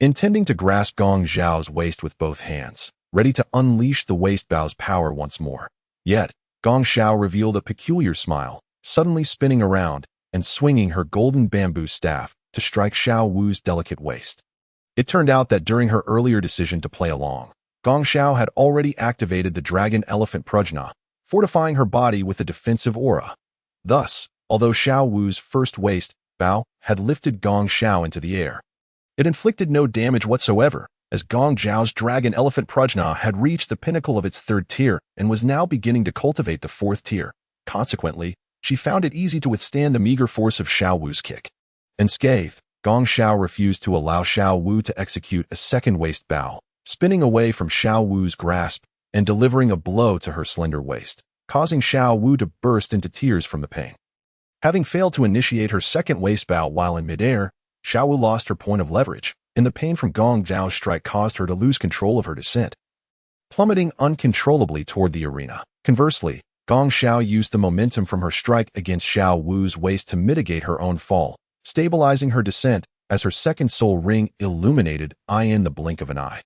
Intending to grasp Gong Xiao's waist with both hands, ready to unleash the waist bow's power once more. Yet, Gong Xiao revealed a peculiar smile, suddenly spinning around and swinging her golden bamboo staff to strike Xiao Wu's delicate waist. It turned out that during her earlier decision to play along, Gong Xiao had already activated the dragon elephant prajna, fortifying her body with a defensive aura. Thus, although Xiao Wu's first waist bow had lifted Gong Xiao into the air, it inflicted no damage whatsoever, as Gong Xiao's dragon elephant prajna had reached the pinnacle of its third tier and was now beginning to cultivate the fourth tier. Consequently, she found it easy to withstand the meager force of Xiao Wu's kick. Unscathed, Gong Xiao refused to allow Xiao Wu to execute a second waist bow, spinning away from Xiao Wu's grasp and delivering a blow to her slender waist, causing Xiao Wu to burst into tears from the pain. Having failed to initiate her second waist bow while in midair, Xiao Wu lost her point of leverage, and the pain from Gong Xiao's strike caused her to lose control of her descent, plummeting uncontrollably toward the arena. Conversely, Gong Xiao used the momentum from her strike against Xiao Wu's waist to mitigate her own fall, stabilizing her descent as her second soul ring illuminated in the blink of an eye.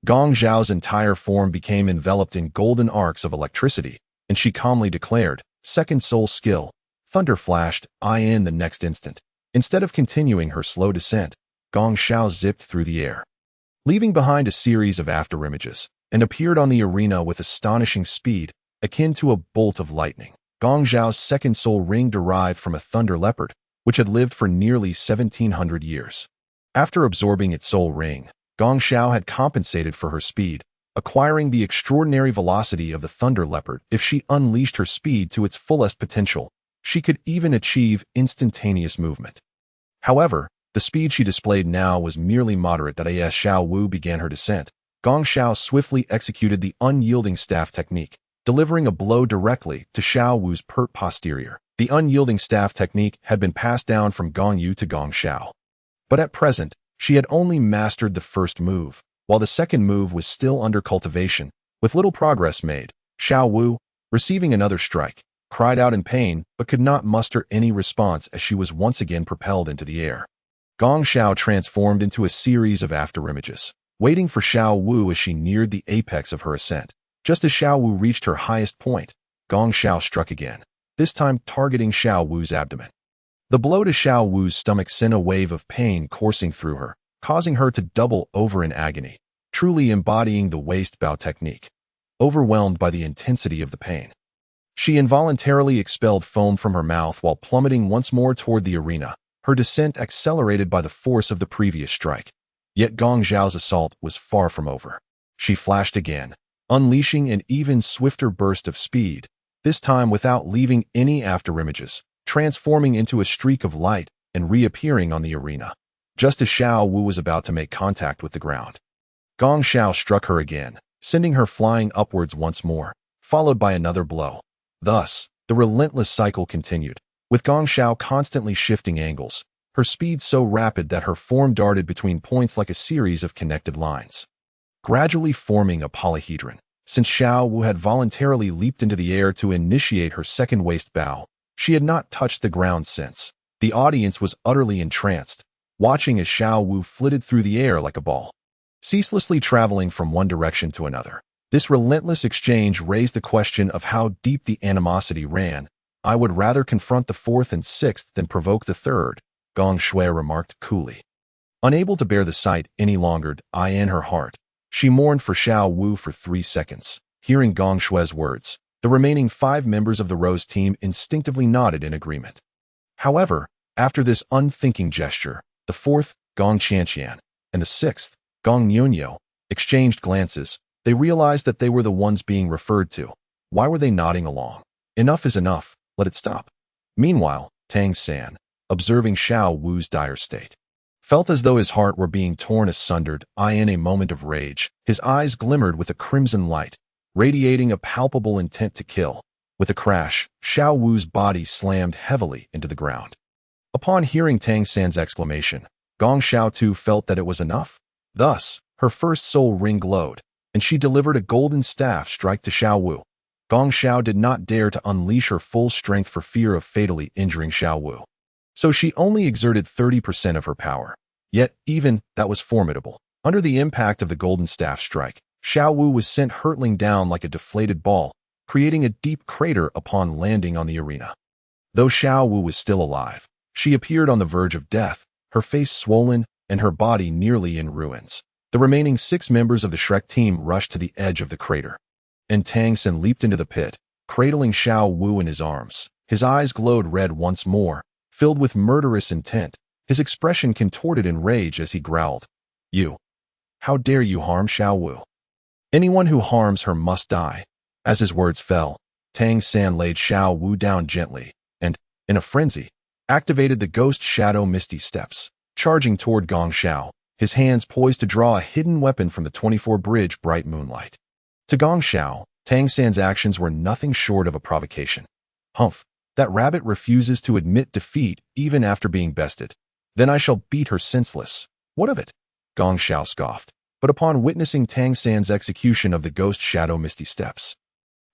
Gong Xiao's entire form became enveloped in golden arcs of electricity, and she calmly declared, "Second soul skill." Thunder flashed in the next instant. Instead of continuing her slow descent, Gong Xiao zipped through the air, leaving behind a series of afterimages, and appeared on the arena with astonishing speed, akin to a bolt of lightning. Gong Xiao's second soul ring derived from a thunder leopard, which had lived for nearly 1,700 years. After absorbing its soul ring, Gong Xiao had compensated for her speed, acquiring the extraordinary velocity of the thunder leopard. If she unleashed her speed to its fullest potential, she could even achieve instantaneous movement. However, the speed she displayed now was merely moderate. As Xiao Wu began her descent, Gong Xiao swiftly executed the unyielding staff technique, delivering a blow directly to Xiao Wu's pert posterior. The unyielding staff technique had been passed down from Gong Yu to Gong Xiao, but at present, she had only mastered the first move, while the second move was still under cultivation. With little progress made, Xiao Wu, receiving another strike, cried out in pain but could not muster any response as she was once again propelled into the air. Gong Xiao transformed into a series of afterimages, waiting for Xiao Wu as she neared the apex of her ascent. Just as Xiao Wu reached her highest point, Gong Xiao struck again, this time targeting Xiao Wu's abdomen. The blow to Xiao Wu's stomach sent a wave of pain coursing through her, causing her to double over in agony, truly embodying the waist bow technique. Overwhelmed by the intensity of the pain, she involuntarily expelled foam from her mouth while plummeting once more toward the arena, her descent accelerated by the force of the previous strike. Yet Gong Xiao's assault was far from over. She flashed again, unleashing an even swifter burst of speed, this time without leaving any afterimages, transforming into a streak of light and reappearing on the arena, just as Xiao Wu was about to make contact with the ground. Gong Xiao struck her again, sending her flying upwards once more, followed by another blow. Thus, the relentless cycle continued, with Gong Xiao constantly shifting angles, her speed so rapid that her form darted between points like a series of connected lines, gradually forming a polyhedron. Since Xiao Wu had voluntarily leaped into the air to initiate her second waist bow, she had not touched the ground since. The audience was utterly entranced, watching as Xiao Wu flitted through the air like a ball, ceaselessly traveling from one direction to another. This relentless exchange raised the question of how deep the animosity ran. "I would rather confront the fourth and sixth than provoke the third," Gong Shui remarked coolly. Unable to bear the sight any longer, in her heart, she mourned for Xiao Wu for 3 seconds. Hearing Gong Shui's words, the remaining 5 members of the Rose team instinctively nodded in agreement. However, after this unthinking gesture, the fourth, Gong Qianqian, and the sixth, Gong Yunyo, exchanged glances. They realized that they were the ones being referred to. Why were they nodding along? Enough is enough, let it stop. Meanwhile, Tang San, observing Xiao Wu's dire state, felt as though his heart were being torn asunder. In a moment of rage, his eyes glimmered with a crimson light, radiating a palpable intent to kill. With a crash, Xiao Wu's body slammed heavily into the ground. Upon hearing Tang San's exclamation, Gong Xiao too felt that it was enough. Thus, her first soul ring glowed, and she delivered a golden staff strike to Xiao Wu. Gong Xiao did not dare to unleash her full strength for fear of fatally injuring Xiao Wu, so she only exerted 30% of her power. Yet, even that was formidable. Under the impact of the golden staff strike, Xiao Wu was sent hurtling down like a deflated ball, creating a deep crater upon landing on the arena. Though Xiao Wu was still alive, she appeared on the verge of death, her face swollen and her body nearly in ruins. The remaining 6 members of the Shrek team rushed to the edge of the crater, and Tang San leaped into the pit, cradling Xiao Wu in his arms. His eyes glowed red once more, filled with murderous intent. His expression contorted in rage as he growled, "You! How dare you harm Xiao Wu? Anyone who harms her must die." As his words fell, Tang San laid Xiao Wu down gently and, in a frenzy, activated the Ghost Shadow Misty Steps, charging toward Gong Xiao, his hands poised to draw a hidden weapon from the 24 bridge bright moonlight. To Gong Xiao, Tang San's actions were nothing short of a provocation. "Humph, that rabbit refuses to admit defeat even after being bested. Then I shall beat her senseless. What of it?" Gong Xiao scoffed. But upon witnessing Tang San's execution of the Ghost Shadow Misty Steps,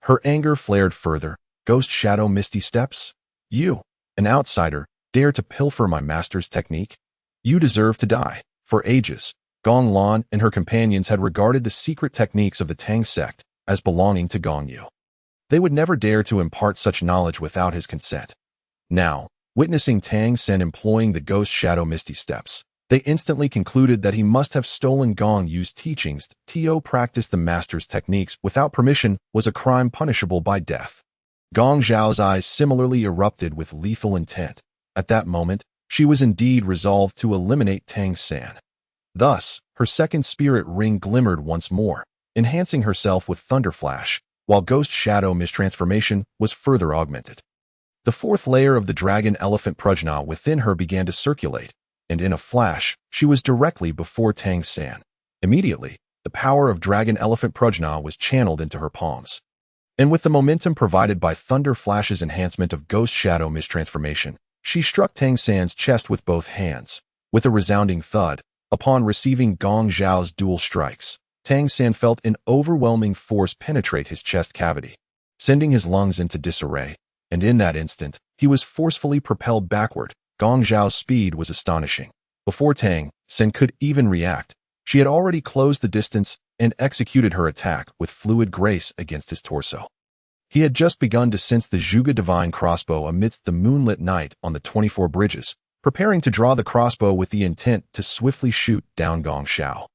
her anger flared further. "Ghost Shadow Misty Steps? You, an outsider, dare to pilfer my master's technique? You deserve to die." For ages, Gong Lan and her companions had regarded the secret techniques of the Tang sect as belonging to Gong Yu. They would never dare to impart such knowledge without his consent. Now, witnessing Tang San employing the Ghost Shadow Misty Steps, they instantly concluded that he must have stolen Gong Yu's teachings. To practice the master's techniques without permission was a crime punishable by death. Gong Zhao's eyes similarly erupted with lethal intent. At that moment, she was indeed resolved to eliminate Tang San. Thus, her second spirit ring glimmered once more, enhancing herself with Thunder Flash, while Ghost Shadow Mistransformation was further augmented. The fourth layer of the Dragon Elephant Prajna within her began to circulate, and in a flash, she was directly before Tang San. Immediately, the power of Dragon Elephant Prajna was channeled into her palms. And with the momentum provided by Thunder Flash's enhancement of Ghost Shadow Mistransformation, she struck Tang San's chest with both hands. With a resounding thud, upon receiving Gong Zhao's dual strikes, Tang San felt an overwhelming force penetrate his chest cavity, sending his lungs into disarray, and in that instant, he was forcefully propelled backward. Gong Zhao's speed was astonishing. Before Tang San could even react, she had already closed the distance and executed her attack with fluid grace against his torso. He had just begun to sense the Zhuge Divine crossbow amidst the moonlit night on the 24 bridges, preparing to draw the crossbow with the intent to swiftly shoot down Gong Xiao,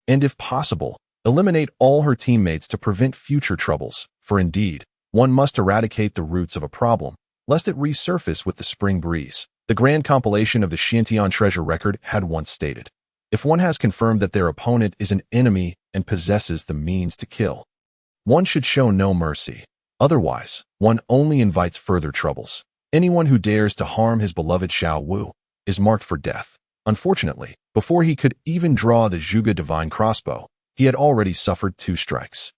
and if possible, eliminate all her teammates to prevent future troubles, for indeed, one must eradicate the roots of a problem, lest it resurface with the spring breeze. The grand compilation of the Xiantian treasure record had once stated, if one has confirmed that their opponent is an enemy and possesses the means to kill, one should show no mercy. Otherwise, one only invites further troubles. Anyone who dares to harm his beloved Xiao Wu is marked for death. Unfortunately, before he could even draw the Zhuge divine crossbow, he had already suffered 2 strikes.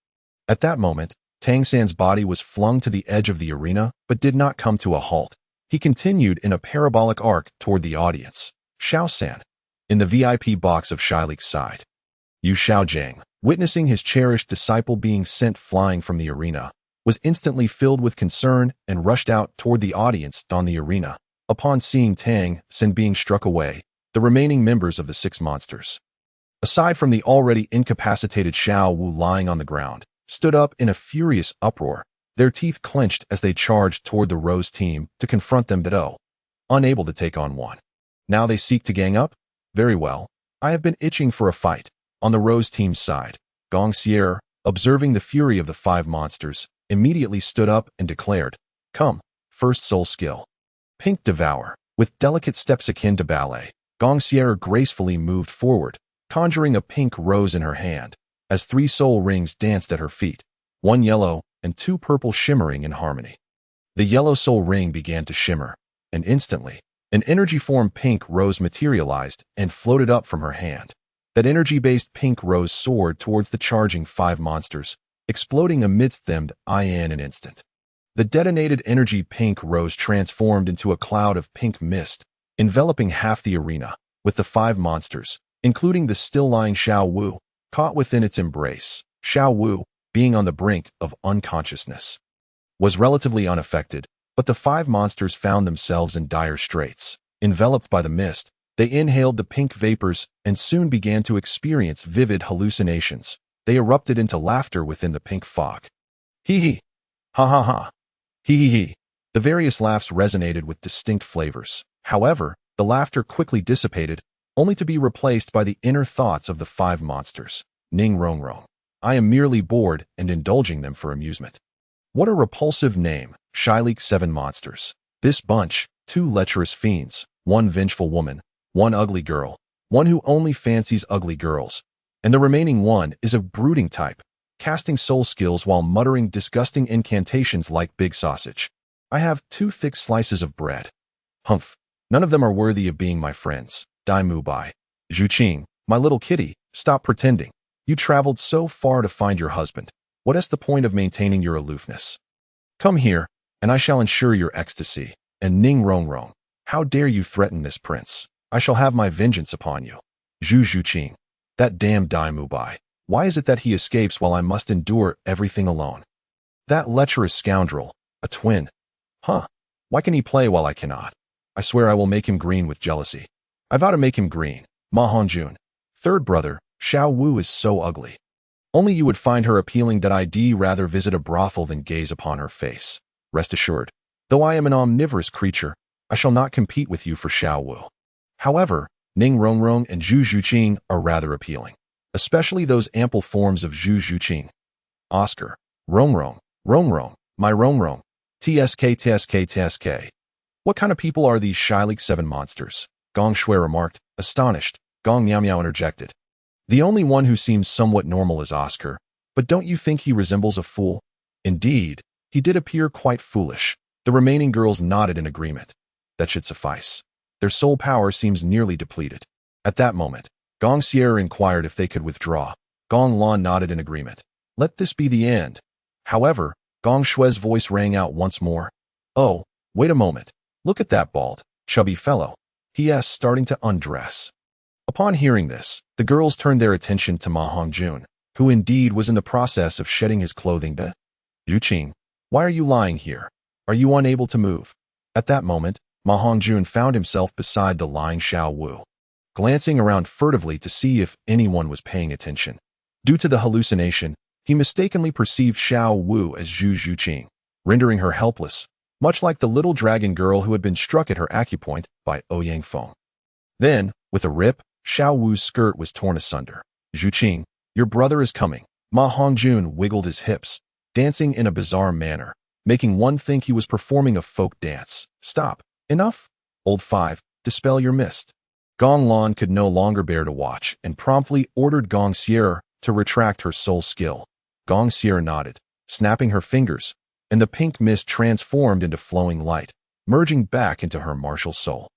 At that moment, Tang San's body was flung to the edge of the arena, but did not come to a halt. He continued in a parabolic arc toward the audience. Xiao San, in the VIP box of Shilik's side. Yu Xiaojiang, witnessing his cherished disciple being sent flying from the arena, was instantly filled with concern and rushed out toward the audience on the arena. Upon seeing Tang San being struck away, the remaining members of the 6 monsters, aside from the already incapacitated Xiao Wu lying on the ground, stood up in a furious uproar, their teeth clenched as they charged toward the Rose team to confront them but unable to take on one. Now they seek to gang up? Very well. I have been itching for a fight. On the Rose team's side, Gong Yu, observing the fury of the 5 monsters, immediately stood up and declared, "Come, first soul skill. Pink Devour." With delicate steps akin to ballet, Gong Yu gracefully moved forward, conjuring a pink rose in her hand, as 3 soul rings danced at her feet, 1 yellow and 2 purple shimmering in harmony. The yellow soul ring began to shimmer, and instantly, an energy form pink rose materialized and floated up from her hand. That energy-based pink rose soared towards the charging 5 monsters, exploding amidst them in an instant. The detonated energy pink rose transformed into a cloud of pink mist, enveloping half the arena, with the 5 monsters, including the still-lying Xiao Wu, caught within its embrace. Xiao Wu, being on the brink of unconsciousness, was relatively unaffected, but the 5 monsters found themselves in dire straits. Enveloped by the mist, they inhaled the pink vapors and soon began to experience vivid hallucinations. They erupted into laughter within the pink fog. Hee hee. Ha ha ha. Hee hee hee. The various laughs resonated with distinct flavors. However, the laughter quickly dissipated, only to be replaced by the inner thoughts of the 5 monsters. Ning Rong Rong. I am merely bored and indulging them for amusement. What a repulsive name, Shilik 7 monsters. This bunch, 2 lecherous fiends, 1 vengeful woman, 1 ugly girl, 1 who only fancies ugly girls, and the remaining 1 is of brooding type, casting soul skills while muttering disgusting incantations like big sausage. I have 2 thick slices of bread. Humph, none of them are worthy of being my friends. Dai Mu Bai. Zhu Qing, my little kitty, stop pretending. You traveled so far to find your husband. What is the point of maintaining your aloofness? Come here, and I shall ensure your ecstasy. And Ning Rong Rong, how dare you threaten this prince? I shall have my vengeance upon you. Zhu Qing, that damn Dai Mu Bai. Why is it that he escapes while I must endure everything alone? That lecherous scoundrel, a twin. Huh, why can he play while I cannot? I swear I will make him green with jealousy. I vow to make him green. Ma Hongjun, 3rd brother, Xiao Wu is so ugly. Only you would find her appealing that I'd rather visit a brothel than gaze upon her face. Rest assured, though I am an omnivorous creature, I shall not compete with you for Xiao Wu. However, Ning Rong Rong and Zhu Qing are rather appealing, especially those ample forms of Zhu Qing. Oscar, Rong Rong, my Rong Rong, TSK. What kind of people are these Shilik 7 monsters? Gong Shui remarked, astonished. Gong Miao Miao interjected. The only one who seems somewhat normal is Oscar, but don't you think he resembles a fool? Indeed, he did appear quite foolish. The remaining girls nodded in agreement. That should suffice. Their soul power seems nearly depleted. At that moment, Gong Sierra inquired if they could withdraw. Gong Lan nodded in agreement. Let this be the end. However, Gong Shui's voice rang out once more. Oh, wait a moment. Look at that bald, chubby fellow. He is starting to undress. Upon hearing this, the girls turned their attention to Ma Hongjun, who indeed was in the process of shedding his clothing. Yu Qing, why are you lying here? Are you unable to move? At that moment, Ma Hongjun found himself beside the lying Xiao Wu, glancing around furtively to see if anyone was paying attention. Due to the hallucination, he mistakenly perceived Xiao Wu as Zhu Qing, rendering her helpless, much like the little dragon girl who had been struck at her acupoint by Ouyang Feng. Then, with a rip, Xiao Wu's skirt was torn asunder. Zhu Qing, your brother is coming. Ma Hongjun wiggled his hips, dancing in a bizarre manner, making one think he was performing a folk dance. Stop. Enough. Old 5, dispel your mist. Gong Lan could no longer bear to watch and promptly ordered Gong Sierra to retract her soul skill. Gong Sierra nodded, snapping her fingers, and the pink mist transformed into flowing light, merging back into her martial soul.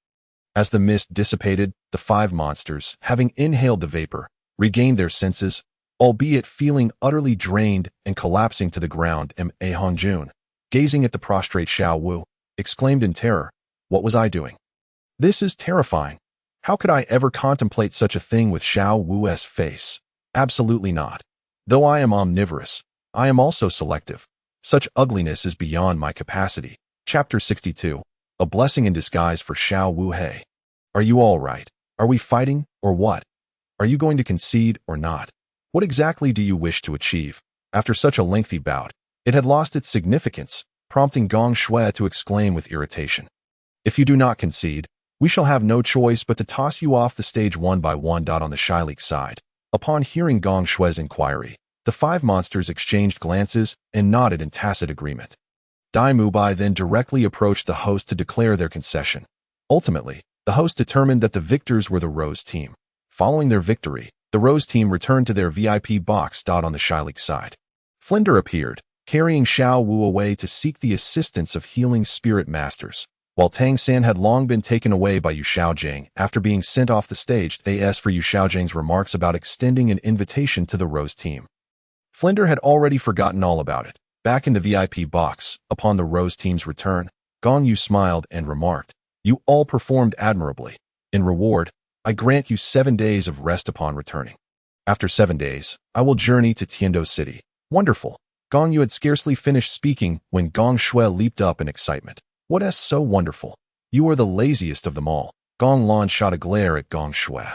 As the mist dissipated, the five monsters, having inhaled the vapor, regained their senses, albeit feeling utterly drained and collapsing to the ground. A Hongjun, gazing at the prostrate Xiao Wu, exclaimed in terror, "What was I doing? This is terrifying. How could I ever contemplate such a thing with Xiao Wu's face? Absolutely not. Though I am omnivorous, I am also selective. Such ugliness is beyond my capacity." Chapter 62. A blessing in disguise for Xiao Wu He. Are you all right? Are we fighting, or what? Are you going to concede or not? What exactly do you wish to achieve? After such a lengthy bout, it had lost its significance, prompting Gong Shui to exclaim with irritation, "If you do not concede, we shall have no choice but to toss you off the stage one by one." On the Shilik side, upon hearing Gong Shui's inquiry, the five monsters exchanged glances and nodded in tacit agreement. Dai Mubai then directly approached the host to declare their concession. Ultimately, the host determined that the victors were the Rose team. Following their victory, the Rose team returned to their VIP box. On the Shilik side, Flinder appeared, carrying Xiao Wu away to seek the assistance of healing spirit masters, while Tang San had long been taken away by Yu Xiaojing after being sent off the stage. As for Yu Xiaojing's remarks about extending an invitation to the Rose team, Flinder had already forgotten all about it. Back in the VIP box, upon the Rose team's return, Gong Yu smiled and remarked, "You all performed admirably. In reward, I grant you 7 days of rest upon returning. After 7 days, I will journey to Tiando City." Wonderful. Gong Yu had scarcely finished speaking when Gong Shui leaped up in excitement. "What is so wonderful? You are the laziest of them all." Gong Lan shot a glare at Gong Shui.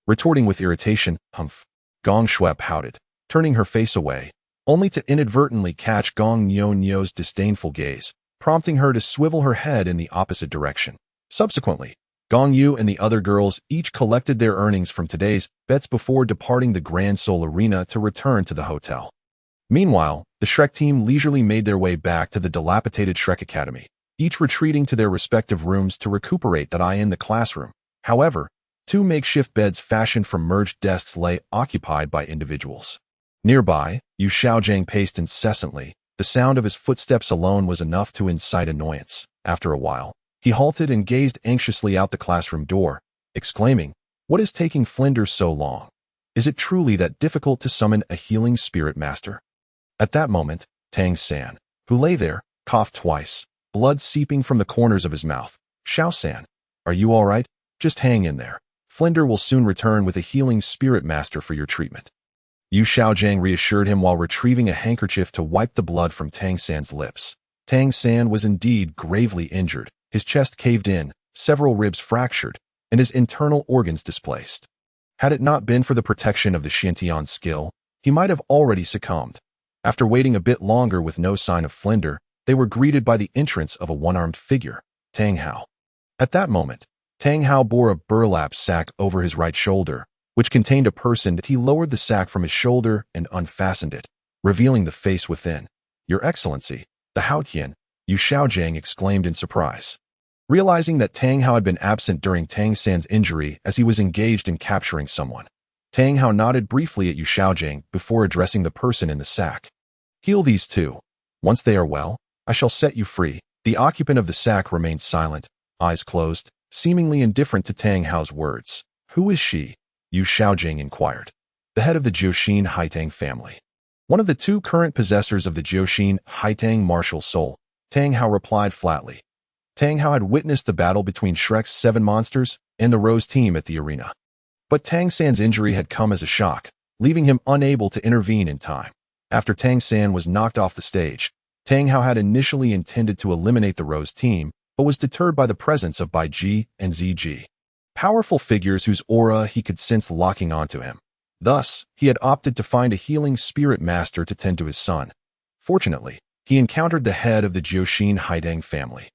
Retorting with irritation, "Humph." Gong Shui pouted, turning her face away, only to inadvertently catch Gong Nyo's disdainful gaze, prompting her to swivel her head in the opposite direction. Subsequently, Gong Yu and the other girls each collected their earnings from today's bets before departing the Grand Seoul Arena to return to the hotel. Meanwhile, the Shrek team leisurely made their way back to the dilapidated Shrek Academy, each retreating to their respective rooms to recuperate. In the classroom, however, 2 makeshift beds fashioned from merged desks lay occupied by individuals. Nearby, Yu Xiaojing paced incessantly. The sound of his footsteps alone was enough to incite annoyance. After a while, he halted and gazed anxiously out the classroom door, exclaiming, "What is taking Flinder so long? Is it truly that difficult to summon a healing spirit master?" At that moment, Tang San, who lay there, coughed twice, blood seeping from the corners of his mouth. "Xiao San, are you all right? Just hang in there. Flinder will soon return with a healing spirit master for your treatment." Yu Xiaojing reassured him while retrieving a handkerchief to wipe the blood from Tang San's lips. Tang San was indeed gravely injured, his chest caved in, several ribs fractured, and his internal organs displaced. Had it not been for the protection of the Xiantian skill, he might have already succumbed. After waiting a bit longer with no sign of Flinder, they were greeted by the entrance of a one-armed figure, Tang Hao. At that moment, Tang Hao bore a burlap sack over his right shoulder, which contained a person. He lowered the sack from his shoulder and unfastened it, revealing the face within. "Your Excellency, the Haotian," Yu Xiaojing exclaimed in surprise. Realizing that Tang Hao had been absent during Tang San's injury as he was engaged in capturing someone, Tang Hao nodded briefly at Yu Xiaojing before addressing the person in the sack. "Heal these 2. Once they are well, I shall set you free." The occupant of the sack remained silent, eyes closed, seemingly indifferent to Tang Hao's words. "Who is she?" Yu Xiaojing inquired. "The head of the Jiuxin Haitang family. One of the 2 current possessors of the Jiuxin Haitang martial soul," Tang Hao replied flatly. Tang Hao had witnessed the battle between Shrek's 7 monsters and the Rose team at the arena. But Tang San's injury had come as a shock, leaving him unable to intervene in time. After Tang San was knocked off the stage, Tang Hao had initially intended to eliminate the Rose team, but was deterred by the presence of Bai Ji and ZG. Powerful figures whose aura he could sense locking onto him. Thus, he had opted to find a healing spirit master to tend to his son. Fortunately, he encountered the head of the Jiuxin Haidang family,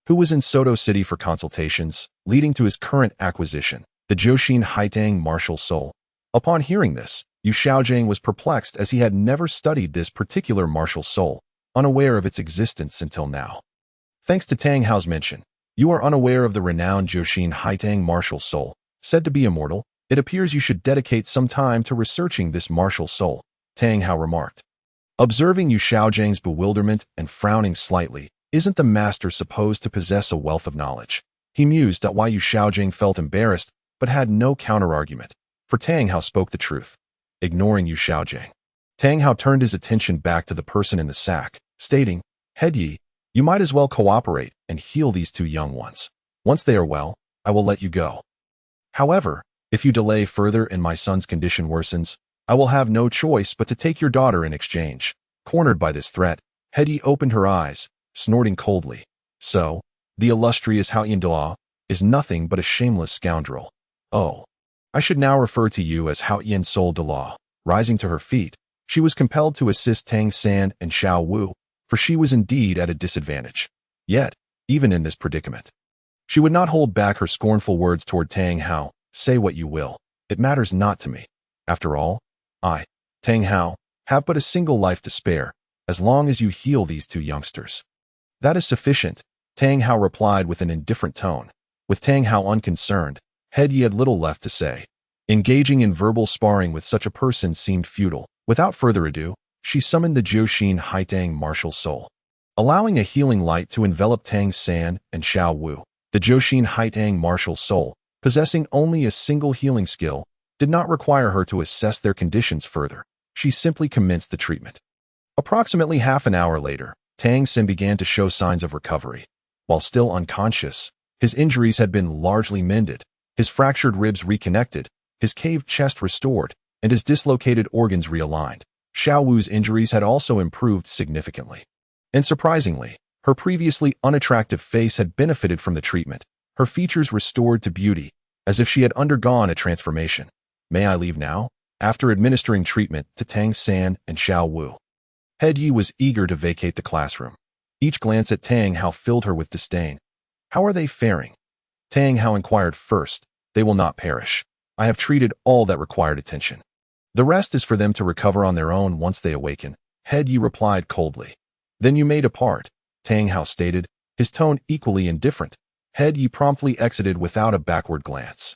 who was in Soto City for consultations, leading to his current acquisition, the Jiuxin Haitang martial soul. Upon hearing this, Yu Xiaojing was perplexed as he had never studied this particular martial soul, unaware of its existence until now. Thanks to Tang Hao's mention, "You are unaware of the renowned Jiuxin Haitang martial soul, said to be immortal. It appears you should dedicate some time to researching this martial soul," Tang Hao remarked. Observing Yu Xiaojing's bewilderment and frowning slightly, "Isn't the master supposed to possess a wealth of knowledge? He mused that why Yu Xiaojing felt embarrassed, but had no counter-argument, for Tang Hao spoke the truth, ignoring Yu Xiaojing. Tang Hao turned his attention back to the person in the sack, stating, "Head Yi, you might as well cooperate and heal these two young ones. Once they are well, I will let you go. However, if you delay further and my son's condition worsens, I will have no choice but to take your daughter in exchange." Cornered by this threat, Head Yi opened her eyes, snorting coldly. So, the illustrious Hao Yan is nothing but a shameless scoundrel. Oh, I should now refer to you as Hao Yan Sol Douluo. Rising to her feet, she was compelled to assist Tang San and Xiao Wu, for she was indeed at a disadvantage. Yet, even in this predicament, she would not hold back her scornful words toward Tang Hao. "Say what you will, it matters not to me. After all, I, Tang Hao, have but a single life to spare, as long as you heal these two youngsters." "That is sufficient," Tang Hao replied with an indifferent tone. With Tang Hao unconcerned, Head Yi had little left to say. Engaging in verbal sparring with such a person seemed futile. Without further ado, she summoned the Jiuxin Haitang martial soul. Allowing a healing light to envelop Tang San and Xiao Wu, the Jiuxin Haitang martial soul, possessing only a single healing skill, did not require her to assess their conditions further. She simply commenced the treatment. Approximately half an hour later, Tang San began to show signs of recovery. While still unconscious, his injuries had been largely mended, his fractured ribs reconnected, his caved chest restored, and his dislocated organs realigned. Xiao Wu's injuries had also improved significantly. And surprisingly, her previously unattractive face had benefited from the treatment, her features restored to beauty, as if she had undergone a transformation. "May I leave now?" After administering treatment to Tang San and Xiao Wu, Head Yi was eager to vacate the classroom. Each glance at Tang Hao filled her with disdain. "How are they faring?" Tang Hao inquired first. "They will not perish. I have treated all that required attention. The rest is for them to recover on their own once they awaken," Head Yi replied coldly. "Then you may depart," Tang Hao stated, his tone equally indifferent. Head Yi promptly exited without a backward glance.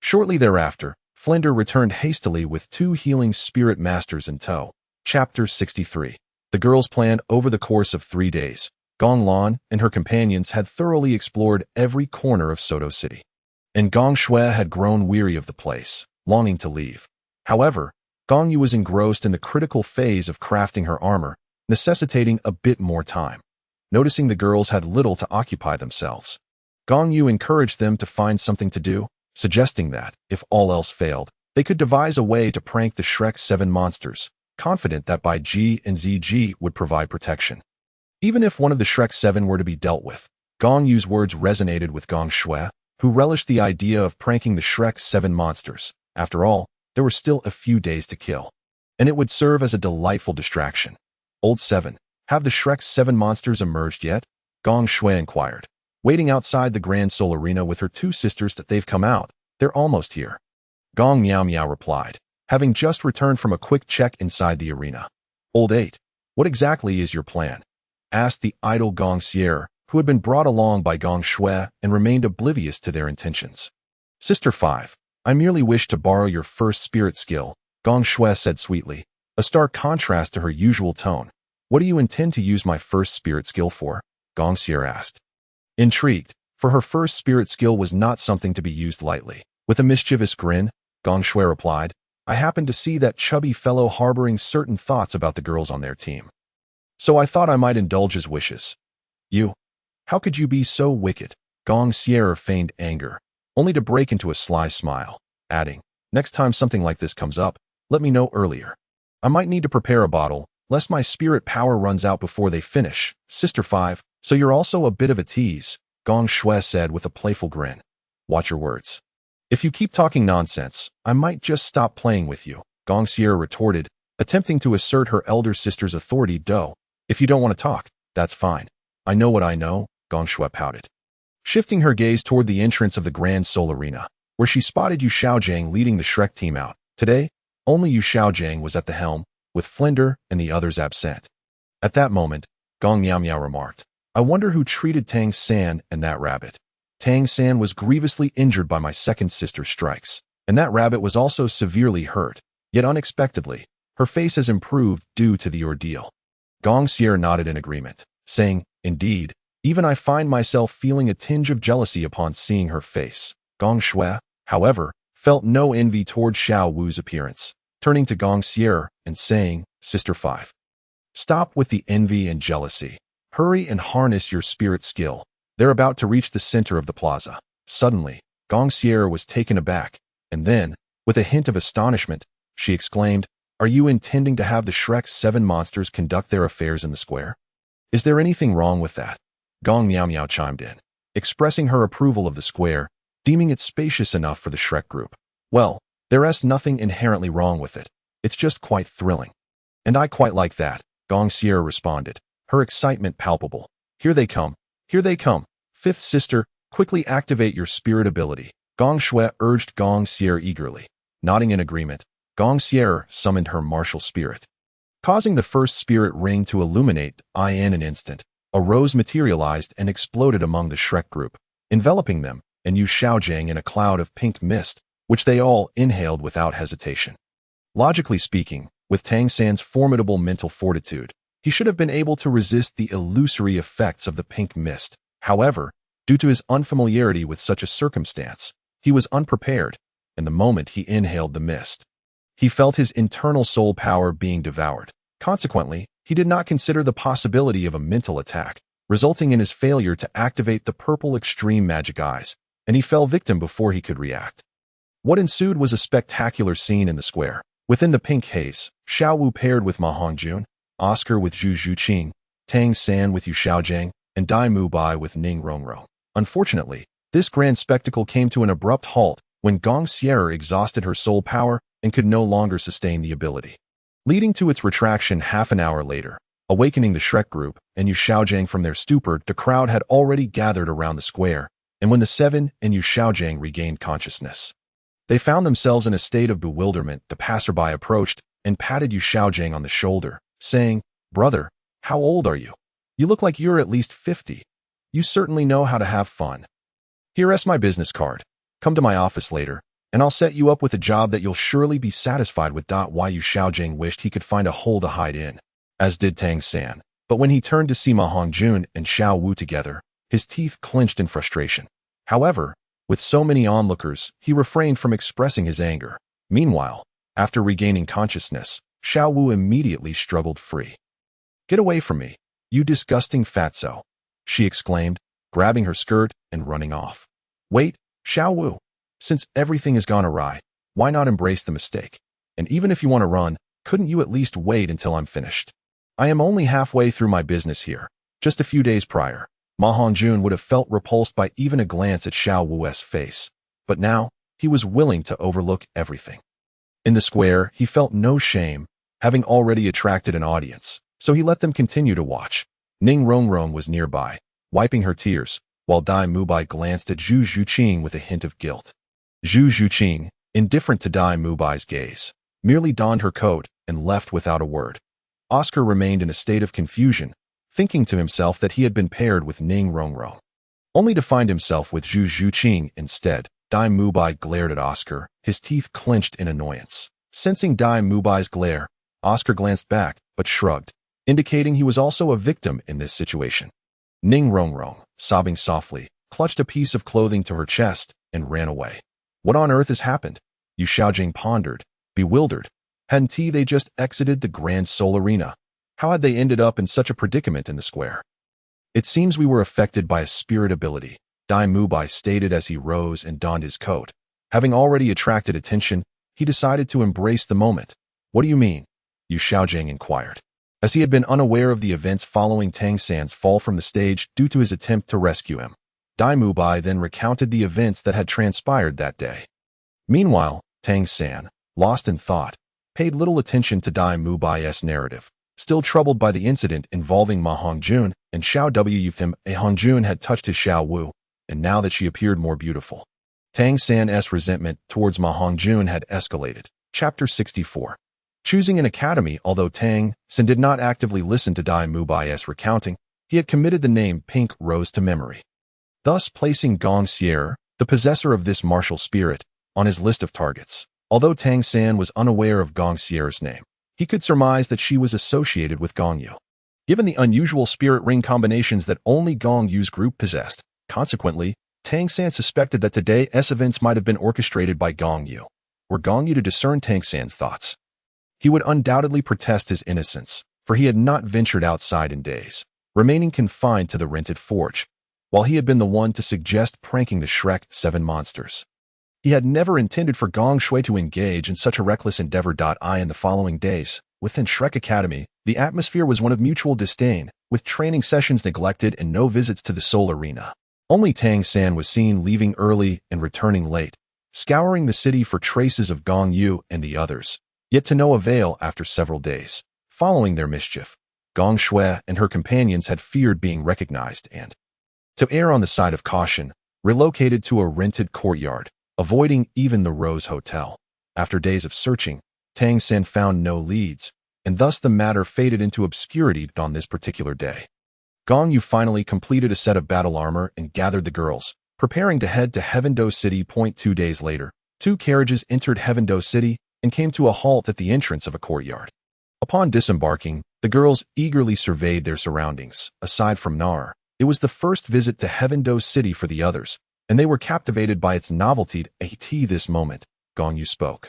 Shortly thereafter, Flinder returned hastily with two healing spirit masters in tow. Chapter 63. The girls planned over the course of 3 days. Gong Lan and her companions had thoroughly explored every corner of Soto City. And Gong Shui had grown weary of the place, longing to leave. However, Gong Yu was engrossed in the critical phase of crafting her armor, necessitating a bit more time. Noticing the girls had little to occupy themselves, Gong Yu encouraged them to find something to do, suggesting that, if all else failed, they could devise a way to prank the Shrek 7 monsters, confident that Bai Ji and ZG would provide protection. Even if one of the Shrek 7 were to be dealt with, Gong Yu's words resonated with Gong Shui, who relished the idea of pranking the Shrek 7 monsters. After all, there were still a few days to kill, and it would serve as a delightful distraction. "Old 7, have the Shrek 7 monsters emerged yet?" Gong Shui inquired. "Waiting outside the Grand Soul Arena with her two sisters that they've come out. They're almost here." Gong Miao Miao replied, having just returned from a quick check inside the arena. "Old 8, what exactly is your plan?" asked the idle Gong Sierra, who had been brought along by Gong Shui and remained oblivious to their intentions. "Sister 5, I merely wish to borrow your first spirit skill," Gong Shui said sweetly, a stark contrast to her usual tone. "What do you intend to use my first spirit skill for?" Gong Sierra asked. Intrigued, for her first spirit skill was not something to be used lightly. With a mischievous grin, Gong Shui replied, "I happened to see that chubby fellow harboring certain thoughts about the girls on their team. So I thought I might indulge his wishes." "You? How could you be so wicked?" Gong Sierra feigned anger, only to break into a sly smile, adding, "Next time something like this comes up, let me know earlier. I might need to prepare a bottle, lest my spirit power runs out before they finish." "Sister 5, so you're also a bit of a tease," Gong Shui said with a playful grin. "Watch your words. If you keep talking nonsense, I might just stop playing with you," Gong Sierra retorted, attempting to assert her elder sister's authority. "Doh, if you don't want to talk, that's fine. I know what I know," Gong Shui pouted. Shifting her gaze toward the entrance of the Grand Soul Arena, where she spotted Yu Xiaojing leading the Shrek team out. Today, only Yu Xiaojing was at the helm, with Flinder and the others absent. At that moment, Gong Miao Miao remarked, "I wonder who treated Tang San and that rabbit. Tang San was grievously injured by my second sister's strikes, and that rabbit was also severely hurt, yet unexpectedly, her face has improved due to the ordeal." Gong Sierra nodded in agreement, saying, "Indeed, Even I find myself feeling a tinge of jealousy upon seeing her face. Gong Shui, however, felt no envy toward Xiao Wu's appearance, turning to Gong Xier and saying, Sister 5. Stop with the envy and jealousy. Hurry and harness your spirit skill. They're about to reach the center of the plaza. Suddenly, Gong Xier was taken aback, and then, with a hint of astonishment, she exclaimed, Are you intending to have the Shrek's 7 monsters conduct their affairs in the square? Is there anything wrong with that? Gong Miao Miao chimed in, expressing her approval of the square, deeming it spacious enough for the Shrek group. Well, there's nothing inherently wrong with it. It's just quite thrilling. And I quite like that, Gong Xier responded, her excitement palpable. Here they come. Here they come. 5th sister, quickly activate your spirit ability. Gong Shui urged Gong Xier eagerly. Nodding in agreement, Gong Xier summoned her martial spirit. Causing the first spirit ring to illuminate, in an instant, a rose materialized and exploded among the Shrek group, enveloping them, and Yu Xiaojiang in a cloud of pink mist, which they all inhaled without hesitation. Logically speaking, with Tang San's formidable mental fortitude, he should have been able to resist the illusory effects of the pink mist. However, due to his unfamiliarity with such a circumstance, he was unprepared, and the moment he inhaled the mist, he felt his internal soul power being devoured. Consequently, he did not consider the possibility of a mental attack, resulting in his failure to activate the purple extreme magic eyes, and he fell victim before he could react. What ensued was a spectacular scene in the square. Within the pink haze, Xiao Wu paired with Ma Hongjun, Oscar with Zhu Zhuqing, Tang San with Yu Xiaojiang, and Dai Mubai with Ning Rongrong. Unfortunately, this grand spectacle came to an abrupt halt when Gong Xier exhausted her soul power and could no longer sustain the ability, leading to its retraction half an hour later. Awakening the Shrek group and Yu Xiaojiang from their stupor, the crowd had already gathered around the square, and when the 7 and Yu Xiaojiang regained consciousness, they found themselves in a state of bewilderment. The passerby approached and patted Yu Xiaojiang on the shoulder, saying, Brother, how old are you? You look like you're at least 50. You certainly know how to have fun. Here's my business card. Come to my office later, and I'll set you up with a job that you'll surely be satisfied with. Why Yu Xiaojiang wished he could find a hole to hide in, as did Tang San. But when he turned to see Ma Hongjun and Xiao Wu together, his teeth clenched in frustration. However, with so many onlookers, he refrained from expressing his anger. Meanwhile, after regaining consciousness, Xiao Wu immediately struggled free. Get away from me, you disgusting fatso, she exclaimed, grabbing her skirt and running off. Wait, Xiao Wu, since everything has gone awry, why not embrace the mistake? And even if you want to run, couldn't you at least wait until I'm finished? I am only halfway through my business here. Just a few days prior, Ma Hongjun would have felt repulsed by even a glance at Xiao Wu's face, but now, he was willing to overlook everything. In the square, he felt no shame, having already attracted an audience, so he let them continue to watch. Ning Rongrong was nearby, wiping her tears, while Dai Mubai glanced at Zhu Zhuqing with a hint of guilt. Zhu Zhuqing, indifferent to Dai Mubai's gaze, merely donned her coat and left without a word. Oscar remained in a state of confusion, thinking to himself that he had been paired with Ning Rongrong, only to find himself with Zhu Zhuqing instead. Dai Mubai glared at Oscar, his teeth clenched in annoyance. Sensing Dai Mubai's glare, Oscar glanced back, but shrugged, indicating he was also a victim in this situation. Ning Rongrong, sobbing softly, clutched a piece of clothing to her chest and ran away. What on earth has happened? Yu Xiaojing pondered, bewildered. Hadn't they just exited the Grand Soul Arena? How had they ended up in such a predicament in the square? It seems we were affected by a spirit ability, Dai Mubai stated as he rose and donned his coat. Having already attracted attention, he decided to embrace the moment. What do you mean? Yu Xiaojing inquired, as he had been unaware of the events following Tang San's fall from the stage due to his attempt to rescue him. Dai Mubai then recounted the events that had transpired that day. Meanwhile, Tang San, lost in thought, paid little attention to Dai Mubai's narrative. Still troubled by the incident involving Ma Hongjun and Xiao Wu, Hongjun had touched his Xiao Wu, and now that she appeared more beautiful, Tang San's resentment towards Ma Hongjun had escalated. Chapter 64. Choosing an academy. Although Tang San did not actively listen to Dai Mubai's recounting, he had committed the name Pink Rose to memory, thus placing Gong Xier, the possessor of this martial spirit, on his list of targets. Although Tang San was unaware of Gong Xier's name, he could surmise that she was associated with Gong Yu. given the unusual spirit ring combinations that only Gong Yu's group possessed. Consequently, Tang San suspected that today's events might have been orchestrated by Gong Yu. Were Gong Yu to discern Tang San's thoughts, he would undoubtedly protest his innocence, for he had not ventured outside in days, remaining confined to the rented forge, while he had been the one to suggest pranking the Shrek 7 monsters. He had never intended for Gong Shui to engage in such a reckless endeavor. In the following days, within Shrek Academy, the atmosphere was one of mutual disdain, with training sessions neglected and no visits to the Soul Arena. Only Tang San was seen leaving early and returning late, scouring the city for traces of Gong Yu and the others, yet to no avail. After several days, following their mischief, Gong Shui and her companions had feared being recognized and, to err on the side of caution, relocated to a rented courtyard, avoiding even the Rose Hotel. After days of searching, Tang San found no leads, and thus the matter faded into obscurity. On this particular day, Gong Yu finally completed a set of battle armor and gathered the girls, preparing to head to Heavendo City. 2 days later, 2 carriages entered Heavendo City and came to a halt at the entrance of a courtyard. Upon disembarking, the girls eagerly surveyed their surroundings. Aside from Nar, it was the first visit to Heavendo City for the others, and they were captivated by its novelty. At this moment, Gong Yu spoke.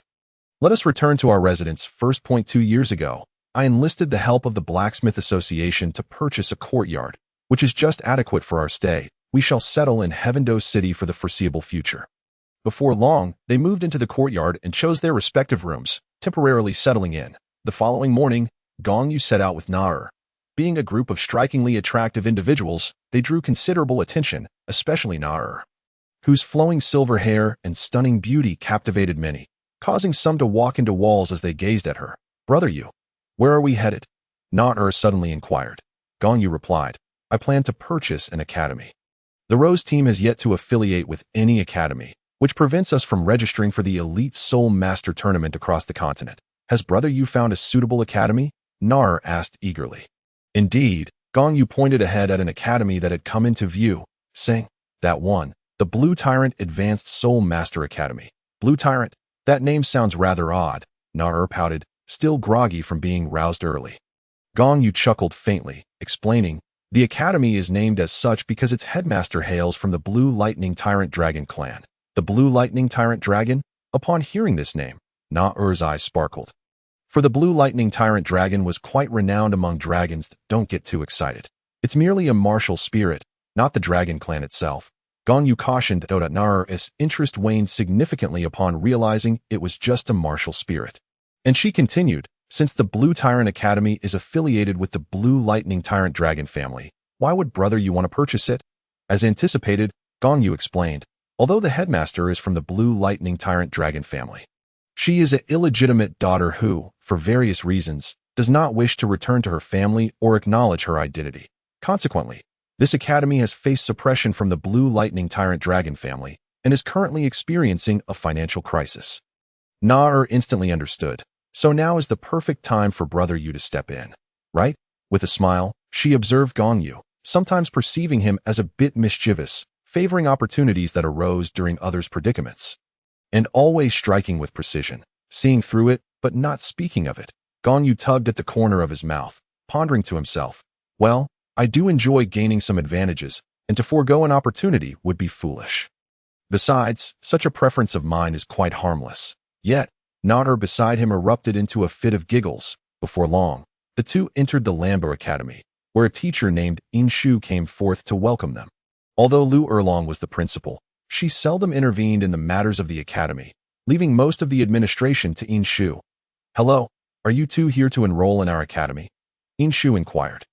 Let us return to our residence first. 2 years ago, I enlisted the help of the Blacksmith Association to purchase a courtyard, which is just adequate for our stay. We shall settle in Heavendo City for the foreseeable future. Before long, they moved into the courtyard and chose their respective rooms, temporarily settling in. The following morning, Gong Yu set out with Nar. Being a group of strikingly attractive individuals, they drew considerable attention, especially Nar, whose flowing silver hair and stunning beauty captivated many, causing some to walk into walls as they gazed at her. Brother Yu, where are we headed? Nar suddenly inquired. Gong Yu replied, I plan to purchase an academy. The Rose team has yet to affiliate with any academy, which prevents us from registering for the Elite Soul Master Tournament across the continent. Has Brother Yu found a suitable academy? Nar asked eagerly. Indeed, Gong Yu pointed ahead at an academy that had come into view, saying, that one, the Blue Tyrant Advanced Soul Master Academy. Blue Tyrant? That name sounds rather odd. Nar pouted, still groggy from being roused early. Gong Yu chuckled faintly, explaining, the academy is named as such because its headmaster hails from the Blue Lightning Tyrant Dragon clan. The Blue Lightning Tyrant Dragon? Upon hearing this name, Nar's eyes sparkled. For the Blue Lightning Tyrant Dragon was quite renowned among dragons. Don't get too excited. It's merely a martial spirit, not the dragon clan itself. Gong Yu cautioned Nar's interest waned significantly upon realizing it was just a martial spirit. And she continued, since the Blue Tyrant Academy is affiliated with the Blue Lightning Tyrant Dragon family, why would Brother Yu want to purchase it? As anticipated, Gong Yu explained, although the headmaster is from the Blue Lightning Tyrant Dragon family, she is an illegitimate daughter who, for various reasons, does not wish to return to her family or acknowledge her identity. Consequently, this academy has faced suppression from the Blue Lightning Tyrant Dragon family and is currently experiencing a financial crisis. Nar instantly understood. So now is the perfect time for Brother Yu to step in, right? With a smile, she observed Gong Yu, sometimes perceiving him as a bit mischievous, favoring opportunities that arose during others' predicaments, and always striking with precision, seeing through it, but not speaking of it. Gong Yu tugged at the corner of his mouth, pondering to himself, well, I do enjoy gaining some advantages, and to forego an opportunity would be foolish. Besides, such a preference of mine is quite harmless. Yet, Nar beside him erupted into a fit of giggles. Before long, the two entered the Lambo Academy, where a teacher named Inshu came forth to welcome them. Although Lu Erlong was the principal, she seldom intervened in the matters of the academy, leaving most of the administration to Inshu. Hello, are you two here to enroll in our academy? Inshu inquired.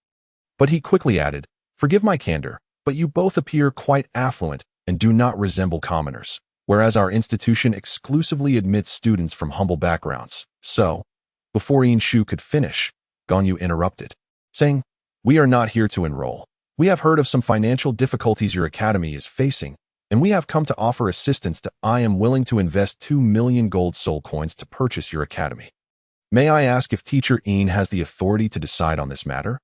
But he quickly added, forgive my candor, but you both appear quite affluent and do not resemble commoners, whereas our institution exclusively admits students from humble backgrounds. So, before Inshu could finish, Gong Yu interrupted, saying, we are not here to enroll. We have heard of some financial difficulties your academy is facing, and we have come to offer assistance to I am willing to invest 2 million gold soul coins to purchase your academy. May I ask if Teacher Een has the authority to decide on this matter?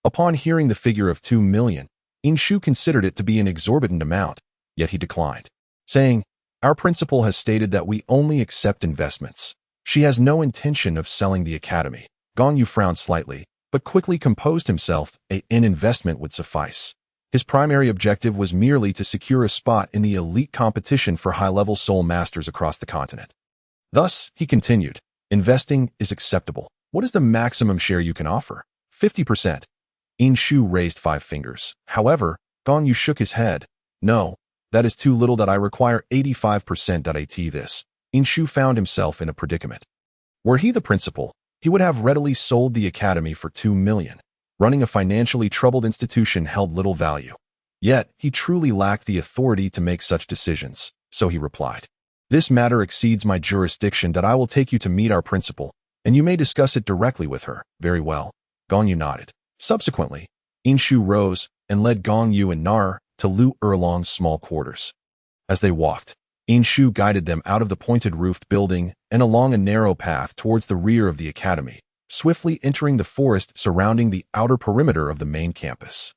Upon hearing the figure of 2 million, Inshu considered it to be an exorbitant amount, yet he declined, saying, our principal has stated that we only accept investments. She has no intention of selling the academy. Gong Yu frowned slightly, but quickly composed himself. An investment would suffice. His primary objective was merely to secure a spot in the elite competition for high-level soul masters across the continent. Thus, he continued, investing is acceptable. What is the maximum share you can offer? 50%. Shu raised 5 fingers. However, Gong Yu shook his head. No, that is too little. That I require 85%. At this, Shu found himself in a predicament. Were he the principal, he would have readily sold the academy for 2 million. Running a financially troubled institution held little value. Yet, he truly lacked the authority to make such decisions, so he replied, "This matter exceeds my jurisdiction. That I will take you to meet our principal, and you may discuss it directly with her." Very well. Gong Yu nodded. Subsequently, Shu rose and led Gong Yu and Nar to Lu Erlong's small quarters. As they walked, Shu guided them out of the pointed-roofed building and along a narrow path towards the rear of the academy, swiftly entering the forest surrounding the outer perimeter of the main campus.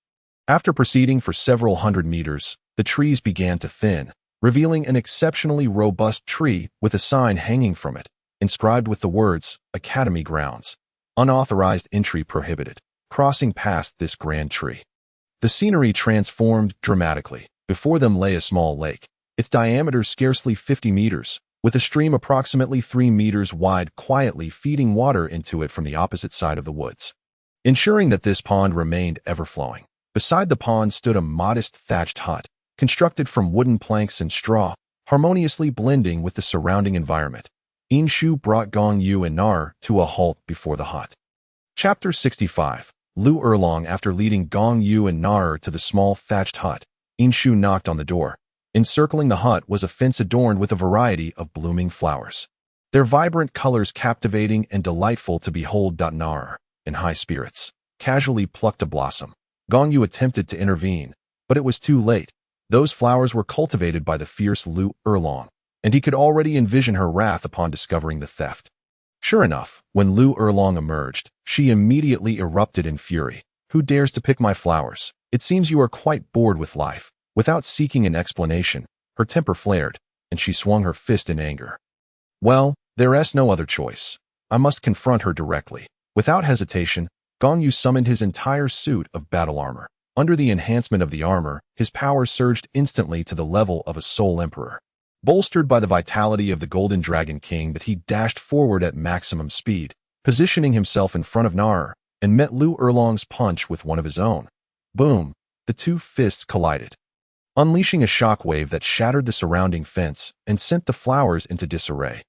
After proceeding for several hundred meters, the trees began to thin, revealing an exceptionally robust tree with a sign hanging from it, inscribed with the words, "Academy Grounds. Unauthorized entry prohibited." Crossing past this grand tree, the scenery transformed dramatically. Before them lay a small lake, its diameter scarcely 50 meters, with a stream approximately 3 meters wide quietly feeding water into it from the opposite side of the woods, ensuring that this pond remained ever-flowing. Beside the pond stood a modest thatched hut, constructed from wooden planks and straw, harmoniously blending with the surrounding environment. Shu brought Gong Yu and Nar to a halt before the hut. Chapter 65. Lu Erlong. After leading Gong Yu and Nar to the small thatched hut, Shu knocked on the door. Encircling the hut was a fence adorned with a variety of blooming flowers, their vibrant colors captivating and delightful to behold. Nar, in high spirits, casually plucked a blossom. Gong Yu attempted to intervene, but it was too late. Those flowers were cultivated by the fierce Lu Erlong, and he could already envision her wrath upon discovering the theft. Sure enough, when Lu Erlong emerged, she immediately erupted in fury. "Who dares to pick my flowers? It seems you are quite bored with life." Without seeking an explanation, her temper flared, and she swung her fist in anger. "Well, there's no other choice. I must confront her directly." Without hesitation, Gong Yu summoned his entire suit of battle armor. Under the enhancement of the armor, his power surged instantly to the level of a soul emperor. Bolstered by the vitality of the Golden Dragon King, he dashed forward at maximum speed, positioning himself in front of Nar, and met Lu Erlong's punch with one of his own. Boom! The two fists collided, unleashing a shockwave that shattered the surrounding fence and sent the flowers into disarray.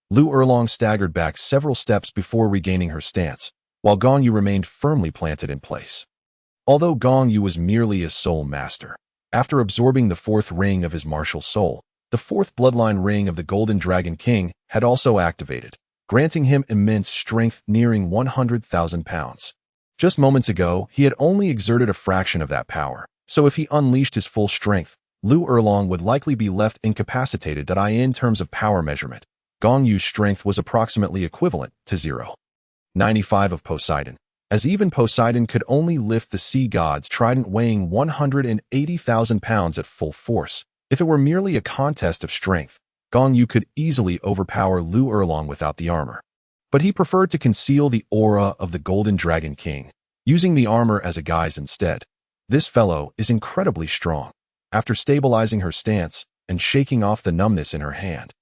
Lu Erlong staggered back several steps before regaining her stance, while Gong Yu remained firmly planted in place. Although Gong Yu was merely a soul master, after absorbing the 4th ring of his martial soul, the 4th bloodline ring of the Golden Dragon King had also activated, granting him immense strength nearing 100,000 pounds. Just moments ago, he had only exerted a fraction of that power, so if he unleashed his full strength, Lu Erlong would likely be left incapacitated. In terms of power measurement, Gong Yu's strength was approximately equivalent to 0.95 of Poseidon, as even Poseidon could only lift the sea god's trident weighing 180,000 pounds at full force. If it were merely a contest of strength, Gong Yu could easily overpower Lu Erlong without the armor. But he preferred to conceal the aura of the Golden Dragon King, using the armor as a guise instead. This fellow is incredibly strong. After stabilizing her stance and shaking off the numbness in her hand,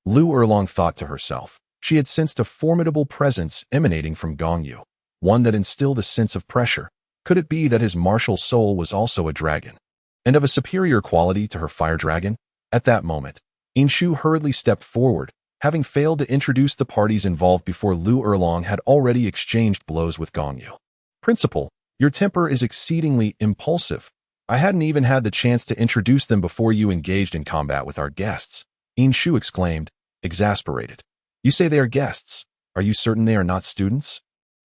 Lu Erlong thought to herself. She had sensed a formidable presence emanating from Gong Yu, one that instilled a sense of pressure. Could it be that his martial soul was also a dragon, and of a superior quality to her fire dragon? At that moment, Shu hurriedly stepped forward, having failed to introduce the parties involved before Lu Erlong had already exchanged blows with Gong Yu. "Principal, your temper is exceedingly impulsive. I hadn't even had the chance to introduce them before you engaged in combat with our guests," Shu exclaimed, exasperated. "You say they are guests. Are you certain they are not students?"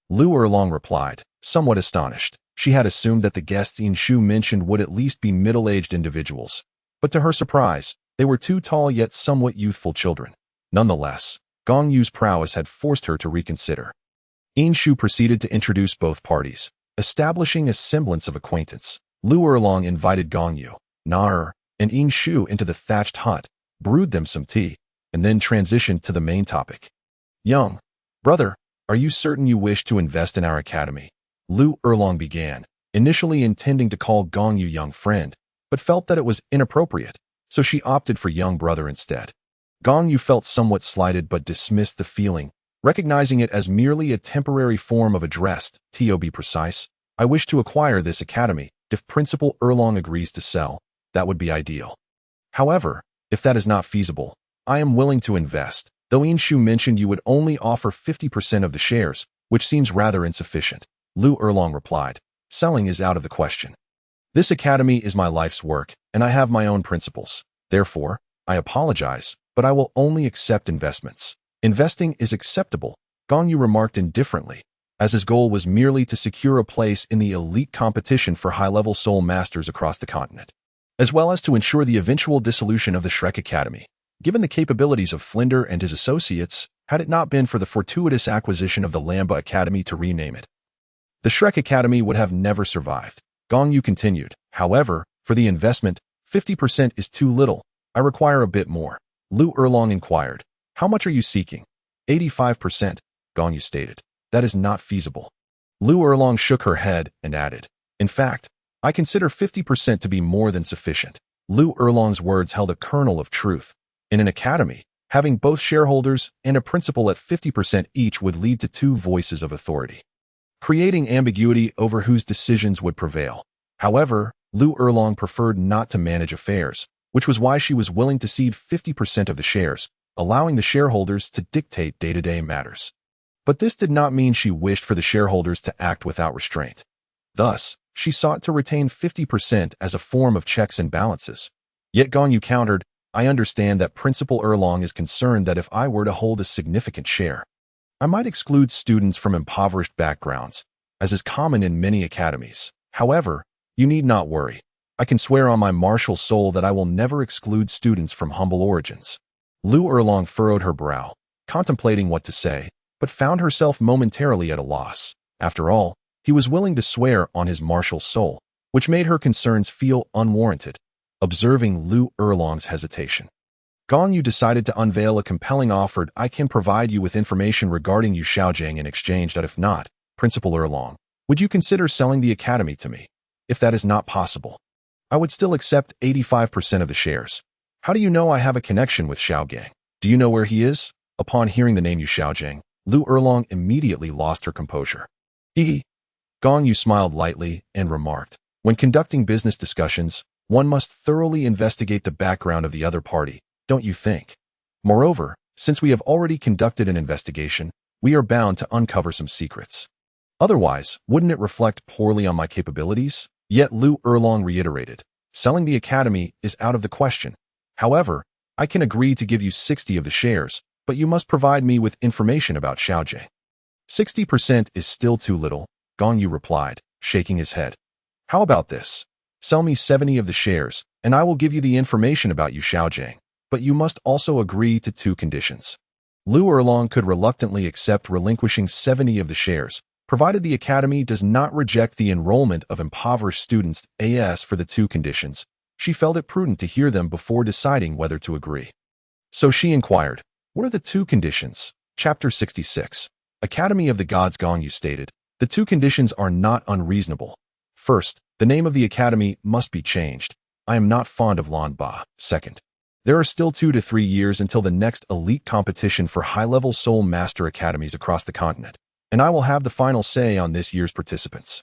Lu Erlong replied, somewhat astonished. She had assumed that the guests Shu mentioned would at least be middle-aged individuals, but to her surprise, they were 2 tall yet somewhat youthful children. Nonetheless, Gong Yu's prowess had forced her to reconsider. Shu proceeded to introduce both parties, establishing a semblance of acquaintance. Lu Erlong invited Gong Yu, Nar, and Shu into the thatched hut, brewed them some tea, and then transitioned to the main topic. "Young brother, are you certain you wish to invest in our academy?" Lu Erlong began, initially intending to call Gong Yu young friend, but felt that it was inappropriate, so she opted for young brother instead. Gong Yu felt somewhat slighted but dismissed the feeling, recognizing it as merely a temporary form of address. To be precise, I wish to acquire this academy. If Principal Erlong agrees to sell, that would be ideal. However, if that is not feasible, I am willing to invest, though Inshu mentioned you would only offer 50% of the shares, which seems rather insufficient. Lu Erlong replied, selling is out of the question. This academy is my life's work, and I have my own principles. Therefore, I apologize, but I will only accept investments. Investing is acceptable, Gong Yu remarked indifferently, as his goal was merely to secure a place in the elite competition for high-level soul masters across the continent, as well as to ensure the eventual dissolution of the Shrek Academy. Given the capabilities of Flinder and his associates, had it not been for the fortuitous acquisition of the Lamba Academy to rename it, the Shrek Academy would have never survived. Gong Yu continued, however, for the investment, 50% is too little. I require a bit more. Lu Erlong inquired, how much are you seeking? 85%, Gong Yu stated. That is not feasible. Lu Erlong shook her head and added, in fact, I consider 50% to be more than sufficient. Lu Erlong's words held a kernel of truth. In an academy, having both shareholders and a principal at 50% each would lead to two voices of authority, creating ambiguity over whose decisions would prevail. However, Lu Erlong preferred not to manage affairs, which was why she was willing to cede 50% of the shares, allowing the shareholders to dictate day-to-day matters. But this did not mean she wished for the shareholders to act without restraint. Thus, she sought to retain 50% as a form of checks and balances. Yet Gong Yu countered, I understand that Principal Erlong is concerned that if I were to hold a significant share, I might exclude students from impoverished backgrounds, as is common in many academies. However, you need not worry. I can swear on my martial soul that I will never exclude students from humble origins. Lu Erlong furrowed her brow, contemplating what to say, but found herself momentarily at a loss. After all, he was willing to swear on his martial soul, which made her concerns feel unwarranted. Observing Lu Erlong's hesitation, Gong Yu decided to unveil a compelling offer. I can provide you with information regarding Yu Xiaojing in exchange that if not, Principal Erlong, would you consider selling the academy to me? If that is not possible, I would still accept 85% of the shares. How do you know I have a connection with Xiaogang? Do you know where he is? Upon hearing the name Yu Xiaojing, Lu Erlong immediately lost her composure. Gong Yu smiled lightly and remarked, when conducting business discussions, one must thoroughly investigate the background of the other party, don't you think? Moreover, since we have already conducted an investigation, we are bound to uncover some secrets. Otherwise, wouldn't it reflect poorly on my capabilities? Yet Lu Erlong reiterated, selling the academy is out of the question. However, I can agree to give you 60 of the shares, but you must provide me with information about Xiaojing. 60% is still too little, Gong Yu replied, shaking his head. How about this? Sell me 70 of the shares, and I will give you the information about Yu Xiaojing, but you must also agree to two conditions. Lu Erlong could reluctantly accept relinquishing 70 of the shares, provided the academy does not reject the enrollment of impoverished students. As for the two conditions, she felt it prudent to hear them before deciding whether to agree. So she inquired, what are the two conditions? Chapter 66. Academy of the Gods. Gong Yu stated, the two conditions are not unreasonable. First, the name of the academy must be changed. I am not fond of Lan Ba. Second, there are still 2 to 3 years until the next elite competition for high-level soul master academies across the continent, and I will have the final say on this year's participants.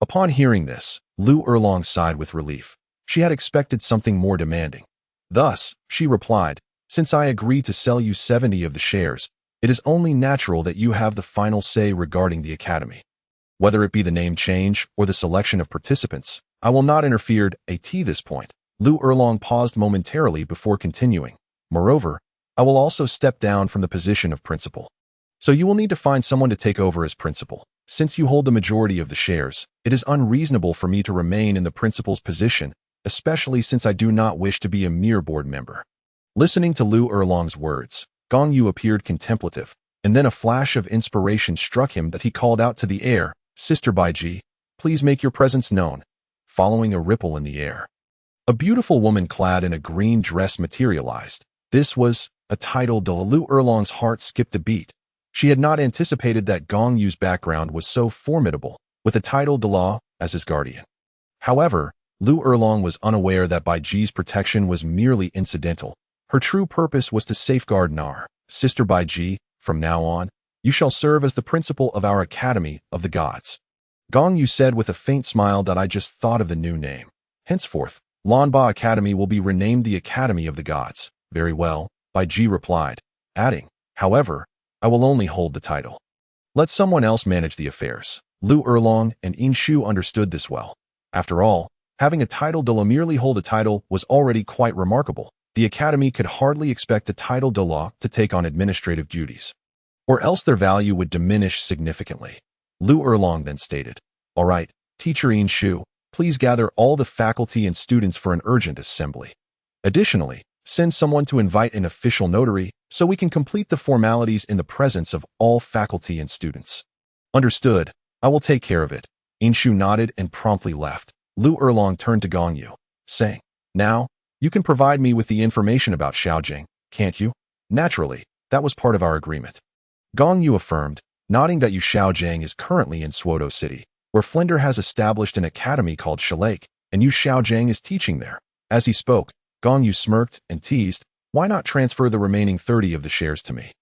Upon hearing this, Lu Erlong sighed with relief. She had expected something more demanding. Thus, she replied, since I agree to sell you 70 of the shares, it is only natural that you have the final say regarding the academy. Whether it be the name change or the selection of participants, I will not interfere. At this point, Lu Erlong paused momentarily before continuing. Moreover, I will also step down from the position of principal. So you will need to find someone to take over as principal. Since you hold the majority of the shares, it is unreasonable for me to remain in the principal's position, especially since I do not wish to be a mere board member. Listening to Lu Erlong's words, Gong Yu appeared contemplative, and then a flash of inspiration struck him that he called out to the air, Sister Baiji, please make your presence known, following a ripple in the air. A beautiful woman clad in a green dress materialized. This was a title. Lu Erlong's heart skipped a beat. She had not anticipated that Gong Yu's background was so formidable, with the title Douluo as his guardian. However, Lu Erlong was unaware that Bai Ji's protection was merely incidental. Her true purpose was to safeguard Nar. Sister Bai Ji, from now on, you shall serve as the principal of our Academy of the Gods. Gong Yu said with a faint smile that I just thought of the new name. Henceforth, Lanba Academy will be renamed the Academy of the Gods. Very well, Bai Ji replied, adding, however, I will only hold the title. Let someone else manage the affairs. Lu Erlong and Yin Shu understood this well. After all, having a title to merely hold a title was already quite remarkable. The Academy could hardly expect the title Douluo to take on administrative duties, or else their value would diminish significantly. Lu Erlong then stated, all right, Teacher Yin Shu, please gather all the faculty and students for an urgent assembly. Additionally, send someone to invite an official notary so we can complete the formalities in the presence of all faculty and students. Understood, I will take care of it. Yin Shu nodded and promptly left. Lu Erlong turned to Gong Yu, saying, now, you can provide me with the information about Xiaojing, can't you? Naturally, that was part of our agreement. Gong Yu affirmed, nodding that Yu Xiaojing is currently in Suodo City, where Flinder has established an academy called Shalake, and Yu Xiaojing is teaching there. As he spoke, Gong Yu smirked and teased, why not transfer the remaining 30 of the shares to me?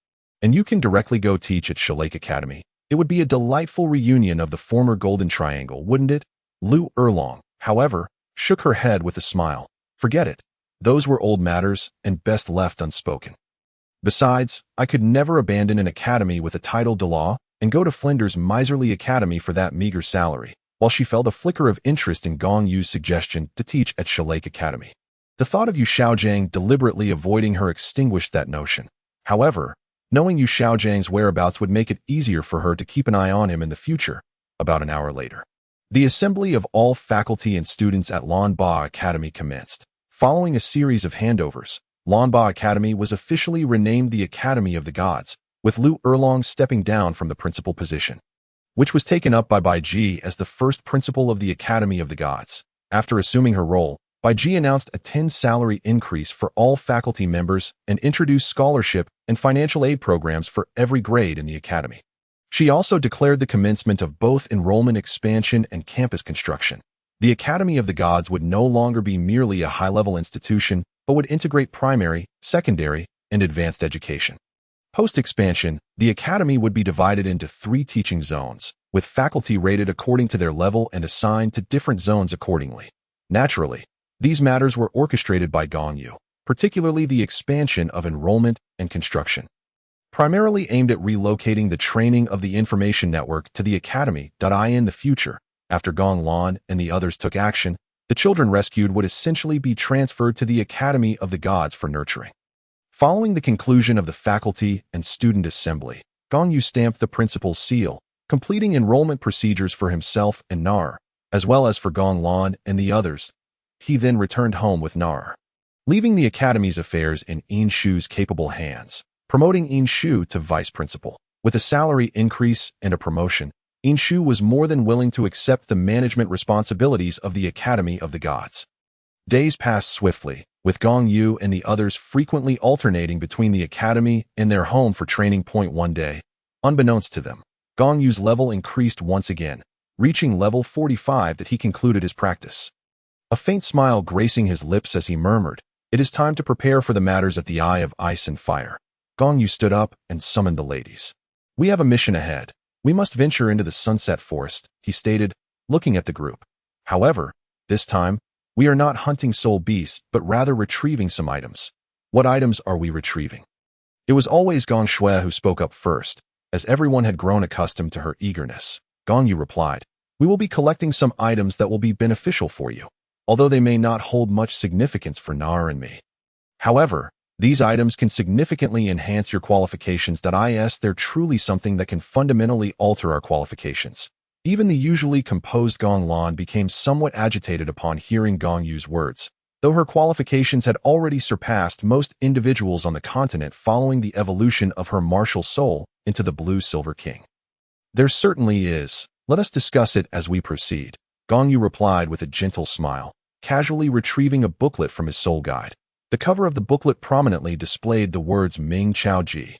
And you can directly go teach at Shalake Academy. It would be a delightful reunion of the former Golden Triangle, wouldn't it? Lu Erlong, however, shook her head with a smile. Forget it. Those were old matters and best left unspoken. Besides, I could never abandon an academy with a title Douluo and go to Flinder's miserly academy for that meager salary, while she felt a flicker of interest in Gong Yu's suggestion to teach at Shalake Academy. The thought of Yu Xiaojing deliberately avoiding her extinguished that notion. However, knowing Yu Xiaojing's whereabouts would make it easier for her to keep an eye on him in the future. About an hour later, the assembly of all faculty and students at Lanba Academy commenced. Following a series of handovers, Lanba Academy was officially renamed the Academy of the Gods, with Lu Erlong stepping down from the principal position, which was taken up by Bai Ji as the first principal of the Academy of the Gods. After assuming her role, Bai Ji announced a 10 salary increase for all faculty members and introduced scholarship and financial aid programs for every grade in the academy. She also declared the commencement of both enrollment expansion and campus construction. The Academy of the Gods would no longer be merely a high-level institution, but would integrate primary, secondary, and advanced education. Post-expansion, the academy would be divided into 3 teaching zones, with faculty rated according to their level and assigned to different zones accordingly. Naturally, these matters were orchestrated by Gong Yu, particularly the expansion of enrollment and construction, primarily aimed at relocating the training of the information network to the academy. In the future, after Gong Lan and the others took action, the children rescued would essentially be transferred to the Academy of the Gods for nurturing. Following the conclusion of the faculty and student assembly, Gong Yu stamped the principal's seal, completing enrollment procedures for himself and Nar, as well as for Gong Lan and the others. He then returned home with Nar, leaving the academy's affairs in Yin Shu's capable hands, promoting Yin Shu to vice principal. With a salary increase and a promotion, Yin Shu was more than willing to accept the management responsibilities of the Academy of the Gods. Days passed swiftly, with Gong Yu and the others frequently alternating between the academy and their home for training. One day, unbeknownst to them, Gong Yu's level increased once again, reaching level 45 that he concluded his practice. A faint smile gracing his lips as he murmured, "It is time to prepare for the matters at the Eye of Ice and Fire." Gong Yu stood up and summoned the ladies. "We have a mission ahead. We must venture into the Sunset Forest," he stated, looking at the group. "However, this time, we are not hunting soul beasts, but rather retrieving some items." "What items are we retrieving?" It was always Gong Shui who spoke up first, as everyone had grown accustomed to her eagerness. Gong Yu replied, "We will be collecting some items that will be beneficial for you, although they may not hold much significance for Nar and me. However, these items can significantly enhance your qualifications. They're truly something that can fundamentally alter our qualifications." Even the usually composed Gong Lan became somewhat agitated upon hearing Gong Yu's words, though her qualifications had already surpassed most individuals on the continent following the evolution of her martial soul into the Blue-Silver King. "There certainly is. Let us discuss it as we proceed," Gong Yu replied with a gentle smile, casually retrieving a booklet from his soul guide. The cover of the booklet prominently displayed the words Ming Chao Ji.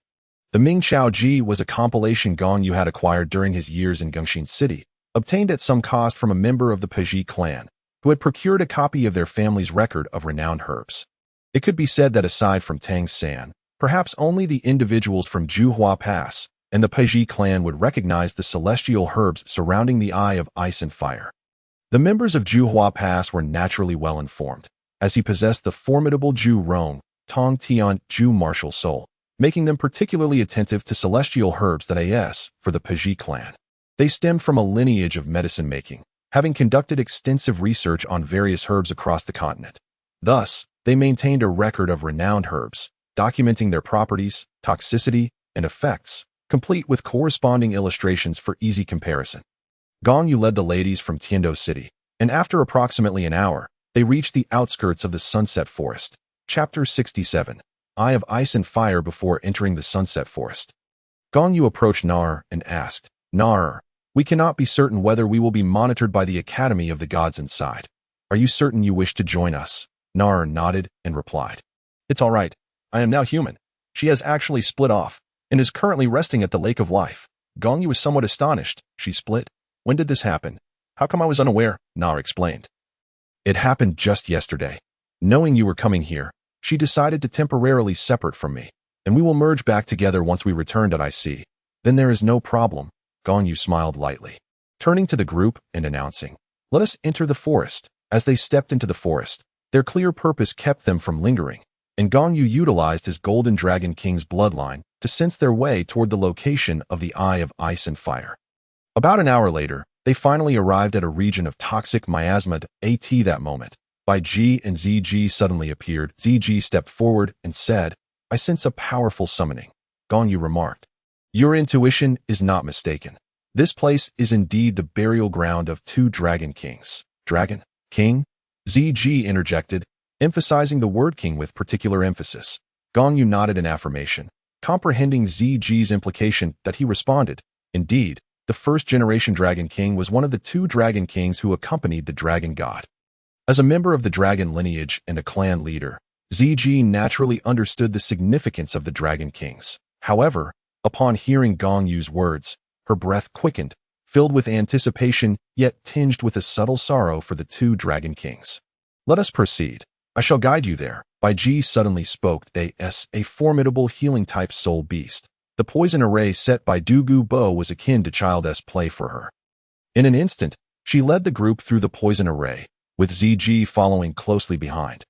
The Ming Chao Ji was a compilation Gong Yu had acquired during his years in Gongxin City, obtained at some cost from a member of the Paji clan, who had procured a copy of their family's record of renowned herbs. It could be said that aside from Tang San, perhaps only the individuals from Juhua Pass and the Paji clan would recognize the celestial herbs surrounding the Eye of Ice and Fire. The members of Juhua Pass were naturally well informed, as he possessed the formidable Ju Rong, Tong Tian Ju martial soul, making them particularly attentive to celestial herbs that as for the Paji clan. They stemmed from a lineage of medicine-making, having conducted extensive research on various herbs across the continent. Thus, they maintained a record of renowned herbs, documenting their properties, toxicity, and effects, complete with corresponding illustrations for easy comparison. Gong Yu led the ladies from Tiando City, and after approximately an hour, they reached the outskirts of the Sunset Forest. Chapter 67. Eye of Ice and Fire. Before entering the Sunset Forest, Gong Yu approached Nar and asked, Nar, we cannot be certain whether we will be monitored by the Academy of the Gods inside. Are you certain you wish to join us? Nar nodded and replied, It's all right. I am now human. She has actually split off and is currently resting at the Lake of Life. Gong Yu was somewhat astonished. She split? When did this happen? How come I was unaware? Nar explained. It happened just yesterday. Knowing you were coming here, she decided to temporarily separate from me, and we will merge back together once we return. I see. Then there is no problem. Gong Yu smiled lightly, turning to the group and announcing, Let us enter the forest. As they stepped into the forest, their clear purpose kept them from lingering, and Gong Yu utilized his Golden Dragon King's bloodline to sense their way toward the location of the Eye of Ice and Fire. About an hour later, they finally arrived at a region of toxic miasma. At that moment, Bai Ji and ZG suddenly appeared. ZG stepped forward and said, I sense a powerful summoning. Gong Yu remarked, Your intuition is not mistaken. This place is indeed the burial ground of two Dragon Kings. Dragon? King? ZG interjected, emphasizing the word king with particular emphasis. Gong Yu nodded in affirmation, comprehending ZG's implication that he responded, Indeed, the first-generation Dragon King was one of the two Dragon Kings who accompanied the Dragon God. As a member of the Dragon lineage and a clan leader, ZG naturally understood the significance of the Dragon Kings. However, upon hearing Gong Yu's words, her breath quickened, filled with anticipation yet tinged with a subtle sorrow for the two Dragon Kings. Let us proceed. I shall guide you there. Bai Ji suddenly spoke. A formidable healing-type soul beast. The poison array set by Dugu Bo was akin to child's play for her. In an instant, she led the group through the poison array, with ZG following closely behind.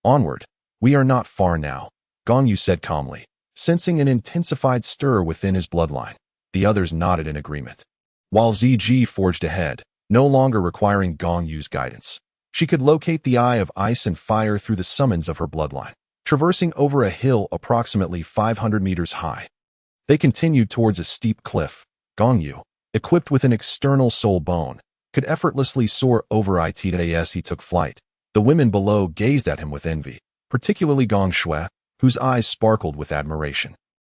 Onward. We are not far now, Gong Yu said calmly, sensing an intensified stir within his bloodline. The others nodded in agreement. While ZG forged ahead, no longer requiring Gong Yu's guidance, she could locate the Eye of Ice and Fire through the summons of her bloodline, traversing over a hill approximately 500 meters high. They continued towards a steep cliff. Gong Yu, equipped with an external soul bone, could effortlessly soar over it as he took flight. The women below gazed at him with envy, particularly Gong Shui, whose eyes sparkled with admiration.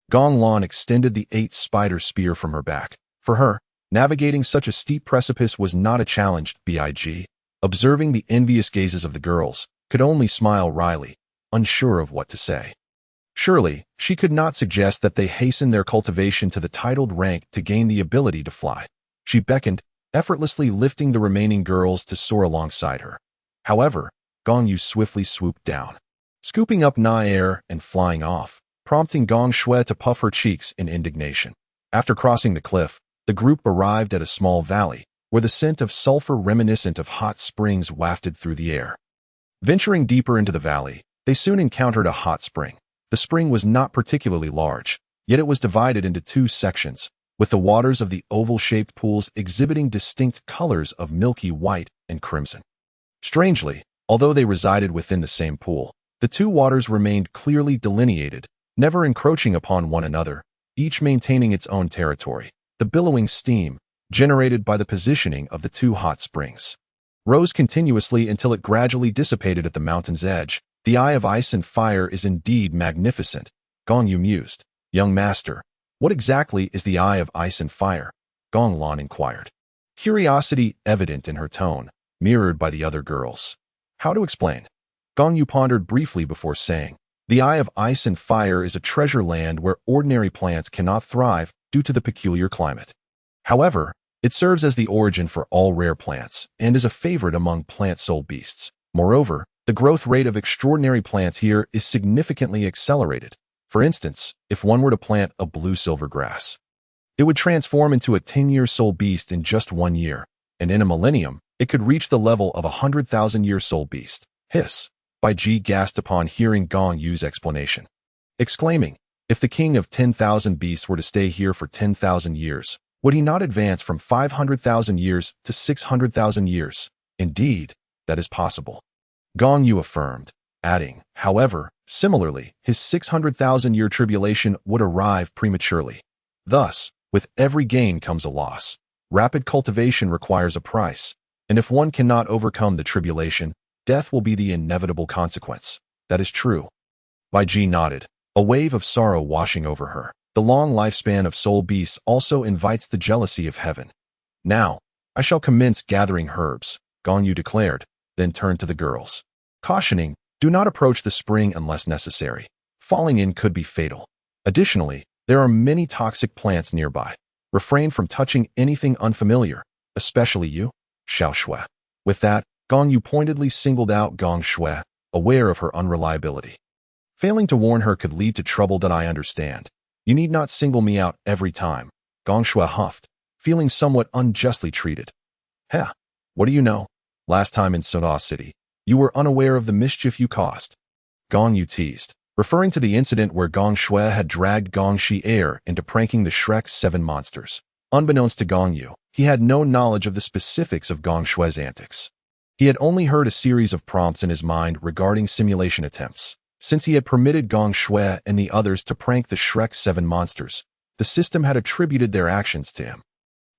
Gong Lan extended the 8-spider spear from her back. For her, navigating such a steep precipice was not a challenge. Big, observing the envious gazes of the girls, could only smile wryly, unsure of what to say. Surely, she could not suggest that they hasten their cultivation to the titled rank to gain the ability to fly. She beckoned, effortlessly lifting the remaining girls to soar alongside her. However, Gong Yu swiftly swooped down, scooping up Na air and flying off, prompting Gong Shui to puff her cheeks in indignation. After crossing the cliff, the group arrived at a small valley, where the scent of sulfur reminiscent of hot springs wafted through the air. Venturing deeper into the valley, they soon encountered a hot spring. The spring was not particularly large, yet it was divided into two sections, with the waters of the oval-shaped pools exhibiting distinct colors of milky white and crimson. Strangely, although they resided within the same pool, the two waters remained clearly delineated, never encroaching upon one another, each maintaining its own territory. The billowing steam, generated by the positioning of the two hot springs, rose continuously until it gradually dissipated at the mountain's edge. The Eye of Ice and Fire is indeed magnificent, Gong Yu mused. Young master, what exactly is the Eye of Ice and Fire? Gong Lan inquired, curiosity evident in her tone, mirrored by the other girls. How to explain? Gong Yu pondered briefly before saying, the Eye of Ice and Fire is a treasure land where ordinary plants cannot thrive due to the peculiar climate. However, It serves as the origin for all rare plants and is a favorite among plant soul beasts. Moreover, the growth rate of extraordinary plants here is significantly accelerated. For instance, if one were to plant a blue silver grass, it would transform into a 10-year soul beast in just 1 year, and in a millennium, it could reach the level of a 100,000-year soul beast. Hiss! Bai Ji gasped upon hearing Gong Yu's explanation, exclaiming, if the king of 10,000 beasts were to stay here for 10,000 years, would he not advance from 500,000 years to 600,000 years? Indeed, that is possible. Gong Yu affirmed, adding, however, similarly, his 600,000-year tribulation would arrive prematurely. Thus, with every gain comes a loss. Rapid cultivation requires a price, and if one cannot overcome the tribulation, death will be the inevitable consequence. That is true. Bai Ji nodded, a wave of sorrow washing over her. The long lifespan of soul beasts also invites the jealousy of heaven. Now, I shall commence gathering herbs, Gong Yu declared, then turned to the girls, cautioning, do not approach the spring unless necessary. Falling in could be fatal. Additionally, there are many toxic plants nearby. Refrain from touching anything unfamiliar, especially you, Xiao Shui. With that, Gong Yu pointedly singled out Gong Shui, aware of her unreliability. Failing to warn her could lead to trouble that I understand. You need not single me out every time, Gong Shui huffed, feeling somewhat unjustly treated. Heh, what do you know? Last time in Soda City, you were unaware of the mischief you caused. Gong Yu teased, referring to the incident where Gong Shui had dragged Gong Shi into pranking the Shrek's 7 monsters. Unbeknownst to Gong Yu, he had no knowledge of the specifics of Gong Shui's antics. He had only heard a series of prompts in his mind regarding simulation attempts. Since he had permitted Gong Shui and the others to prank the Shrek's 7 monsters, the system had attributed their actions to him,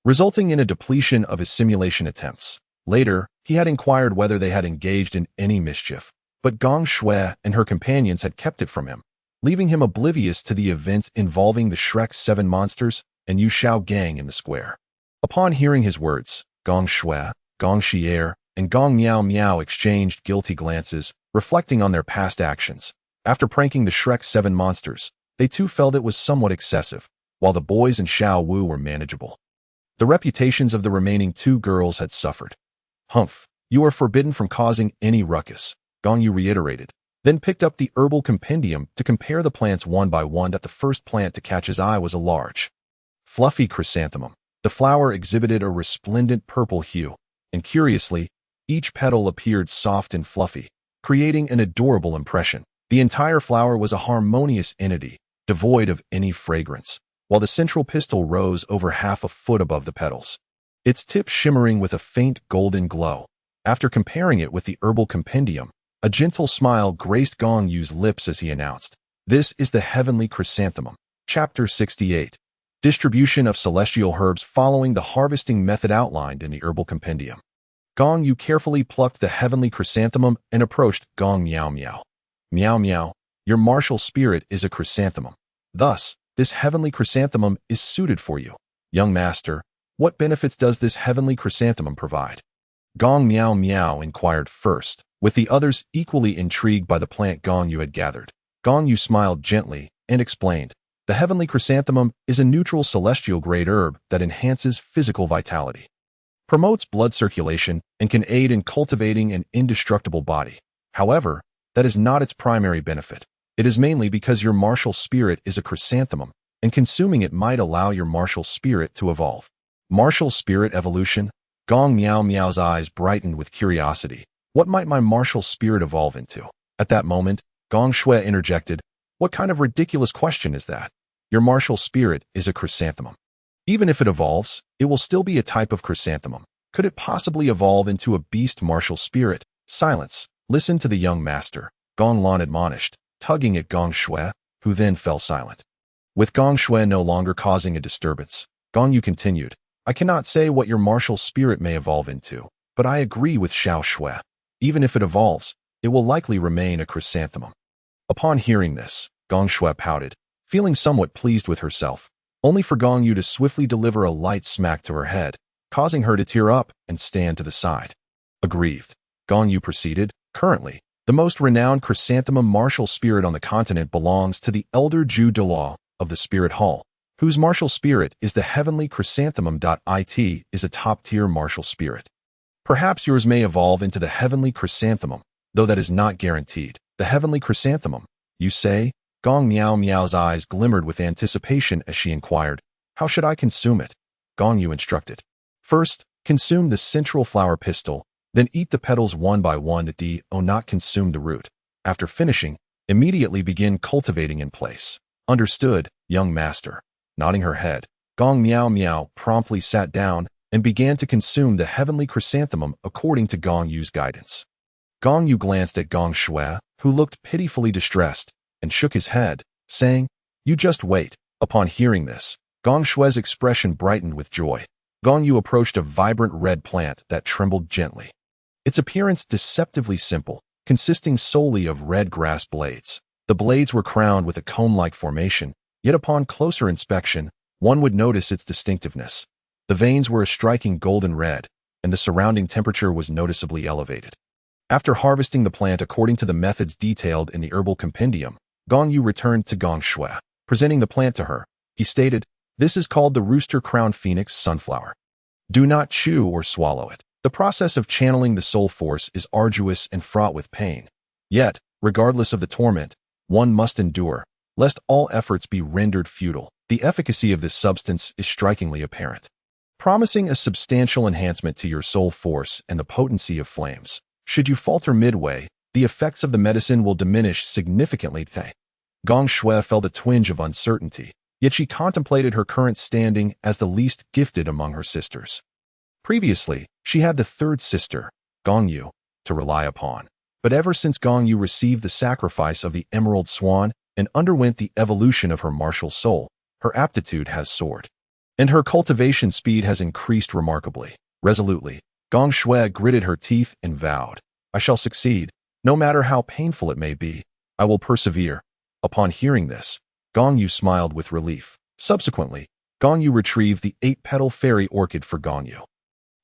resulting in a depletion of his simulation attempts. Later, he had inquired whether they had engaged in any mischief, but Gong Shui and her companions had kept it from him, leaving him oblivious to the events involving the Shrek's 7 monsters and Yu Shao gang in the square. Upon hearing his words, Gong Shui, Gong Shi and Gong Miao Miao exchanged guilty glances, reflecting on their past actions. After pranking the Shrek's 7 monsters, they too felt it was somewhat excessive, while the boys and Xiao Wu were manageable. The reputations of the remaining 2 girls had suffered. Humph, you are forbidden from causing any ruckus, Gong Yu reiterated, then picked up the herbal compendium to compare the plants one by one. That the first plant to catch his eye was a large, fluffy chrysanthemum. The flower exhibited a resplendent purple hue, and curiously, each petal appeared soft and fluffy, creating an adorable impression. The entire flower was a harmonious entity, devoid of any fragrance, while the central pistil rose over half a foot above the petals, its tip shimmering with a faint golden glow. After comparing it with the herbal compendium, a gentle smile graced Gong Yu's lips as he announced, "This is the heavenly chrysanthemum." Chapter 68. Distribution of celestial herbs following the harvesting method outlined in the herbal compendium. Gong Yu carefully plucked the heavenly chrysanthemum and approached Gong Miao Miao. Miao Miao, your martial spirit is a chrysanthemum. Thus, this heavenly chrysanthemum is suited for you. Young master, what benefits does this heavenly chrysanthemum provide? Gong Miao Miao inquired first, with the others equally intrigued by the plant Gong Yu had gathered. Gong Yu smiled gently and explained, the heavenly chrysanthemum is a neutral celestial-grade herb that enhances physical vitality, promotes blood circulation, and can aid in cultivating an indestructible body. However, that is not its primary benefit. It is mainly because your martial spirit is a chrysanthemum, and consuming it might allow your martial spirit to evolve. Martial spirit evolution? Gong Miao Miao's eyes brightened with curiosity. What might my martial spirit evolve into? At that moment, Gong Shui interjected, what kind of ridiculous question is that? Your martial spirit is a chrysanthemum. Even if it evolves, it will still be a type of chrysanthemum. Could it possibly evolve into a beast martial spirit? Silence. Listen to the young master, Gong Lan admonished, tugging at Gong Shui, who then fell silent. With Gong Shui no longer causing a disturbance, Gong Yu continued, I cannot say what your martial spirit may evolve into, but I agree with Xiao Shui. Even if it evolves, it will likely remain a chrysanthemum. Upon hearing this, Gong Shui pouted, feeling somewhat pleased with herself, only for Gong Yu to swiftly deliver a light smack to her head, causing her to tear up and stand to the side. Aggrieved, Gong Yu proceeded, currently, the most renowned chrysanthemum martial spirit on the continent belongs to the elder Douluo of the Spirit Hall. whose martial spirit is the heavenly chrysanthemum. It is a top-tier martial spirit. Perhaps yours may evolve into the heavenly chrysanthemum, though that is not guaranteed. The heavenly chrysanthemum, you say? Gong Miao Miao's eyes glimmered with anticipation as she inquired, how should I consume it? Gong Yu instructed. First, consume the central flower pistil, then eat the petals one by one. Do not consume the root. After finishing, immediately begin cultivating in place. Understood, young master. Nodding her head, Gong Miao Miao promptly sat down and began to consume the heavenly chrysanthemum according to Gong Yu's guidance. Gong Yu glanced at Gong Shui, who looked pitifully distressed, and shook his head, saying, You just wait. Upon hearing this, Gong Shui's expression brightened with joy. Gong Yu approached a vibrant red plant that trembled gently. Its appearance deceptively simple, consisting solely of red grass blades. The blades were crowned with a cone-like formation, yet upon closer inspection, one would notice its distinctiveness. The veins were a striking golden red, and the surrounding temperature was noticeably elevated. After harvesting the plant according to the methods detailed in the herbal compendium, Gong Yu returned to Gong Shui. Presenting the plant to her, he stated, This is called the rooster-crowned phoenix sunflower. Do not chew or swallow it. The process of channeling the soul force is arduous and fraught with pain. Yet, regardless of the torment, one must endure, lest all efforts be rendered futile. The efficacy of this substance is strikingly apparent, promising a substantial enhancement to your soul force and the potency of flames. Should you falter midway, the effects of the medicine will diminish significantly. Gong Shui felt a twinge of uncertainty, yet she contemplated her current standing as the least gifted among her sisters. Previously, she had the third sister, Gong Yu, to rely upon. But ever since Gong Yu received the sacrifice of the Emerald Swan and underwent the evolution of her martial soul, her aptitude has soared. And her cultivation speed has increased remarkably. Resolutely, Gong Shui gritted her teeth and vowed, I shall succeed, no matter how painful it may be. I will persevere. Upon hearing this, Gong Yu smiled with relief. Subsequently, Gong Yu retrieved the 8-petal fairy orchid for Gong Yu.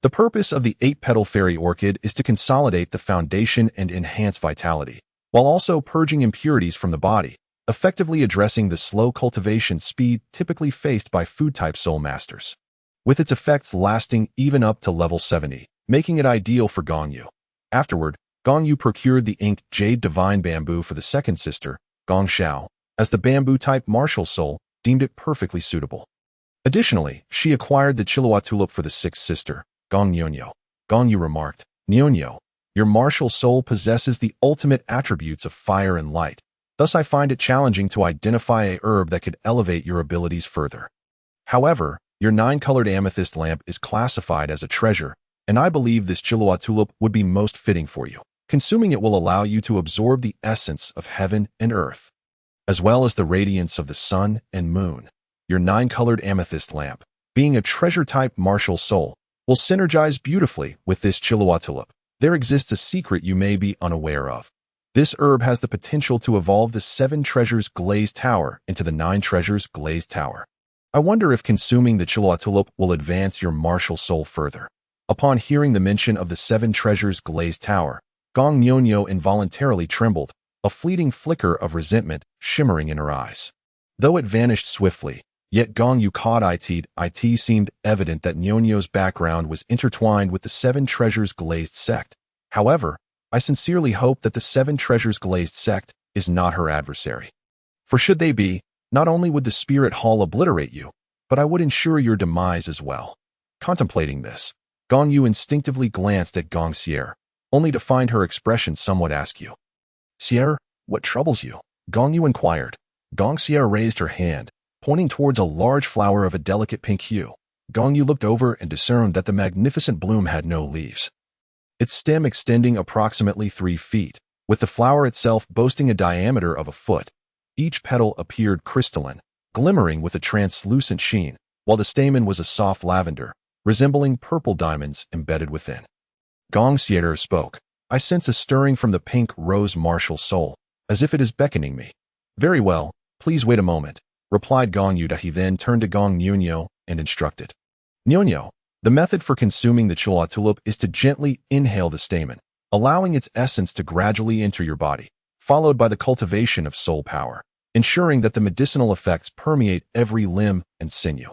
The purpose of the 8-petal fairy orchid is to consolidate the foundation and enhance vitality, while also purging impurities from the body, effectively addressing the slow cultivation speed typically faced by food-type soul masters. With its effects lasting even up to level 70, making it ideal for Gong Yu. Afterward, Gong Yu procured the inked jade divine bamboo for the second sister, Gong Xiao, as the bamboo-type martial soul deemed it perfectly suitable. Additionally, she acquired the Chihuahua tulip for the sixth sister, Gong Nyonyo. Gong Yu remarked, Nyonyo, your martial soul possesses the ultimate attributes of fire and light. Thus I find it challenging to identify a herb that could elevate your abilities further. However, your 9-colored amethyst lamp is classified as a treasure, and I believe this Chihuahua tulip would be most fitting for you. Consuming it will allow you to absorb the essence of heaven and earth, as well as the radiance of the sun and moon. Your 9-colored amethyst lamp, being a treasure-type martial soul, will synergize beautifully with this Chihuahua tulip. There exists a secret you may be unaware of. This herb has the potential to evolve the 7 treasures glazed tower into the 9 treasures glazed tower. I wonder if consuming the Chihuahua tulip will advance your martial soul further. Upon hearing the mention of the 7 treasures glazed tower, Gong Nyonyo involuntarily trembled, a fleeting flicker of resentment shimmering in her eyes. Though it vanished swiftly, yet Gong Yu caught it seemed evident that Nyonyo's background was intertwined with the 7 treasures glazed sect. However, I sincerely hope that the 7 treasures glazed sect is not her adversary. For should they be, not only would the spirit hall obliterate you, but I would ensure your demise as well. Contemplating this, Gong Yu instinctively glanced at Gong Sierre, only to find her expression somewhat askew. Sierre, what troubles you? Gong Yu inquired. Gong Sierre raised her hand, pointing towards a large flower of a delicate pink hue. Gong Yu looked over and discerned that the magnificent bloom had no leaves, its stem extending approximately 3 feet, with the flower itself boasting a diameter of a foot. Each petal appeared crystalline, glimmering with a translucent sheen, while the stamen was a soft lavender, resembling purple diamonds embedded within. Gong Sierre spoke. I sense a stirring from the pink rose martial soul, as if it is beckoning me. Very well, please wait a moment, replied Gong Yu. He then turned to Gong Nyonyo and instructed. Nyonyo, the method for consuming the Chihuahua tulip is to gently inhale the stamen, allowing its essence to gradually enter your body, followed by the cultivation of soul power. ensuring that the medicinal effects permeate every limb and sinew.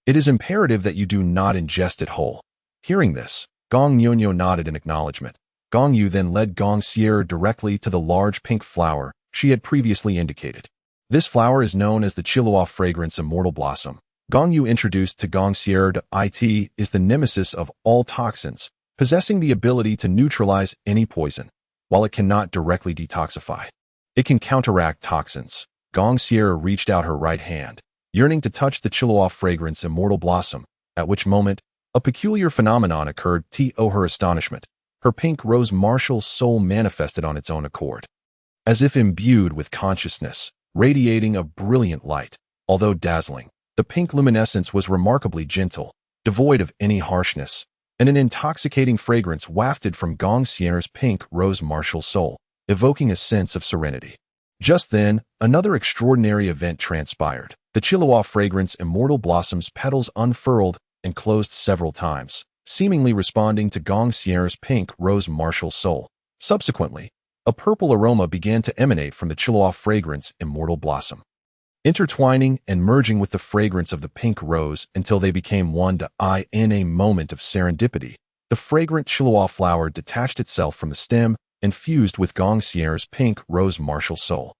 It is imperative that you do not ingest it whole. Hearing this, Gong Yu nodded in acknowledgement. Gong Yu then led Gong Xier directly to the large pink flower she had previously indicated. This flower is known as the Chilua fragrance immortal blossom. Gong Yu introduced to Gong Xier that it is the nemesis of all toxins, possessing the ability to neutralize any poison. While it cannot directly detoxify, it can counteract toxins. Gong Xier reached out her right hand, yearning to touch the Chilua fragrance immortal blossom, at which moment, a peculiar phenomenon occurred. To her astonishment, her pink rose martial soul manifested on its own accord. As if imbued with consciousness, radiating a brilliant light, although dazzling, the pink luminescence was remarkably gentle, devoid of any harshness, and an intoxicating fragrance wafted from Gong Xier's pink rose martial soul, evoking a sense of serenity. Just then, another extraordinary event transpired. The Chilua fragrance immortal blossom's petals unfurled and closed several times, seemingly responding to Gong Xier's pink rose martial soul. Subsequently, a purple aroma began to emanate from the Chilua fragrance immortal blossom, intertwining and merging with the fragrance of the pink rose until they became one. In a moment of serendipity, the fragrant Chilua flower detached itself from the stem and fused with Gong Xier's pink rose martial soul,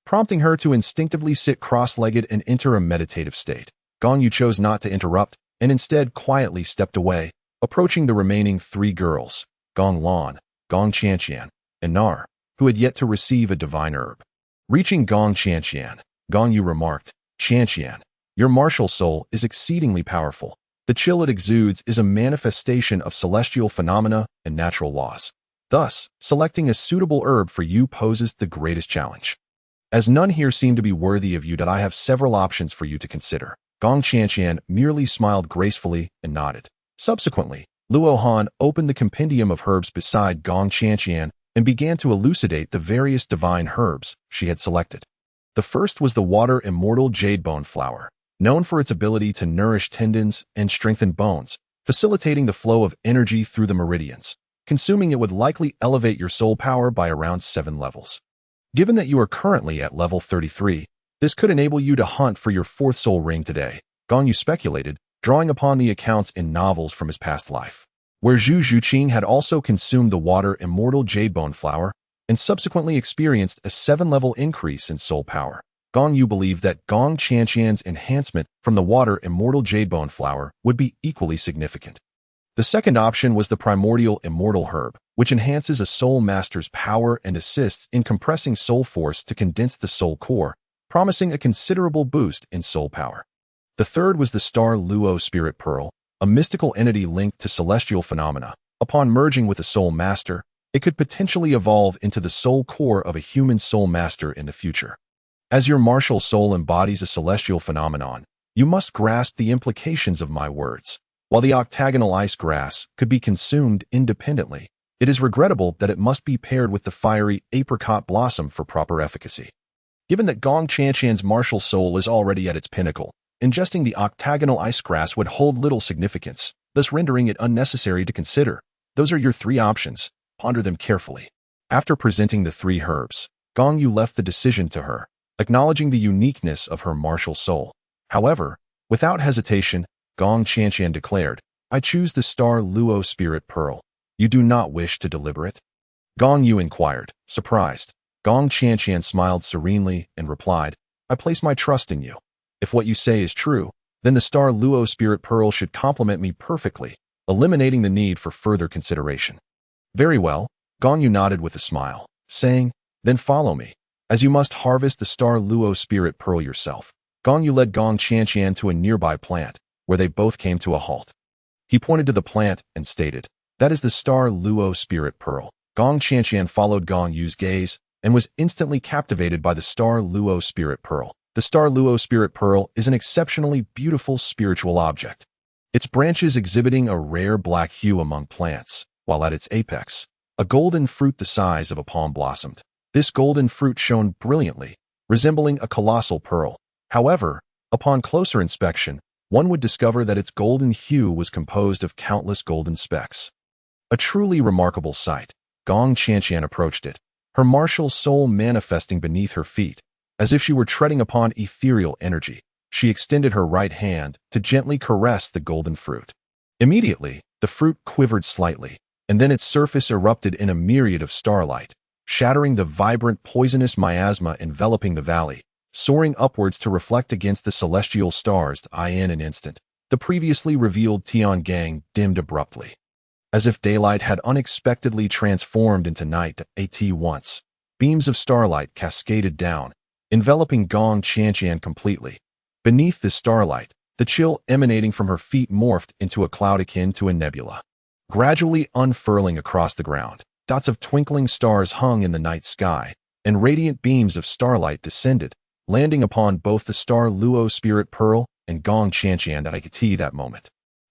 prompting her to instinctively sit cross-legged and enter a meditative state. Gong Yu chose not to interrupt and instead quietly stepped away, approaching the remaining three girls, Gong Lan, Gong Qianqian, and Nar, who had yet to receive a divine herb. Reaching Gong Qianqian, Gong Yu remarked, "Qianqian, your martial soul is exceedingly powerful. The chill it exudes is a manifestation of celestial phenomena and natural laws. Thus, selecting a suitable herb for you poses the greatest challenge. As none here seem to be worthy of you, that I have several options for you to consider." Gong Qianqian merely smiled gracefully and nodded. Subsequently, Luo Han opened the compendium of herbs beside Gong Qianqian and began to elucidate the various divine herbs she had selected. The first was the water immortal jade bone flower, known for its ability to nourish tendons and strengthen bones, facilitating the flow of energy through the meridians. Consuming it would likely elevate your soul power by around 7 levels. Given that you are currently at level 33, this could enable you to hunt for your 4th soul ring today, Gong Yu speculated, drawing upon the accounts in novels from his past life, where Zhu Zhuqing had also consumed the water immortal jade bone flower and subsequently experienced a 7-level increase in soul power. Gong Yu believed that Gong Qianqian's enhancement from the water immortal jade bone flower would be equally significant. The second option was the primordial immortal herb, which enhances a soul master's power and assists in compressing soul force to condense the soul core, promising a considerable boost in soul power. The third was the star Luo spirit pearl, a mystical entity linked to celestial phenomena. Upon merging with a soul master, it could potentially evolve into the soul core of a human soul master in the future. As your martial soul embodies a celestial phenomenon, you must grasp the implications of my words. While the octagonal ice grass could be consumed independently, it is regrettable that it must be paired with the fiery apricot blossom for proper efficacy. Given that Gong Qianqian's martial soul is already at its pinnacle, ingesting the octagonal ice grass would hold little significance, thus rendering it unnecessary to consider. Those are your 3 options. Ponder them carefully. After presenting the 3 herbs, Gong Yu left the decision to her, acknowledging the uniqueness of her martial soul. However, without hesitation, Gong Qianqian declared, "I choose the star Luo spirit pearl. You do not wish to deliberate?" Gong Yu inquired, surprised. Gong Qianqian smiled serenely and replied, "I place my trust in you. If what you say is true, then the star Luo spirit pearl should complement me perfectly, eliminating the need for further consideration." "Very well," Gong Yu nodded with a smile, saying, "Then follow me, as you must harvest the star Luo spirit pearl yourself." Gong Yu led Gong Qianqian to a nearby plant, where they both came to a halt. He pointed to the plant and stated, "That is the star Luo spirit pearl." Gong Qianqian followed Gong Yu's gaze and was instantly captivated by the star Luo spirit pearl. The star Luo spirit pearl is an exceptionally beautiful spiritual object, its branches exhibiting a rare black hue among plants, while at its apex, a golden fruit the size of a palm blossomed. This golden fruit shone brilliantly, resembling a colossal pearl. However, upon closer inspection, one would discover that its golden hue was composed of countless golden specks. A truly remarkable sight. Gong Qianqian approached it, her martial soul manifesting beneath her feet. As if she were treading upon ethereal energy, she extended her right hand to gently caress the golden fruit. Immediately, the fruit quivered slightly, and then its surface erupted in a myriad of starlight, shattering the vibrant poisonous miasma enveloping the valley, soaring upwards to reflect against the celestial stars. In an instant, the previously revealed Tiangang dimmed abruptly. As if daylight had unexpectedly transformed into night at once, beams of starlight cascaded down, enveloping Gong Qianqian completely. Beneath this starlight, the chill emanating from her feet morphed into a cloud akin to a nebula. Gradually unfurling across the ground, dots of twinkling stars hung in the night sky, and radiant beams of starlight descended, landing upon both the star Luo Spirit Pearl and Gong Qianqian at that moment.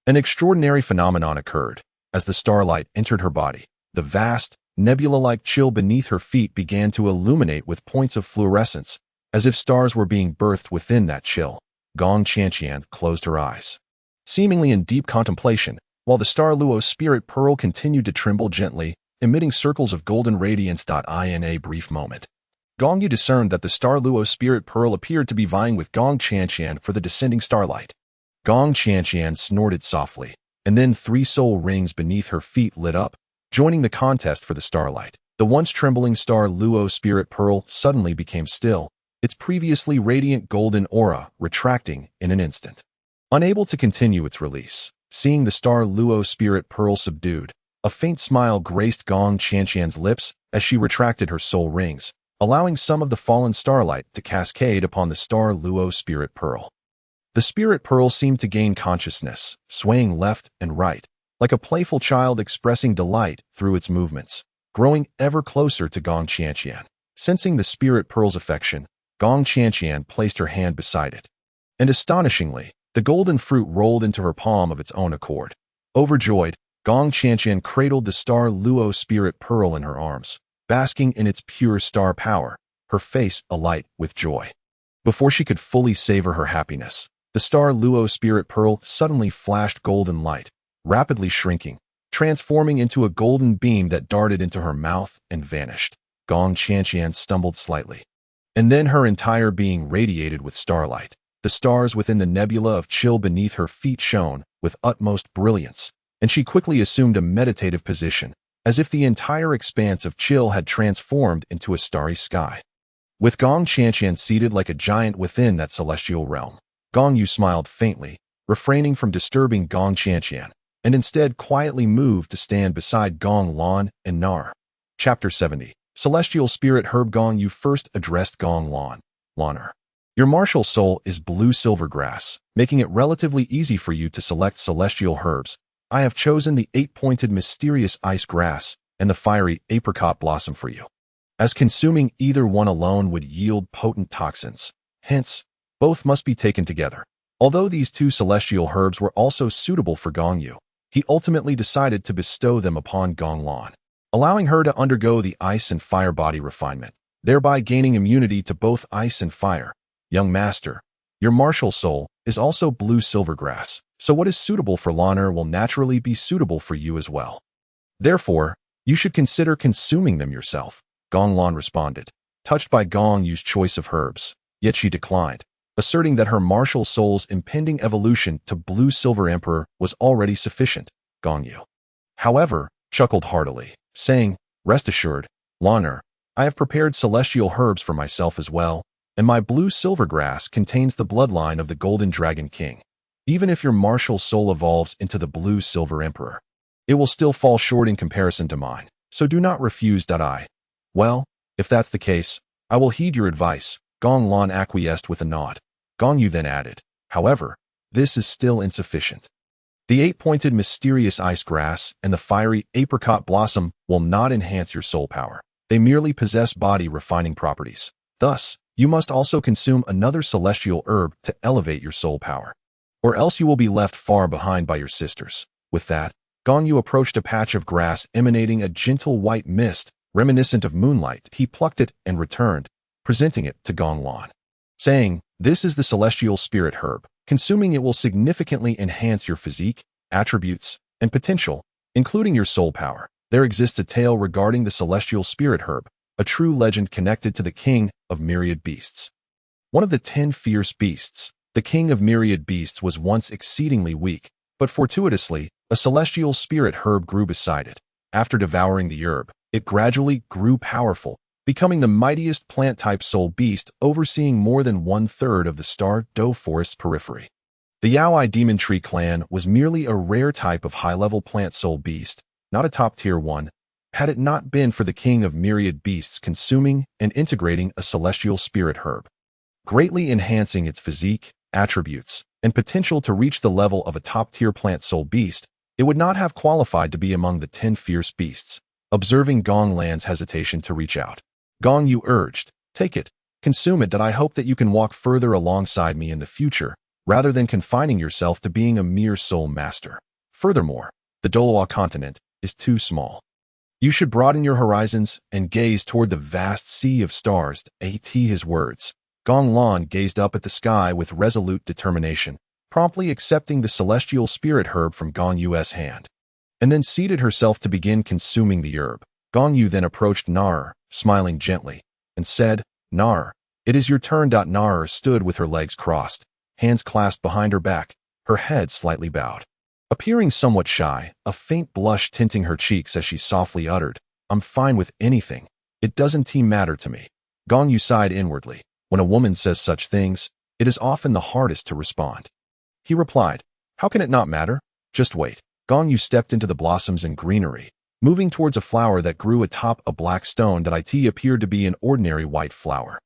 An extraordinary phenomenon occurred. As the starlight entered her body, the vast, nebula-like chill beneath her feet began to illuminate with points of fluorescence, as if stars were being birthed within that chill. Gong Qianqian closed her eyes, seemingly in deep contemplation, while the star Luo Spirit Pearl continued to tremble gently, emitting circles of golden radiance. In a brief moment, Gong Yu discerned that the star Luo Spirit Pearl appeared to be vying with Gong Qianqian for the descending starlight. Gong Qianqian snorted softly, and then 3 soul rings beneath her feet lit up, joining the contest for the starlight. The once trembling star Luo Spirit Pearl suddenly became still, its previously radiant golden aura retracting in an instant. Unable to continue its release, seeing the star Luo Spirit Pearl subdued, a faint smile graced Gong Qianqian's lips as she retracted her soul rings, allowing some of the fallen starlight to cascade upon the star Luo Spirit Pearl. The Spirit Pearl seemed to gain consciousness, swaying left and right, like a playful child expressing delight through its movements, growing ever closer to Gong Qianqian. Sensing the Spirit Pearl's affection, Gong Qianqian placed her hand beside it. And astonishingly, the golden fruit rolled into her palm of its own accord. Overjoyed, Gong Qianqian cradled the star Luo Spirit Pearl in her arms, basking in its pure star power, her face alight with joy. Before she could fully savor her happiness, the star Luo Spirit Pearl suddenly flashed golden light, rapidly shrinking, transforming into a golden beam that darted into her mouth and vanished. Gong Qianqian stumbled slightly, and then her entire being radiated with starlight. The stars within the nebula of chill beneath her feet shone with utmost brilliance, and she quickly assumed a meditative position, as if the entire expanse of chill had transformed into a starry sky. With Gong Qianqian seated like a giant within that celestial realm, Gong Yu smiled faintly, refraining from disturbing Gong Qianqian, and instead quietly moved to stand beside Gong Lan and Nar. Chapter 70. Celestial Spirit Herb. Gong Yu first addressed Gong Lan. Laner. Your martial soul is blue silver grass, making it relatively easy for you to select celestial herbs. I have chosen the 8-pointed mysterious ice grass and the fiery apricot blossom for you, as consuming either one alone would yield potent toxins. Hence, both must be taken together. Although these 2 celestial herbs were also suitable for Gong Yu, he ultimately decided to bestow them upon Gong Lan, allowing her to undergo the ice and fire body refinement, thereby gaining immunity to both ice and fire. Young master, your martial soul is also blue silver grass, so what is suitable for Laner will naturally be suitable for you as well. Therefore, you should consider consuming them yourself. Gong Lan responded, touched by Gong Yu's choice of herbs, yet she declined, asserting that her martial soul's impending evolution to Blue Silver Emperor was already sufficient. Gong Yu, however, chuckled heartily, saying, rest assured, Laner, I have prepared celestial herbs for myself as well, and my blue silver grass contains the bloodline of the Golden Dragon King. Even if your martial soul evolves into the Blue Silver Emperor, it will still fall short in comparison to mine, so do not refuse. Well, if that's the case, I will heed your advice. Gong Lan acquiesced with a nod. Gong Yu then added, however, this is still insufficient. The 8-pointed mysterious ice grass and the fiery apricot blossom will not enhance your soul power. They merely possess body refining properties. Thus, you must also consume another celestial herb to elevate your soul power, or else you will be left far behind by your sisters. With that, Gong Yu approached a patch of grass emanating a gentle white mist, reminiscent of moonlight. He plucked it and returned, presenting it to Gong Lan, saying, this is the celestial spirit herb. Consuming it will significantly enhance your physique, attributes, and potential, including your soul power. There exists a tale regarding the celestial spirit herb, a true legend connected to the king of myriad beasts. one of the 10 fierce beasts. The king of myriad beasts was once exceedingly weak, but fortuitously, a celestial spirit herb grew beside it. After devouring the herb, it gradually grew powerful, becoming the mightiest plant-type soul beast overseeing more than 1/3 of the Star Do Forest's periphery. The Yaoi Demon Tree clan was merely a rare type of high-level plant soul beast, not a top-tier one, had it not been for the king of myriad beasts consuming and integrating a celestial spirit herb, greatly enhancing its physique, attributes, and potential to reach the level of a top-tier plant soul beast. It would not have qualified to be among the 10 fierce beasts. Observing Gong Lan's hesitation to reach out, Gong Yu urged, "Take it, consume it, that I hope that you can walk further alongside me in the future, rather than confining yourself to being a mere soul master. Furthermore, the Douluo Continent is too small. You should broaden your horizons and gaze toward the vast sea of stars." At his words, Gong Lan gazed up at the sky with resolute determination, promptly accepting the celestial spirit herb from Gong Yu's hand, and then seated herself to begin consuming the herb. Gong Yu then approached Nar, smiling gently, and said, "Nar, it is your turn." Nar stood with her legs crossed, hands clasped behind her back, her head slightly bowed, appearing somewhat shy, a faint blush tinting her cheeks as she softly uttered, "I'm fine with anything. It doesn't matter to me." Gong Yu sighed inwardly. When a woman says such things, it is often the hardest to respond. He replied, "How can it not matter? Just wait." Gong Yu stepped into the blossoms and greenery, moving towards a flower that grew atop a black stone that appeared to be an ordinary white flower.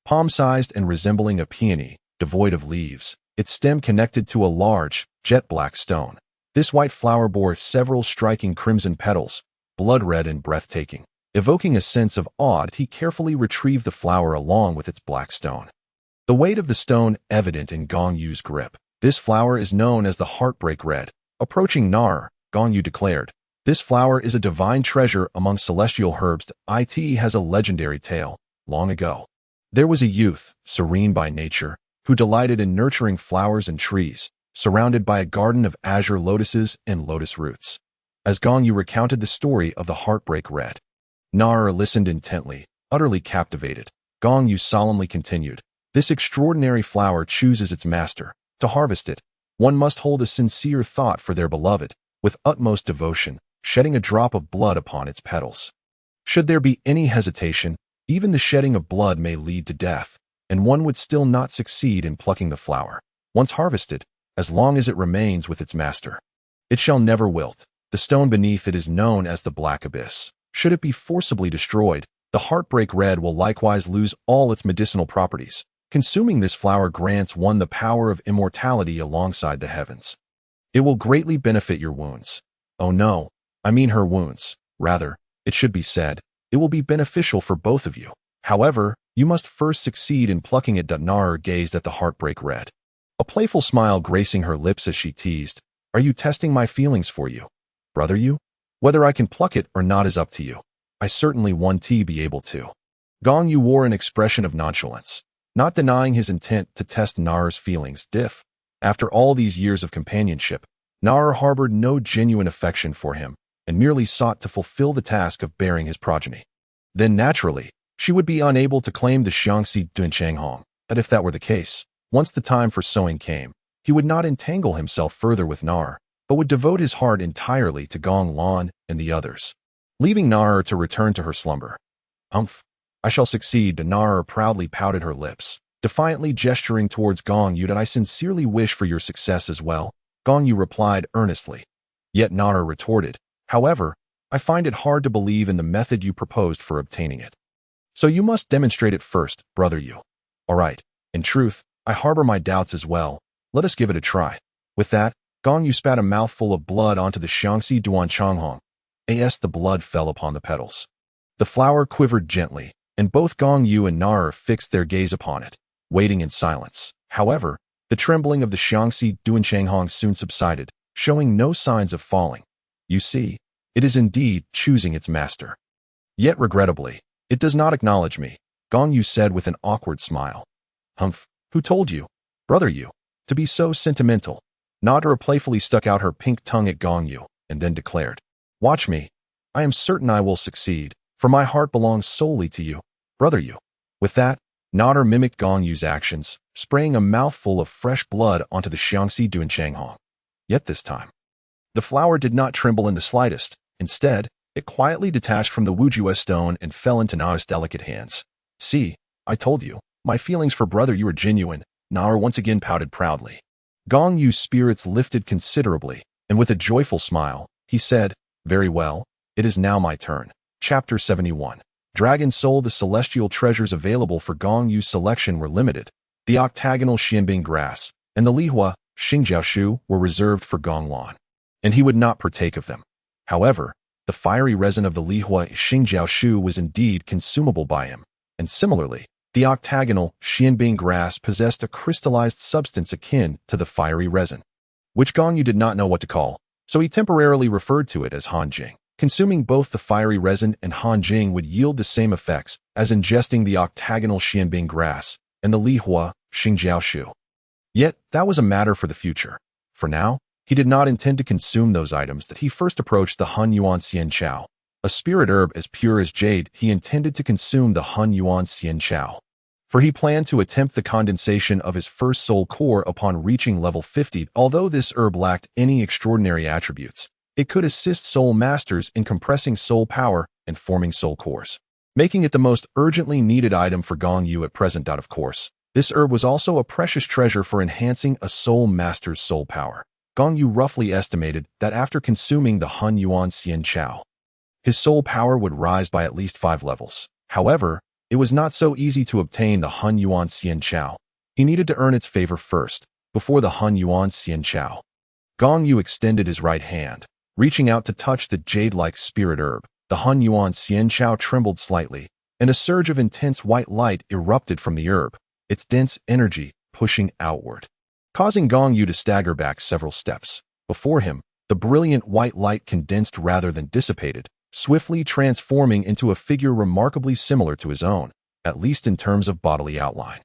Palm-sized and resembling a peony, devoid of leaves, its stem connected to a large, jet-black stone. This white flower bore several striking crimson petals, blood-red and breathtaking. Evoking a sense of awe, he carefully retrieved the flower along with its black stone, the weight of the stone evident in Gong Yu's grip. "This flower is known as the Heartbreak Red." Approaching Nar, Gong Yu declared, "This flower is a divine treasure among celestial herbs. It has a legendary tale. Long ago, there was a youth, serene by nature, who delighted in nurturing flowers and trees, surrounded by a garden of azure lotuses and lotus roots." As Gong Yu recounted the story of the Heartbreak Red, Nar listened intently, utterly captivated. Gong Yu solemnly continued, "This extraordinary flower chooses its master. To harvest it, one must hold a sincere thought for their beloved, with utmost devotion, shedding a drop of blood upon its petals. Should there be any hesitation, even the shedding of blood may lead to death, and one would still not succeed in plucking the flower. Once harvested, as long as it remains with its master, it shall never wilt. The stone beneath it is known as the Black Abyss. Should it be forcibly destroyed, the Heartbreak Red will likewise lose all its medicinal properties. Consuming this flower grants one the power of immortality alongside the heavens. It will greatly benefit your wounds." "Oh no, I mean her wounds. Rather, it should be said, it will be beneficial for both of you. However, you must first succeed in plucking it." Nar gazed at the Heartbreak Red, a playful smile gracing her lips as she teased, "Are you testing my feelings for you, brother you? Whether I can pluck it or not is up to you. I certainly want to be able to." Gong Yu wore an expression of nonchalance, not denying his intent to test Nar's feelings. After all these years of companionship, Nar harbored no genuine affection for him and merely sought to fulfill the task of bearing his progeny. Then naturally, she would be unable to claim the Xiangxi Dunqianghong. That if that were the case, once the time for sowing came, he would not entangle himself further with Nar, but would devote his heart entirely to Gong Lan and the others, leaving Nar to return to her slumber. "Humph, I shall succeed." Nar proudly pouted her lips, defiantly gesturing towards Gong Yu. "I sincerely wish for your success as well," Gong Yu replied earnestly. Yet Nar retorted, "However, I find it hard to believe in the method you proposed for obtaining it. So you must demonstrate it first, brother you." "All right. In truth, I harbor my doubts as well. Let us give it a try." With that, Gong Yu spat a mouthful of blood onto the Xiangxi Duanchanghong. The blood fell upon the petals. The flower quivered gently, and both Gong Yu and Nar fixed their gaze upon it, waiting in silence. However, the trembling of the Xiangxi Duanchanghong soon subsided, showing no signs of falling. "You see, it is indeed choosing its master. Yet regrettably, it does not acknowledge me," Gong Yu said with an awkward smile. "Humph, who told you, brother you, to be so sentimental?" Nadra playfully stuck out her pink tongue at Gong Yu, and then declared, "Watch me. I am certain I will succeed, for my heart belongs solely to you, brother you." With that, Nodder mimicked Gong Yu's actions, spraying a mouthful of fresh blood onto the Xiangxi Duanchang. Yet this time, the flower did not tremble in the slightest. Instead, it quietly detached from the Wujue stone and fell into Na's delicate hands. See, I told you, my feelings for brother you are genuine, Na once again pouted proudly. Gong Yu's spirits lifted considerably, and with a joyful smile, he said, very well, it is now my turn. Chapter 71. Dragon Soul. The celestial treasures available for Gong Yu's selection were limited. The octagonal Xianbing grass and the Lihua, Xingjiaoshu, were reserved for Gong Lan, and he would not partake of them. However, the fiery resin of the Lihua Xingjiaoshu was indeed consumable by him, and similarly, the octagonal Xianbing grass possessed a crystallized substance akin to the fiery resin, which Gong Yu did not know what to call, so he temporarily referred to it as Hanjing. Consuming both the fiery resin and Hanjing would yield the same effects as ingesting the octagonal Xianbing grass and the Lihua Xingjiaoshu. Yet, that was a matter for the future. For now, he did not intend to consume those items that he first approached the Hun Yuan Xian Chao. A spirit herb as pure as jade, he intended to consume the Hun Yuan Xian Chao. For he planned to attempt the condensation of his first soul core upon reaching level 50. Although this herb lacked any extraordinary attributes, it could assist soul masters in compressing soul power and forming soul cores, making it the most urgently needed item for Gong Yu at present. Of course, this herb was also a precious treasure for enhancing a soul master's soul power. Gong Yu roughly estimated that after consuming the Hun Yuan Xian Chao, his soul power would rise by at least 5 levels. However, it was not so easy to obtain the Hun Yuan Xian Chao. He needed to earn its favor first, before the Hun Yuan Xian Chao. Gong Yu extended his right hand, reaching out to touch the jade-like spirit herb. The Hun Yuan Xian Chao trembled slightly, and a surge of intense white light erupted from the herb, its dense energy pushing outward, causing Gong Yu to stagger back several steps. Before him, the brilliant white light condensed rather than dissipated, swiftly transforming into a figure remarkably similar to his own, at least in terms of bodily outline.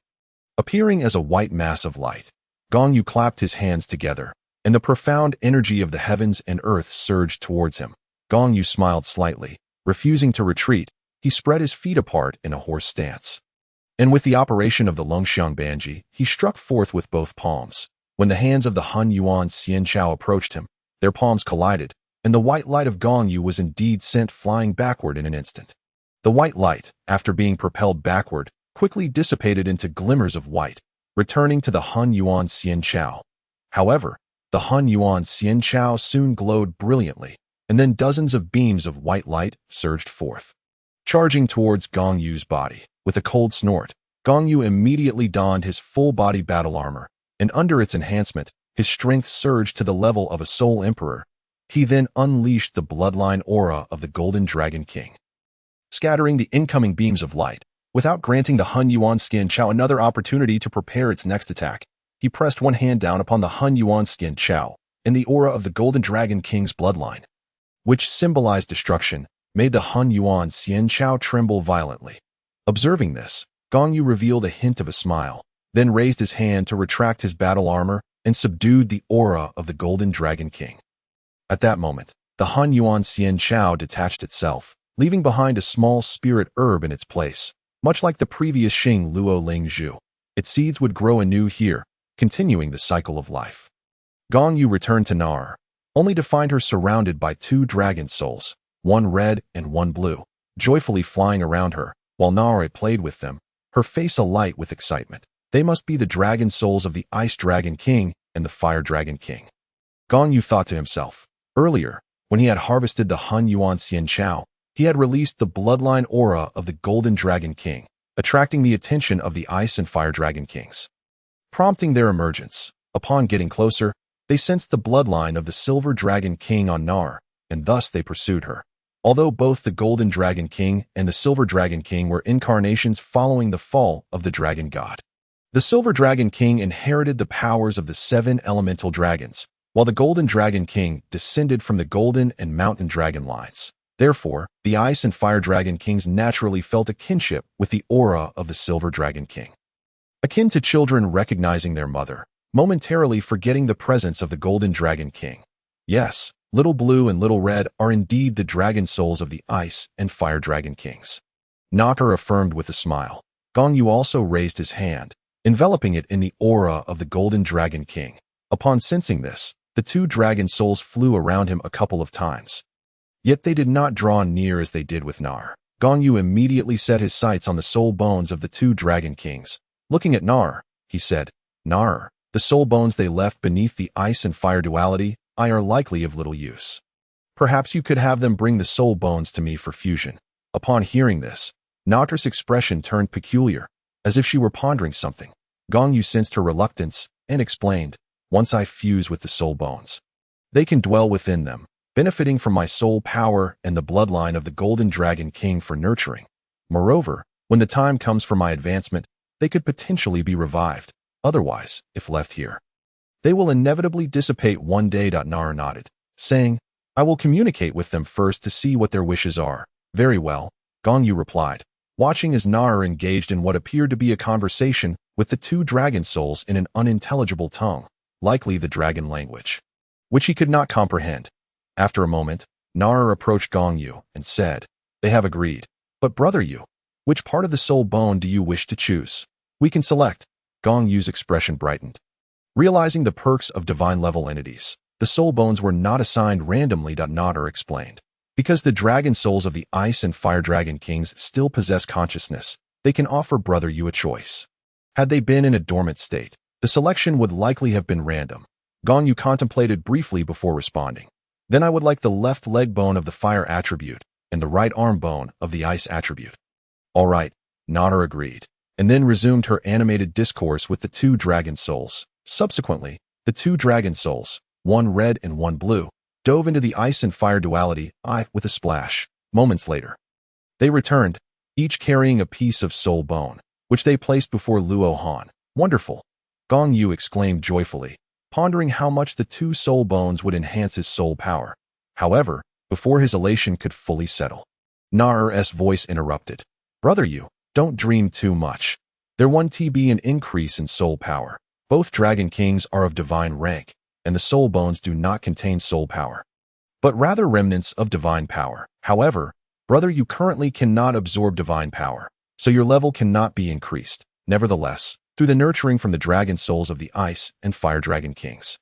Appearing as a white mass of light, Gong Yu clapped his hands together, and the profound energy of the heavens and earth surged towards him. Gong Yu smiled slightly. Refusing to retreat, he spread his feet apart in a horse stance. And with the operation of the Longxiang Banji, he struck forth with both palms. When the hands of the Hun Yuan Xian Chao approached him, their palms collided, and the white light of Gong Yu was indeed sent flying backward in an instant. The white light, after being propelled backward, quickly dissipated into glimmers of white, returning to the Hun Yuan Xian Chao. However, the Hun Yuan Xian Chao soon glowed brilliantly, and then dozens of beams of white light surged forth, charging towards Gong Yu's body. With a cold snort, Gong Yu immediately donned his full-body battle armor, and under its enhancement, his strength surged to the level of a soul emperor. He then unleashed the bloodline aura of the Golden Dragon King, scattering the incoming beams of light. Without granting the Hun Yuan Xian Chao another opportunity to prepare its next attack, he pressed one hand down upon the Hun Yuan Xian Chao, and the aura of the Golden Dragon King's bloodline, which symbolized destruction, made the Hun Yuan Xian Chao tremble violently. Observing this, Gong Yu revealed a hint of a smile, then raised his hand to retract his battle armor and subdued the aura of the Golden Dragon King. At that moment, the Hun Yuan Xian Chao detached itself, leaving behind a small spirit herb in its place. Much like the previous Xing Luo Ling Zhu, its seeds would grow anew here, continuing the cycle of life. Gong Yu returned to Nar, only to find her surrounded by 2 dragon souls, one red and one blue, joyfully flying around her, while Nare played with them, her face alight with excitement. They must be the dragon souls of the Ice Dragon King and the Fire Dragon King. Gong Yu thought to himself. Earlier, when he had harvested the Hun Yuan Xian Chao, he had released the bloodline aura of the Golden Dragon King, attracting the attention of the Ice and Fire Dragon Kings, prompting their emergence. Upon getting closer, they sensed the bloodline of the Silver Dragon King on Nar, and thus they pursued her. Although both the Golden Dragon King and the Silver Dragon King were incarnations following the fall of the Dragon God, the Silver Dragon King inherited the powers of the 7 elemental dragons, while the Golden Dragon King descended from the Golden and Mountain Dragon lines. Therefore, the Ice and Fire Dragon Kings naturally felt a kinship with the aura of the Silver Dragon King, akin to children recognizing their mother, momentarily forgetting the presence of the Golden Dragon King. Yes, Little Blue and Little Red are indeed the dragon souls of the Ice and Fire Dragon Kings, Knocker affirmed with a smile. Gong Yu also raised his hand, enveloping it in the aura of the Golden Dragon King. Upon sensing this, the two dragon souls flew around him a couple of times. Yet they did not draw near as they did with Nar. Gong Yu immediately set his sights on the soul bones of the two dragon kings. Looking at Nar, he said, "Nar, the soul bones they left beneath the ice and fire duality, I are likely of little use. Perhaps you could have them bring the soul bones to me for fusion." Upon hearing this, Nar's expression turned peculiar, as if she were pondering something. Gong Yu sensed her reluctance and explained, "Once I fuse with the soul bones, they can dwell within them, benefiting from my soul power and the bloodline of the Golden Dragon King for nurturing. Moreover, when the time comes for my advancement, they could potentially be revived. Otherwise, if left here, they will inevitably dissipate one day." Nar nodded, saying, "I will communicate with them first to see what their wishes are." "Very well," Gong Yu replied, watching as Nar engaged in what appeared to be a conversation with the two dragon souls in an unintelligible tongue, likely the dragon language, which he could not comprehend. After a moment, Nar approached Gong Yu and said, "They have agreed. But brother Yu, which part of the soul bone do you wish to choose? We can select." Gong Yu's expression brightened. Realizing the perks of divine-level entities, the soul bones were not assigned randomly. Nar explained. Because the dragon souls of the Ice and Fire Dragon Kings still possess consciousness, they can offer Brother Yu a choice. Had they been in a dormant state, the selection would likely have been random. Gong Yu contemplated briefly before responding. "Then I would like the left leg bone of the Fire attribute and the right arm bone of the Ice attribute." "All right," Nar agreed, and then resumed her animated discourse with the two dragon souls. Subsequently, the two dragon souls, one red and one blue, dove into the ice and fire duality with a splash. Moments later, they returned, each carrying a piece of soul bone, which they placed before Luo Han. "Wonderful!" Gong Yu exclaimed joyfully, pondering how much the two soul bones would enhance his soul power. However, before his elation could fully settle, Nar's voice interrupted. "Brother Yu, don't dream too much. There won't be an increase in soul power. Both dragon kings are of divine rank, and the soul bones do not contain soul power, but rather remnants of divine power. However, brother, you currently cannot absorb divine power, so your level cannot be increased. Nevertheless, through the nurturing from the dragon souls of the Ice and Fire Dragon Kings,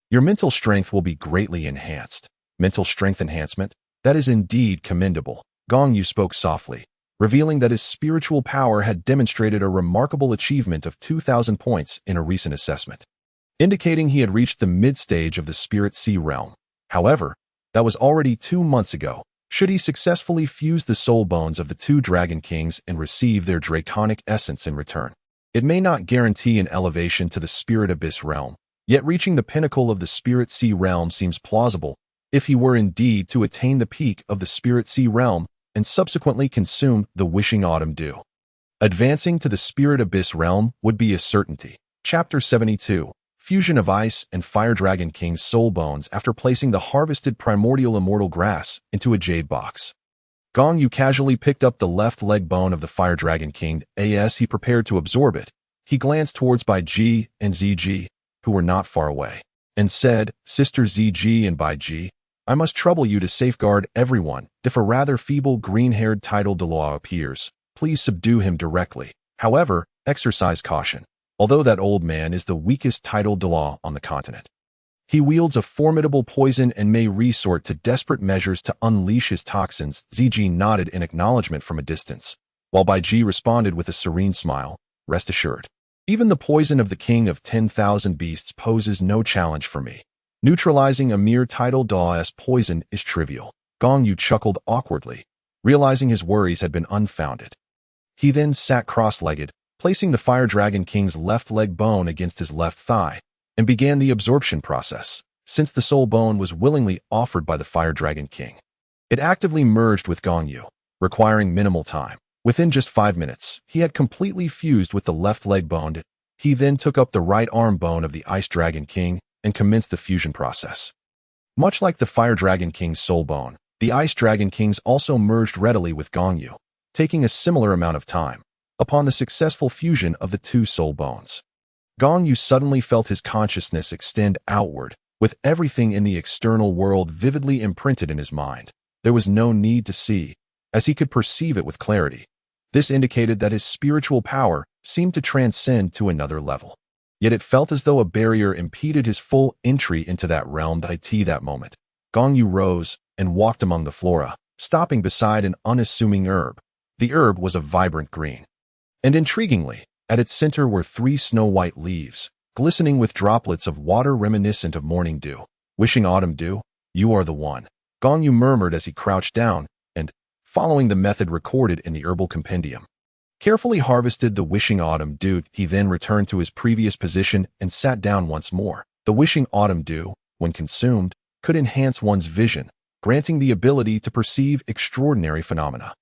your mental strength will be greatly enhanced." "Mental strength enhancement? That is indeed commendable." Gong Yu spoke softly, revealing that his spiritual power had demonstrated a remarkable achievement of 2,000 points in a recent assessment, indicating he had reached the mid-stage of the Spirit Sea realm. However, that was already 2 months ago. Should he successfully fuse the soul bones of the two Dragon Kings and receive their draconic essence in return, it may not guarantee an elevation to the Spirit Abyss realm, yet reaching the pinnacle of the Spirit Sea realm seems plausible if he were indeed to attain the peak of the Spirit Sea realm and subsequently consume the wishing autumn dew. Advancing to the Spirit Abyss realm would be a certainty. Chapter 72. Fusion of Ice and Fire Dragon King's soul bones after placing the harvested primordial immortal grass into a jade box. Gong Yu casually picked up the left leg bone of the Fire Dragon King. As he prepared to absorb it, he glanced towards Bai Ji and Ziji, who were not far away, and said, "Sister Ziji and Bai Ji, I must trouble you to safeguard everyone. If a rather feeble green-haired titled Douluo appears, please subdue him directly. However, exercise caution. Although that old man is the weakest titled Douluo on the continent, he wields a formidable poison and may resort to desperate measures to unleash his toxins." Ziji nodded in acknowledgement from a distance, while Bai Ji responded with a serene smile, "Rest assured, even the poison of the king of 10,000 beasts poses no challenge for me. Neutralizing a mere titled Douluo's poison is trivial." Gong Yu chuckled awkwardly, realizing his worries had been unfounded. He then sat cross-legged, placing the Fire Dragon King's left leg bone against his left thigh, and began the absorption process. Since the soul bone was willingly offered by the Fire Dragon King, it actively merged with Gong Yu, requiring minimal time. Within just 5 minutes, he had completely fused with the left leg bone. He then took up the right arm bone of the Ice Dragon King and commenced the fusion process. Much like the Fire Dragon King's soul bone, the Ice Dragon Kings also merged readily with Gong Yu, taking a similar amount of time. Upon the successful fusion of the two soul bones, Gong Yu suddenly felt his consciousness extend outward, with everything in the external world vividly imprinted in his mind. There was no need to see, as he could perceive it with clarity. This indicated that his spiritual power seemed to transcend to another level. Yet it felt as though a barrier impeded his full entry into that realm. That moment, Gong Yu rose and walked among the flora, stopping beside an unassuming herb. The herb was a vibrant green. And intriguingly, at its center were 3 snow-white leaves, glistening with droplets of water reminiscent of morning dew. Wishing autumn dew, you are the one, Gong Yu murmured as he crouched down and, following the method recorded in the herbal compendium, carefully harvested the wishing autumn dew. He then returned to his previous position and sat down once more. The wishing autumn dew, when consumed, could enhance one's vision, granting the ability to perceive extraordinary phenomena.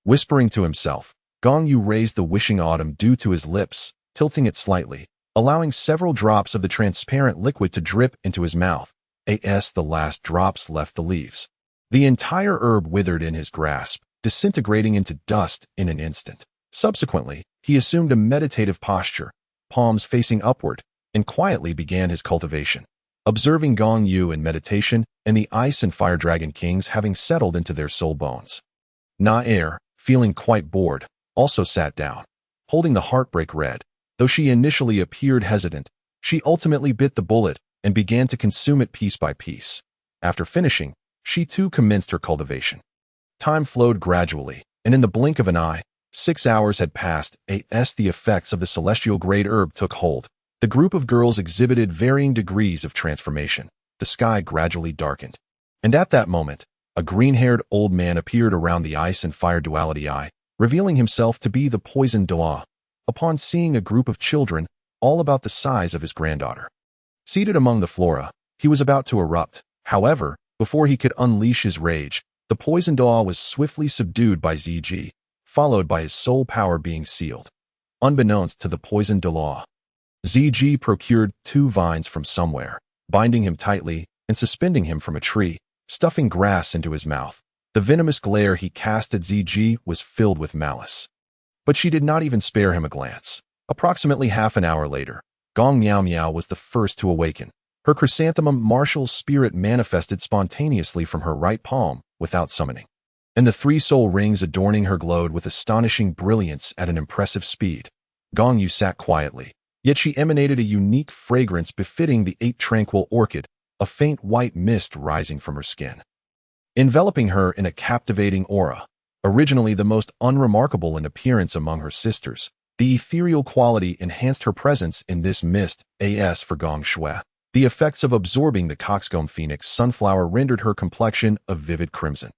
Whispering to himself, Gong Yu raised the wishing autumn dew to his lips, tilting it slightly, allowing several drops of the transparent liquid to drip into his mouth. The last drops left the leaves. The entire herb withered in his grasp, disintegrating into dust in an instant. Subsequently, he assumed a meditative posture, palms facing upward, and quietly began his cultivation. Observing Gong Yu in meditation and the Ice and Fire Dragon Kings having settled into their soul bones. Na-Er, feeling quite bored, also sat down. Holding the heartbreak red, though she initially appeared hesitant, she ultimately bit the bullet and began to consume it piece by piece. After finishing, she too commenced her cultivation. Time flowed gradually, and in the blink of an eye, 6 hours had passed. The effects of the celestial grade herb took hold. The group of girls exhibited varying degrees of transformation. The sky gradually darkened. And at that moment, a green-haired old man appeared around the Ice and Fire Duality Eye, revealing himself to be the Poison Doa. Upon seeing a group of children, all about the size of his granddaughter, seated among the flora, he was about to erupt. However, before he could unleash his rage, the Poison Doa was swiftly subdued by ZG, followed by his soul power being sealed. Unbeknownst to the Poison Doa, ZG procured 2 vines from somewhere, binding him tightly and suspending him from a tree, stuffing grass into his mouth. The venomous glare he cast at ZG was filled with malice. But she did not even spare him a glance. Approximately half an hour later, Gong Miao Miao was the first to awaken. Her chrysanthemum martial spirit manifested spontaneously from her right palm without summoning, and the 3 soul rings adorning her glowed with astonishing brilliance at an impressive speed. Gong Yu sat quietly, yet she emanated a unique fragrance befitting the 8 tranquil orchid, a faint white mist rising from her skin, enveloping her in a captivating aura. Originally the most unremarkable in appearance among her sisters, the ethereal quality enhanced her presence in this mist. As for Gong Shui, the effects of absorbing the coxcomb phoenix sunflower rendered her complexion a vivid crimson.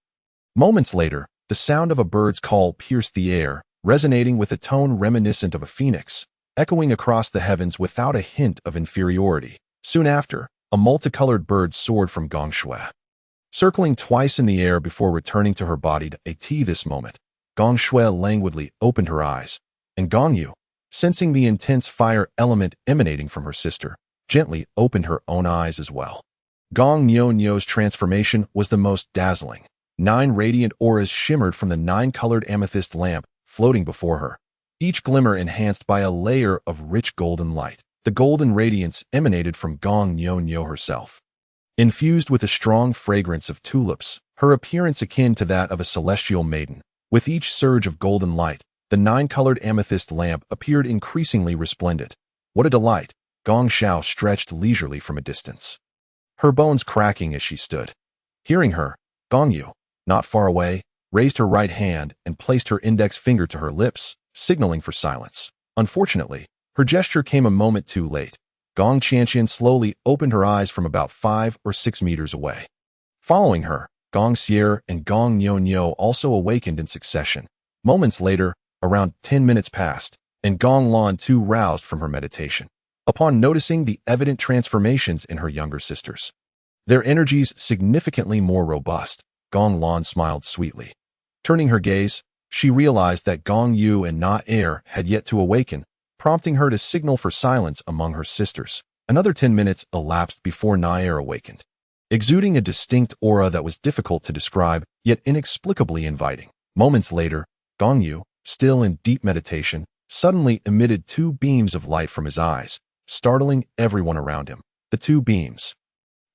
Moments later, the sound of a bird's call pierced the air, resonating with a tone reminiscent of a phoenix, echoing across the heavens without a hint of inferiority. Soon after, a multicolored bird soared from Gong Shui, circling twice in the air before returning to her body. This moment, Gong Shui languidly opened her eyes, and Gong Yu, sensing the intense fire element emanating from her sister, gently opened her own eyes as well. Gong Nyo's transformation was the most dazzling. 9 radiant auras shimmered from the 9-colored amethyst lamp floating before her, each glimmer enhanced by a layer of rich golden light. The golden radiance emanated from Gong Nyo herself. Infused with a strong fragrance of tulips, her appearance akin to that of a celestial maiden. With each surge of golden light, the 9-colored amethyst lamp appeared increasingly resplendent. What a delight! Gong Xiao stretched leisurely from a distance, her bones cracking as she stood. Hearing her, Gong Yu, not far away, raised her right hand and placed her index finger to her lips, signaling for silence. Unfortunately, her gesture came a moment too late. Gong Qianqian slowly opened her eyes from about 5 or 6 meters away. Following her, Gong Xier and Gong Nyo also awakened in succession. Moments later, around 10 minutes passed, and Gong Lan too roused from her meditation. Upon noticing the evident transformations in her younger sisters, their energies significantly more robust, Gong Lan smiled sweetly. Turning her gaze, she realized that Gong Yu and Na-Er had yet to awaken, prompting her to signal for silence among her sisters. Another 10 minutes elapsed before Na-Er awakened, exuding a distinct aura that was difficult to describe, yet inexplicably inviting. Moments later, Gong Yu, still in deep meditation, suddenly emitted 2 beams of light from his eyes, startling everyone around him. The 2 beams,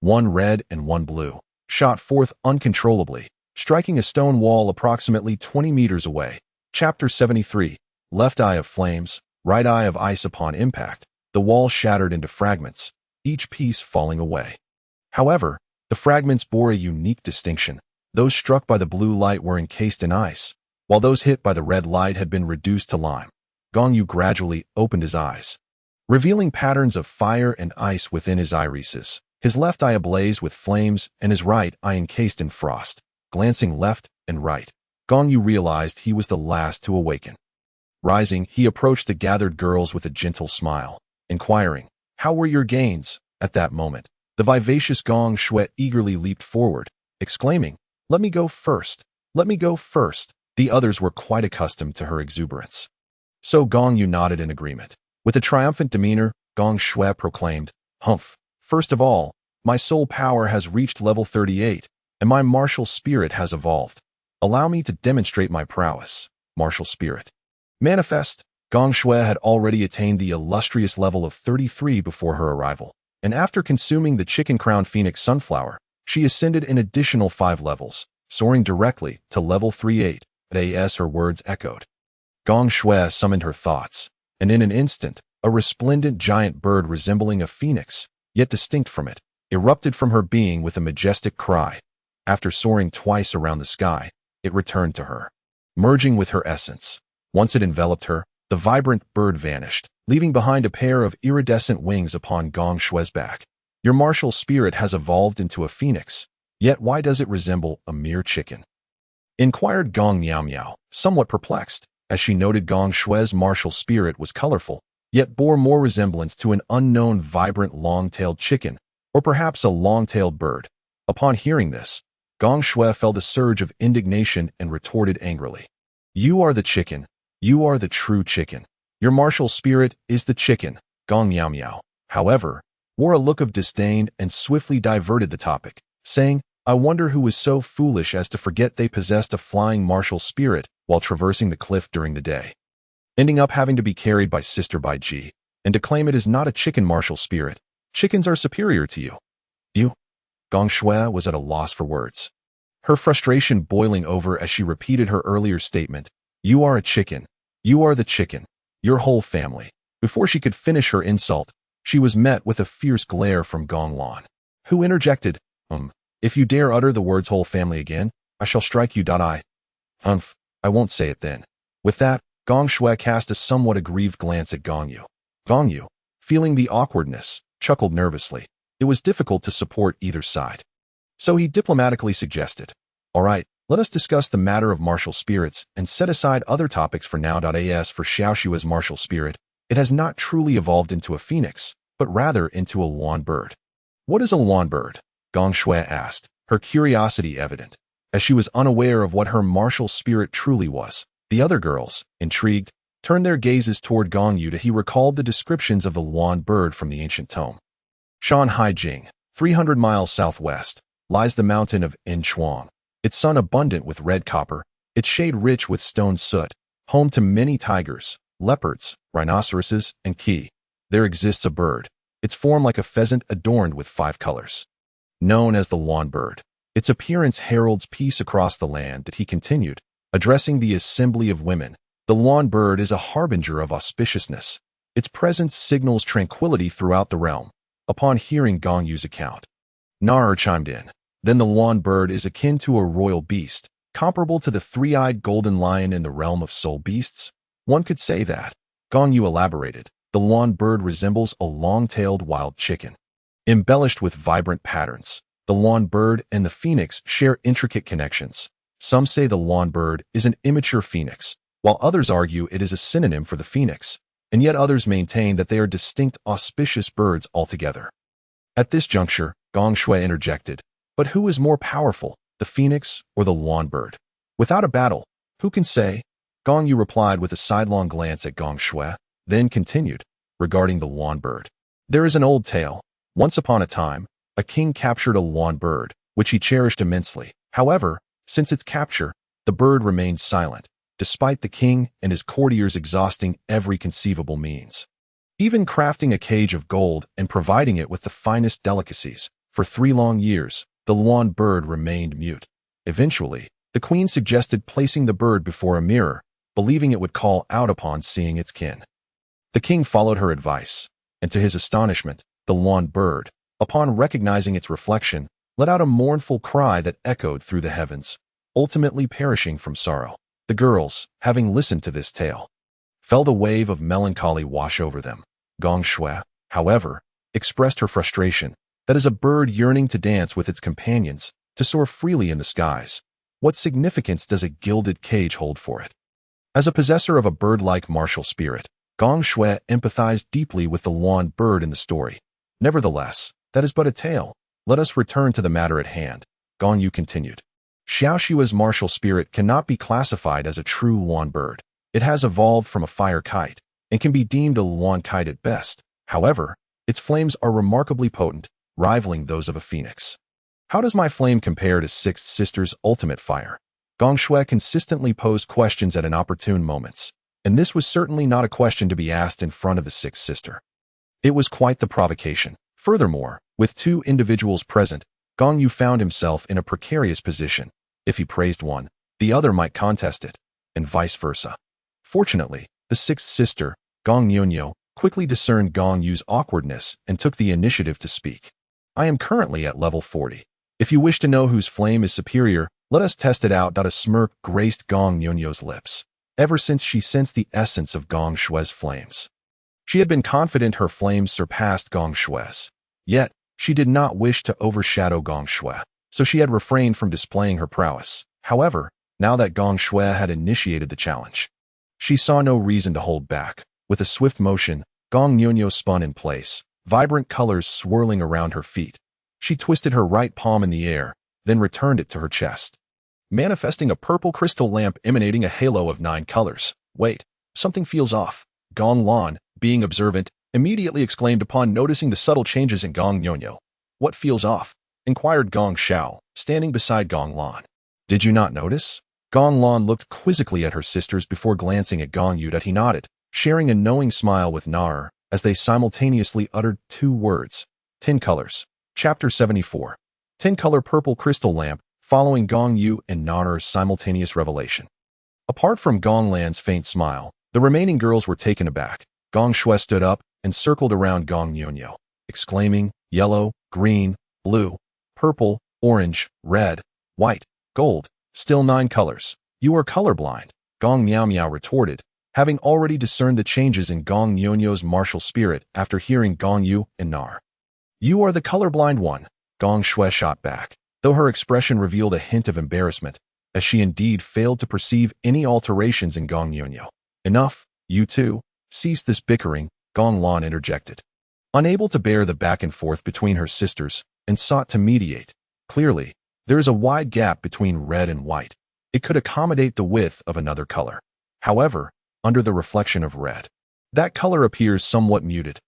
one red and one blue, shot forth uncontrollably, striking a stone wall approximately 20 meters away. Chapter 73. Left eye of flames, right eye of ice. Upon impact, the wall shattered into fragments, each piece falling away. However, the fragments bore a unique distinction. Those struck by the blue light were encased in ice, while those hit by the red light had been reduced to lime. Gong Yu gradually opened his eyes, revealing patterns of fire and ice within his irises, his left eye ablaze with flames and his right eye encased in frost. Glancing left and right, Gong Yu realized he was the last to awaken. Rising, he approached the gathered girls with a gentle smile, inquiring, "How were your gains?" At that moment, the vivacious Gong Shui eagerly leaped forward, exclaiming, "Let me go first! Let me go first!" The others were quite accustomed to her exuberance, so Gong Yu nodded in agreement. With a triumphant demeanor, Gong Shui proclaimed, "Humph! First of all, my soul power has reached level 38, and my martial spirit has evolved. Allow me to demonstrate my prowess." Martial spirit. Manifest. Gong Shui had already attained the illustrious level of 33 before her arrival, and after consuming the chicken crown phoenix sunflower, she ascended an additional 5 levels, soaring directly to level 38. As her words echoed, Gong Shui summoned her thoughts, and in an instant, a resplendent giant bird resembling a phoenix, yet distinct from it, erupted from her being with a majestic cry. After soaring twice around the sky, it returned to her, merging with her essence. Once it enveloped her, the vibrant bird vanished, leaving behind a pair of iridescent wings upon Gong Shui's back. "Your martial spirit has evolved into a phoenix, yet why does it resemble a mere chicken?" inquired Gong Miao Miao, somewhat perplexed, as she noted Gong Shui's martial spirit was colorful, yet bore more resemblance to an unknown vibrant long-tailed chicken, or perhaps a long-tailed bird. Upon hearing this, Gong Shui felt a surge of indignation and retorted angrily, "You are the chicken. You are the true chicken. Your martial spirit is the chicken." Gong Miao Miao, however, wore a look of disdain and swiftly diverted the topic, saying, "I wonder who was so foolish as to forget they possessed a flying martial spirit while traversing the cliff during the day, ending up having to be carried by Sister Bai Ji, and to claim it is not a chicken martial spirit. Chickens are superior to you." "You?" Gong Shui was at a loss for words, her frustration boiling over as she repeated her earlier statement, "You are a chicken. You are the chicken. Your whole family." Before she could finish her insult, she was met with a fierce glare from Gong Lan, who interjected, If you dare utter the words whole family again, I shall strike you. I won't say it then." With that, Gong Shui cast a somewhat aggrieved glance at Gong Yu. Gong Yu, feeling the awkwardness, chuckled nervously. It was difficult to support either side, so he diplomatically suggested, "All right, let us discuss the matter of martial spirits and set aside other topics for now. As for Xiaoshua's martial spirit, it has not truly evolved into a phoenix, but rather into a luan bird." "What is a luan bird?" Gong Shui asked, her curiosity evident, as she was unaware of what her martial spirit truly was. The other girls, intrigued, turned their gazes toward Gong Yu. He recalled the descriptions of the luan bird from the ancient tome. Shanhai Jing, 300 miles southwest, lies the mountain of Inchuang, its sun abundant with red copper, its shade rich with stone soot, home to many tigers, leopards, rhinoceroses, and ki. There exists a bird, its form like a pheasant adorned with 5 colors, known as the luan bird. Its appearance heralds peace across the land. That he continued, addressing the assembly of women. The luan bird is a harbinger of auspiciousness. Its presence signals tranquility throughout the realm. Upon hearing Gong Yu's account, Nar chimed in. Then the luan bird is akin to a royal beast, comparable to the 3-eyed golden lion in the realm of soul beasts. One could say that. Gong Yu elaborated. The luan bird resembles a long-tailed wild chicken, embellished with vibrant patterns. The luan bird and the phoenix share intricate connections. Some say the luan bird is an immature phoenix, while others argue it is a synonym for the phoenix, and yet others maintain that they are distinct auspicious birds altogether. At this juncture, Gong Shui interjected, "But who is more powerful, the phoenix or the luan bird? Without a battle, who can say?" Gong Yu replied with a sidelong glance at Gong Shui, then continued, regarding the luan bird. "There is an old tale. Once upon a time, a king captured a luan bird, which he cherished immensely. However, since its capture, the bird remained silent, despite the king and his courtiers exhausting every conceivable means, even crafting a cage of gold and providing it with the finest delicacies. For 3 long years, the luan bird remained mute. Eventually, the queen suggested placing the bird before a mirror, believing it would call out upon seeing its kin. The king followed her advice, and to his astonishment, the lawn bird, upon recognizing its reflection, let out a mournful cry that echoed through the heavens, ultimately perishing from sorrow. The girls, having listened to this tale, felt a wave of melancholy wash over them. Gong Shui, however, expressed her frustration, that as a bird yearning to dance with its companions, to soar freely in the skies, what significance does a gilded cage hold for it? As a possessor of a bird-like martial spirit, Gong Shui empathized deeply with the lawn bird in the story. Nevertheless, that is but a tale. Let us return to the matter at hand. Gong Yu continued. Xiaoshua's martial spirit cannot be classified as a true lawn bird. It has evolved from a fire kite, and can be deemed a lawn kite at best. However, its flames are remarkably potent, rivaling those of a phoenix. How does my flame compare to Sixth Sister's ultimate fire? Gong Shui consistently posed questions at inopportune moments, and this was certainly not a question to be asked in front of the Sixth Sister. It was quite the provocation. Furthermore, with two individuals present, Gong Yu found himself in a precarious position. If he praised one, the other might contest it, and vice versa. Fortunately, the Sixth Sister, Gong Yu, quickly discerned Gong Yu's awkwardness and took the initiative to speak. I am currently at level 40. If you wish to know whose flame is superior, let us test it out. A smirk graced Gong Yu's lips, ever since she sensed the essence of Gong Shui's flames. She had been confident her flames surpassed Gong Shui's. Yet, she did not wish to overshadow Gong Shui, so she had refrained from displaying her prowess. However, now that Gong Shui had initiated the challenge, she saw no reason to hold back. With a swift motion, Gong Yu spun in place, vibrant colors swirling around her feet. She twisted her right palm in the air, then returned it to her chest, manifesting a purple crystal lamp emanating a halo of 9 colors. Wait, something feels off. Gong Lan, being observant, immediately exclaimed upon noticing the subtle changes in Gong Yu. What feels off? Inquired Gong Xiao, standing beside Gong Lan. Did you not notice? Gong Lan looked quizzically at her sisters before glancing at Gong Yu. He nodded, sharing a knowing smile with Nar, as they simultaneously uttered 2 words. 10 colors. Chapter 74. 10-color purple crystal lamp, following Gong Yu and Nar's simultaneous revelation. Apart from Gong Lan's faint smile, the remaining girls were taken aback. Gong Shui stood up and circled around Gong Yu, exclaiming, yellow, green, blue, purple, orange, red, white, gold, still 9 colors. You are colorblind, Gong Miao retorted, having already discerned the changes in Gong Yu's martial spirit after hearing Gong Yu and Nar. You are the colorblind one, Gong Shui shot back, though her expression revealed a hint of embarrassment, as she indeed failed to perceive any alterations in Gong Yu. Enough, you two. Cease this bickering, Gong Lan interjected, unable to bear the back and forth between her sisters, and sought to mediate. Clearly, there is a wide gap between red and white. It could accommodate the width of another color. However, under the reflection of red, that color appears somewhat muted.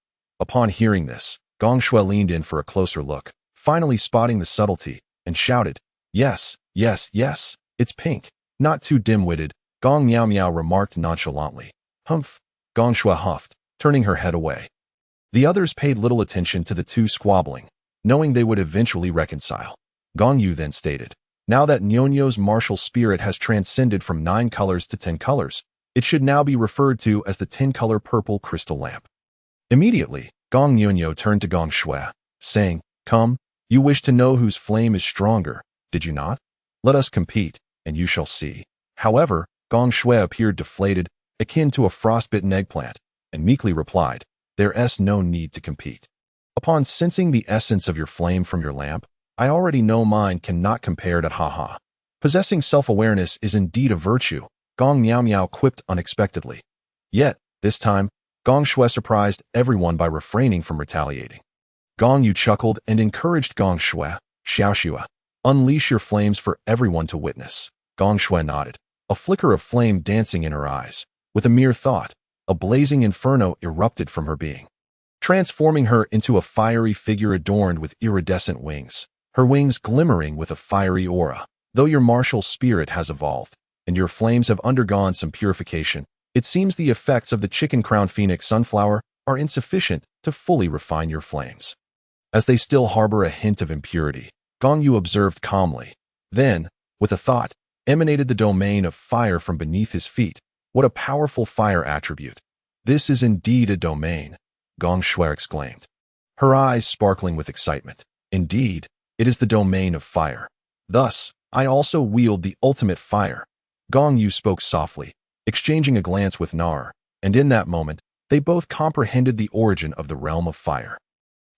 Upon hearing this, Gong Shui leaned in for a closer look, finally spotting the subtlety, and shouted, Yes, yes, yes, it's pink. Not too dim-witted, Gong Miao remarked nonchalantly. Humph. Gong Shui huffed, turning her head away. The others paid little attention to the two squabbling, knowing they would eventually reconcile. Gong Yu then stated, now that Nyonyo's martial spirit has transcended from 9 colors to 10 colors, it should now be referred to as the 10-color purple crystal lamp. Immediately, Gong Nyonyo turned to Gong Shui, saying, Come, you wish to know whose flame is stronger, did you not? Let us compete, and you shall see. However, Gong Shui appeared deflated, akin to a frostbitten eggplant, and meekly replied, There's no need to compete. Upon sensing the essence of your flame from your lamp, I already know mine cannot compare to ha. Possessing self-awareness is indeed a virtue, Gong Miao quipped unexpectedly. Yet, this time, Gong Shui surprised everyone by refraining from retaliating. Gong Yu chuckled and encouraged Gong Shui, Xiaoshua, unleash your flames for everyone to witness. Gong Shui nodded, a flicker of flame dancing in her eyes. With a mere thought, a blazing inferno erupted from her being, transforming her into a fiery figure adorned with iridescent wings, her wings glimmering with a fiery aura. Though your martial spirit has evolved, and your flames have undergone some purification, it seems the effects of the chicken crown phoenix sunflower are insufficient to fully refine your flames. As they still harbor a hint of impurity, Gong Yu observed calmly. Then, with a thought, emanated the domain of fire from beneath his feet, What a powerful fire attribute. This is indeed a domain, Gong Shui exclaimed, her eyes sparkling with excitement. Indeed, it is the domain of fire. Thus, I also wield the ultimate fire. Gong Yu spoke softly, exchanging a glance with Nar, and in that moment, they both comprehended the origin of the realm of fire.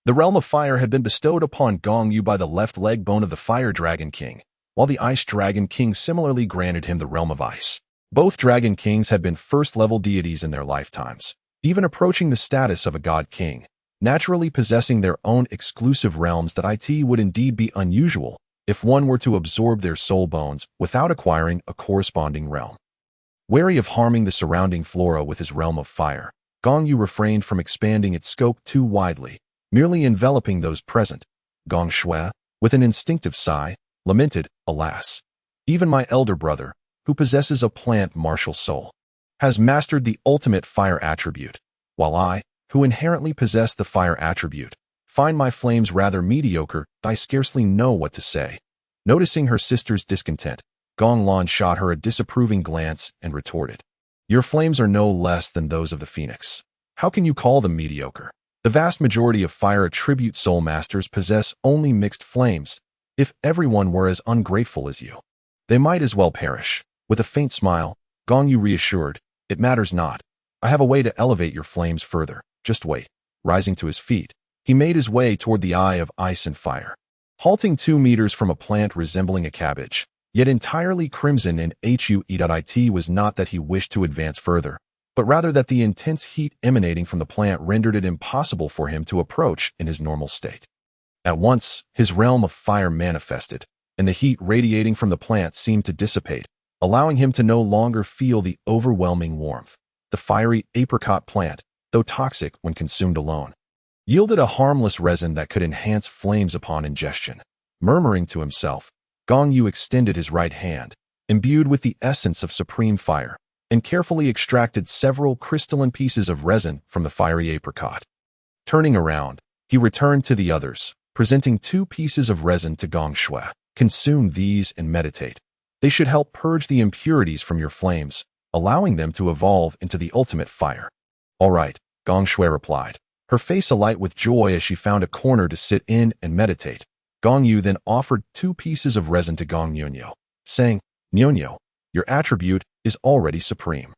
The realm of fire had been bestowed upon Gong Yu by the left leg bone of the Fire Dragon King, while the Ice Dragon King similarly granted him the realm of ice. Both Dragon Kings had been first-level deities in their lifetimes, even approaching the status of a god king, naturally possessing their own exclusive realms that it would indeed be unusual if one were to absorb their soul bones without acquiring a corresponding realm. Wary of harming the surrounding flora with his realm of fire, Gong Yu refrained from expanding its scope too widely, merely enveloping those present. Gong Shui, with an instinctive sigh, lamented, "Alas, even my elder brother, who possesses a plant martial soul, has mastered the ultimate fire attribute, while I, who inherently possess the fire attribute, find my flames rather mediocre. I scarcely know what to say." Noticing her sister's discontent, Gong Lan shot her a disapproving glance and retorted, "Your flames are no less than those of the phoenix. How can you call them mediocre? The vast majority of fire attribute soul masters possess only mixed flames. If everyone were as ungrateful as you, they might as well perish." With a faint smile, Gong Yu reassured, "It matters not. I have a way to elevate your flames further. Just wait." Rising to his feet, he made his way toward the eye of ice and fire. Halting 2 meters from a plant resembling a cabbage, yet entirely crimson in HUE.IT, was not that he wished to advance further, but rather that the intense heat emanating from the plant rendered it impossible for him to approach in his normal state. At once, his realm of fire manifested, and the heat radiating from the plant seemed to dissipate, allowing him to no longer feel the overwhelming warmth. The fiery apricot plant, though toxic when consumed alone, yielded a harmless resin that could enhance flames upon ingestion. Murmuring to himself, Gong Yu extended his right hand, imbued with the essence of supreme fire, and carefully extracted several crystalline pieces of resin from the fiery apricot. Turning around, he returned to the others, presenting 2 pieces of resin to Gong Shui. "Consume these and meditate. They should help purge the impurities from your flames, allowing them to evolve into the ultimate fire." "All right," Gong Shui replied, her face alight with joy as she found a corner to sit in and meditate. Gong Yu then offered 2 pieces of resin to Gong Nyonyo, saying, "Nyonyo, your attribute is already supreme.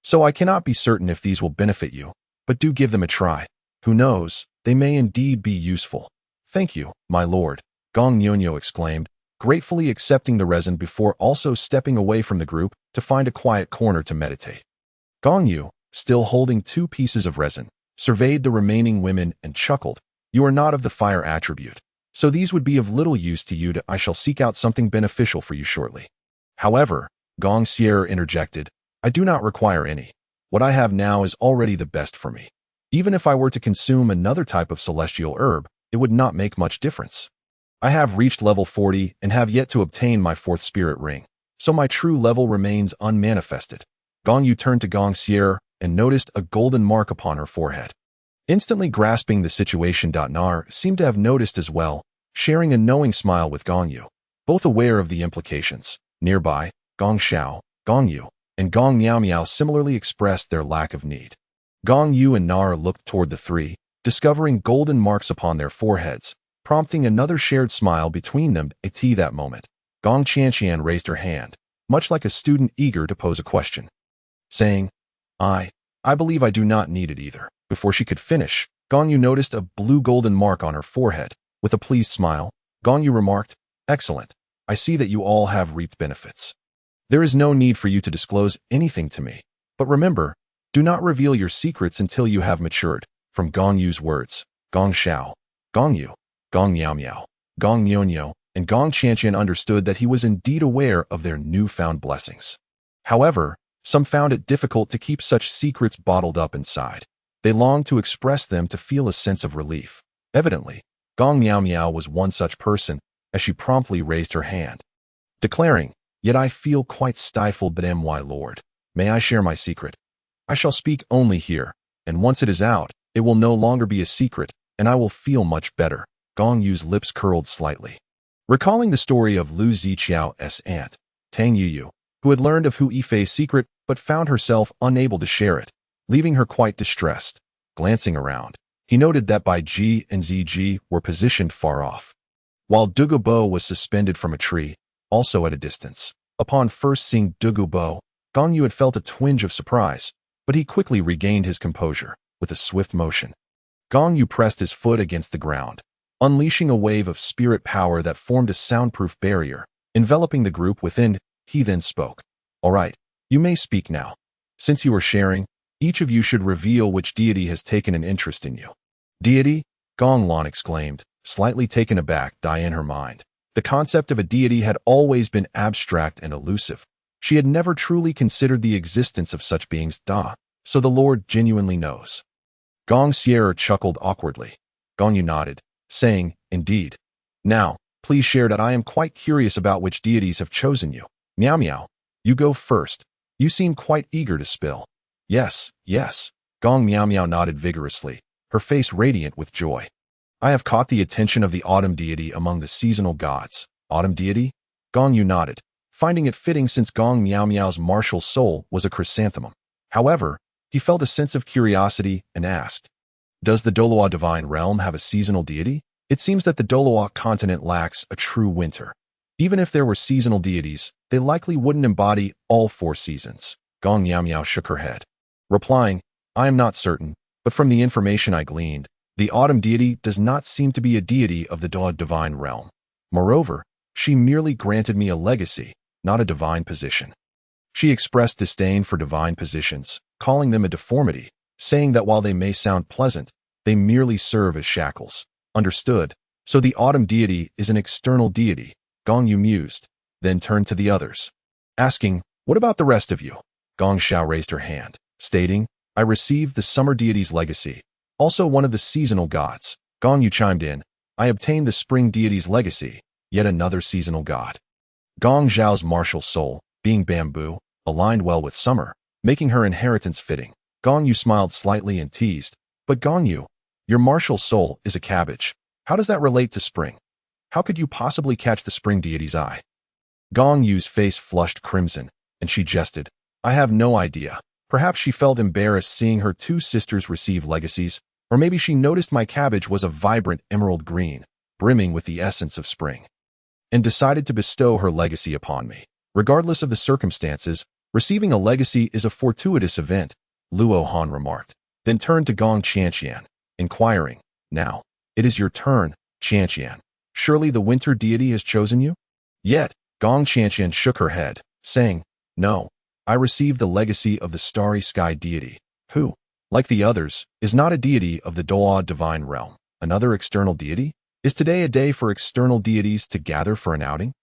So I cannot be certain if these will benefit you, but do give them a try. Who knows, they may indeed be useful." "Thank you, my lord," Gong Nyonyo exclaimed, gratefully accepting the resin before also stepping away from the group to find a quiet corner to meditate. Gong Yu, still holding 2 pieces of resin, surveyed the remaining women and chuckled. "You are not of the fire attribute, so these would be of little use to you. I shall seek out something beneficial for you shortly." "However," Gong Sierra interjected, "I do not require any. What I have now is already the best for me. Even if I were to consume another type of celestial herb, it would not make much difference. I have reached level 40 and have yet to obtain my 4th spirit ring, so my true level remains unmanifested." Gong Yu turned to Gong Sierra and noticed a golden mark upon her forehead. Instantly grasping the situation, Nar seemed to have noticed as well, sharing a knowing smile with Gong Yu, both aware of the implications. Nearby, Gong Xiao, Gong Yu, and Gong Miao Miao similarly expressed their lack of need. Gong Yu and Nar looked toward the 3, discovering golden marks upon their foreheads, prompting another shared smile between them. At that moment, Gong Qianqian raised her hand, much like a student eager to pose a question, saying, I believe I do not need it either." Before she could finish, Gong Yu noticed a blue golden mark on her forehead. With a pleased smile, Gong Yu remarked, "Excellent. I see that you all have reaped benefits. There is no need for you to disclose anything to me. But remember, do not reveal your secrets until you have matured." From Gong Yu's words, Gong Xiao, Gong Yu, Gong Miao Miao, Gong Nyonyo, and Gong Qianqian understood that he was indeed aware of their newfound blessings. However, some found it difficult to keep such secrets bottled up inside. They longed to express them to feel a sense of relief. Evidently, Gong Miao Miao was one such person, as she promptly raised her hand, declaring, "Yet I feel quite stifled, but my lord, may I share my secret? I shall speak only here, and once it is out, it will no longer be a secret, and I will feel much better." Gong Yu's lips curled slightly, recalling the story of Lu Ziqiao's aunt, Tang Yu, who had learned of Hu Yifei's secret but found herself unable to share it, leaving her quite distressed. Glancing around, he noted that Bai Ji and Ziji were positioned far off, while Douluo was suspended from a tree, also at a distance. Upon first seeing Douluo, Gong Yu had felt a twinge of surprise, but he quickly regained his composure. With a swift motion, Gong Yu pressed his foot against the ground, unleashing a wave of spirit power that formed a soundproof barrier, enveloping the group within. He then spoke. "All right, you may speak now. Since you are sharing, each of you should reveal which deity has taken an interest in you." "Deity?" Gong Lan exclaimed, slightly taken aback. In her mind, the concept of a deity had always been abstract and elusive. She had never truly considered the existence of such beings. So the Lord genuinely knows. Gong Sierra chuckled awkwardly. Gong Yu nodded, saying, "Indeed. Now, please share that. I am quite curious about which deities have chosen you." "Meow meow. You go first. You seem quite eager to spill." Yes. Gong Meow Meow nodded vigorously, her face radiant with joy. "I have caught the attention of the autumn deity among the seasonal gods." "Autumn deity?" Gong Yu nodded, finding it fitting since Gong Meow Meow's martial soul was a chrysanthemum. However, he felt a sense of curiosity and asked, "Does the Douluo divine realm have a seasonal deity? It seems that the Douluo Continent lacks a true winter. Even if there were seasonal deities, they likely wouldn't embody all 4 seasons." Gong Meow Meow shook her head, replying, "I am not certain, but from the information I gleaned, the autumn deity does not seem to be a deity of the Douluo divine realm. Moreover, she merely granted me a legacy, not a divine position." She expressed disdain for divine positions, calling them a deformity, saying that while they may sound pleasant, they merely serve as shackles. "Understood. So the autumn deity is an external deity," Gong Yu mused, then turned to the others, asking, "What about the rest of you?" Gong Xiao raised her hand, stating, "I received the summer deity's legacy, also one of the seasonal gods." Gong Yu chimed in, "I obtained the spring deity's legacy, yet another seasonal god." Gong Xiao's martial soul, being bamboo, aligned well with summer, making her inheritance fitting. Gong Yu smiled slightly and teased, "But Gong Yu, your martial soul is a cabbage. How does that relate to spring? How could you possibly catch the spring deity's eye?" Gong Yu's face flushed crimson, and she jested, "I have no idea. Perhaps she felt embarrassed seeing her 2 sisters receive legacies, or maybe she noticed my cabbage was a vibrant emerald green, brimming with the essence of spring, and decided to bestow her legacy upon me. Regardless of the circumstances, receiving a legacy is a fortuitous event," Luo Han remarked, then turned to Gong Qianqian, inquiring, "Now, it is your turn, Qianqian. Surely the winter deity has chosen you?" Yet, Gong Qianqian shook her head, saying, "No, I received the legacy of the starry sky deity, who, like the others, is not a deity of the Douluo divine realm. Another external deity? Is today a day for external deities to gather for an outing?"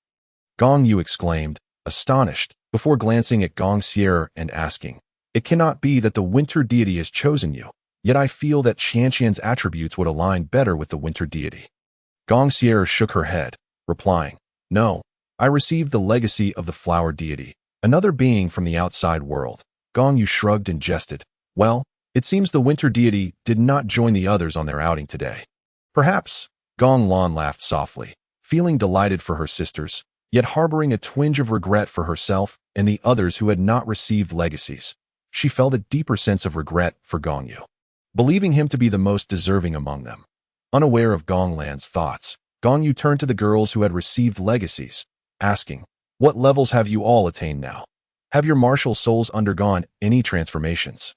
Gong Yu exclaimed, astonished, before glancing at Gong Sierra and asking, "It cannot be that the winter deity has chosen you, yet I feel that Qianqian's attributes would align better with the winter deity." Gong Sierra shook her head, replying, "No, I received the legacy of the flower deity, another being from the outside world." Gong Yu shrugged and jested, "Well, it seems the winter deity did not join the others on their outing today." "Perhaps." Gong Lan laughed softly, feeling delighted for her sisters, yet harboring a twinge of regret for herself and the others who had not received legacies. She felt a deeper sense of regret for Gong Yu, believing him to be the most deserving among them. Unaware of Gong Lan's thoughts, Gong Yu turned to the girls who had received legacies, asking, "What levels have you all attained now? Have your martial souls undergone any transformations?"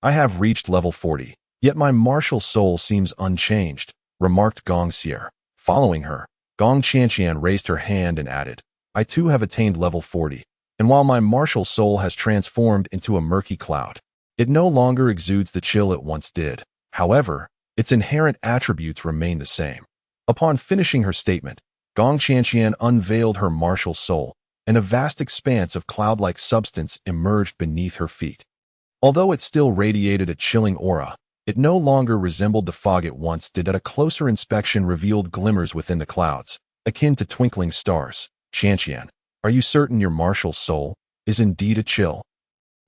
"I have reached level 40, yet my martial soul seems unchanged," remarked Gong Sierra. Following her, Gong Qianqian raised her hand and added, "I too have attained level 40, and while my martial soul has transformed into a murky cloud, it no longer exudes the chill it once did. However, its inherent attributes remain the same." Upon finishing her statement, Gong Qianqian unveiled her martial soul, and a vast expanse of cloud-like substance emerged beneath her feet. Although it still radiated a chilling aura, it no longer resembled the fog it once did. At a closer inspection revealed glimmers within the clouds, akin to twinkling stars. "Qianqian, are you certain your martial soul is indeed a chill?"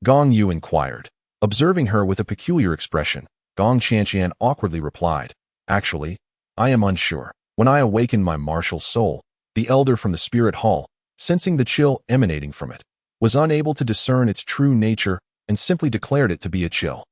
Gong Yu inquired. Observing her with a peculiar expression, Gong Qianqian awkwardly replied, "Actually, I am unsure. When I awakened my martial soul, the elder from the spirit hall, sensing the chill emanating from it, was unable to discern its true nature and simply declared it to be a chill.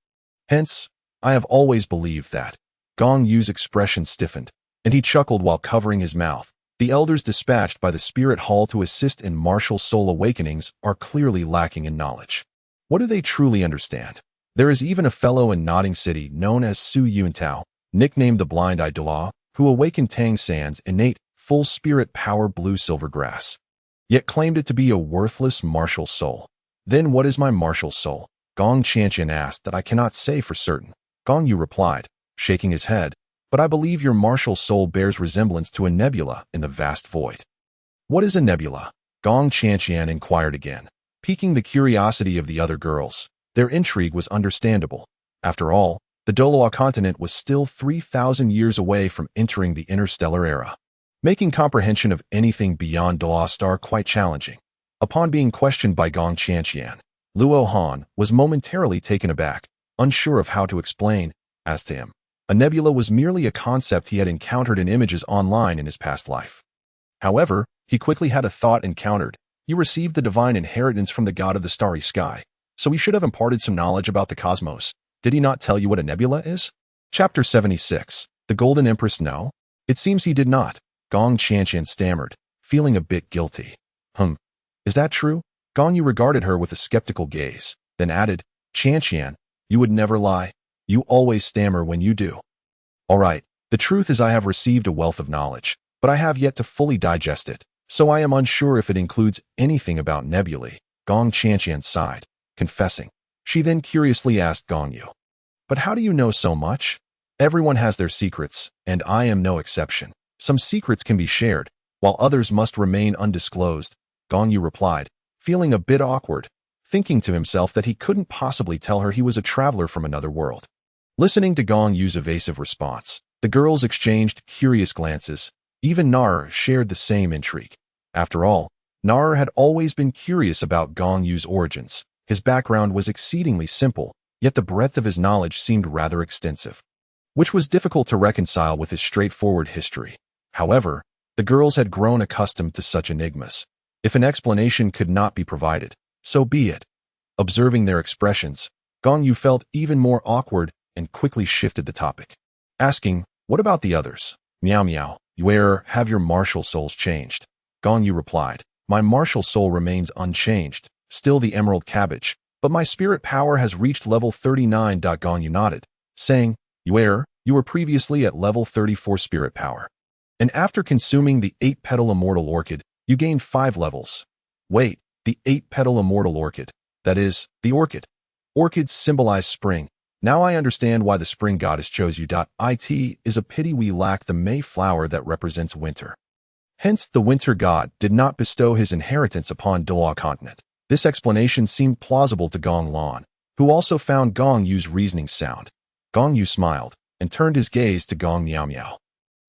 Hence, I have always believed that. Gong Yu's expression stiffened, and he chuckled while covering his mouth. The elders dispatched by the spirit hall to assist in martial soul awakenings are clearly lacking in knowledge. What do they truly understand? There is even a fellow in Nodding City known as Su Yuntao, nicknamed the Blind-Eyed Douluo, who awakened Tang San's innate, full spirit power blue silver grass, yet claimed it to be a worthless martial soul. Then what is my martial soul? Gong Qianqian asked. That I cannot say for certain. Gong Yu replied, shaking his head, but I believe your martial soul bears resemblance to a nebula in the vast void. What is a nebula? Gong Qianqian inquired again, piquing the curiosity of the other girls. Their intrigue was understandable. After all, the Douluo Continent was still 3,000 years away from entering the interstellar era, making comprehension of anything beyond Douluo Star quite challenging. Upon being questioned by Gong Qianqian, Luo Han was momentarily taken aback, unsure of how to explain. As to him, a nebula was merely a concept he had encountered in images online in his past life. However, he quickly had a thought encountered. You received the divine inheritance from the god of the starry sky, so he should have imparted some knowledge about the cosmos. Did he not tell you what a nebula is? Chapter 76. The Golden Empress. No? It seems he did not. Gong Qianqian stammered, feeling a bit guilty. Is that true? Gong Yu regarded her with a skeptical gaze, then added, Qianqian, you would never lie. You always stammer when you do. All right, the truth is I have received a wealth of knowledge, but I have yet to fully digest it, so I am unsure if it includes anything about nebulae. Gong Qianqian sighed, confessing. She then curiously asked Gong Yu, but how do you know so much? Everyone has their secrets, and I am no exception. Some secrets can be shared, while others must remain undisclosed. Gong Yu replied, feeling a bit awkward, thinking to himself that he couldn't possibly tell her he was a traveler from another world. Listening to Gong Yu's evasive response, the girls exchanged curious glances. Even Nar shared the same intrigue. After all, Nar had always been curious about Gong Yu's origins. His background was exceedingly simple, yet the breadth of his knowledge seemed rather extensive, which was difficult to reconcile with his straightforward history. However, the girls had grown accustomed to such enigmas. If an explanation could not be provided, so be it. Observing their expressions, Gong Yu felt even more awkward and quickly shifted the topic, asking, what about the others? Meow meow, where have your martial souls changed? Gong Yu replied, my martial soul remains unchanged, still the emerald cabbage, but my spirit power has reached level 39. Gong Yu nodded, saying, where you were previously at level 34 spirit power. And after consuming the 8-petal immortal orchid, you gained 5 levels. Wait, the 8-petal immortal orchid, that is, the orchid. Orchids symbolize spring. Now I understand why the spring goddess chose you. It is a pity we lack the May flower that represents winter. Hence, the winter god did not bestow his inheritance upon Douluo Continent. This explanation seemed plausible to Gong Lan, who also found Gong Yu's reasoning sound. Gong Yu smiled and turned his gaze to Gong Miao Miao.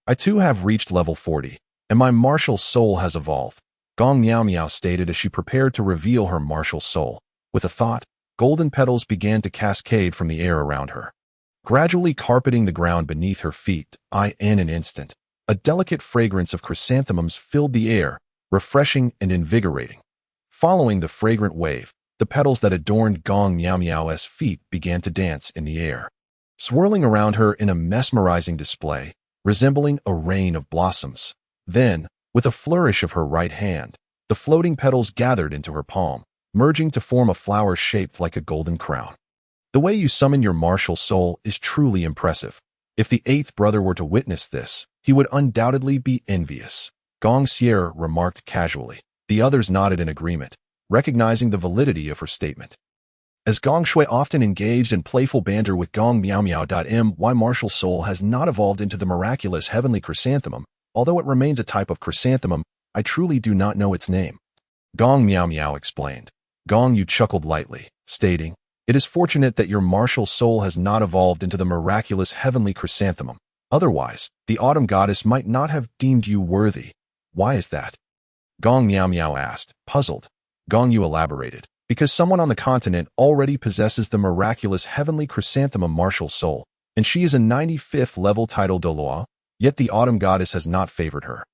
I too have reached level 40, and my martial soul has evolved. Gong Miao Miao stated as she prepared to reveal her martial soul. With a thought, golden petals began to cascade from the air around her, gradually carpeting the ground beneath her feet. In an instant, a delicate fragrance of chrysanthemums filled the air, refreshing and invigorating. Following the fragrant wave, the petals that adorned Gong Miao Miao's feet began to dance in the air, swirling around her in a mesmerizing display, resembling a rain of blossoms. Then, with a flourish of her right hand, the floating petals gathered into her palm, merging to form a flower shaped like a golden crown. The way you summon your martial soul is truly impressive. If the 8th brother were to witness this, he would undoubtedly be envious. Gong Sierra remarked casually. The others nodded in agreement, recognizing the validity of her statement. As Gong Shui often engaged in playful banter with Gong Miao Miao. My martial soul has not evolved into the miraculous heavenly chrysanthemum. Although it remains a type of chrysanthemum, I truly do not know its name. Gong Miao Miao explained. Gong Yu chuckled lightly, stating, it is fortunate that your martial soul has not evolved into the miraculous heavenly chrysanthemum. Otherwise, the autumn goddess might not have deemed you worthy. Why is that? Gong Miao Miao asked, puzzled. Gong Yu elaborated, because someone on the continent already possesses the miraculous heavenly chrysanthemum martial soul, and she is a 95th level title Douluo, yet the autumn goddess has not favored her.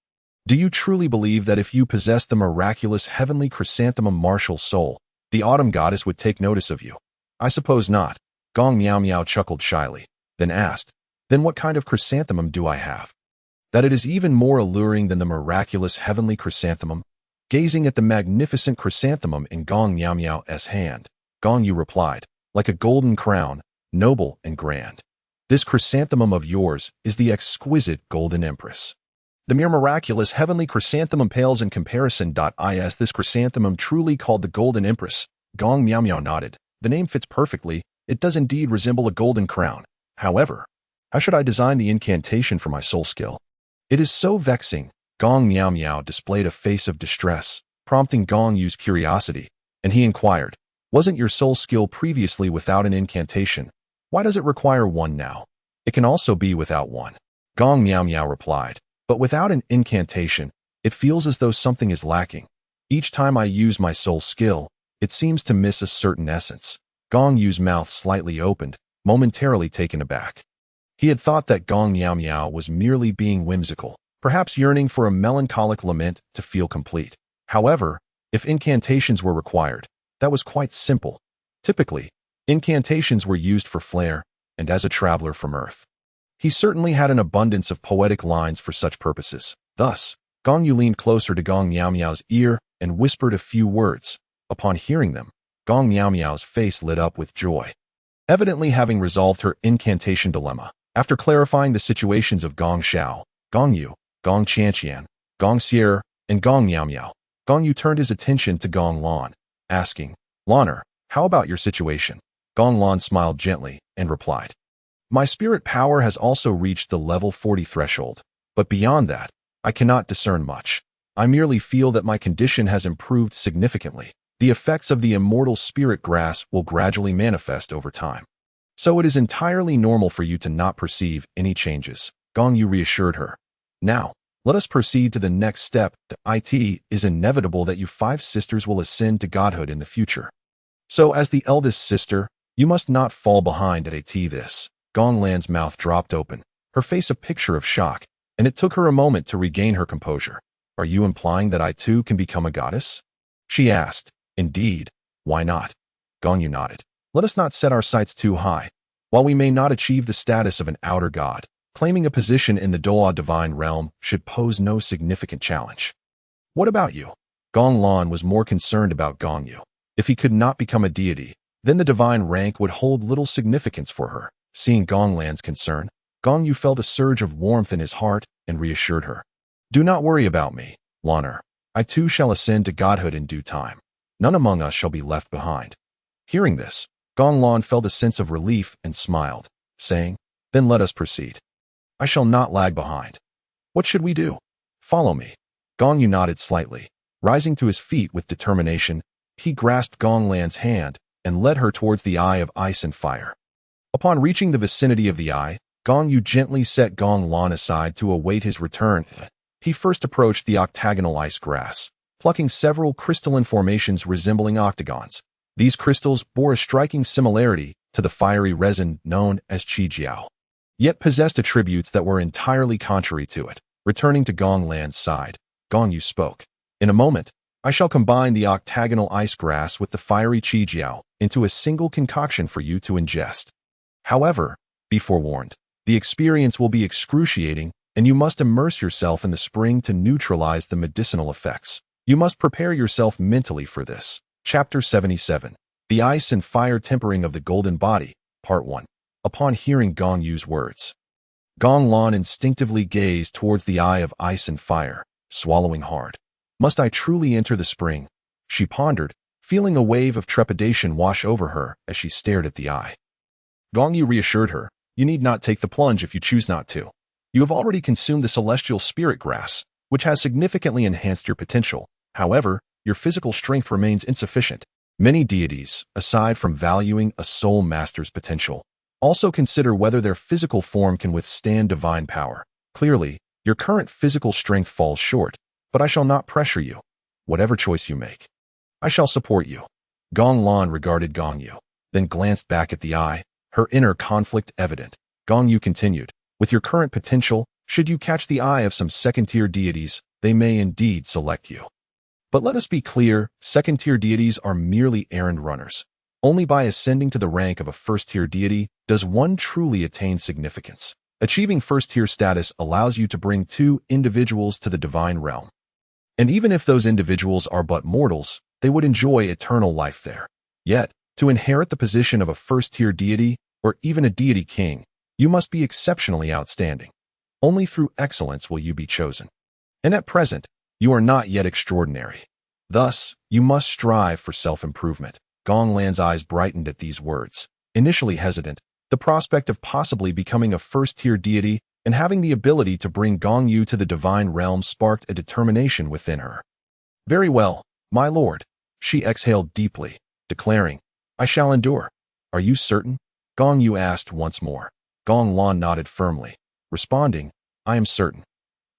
Do you truly believe that if you possess the miraculous heavenly chrysanthemum martial soul, the autumn goddess would take notice of you? I suppose not. Gong Miao Miao chuckled shyly, then asked, then what kind of chrysanthemum do I have? That it is even more alluring than the miraculous heavenly chrysanthemum? Gazing at the magnificent chrysanthemum in Gong Miao Miao's hand, Gong Yu replied, like a golden crown, noble and grand. This chrysanthemum of yours is the exquisite golden empress. The mere miraculous heavenly chrysanthemum pales in comparison. Is this chrysanthemum truly called the golden empress? Gong Miao Miao nodded. The name fits perfectly. It does indeed resemble a golden crown. However, how should I design the incantation for my soul skill? It is so vexing. Gong Miao Miao displayed a face of distress, prompting Gong Yu's curiosity, and he inquired, wasn't your soul skill previously without an incantation? Why does it require one now? It can also be without one. Gong Miao Miao replied, but without an incantation, it feels as though something is lacking. Each time I use my soul skill, it seems to miss a certain essence. Gong Yu's mouth slightly opened, momentarily taken aback. He had thought that Gong Miao Miao was merely being whimsical, perhaps yearning for a melancholic lament to feel complete. However, if incantations were required, that was quite simple. Typically, incantations were used for flair, and as a traveler from Earth. He certainly had an abundance of poetic lines for such purposes. Thus, Gong Yu leaned closer to Gong Miao Miao's ear and whispered a few words. Upon hearing them, Gong Miao Miao's face lit up with joy. Evidently having resolved her incantation dilemma, after clarifying the situations of Gong Xiao, Gong Yu, Gong Qianqian, Gong Xier, and Gong Miao Miao, Gong Yu turned his attention to Gong Lan, asking, Lanner, how about your situation? Gong Lan smiled gently and replied, my spirit power has also reached the level 40 threshold, but beyond that, I cannot discern much. I merely feel that my condition has improved significantly. The effects of the immortal spirit grass will gradually manifest over time. So it is entirely normal for you to not perceive any changes. Gong Yu reassured her. Now, let us proceed to the next step. It is inevitable that you 5 sisters will ascend to godhood in the future. So as the eldest sister, you must not fall behind at this. Gong Lan's mouth dropped open, her face a picture of shock, and it took her a moment to regain her composure. Are you implying that I too can become a goddess? She asked. Indeed, why not? Gong Yu nodded. Let us not set our sights too high. While we may not achieve the status of an outer god, claiming a position in the Douluo divine realm should pose no significant challenge. What about you? Gong Lan was more concerned about Gong Yu. If he could not become a deity, then the divine rank would hold little significance for her. Seeing Gong Lan's concern, Gong Yu felt a surge of warmth in his heart and reassured her. Do not worry about me, Lanner. I too shall ascend to godhood in due time. None among us shall be left behind. Hearing this, Gong Lan felt a sense of relief and smiled, saying, then let us proceed. I shall not lag behind. What should we do? Follow me. Gong Yu nodded slightly. Rising to his feet with determination, he grasped Gong Lan's hand and led her towards the Eye of Ice and Fire. Upon reaching the vicinity of the eye, Gong Yu gently set Gong Lan aside to await his return. He first approached the octagonal ice grass, plucking several crystalline formations resembling octagons. These crystals bore a striking similarity to the fiery resin known as Qijiao, yet possessed attributes that were entirely contrary to it. Returning to Gong Lan's side, Gong Yu spoke. In a moment, I shall combine the octagonal ice grass with the fiery Qijiao into a single concoction for you to ingest. However, be forewarned, the experience will be excruciating, and you must immerse yourself in the spring to neutralize the medicinal effects. You must prepare yourself mentally for this. Chapter 77. The Ice and Fire Tempering of the Golden Body, Part 1. Upon hearing Gong Yu's words, Gong Lan instinctively gazed towards the Eye of Ice and Fire, swallowing hard. Must I truly enter the spring? She pondered, feeling a wave of trepidation wash over her as she stared at the eye. Gong Yu reassured her, you need not take the plunge if you choose not to. You have already consumed the celestial spirit grass, which has significantly enhanced your potential. However, your physical strength remains insufficient. Many deities, aside from valuing a soul master's potential, also consider whether their physical form can withstand divine power. Clearly, your current physical strength falls short, but I shall not pressure you. Whatever choice you make, I shall support you. Gong Lan regarded Gong Yu, then glanced back at the eye, her inner conflict evident. Gong Yu continued, with your current potential, should you catch the eye of some second-tier deities, they may indeed select you. But let us be clear, second-tier deities are merely errand runners. Only by ascending to the rank of a first-tier deity does one truly attain significance. Achieving first-tier status allows you to bring two individuals to the divine realm. And even if those individuals are but mortals, they would enjoy eternal life there. Yet, to inherit the position of a first-tier deity, or even a deity king, you must be exceptionally outstanding. Only through excellence will you be chosen. And at present, you are not yet extraordinary. Thus, you must strive for self-improvement. Gong Lan's eyes brightened at these words. Initially hesitant, the prospect of possibly becoming a first-tier deity and having the ability to bring Gong Yu to the divine realm sparked a determination within her. Very well, my lord. She exhaled deeply, declaring, I shall endure. Are you certain? Gong Yu asked once more. Gong Lan nodded firmly, responding, I am certain.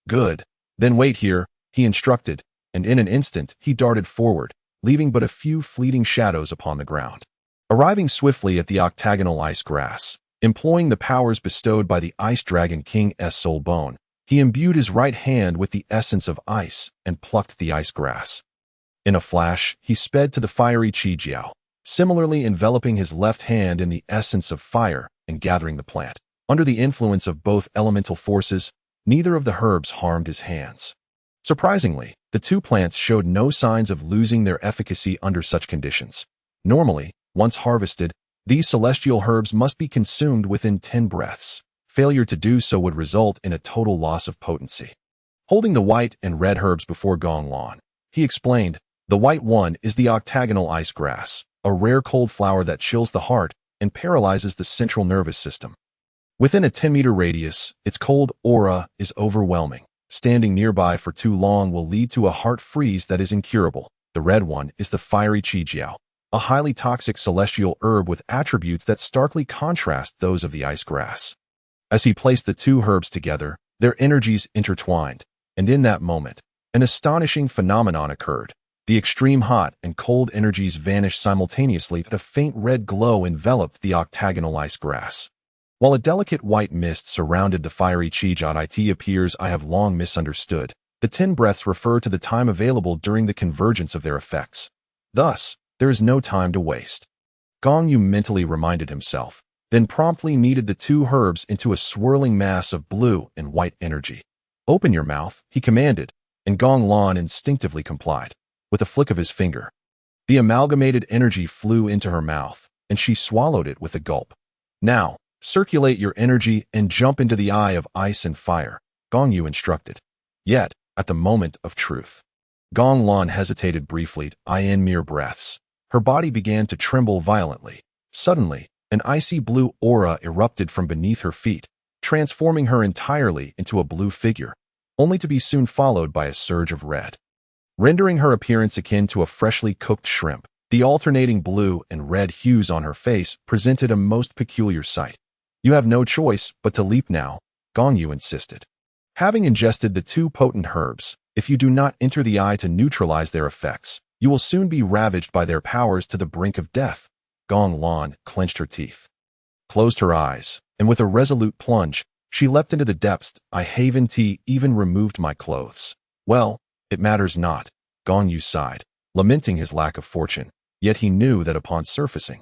Good. Then wait here, he instructed, and in an instant he darted forward, leaving but a few fleeting shadows upon the ground. Arriving swiftly at the octagonal ice grass, employing the powers bestowed by the Ice Dragon King's soul bone, he imbued his right hand with the essence of ice and plucked the ice grass. In a flash, he sped to the fiery Qijiao, similarly enveloping his left hand in the essence of fire and gathering the plant. Under the influence of both elemental forces, neither of the herbs harmed his hands. Surprisingly, the two plants showed no signs of losing their efficacy under such conditions. Normally, once harvested, these celestial herbs must be consumed within 10 breaths. Failure to do so would result in a total loss of potency. Holding the white and red herbs before Gong Lan, he explained, the white one is the octagonal ice grass, a rare cold flower that chills the heart and paralyzes the central nervous system. Within a 10-meter radius, its cold aura is overwhelming. Standing nearby for too long will lead to a heart freeze that is incurable. The red one is the fiery Qijiao, a highly toxic celestial herb with attributes that starkly contrast those of the ice grass. As he placed the two herbs together, their energies intertwined, and in that moment, an astonishing phenomenon occurred. The extreme hot and cold energies vanished simultaneously, and a faint red glow enveloped the octagonal ice grass. While a delicate white mist surrounded the fiery Qijiao, it appears I have long misunderstood. The 10 breaths refer to the time available during the convergence of their effects. Thus, there is no time to waste. Gong Yu mentally reminded himself, then promptly kneaded the two herbs into a swirling mass of blue and white energy. Open your mouth, he commanded, and Gong Lan instinctively complied. With a flick of his finger, the amalgamated energy flew into her mouth, and she swallowed it with a gulp. Now, circulate your energy and jump into the eye of ice and fire, Gong Yu instructed. Yet, at the moment of truth, Gong Lan hesitated briefly, in mere breaths. Her body began to tremble violently. Suddenly, an icy blue aura erupted from beneath her feet, transforming her entirely into a blue figure, only to be soon followed by a surge of red. Rendering her appearance akin to a freshly cooked shrimp, the alternating blue and red hues on her face presented a most peculiar sight. You have no choice but to leap now, Gong Yu insisted. Having ingested the two potent herbs, if you do not enter the eye to neutralize their effects, you will soon be ravaged by their powers to the brink of death. Gong Lan clenched her teeth, closed her eyes, and with a resolute plunge, she leapt into the depths. I haven't even removed my clothes. Well, it matters not, Gong Yu sighed, lamenting his lack of fortune, yet he knew that upon surfacing,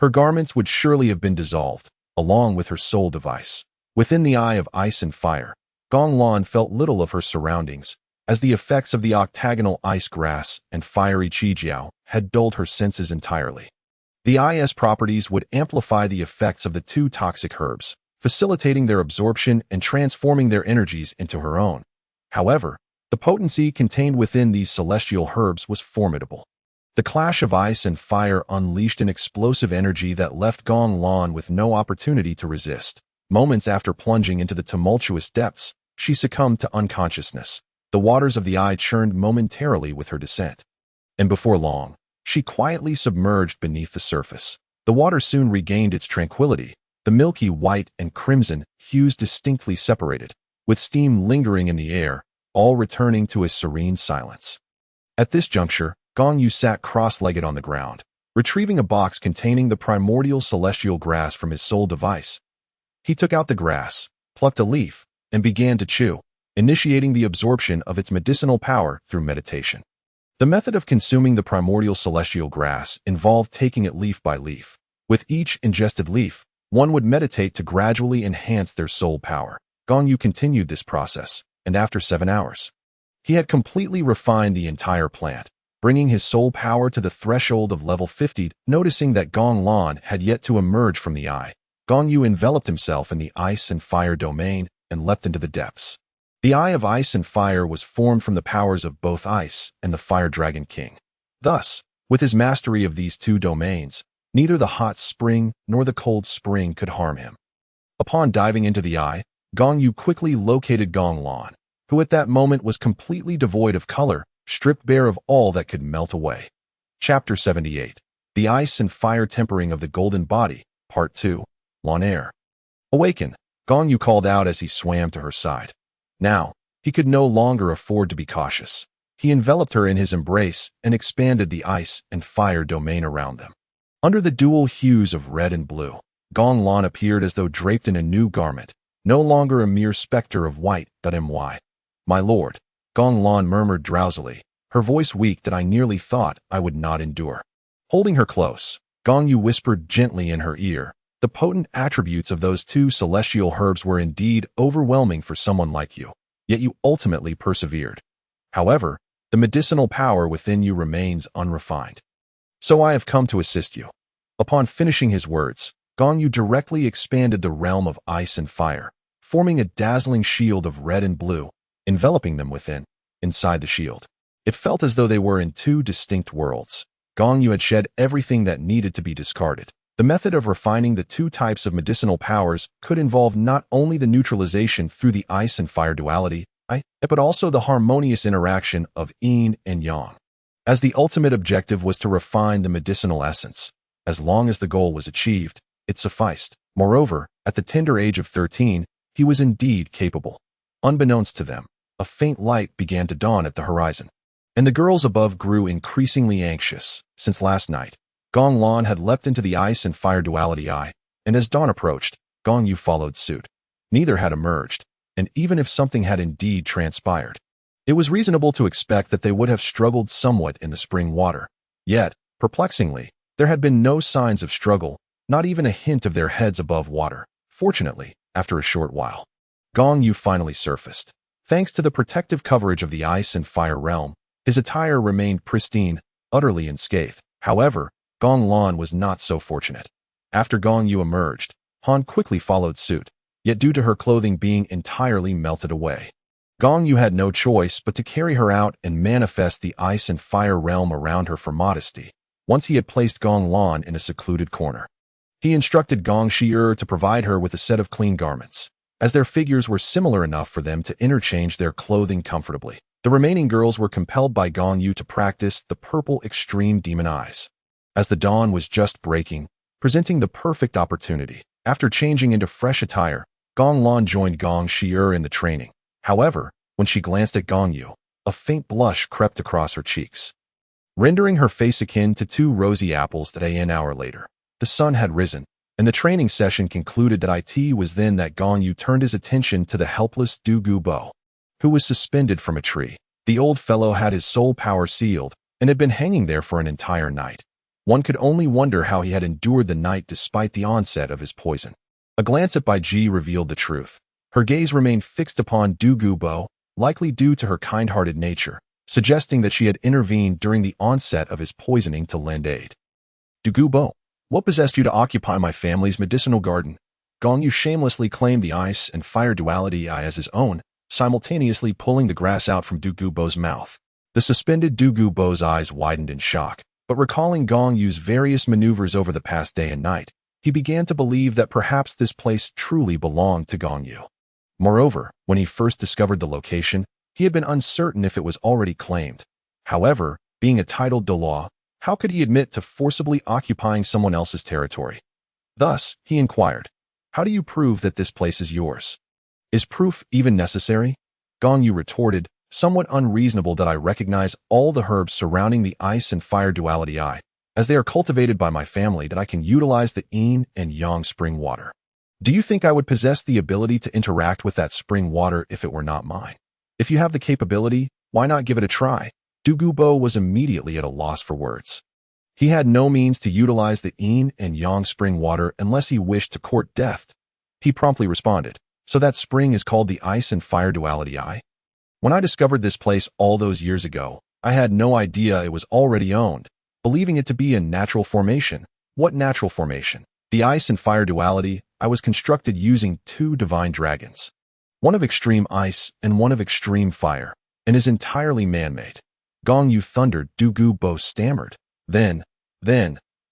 her garments would surely have been dissolved, along with her soul device. Within the eye of ice and fire, Gong Lan felt little of her surroundings, as the effects of the octagonal ice grass and fiery Qijiao had dulled her senses entirely. The eye's properties would amplify the effects of the two toxic herbs, facilitating their absorption and transforming their energies into her own. However, the potency contained within these celestial herbs was formidable. The clash of ice and fire unleashed an explosive energy that left Gong Lan with no opportunity to resist. Moments after plunging into the tumultuous depths, she succumbed to unconsciousness. The waters of the eye churned momentarily with her descent. And before long, she quietly submerged beneath the surface. The water soon regained its tranquility, the milky white and crimson hues distinctly separated, with steam lingering in the air, all returning to a serene silence. At this juncture, Gong Yu sat cross-legged on the ground, retrieving a box containing the primordial celestial grass from his soul device. He took out the grass, plucked a leaf, and began to chew. initiating the absorption of its medicinal power through meditation. The method of consuming the primordial celestial grass involved taking it leaf by leaf. With each ingested leaf, one would meditate to gradually enhance their soul power. Gong Yu continued this process, and after 7 hours, he had completely refined the entire plant, bringing his soul power to the threshold of level 50. Noticing that Gong Lan had yet to emerge from the eye, Gong Yu enveloped himself in the ice and fire domain and leapt into the depths. The Eye of Ice and Fire was formed from the powers of both Ice and the Fire Dragon King. Thus, with his mastery of these two domains, neither the hot spring nor the cold spring could harm him. Upon diving into the eye, Gong Yu quickly located Gong Lan, who at that moment was completely devoid of color, stripped bare of all that could melt away. Chapter 78. The Ice and Fire Tempering of the Golden Body, Part 2, Lan Air. Awaken, Gong Yu called out as he swam to her side. Now, he could no longer afford to be cautious. He enveloped her in his embrace and expanded the ice and fire domain around them. Under the dual hues of red and blue, Gong Lan appeared as though draped in a new garment, no longer a mere specter of white but my. My lord, Gong Lan murmured drowsily, her voice weak that I nearly thought I would not endure. Holding her close, Gong Yu whispered gently in her ear, the potent attributes of those two celestial herbs were indeed overwhelming for someone like you, yet you ultimately persevered. However, the medicinal power within you remains unrefined. So I have come to assist you. Upon finishing his words, Gong Yu directly expanded the realm of ice and fire, forming a dazzling shield of red and blue, enveloping them inside the shield. It felt as though they were in two distinct worlds. Gong Yu had shed everything that needed to be discarded. The method of refining the two types of medicinal powers could involve not only the neutralization through the ice and fire duality, but also the harmonious interaction of yin and yang. As the ultimate objective was to refine the medicinal essence, as long as the goal was achieved, it sufficed. Moreover, at the tender age of 13, he was indeed capable. Unbeknownst to them, a faint light began to dawn at the horizon, and the girls above grew increasingly anxious. Since last night, Gong Lan had leapt into the ice and fire duality eye, and as dawn approached, Gong Yu followed suit. Neither had emerged, and even if something had indeed transpired, it was reasonable to expect that they would have struggled somewhat in the spring water. Yet, perplexingly, there had been no signs of struggle, not even a hint of their heads above water. Fortunately, after a short while, Gong Yu finally surfaced. Thanks to the protective coverage of the ice and fire realm, his attire remained pristine, utterly unscathed. However, Gong Lan was not so fortunate. After Gong Yu emerged, Han quickly followed suit, yet due to her clothing being entirely melted away, Gong Yu had no choice but to carry her out and manifest the ice and fire realm around her for modesty. Once he had placed Gong Lan in a secluded corner, he instructed Gong Shi'er to provide her with a set of clean garments, as their figures were similar enough for them to interchange their clothing comfortably. The remaining girls were compelled by Gong Yu to practice the purple extreme demon eyes. As the dawn was just breaking, presenting the perfect opportunity, after changing into fresh attire, Gong Lan joined Gong Shi'er in the training. However, when she glanced at Gong Yu, a faint blush crept across her cheeks, rendering her face akin to two rosy apples. An hour later, the sun had risen, and the training session concluded. It was then that Gong Yu turned his attention to the helpless Du Gu Bo, who was suspended from a tree. The old fellow had his soul power sealed, and had been hanging there for an entire night. One could only wonder how he had endured the night despite the onset of his poison. A glance at Bai Ji revealed the truth. Her gaze remained fixed upon Du Gu Bo, likely due to her kind-hearted nature, suggesting that she had intervened during the onset of his poisoning to lend aid. Du Gu Bo, what possessed you to occupy my family's medicinal garden? Gong Yu shamelessly claimed the ice and fire duality eye as his own, simultaneously pulling the grass out from Du Gu Bo's mouth. The suspended Du Gu Bo's eyes widened in shock, but recalling Gong Yu's various maneuvers over the past day and night, he began to believe that perhaps this place truly belonged to Gong Yu. Moreover, when he first discovered the location, he had been uncertain if it was already claimed. However, being a titled Douluo, how could he admit to forcibly occupying someone else's territory? Thus, he inquired, "How do you prove that this place is yours? Is proof even necessary?" Gong Yu retorted, "Somewhat unreasonable that I recognize all the herbs surrounding the ice and fire duality eye, as they are cultivated by my family, that I can utilize the yin and yang spring water. Do you think I would possess the ability to interact with that spring water if it were not mine?" If you have the capability, why not give it a try? Douluo was immediately at a loss for words. He had no means to utilize the yin and yang spring water unless he wished to court death. He promptly responded, so that spring is called the ice and fire duality eye? When I discovered this place all those years ago, I had no idea it was already owned, believing it to be a natural formation. What natural formation? The ice and fire duality I was constructed using 2 divine dragons. One of extreme ice and one of extreme fire, and is entirely man-made. Gong Yu thundered. Douluo stammered. Then,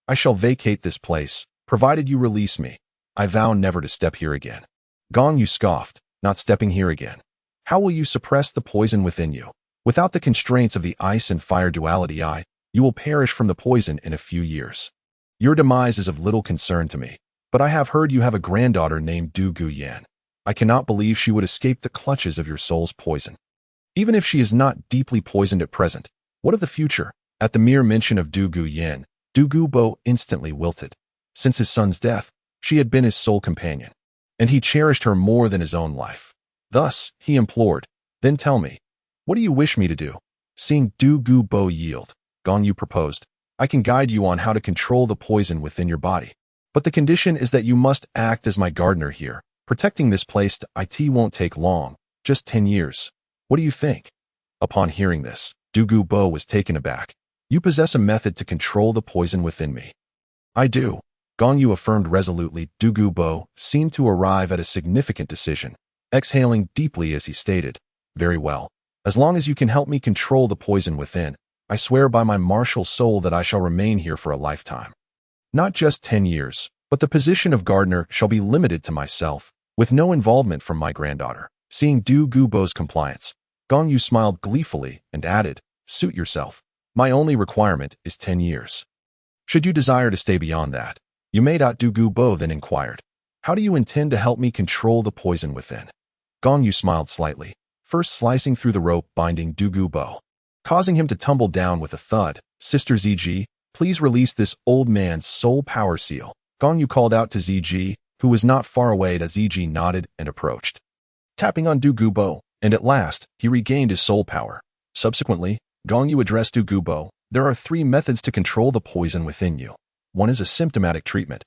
I shall vacate this place, provided you release me. I vow never to step here again. Gong Yu scoffed, not stepping here again. How will you suppress the poison within you? Without the constraints of the ice and fire duality eye, you will perish from the poison in a few years. Your demise is of little concern to me, but I have heard you have a granddaughter named Douluo Yan. I cannot believe she would escape the clutches of your soul's poison. Even if she is not deeply poisoned at present, what of the future? At the mere mention of Douluo Yan, Douluo instantly wilted. Since his son's death, she had been his sole companion, and he cherished her more than his own life. Thus, he implored, then tell me, what do you wish me to do? Seeing Douluo yield, Gong Yu proposed, I can guide you on how to control the poison within your body. But the condition is that you must act as my gardener here. Protecting this place it won't take long, just 10 years. What do you think? Upon hearing this, Douluo was taken aback. You possess a method to control the poison within me. I do, Gong Yu affirmed resolutely. Douluo seemed to arrive at a significant decision, exhaling deeply as he stated, very well. As long as you can help me control the poison within, I swear by my martial soul that I shall remain here for a lifetime. Not just 10 years, but the position of gardener shall be limited to myself, with no involvement from my granddaughter. Seeing Douluo's compliance, Gong Yu smiled gleefully and added, suit yourself. My only requirement is 10 years. Should you desire to stay beyond that, you may. Douluo then inquired, how do you intend to help me control the poison within? Gong Yu smiled slightly, first slicing through the rope binding Douluo, causing him to tumble down with a thud. Sister Ziji, please release this old man's soul power seal. Gong Yu called out to Ziji, who was not far away. Ziji nodded and approached, tapping on Douluo, and at last, he regained his soul power. Subsequently, Gong Yu addressed Douluo, there are 3 methods to control the poison within you. One is a symptomatic treatment,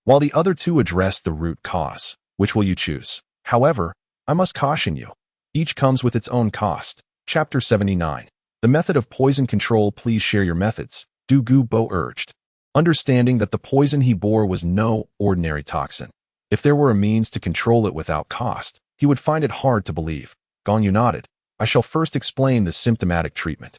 while the other 2 address the root cause. Which will you choose? However, I must caution you, each comes with its own cost. Chapter 79. The method of poison control. Please share your methods, Douluo urged, understanding that the poison he bore was no ordinary toxin. If there were a means to control it without cost, he would find it hard to believe. Gong Yu nodded. I shall first explain the symptomatic treatment,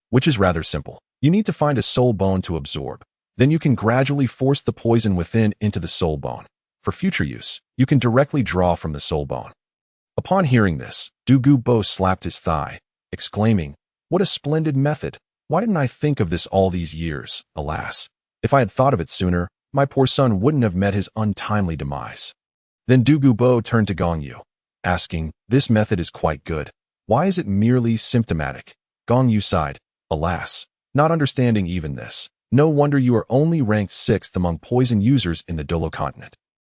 which is rather simple. You need to find a soul bone to absorb. Then you can gradually force the poison within into the soul bone. For future use, you can directly draw from the soul bone. Upon hearing this, Douluo slapped his thigh, exclaiming, what a splendid method! Why didn't I think of this all these years? Alas, if I had thought of it sooner, my poor son wouldn't have met his untimely demise. Then Douluo turned to Gong Yu, asking, this method is quite good. Why is it merely symptomatic? Gong Yu sighed, alas, not understanding even this. No wonder you are only ranked 6th among poison users in the Douluo Continent.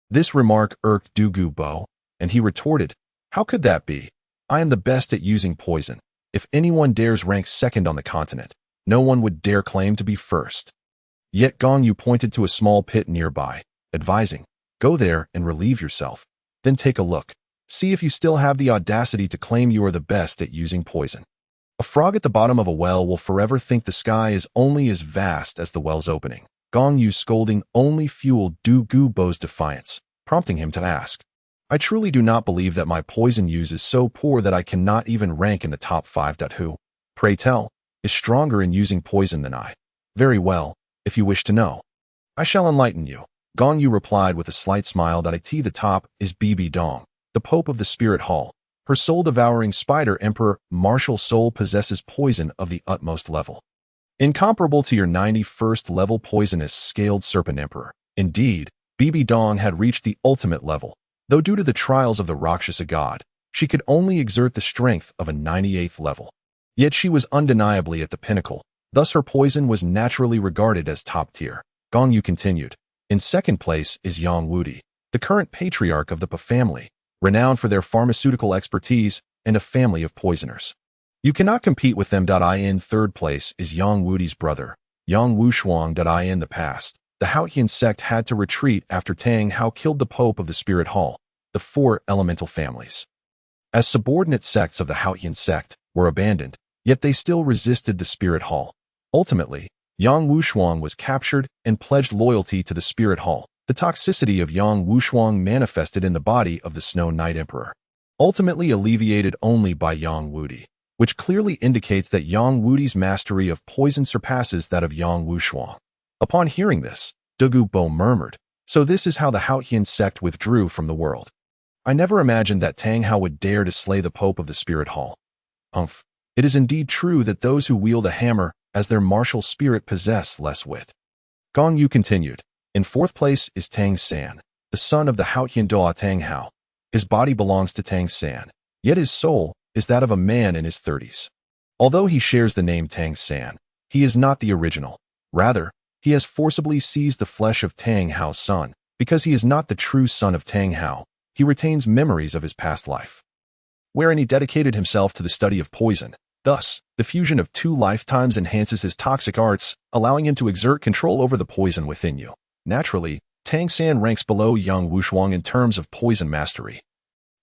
This remark irked Douluo, and he retorted, how could that be? I am the best at using poison. If anyone dares rank 2nd on the continent, no one would dare claim to be 1st. Yet Gong Yu pointed to a small pit nearby, advising, go there and relieve yourself. Then take a look. See if you still have the audacity to claim you are the best at using poison. A frog at the bottom of a well will forever think the sky is only as vast as the well's opening. Gong Yu's scolding only fueled Douluo's defiance, prompting him to ask, I truly do not believe that my poison use is so poor that I cannot even rank in the top 5. Who, pray tell, is stronger in using poison than I? Very well, if you wish to know, I shall enlighten you. Gong Yu replied with a slight smile. The top is Bibi Dong, the Pope of the Spirit Hall. Her soul-devouring spider emperor martial soul possesses poison of the utmost level, incomparable to your 91st level poisonous scaled serpent emperor. Indeed, Bibi Dong had reached the ultimate level, though due to the trials of the Rakshasa god, she could only exert the strength of a 98th level. Yet she was undeniably at the pinnacle, thus her poison was naturally regarded as top tier. Gong Yu continued, in 2nd place is Yang Wudi, the current patriarch of the Pa family, renowned for their pharmaceutical expertise and a family of poisoners. You cannot compete with them. In third place is Yang Wudi's brother, Yang Wushuang. In the past, the Haotian sect had to retreat after Tang Hao killed the Pope of the Spirit Hall, the four elemental families. As subordinate sects of the Haotian sect were abandoned, yet they still resisted the Spirit Hall. Ultimately, Yang Wushuang was captured and pledged loyalty to the Spirit Hall. The toxicity of Yang Wushuang manifested in the body of the Snow Knight Emperor, ultimately alleviated only by Yang Wudi, which clearly indicates that Yang Wudi's mastery of poison surpasses that of Yang Wushuang. Upon hearing this, Douluo Bo murmured, "So this is how the Haotian sect withdrew from the world. I never imagined that Tang Hao would dare to slay the Pope of the Spirit Hall. Umph. It is indeed true that those who wield a hammer as their martial spirit possess less wit." Gong Yu continued. In fourth place is Tang San, the son of the Haotian Doa Tang Hao. His body belongs to Tang San, yet his soul is that of a man in his 30s. Although he shares the name Tang San, he is not the original. Rather, he has forcibly seized the flesh of Tang Hao's son. Because he is not the true son of Tang Hao, he retains memories of his past life, wherein he dedicated himself to the study of poison. Thus, the fusion of 2 lifetimes enhances his toxic arts, allowing him to exert control over the poison within you. Naturally, Tang San ranks below Yang Wushuang in terms of poison mastery.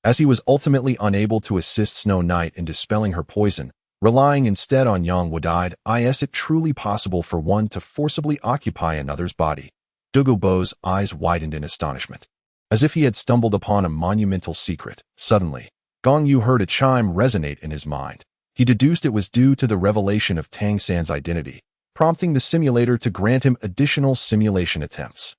As he was ultimately unable to assist Snow Knight in dispelling her poison, relying instead on Yang Wudi, is it truly possible for one to forcibly occupy another's body? Douluo Bo's eyes widened in astonishment, as if he had stumbled upon a monumental secret. Suddenly, Gong Yu heard a chime resonate in his mind. He deduced it was due to the revelation of Tang San's identity, prompting the simulator to grant him additional simulation attempts.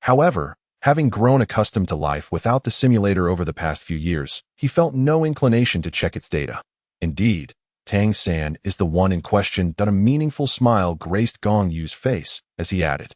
However, having grown accustomed to life without the simulator over the past few years, he felt no inclination to check its data. Indeed, Tang San is the one in question. A meaningful smile graced Gong Yu's face as he added,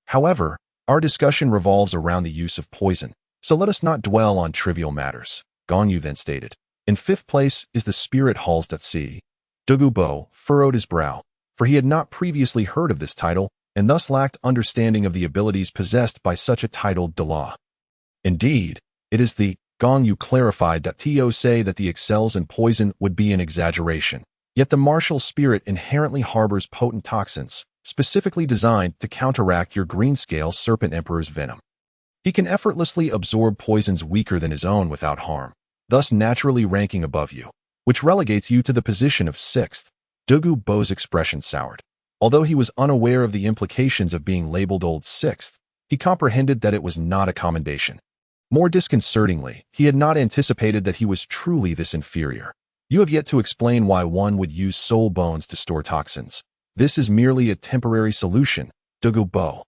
"However, our discussion revolves around the use of poison, so let us not dwell on trivial matters." Gong Yu then stated. In fifth place is the Spirit Halls. Douluo Bo furrowed his brow, for he had not previously heard of this title and thus lacked understanding of the abilities possessed by such a titled Douluo. Indeed, it is the Gong Yu clarified. To say that the excels in poison would be an exaggeration, yet the martial spirit inherently harbors potent toxins, specifically designed to counteract your greenscale serpent emperor's venom. He can effortlessly absorb poisons weaker than his own without harm, thus naturally ranking above you, which relegates you to the position of 6th. Douluo Bo's expression soured. Although he was unaware of the implications of being labeled Old 6th, he comprehended that it was not a commendation. More disconcertingly, he had not anticipated that he was truly this inferior. You have yet to explain why one would use soul bones to store toxins. This is merely a temporary solution. Douluo Bo,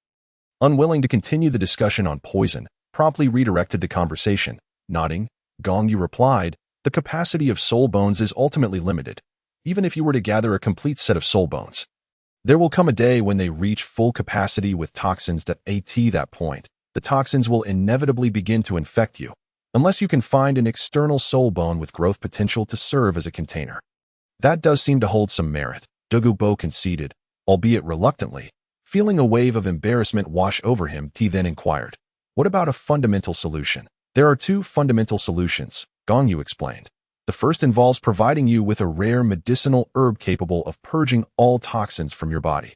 unwilling to continue the discussion on poison, promptly redirected the conversation. Nodding, Gong Yu replied, "The capacity of soul bones is ultimately limited. Even if you were to gather a complete set of soul bones, there will come a day when they reach full capacity with toxins. At that point, the toxins will inevitably begin to infect you, unless you can find an external soul bone with growth potential to serve as a container." That does seem to hold some merit, Douluo Bo conceded, albeit reluctantly. Feeling a wave of embarrassment wash over him, he then inquired, "What about a fundamental solution?" "There are 2 fundamental solutions," Gong Yu explained. "The first involves providing you with a rare medicinal herb capable of purging all toxins from your body.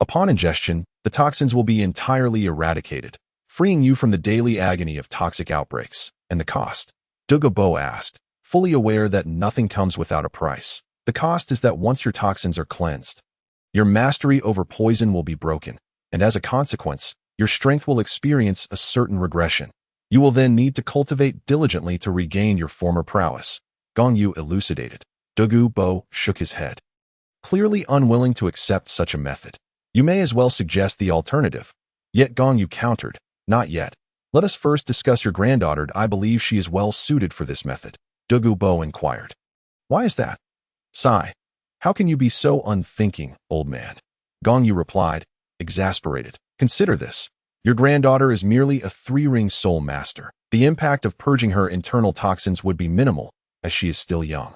Upon ingestion, the toxins will be entirely eradicated, freeing you from the daily agony of toxic outbreaks." "And the cost?" Douluo Bo asked, fully aware that nothing comes without a price. "The cost is that once your toxins are cleansed, your mastery over poison will be broken, and as a consequence, your strength will experience a certain regression. You will then need to cultivate diligently to regain your former prowess," Gong Yu elucidated. Douluo Bo shook his head, clearly unwilling to accept such a method. "You may as well suggest the alternative." Yet Gong Yu countered, "Not yet. Let us first discuss your granddaughter. I believe she is well suited for this method." Douluo Bo inquired, "Why is that?" "Sigh. How can you be so unthinking, old man?" Gong Yu replied, exasperated. "Consider this. Your granddaughter is merely a 3-ring soul master. The impact of purging her internal toxins would be minimal, as she is still young.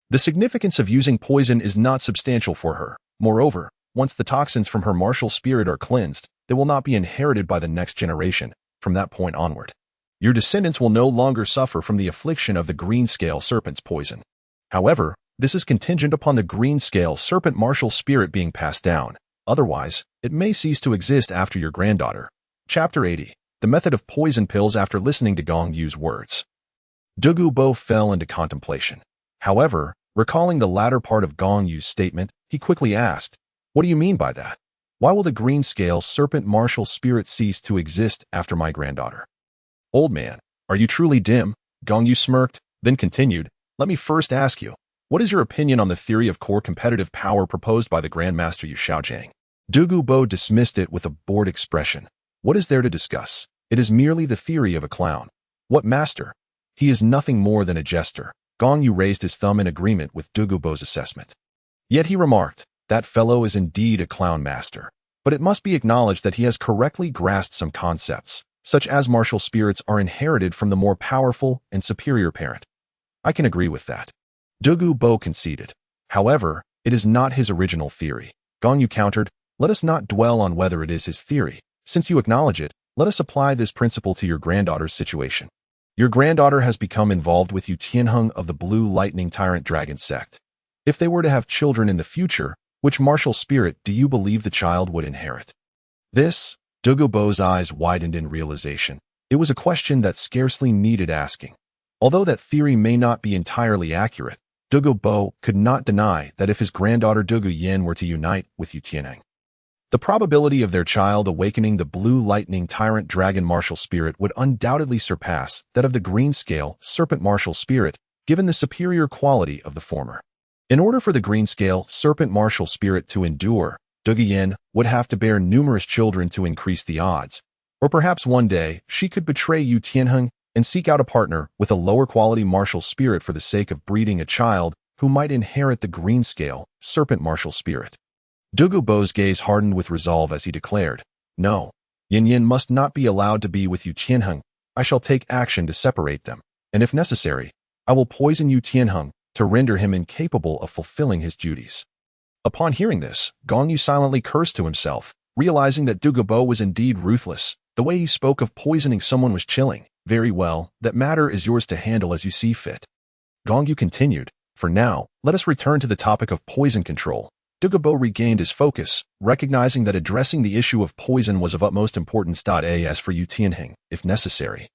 The significance of using poison is not substantial for her. Moreover, once the toxins from her martial spirit are cleansed, they will not be inherited by the next generation. From that point onward, your descendants will no longer suffer from the affliction of the greenscale serpent's poison." However, this is contingent upon the green-scale serpent martial spirit being passed down. Otherwise, it may cease to exist after your granddaughter. Chapter 80. The Method of Poison Pills. After listening to Gong Yu's words, Douluo fell into contemplation. However, recalling the latter part of Gong Yu's statement, he quickly asked, "What do you mean by that? Why will the green-scale serpent martial spirit cease to exist after my granddaughter?" "Old man, are you truly dim?" Gong Yu smirked, then continued, "Let me first ask you, what is your opinion on the theory of core competitive power proposed by the Grandmaster Yu Shaojiang?" Douluo dismissed it with a bored expression. "What is there to discuss? It is merely the theory of a clown." "What master? He is nothing more than a jester." Gong Yu raised his thumb in agreement with Douluo's assessment. Yet he remarked, "That fellow is indeed a clown master. But it must be acknowledged that he has correctly grasped some concepts, such as martial spirits are inherited from the more powerful and superior parent." "I can agree with that," Douluo conceded. "However, it is not his original theory." Gong Yu countered, "Let us not dwell on whether it is his theory. Since you acknowledge it, let us apply this principle to your granddaughter's situation. Your granddaughter has become involved with Yu Tianheng of the Blue Lightning Tyrant Dragon sect. If they were to have children in the future, which martial spirit do you believe the child would inherit?" This, Douluo's eyes widened in realization. It was a question that scarcely needed asking. Although that theory may not be entirely accurate, Douluo could not deny that if his granddaughter Douluo were to unite with Yu Tianheng, the probability of their child awakening the Blue Lightning Tyrant Dragon martial spirit would undoubtedly surpass that of the green-scale serpent martial spirit, given the superior quality of the former. In order for the green-scale serpent martial spirit to endure, Douluo would have to bear numerous children to increase the odds. Or perhaps one day, she could betray Yu Tianheng and seek out a partner with a lower-quality martial spirit for the sake of breeding a child who might inherit the green-scale serpent martial spirit. Douluo's gaze hardened with resolve as he declared, "No, Yin must not be allowed to be with Yu Tianheng. I shall take action to separate them, and if necessary, I will poison Yu Tianheng to render him incapable of fulfilling his duties." Upon hearing this, Gong Yu silently cursed to himself, realizing that Douluo was indeed ruthless. The way he spoke of poisoning someone was chilling. "Very well, that matter is yours to handle as you see fit." Gong Yu continued, "For now, let us return to the topic of poison control." Douluo regained his focus, recognizing that addressing the issue of poison was of utmost importance. As for Yu Tianheng, if necessary,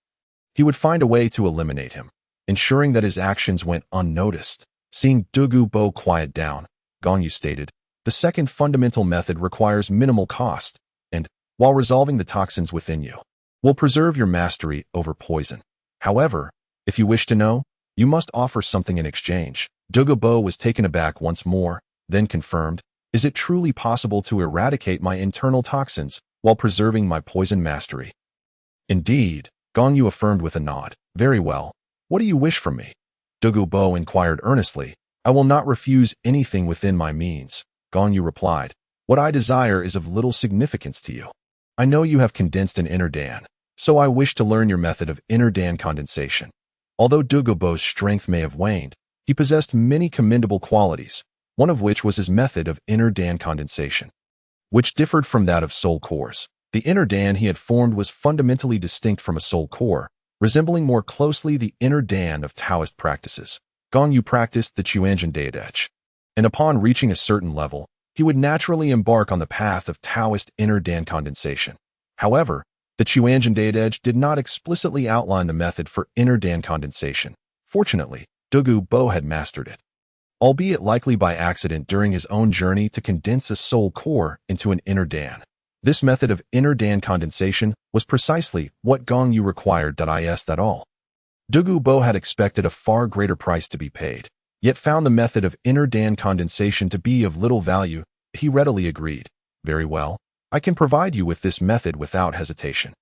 he would find a way to eliminate him, ensuring that his actions went unnoticed. Seeing Douluo quiet down, Gong Yu stated, "The second fundamental method requires minimal cost, and, while resolving the toxins within you, will preserve your mastery over poison. However, if you wish to know, you must offer something in exchange." Douluo was taken aback once more, then confirmed, "Is it truly possible to eradicate my internal toxins while preserving my poison mastery?" "Indeed," Gong Yu affirmed with a nod. "Very well. What do you wish from me?" Douluo inquired earnestly. "I will not refuse anything within my means," Gong Yu replied. "What I desire is of little significance to you. I know you have condensed an inner Dan, so I wish to learn your method of inner Dan condensation." Although Douluo's strength may have waned, he possessed many commendable qualities, one of which was his method of inner Dan condensation, which differed from that of soul cores. The inner Dan he had formed was fundamentally distinct from a soul core, resembling more closely the inner Dan of Taoist practices. Gong Yu practiced the Chuanjin Daedage, and upon reaching a certain level, he would naturally embark on the path of Taoist inner Dan condensation. However, the Chuanjin Daedage did not explicitly outline the method for inner Dan condensation. Fortunately, Douluo had mastered it, albeit likely by accident during his own journey to condense a soul core into an inner Dan. This method of inner Dan condensation was precisely what Gong Yu required. That all. Douluo had expected a far greater price to be paid, yet found the method of inner Dan condensation to be of little value. He readily agreed. "Very well, I can provide you with this method without hesitation."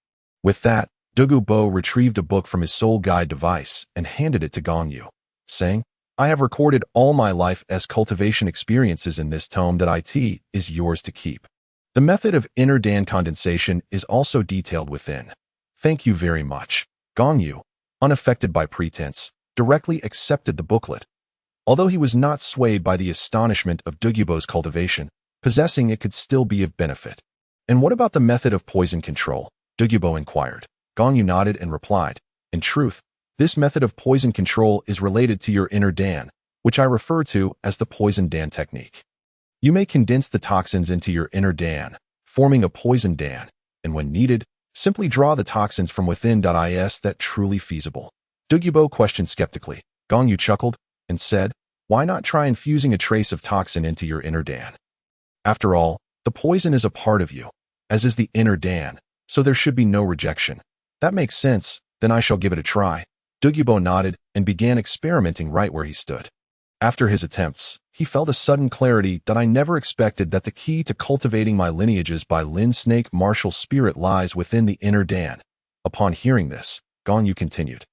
With that, Douluo retrieved a book from his soul guide device and handed it to Gong Yu, saying, "I have recorded all my life as cultivation experiences in this tome. It is yours to keep. The method of inner Dan condensation is also detailed within." "Thank you very much." Gong Yu, unaffected by pretense, directly accepted the booklet. Although he was not swayed by the astonishment of Douluo's cultivation, possessing it could still be of benefit. "And what about the method of poison control?" Douluo inquired. Gong Yu nodded and replied, "In truth, this method of poison control is related to your inner Dan. which I refer to as the poison Dan technique. You may condense the toxins into your inner Dan, forming a poison Dan, and when needed, simply draw the toxins from within. Is that truly feasible? Douluo questioned skeptically. Gong Yu chuckled and said, why not try infusing a trace of toxin into your inner Dan? After all, the poison is a part of you, as is the inner Dan, so there should be no rejection. That makes sense, then I shall give it a try. Douluo nodded and began experimenting right where he stood. After his attempts, he felt a sudden clarity that I never expected, that the key to cultivating my lineages by Lin Snake martial spirit lies within the inner Dan. Upon hearing this, Gong Yu continued.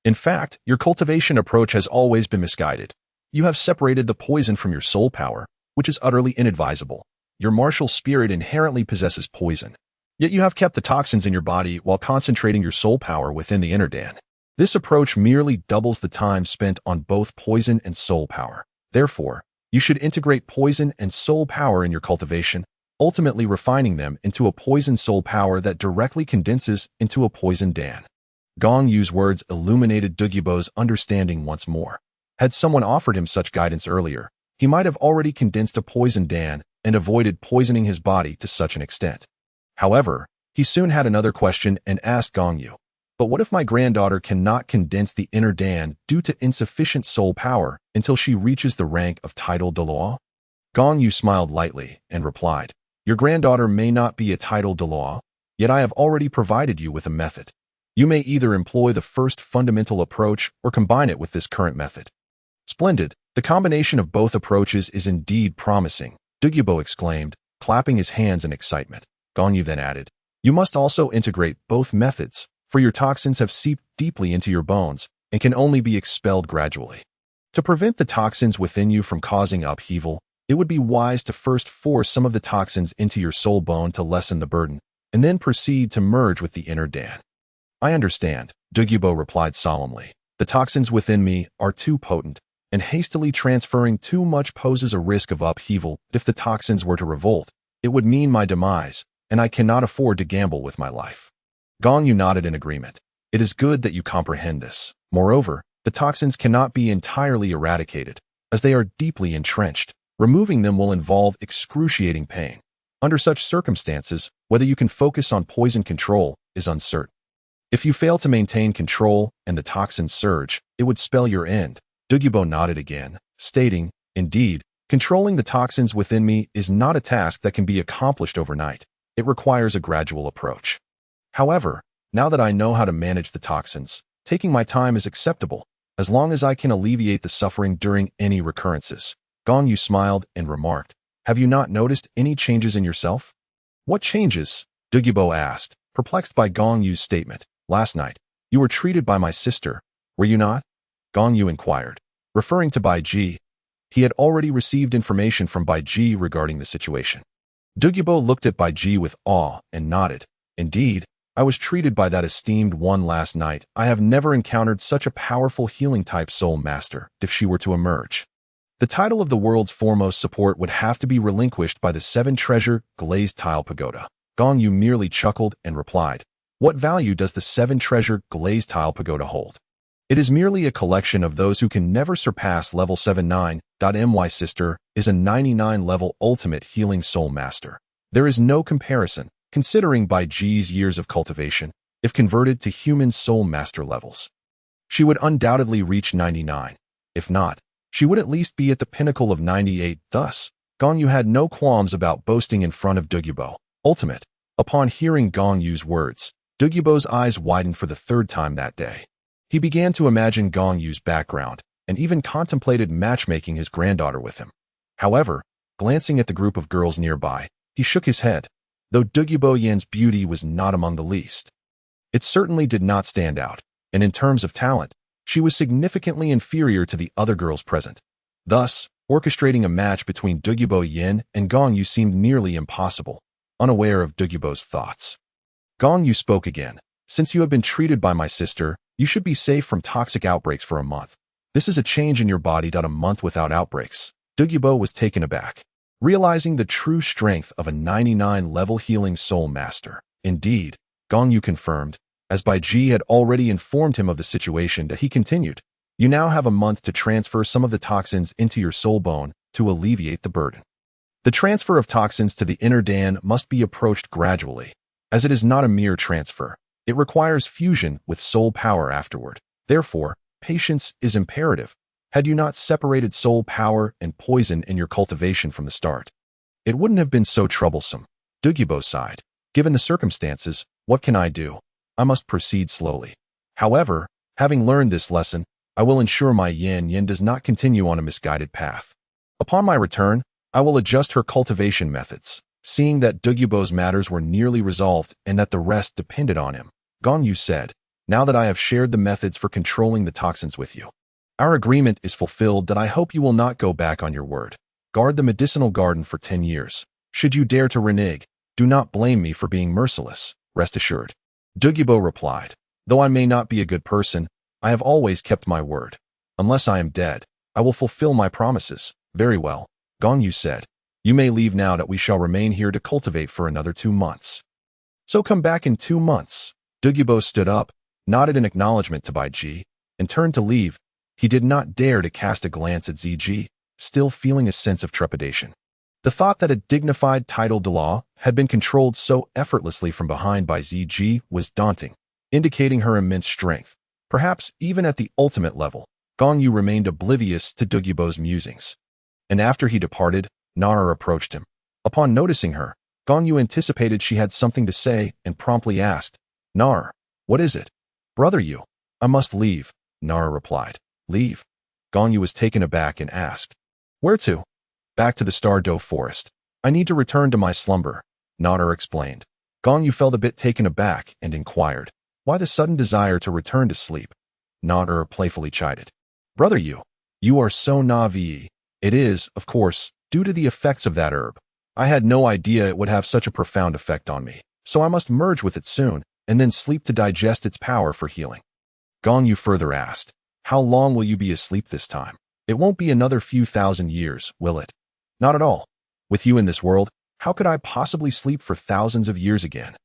In fact, your cultivation approach has always been misguided. You have separated the poison from your soul power, which is utterly inadvisable. Your martial spirit inherently possesses poison. Yet you have kept the toxins in your body while concentrating your soul power within the inner Dan. This approach merely doubles the time spent on both poison and soul power. Therefore, you should integrate poison and soul power in your cultivation, ultimately refining them into a poison soul power that directly condenses into a poison Dan. Gong Yu's words illuminated Douluo's understanding once more. Had someone offered him such guidance earlier, he might have already condensed a poison Dan and avoided poisoning his body to such an extent. However, he soon had another question and asked Gong Yu, but what if my granddaughter cannot condense the inner Dan due to insufficient soul power until she reaches the rank of title Douluo? Gong Yu smiled lightly and replied, your granddaughter may not be a title Douluo, yet I have already provided you with a method. You may either employ the first fundamental approach or combine it with this current method. Splendid, the combination of both approaches is indeed promising, Douluo exclaimed, clapping his hands in excitement. Gong Yu then added, you must also integrate both methods, for your toxins have seeped deeply into your bones and can only be expelled gradually. To prevent the toxins within you from causing upheaval, it would be wise to first force some of the toxins into your soul bone to lessen the burden, and then proceed to merge with the inner Dan. I understand, Douluo replied solemnly. The toxins within me are too potent, and hastily transferring too much poses a risk of upheaval. If the toxins were to revolt, it would mean my demise, and I cannot afford to gamble with my life. Gong Yu nodded in agreement. It is good that you comprehend this. Moreover, the toxins cannot be entirely eradicated, as they are deeply entrenched. Removing them will involve excruciating pain. Under such circumstances, whether you can focus on poison control is uncertain. If you fail to maintain control and the toxins surge, it would spell your end. Douluo nodded again, stating, indeed, controlling the toxins within me is not a task that can be accomplished overnight. It requires a gradual approach. However, now that I know how to manage the toxins, taking my time is acceptable, as long as I can alleviate the suffering during any recurrences. Gong Yu smiled and remarked, have you not noticed any changes in yourself? What changes? Douluo asked, perplexed by Gong Yu's statement. Last night, you were treated by my sister, were you not? Gong Yu inquired, referring to Bai Ji. He had already received information from Bai Ji regarding the situation. Douluo looked at Bai Ji with awe and nodded. Indeed, I was treated by that esteemed one last night. I have never encountered such a powerful healing-type soul master. If she were to emerge, the title of the world's foremost support would have to be relinquished by the 7-treasure glazed tile pagoda. Gong Yu merely chuckled and replied, what value does the 7-treasure glazed tile pagoda hold? It is merely a collection of those who can never surpass level 79. My sister is a 99-level ultimate healing soul master. There is no comparison, considering Bai Ji's years of cultivation, if converted to human soul master levels. She would undoubtedly reach 99. If not, she would at least be at the pinnacle of 98. Thus, Gong Yu had no qualms about boasting in front of Douluo. Ultimate. Upon hearing Gong Yu's words, Douluo's eyes widened for the third time that day. He began to imagine Gong Yu's background, and even contemplated matchmaking his granddaughter with him. However, glancing at the group of girls nearby, he shook his head, though Douluo Yan's beauty was not among the least. It certainly did not stand out, and in terms of talent, she was significantly inferior to the other girls present. Thus, orchestrating a match between Douluo Yan and Gong Yu seemed nearly impossible, unaware of Douluo's thoughts. Gong Yu spoke again. Since you have been treated by my sister, you should be safe from toxic outbreaks for a month. This is a change in your body. A month without outbreaks. Douluo was taken aback, realizing the true strength of a 99-level healing soul master. Indeed, Gong Yu confirmed, as Bai Ji had already informed him of the situation. He continued, You now have a month to transfer some of the toxins into your soul bone to alleviate the burden. The transfer of toxins to the inner Dan must be approached gradually, as it is not a mere transfer. It requires fusion with soul power afterward. Therefore, patience is imperative. Had you not separated soul power and poison in your cultivation from the start, it wouldn't have been so troublesome. Douluo sighed. Given the circumstances, what can I do? I must proceed slowly. However, having learned this lesson, I will ensure my yin does not continue on a misguided path. Upon my return, I will adjust her cultivation methods. Seeing that Douluo's matters were nearly resolved and that the rest depended on him, Gong Yu said, now that I have shared the methods for controlling the toxins with you, our agreement is fulfilled that I hope you will not go back on your word. Guard the medicinal garden for 10 years. Should you dare to renege, do not blame me for being merciless, rest assured. Douluo replied, though I may not be a good person, I have always kept my word. Unless I am dead, I will fulfill my promises. Very well, Gong Yu said. You may leave now that we shall remain here to cultivate for another 2 months. So come back in 2 months. Douluo stood up, nodded in acknowledgement to Bai Ji, and turned to leave. He did not dare to cast a glance at Ziji, still feeling a sense of trepidation. The thought that a dignified titled Douluo had been controlled so effortlessly from behind by Ziji was daunting, indicating her immense strength. Perhaps even at the ultimate level, Gong Yu remained oblivious to Douluo's musings. And after he departed, Nara approached him. Upon noticing her, Gong Yu anticipated she had something to say and promptly asked, Nar, what is it? Brother Yu, I must leave, Nara replied. Leave? Gong Yu was taken aback and asked, where to? Back to the Star Doe Forest. I need to return to my slumber, Nara explained. Gong Yu felt a bit taken aback and inquired, why the sudden desire to return to sleep? Nara playfully chided. Brother Yu, you are so naive. It is, of course, due to the effects of that herb. I had no idea it would have such a profound effect on me, so I must merge with it soon, and then sleep to digest its power for healing. Gong Yu further asked, how long will you be asleep this time? It won't be another few thousand years, will it? Not at all. With you in this world, how could I possibly sleep for thousands of years again?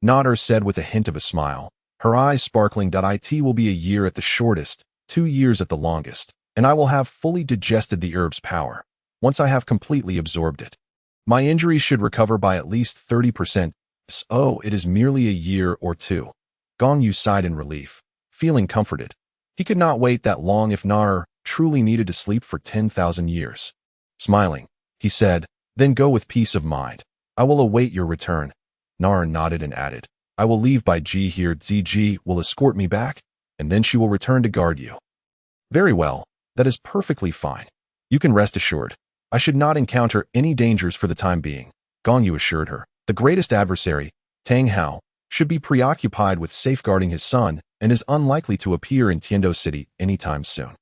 Nodder said with a hint of a smile, her eyes sparkling. It will be a year at the shortest, 2 years at the longest, and I will have fully digested the herb's power, once I have completely absorbed it. My injuries should recover by at least 30%, so it is merely a year or 2. Gong Yu sighed in relief, feeling comforted. He could not wait that long if Nar truly needed to sleep for 10,000 years. Smiling, he said, then go with peace of mind. I will await your return. Nar nodded and added, I will leave Bai Ji here. Ziji will escort me back, and then she will return to guard you. Very well, that is perfectly fine. You can rest assured. I should not encounter any dangers for the time being, Gong Yu assured her. The greatest adversary, Tang Hao, should be preoccupied with safeguarding his son and is unlikely to appear in Tiando City anytime soon.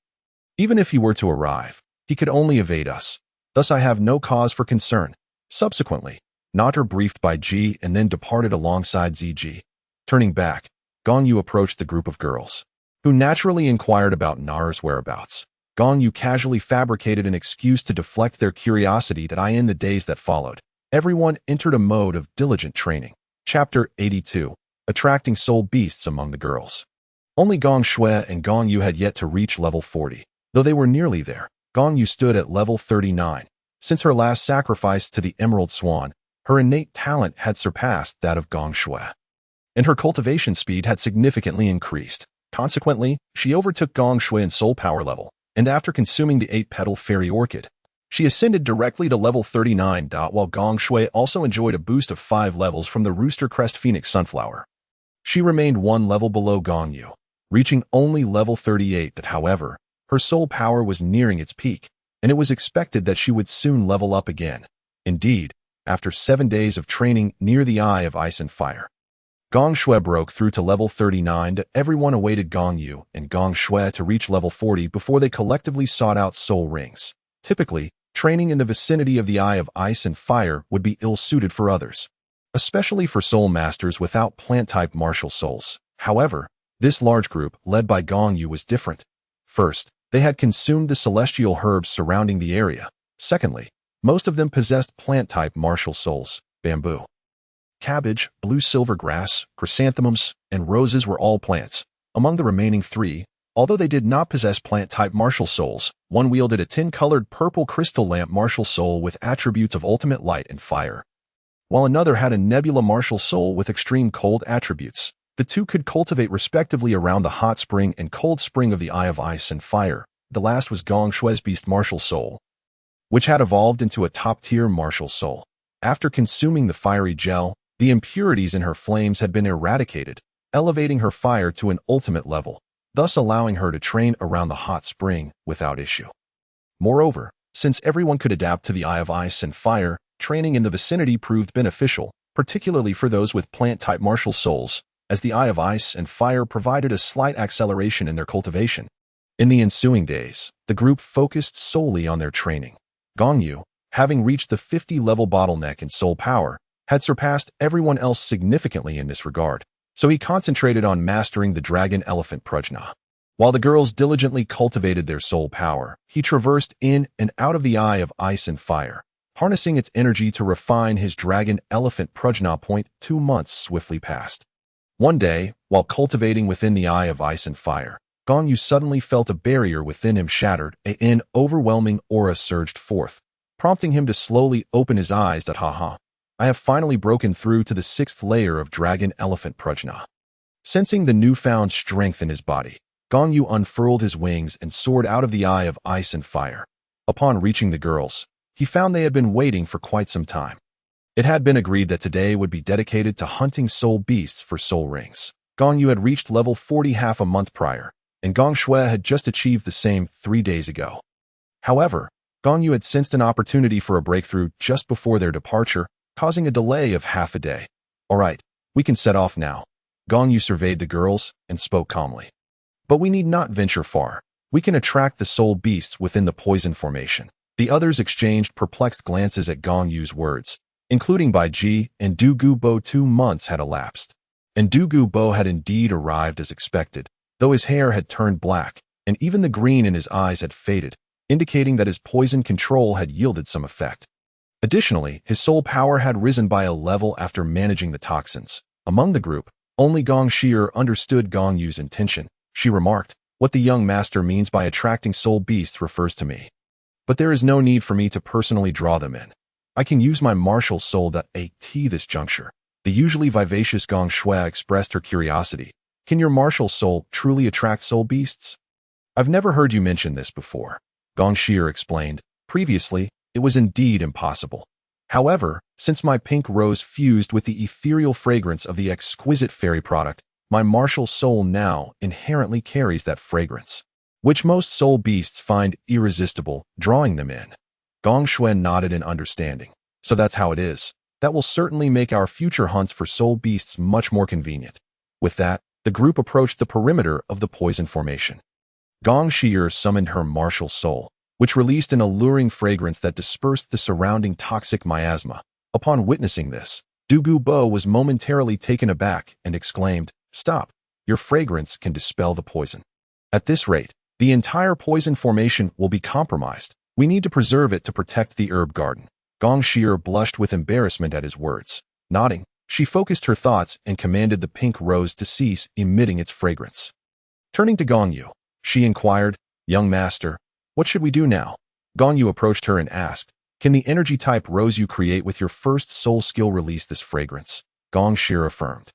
Even if he were to arrive, he could only evade us. Thus I have no cause for concern. Subsequently, Nader briefed Bai Ji and then departed alongside Ziji. Turning back, Gong Yu approached the group of girls, who naturally inquired about Nar's whereabouts. Gong Yu casually fabricated an excuse to deflect their curiosity. In the days that followed, everyone entered a mode of diligent training. Chapter 82. Attracting Soul Beasts Among the Girls. Only Gong Shui and Gong Yu had yet to reach level 40. Though they were nearly there, Gong Yu stood at level 39. Since her last sacrifice to the Emerald Swan, her innate talent had surpassed that of Gong Shui, and her cultivation speed had significantly increased. Consequently, she overtook Gong Shui in soul power level, and after consuming the 8-petal fairy orchid, she ascended directly to level 39. While Gong Shui also enjoyed a boost of 5 levels from the Rooster Crest Phoenix Sunflower. She remained 1 level below Gong Yu, reaching only level 38. However, her soul power was nearing its peak, and it was expected that she would soon level up again. Indeed, after 7 days of training near the Eye of Ice and Fire, Gong Shui broke through to level 39. Everyone awaited Gong Yu and Gong Shui to reach level 40 before they collectively sought out soul rings. Typically, training in the vicinity of the Eye of Ice and Fire would be ill-suited for others, especially for soul masters without plant-type martial souls. However, this large group, led by Gong Yu, was different. First, they had consumed the celestial herbs surrounding the area. Secondly, most of them possessed plant-type martial souls. Bamboo, cabbage, blue silver grass, chrysanthemums, and roses were all plants. Among the remaining 3, Although they did not possess plant-type martial souls, one wielded a tin-colored purple crystal lamp martial soul with attributes of ultimate light and fire, while another had a nebula martial soul with extreme cold attributes. The two could cultivate respectively around the hot spring and cold spring of the Eye of Ice and Fire. The last was Gong Shue's beast martial soul, which had evolved into a top-tier martial soul. After consuming the fiery gel, the impurities in her flames had been eradicated, elevating her fire to an ultimate level, thus allowing her to train around the hot spring without issue. Moreover, since everyone could adapt to the Eye of Ice and Fire, training in the vicinity proved beneficial, particularly for those with plant-type martial souls, as the Eye of Ice and Fire provided a slight acceleration in their cultivation. In the ensuing days, the group focused solely on their training. Gong Yu, having reached the 50-level bottleneck in soul power, had surpassed everyone else significantly in this regard, so he concentrated on mastering the dragon elephant prajna. While the girls diligently cultivated their soul power, he traversed in and out of the Eye of Ice and Fire, harnessing its energy to refine his dragon elephant prajna. 2 months swiftly passed. One day, while cultivating within the Eye of Ice and Fire, Gong Yu suddenly felt a barrier within him shattered. An overwhelming aura surged forth, prompting him to slowly open his eyes. I have finally broken through to the 6th layer of dragon elephant prajna. Sensing the newfound strength in his body, Gong Yu unfurled his wings and soared out of the Eye of Ice and Fire. Upon reaching the girls, he found they had been waiting for quite some time. It had been agreed that today would be dedicated to hunting soul beasts for soul rings. Gong Yu had reached level 40 half a month prior, and Gong Shui had just achieved the same 3 days ago. However, Gong Yu had sensed an opportunity for a breakthrough just before their departure, causing a delay of half a day. All right, we can set off now. Gong Yu surveyed the girls and spoke calmly. But we need not venture far. We can attract the soul beasts within the poison formation. The others exchanged perplexed glances at Gong Yu's words, including Bai Ji and Du Gu Bo. 2 months had elapsed, and Du Gu Bo had indeed arrived as expected, though his hair had turned black, and even the green in his eyes had faded, indicating that his poison control had yielded some effect. Additionally, his soul power had risen by a level after managing the toxins. Among the group, only Gong Shi'er understood Gong Yu's intention. She remarked, "What the young master means by attracting soul beasts refers to me. But there is no need for me to personally draw them in. I can use my martial soul at this juncture." The usually vivacious Gong Shui expressed her curiosity. "Can your martial soul truly attract soul beasts?" "I've never heard you mention this before," Gong Shi'er explained. "Previously, it was indeed impossible. However, since my pink rose fused with the ethereal fragrance of the exquisite fairy product, my martial soul now inherently carries that fragrance, which most soul beasts find irresistible, drawing them in." Gong Shui nodded in understanding. "So that's how it is. That will certainly make our future hunts for soul beasts much more convenient." With that, the group approached the perimeter of the poison formation. Gong Shi'er summoned her martial soul, which released an alluring fragrance that dispersed the surrounding toxic miasma. Upon witnessing this, Du Gu Bo was momentarily taken aback and exclaimed, "Stop! Your fragrance can dispel the poison. At this rate, the entire poison formation will be compromised. We need to preserve it to protect the herb garden." Gong Shi'er blushed with embarrassment at his words. Nodding, she focused her thoughts and commanded the pink rose to cease emitting its fragrance. Turning to Gong Yu, she inquired, "Young master, what should we do now?" Gong Yu approached her and asked, "Can the energy-type rose you create with your first soul skill release this fragrance?" Gong Shi'er affirmed.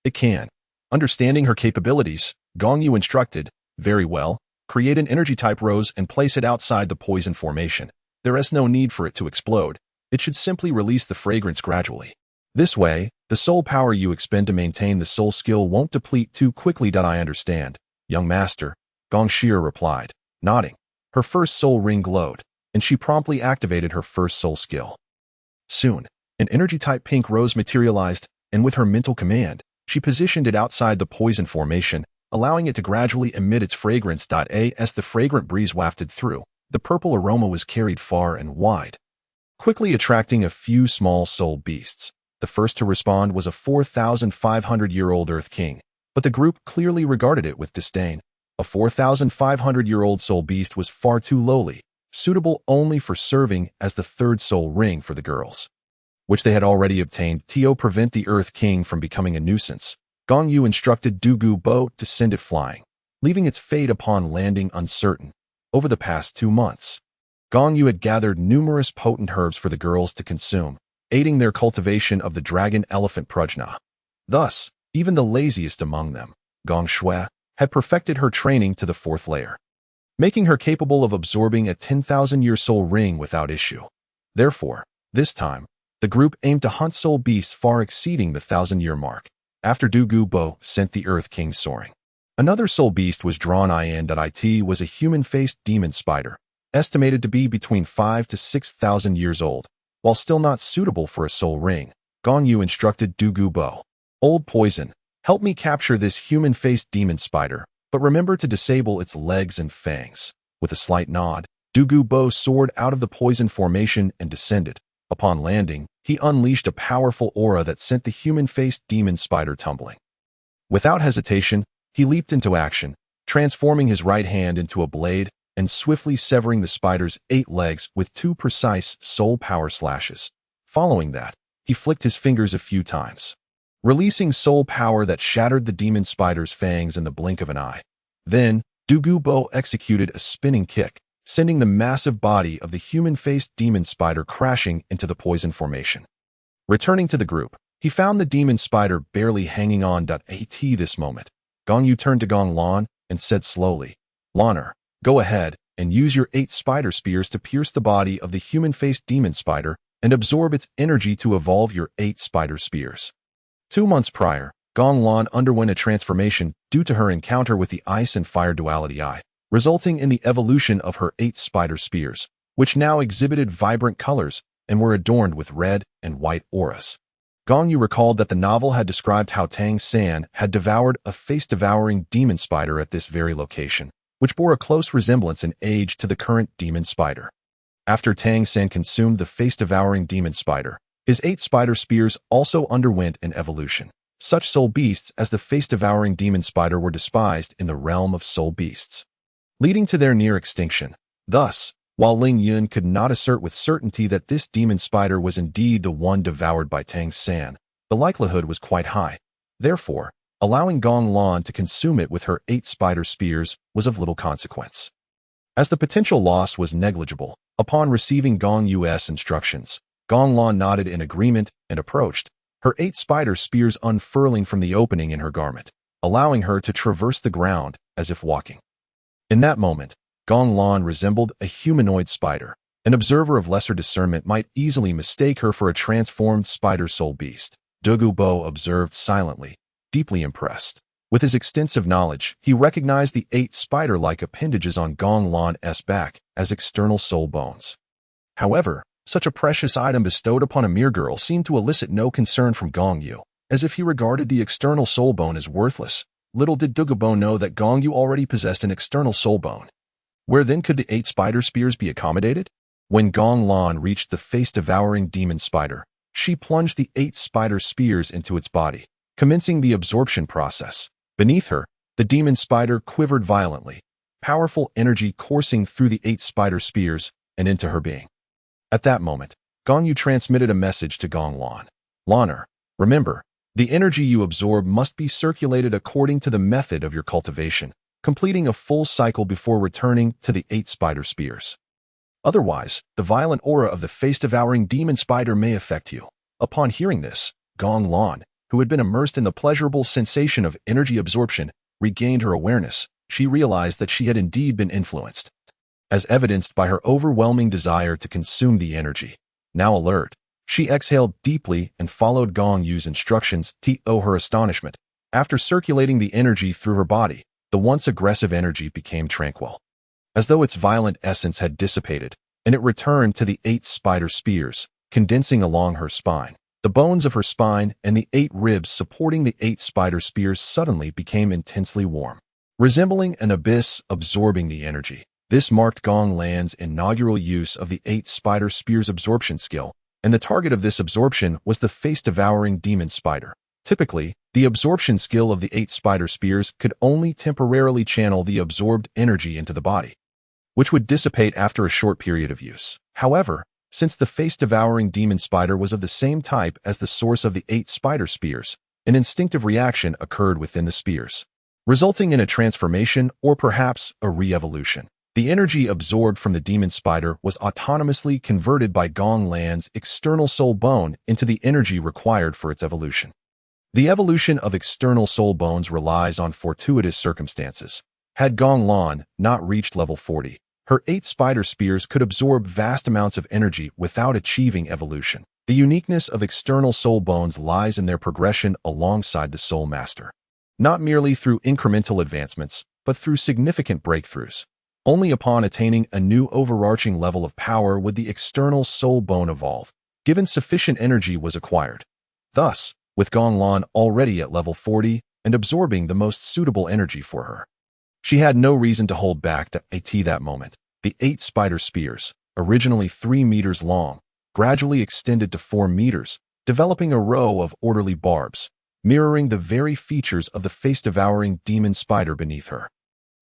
"It can." Understanding her capabilities, Gong Yu instructed, "Very well, create an energy-type rose and place it outside the poison formation. There is no need for it to explode. It should simply release the fragrance gradually. This way, the soul power you expend to maintain the soul skill won't deplete too quickly." "I understand, young master," Gong Shi'er replied, nodding. Her first soul ring glowed, and she promptly activated her first soul skill. Soon, an energy-type pink rose materialized, and with her mental command, she positioned it outside the poison formation, allowing it to gradually emit its fragrance. As the fragrant breeze wafted through, the purple aroma was carried far and wide, quickly attracting a few small soul beasts. The first to respond was a 4,500-year-old Earth King, but the group clearly regarded it with disdain. A 4,500-year-old soul beast was far too lowly, suitable only for serving as the third soul ring for the girls, which they had already obtained. To prevent the Earth King from becoming a nuisance, Gong Yu instructed Du Gu Bo to send it flying. leaving its fate upon landing uncertain. Over the past 2 months, Gong Yu had gathered numerous potent herbs for the girls to consume, aiding their cultivation of the dragon-elephant prajna. Thus, even the laziest among them, Gong Shui, had perfected her training to the 4th layer, making her capable of absorbing a 10,000-year soul ring without issue. Therefore, this time, the group aimed to hunt soul beasts far exceeding the 1,000-year mark, after Douluo Bo sent the Earth King soaring. Another soul beast was drawn in. It was a human-faced demon spider, estimated to be between 5 to 6,000 years old. While still not suitable for a soul ring, Gong Yu instructed Douluo Bo, "Old Poison, help me capture this human-faced demon spider, but remember to disable its legs and fangs." With a slight nod, Douluo Bo soared out of the poison formation and descended. Upon landing, he unleashed a powerful aura that sent the human-faced demon spider tumbling. Without hesitation, he leaped into action, transforming his right hand into a blade and swiftly severing the spider's 8 legs with 2 precise soul power slashes. Following that, he flicked his fingers a few times, releasing soul power that shattered the demon spider's fangs in the blink of an eye. Then, Douluo Bo executed a spinning kick, sending the massive body of the human-faced demon spider crashing into the poison formation. Returning to the group, he found the demon spider barely hanging on. At this moment, Gong Yu turned to Gong Lan and said slowly, "Lanner, go ahead and use your 8 spider spears to pierce the body of the human-faced demon spider and absorb its energy to evolve your 8 spider spears." 2 months prior, Gong Lan underwent a transformation due to her encounter with the ice and fire duality eye, resulting in the evolution of her 8 spider spears, which now exhibited vibrant colors and were adorned with red and white auras. Gong Yu recalled that the novel had described how Tang San had devoured a face-devouring demon spider at this very location, which bore a close resemblance in age to the current demon spider. After Tang San consumed the face-devouring demon spider, his 8 spider spears also underwent an evolution. Such soul beasts as the face-devouring demon spider were despised in the realm of soul beasts, leading to their near extinction. Thus, while Ling Yun could not assert with certainty that this demon spider was indeed the one devoured by Tang San, the likelihood was quite high. Therefore, allowing Gong Lan to consume it with her 8 spider spears was of little consequence, as the potential loss was negligible. Upon receiving Gong Yu's instructions, Gong Lan nodded in agreement and approached, her 8 spider spears unfurling from the opening in her garment, allowing her to traverse the ground as if walking. In that moment, Gong Lan resembled a humanoid spider. An observer of lesser discernment might easily mistake her for a transformed spider soul beast. Douluo Bo observed silently, deeply impressed. With his extensive knowledge, he recognized the 8 spider-like appendages on Gong Lan's back as external soul bones. However, such a precious item bestowed upon a mere girl seemed to elicit no concern from Gong Yu, as if he regarded the external soul bone as worthless. Little did Douluo Bo know that Gong Yu already possessed an external soul bone. Where then could the 8 spider spears be accommodated? When Gong Lan reached the face-devouring demon spider, she plunged the 8 spider spears into its body, commencing the absorption process. Beneath her, the demon spider quivered violently, powerful energy coursing through the 8 spider spears and into her being. At that moment, Gong Yu transmitted a message to Gong Lan. "Lanner, remember, the energy you absorb must be circulated according to the method of your cultivation, completing a full cycle before returning to the 8 spider spears. Otherwise, the violent aura of the face-devouring demon spider may affect you." Upon hearing this, Gong Lan, who had been immersed in the pleasurable sensation of energy absorption, regained her awareness. She realized that she had indeed been influenced, as evidenced by her overwhelming desire to consume the energy. Now alert, she exhaled deeply and followed Gong Yu's instructions. To her astonishment, after circulating the energy through her body, the once aggressive energy became tranquil, as though its violent essence had dissipated, and it returned to the 8 spider spears, condensing along her spine. The bones of her spine and the 8 ribs supporting the 8 spider spears suddenly became intensely warm, resembling an abyss absorbing the energy. This marked Gong Lan's inaugural use of the 8 spider spears absorption skill, and the target of this absorption was the face-devouring demon spider. Typically, the absorption skill of the 8 spider spears could only temporarily channel the absorbed energy into the body, which would dissipate after a short period of use. However, since the face-devouring demon spider was of the same type as the source of the 8 spider spears, an instinctive reaction occurred within the spears. resulting in a transformation or perhaps a re-evolution. The energy absorbed from the demon spider was autonomously converted by Gong Lan's external soul bone into the energy required for its evolution. The evolution of external soul bones relies on fortuitous circumstances. Had Gong Lan not reached level 40, her 8 spider spears could absorb vast amounts of energy without achieving evolution. The uniqueness of external soul bones lies in their progression alongside the soul master. Not merely through incremental advancements, but through significant breakthroughs. Only upon attaining a new overarching level of power would the external soul bone evolve, given sufficient energy was acquired. Thus, with Gong Lan already at level 40 and absorbing the most suitable energy for her, she had no reason to hold back to at that moment. The 8 spider spears, originally 3 meters long, gradually extended to 4 meters, developing a row of orderly barbs, mirroring the very features of the face-devouring demon spider beneath her.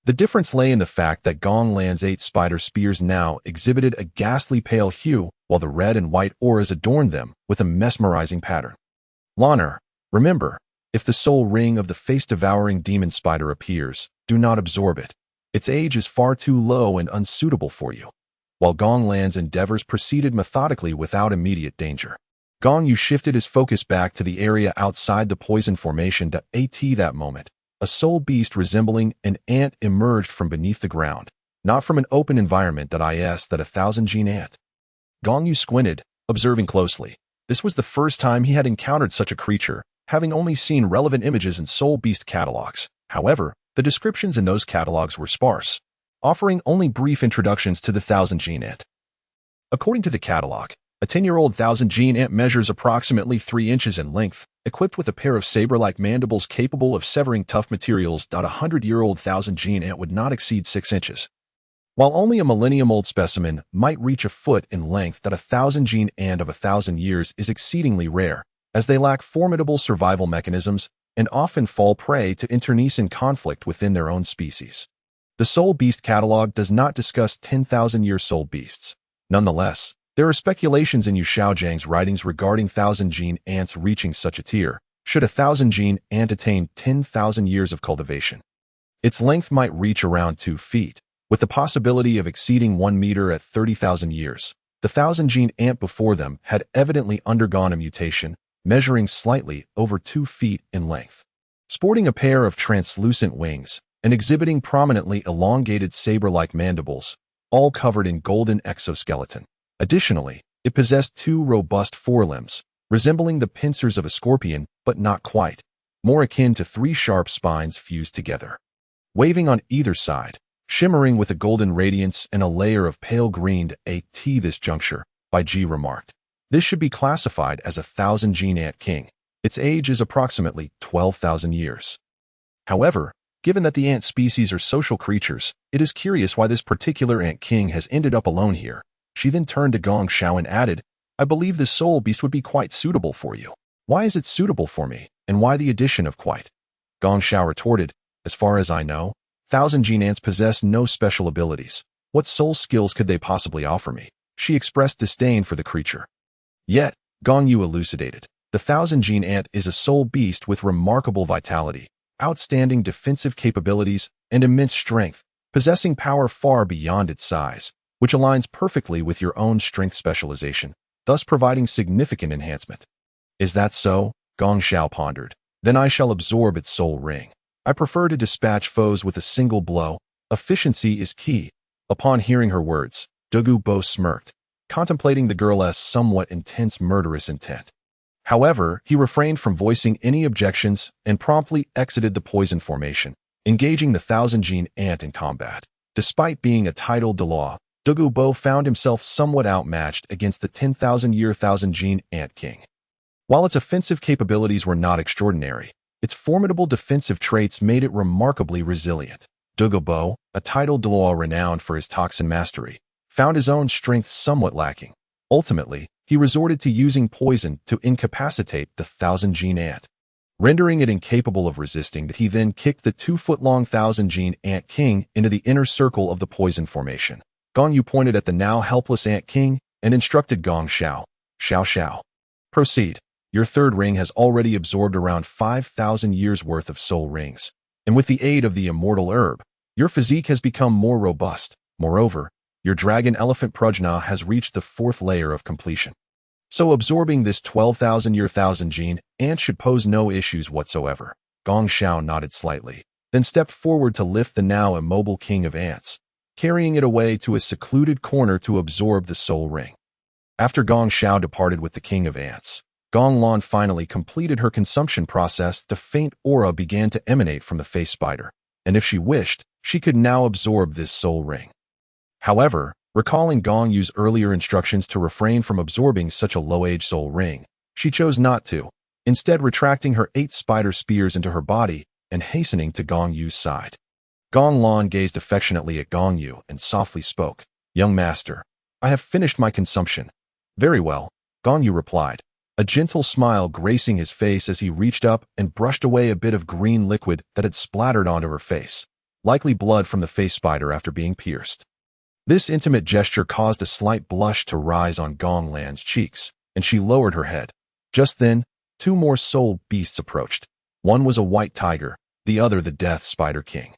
The difference lay in the fact that Gong Lan's 8 spider spears now exhibited a ghastly pale hue, while the red and white auras adorned them with a mesmerizing pattern. Lanner, remember, if the soul ring of the face-devouring demon spider appears, do not absorb it. Its age is far too low and unsuitable for you. While Gong Lan's endeavors proceeded methodically without immediate danger, Gong Yu shifted his focus back to the area outside the poison formation to at that moment. A soul beast resembling an ant emerged from beneath the ground, not from an open environment that 1,000 ant. Gong Yu squinted, observing closely. This was the first time he had encountered such a creature, having only seen relevant images in soul beast catalogs. However, the descriptions in those catalogs were sparse, offering only brief introductions to the 1,000 ant. According to the catalog, a 10-year-old 1,000 ant measures approximately 3 inches in length, equipped with a pair of saber-like mandibles capable of severing tough materials. A 100-year-old 1,000 ant would not exceed 6 inches. While only a millennium-old specimen might reach a foot in length, that 1,000 ant of 1,000 years is exceedingly rare, as they lack formidable survival mechanisms and often fall prey to internecine conflict within their own species. The Soul Beast catalog does not discuss 10,000-year soul beasts. Nonetheless, there are speculations in Yu Xiaojiang's writings regarding 1,000 ants reaching such a tier, should a 1,000 ant attain 10,000 years of cultivation. Its length might reach around 2 feet, with the possibility of exceeding 1 meter at 30,000 years. The 1,000 ant before them had evidently undergone a mutation, measuring slightly over 2 feet in length. Sporting a pair of translucent wings and exhibiting prominently elongated saber-like mandibles, all covered in golden exoskeleton. Additionally, it possessed 2 robust forelimbs, resembling the pincers of a scorpion, but not quite, more akin to 3 sharp spines fused together. Waving on either side, shimmering with a golden radiance and a layer of pale green at this juncture, Bai Ji remarked. This should be classified as a 1,000 ant king. Its age is approximately 12,000 years. However, given that the ant species are social creatures, it is curious why this particular ant king has ended up alone here. She then turned to Gong Xiao and added, I believe this soul beast would be quite suitable for you. Why is it suitable for me, and why the addition of quite? Gong Xiao retorted, as far as I know, 1,000 ants possess no special abilities. What soul skills could they possibly offer me? She expressed disdain for the creature. Yet, Gong Yu elucidated, the 1,000 ant is a soul beast with remarkable vitality, outstanding defensive capabilities, and immense strength, possessing power far beyond its size, which aligns perfectly with your own strength specialization, thus providing significant enhancement. Is that so? Gong Xiao pondered. Then I shall absorb its soul ring. I prefer to dispatch foes with a single blow. Efficiency is key. Upon hearing her words, Douluo Bo smirked, contemplating the girl's somewhat intense murderous intent. However, he refrained from voicing any objections and promptly exited the poison formation, engaging the 1,000 ant in combat. Despite being a titled Douluo, Douluo Bo found himself somewhat outmatched against the 10,000-year 1,000 ant king. While its offensive capabilities were not extraordinary, its formidable defensive traits made it remarkably resilient. Douluo Bo, a titled Douluo renowned for his toxin mastery, found his own strength somewhat lacking. Ultimately, he resorted to using poison to incapacitate the 1,000 ant, rendering it incapable of resisting. He then kicked the 2-foot-long 1,000 ant king into the inner circle of the poison formation. Gong Yu pointed at the now helpless ant king and instructed Gong Xiao, Xiao. Proceed. Your third ring has already absorbed around 5,000 years worth of soul rings. And with the aid of the immortal herb, your physique has become more robust. Moreover, your dragon elephant prajna has reached the 4th layer of completion. So absorbing this 12,000-year thousand gene ant should pose no issues whatsoever. Gong Xiao nodded slightly, then stepped forward to lift the now immobile king of ants, carrying it away to a secluded corner to absorb the soul ring. After Gong Xiao departed with the king of ants, Gong Lan finally completed her consumption process. The faint aura began to emanate from the face spider, and if she wished, she could now absorb this soul ring. However, recalling Gong Yu's earlier instructions to refrain from absorbing such a low-age soul ring, she chose not to, instead retracting her 8 spider spears into her body and hastening to Gong Yu's side. Gong Lan gazed affectionately at Gong Yu and softly spoke, "Young master, I have finished my consumption." "Very well," Gong Yu replied, a gentle smile gracing his face as he reached up and brushed away a bit of green liquid that had splattered onto her face, likely blood from the face spider after being pierced. This intimate gesture caused a slight blush to rise on Gong Lan's cheeks, and she lowered her head. Just then, 2 more soul beasts approached. One was a white tiger, the other the Death Spider King.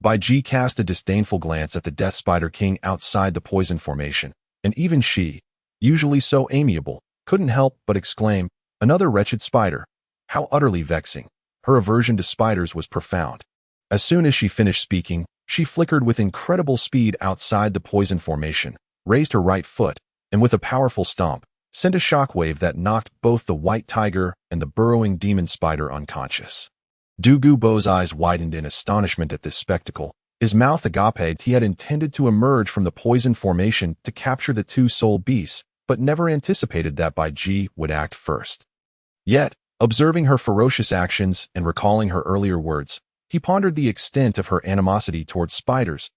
Bai Ji cast a disdainful glance at the Death Spider King outside the poison formation, and even she, usually so amiable, couldn't help but exclaim, "Another wretched spider. How utterly vexing." Her aversion to spiders was profound. As soon as she finished speaking, she flickered with incredible speed outside the poison formation, raised her right foot, and with a powerful stomp, sent a shockwave that knocked both the white tiger and the burrowing demon spider unconscious. Douluo Bo's eyes widened in astonishment at this spectacle. His mouth agape. He had intended to emerge from the poison formation to capture the 2 soul beasts, but never anticipated that Bai Ji would act first. Yet, observing her ferocious actions and recalling her earlier words, he pondered the extent of her animosity towards spiders.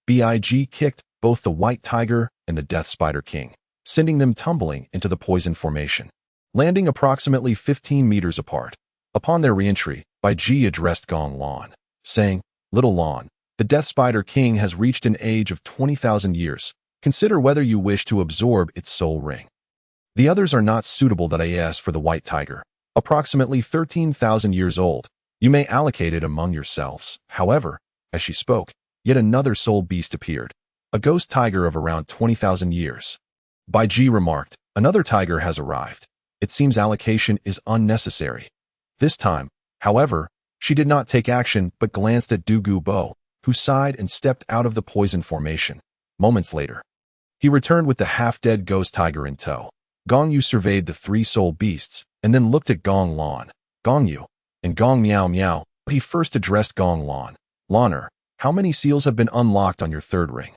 Bai Ji kicked both the white tiger and the Death Spider King, sending them tumbling into the poison formation, landing approximately 15 meters apart. Upon their reentry, Bai Ji addressed Gong Lan, saying, "Little Lan, the Death Spider King has reached an age of 20,000 years. Consider whether you wish to absorb its soul ring. The others are not suitable. That is for the white tiger, approximately 13,000 years old. You may allocate it among yourselves." However, as she spoke, yet another soul beast appeared, a ghost tiger of around 20,000 years. Bai Ji remarked, "Another tiger has arrived. It seems allocation is unnecessary." This time, however, she did not take action but glanced at Douluo Bo, who sighed and stepped out of the poison formation. Moments later, he returned with the half-dead ghost tiger in tow. Gong Yu surveyed the 3 soul beasts and then looked at Gong Lan, Gong Yu, and Gong Miao Miao. He first addressed Gong Lan. "Laner, how many seals have been unlocked on your 3rd ring?"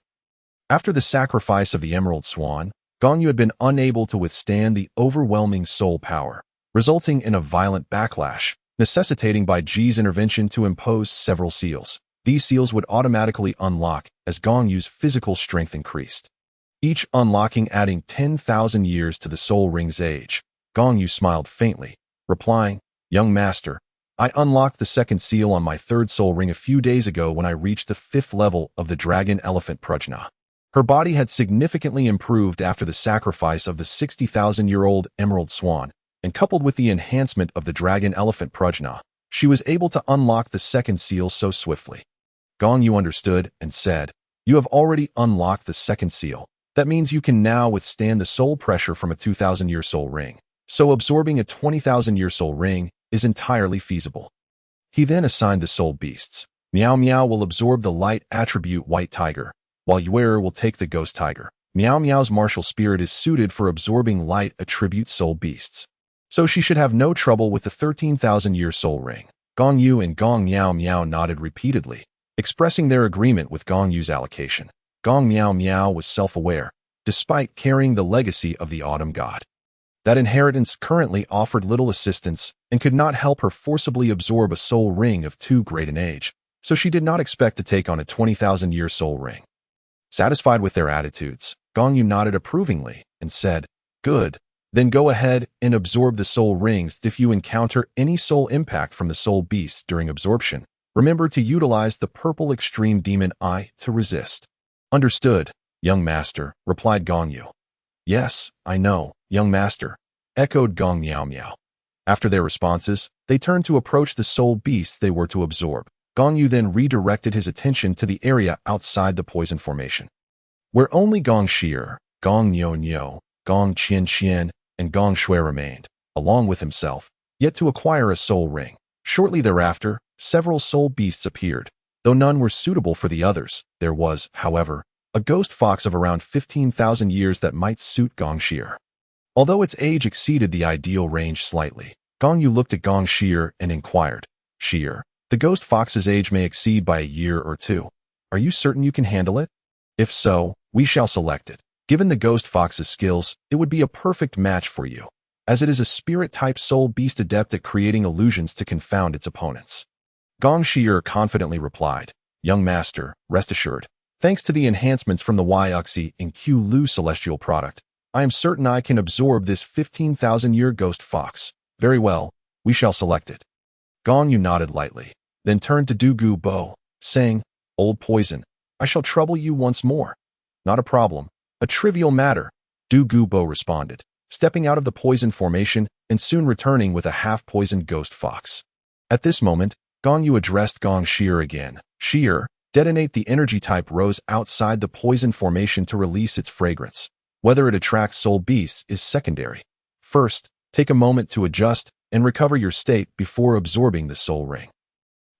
After the sacrifice of the Emerald Swan, Gong Yu had been unable to withstand the overwhelming soul power, resulting in a violent backlash, necessitating Bai Ji's intervention to impose several seals. These seals would automatically unlock as Gong Yu's physical strength increased, each unlocking adding 10,000 years to the soul ring's age. Gong Yu smiled faintly, replying, "Young master, I unlocked the 2nd seal on my 3rd soul ring a few days ago when I reached the 5th level of the dragon elephant prajna." Her body had significantly improved after the sacrifice of the 60,000-year-old emerald swan, and coupled with the enhancement of the dragon elephant prajna, she was able to unlock the 2nd seal so swiftly. Gong Yu understood and said, "You have already unlocked the 2nd seal. That means you can now withstand the soul pressure from a 2,000-year soul ring. So absorbing a 20,000-year soul ring is entirely feasible." He then assigned the soul beasts. Miao Miao will absorb the light attribute white tiger, while Yuer will take the ghost tiger. Miao Miao's martial spirit is suited for absorbing light attribute soul beasts, so she should have no trouble with the 13,000-year soul ring. Gong Yu and Gong Miao Miao nodded repeatedly, expressing their agreement with Gong Yu's allocation. Gong Miao Miao was self-aware, despite carrying the legacy of the Autumn God. That inheritance currently offered little assistance and could not help her forcibly absorb a soul ring of too great an age, so she did not expect to take on a 20,000-year soul ring. Satisfied with their attitudes, Gong Yu nodded approvingly and said, "Good. Then go ahead and absorb the soul rings. If you encounter any soul impact from the soul beasts during absorption, remember to utilize the purple extreme demon eye to resist." "Understood, young master," replied Gong Yu. "Yes, I know, young master," echoed Gong Miao Miao. After their responses, they turned to approach the soul beasts they were to absorb. Gong Yu then redirected his attention to the area outside the poison formation, where only Gong Shi, Gong Nyo, Gong Qian, and Gong Shui remained, along with himself, yet to acquire a soul ring. Shortly thereafter, several soul beasts appeared. Though none were suitable for the others, there was, however, a ghost fox of around 15,000 years that might suit Gong Shi. Although its age exceeded the ideal range slightly, Gong Yu looked at Gong Shi and inquired, "Shi, the ghost fox's age may exceed by a year or two. Are you certain you can handle it? If so, we shall select it. Given the ghost fox's skills, it would be a perfect match for you, as it is a spirit-type soul beast adept at creating illusions to confound its opponents." Gong Shi confidently replied, "Young master, rest assured, thanks to the enhancements from the Yuxi and Q Lu celestial product, I am certain I can absorb this 15,000-year ghost fox. Very well, we shall select it." Gong Yu nodded lightly, then turned to Douluo Bo, saying, "Old poison, I shall trouble you once more." "Not a problem. A trivial matter," Douluo Bo responded, stepping out of the poison formation and soon returning with a half-poisoned ghost fox. At this moment, Gong Yu addressed Gong Shi again. "Shi, detonate the energy type rose outside the poison formation to release its fragrance. Whether it attracts soul beasts is secondary. First, take a moment to adjust and recover your state before absorbing the soul ring."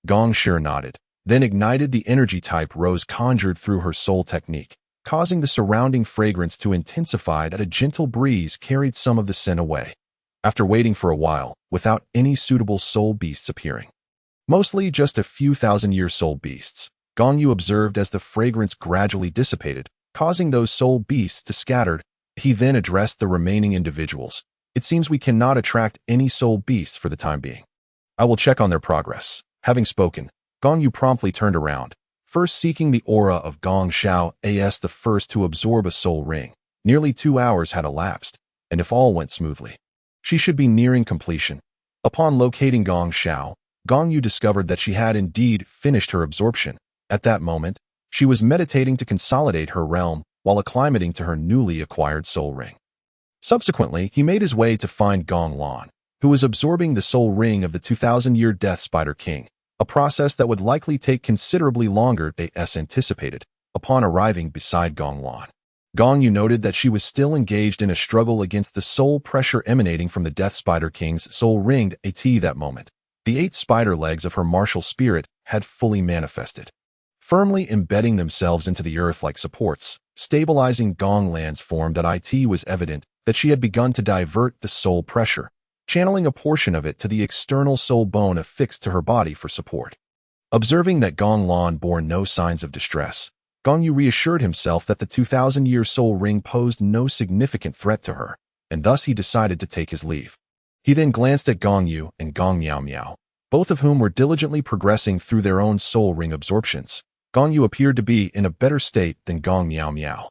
Gong Shi nodded, then ignited the energy type rose conjured through her soul technique, causing the surrounding fragrance to intensify as a gentle breeze carried some of the scent away. After waiting for a while, without any suitable soul beasts appearing, mostly just a few thousand-year soul beasts, Gong Yu observed as the fragrance gradually dissipated, causing those soul beasts to scatter. He then addressed the remaining individuals. "It seems we cannot attract any soul beasts for the time being. I will check on their progress." Having spoken, Gong Yu promptly turned around, first seeking the aura of Gong Xiao as the first to absorb a soul ring. Nearly 2 hours had elapsed, and if all went smoothly, she should be nearing completion. Upon locating Gong Xiao, Gong Yu discovered that she had indeed finished her absorption. At that moment, she was meditating to consolidate her realm while acclimating to her newly acquired soul ring. Subsequently, he made his way to find Gong Lan, who was absorbing the soul ring of the 2,000-year Death Spider King, a process that would likely take considerably longer than anticipated. Upon arriving beside Gong Lan, Gong Yu noted that she was still engaged in a struggle against the soul pressure emanating from the Death Spider King's soul ring. At that moment, the 8 spider legs of her martial spirit had fully manifested, firmly embedding themselves into the earth like supports, stabilizing Gong Lan's form. It was evident that she had begun to divert the soul pressure, channeling a portion of it to the external soul bone affixed to her body for support. Observing that Gong Lan bore no signs of distress, Gong Yu reassured himself that the 2,000-year soul ring posed no significant threat to her, and thus he decided to take his leave. He then glanced at Gong Yu and Gong Miao Miao, both of whom were diligently progressing through their own soul ring absorptions. Gong Yu appeared to be in a better state than Gong Miao Miao,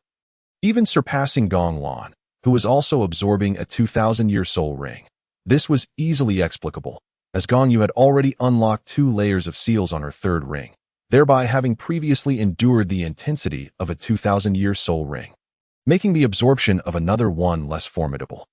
even surpassing Gong Lan, who was also absorbing a 2,000-year soul ring. This was easily explicable, as Gong Yu had already unlocked 2 layers of seals on her 3rd ring, thereby having previously endured the intensity of a 2,000-year soul ring, making the absorption of another one less formidable.